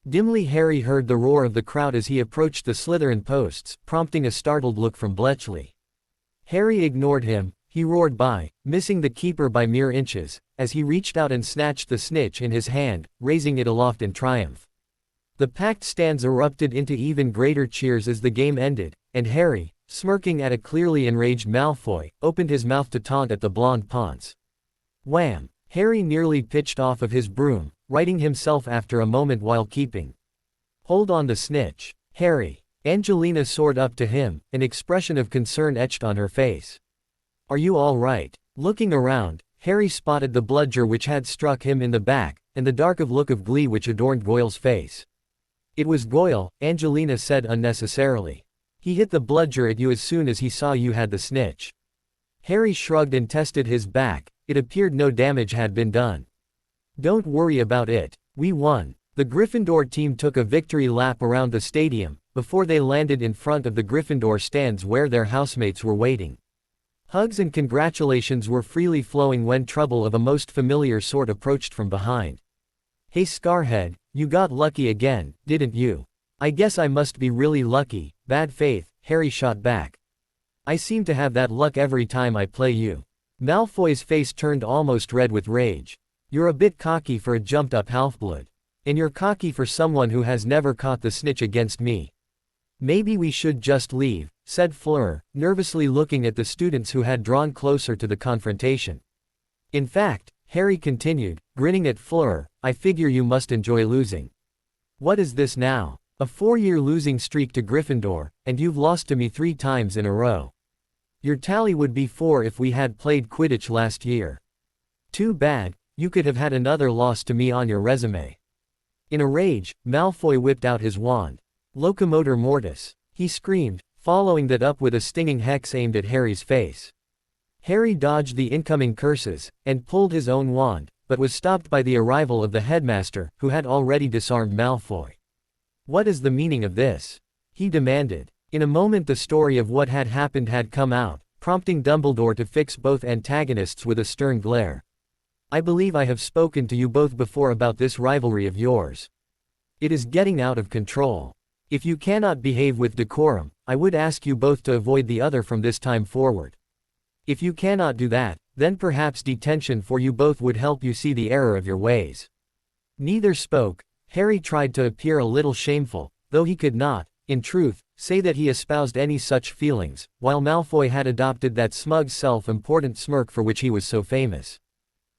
Dimly Harry heard the roar of the crowd as he approached the Slytherin posts, prompting a startled look from Bletchley. Harry ignored him. He roared by, missing the keeper by mere inches, as he reached out and snatched the snitch in his hand, raising it aloft in triumph. The packed stands erupted into even greater cheers as the game ended, and Harry, smirking at a clearly enraged Malfoy, opened his mouth to taunt at the blonde ponce. Wham! Harry nearly pitched off of his broom, righting himself after a moment while keeping hold on the snitch. "Harry!" Angelina soared up to him, an expression of concern etched on her face. "Are you all right?" Looking around, Harry spotted the bludger which had struck him in the back, and the dark look of glee which adorned Goyle's face. "It was Goyle," Angelina said unnecessarily. "He hit the bludger at you as soon as he saw you had the snitch." Harry shrugged and tested his back. It appeared no damage had been done. "Don't worry about it. We won." The Gryffindor team took a victory lap around the stadium, before they landed in front of the Gryffindor stands where their housemates were waiting. Hugs and congratulations were freely flowing when trouble of a most familiar sort approached from behind. "Hey Scarhead, you got lucky again, didn't you?" "I guess I must be really lucky, bad faith," Harry shot back. "I seem to have that luck every time I play you." Malfoy's face turned almost red with rage. "You're a bit cocky for a jumped-up half-blood. And you're cocky for someone who has never caught the snitch against me." "Maybe we should just leave," said Fleur, nervously looking at the students who had drawn closer to the confrontation. "In fact," Harry continued, grinning at Fleur, "I figure you must enjoy losing. What is this now? A 4-year losing streak to Gryffindor, and you've lost to me 3 times in a row. Your tally would be 4 if we had played Quidditch last year. Too bad, you could have had another loss to me on your resume." In a rage, Malfoy whipped out his wand. "Locomotor Mortis," he screamed, following that up with a stinging hex aimed at Harry's face. Harry dodged the incoming curses, and pulled his own wand, but was stopped by the arrival of the headmaster, who had already disarmed Malfoy. "What is the meaning of this?" he demanded. In a moment the story of what had happened had come out, prompting Dumbledore to fix both antagonists with a stern glare. "I believe I have spoken to you both before about this rivalry of yours. It is getting out of control. If you cannot behave with decorum, I would ask you both to avoid the other from this time forward." If you cannot do that, then perhaps detention for you both would help you see the error of your ways." Neither spoke. Harry tried to appear a little shameful, though he could not, in truth, say that he espoused any such feelings, while Malfoy had adopted that smug self-important smirk for which he was so famous.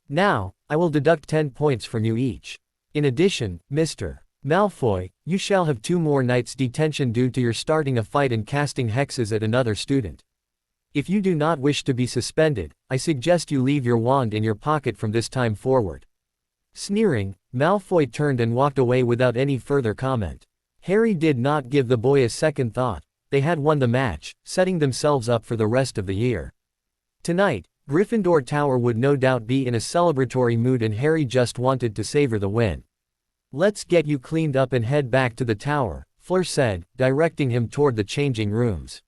"Now, I will deduct 10 points from you each. In addition, Mr. Malfoy, you shall have 2 more nights detention due to your starting a fight and casting hexes at another student. If you do not wish to be suspended, I suggest you leave your wand in your pocket from this time forward." Sneering, Malfoy turned and walked away without any further comment. Harry did not give the boy a second thought. They had won the match, setting themselves up for the rest of the year. Tonight, Gryffindor Tower would no doubt be in a celebratory mood, and Harry just wanted to savor the win. "Let's get you cleaned up and head back to the tower," Fleur said, directing him toward the changing rooms.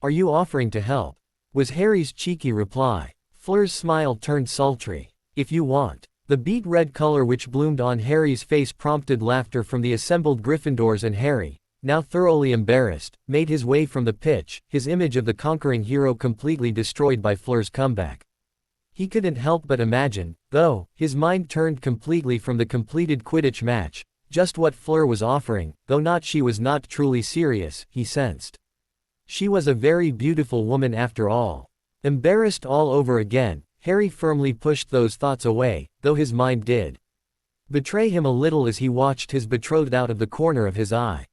"Are you offering to help?" was Harry's cheeky reply. Fleur's smile turned sultry. "If you want." The beet red color which bloomed on Harry's face prompted laughter from the assembled Gryffindors, and Harry, now thoroughly embarrassed, made his way from the pitch, his image of the conquering hero completely destroyed by Fleur's comeback. He couldn't help but imagine, though, his mind turned completely from the completed Quidditch match, just what Fleur was offering, though she was not truly serious, he sensed. She was a very beautiful woman after all. Embarrassed all over again, Harry firmly pushed those thoughts away, though his mind did betray him a little as he watched his betrothed out of the corner of his eye.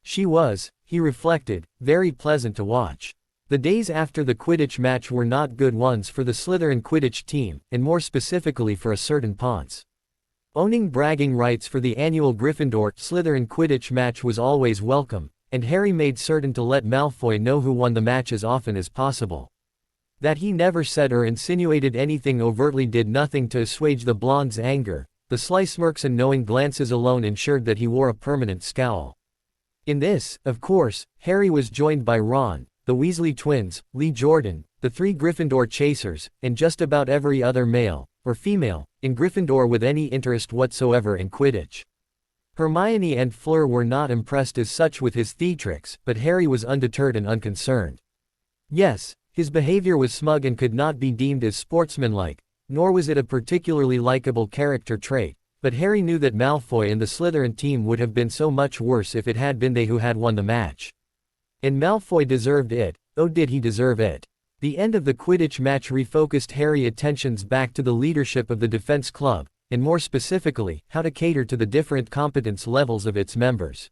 She was, he reflected, very pleasant to watch. The days after the Quidditch match were not good ones for the Slytherin Quidditch team, and more specifically for a certain Ponce. Owning bragging rights for the annual Gryffindor-Slytherin Quidditch match was always welcome, and Harry made certain to let Malfoy know who won the match as often as possible. That he never said or insinuated anything overtly did nothing to assuage the blonde's anger. The sly smirks and knowing glances alone ensured that he wore a permanent scowl. In this, of course, Harry was joined by Ron, the Weasley twins, Lee Jordan, the 3 Gryffindor chasers, and just about every other male, or female, in Gryffindor with any interest whatsoever in Quidditch. Hermione and Fleur were not impressed as such with his theatrics, but Harry was undeterred and unconcerned. Yes, his behavior was smug and could not be deemed as sportsmanlike, nor was it a particularly likable character trait, but Harry knew that Malfoy and the Slytherin team would have been so much worse if it had been they who had won the match. And Malfoy deserved it. Oh, did he deserve it? The end of the Quidditch match refocused Harry's attentions back to the leadership of the Defense Club, and more specifically, how to cater to the different competence levels of its members.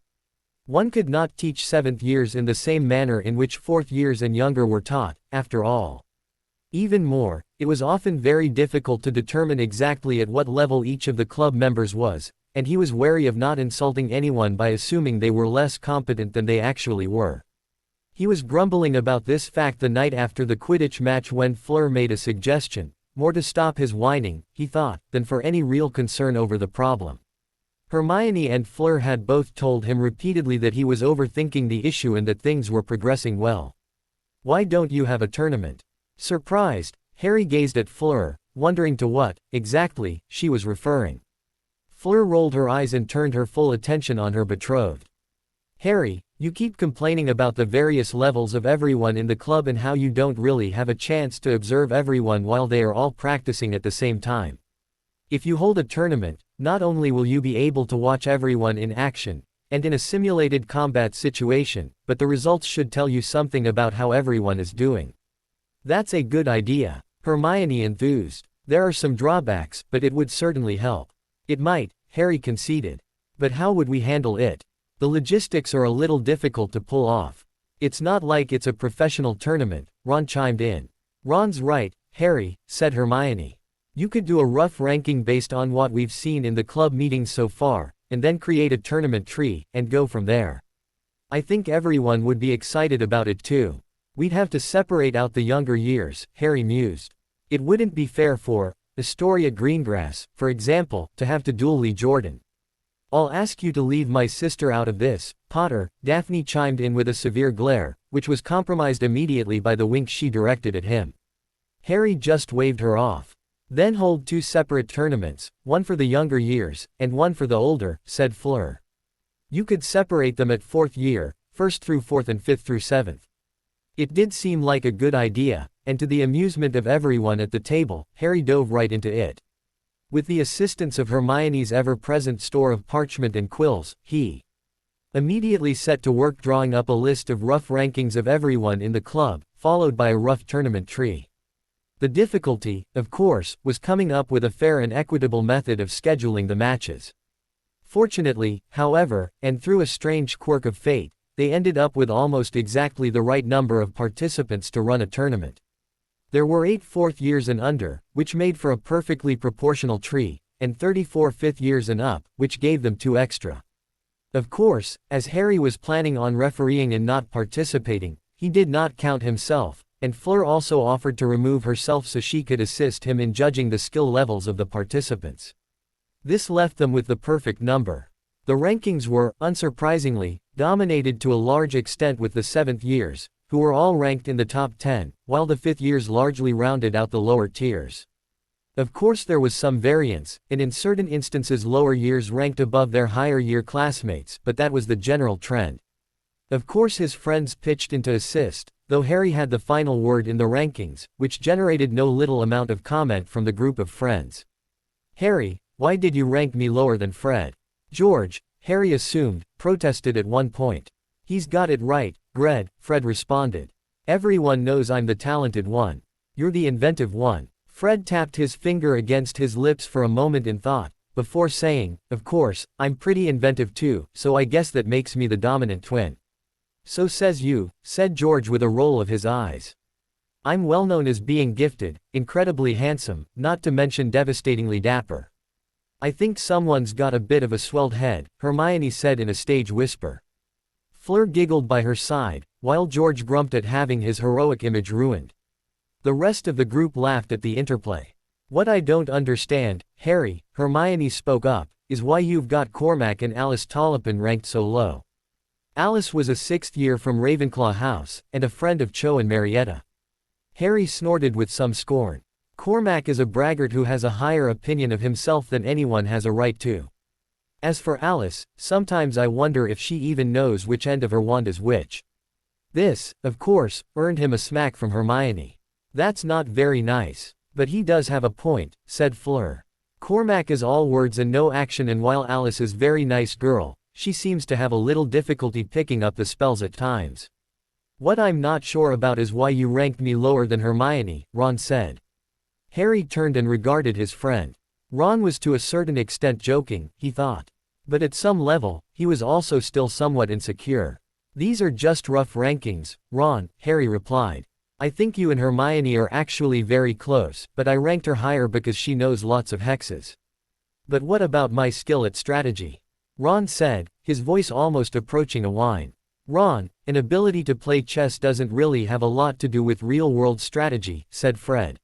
One could not teach 7th years in the same manner in which 4th years and younger were taught, after all. Even more, it was often very difficult to determine exactly at what level each of the club members was, and he was wary of not insulting anyone by assuming they were less competent than they actually were. He was grumbling about this fact the night after the Quidditch match when Fleur made a suggestion, more to stop his whining, he thought, than for any real concern over the problem. Hermione and Fleur had both told him repeatedly that he was overthinking the issue and that things were progressing well. "Why don't you have a tournament?" Surprised, Harry gazed at Fleur, wondering to what, exactly, she was referring. Fleur rolled her eyes and turned her full attention on her betrothed. "Harry, you keep complaining about the various levels of everyone in the club and how you don't really have a chance to observe everyone while they are all practicing at the same time. If you hold a tournament, not only will you be able to watch everyone in action, and in a simulated combat situation, but the results should tell you something about how everyone is doing." "That's a good idea," Hermione enthused. "There are some drawbacks, but it would certainly help." "It might," Harry conceded. "But how would we handle it? The logistics are a little difficult to pull off." "It's not like it's a professional tournament," Ron chimed in. "Ron's right, Harry," said Hermione. "You could do a rough ranking based on what we've seen in the club meetings so far, and then create a tournament tree, and go from there. I think everyone would be excited about it too. We'd have to separate out the younger years," Harry mused. "It wouldn't be fair for Astoria Greengrass, for example, to have to duel Lee Jordan." "I'll ask you to leave my sister out of this, Potter," Daphne chimed in with a severe glare, which was compromised immediately by the wink she directed at him. Harry just waved her off. "Then hold 2 separate tournaments, one for the younger years, and one for the older," said Fleur. "You could separate them at 4th year, 1st through 4th and 5th through 7th. It did seem like a good idea, and to the amusement of everyone at the table, Harry dove right into it. With the assistance of Hermione's ever-present store of parchment and quills, he immediately set to work drawing up a list of rough rankings of everyone in the club, followed by a rough tournament tree. The difficulty, of course, was coming up with a fair and equitable method of scheduling the matches. Fortunately, however, and through a strange quirk of fate, they ended up with almost exactly the right number of participants to run a tournament. There were 8 fourth years and under, which made for a perfectly proportional tree, and 34 fifth years and up, which gave them 2 extra. Of course, as Harry was planning on refereeing and not participating, he did not count himself, and Fleur also offered to remove herself so she could assist him in judging the skill levels of the participants. This left them with the perfect number. The rankings were, unsurprisingly, dominated to a large extent with the 7th years, who were all ranked in the top 10, while the 5th years largely rounded out the lower tiers. Of course there was some variance, and in certain instances lower years ranked above their higher year classmates, but that was the general trend. Of course his friends pitched in to assist, though Harry had the final word in the rankings, which generated no little amount of comment from the group of friends. "Harry, why did you rank me lower than Fred?" George, Harry assumed, protested at one point. "He's got it right, Gred," Fred responded. "Everyone knows I'm the talented one. You're the inventive one." Fred tapped his finger against his lips for a moment in thought, before saying, "Of course, I'm pretty inventive too, so I guess that makes me the dominant twin." "So says you," said George with a roll of his eyes. "I'm well known as being gifted, incredibly handsome, not to mention devastatingly dapper." "I think someone's got a bit of a swelled head," Hermione said in a stage whisper. Fleur giggled by her side, while George grumped at having his heroic image ruined. The rest of the group laughed at the interplay. "What I don't understand, Harry," Hermione spoke up, "is why you've got Cormac and Alice Tollipin ranked so low." Alice was a 6th year from Ravenclaw House, and a friend of Cho and Marietta. Harry snorted with some scorn. "Cormac is a braggart who has a higher opinion of himself than anyone has a right to. As for Alice, sometimes I wonder if she even knows which end of her wand is which." This, of course, earned him a smack from Hermione. "That's not very nice. But he does have a point," said Fleur. "Cormac is all words and no action, and while Alice is very nice girl, she seems to have a little difficulty picking up the spells at times." "What I'm not sure about is why you ranked me lower than Hermione," Ron said. Harry turned and regarded his friend. Ron was to a certain extent joking, he thought. But at some level, he was also still somewhat insecure. "These are just rough rankings, Ron," Harry replied. "I think you and Hermione are actually very close, but I ranked her higher because she knows lots of hexes." "But what about my skill at strategy?" Ron said, his voice almost approaching a whine. "Ron, an ability to play chess doesn't really have a lot to do with real-world strategy," said Fred.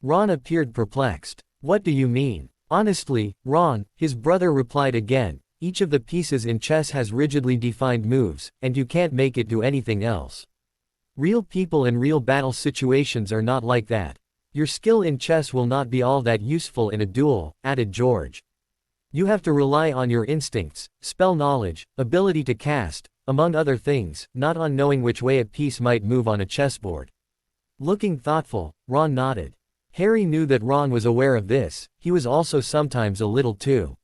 Ron appeared perplexed. "What do you mean?" "Honestly, Ron," his brother replied again, "each of the pieces in chess has rigidly defined moves, and you can't make it do anything else. Real people and real battle situations are not like that. Your skill in chess will not be all that useful in a duel," added George. "You have to rely on your instincts, spell knowledge, ability to cast, among other things, not on knowing which way a piece might move on a chessboard." Looking thoughtful, Ron nodded. Harry knew that Ron was aware of this. He was also sometimes a little too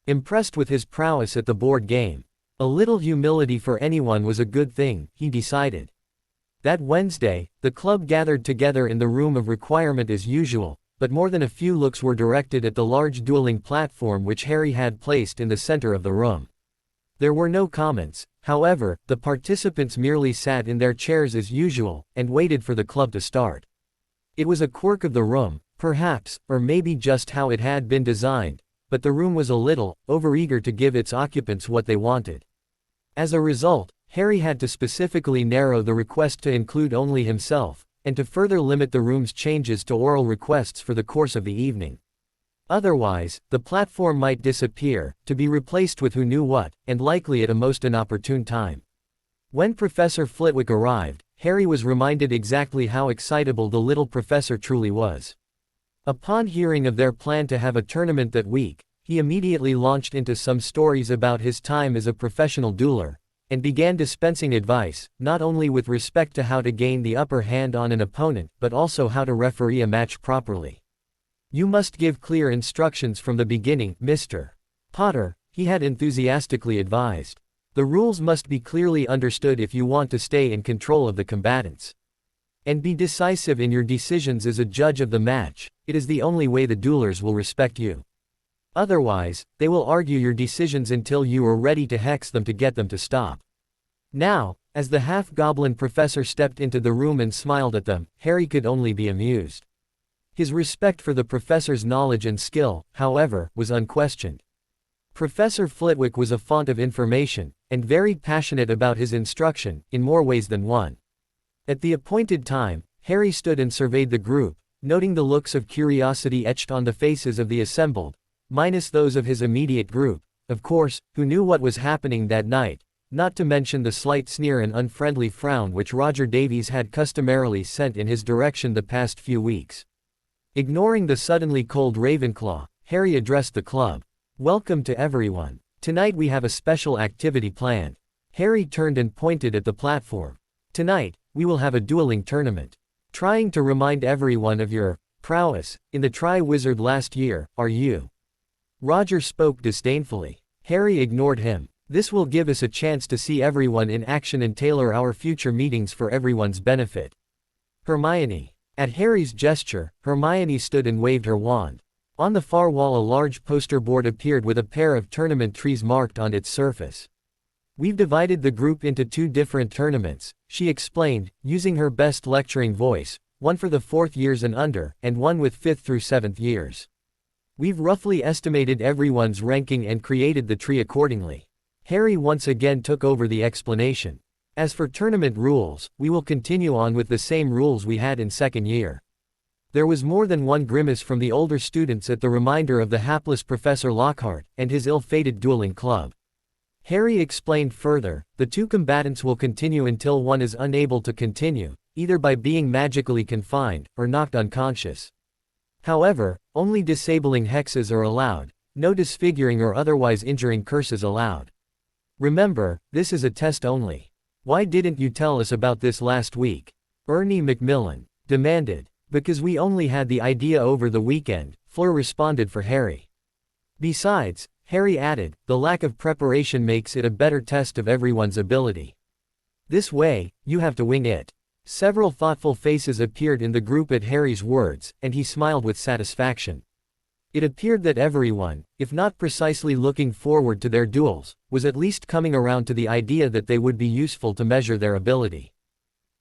impressed with his prowess at the board game. A little humility for anyone was a good thing, he decided. That Wednesday, the club gathered together in the room of requirement as usual, but more than a few looks were directed at the large dueling platform which Harry had placed in the center of the room. There were no comments, however, the participants merely sat in their chairs as usual, and waited for the club to start. It was a quirk of the room, perhaps, or maybe just how it had been designed, but the room was a little overeager to give its occupants what they wanted. As a result, Harry had to specifically narrow the request to include only himself, and to further limit the room's changes to oral requests for the course of the evening. Otherwise, the platform might disappear, to be replaced with who knew what, and likely at a most inopportune time. When Professor Flitwick arrived, Harry was reminded exactly how excitable the little professor truly was. Upon hearing of their plan to have a tournament that week, he immediately launched into some stories about his time as a professional dueler, and began dispensing advice, not only with respect to how to gain the upper hand on an opponent but also how to referee a match properly. "You must give clear instructions from the beginning, Mr. Potter," he had enthusiastically advised. "The rules must be clearly understood if you want to stay in control of the combatants. And be decisive in your decisions as a judge of the match. It is the only way the duelers will respect you. Otherwise, they will argue your decisions until you are ready to hex them to get them to stop." Now, as the half-goblin professor stepped into the room and smiled at them, Harry could only be amused. His respect for the professor's knowledge and skill, however, was unquestioned. Professor Flitwick was a font of information, and very passionate about his instruction, in more ways than one. At the appointed time, Harry stood and surveyed the group, noting the looks of curiosity etched on the faces of the assembled, minus those of his immediate group, of course, who knew what was happening that night, not to mention the slight sneer and unfriendly frown which Roger Davies had customarily sent in his direction the past few weeks. Ignoring the suddenly cold Ravenclaw, Harry addressed the club. "Welcome to everyone. Tonight we have a special activity planned." Harry turned and pointed at the platform. "Tonight, we will have a dueling tournament. Trying to remind everyone of your prowess in the Tri-Wizard last year, are you?" Roger spoke disdainfully. Harry ignored him. "This will give us a chance to see everyone in action and tailor our future meetings for everyone's benefit." Hermione. At Harry's gesture, Hermione stood and waved her wand. On the far wall a large poster board appeared with a pair of tournament trees marked on its surface. "We've divided the group into 2 different tournaments," she explained, using her best lecturing voice, "one for the 4th years and under, and one with 5th through 7th years. We've roughly estimated everyone's ranking and created the tree accordingly." Harry once again took over the explanation. "As for tournament rules, we will continue on with the same rules we had in 2nd year." There was more than one grimace from the older students at the reminder of the hapless Professor Lockhart and his ill-fated dueling club. Harry explained further, "The 2 combatants will continue until one is unable to continue, either by being magically confined, or knocked unconscious. However, only disabling hexes are allowed, no disfiguring or otherwise injuring curses allowed. Remember, this is a test only. Why didn't you tell us about this last week?" Ernie Macmillan demanded. "Because we only had the idea over the weekend," Fleur responded for Harry. "Besides," Harry added, "the lack of preparation makes it a better test of everyone's ability. This way, you have to wing it." Several thoughtful faces appeared in the group at Harry's words, and he smiled with satisfaction. It appeared that everyone, if not precisely looking forward to their duels, was at least coming around to the idea that they would be useful to measure their ability.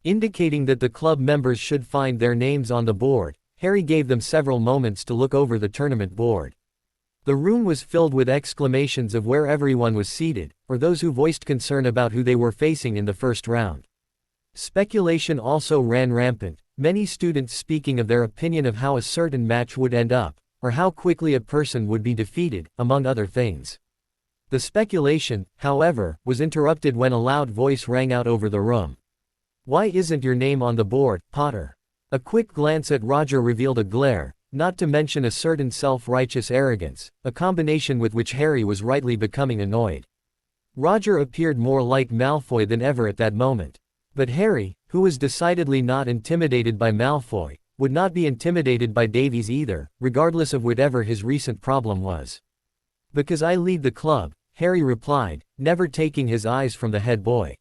Indicating that the club members should find their names on the board, Harry gave them several moments to look over the tournament board. The room was filled with exclamations of where everyone was seated, or those who voiced concern about who they were facing in the first round. Speculation also ran rampant, many students speaking of their opinion of how a certain match would end up, or how quickly a person would be defeated, among other things. The speculation, however, was interrupted when a loud voice rang out over the room. "Why isn't your name on the board, Potter?" A quick glance at Roger revealed a glare, not to mention a certain self-righteous arrogance, a combination with which Harry was rightly becoming annoyed. Roger appeared more like Malfoy than ever at that moment. But Harry, who was decidedly not intimidated by Malfoy, would not be intimidated by Davies either, regardless of whatever his recent problem was. "Because I lead the club," Harry replied, never taking his eyes from the head boy.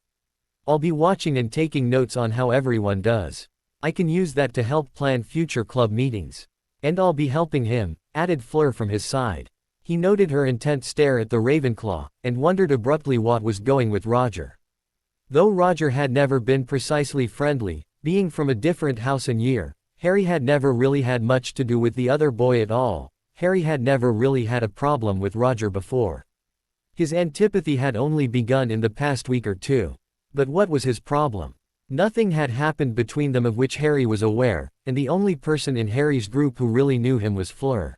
"I'll be watching and taking notes on how everyone does. I can use that to help plan future club meetings. And I'll be helping him," added Fleur from his side. He noted her intent stare at the Ravenclaw, and wondered abruptly what was going with Roger. Though Roger had never been precisely friendly, being from a different house and year, Harry had never really had much to do with the other boy at all. Harry had never really had a problem with Roger before. His antipathy had only begun in the past week or 2. But what was his problem? Nothing had happened between them of which Harry was aware, and the only person in Harry's group who really knew him was Fleur.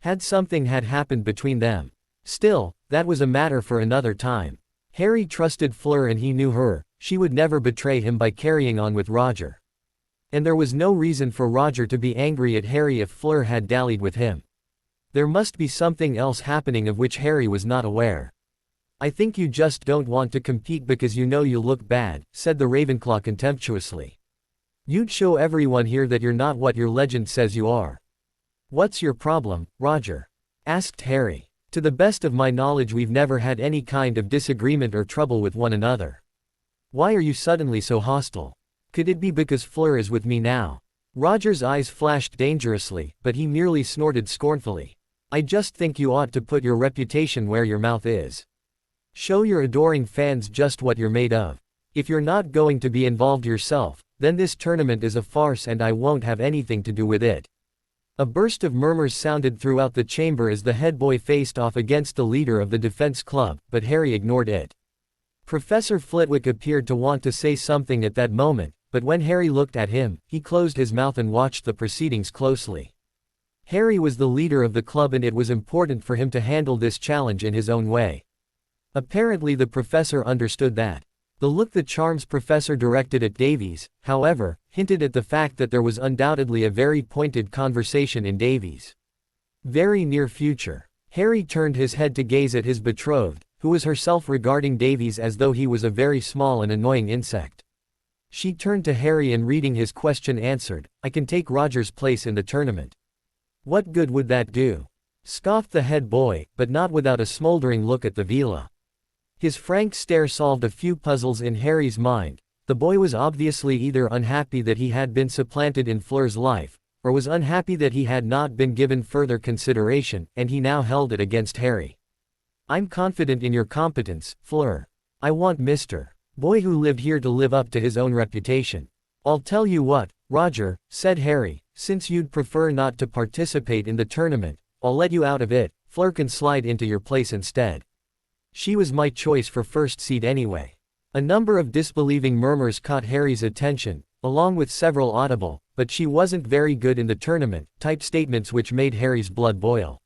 Had something had happened between them? Still, that was a matter for another time. Harry trusted Fleur and he knew her, she would never betray him by carrying on with Roger. And there was no reason for Roger to be angry at Harry if Fleur had dallied with him. There must be something else happening of which Harry was not aware. I think you just don't want to compete because you know you'll look bad, said the Ravenclaw contemptuously. You'd show everyone here that you're not what your legend says you are. What's your problem, Roger? Asked Harry. To the best of my knowledge, we've never had any kind of disagreement or trouble with one another. Why are you suddenly so hostile? Could it be because Fleur is with me now? Roger's eyes flashed dangerously, but he merely snorted scornfully. I just think you ought to put your reputation where your mouth is. Show your adoring fans just what you're made of. If you're not going to be involved yourself, then this tournament is a farce and I won't have anything to do with it. A burst of murmurs sounded throughout the chamber as the head boy faced off against the leader of the defense club, but Harry ignored it. Professor Flitwick appeared to want to say something at that moment, but when Harry looked at him, he closed his mouth and watched the proceedings closely. Harry was the leader of the club and it was important for him to handle this challenge in his own way. Apparently the professor understood that. The look the charms professor directed at Davies, however, hinted at the fact that there was undoubtedly a very pointed conversation in Davies' very near future. Harry turned his head to gaze at his betrothed, who was herself regarding Davies as though he was a very small and annoying insect. She turned to Harry and reading his question answered, I can take Roger's place in the tournament. What good would that do? Scoffed the head boy, but not without a smoldering look at the villa. His frank stare solved a few puzzles in Harry's mind. The boy was obviously either unhappy that he had been supplanted in Fleur's life, or was unhappy that he had not been given further consideration, and he now held it against Harry. I'm confident in your competence, Fleur. I want Mr. Boy who lived here to live up to his own reputation. I'll tell you what, Roger, said Harry, since you'd prefer not to participate in the tournament, I'll let you out of it. Fleur can slide into your place instead. She was my choice for first seed anyway. A number of disbelieving murmurs caught Harry's attention, along with several audible, but she wasn't very good in the tournament, type statements which made Harry's blood boil.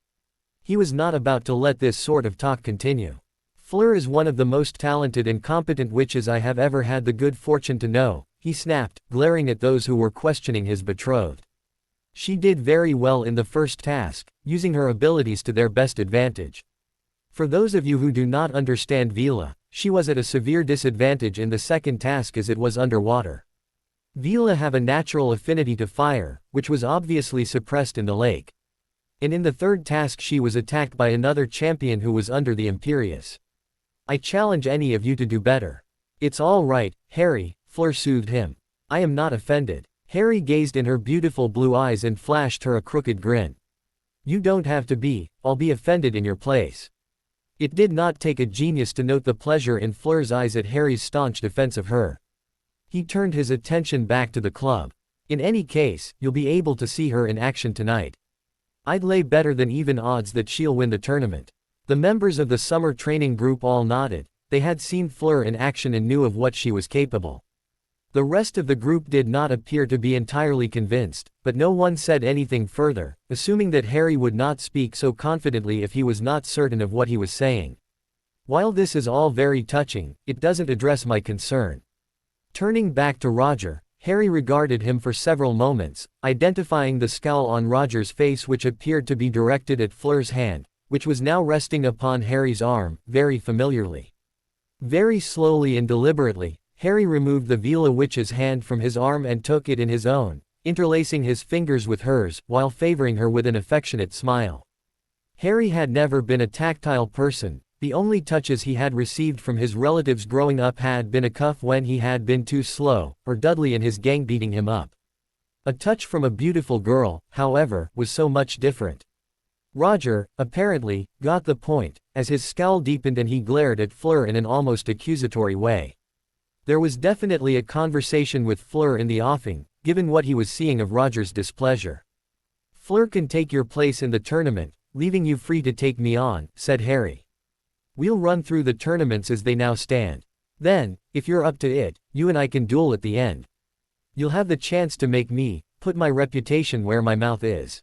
He was not about to let this sort of talk continue. Fleur is one of the most talented and competent witches I have ever had the good fortune to know, he snapped, glaring at those who were questioning his betrothed. She did very well in the first task, using her abilities to their best advantage. For those of you who do not understand Vila, she was at a severe disadvantage in the second task as it was underwater. Vila have a natural affinity to fire, which was obviously suppressed in the lake. And in the third task she was attacked by another champion who was under the Imperius. I challenge any of you to do better. It's all right, Harry, Fleur soothed him. I am not offended. Harry gazed in her beautiful blue eyes and flashed her a crooked grin. You don't have to be, I'll be offended in your place. It did not take a genius to note the pleasure in Fleur's eyes at Harry's staunch defense of her. He turned his attention back to the club. In any case, you'll be able to see her in action tonight. I'd lay better than even odds that she'll win the tournament. The members of the summer training group all nodded. They had seen Fleur in action and knew of what she was capable. The rest of the group did not appear to be entirely convinced, but no one said anything further, assuming that Harry would not speak so confidently if he was not certain of what he was saying. While this is all very touching, it doesn't address my concern. Turning back to Roger, Harry regarded him for several moments, identifying the scowl on Roger's face which appeared to be directed at Fleur's hand, which was now resting upon Harry's arm, very familiarly. Very slowly and deliberately, Harry removed the Vila witch's hand from his arm and took it in his own, interlacing his fingers with hers, while favoring her with an affectionate smile. Harry had never been a tactile person. The only touches he had received from his relatives growing up had been a cuff when he had been too slow, or Dudley and his gang beating him up. A touch from a beautiful girl, however, was so much different. Roger, apparently, got the point, as his scowl deepened and he glared at Fleur in an almost accusatory way. There was definitely a conversation with Fleur in the offing, given what he was seeing of Roger's displeasure. Fleur can take your place in the tournament, leaving you free to take me on, said Harry. We'll run through the tournaments as they now stand. Then, if you're up to it, you and I can duel at the end. You'll have the chance to make me put my reputation where my mouth is.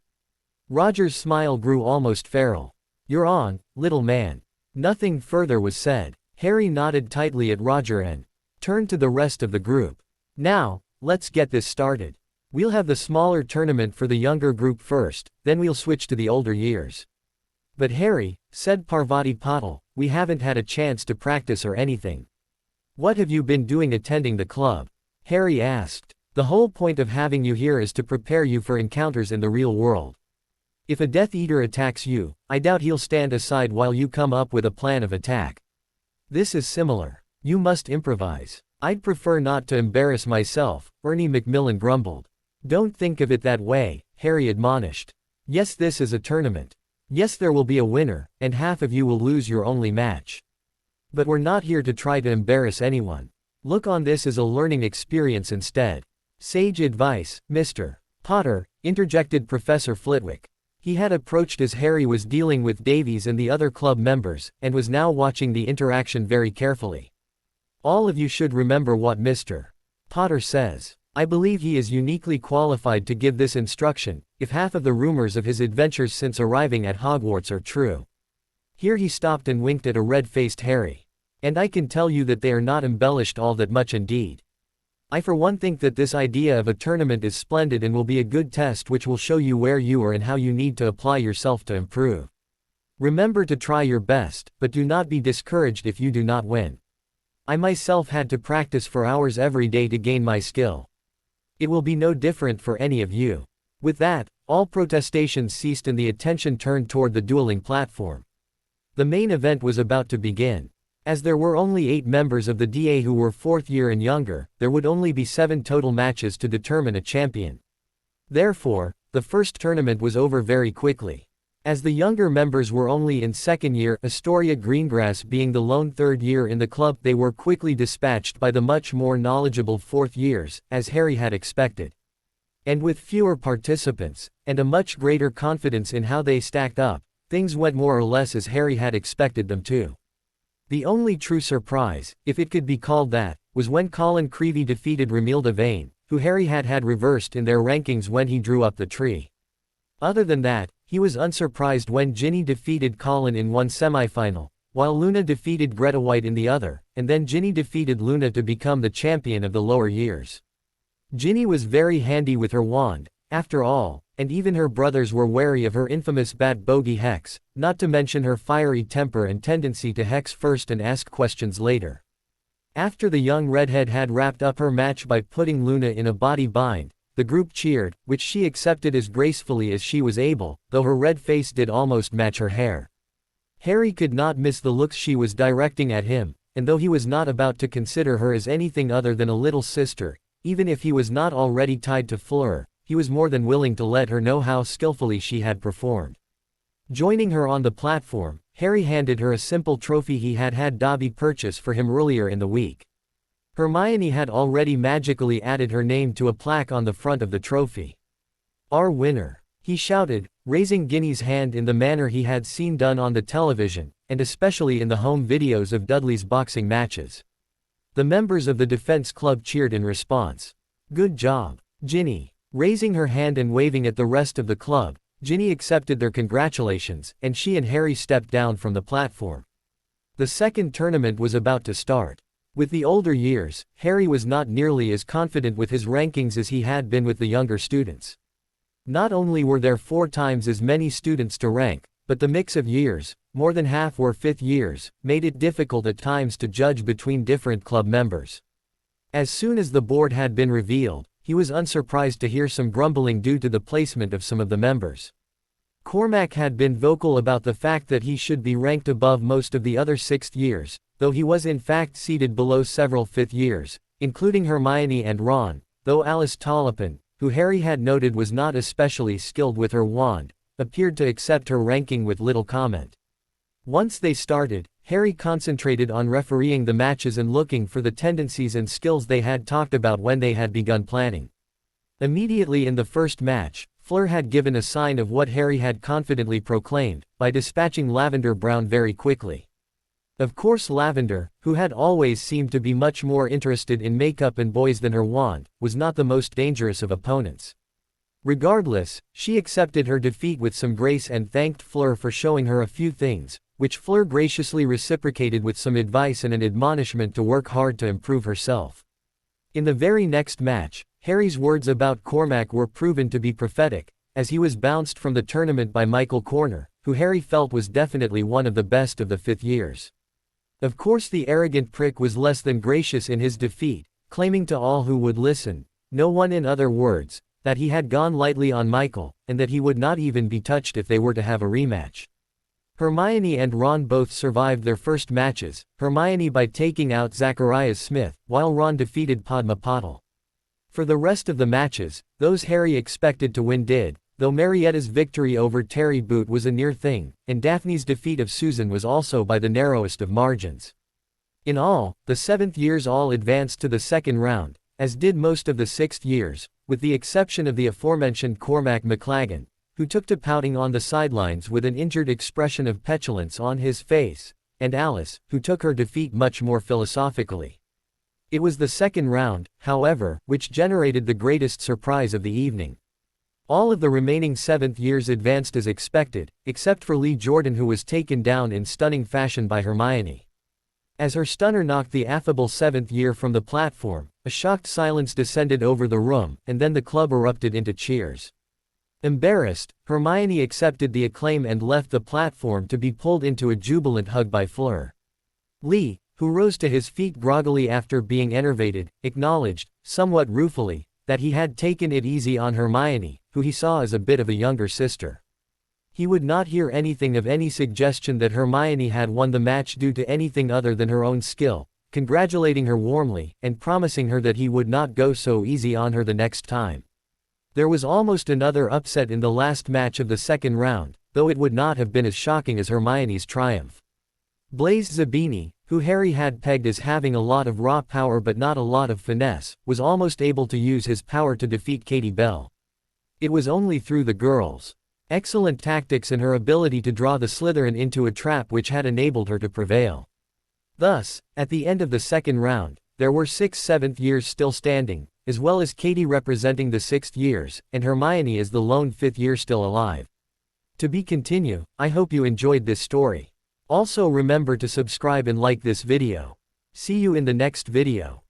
Roger's smile grew almost feral. You're on, little man. Nothing further was said. Harry nodded tightly at Roger and turned to the rest of the group. Now, let's get this started. We'll have the smaller tournament for the younger group first, then we'll switch to the older years. But Harry, said Parvati Patil, we haven't had a chance to practice or anything. What have you been doing attending the club? Harry asked. The whole point of having you here is to prepare you for encounters in the real world. If a Death Eater attacks you, I doubt he'll stand aside while you come up with a plan of attack. This is similar. You must improvise. I'd prefer not to embarrass myself, Ernie Macmillan grumbled. Don't think of it that way, Harry admonished. Yes, this is a tournament. Yes, there will be a winner, and half of you will lose your only match. But we're not here to try to embarrass anyone. Look on this as a learning experience instead. Sage advice, Mr. Potter, interjected Professor Flitwick. He had approached as Harry was dealing with Davies and the other club members, and was now watching the interaction very carefully. All of you should remember what Mr. Potter says. I believe he is uniquely qualified to give this instruction, if half of the rumors of his adventures since arriving at Hogwarts are true. Here he stopped and winked at a red-faced Harry. And I can tell you that they are not embellished all that much indeed. I for one think that this idea of a tournament is splendid and will be a good test which will show you where you are and how you need to apply yourself to improve. Remember to try your best, but do not be discouraged if you do not win. I myself had to practice for hours every day to gain my skill. It will be no different for any of you. With that, all protestations ceased and the attention turned toward the dueling platform. The main event was about to begin. As there were only 8 members of the DA who were 4th year and younger, there would only be 7 total matches to determine a champion. Therefore, the first tournament was over very quickly. As the younger members were only in 2nd year, Astoria Greengrass being the lone 3rd year in the club, they were quickly dispatched by the much more knowledgeable 4th years, as Harry had expected. And with fewer participants, and a much greater confidence in how they stacked up, things went more or less as Harry had expected them to. The only true surprise, if it could be called that, was when Colin Creevey defeated Remilda Vane, who Harry had reversed in their rankings when he drew up the tree. Other than that, he was unsurprised when Ginny defeated Colin in one semifinal, while Luna defeated Greta White in the other, and then Ginny defeated Luna to become the champion of the lower years. Ginny was very handy with her wand, after all, and even her brothers were wary of her infamous bat bogey hex, not to mention her fiery temper and tendency to hex first and ask questions later. After the young redhead had wrapped up her match by putting Luna in a body bind, the group cheered, which she accepted as gracefully as she was able, though her red face did almost match her hair. Harry could not miss the looks she was directing at him, and though he was not about to consider her as anything other than a little sister, even if he was not already tied to Fleur, he was more than willing to let her know how skillfully she had performed. Joining her on the platform, Harry handed her a simple trophy he had had Dobby purchase for him earlier in the week. Hermione had already magically added her name to a plaque on the front of the trophy. "Our winner," he shouted, raising Ginny's hand in the manner he had seen done on the television, and especially in the home videos of Dudley's boxing matches. The members of the defense club cheered in response. "Good job, Ginny." Raising her hand and waving at the rest of the club, Ginny accepted their congratulations, and she and Harry stepped down from the platform. The second tournament was about to start. With the older years, Harry was not nearly as confident with his rankings as he had been with the younger students. Not only were there 4 times as many students to rank, but the mix of years, more than half were 5th years, made it difficult at times to judge between different club members. As soon as the board had been revealed, he was unsurprised to hear some grumbling due to the placement of some of the members. Cormac had been vocal about the fact that he should be ranked above most of the other 6th years, though he was in fact seated below several 5th years, including Hermione and Ron, though Alice Tollipin, who Harry had noted was not especially skilled with her wand, appeared to accept her ranking with little comment. Once they started, Harry concentrated on refereeing the matches and looking for the tendencies and skills they had talked about when they had begun planning. Immediately in the first match, Fleur had given a sign of what Harry had confidently proclaimed, by dispatching Lavender Brown very quickly. Of course Lavender, who had always seemed to be much more interested in makeup and boys than her wand, was not the most dangerous of opponents. Regardless, she accepted her defeat with some grace and thanked Fleur for showing her a few things, which Fleur graciously reciprocated with some advice and an admonishment to work hard to improve herself. In the very next match, Harry's words about Cormac were proven to be prophetic, as he was bounced from the tournament by Michael Corner, who Harry felt was definitely one of the best of the fifth years. Of course the arrogant prick was less than gracious in his defeat, claiming to all who would listen, no one in other words, that he had gone lightly on Michael, and that he would not even be touched if they were to have a rematch. Hermione and Ron both survived their first matches, Hermione by taking out Zacharias Smith, while Ron defeated Padma Patil. For the rest of the matches, those Harry expected to win did, though Marietta's victory over Terry Boot was a near thing, and Daphne's defeat of Susan was also by the narrowest of margins. In all, the seventh years all advanced to the second round, as did most of the sixth years, with the exception of the aforementioned Cormac McLagan, who took to pouting on the sidelines with an injured expression of petulance on his face, and Alice, who took her defeat much more philosophically. It was the second round, however, which generated the greatest surprise of the evening. All of the remaining seventh years advanced as expected, except for Lee Jordan, who was taken down in stunning fashion by Hermione. As her stunner knocked the affable seventh year from the platform, a shocked silence descended over the room, and then the club erupted into cheers. Embarrassed, Hermione accepted the acclaim and left the platform to be pulled into a jubilant hug by Fleur. Lee, who rose to his feet groggily after being enervated, acknowledged, somewhat ruefully, that he had taken it easy on Hermione, who he saw as a bit of a younger sister. He would not hear anything of any suggestion that Hermione had won the match due to anything other than her own skill, congratulating her warmly, and promising her that he would not go so easy on her the next time. There was almost another upset in the last match of the second round, though it would not have been as shocking as Hermione's triumph. Blaise Zabini, who Harry had pegged as having a lot of raw power but not a lot of finesse, was almost able to use his power to defeat Katie Bell. It was only through the girls' excellent tactics and her ability to draw the Slytherin into a trap which had enabled her to prevail. Thus, at the end of the second round, there were 6 seventh years still standing, as well as Katie representing the 6th years, and Hermione as the lone 5th year still alive. To be continue, I hope you enjoyed this story. Also remember to subscribe and like this video. See you in the next video.